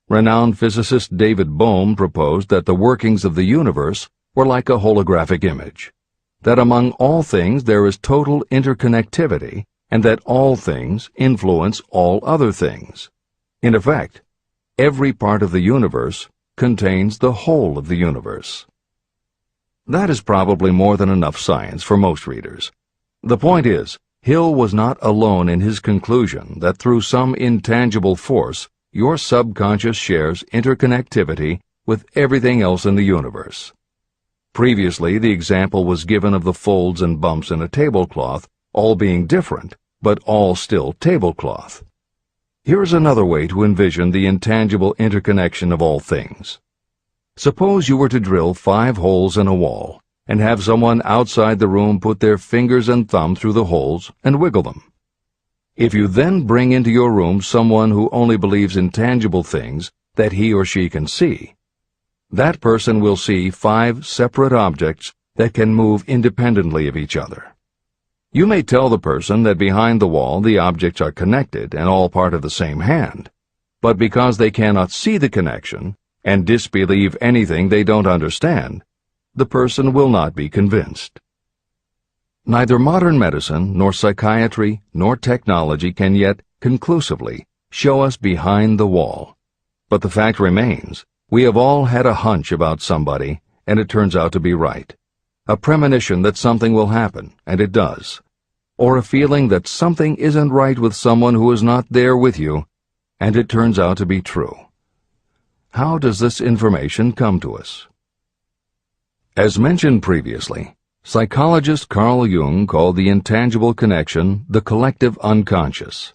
renowned physicist David Bohm proposed that the workings of the universe were like a holographic image, that among all things there is total interconnectivity, and that all things influence all other things. In effect, every part of the universe contains the whole of the universe. That is probably more than enough science for most readers. The point is, Hill was not alone in his conclusion that through some intangible force, your subconscious shares interconnectivity with everything else in the universe. Previously, the example was given of the folds and bumps in a tablecloth, all being different, but all still tablecloth. Here is another way to envision the intangible interconnection of all things. Suppose you were to drill 5 holes in a wall, and have someone outside the room put their fingers and thumb through the holes and wiggle them. If you then bring into your room someone who only believes in tangible things that he or she can see, that person will see 5 separate objects that can move independently of each other. You may tell the person that behind the wall the objects are connected and all part of the same hand, but because they cannot see the connection and disbelieve anything they don't understand, the person will not be convinced. Neither modern medicine, nor psychiatry, nor technology can yet conclusively show us behind the wall. But the fact remains, we have all had a hunch about somebody, and it turns out to be right. A premonition that something will happen, and it does. Or a feeling that something isn't right with someone who is not there with you, and it turns out to be true. How does this information come to us? As mentioned previously, psychologist Carl Jung called the intangible connection the collective unconscious,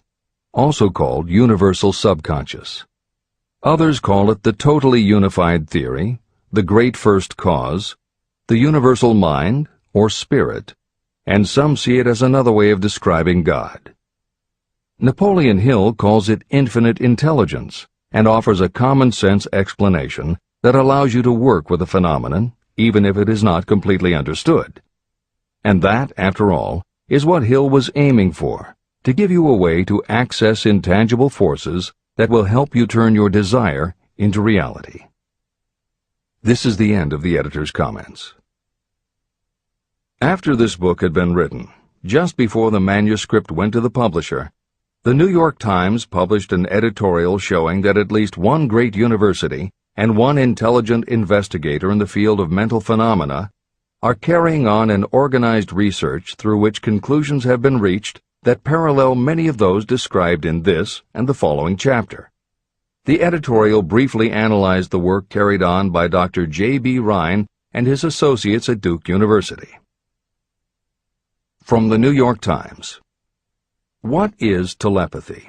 also called universal subconscious. Others call it the totally unified theory, the great first cause, the universal mind, or spirit, and some see it as another way of describing God. Napoleon Hill calls it infinite intelligence and offers a common-sense explanation that allows you to work with a phenomenon, even if it is not completely understood. And that, after all, is what Hill was aiming for, to give you a way to access intangible forces that will help you turn your desire into reality. This is the end of the editor's comments. After this book had been written, just before the manuscript went to the publisher, the New York Times published an editorial showing that at least one great university and one intelligent investigator in the field of mental phenomena are carrying on an organized research through which conclusions have been reached that parallel many of those described in this and the following chapter. The editorial briefly analyzed the work carried on by Dr. J.B. Rhine and his associates at Duke University. From the New York Times. What is telepathy?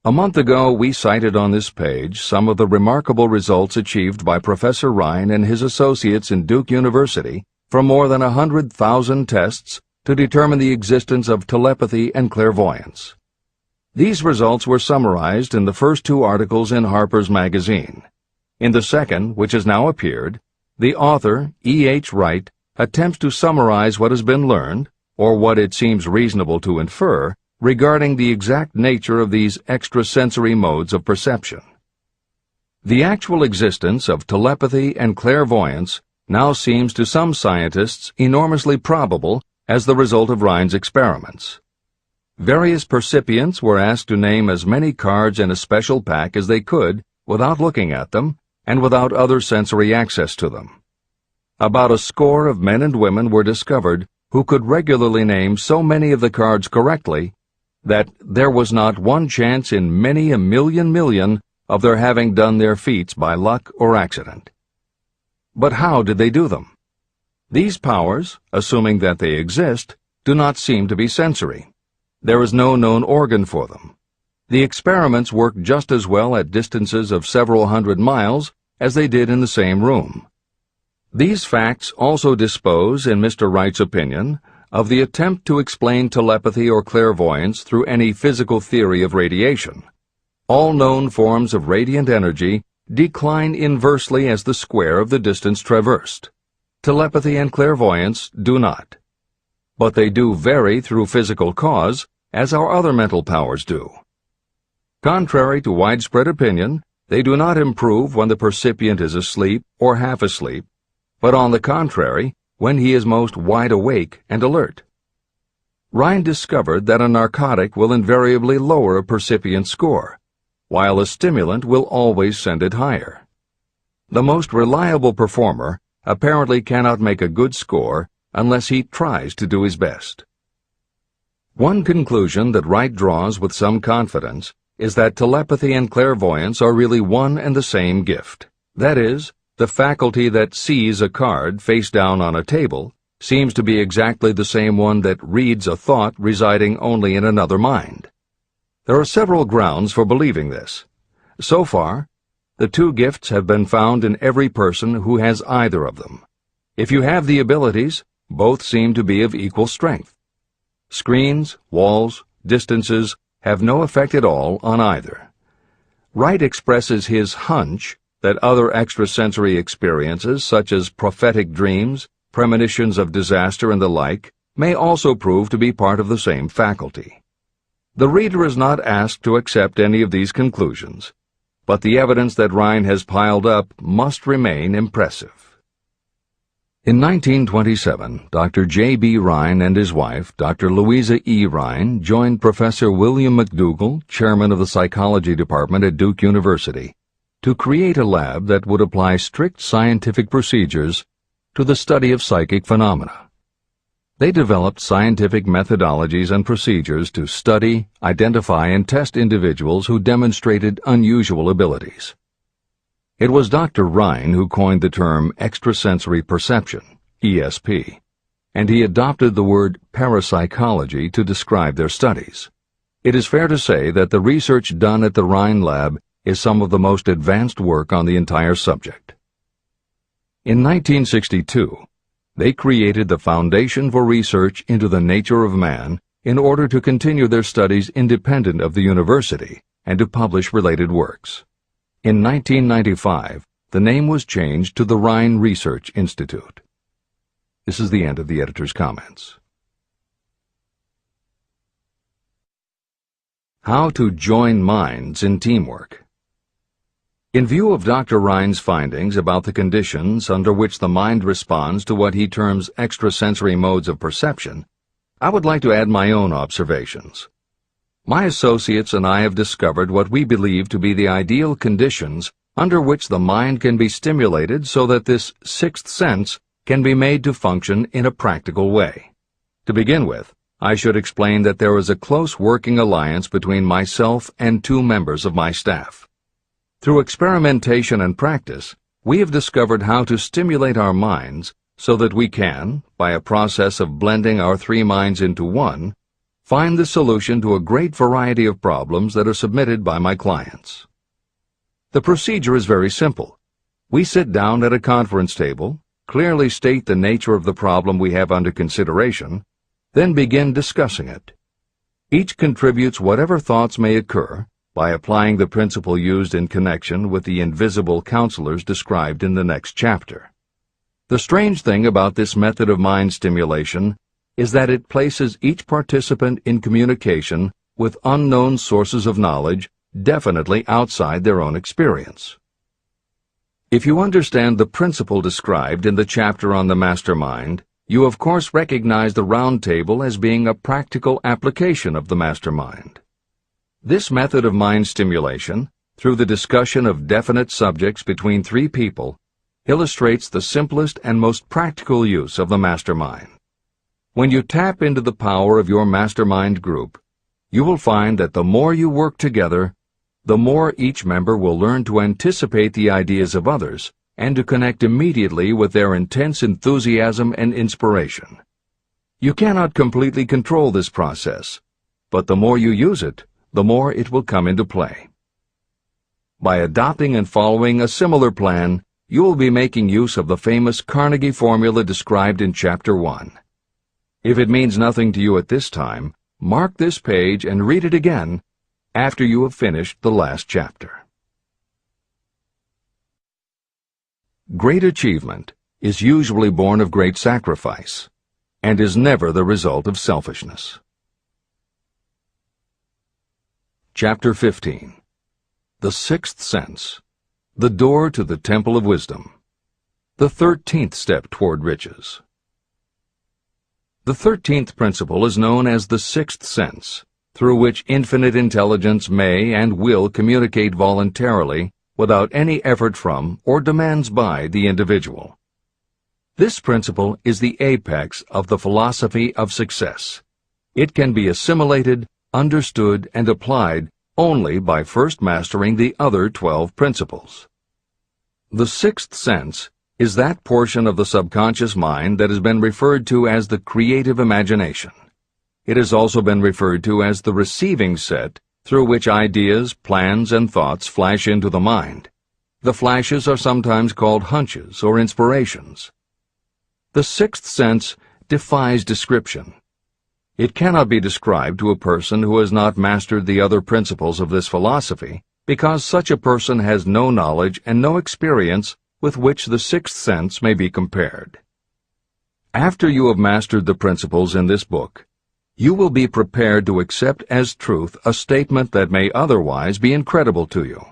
A month ago, we cited on this page some of the remarkable results achieved by Professor Rhine and his associates in Duke University from more than 100,000 tests to determine the existence of telepathy and clairvoyance. These results were summarized in the first 2 articles in Harper's Magazine. In the second, which has now appeared, the author, E.H. Wright, attempts to summarize what has been learned, or what it seems reasonable to infer, regarding the exact nature of these extrasensory modes of perception. The actual existence of telepathy and clairvoyance now seems to some scientists enormously probable as the result of Rhine's experiments. Various percipients were asked to name as many cards in a special pack as they could without looking at them and without other sensory access to them. About a score of men and women were discovered who could regularly name so many of the cards correctly that there was not one chance in many a million of their having done their feats by luck or accident. But how did they do them? These powers, assuming that they exist, do not seem to be sensory. There is no known organ for them. The experiments work just as well at distances of several hundred miles as they did in the same room. These facts also dispose, in Mr. Wright's opinion, of the attempt to explain telepathy or clairvoyance through any physical theory of radiation. All known forms of radiant energy decline inversely as the square of the distance traversed. Telepathy and clairvoyance do not. But they do vary through physical cause, as our other mental powers do. Contrary to widespread opinion, they do not improve when the percipient is asleep or half asleep, but on the contrary, when he is most wide awake and alert. Rhine discovered that a narcotic will invariably lower a percipient score, while a stimulant will always send it higher. The most reliable performer apparently cannot make a good score unless he tries to do his best. One conclusion that Wright draws with some confidence is that telepathy and clairvoyance are really one and the same gift. That is, the faculty that sees a card face down on a table seems to be exactly the same one that reads a thought residing only in another mind. There are several grounds for believing this. So far, the two gifts have been found in every person who has either of them. If you have the abilities, both seem to be of equal strength. Screens, walls, distances have no effect at all on either. Wright expresses his hunch that other extrasensory experiences, such as prophetic dreams, premonitions of disaster, and the like, may also prove to be part of the same faculty. The reader is not asked to accept any of these conclusions, but the evidence that Rhine has piled up must remain impressive. In 1927, Dr. J.B. Rhine and his wife, Dr. Louisa E. Rhine, joined Professor William McDougall, chairman of the psychology department at Duke University, to create a lab that would apply strict scientific procedures to the study of psychic phenomena. They developed scientific methodologies and procedures to study, identify, and test individuals who demonstrated unusual abilities. It was Dr. Rhine who coined the term extrasensory perception, ESP, and he adopted the word parapsychology to describe their studies. It is fair to say that the research done at the Rhine lab is some of the most advanced work on the entire subject. In 1962, they created the Foundation for Research into the Nature of Man in order to continue their studies independent of the university and to publish related works. In 1995, the name was changed to the Rhine Research Institute. This is the end of the editor's comments. How to join minds in teamwork. In view of Dr. Rhine's findings about the conditions under which the mind responds to what he terms extrasensory modes of perception, I would like to add my own observations. My associates and I have discovered what we believe to be the ideal conditions under which the mind can be stimulated so that this sixth sense can be made to function in a practical way. To begin with, I should explain that there is a close working alliance between myself and two members of my staff. Through experimentation and practice, we have discovered how to stimulate our minds so that we can, by a process of blending our three minds into one, find the solution to a great variety of problems that are submitted by my clients. The procedure is very simple. We sit down at a conference table, clearly state the nature of the problem we have under consideration, then begin discussing it. Each contributes whatever thoughts may occur by applying the principle used in connection with the invisible counselors described in the next chapter. The strange thing about this method of mind stimulation is that it places each participant in communication with unknown sources of knowledge definitely outside their own experience. If you understand the principle described in the chapter on the mastermind, you of course recognize the round table as being a practical application of the mastermind. This method of mind stimulation, through the discussion of definite subjects between three people, illustrates the simplest and most practical use of the mastermind. When you tap into the power of your mastermind group, you will find that the more you work together, the more each member will learn to anticipate the ideas of others and to connect immediately with their intense enthusiasm and inspiration. You cannot completely control this process, but the more you use it, the more it will come into play. By adopting and following a similar plan, you will be making use of the famous Carnegie formula described in Chapter 1. If it means nothing to you at this time, mark this page and read it again after you have finished the last chapter. Great achievement is usually born of great sacrifice and is never the result of selfishness. Chapter 15. The Sixth Sense. The Door to the Temple of Wisdom. The 13th Step Toward Riches. The 13th principle is known as the Sixth Sense, through which infinite intelligence may and will communicate voluntarily without any effort from or demands by the individual. This principle is the apex of the philosophy of success. It can be assimilated, understood, and applied only by first mastering the other 12 principles. The sixth sense is that portion of the subconscious mind that has been referred to as the creative imagination. It has also been referred to as the receiving set through which ideas, plans, and thoughts flash into the mind. The flashes are sometimes called hunches or inspirations. The sixth sense defies description. It cannot be described to a person who has not mastered the other principles of this philosophy, because such a person has no knowledge and no experience with which the sixth sense may be compared. After you have mastered the principles in this book, you will be prepared to accept as truth a statement that may otherwise be incredible to you.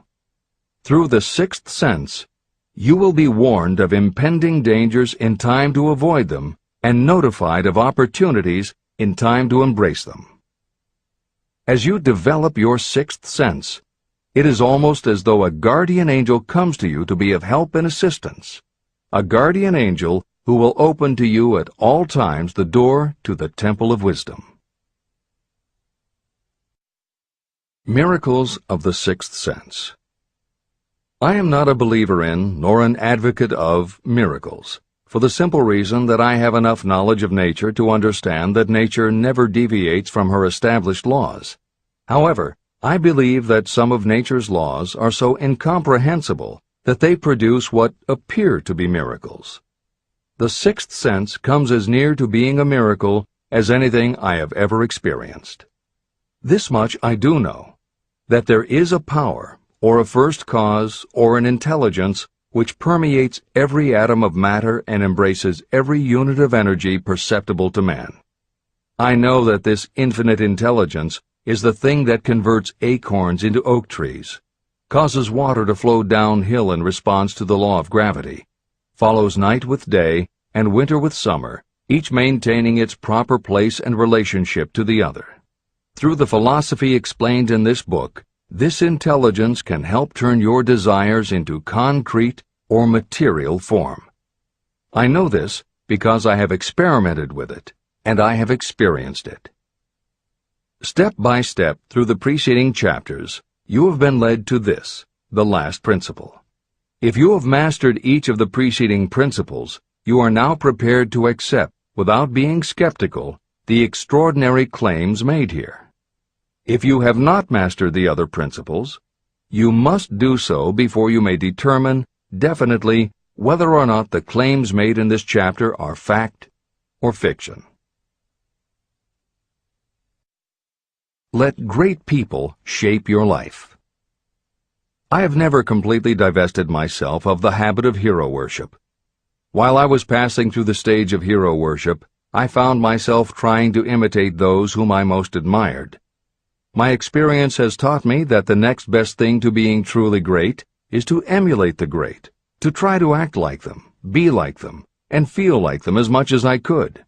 Through the sixth sense, you will be warned of impending dangers in time to avoid them and notified of opportunities in time to embrace them. As you develop your sixth sense, it is almost as though a guardian angel comes to you to be of help and assistance, a guardian angel who will open to you at all times the door to the temple of wisdom. Miracles of the Sixth Sense. I am not a believer in, nor an advocate of, miracles, for the simple reason that I have enough knowledge of nature to understand that nature never deviates from her established laws. However, I believe that some of nature's laws are so incomprehensible that they produce what appear to be miracles. The sixth sense comes as near to being a miracle as anything I have ever experienced. This much I do know, that there is a power, or a first cause, or an intelligence which permeates every atom of matter and embraces every unit of energy perceptible to man. I know that this infinite intelligence is the thing that converts acorns into oak trees, causes water to flow downhill in response to the law of gravity, follows night with day and winter with summer, each maintaining its proper place and relationship to the other. Through the philosophy explained in this book, this intelligence can help turn your desires into concrete or material form. I know this because I have experimented with it, and I have experienced it. Step by step through the preceding chapters, you have been led to this, the last principle. If you have mastered each of the preceding principles, you are now prepared to accept, without being skeptical, the extraordinary claims made here. If you have not mastered the other principles, you must do so before you may determine definitely whether or not the claims made in this chapter are fact or fiction. Let great people shape your life. I have never completely divested myself of the habit of hero worship. While I was passing through the stage of hero worship, I found myself trying to imitate those whom I most admired. My experience has taught me that the next best thing to being truly great is to emulate the great, to try to act like them, be like them, and feel like them as much as I could.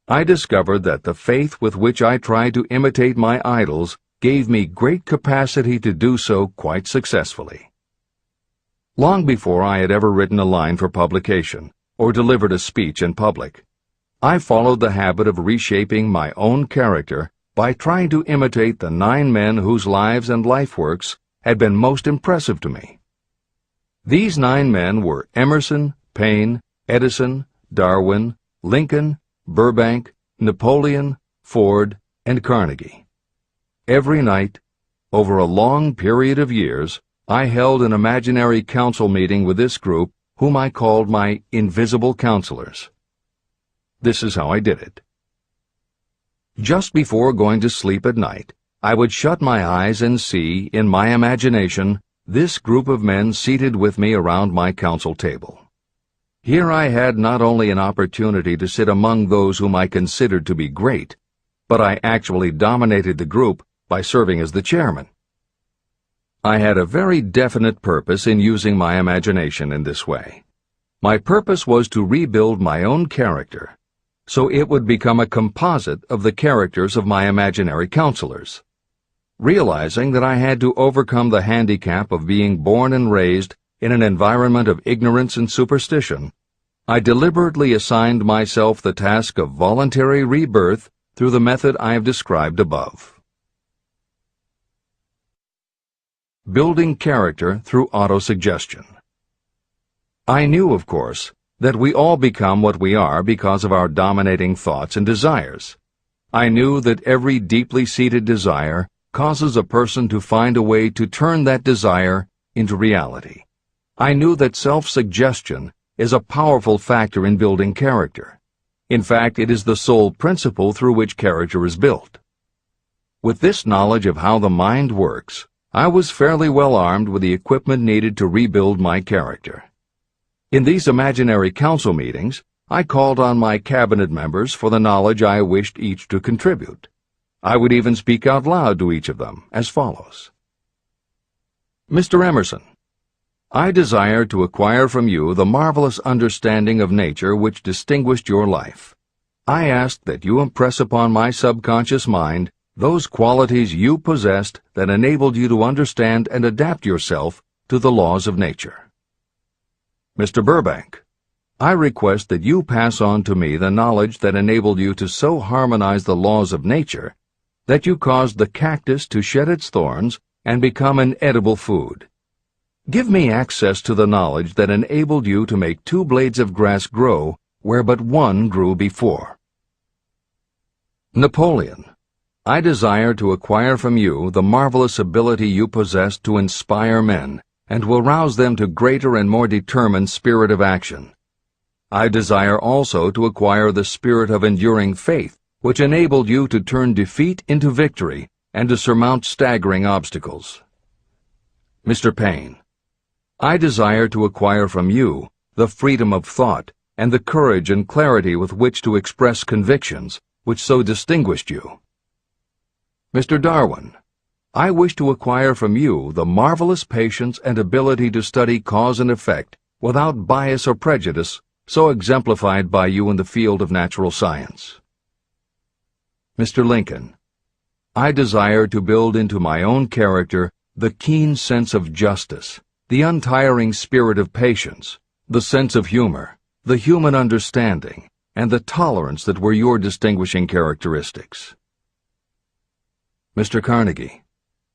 I discovered that the faith with which I tried to imitate my idols gave me great capacity to do so quite successfully. Long before I had ever written a line for publication or delivered a speech in public, I followed the habit of reshaping my own character by trying to imitate the 9 men whose lives and life works had been most impressive to me. These 9 men were Emerson, Paine, Edison, Darwin, Lincoln, Burbank, Napoleon, Ford, and Carnegie. Every night, over a long period of years, I held an imaginary council meeting with this group, whom I called my invisible counselors. This is how I did it. Just before going to sleep at night, I would shut my eyes and see, in my imagination, this group of men seated with me around my council table. Here I had not only an opportunity to sit among those whom I considered to be great, but I actually dominated the group by serving as the chairman. I had a very definite purpose in using my imagination in this way. My purpose was to rebuild my own character, so it would become a composite of the characters of my imaginary counselors. Realizing that I had to overcome the handicap of being born and raised in an environment of ignorance and superstition, I deliberately assigned myself the task of voluntary rebirth through the method I have described above. Building character through autosuggestion. I knew, of course, that we all become what we are because of our dominating thoughts and desires. I knew that every deeply seated desire causes a person to find a way to turn that desire into reality. I knew that self-suggestion is a powerful factor in building character. In fact, it is the sole principle through which character is built. With this knowledge of how the mind works, I was fairly well armed with the equipment needed to rebuild my character. In these imaginary council meetings, I called on my cabinet members for the knowledge I wished each to contribute. I would even speak out loud to each of them as follows. Mr. Emerson, I desire to acquire from you the marvelous understanding of nature which distinguished your life. I ask that you impress upon my subconscious mind those qualities you possessed that enabled you to understand and adapt yourself to the laws of nature. Mr. Burbank, I request that you pass on to me the knowledge that enabled you to so harmonize the laws of nature that you caused the cactus to shed its thorns and become an edible food. Give me access to the knowledge that enabled you to make 2 blades of grass grow where but 1 grew before. Napoleon, I desire to acquire from you the marvelous ability you possess to inspire men and will rouse them to greater and more determined spirit of action. I desire also to acquire the spirit of enduring faith, which enabled you to turn defeat into victory and to surmount staggering obstacles. Mr. Paine, I desire to acquire from you the freedom of thought and the courage and clarity with which to express convictions which so distinguished you. Mr. Darwin, I wish to acquire from you the marvelous patience and ability to study cause and effect without bias or prejudice, so exemplified by you in the field of natural science. Mr. Lincoln, I desire to build into my own character the keen sense of justice, the untiring spirit of patience, the sense of humor, the human understanding, and the tolerance that were your distinguishing characteristics. Mr. Carnegie,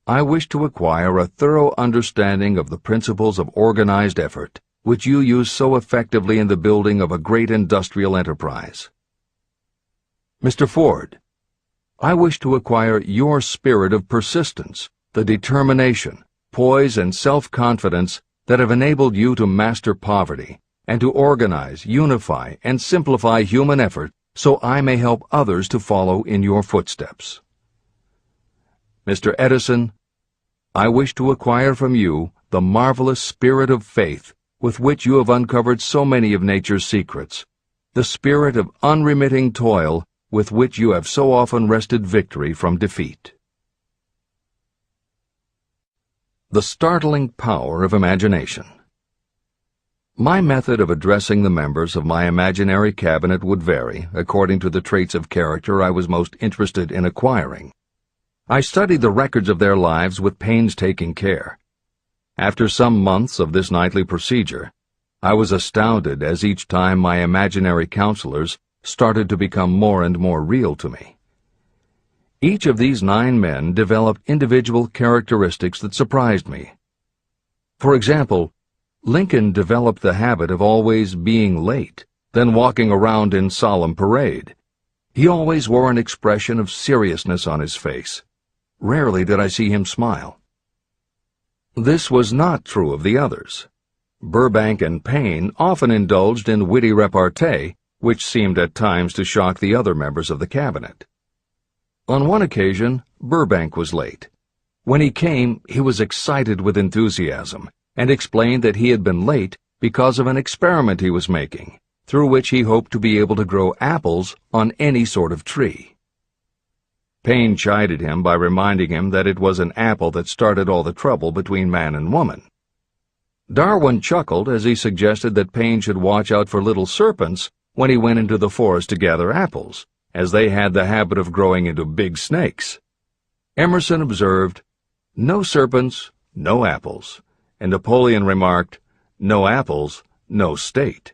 I wish to acquire a thorough understanding of the principles of organized effort, which you use so effectively in the building of a great industrial enterprise. Mr. Ford, I wish to acquire your spirit of persistence, the determination, poise, and self-confidence that have enabled you to master poverty and to organize, unify, and simplify human effort so I may help others to follow in your footsteps. Mr. Edison, I wish to acquire from you the marvelous spirit of faith with which you have uncovered so many of nature's secrets, the spirit of unremitting toil with which you have so often wrested victory from defeat. The startling power of imagination. My method of addressing the members of my imaginary cabinet would vary according to the traits of character I was most interested in acquiring. I studied the records of their lives with painstaking care. After some months of this nightly procedure, I was astounded as each time my imaginary counselors started to become more and more real to me. Each of these 9 men developed individual characteristics that surprised me. For example, Lincoln developed the habit of always being late, then walking around in solemn parade. He always wore an expression of seriousness on his face. Rarely did I see him smile. This was not true of the others. Burbank and Payne often indulged in witty repartee, which seemed at times to shock the other members of the cabinet. On one occasion, Burbank was late. When he came, he was excited with enthusiasm and explained that he had been late because of an experiment he was making, through which he hoped to be able to grow apples on any sort of tree. Payne chided him by reminding him that it was an apple that started all the trouble between man and woman. Darwin chuckled as he suggested that Payne should watch out for little serpents when he went into the forest to gather apples, as they had the habit of growing into big snakes. Emerson observed, "No serpents, no apples," and Napoleon remarked, "No apples, no state."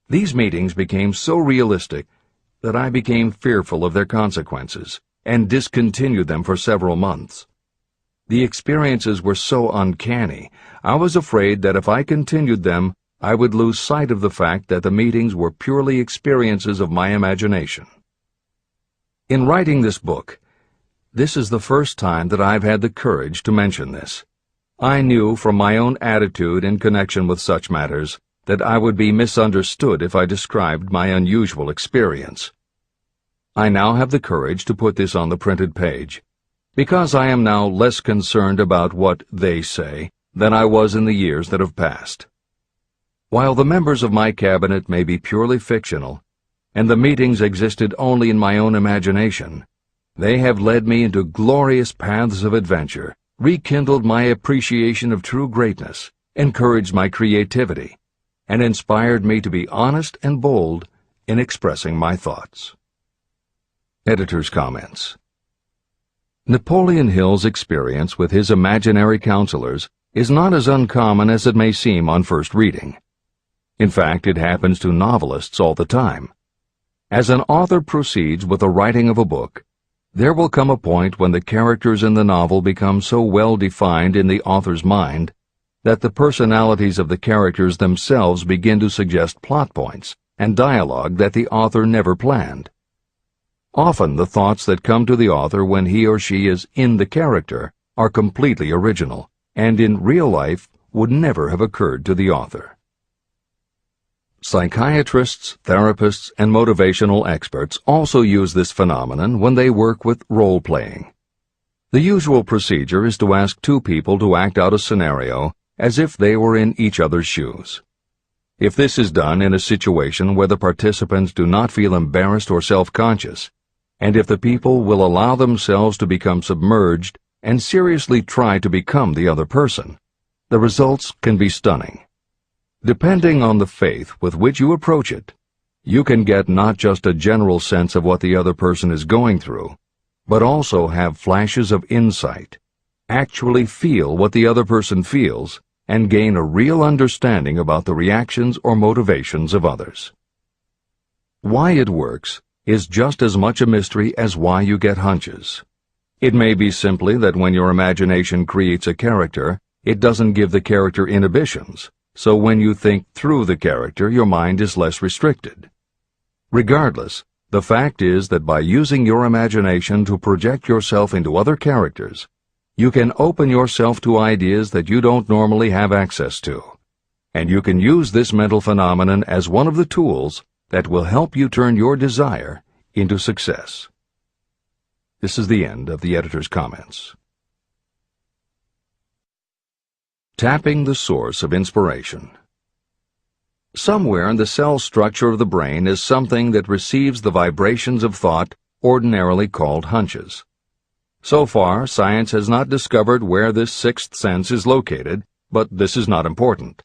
These meetings became so realistic that I became fearful of their consequences and discontinued them for several months. The experiences were so uncanny, I was afraid that if I continued them, I would lose sight of the fact that the meetings were purely experiences of my imagination. In writing this book, this is the first time that I've had the courage to mention this. I knew from my own attitude in connection with such matters that I would be misunderstood if I described my unusual experience. I now have the courage to put this on the printed page, because I am now less concerned about what they say than I was in the years that have passed. While the members of my cabinet may be purely fictional, and the meetings existed only in my own imagination, they have led me into glorious paths of adventure, rekindled my appreciation of true greatness, encouraged my creativity, and inspired me to be honest and bold in expressing my thoughts. Editor's comments. Napoleon Hill's experience with his imaginary counselors is not as uncommon as it may seem on first reading. In fact, it happens to novelists all the time. As an author proceeds with the writing of a book, there will come a point when the characters in the novel become so well defined in the author's mind that the personalities of the characters themselves begin to suggest plot points and dialogue that the author never planned. Often the thoughts that come to the author when he or she is in the character are completely original, and in real life would never have occurred to the author. Psychiatrists, therapists, and motivational experts also use this phenomenon when they work with role-playing. The usual procedure is to ask 2 people to act out a scenario as if they were in each other's shoes. If this is done in a situation where the participants do not feel embarrassed or self-conscious, and if the people will allow themselves to become submerged and seriously try to become the other person, the results can be stunning. Depending on the faith with which you approach it, you can get not just a general sense of what the other person is going through, but also have flashes of insight, actually feel what the other person feels, and gain a real understanding about the reactions or motivations of others. Why it works is just as much a mystery as why you get hunches. It may be simply that when your imagination creates a character, it doesn't give the character inhibitions, so when you think through the character, your mind is less restricted. Regardless, the fact is that by using your imagination to project yourself into other characters, you can open yourself to ideas that you don't normally have access to, and you can use this mental phenomenon as one of the tools that will help you turn your desire into success. This is the end of the editor's comments. Tapping the source of inspiration. Somewhere in the cell structure of the brain is something that receives the vibrations of thought ordinarily called hunches. So far, science has not discovered where this sixth sense is located, but this is not important.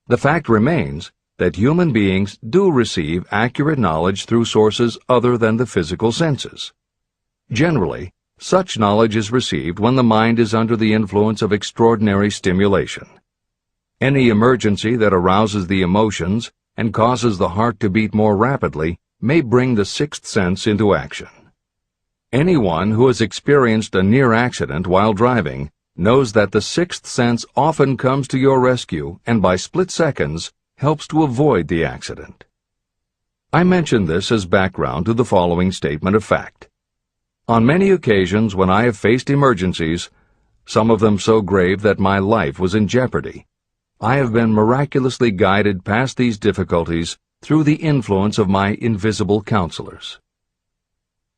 The fact remains that human beings do receive accurate knowledge through sources other than the physical senses. Generally, such knowledge is received when the mind is under the influence of extraordinary stimulation. Any emergency that arouses the emotions and causes the heart to beat more rapidly may bring the sixth sense into action. Anyone who has experienced a near accident while driving knows that the sixth sense often comes to your rescue and by split seconds helps to avoid the accident. I mention this as background to the following statement of fact. On many occasions when I have faced emergencies, some of them so grave that my life was in jeopardy, I have been miraculously guided past these difficulties through the influence of my invisible counselors.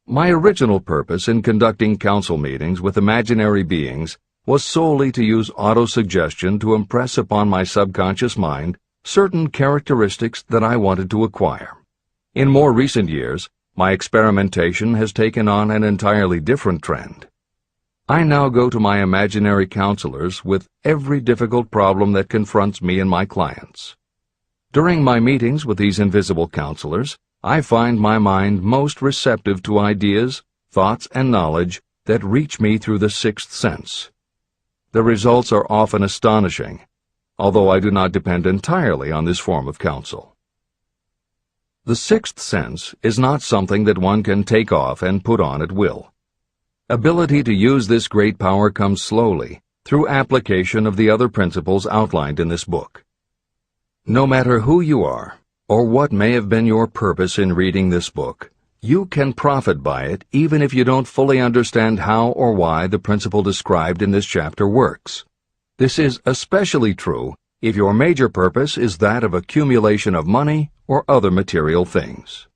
My original purpose in conducting council meetings with imaginary beings was solely to use autosuggestion to impress upon my subconscious mind certain characteristics that I wanted to acquire. In more recent years, my experimentation has taken on an entirely different trend. I now go to my imaginary counselors with every difficult problem that confronts me and my clients. During my meetings with these invisible counselors, I find my mind most receptive to ideas, thoughts, and knowledge that reach me through the sixth sense. The results are often astonishing, although I do not depend entirely on this form of counsel. The sixth sense is not something that one can take off and put on at will. Ability to use this great power comes slowly, through application of the other principles outlined in this book. No matter who you are, or what may have been your purpose in reading this book, you can profit by it even if you don't fully understand how or why the principle described in this chapter works. This is especially true if your major purpose is that of accumulation of money or other material things.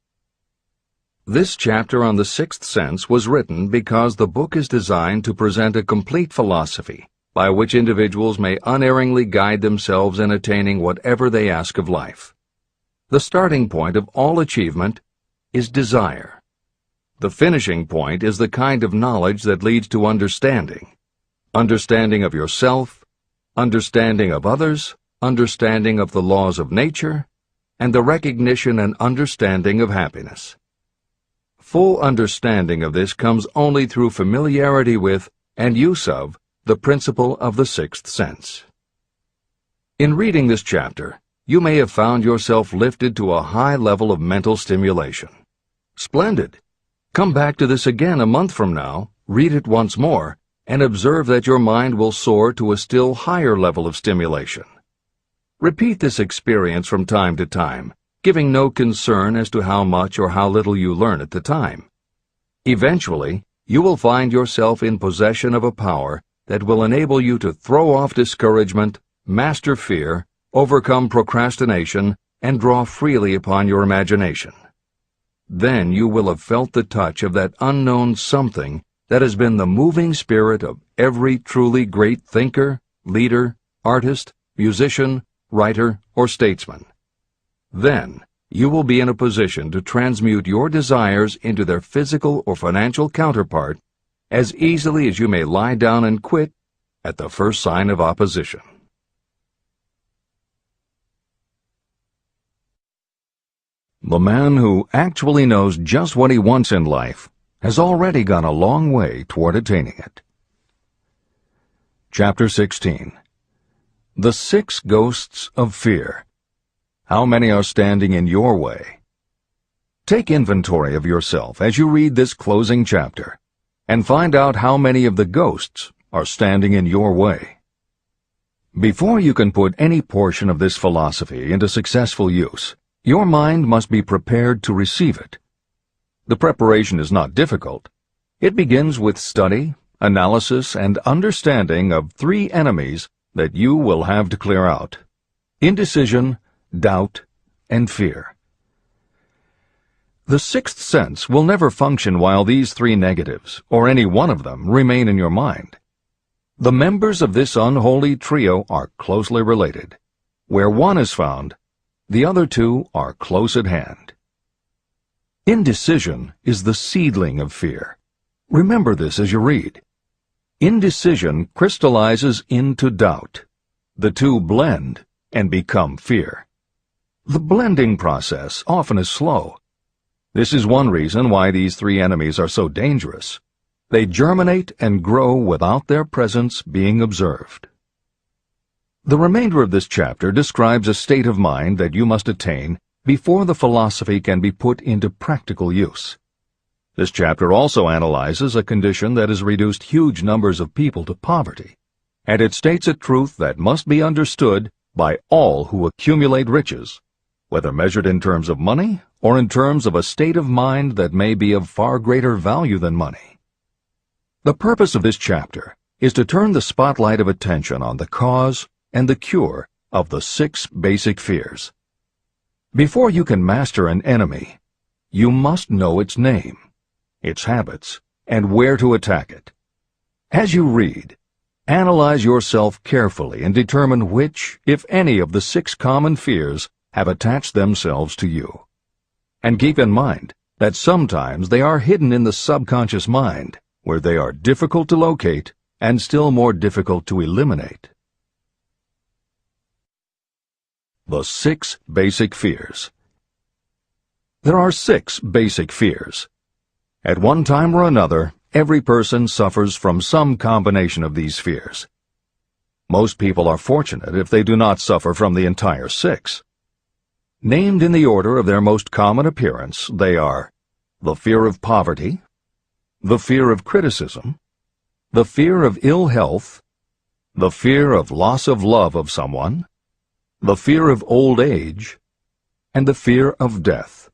This chapter on the sixth sense was written because the book is designed to present a complete philosophy by which individuals may unerringly guide themselves in attaining whatever they ask of life. The starting point of all achievement is desire. The finishing point is the kind of knowledge that leads to understanding. Understanding of yourself, understanding of others, understanding of the laws of nature, and the recognition and understanding of happiness. Full understanding of this comes only through familiarity with and use of the principle of the sixth sense. In reading this chapter, you may have found yourself lifted to a high level of mental stimulation. Splendid! Come back to this again a month from now, read it once more, and observe that your mind will soar to a still higher level of stimulation. Repeat this experience from time to time, giving no concern as to how much or how little you learn at the time. Eventually, you will find yourself in possession of a power that will enable you to throw off discouragement, master fear, overcome procrastination, and draw freely upon your imagination. Then you will have felt the touch of that unknown something that has been the moving spirit of every truly great thinker, leader, artist, musician, writer, or statesman. Then you will be in a position to transmute your desires into their physical or financial counterpart as easily as you may lie down and quit at the first sign of opposition. The man who actually knows just what he wants in life has already gone a long way toward attaining it. Chapter 16. The Six Ghosts of Fear. How many are standing in your way? Take inventory of yourself as you read this closing chapter, and find out how many of the ghosts are standing in your way. Before you can put any portion of this philosophy into successful use, your mind must be prepared to receive it. The preparation is not difficult. It begins with study, analysis, and understanding of three enemies that you will have to clear out: indecision, doubt, and fear. The sixth sense will never function while these three negatives, or any one of them, remain in your mind. The members of this unholy trio are closely related. Where one is found, the other two are close at hand. Indecision is the seedling of fear. Remember this as you read. Indecision crystallizes into doubt. The two blend and become fear. The blending process often is slow. This is one reason why these three enemies are so dangerous. They germinate and grow without their presence being observed. The remainder of this chapter describes a state of mind that you must attain before the philosophy can be put into practical use. This chapter also analyzes a condition that has reduced huge numbers of people to poverty, and it states a truth that must be understood by all who accumulate riches, whether measured in terms of money or in terms of a state of mind that may be of far greater value than money. The purpose of this chapter is to turn the spotlight of attention on the cause and the cure of the 6 basic fears. Before you can master an enemy, you must know its name, its habits, and where to attack it. As you read, analyze yourself carefully and determine which, if any, of the 6 common fears have attached themselves to you. And keep in mind that sometimes they are hidden in the subconscious mind, where they are difficult to locate and still more difficult to eliminate. The 6 basic fears. There are 6 basic fears. At one time or another, every person suffers from some combination of these fears. Most people are fortunate if they do not suffer from the entire 6. Named in the order of their most common appearance, they are the fear of poverty, the fear of criticism, the fear of ill health, the fear of loss of love of someone, the fear of old age, and the fear of death.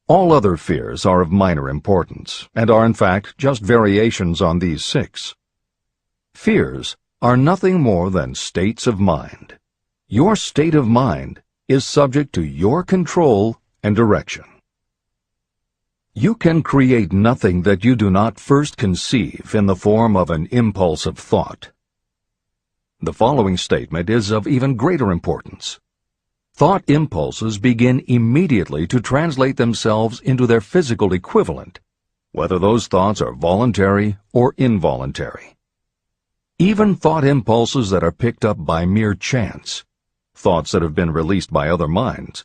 All other fears are of minor importance, and are in fact just variations on these 6. Fears are nothing more than states of mind. Your state of mind is subject to your control and direction. You can create nothing that you do not first conceive in the form of an impulse of thought. The following statement is of even greater importance. Thought impulses begin immediately to translate themselves into their physical equivalent, whether those thoughts are voluntary or involuntary. Even thought impulses that are picked up by mere chance, thoughts that have been released by other minds,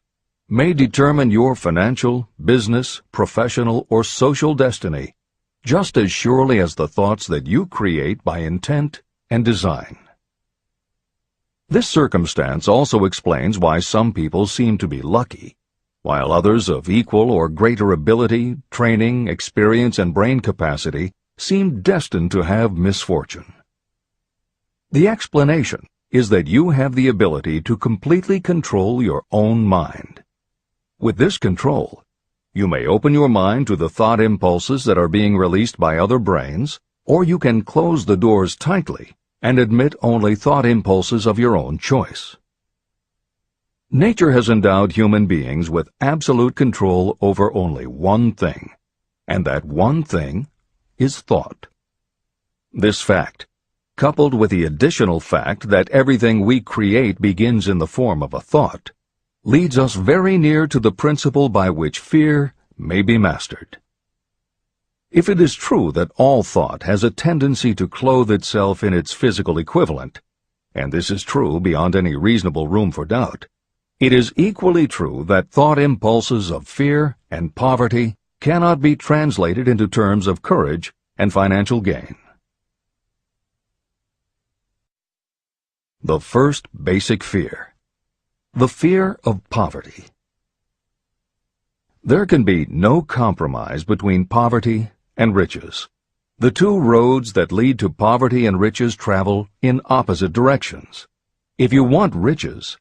may determine your financial, business, professional, or social destiny just as surely as the thoughts that you create by intent and design. This circumstance also explains why some people seem to be lucky, while others of equal or greater ability, training, experience, and brain capacity seem destined to have misfortune. The explanation is that you have the ability to completely control your own mind. With this control, you may open your mind to the thought impulses that are being released by other brains, or you can close the doors tightly and admit only thought impulses of your own choice. Nature has endowed human beings with absolute control over only one thing, and that one thing is thought. This fact, coupled with the additional fact that everything we create begins in the form of a thought, leads us very near to the principle by which fear may be mastered. If it is true that all thought has a tendency to clothe itself in its physical equivalent, and this is true beyond any reasonable room for doubt, it is equally true that thought impulses of fear and poverty cannot be translated into terms of courage and financial gain. The first basic fear. The fear of poverty. There can be no compromise between poverty and riches. The two roads that lead to poverty and riches travel in opposite directions. If you want riches,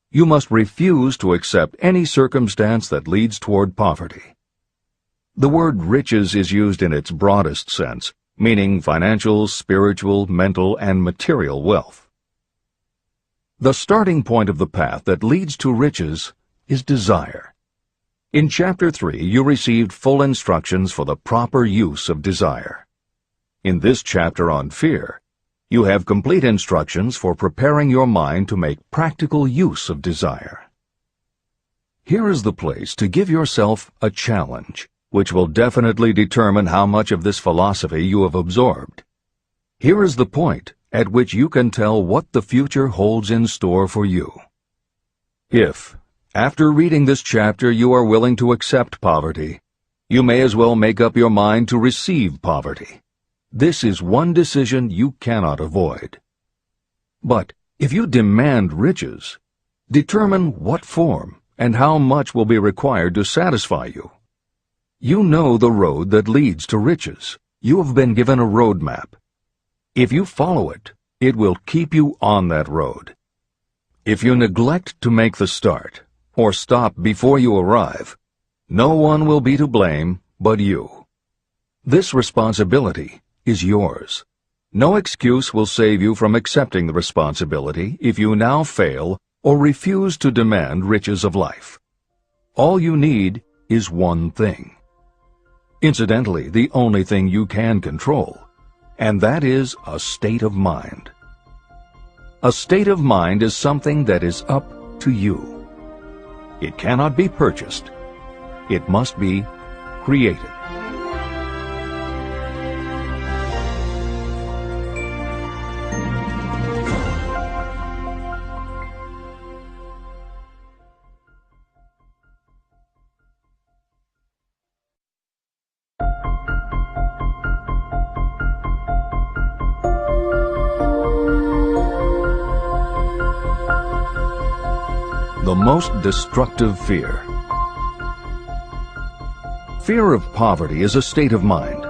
you must refuse to accept any circumstance that leads toward poverty. The word riches is used in its broadest sense, meaning financial, spiritual, mental, and material wealth. The starting point of the path that leads to riches is desire. In Chapter 3, you received full instructions for the proper use of desire. In this chapter on fear, You have complete instructions for preparing your mind to make practical use of desire. Here is the place to give yourself a challenge, which will definitely determine how much of this philosophy you have absorbed. Here is the point at which you can tell what the future holds in store for you. If, after reading this chapter, you are willing to accept poverty, you may as well make up your mind to receive poverty. This is one decision you cannot avoid. But if you demand riches, determine what form and how much will be required to satisfy you. You know the road that leads to riches. You have been given a roadmap. If you follow it, it will keep you on that road. If you neglect to make the start, or stop before you arrive, no one will be to blame but you. This responsibility is yours. No excuse will save you from accepting the responsibility if you now fail or refuse to demand riches of life. All you need is one thing. Incidentally, the only thing you can control, and that is a state of mind. A state of mind is something that is up to you. It cannot be purchased. It must be created. The most destructive fear. Fear of poverty is a state of mind,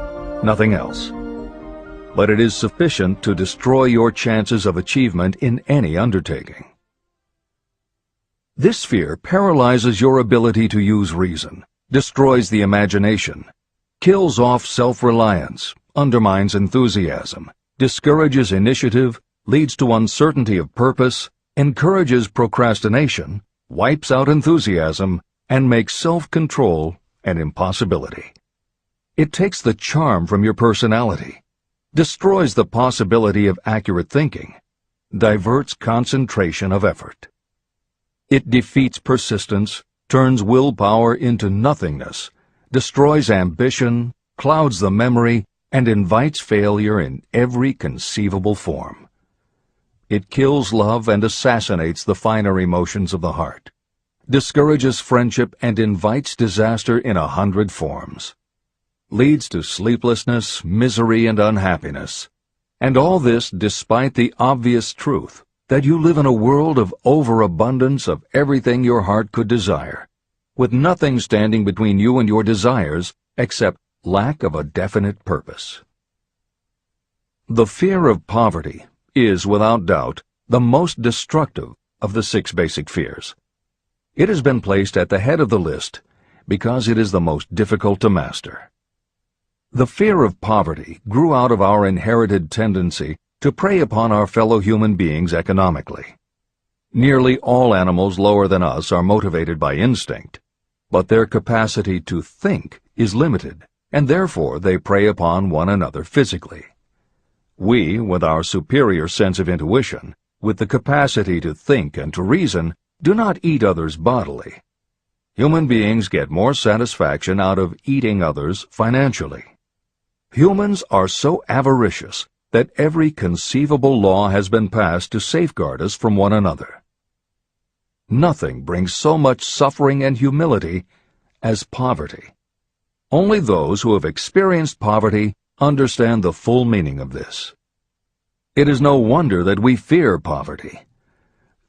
nothing else. But it is sufficient to destroy your chances of achievement in any undertaking. This fear paralyzes your ability to use reason, destroys the imagination, kills off self-reliance, undermines enthusiasm, discourages initiative, leads to uncertainty of purpose, encourages procrastination, wipes out enthusiasm, and makes self-control an impossibility. It takes the charm from your personality, destroys the possibility of accurate thinking, diverts concentration of effort. It defeats persistence, turns willpower into nothingness, destroys ambition, clouds the memory, and invites failure in every conceivable form. It kills love and assassinates the finer emotions of the heart, discourages friendship and invites disaster in 100 forms, leads to sleeplessness, misery, and unhappiness, and all this despite the obvious truth that you live in a world of overabundance of everything your heart could desire, with nothing standing between you and your desires except lack of a definite purpose. The fear of poverty is, without doubt, the most destructive of the 6 basic fears. It has been placed at the head of the list because it is the most difficult to master. The fear of poverty grew out of our inherited tendency to prey upon our fellow human beings economically. Nearly all animals lower than us are motivated by instinct, but their capacity to think is limited, and therefore they prey upon one another physically. We, with our superior sense of intuition, with the capacity to think and to reason, do not eat others bodily. Human beings get more satisfaction out of eating others financially. Humans are so avaricious that every conceivable law has been passed to safeguard us from one another. Nothing brings so much suffering and humility as poverty. Only those who have experienced poverty understand the full meaning of this. It is no wonder that we fear poverty.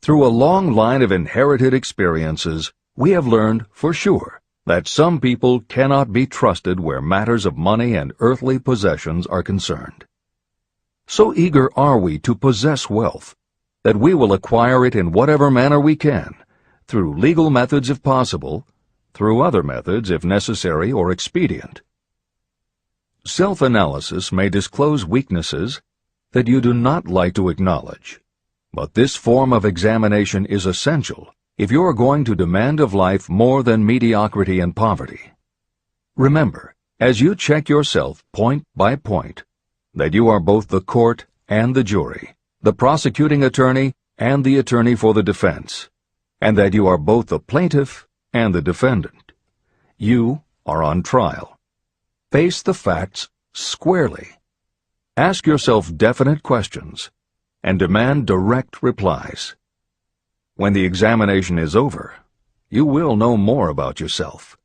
Through a long line of inherited experiences, we have learned for sure that some people cannot be trusted where matters of money and earthly possessions are concerned. So eager are we to possess wealth that we will acquire it in whatever manner we can, through legal methods if possible, through other methods if necessary or expedient. Self-analysis may disclose weaknesses that you do not like to acknowledge, but this form of examination is essential if you are going to demand of life more than mediocrity and poverty. Remember, as you check yourself point by point, that you are both the court and the jury, the prosecuting attorney and the attorney for the defense, and that you are both the plaintiff and the defendant. You are on trial. Face the facts squarely. Ask yourself definite questions and demand direct replies. When the examination is over, you will know more about yourself.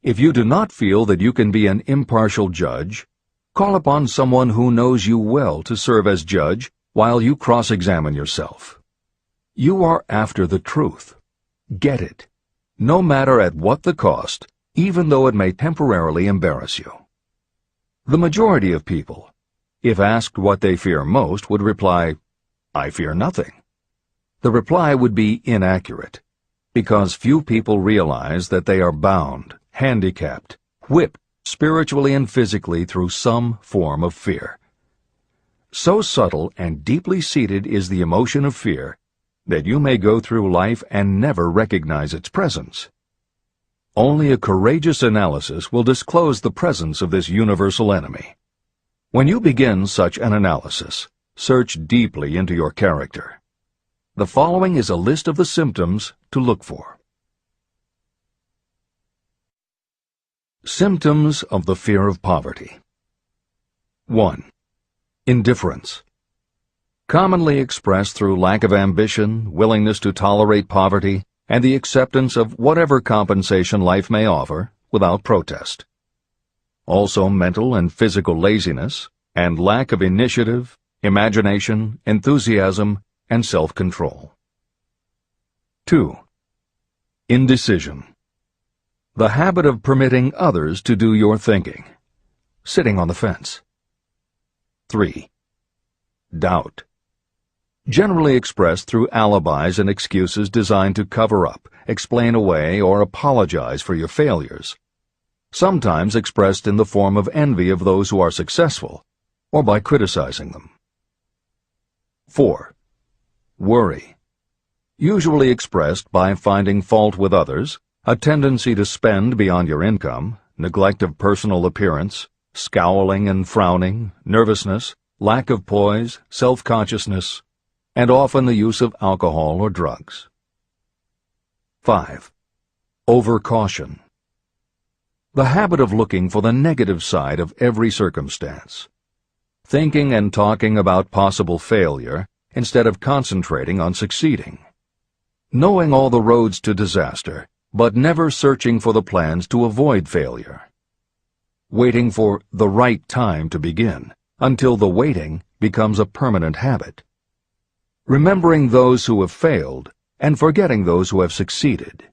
If you do not feel that you can be an impartial judge, call upon someone who knows you well to serve as judge while you cross-examine yourself. You are after the truth. Get it, no matter at what the cost, even though it may temporarily embarrass you. The majority of people, if asked what they fear most, would reply, "I fear nothing." The reply would be inaccurate, because few people realize that they are bound, handicapped, whipped spiritually and physically through some form of fear. So subtle and deeply seated is the emotion of fear that you may go through life and never recognize its presence. Only a courageous analysis will disclose the presence of this universal enemy. When you begin such an analysis, search deeply into your character. The following is a list of the symptoms to look for. Symptoms of the fear of poverty. 1. Indifference. Commonly expressed through lack of ambition, willingness to tolerate poverty, and the acceptance of whatever compensation life may offer without protest. Also mental and physical laziness, and lack of initiative, imagination, enthusiasm, and self-control. 2. Indecision. The habit of permitting others to do your thinking. Sitting on the fence. 3. Doubt. Generally expressed through alibis and excuses designed to cover up, explain away, or apologize for your failures. Sometimes expressed in the form of envy of those who are successful, or by criticizing them. 4. Worry. Usually expressed by finding fault with others, a tendency to spend beyond your income, neglect of personal appearance, scowling and frowning, nervousness, lack of poise, self-consciousness, and often the use of alcohol or drugs. 5. Overcaution. The habit of looking for the negative side of every circumstance. Thinking and talking about possible failure instead of concentrating on succeeding. Knowing all the roads to disaster, but never searching for the plans to avoid failure. Waiting for the right time to begin, until the waiting becomes a permanent habit. Remembering those who have failed and forgetting those who have succeeded.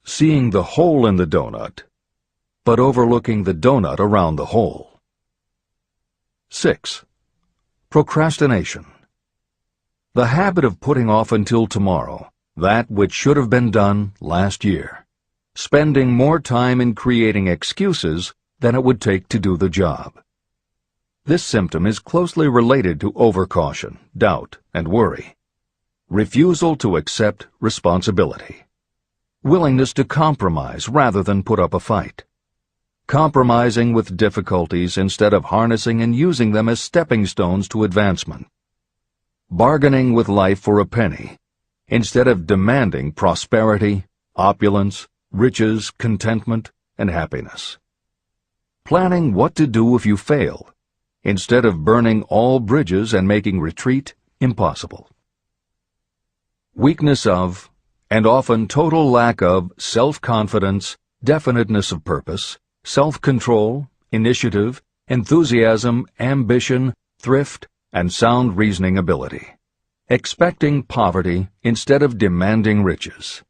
Seeing the hole in the donut, but overlooking the donut around the hole. 6. Procrastination. The habit of putting off until tomorrow that which should have been done last year, spending more time in creating excuses than it would take to do the job. This symptom is closely related to overcaution, doubt, and worry. Refusal to accept responsibility. Willingness to compromise rather than put up a fight. Compromising with difficulties instead of harnessing and using them as stepping stones to advancement. Bargaining with life for a penny instead of demanding prosperity, opulence, riches, contentment, and happiness. Planning what to do if you fail, instead of burning all bridges and making retreat impossible. Weakness of, and often total lack of, self-confidence, definiteness of purpose, self-control, initiative, enthusiasm, ambition, thrift, and sound reasoning ability. Expecting poverty instead of demanding riches.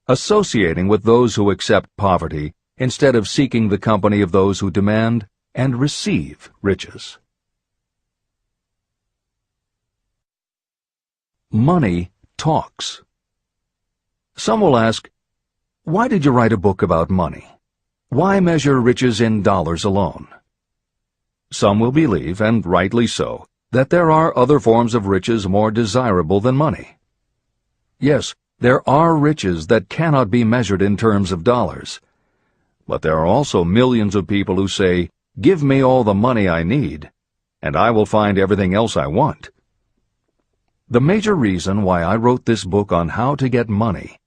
Associating with those who accept poverty instead of seeking the company of those who demand and receive riches. Money talks. Some will ask, why did you write a book about money? Why measure riches in dollars alone? Some will believe, and rightly so, that there are other forms of riches more desirable than money. Yes, there are riches that cannot be measured in terms of dollars. But there are also millions of people who say, "Give me all the money I need," and I will find everything else I want. The major reason why I wrote this book on how to get money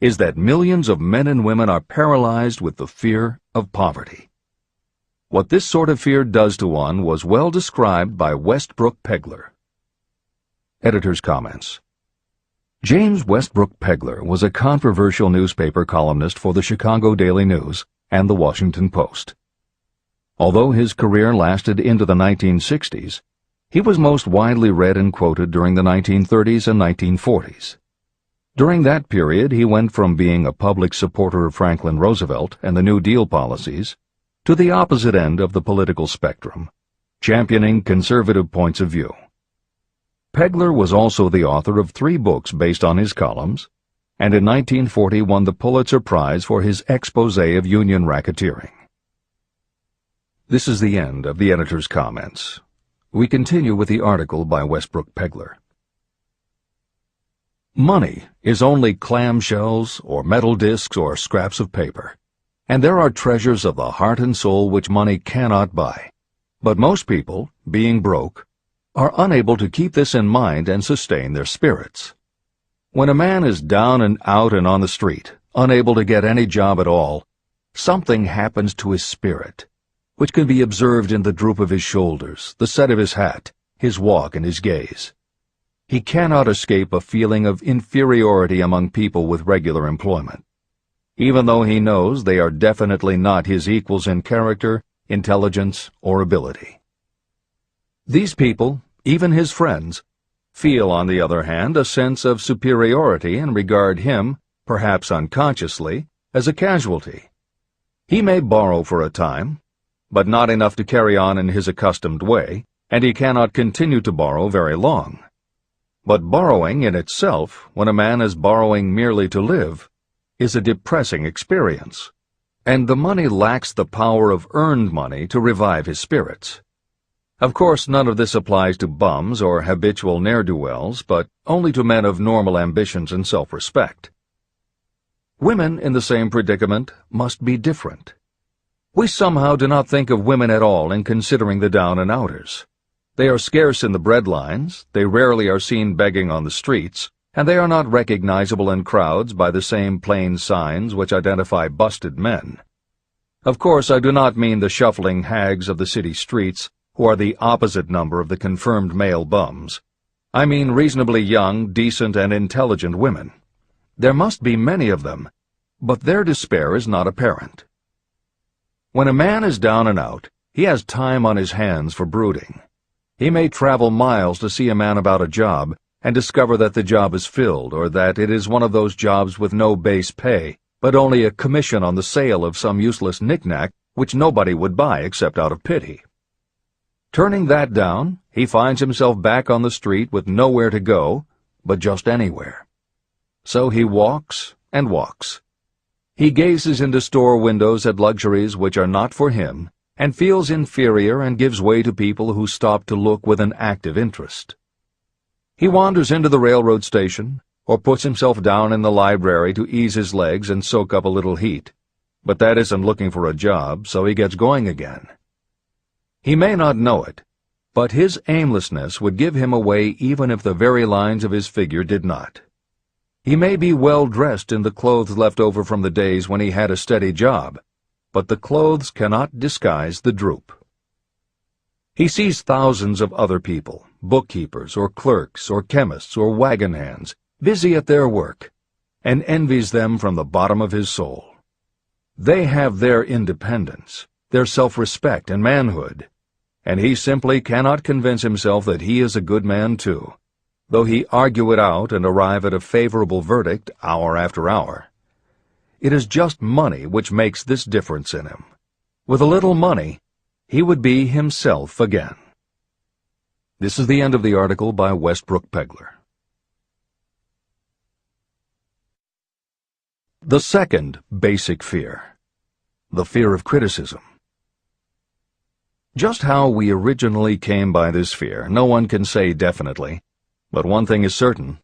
is that millions of men and women are paralyzed with the fear of poverty. What this sort of fear does to one was well described by Westbrook Pegler. Editor's comments. James Westbrook Pegler was a controversial newspaper columnist for the Chicago Daily News and the Washington Post. Although his career lasted into the 1960s, he was most widely read and quoted during the 1930s and 1940s. During that period, he went from being a public supporter of Franklin Roosevelt and the New Deal policies to the opposite end of the political spectrum, championing conservative points of view. Pegler was also the author of 3 books based on his columns, and in 1940 won the Pulitzer Prize for his expose of union racketeering. This is the end of the editor's comments. We continue with the article by Westbrook Pegler. Money is only clamshells or metal discs or scraps of paper, and there are treasures of the heart and soul which money cannot buy. But most people, being broke, are unable to keep this in mind and sustain their spirits. When a man is down and out and on the street, unable to get any job at all, something happens to his spirit, which can be observed in the droop of his shoulders, the set of his hat, his walk, and his gaze. He cannot escape a feeling of inferiority among people with regular employment, even though he knows they are definitely not his equals in character, intelligence, or ability. These people, even his friends, feel, on the other hand, a sense of superiority and regard him, perhaps unconsciously, as a casualty. He may borrow for a time, but not enough to carry on in his accustomed way, and he cannot continue to borrow very long. But borrowing in itself, when a man is borrowing merely to live, is a depressing experience, and the money lacks the power of earned money to revive his spirits. Of course, none of this applies to bums or habitual ne'er-do-wells, but only to men of normal ambitions and self-respect. Women in the same predicament must be different. We somehow do not think of women at all in considering the down-and-outers. They are scarce in the breadlines, they rarely are seen begging on the streets, and they are not recognizable in crowds by the same plain signs which identify busted men. Of course, I do not mean the shuffling hags of the city streets, who are the opposite number of the confirmed male bums. I mean reasonably young, decent, and intelligent women. There must be many of them, but their despair is not apparent. When a man is down and out, he has time on his hands for brooding. He may travel miles to see a man about a job and discover that the job is filled, or that it is one of those jobs with no base pay, but only a commission on the sale of some useless knick-knack which nobody would buy except out of pity. Turning that down, he finds himself back on the street with nowhere to go, but just anywhere. So he walks and walks. He gazes into store windows at luxuries which are not for him, and feels inferior and gives way to people who stop to look with an active interest. He wanders into the railroad station, or puts himself down in the library to ease his legs and soak up a little heat, but that isn't looking for a job, so he gets going again. He may not know it, but his aimlessness would give him away even if the very lines of his figure did not. He may be well dressed in the clothes left over from the days when he had a steady job, but the clothes cannot disguise the droop. He sees thousands of other people, bookkeepers or clerks or chemists or wagon hands, busy at their work, and envies them from the bottom of his soul. They have their independence, their self-respect and manhood, and he simply cannot convince himself that he is a good man too, though he argue it out and arrive at a favorable verdict hour after hour. It is just money which makes this difference in him. With a little money, he would be himself again. This is the end of the article by Westbrook Pegler. The second basic fear, the fear of criticism. Just how we originally came by this fear, no one can say definitely, but one thing is certain: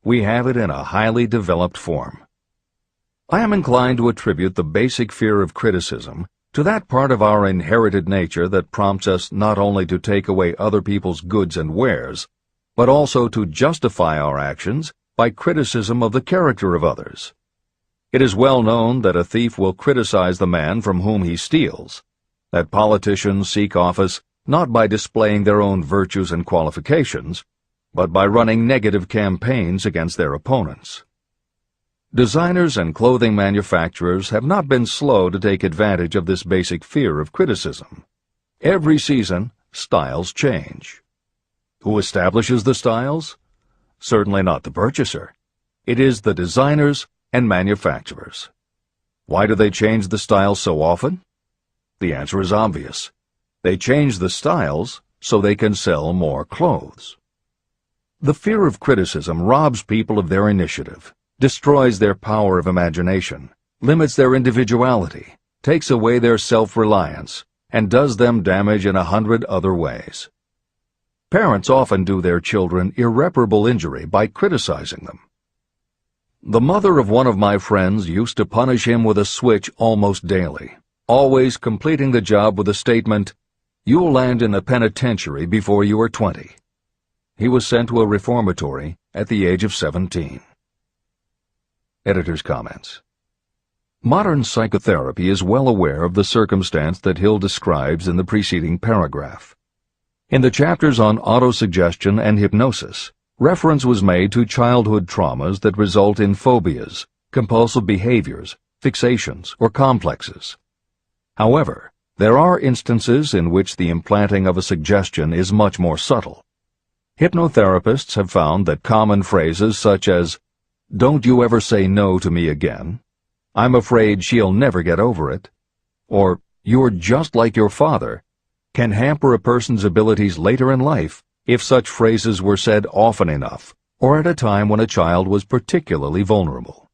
we have it in a highly developed form. I am inclined to attribute the basic fear of criticism to that part of our inherited nature that prompts us not only to take away other people's goods and wares, but also to justify our actions by criticism of the character of others. It is well known that a thief will criticize the man from whom he steals, that politicians seek office not by displaying their own virtues and qualifications, but by running negative campaigns against their opponents. Designers and clothing manufacturers have not been slow to take advantage of this basic fear of criticism. Every season, styles change. Who establishes the styles? Certainly not the purchaser. It is the designers and manufacturers. Why do they change the styles so often? The answer is obvious. They change the styles so they can sell more clothes. The fear of criticism robs people of their initiative, destroys their power of imagination, limits their individuality, takes away their self-reliance, and does them damage in 100 other ways. Parents often do their children irreparable injury by criticizing them. The mother of one of my friends used to punish him with a switch almost daily, always completing the job with the statement, "You'll land in the penitentiary before you are 20. He was sent to a reformatory at the age of 17. Editor's comments. Modern psychotherapy is well aware of the circumstance that Hill describes in the preceding paragraph. In the chapters on autosuggestion and hypnosis, reference was made to childhood traumas that result in phobias, compulsive behaviors, fixations, or complexes. However, there are instances in which the implanting of a suggestion is much more subtle. Hypnotherapists have found that common phrases such as, "Don't you ever say no to me again," "I'm afraid she'll never get over it," or "You're just like your father," can hamper a person's abilities later in life if such phrases were said often enough, or at a time when a child was particularly vulnerable.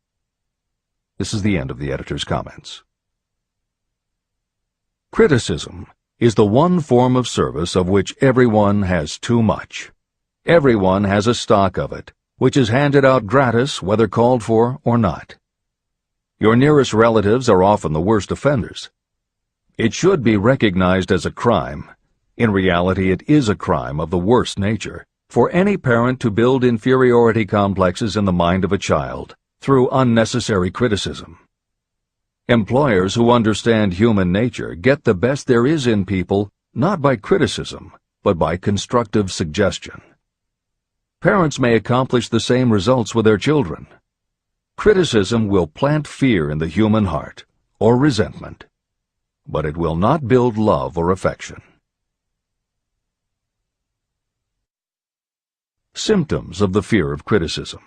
This is the end of the editor's comments. Criticism is the one form of service of which everyone has too much. Everyone has a stock of it, which is handed out gratis whether called for or not. Your nearest relatives are often the worst offenders. It should be recognized as a crime. In reality, it is a crime of the worst nature for any parent to build inferiority complexes in the mind of a child through unnecessary criticism. Employers who understand human nature get the best there is in people not by criticism, but by constructive suggestion. Parents may accomplish the same results with their children. Criticism will plant fear in the human heart, or resentment, but it will not build love or affection. Symptoms of the fear of criticism.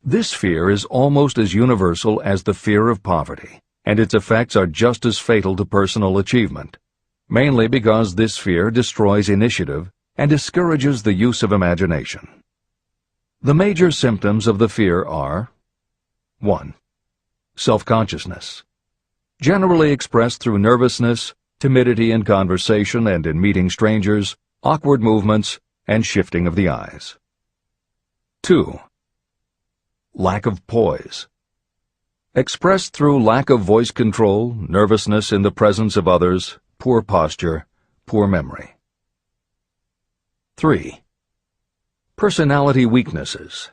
This fear is almost as universal as the fear of poverty, and its effects are just as fatal to personal achievement, mainly because this fear destroys initiative and discourages the use of imagination. The major symptoms of the fear are 1. Self-consciousness, generally expressed through nervousness, timidity in conversation and in meeting strangers, awkward movements, and shifting of the eyes. 2. Lack of poise, expressed through lack of voice control, nervousness in the presence of others, poor posture, poor memory. 3. Personality weaknesses,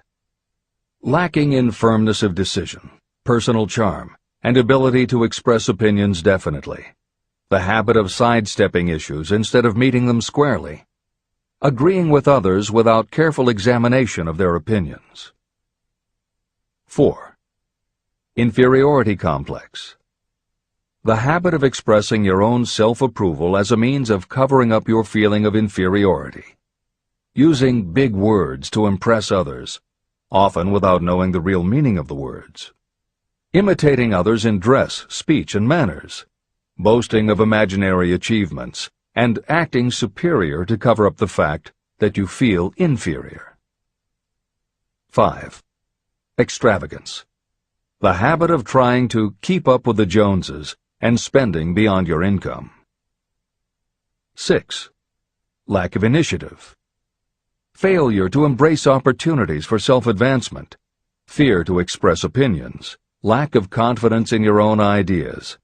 lacking in firmness of decision, personal charm, and ability to express opinions definitely, the habit of sidestepping issues instead of meeting them squarely, agreeing with others without careful examination of their opinions. 4. Inferiority complex, the habit of expressing your own self-approval as a means of covering up your feeling of inferiority, using big words to impress others, often without knowing the real meaning of the words, imitating others in dress, speech, and manners, boasting of imaginary achievements, and acting superior to cover up the fact that you feel inferior. 5. Extravagance, the habit of trying to keep up with the Joneses and spending beyond your income. 6. Lack of initiative, failure to embrace opportunities for self-advancement, fear to express opinions, lack of confidence in your own ideas,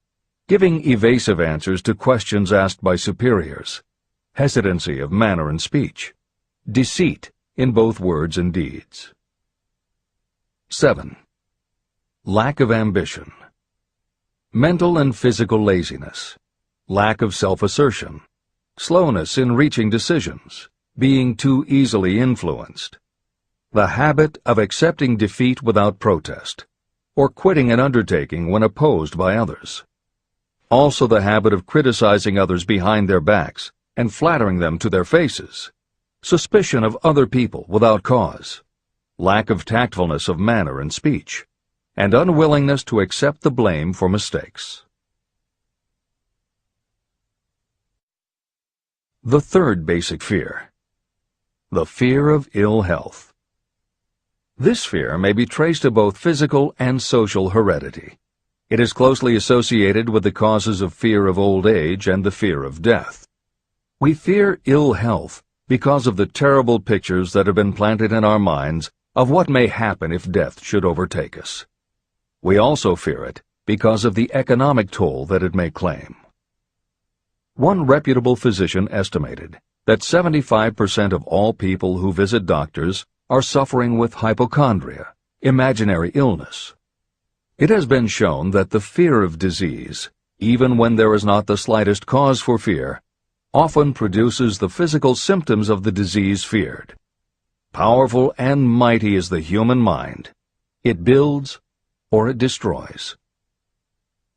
giving evasive answers to questions asked by superiors, hesitancy of manner and speech, deceit in both words and deeds. 7. Lack of ambition. Mental and physical laziness, lack of self-assertion, slowness in reaching decisions, being too easily influenced, the habit of accepting defeat without protest, or quitting an undertaking when opposed by others. Also the habit of criticizing others behind their backs and flattering them to their faces, suspicion of other people without cause, lack of tactfulness of manner and speech, and unwillingness to accept the blame for mistakes. The third basic fear, the fear of ill health. This fear may be traced to both physical and social heredity. It is closely associated with the causes of fear of old age and the fear of death. We fear ill health because of the terrible pictures that have been planted in our minds of what may happen if death should overtake us. We also fear it because of the economic toll that it may claim. One reputable physician estimated that 75% of all people who visit doctors are suffering with hypochondria, imaginary illness. It has been shown that the fear of disease, even when there is not the slightest cause for fear, often produces the physical symptoms of the disease feared. Powerful and mighty is the human mind. It builds or it destroys.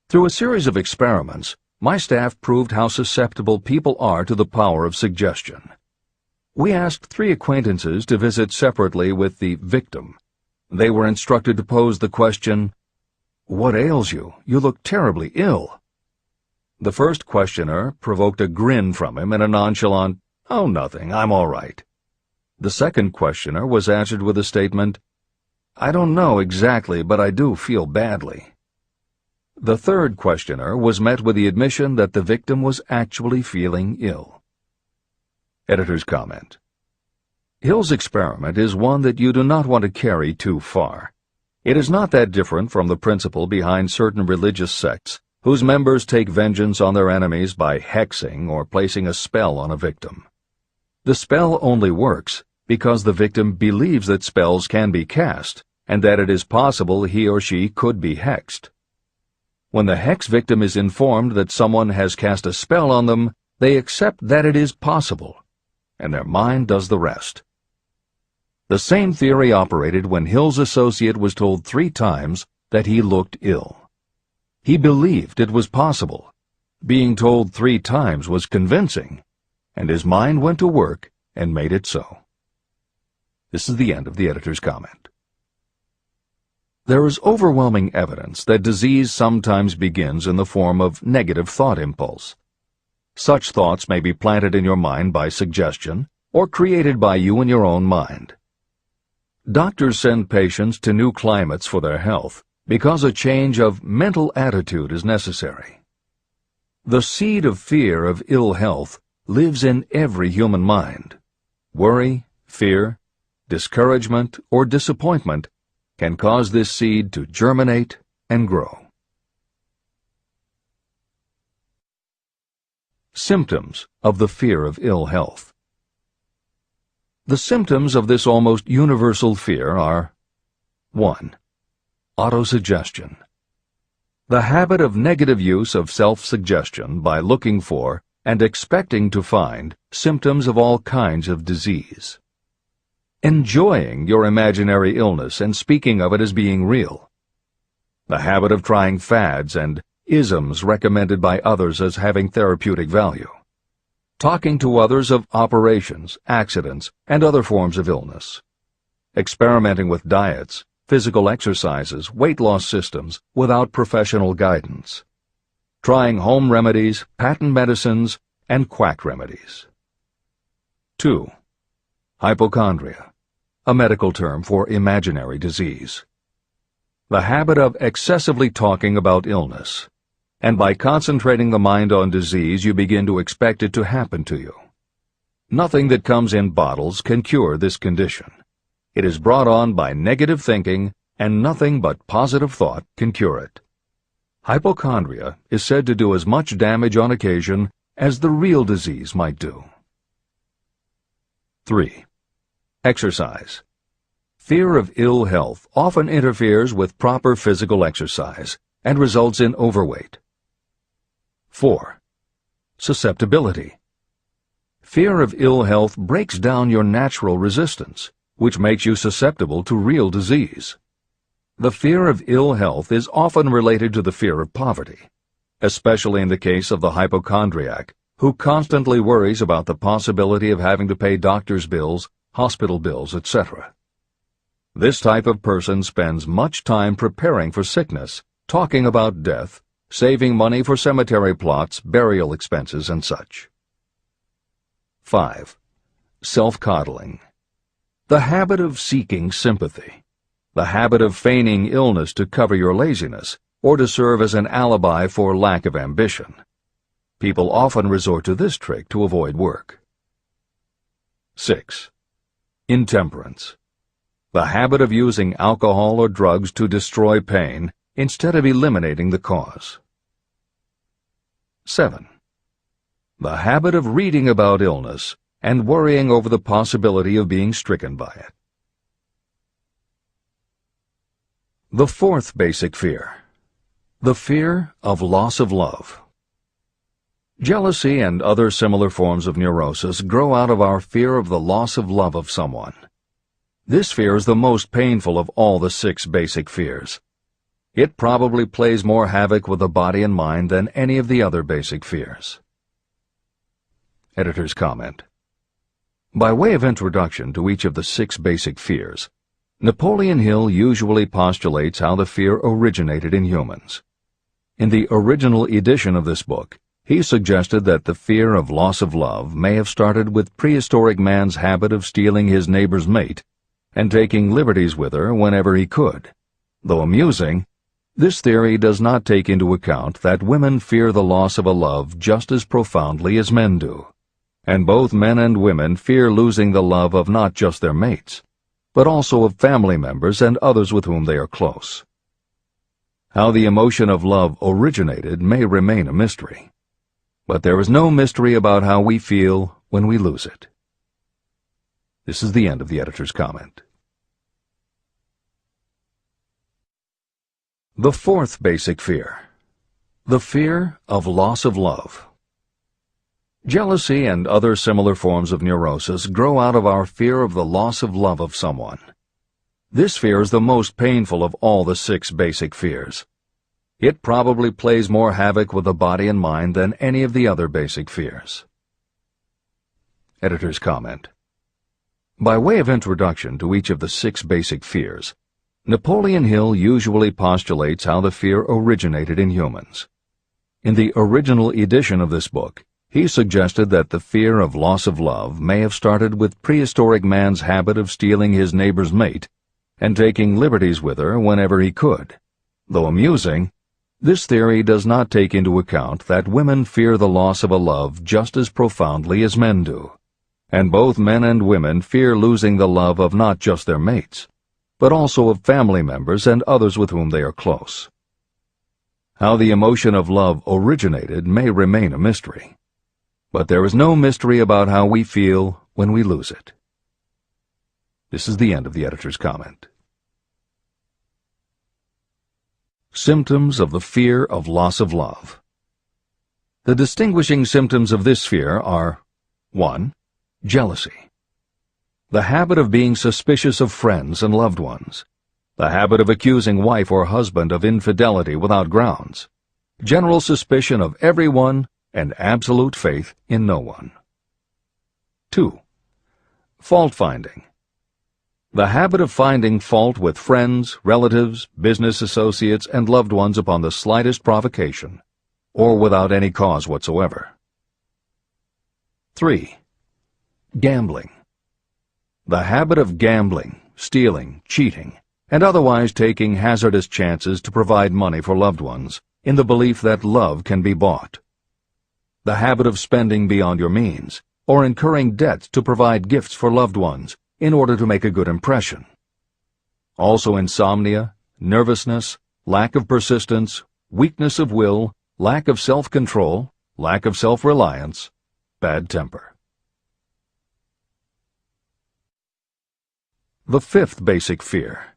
Through a series of experiments, my staff proved how susceptible people are to the power of suggestion. We asked 3 acquaintances to visit separately with the victim. They were instructed to pose the question, "What ails you? You look terribly ill." The first questioner provoked a grin from him and a nonchalant, "Oh, nothing, I'm all right." The second questioner was answered with a statement, "I don't know exactly, but I do feel badly." The third questioner was met with the admission that the victim was actually feeling ill. Editor's comment. Hill's experiment is one that you do not want to carry too far. It is not that different from the principle behind certain religious sects whose members take vengeance on their enemies by hexing or placing a spell on a victim. The spell only works because the victim believes that spells can be cast and that it is possible he or she could be hexed. When the hex victim is informed that someone has cast a spell on them, they accept that it is possible, and their mind does the rest. The same theory operated when Hill's associate was told 3 times that he looked ill. He believed it was possible. Being told 3 times was convincing, and his mind went to work and made it so. This is the end of the editor's comment. There is overwhelming evidence that disease sometimes begins in the form of negative thought impulse. Such thoughts may be planted in your mind by suggestion or created by you in your own mind. Doctors send patients to new climates for their health because a change of mental attitude is necessary. The seed of fear of ill health lives in every human mind. Worry, fear, discouragement, or disappointment can cause this seed to germinate and grow. Symptoms of the fear of ill health. The symptoms of this almost universal fear are 1. Autosuggestion. The habit of negative use of self-suggestion by looking for and expecting to find symptoms of all kinds of disease. Enjoying your imaginary illness and speaking of it as being real. The habit of trying fads and isms recommended by others as having therapeutic value. Talking to others of operations, accidents, and other forms of illness. Experimenting with diets, physical exercises, weight loss systems without professional guidance. Trying home remedies, patent medicines, and quack remedies. 2. Hypochondria, a medical term for imaginary disease. The habit of excessively talking about illness, and by concentrating the mind on disease you begin to expect it to happen to you. Nothing that comes in bottles can cure this condition. It is brought on by negative thinking, and nothing but positive thought can cure it. Hypochondria is said to do as much damage on occasion as the real disease might do. 3. Exercise. Fear of ill health often interferes with proper physical exercise and results in overweight. 4. Susceptibility. Fear of ill health breaks down your natural resistance, which makes you susceptible to real disease. The fear of ill health is often related to the fear of poverty, especially in the case of the hypochondriac, who constantly worries about the possibility of having to pay doctor's bills, hospital bills, etc. This type of person spends much time preparing for sickness, talking about death, saving money for cemetery plots, burial expenses, and such. 5. Self-coddling. The habit of seeking sympathy. The habit of feigning illness to cover your laziness or to serve as an alibi for lack of ambition. People often resort to this trick to avoid work. 6. Intemperance. The habit of using alcohol or drugs to destroy pain instead of eliminating the cause. 7. The habit of reading about illness and worrying over the possibility of being stricken by it. The fourth basic fear. The fear of loss of love. Jealousy and other similar forms of neurosis grow out of our fear of the loss of love of someone. This fear is the most painful of all the 6 basic fears. It probably plays more havoc with the body and mind than any of the other basic fears. Editor's comment. By way of introduction to each of the 6 basic fears, Napoleon Hill usually postulates how the fear originated in humans. In the original edition of this book, he suggested that the fear of loss of love may have started with prehistoric man's habit of stealing his neighbor's mate and taking liberties with her whenever he could. Though amusing, this theory does not take into account that women fear the loss of a love just as profoundly as men do, and both men and women fear losing the love of not just their mates, but also of family members and others with whom they are close. How the emotion of love originated may remain a mystery, but there is no mystery about how we feel when we lose it. This is the end of the editor's comment. The fourth basic fear. The fear of loss of love. Jealousy and other similar forms of neurosis grow out of our fear of the loss of love of someone. This fear is the most painful of all the 6 basic fears. It probably plays more havoc with the body and mind than any of the other basic fears. Editor's comment. By way of introduction to each of the 6 basic fears, Napoleon Hill usually postulates how the fear originated in humans. In the original edition of this book, he suggested that the fear of loss of love may have started with prehistoric man's habit of stealing his neighbor's mate and taking liberties with her whenever he could. Though amusing, this theory does not take into account that women fear the loss of a love just as profoundly as men do, and both men and women fear losing the love of not just their mates, but also of family members and others with whom they are close. How the emotion of love originated may remain a mystery, but there is no mystery about how we feel when we lose it. This is the end of the editor's comment. Symptoms of the fear of loss of love. The distinguishing symptoms of this fear are 1. Jealousy. The habit of being suspicious of friends and loved ones. The habit of accusing wife or husband of infidelity without grounds. General suspicion of everyone and absolute faith in no one. 2. Fault-finding. The habit of finding fault with friends, relatives, business associates, and loved ones upon the slightest provocation, or without any cause whatsoever. 3. Gambling. The habit of gambling, stealing, cheating, and otherwise taking hazardous chances to provide money for loved ones, in the belief that love can be bought. The habit of spending beyond your means, or incurring debts to provide gifts for loved ones, in order to make a good impression. Also insomnia, nervousness, lack of persistence, weakness of will, lack of self-control, lack of self-reliance, bad temper. The fifth basic fear: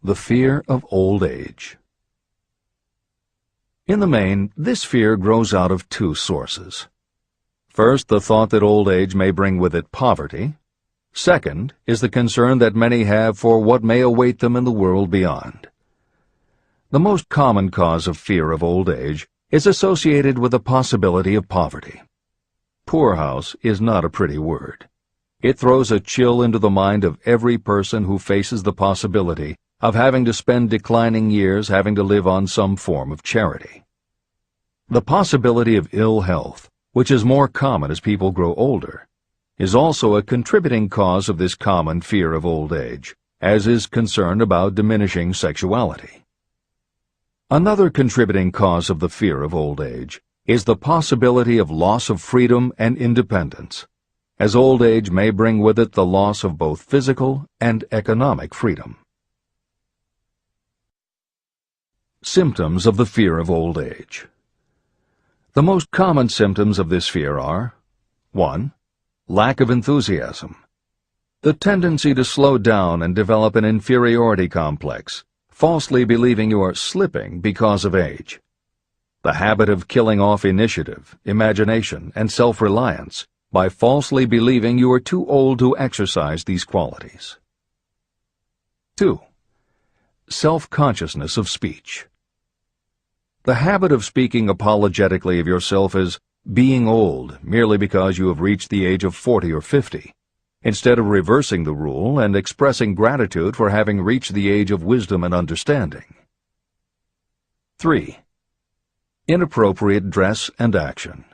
the fear of old age. In the main, this fear grows out of two sources. First, the thought that old age may bring with it poverty. Second is the concern that many have for what may await them in the world beyond. The most common cause of fear of old age is associated with the possibility of poverty. Poorhouse is not a pretty word. It throws a chill into the mind of every person who faces the possibility of having to spend declining years having to live on some form of charity. The possibility of ill health, which is more common as people grow older, is also a contributing cause of this common fear of old age, as is concern about diminishing sexuality. Another contributing cause of the fear of old age is the possibility of loss of freedom and independence, as old age may bring with it the loss of both physical and economic freedom. Symptoms of the fear of old age. The most common symptoms of this fear are: 1. Lack of enthusiasm. The tendency to slow down and develop an inferiority complex, falsely believing you are slipping because of age. The habit of killing off initiative, imagination, and self-reliance by falsely believing you are too old to exercise these qualities. 2. Self-consciousness of speech. The habit of speaking apologetically of yourself as being old merely because you have reached the age of 40 or 50, instead of reversing the rule and expressing gratitude for having reached the age of wisdom and understanding. 3. Inappropriate dress and action.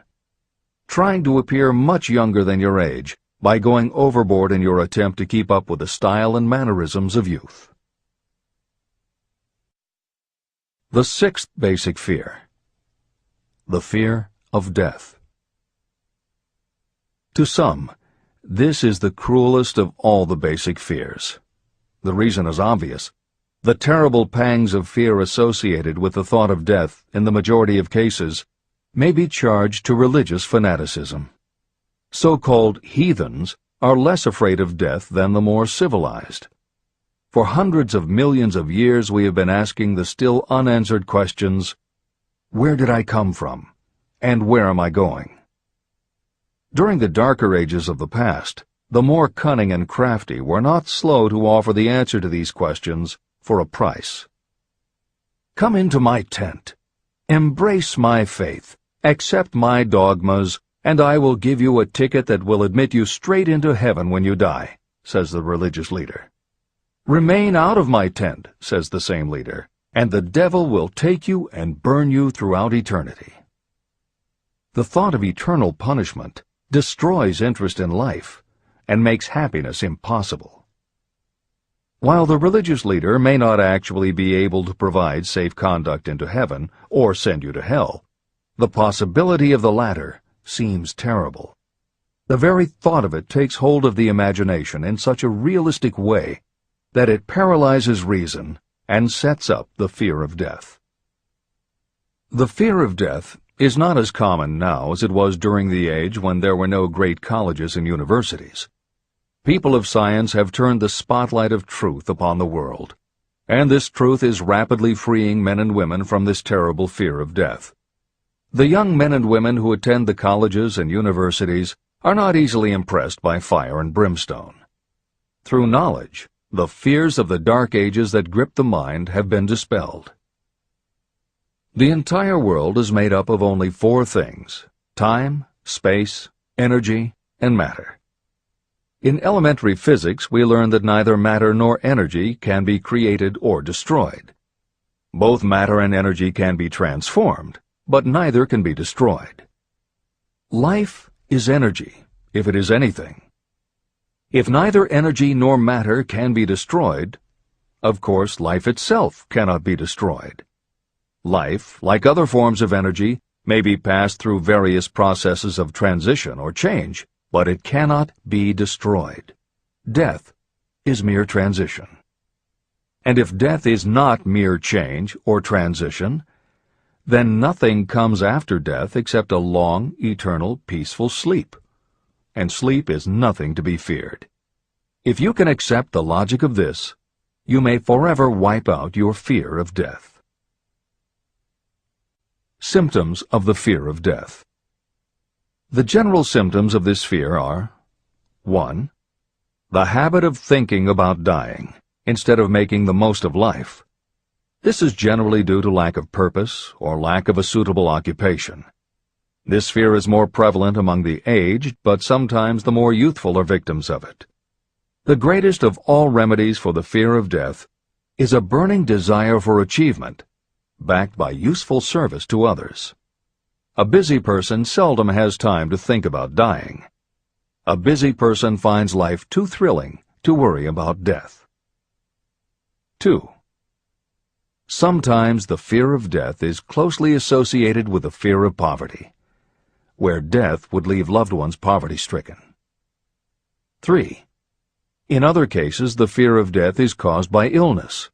Trying to appear much younger than your age by going overboard in your attempt to keep up with the style and mannerisms of youth. The sixth basic fear: the fear of death. To some, this is the cruelest of all the basic fears. The reason is obvious. The terrible pangs of fear associated with the thought of death, in the majority of cases, may be charged to religious fanaticism. So-called heathens are less afraid of death than the more civilized. For hundreds of millions of years we have been asking the still unanswered questions: where did I come from? And where am I going? During the darker ages of the past, the more cunning and crafty were not slow to offer the answer to these questions for a price. Come into my tent, embrace my faith, accept my dogmas, and I will give you a ticket that will admit you straight into heaven when you die, says the religious leader. Remain out of my tent, says the same leader, and the devil will take you and burn you throughout eternity. The thought of eternal punishment destroys interest in life and makes happiness impossible. While the religious leader may not actually be able to provide safe conduct into heaven or send you to hell, the possibility of the latter seems terrible. The very thought of it takes hold of the imagination in such a realistic way that it paralyzes reason and sets up the fear of death. The fear of death is not as common now as it was during the age when there were no great colleges and universities. People of science have turned the spotlight of truth upon the world, and this truth is rapidly freeing men and women from this terrible fear of death. The young men and women who attend the colleges and universities are not easily impressed by fire and brimstone. Through knowledge, the fears of the dark ages that grip the mind have been dispelled. The entire world is made up of only four things: time, space, energy, and matter. In elementary physics, we learn that neither matter nor energy can be created or destroyed. Both matter and energy can be transformed, but neither can be destroyed. Life is energy, if it is anything. If neither energy nor matter can be destroyed, of course life itself cannot be destroyed. Life, like other forms of energy, may be passed through various processes of transition or change, but it cannot be destroyed. Death is mere transition. And if death is not mere change or transition, then nothing comes after death except a long, eternal, peaceful sleep. And sleep is nothing to be feared. If you can accept the logic of this, you may forever wipe out your fear of death. Symptoms of the fear of death. The general symptoms of this fear are: 1. The habit of thinking about dying, instead of making the most of life. This is generally due to lack of purpose or lack of a suitable occupation. This fear is more prevalent among the aged, but sometimes the more youthful are victims of it. The greatest of all remedies for the fear of death is a burning desire for achievement, backed by useful service to others. A busy person seldom has time to think about dying. A busy person finds life too thrilling to worry about death. 2. Sometimes the fear of death is closely associated with the fear of poverty, where death would leave loved ones poverty-stricken. 3. In other cases, the fear of death is caused by illness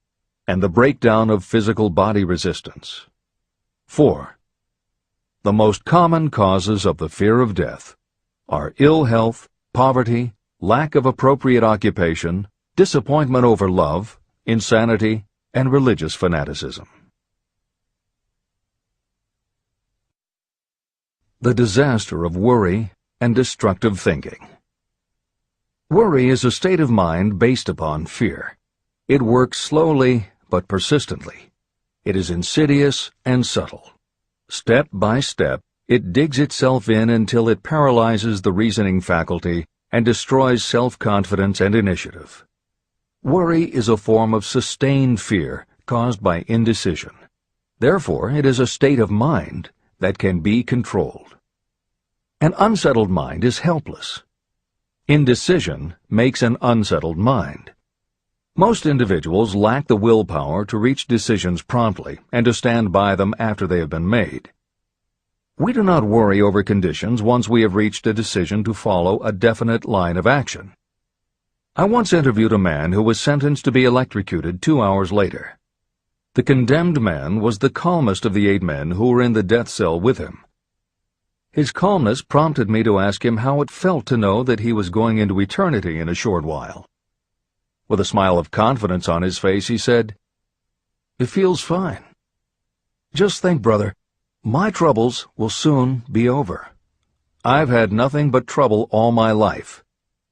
and the breakdown of physical body resistance. 4. The most common causes of the fear of death are ill health, poverty, lack of appropriate occupation, disappointment over love, insanity, and religious fanaticism. The disaster of worry and destructive thinking. Worry is a state of mind based upon fear. It works slowly but persistently. It is insidious and subtle. Step by step, it digs itself in until it paralyzes the reasoning faculty and destroys self-confidence and initiative. Worry is a form of sustained fear caused by indecision. Therefore, it is a state of mind that can be controlled. An unsettled mind is helpless. Indecision makes an unsettled mind. Most individuals lack the willpower to reach decisions promptly and to stand by them after they have been made. We do not worry over conditions once we have reached a decision to follow a definite line of action. I once interviewed a man who was sentenced to be electrocuted 2 hours later. The condemned man was the calmest of the 8 men who were in the death cell with him. His calmness prompted me to ask him how it felt to know that he was going into eternity in a short while. With a smile of confidence on his face, he said, "It feels fine. Just think, brother, my troubles will soon be over. I've had nothing but trouble all my life.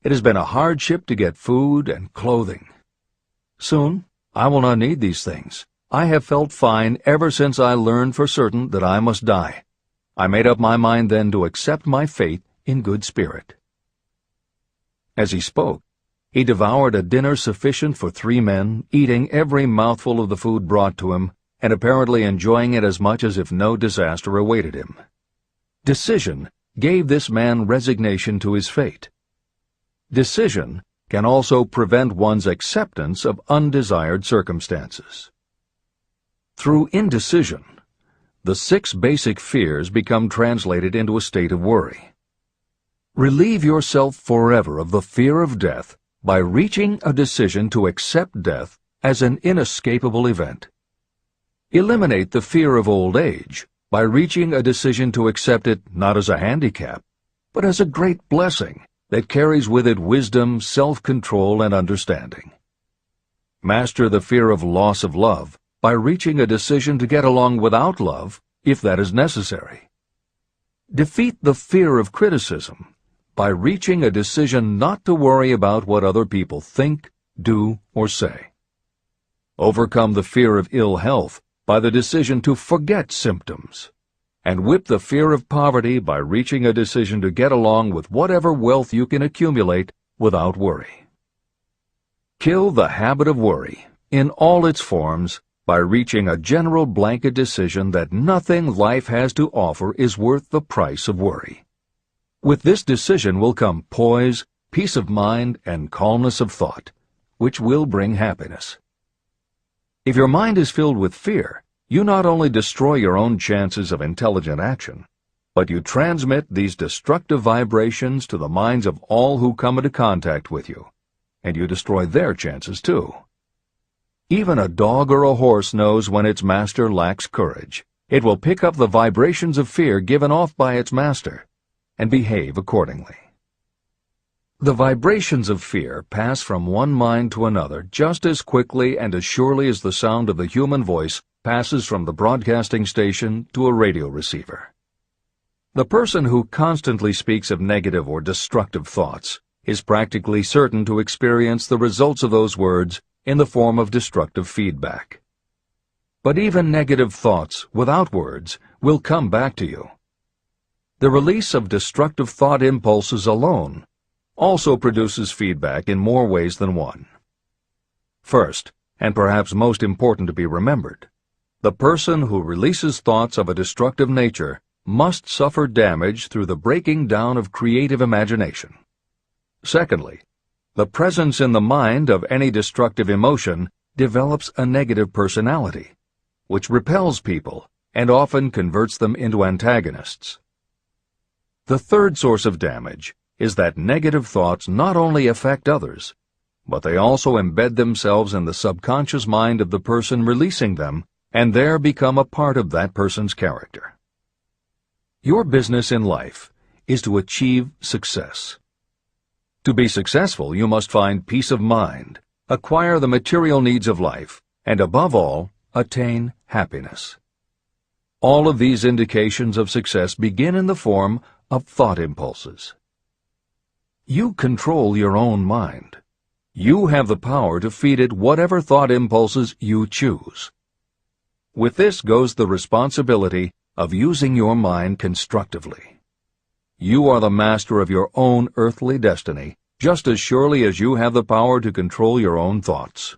It has been a hardship to get food and clothing. Soon, I will not need these things. I have felt fine ever since I learned for certain that I must die. I made up my mind then to accept my fate in good spirit." As he spoke, he devoured a dinner sufficient for 3 men, eating every mouthful of the food brought to him, and apparently enjoying it as much as if no disaster awaited him. Decision gave this man resignation to his fate. Decision can also prevent one's acceptance of undesired circumstances. Through indecision, the 6 basic fears become translated into a state of worry. Relieve yourself forever of the fear of death by reaching a decision to accept death as an inescapable event. Eliminate the fear of old age by reaching a decision to accept it not as a handicap, but as a great blessing that carries with it wisdom, self-control, and understanding. Master the fear of loss of love by reaching a decision to get along without love, if that is necessary. Defeat the fear of criticism by reaching a decision not to worry about what other people think, do, or say. Overcome the fear of ill health by the decision to forget symptoms, and whip the fear of poverty by reaching a decision to get along with whatever wealth you can accumulate without worry. Kill the habit of worry in all its forms by reaching a general blanket decision that nothing life has to offer is worth the price of worry. With this decision will come poise, peace of mind, and calmness of thought, which will bring happiness. If your mind is filled with fear, you not only destroy your own chances of intelligent action, but you transmit these destructive vibrations to the minds of all who come into contact with you, and you destroy their chances too. Even a dog or a horse knows when its master lacks courage, It will pick up the vibrations of fear given off by its master and behave accordingly. The vibrations of fear pass from one mind to another just as quickly and as surely as the sound of the human voice passes from the broadcasting station to a radio receiver. The person who constantly speaks of negative or destructive thoughts is practically certain to experience the results of those words in the form of destructive feedback. But even negative thoughts without words will come back to you. The release of destructive thought impulses alone also produces feedback in more ways than one. First, and perhaps most important to be remembered, the person who releases thoughts of a destructive nature must suffer damage through the breaking down of creative imagination. Secondly, the presence in the mind of any destructive emotion develops a negative personality, which repels people and often converts them into antagonists. The third source of damage is that negative thoughts not only affect others, but they also embed themselves in the subconscious mind of the person releasing them and there become a part of that person's character. Your business in life is to achieve success. To be successful, you must find peace of mind, acquire the material needs of life, and above all, attain happiness. All of these indications of success begin in the form of thought impulses. You control your own mind. You have the power to feed it whatever thought impulses you choose. With this goes the responsibility of using your mind constructively. You are the master of your own earthly destiny, just as surely as you have the power to control your own thoughts.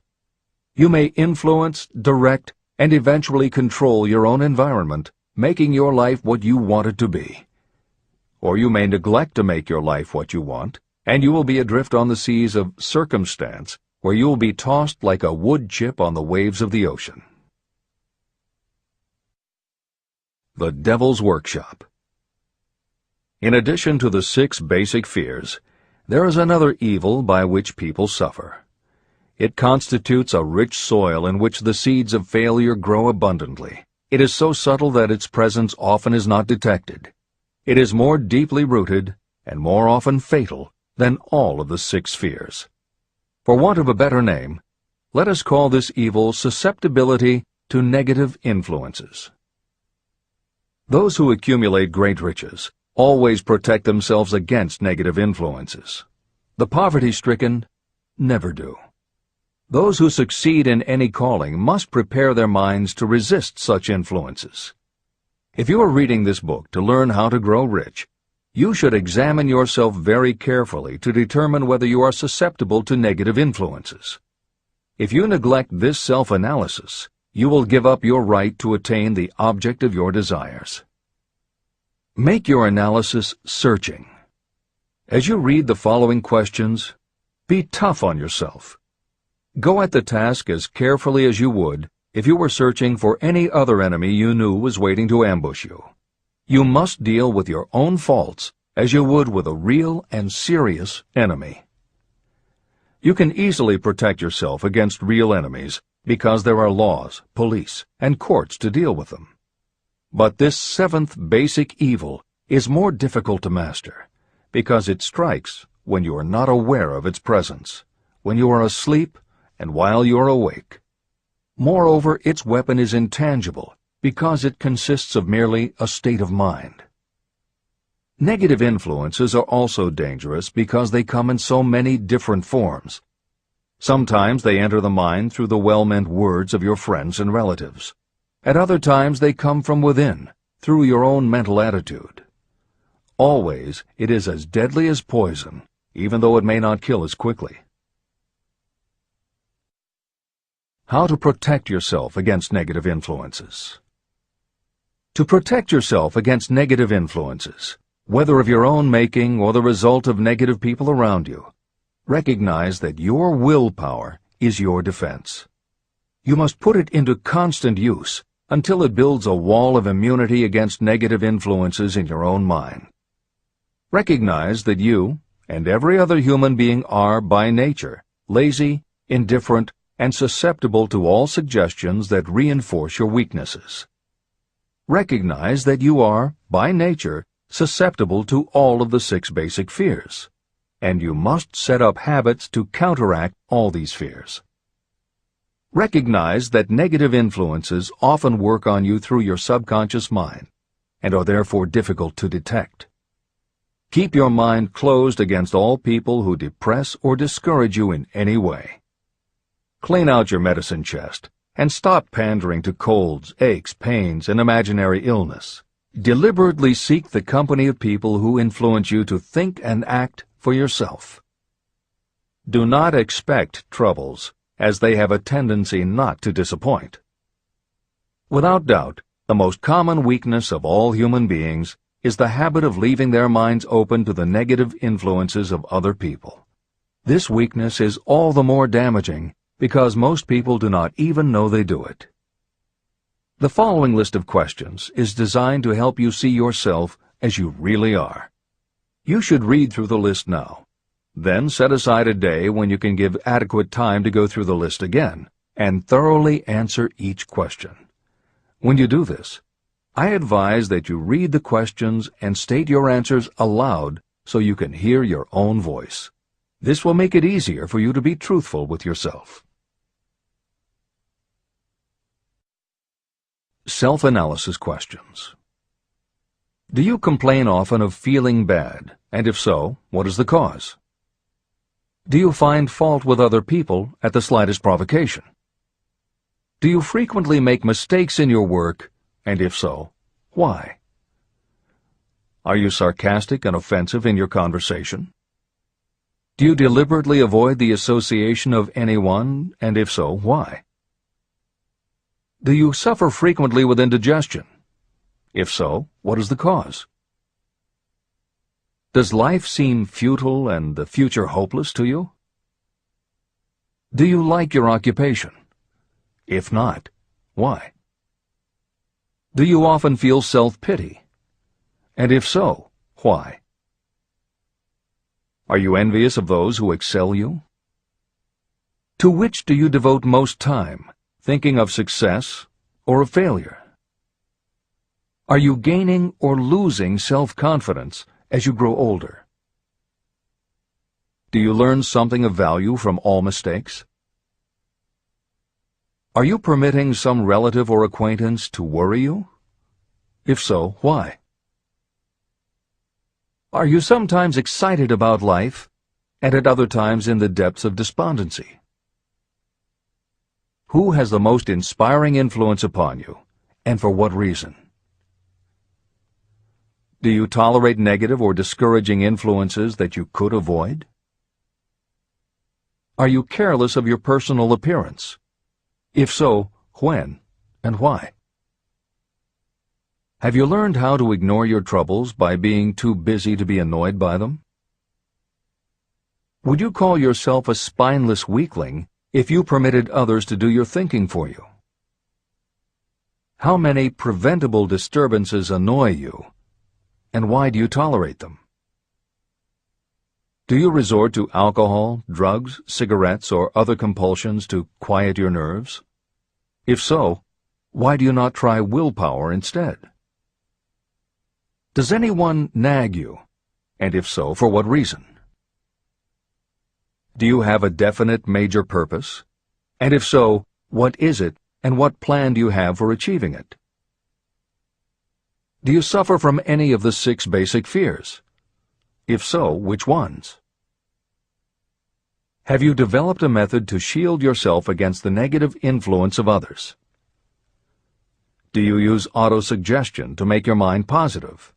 You may influence, direct, and eventually control your own environment, making your life what you want it to be. Or you may neglect to make your life what you want, and you will be adrift on the seas of circumstance, where you will be tossed like a wood chip on the waves of the ocean. The Devil's Workshop. In addition to the 6 basic fears, there is another evil by which people suffer. It constitutes a rich soil in which the seeds of failure grow abundantly. It is so subtle that its presence often is not detected. It is more deeply rooted and more often fatal than all of the 6 fears. For want of a better name, let us call this evil susceptibility to negative influences. Those who accumulate great riches always protect themselves against negative influences. The poverty-stricken never do. Those who succeed in any calling must prepare their minds to resist such influences. If you are reading this book to learn how to grow rich, you should examine yourself very carefully to determine whether you are susceptible to negative influences. If you neglect this self-analysis, you will give up your right to attain the object of your desires. Make your analysis searching. As you read the following questions, be tough on yourself. Go at the task as carefully as you would if you were searching for any other enemy you knew was waiting to ambush you. You must deal with your own faults as you would with a real and serious enemy. You can easily protect yourself against real enemies because there are laws, police, and courts to deal with them. But this 7th basic evil is more difficult to master because it strikes when you are not aware of its presence, when you are asleep and while you are awake. Moreover, its weapon is intangible because it consists of merely a state of mind. Negative influences are also dangerous because they come in so many different forms. Sometimes they enter the mind through the well-meant words of your friends and relatives. At other times they come from within, through your own mental attitude. Always it is as deadly as poison, even though it may not kill as quickly. How to protect yourself against negative influences. To protect yourself against negative influences, whether of your own making or the result of negative people around you, recognize that your willpower is your defense. You must put it into constant use until it builds a wall of immunity against negative influences in your own mind. Recognize that you and every other human being are, by nature, lazy, indifferent, and susceptible to all suggestions that reinforce your weaknesses. Recognize that you are, by nature, susceptible to all of the 6 basic fears, and you must set up habits to counteract all these fears. Recognize that negative influences often work on you through your subconscious mind and are therefore difficult to detect. Keep your mind closed against all people who depress or discourage you in any way. Clean out your medicine chest and stop pandering to colds, aches, pains, and imaginary illness. Deliberately seek the company of people who influence you to think and act for yourself. Do not expect troubles, as they have a tendency not to disappoint. Without doubt, the most common weakness of all human beings is the habit of leaving their minds open to the negative influences of other people. This weakness is all the more damaging because most people do not even know they do it. The following list of questions is designed to help you see yourself as you really are. You should read through the list now. Then set aside a day when you can give adequate time to go through the list again and thoroughly answer each question. When you do this, I advise that you read the questions and state your answers aloud so you can hear your own voice. This will make it easier for you to be truthful with yourself. Self-analysis questions. Do you complain often of feeling bad, and if so, what is the cause? Do you find fault with other people at the slightest provocation? Do you frequently make mistakes in your work, and if so, why? Are you sarcastic and offensive in your conversation? Do you deliberately avoid the association of anyone, and if so, why? Do you suffer frequently with indigestion? If so, what is the cause? Does life seem futile and the future hopeless to you? Do you like your occupation? If not, why? Do you often feel self-pity? And if so, why? Are you envious of those who excel you? To which do you devote most time, thinking of success or of failure? Are you gaining or losing self-confidence as you grow older? Do you learn something of value from all mistakes? Are you permitting some relative or acquaintance to worry you? If so, why? Are you sometimes excited about life, and at other times in the depths of despondency? Who has the most inspiring influence upon you, and for what reason? Do you tolerate negative or discouraging influences that you could avoid? Are you careless of your personal appearance? If so, when and why? Have you learned how to ignore your troubles by being too busy to be annoyed by them? Would you call yourself a spineless weakling if you permitted others to do your thinking for you? How many preventable disturbances annoy you, and why do you tolerate them? Do you resort to alcohol, drugs, cigarettes, or other compulsions to quiet your nerves? If so, why do you not try willpower instead? Does anyone nag you, and if so, for what reason? Do you have a definite major purpose? And if so, what is it, and what plan do you have for achieving it? Do you suffer from any of the 6 basic fears? If so, which ones? Have you developed a method to shield yourself against the negative influence of others? Do you use autosuggestion to make your mind positive?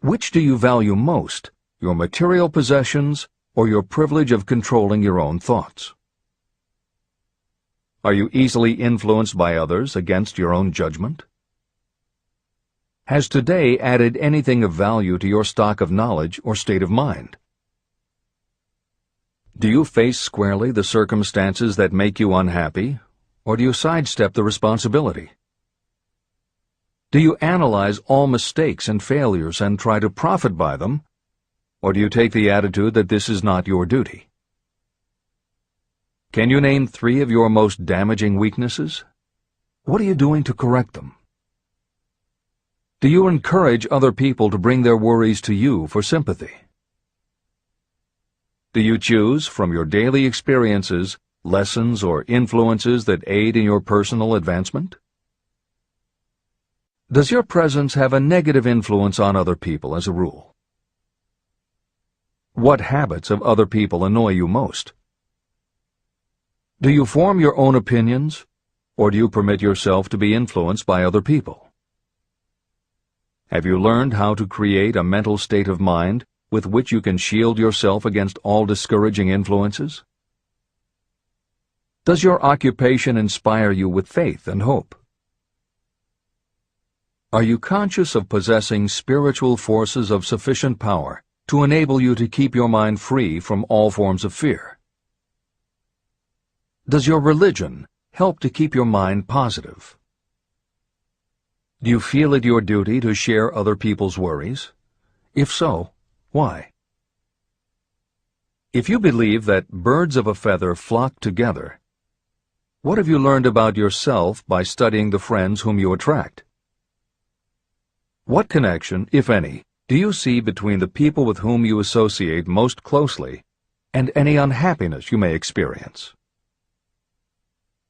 Which do you value most, your material possessions or your privilege of controlling your own thoughts? Are you easily influenced by others against your own judgment? Has today added anything of value to your stock of knowledge or state of mind? Do you face squarely the circumstances that make you unhappy, or do you sidestep the responsibility? Do you analyze all mistakes and failures and try to profit by them, or do you take the attitude that this is not your duty? Can you name 3 of your most damaging weaknesses? What are you doing to correct them? Do you encourage other people to bring their worries to you for sympathy? Do you choose from your daily experiences lessons or influences that aid in your personal advancement? Does your presence have a negative influence on other people as a rule? What habits of other people annoy you most? Do you form your own opinions, or do you permit yourself to be influenced by other people? Have you learned how to create a mental state of mind with which you can shield yourself against all discouraging influences? Does your occupation inspire you with faith and hope? Are you conscious of possessing spiritual forces of sufficient power to enable you to keep your mind free from all forms of fear? Does your religion help to keep your mind positive? Do you feel it your duty to share other people's worries? If so, why? If you believe that birds of a feather flock together, what have you learned about yourself by studying the friends whom you attract? What connection, if any, do you see between the people with whom you associate most closely and any unhappiness you may experience?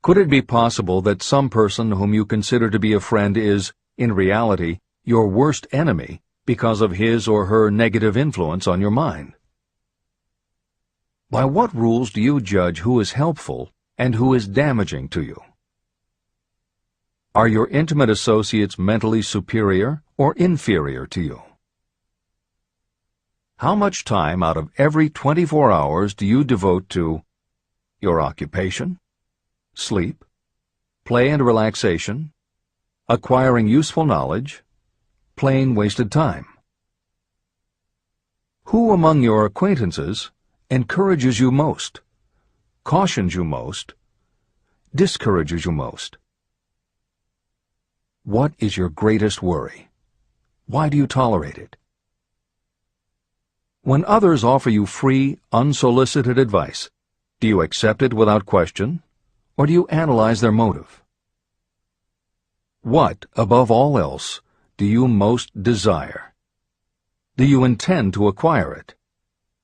Could it be possible that some person whom you consider to be a friend is, in reality, your worst enemy because of his or her negative influence on your mind? By what rules do you judge who is helpful and who is damaging to you? Are your intimate associates mentally superior or inferior to you? How much time out of every 24 hours do you devote to your occupation, sleep, play and relaxation, acquiring useful knowledge, plain wasted time? Who among your acquaintances encourages you most, cautions you most, discourages you most? What is your greatest worry? Why do you tolerate it? When others offer you free, unsolicited advice, do you accept it without question, or do you analyze their motive? What, above all else, do you most desire? Do you intend to acquire it?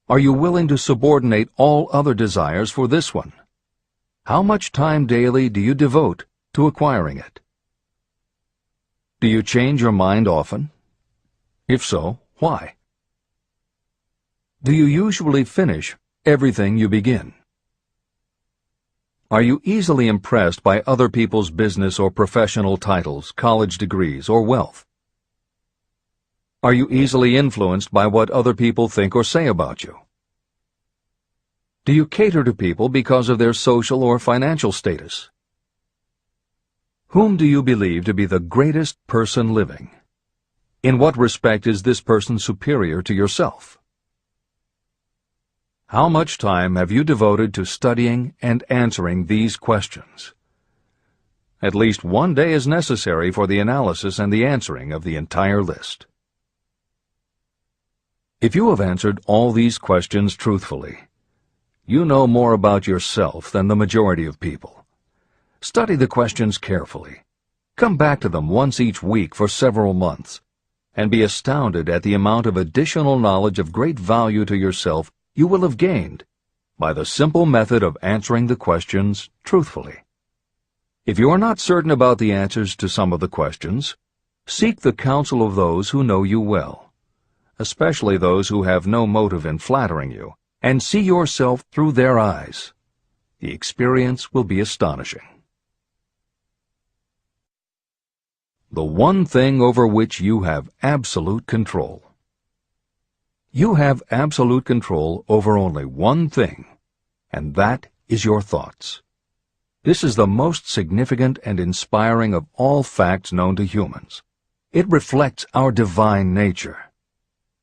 Are you willing to subordinate all other desires for this one? How much time daily do you devote to acquiring it? Do you change your mind often? If so, why? Do you usually finish everything you begin? Are you easily impressed by other people's business or professional titles, college degrees, or wealth? Are you easily influenced by what other people think or say about you? Do you cater to people because of their social or financial status? Whom do you believe to be the greatest person living? In what respect is this person superior to yourself? How much time have you devoted to studying and answering these questions? At least one day is necessary for the analysis and the answering of the entire list. If you have answered all these questions truthfully, you know more about yourself than the majority of people. Study the questions carefully. Come back to them once each week for several months, and be astounded at the amount of additional knowledge of great value to yourself you will have gained by the simple method of answering the questions truthfully. If you are not certain about the answers to some of the questions, seek the counsel of those who know you well, especially those who have no motive in flattering you, and see yourself through their eyes. The experience will be astonishing. The one thing over which you have absolute control. You have absolute control over only one thing, and that is your thoughts. This is the most significant and inspiring of all facts known to humans. It reflects our divine nature.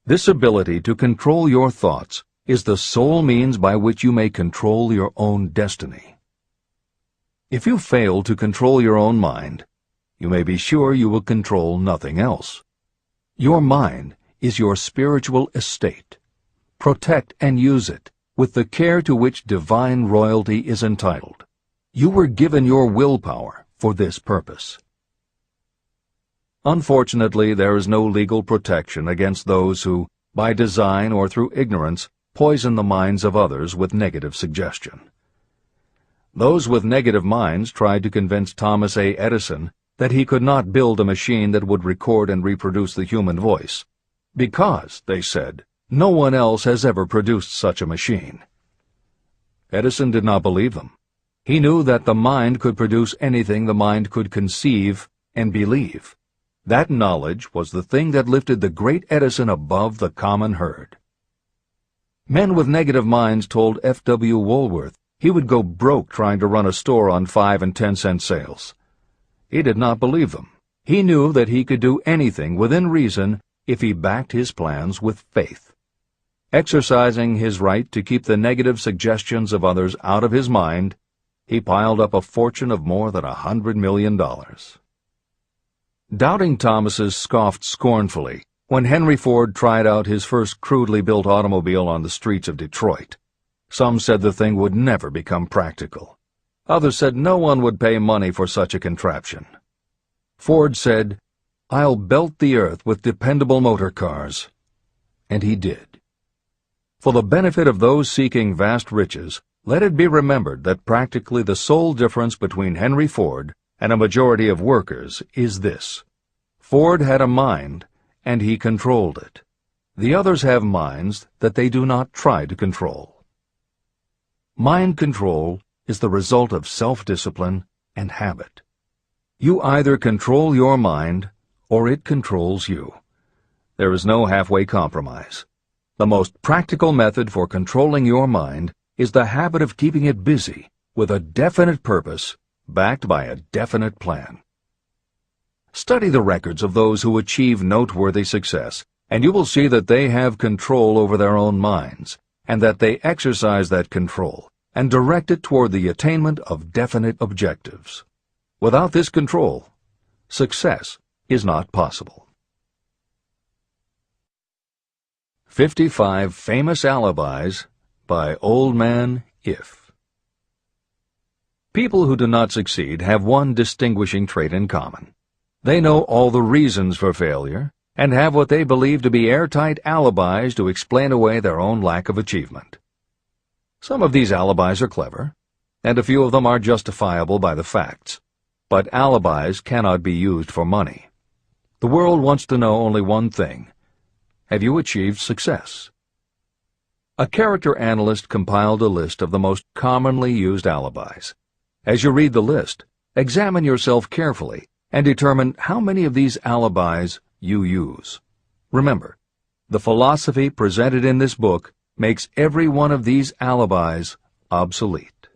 This ability to control your thoughts is the sole means by which you may control your own destiny. If you fail to control your own mind, you may be sure you will control nothing else. Your mind is your spiritual estate. Protect and use it with the care to which divine royalty is entitled. You were given your willpower for this purpose. Unfortunately, there is no legal protection against those who, by design or through ignorance, poison the minds of others with negative suggestion. Those with negative minds tried to convince Thomas A. Edison that he could not build a machine that would record and reproduce the human voice, because, they said, no one else has ever produced such a machine. Edison did not believe them. He knew that the mind could produce anything the mind could conceive and believe. That knowledge was the thing that lifted the great Edison above the common herd. Men with negative minds told F.W. Woolworth he would go broke trying to run a store on 5 and 10-cent sales. He did not believe them. He knew that he could do anything within reason if he backed his plans with faith. Exercising his right to keep the negative suggestions of others out of his mind, he piled up a fortune of more than $100 million. Doubting Thomases scoffed scornfully when Henry Ford tried out his first crudely built automobile on the streets of Detroit. Some said the thing would never become practical. Others said no one would pay money for such a contraption. Ford said, "I'll belt the earth with dependable motor cars." And he did. For the benefit of those seeking vast riches, let it be remembered that practically the sole difference between Henry Ford and a majority of workers is this: Ford had a mind, and he controlled it. The others have minds that they do not try to control. Mind control is the result of self-discipline and habit. You either control your mind, or it controls you. There is no halfway compromise. The most practical method for controlling your mind is the habit of keeping it busy with a definite purpose, backed by a definite plan. Study the records of those who achieve noteworthy success, and you will see that they have control over their own minds, and that they exercise that control and direct it toward the attainment of definite objectives. Without this control, success is not possible. 55 Famous Alibis by Old Man If. People who do not succeed have one distinguishing trait in common. They know all the reasons for failure and have what they believe to be airtight alibis to explain away their own lack of achievement. Some of these alibis are clever, and a few of them are justifiable by the facts, but alibis cannot be used for money. The world wants to know only one thing: have you achieved success? A character analyst compiled a list of the most commonly used alibis. As you read the list, examine yourself carefully and determine how many of these alibis you use. Remember, the philosophy presented in this book makes every one of these alibis obsolete.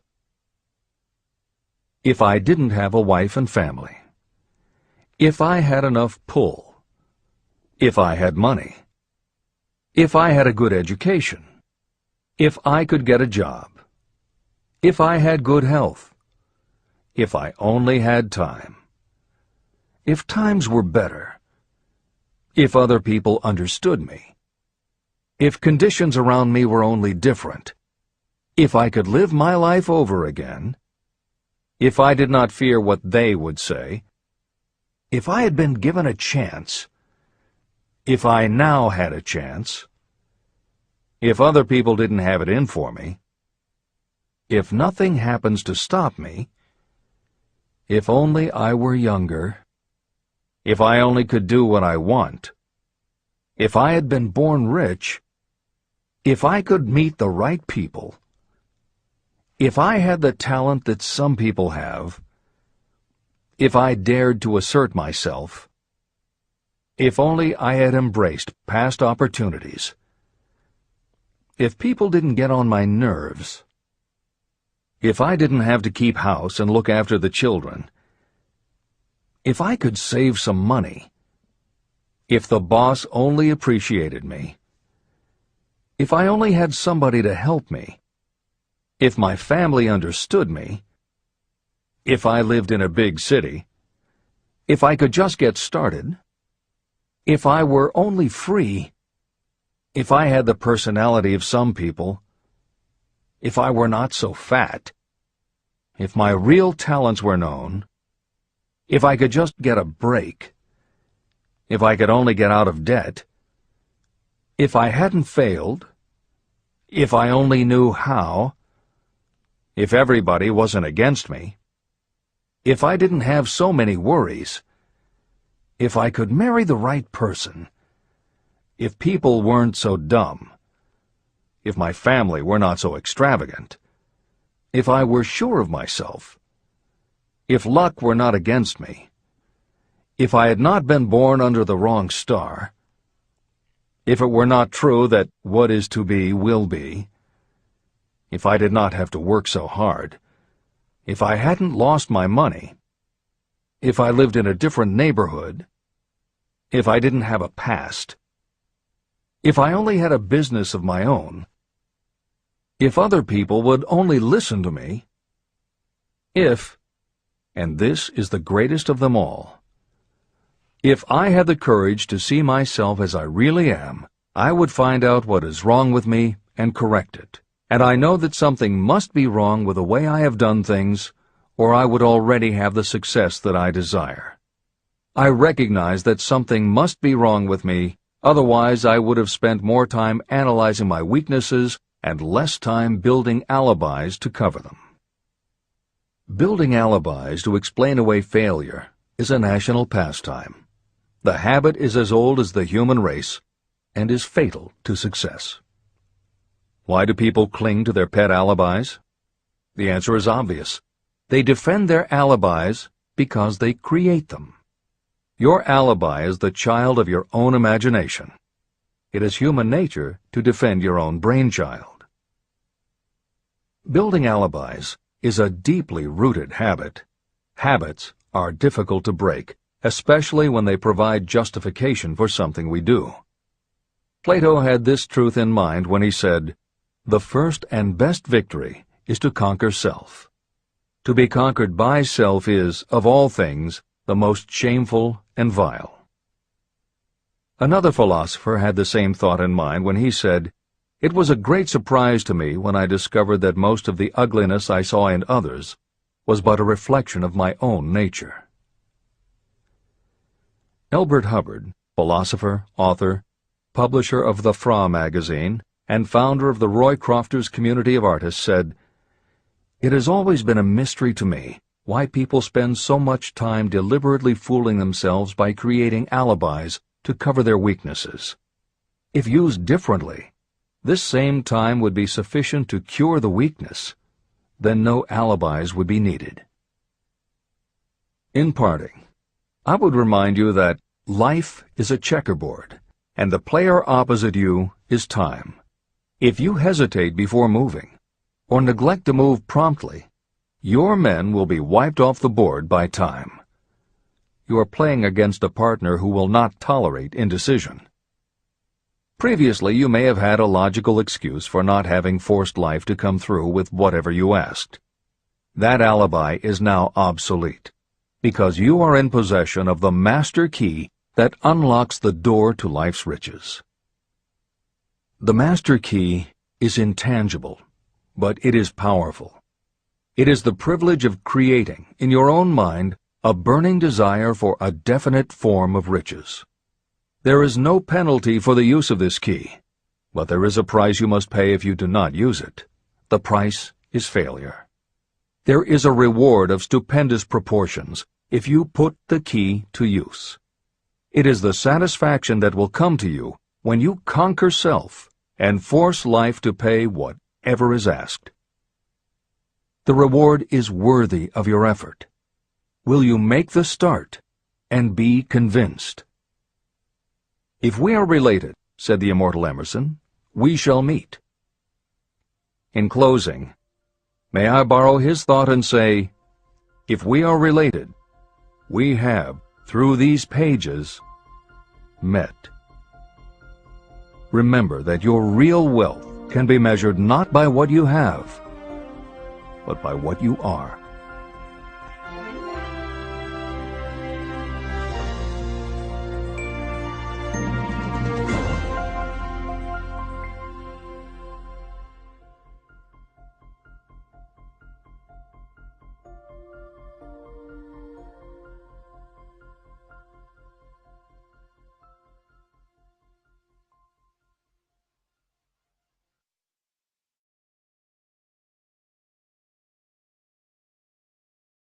If I didn't have a wife and family. If I had enough pull. If I had money. If I had a good education. If I could get a job. If I had good health. If I only had time. If times were better. If other people understood me. If conditions around me were only different. If I could live my life over again. If I did not fear what they would say. If I had been given a chance. If I now had a chance. If other people didn't have it in for me. If nothing happens to stop me. If only I were younger. If I only could do what I want. If I had been born rich. If I could meet the right people. If I had the talent that some people have. If I dared to assert myself. If only I had embraced past opportunities. If people didn't get on my nerves. If I didn't have to keep house and look after the children. If I could save some money. If the boss only appreciated me. If I only had somebody to help me. If my family understood me. If I lived in a big city. If I could just get started. If I were only free. If I had the personality of some people. If I were not so fat. If my real talents were known. If I could just get a break. if I could only get out of debt, if I hadn't failed, if I only knew how, if everybody wasn't against me, if I didn't have so many worries, if I could marry the right person, if people weren't so dumb, if my family were not so extravagant, if I were sure of myself, if luck were not against me, if I had not been born under the wrong star, if it were not true that what is to be will be, if I did not have to work so hard, if I hadn't lost my money, if I lived in a different neighborhood, if I didn't have a past, if I only had a business of my own, if other people would only listen to me, if, and this is the greatest of them all, if I had the courage to see myself as I really am, I would find out what is wrong with me and correct it. And I know that something must be wrong with the way I have done things, or I would already have the success that I desire. I recognize that something must be wrong with me, otherwise I would have spent more time analyzing my weaknesses and less time building alibis to cover them. Building alibis to explain away failure is a national pastime. The habit is as old as the human race and is fatal to success. Why do people cling to their pet alibis? The answer is obvious. They defend their alibis because they create them. Your alibi is the child of your own imagination. It is human nature to defend your own brainchild. Building alibis is a deeply rooted habit. Habits are difficult to break, especially when they provide justification for something we do. Plato had this truth in mind when he said, "The first and best victory is to conquer self. To be conquered by self is, of all things, the most shameful and vile." Another philosopher had the same thought in mind when he said, "It was a great surprise to me when I discovered that most of the ugliness I saw in others was but a reflection of my own nature." Elbert Hubbard, philosopher, author, publisher of the Fra magazine, and founder of the Roycrofters community of artists, said, "It has always been a mystery to me why people spend so much time deliberately fooling themselves by creating alibis to cover their weaknesses. If used differently, this same time would be sufficient to cure the weakness. Then no alibis would be needed." In parting, I would remind you that life is a checkerboard, and the player opposite you is time. If you hesitate before moving, or neglect to move promptly, your men will be wiped off the board by time. You are playing against a partner who will not tolerate indecision. Previously, you may have had a logical excuse for not having forced life to come through with whatever you asked. That alibi is now obsolete, because you are in possession of the master key that unlocks the door to life's riches. The master key is intangible, but it is powerful. It is the privilege of creating, in your own mind, a burning desire for a definite form of riches. There is no penalty for the use of this key, but there is a price you must pay if you do not use it. The price is failure. There is a reward of stupendous proportions if you put the key to use. It is the satisfaction that will come to you when you conquer self and force life to pay whatever is asked. The reward is worthy of your effort. Will you make the start and be convinced? "If we are related," said the immortal Emerson, "we shall meet." In closing, may I borrow his thought and say, if we are related, we have, through these pages, met. Remember that your real wealth can be measured not by what you have, but by what you are.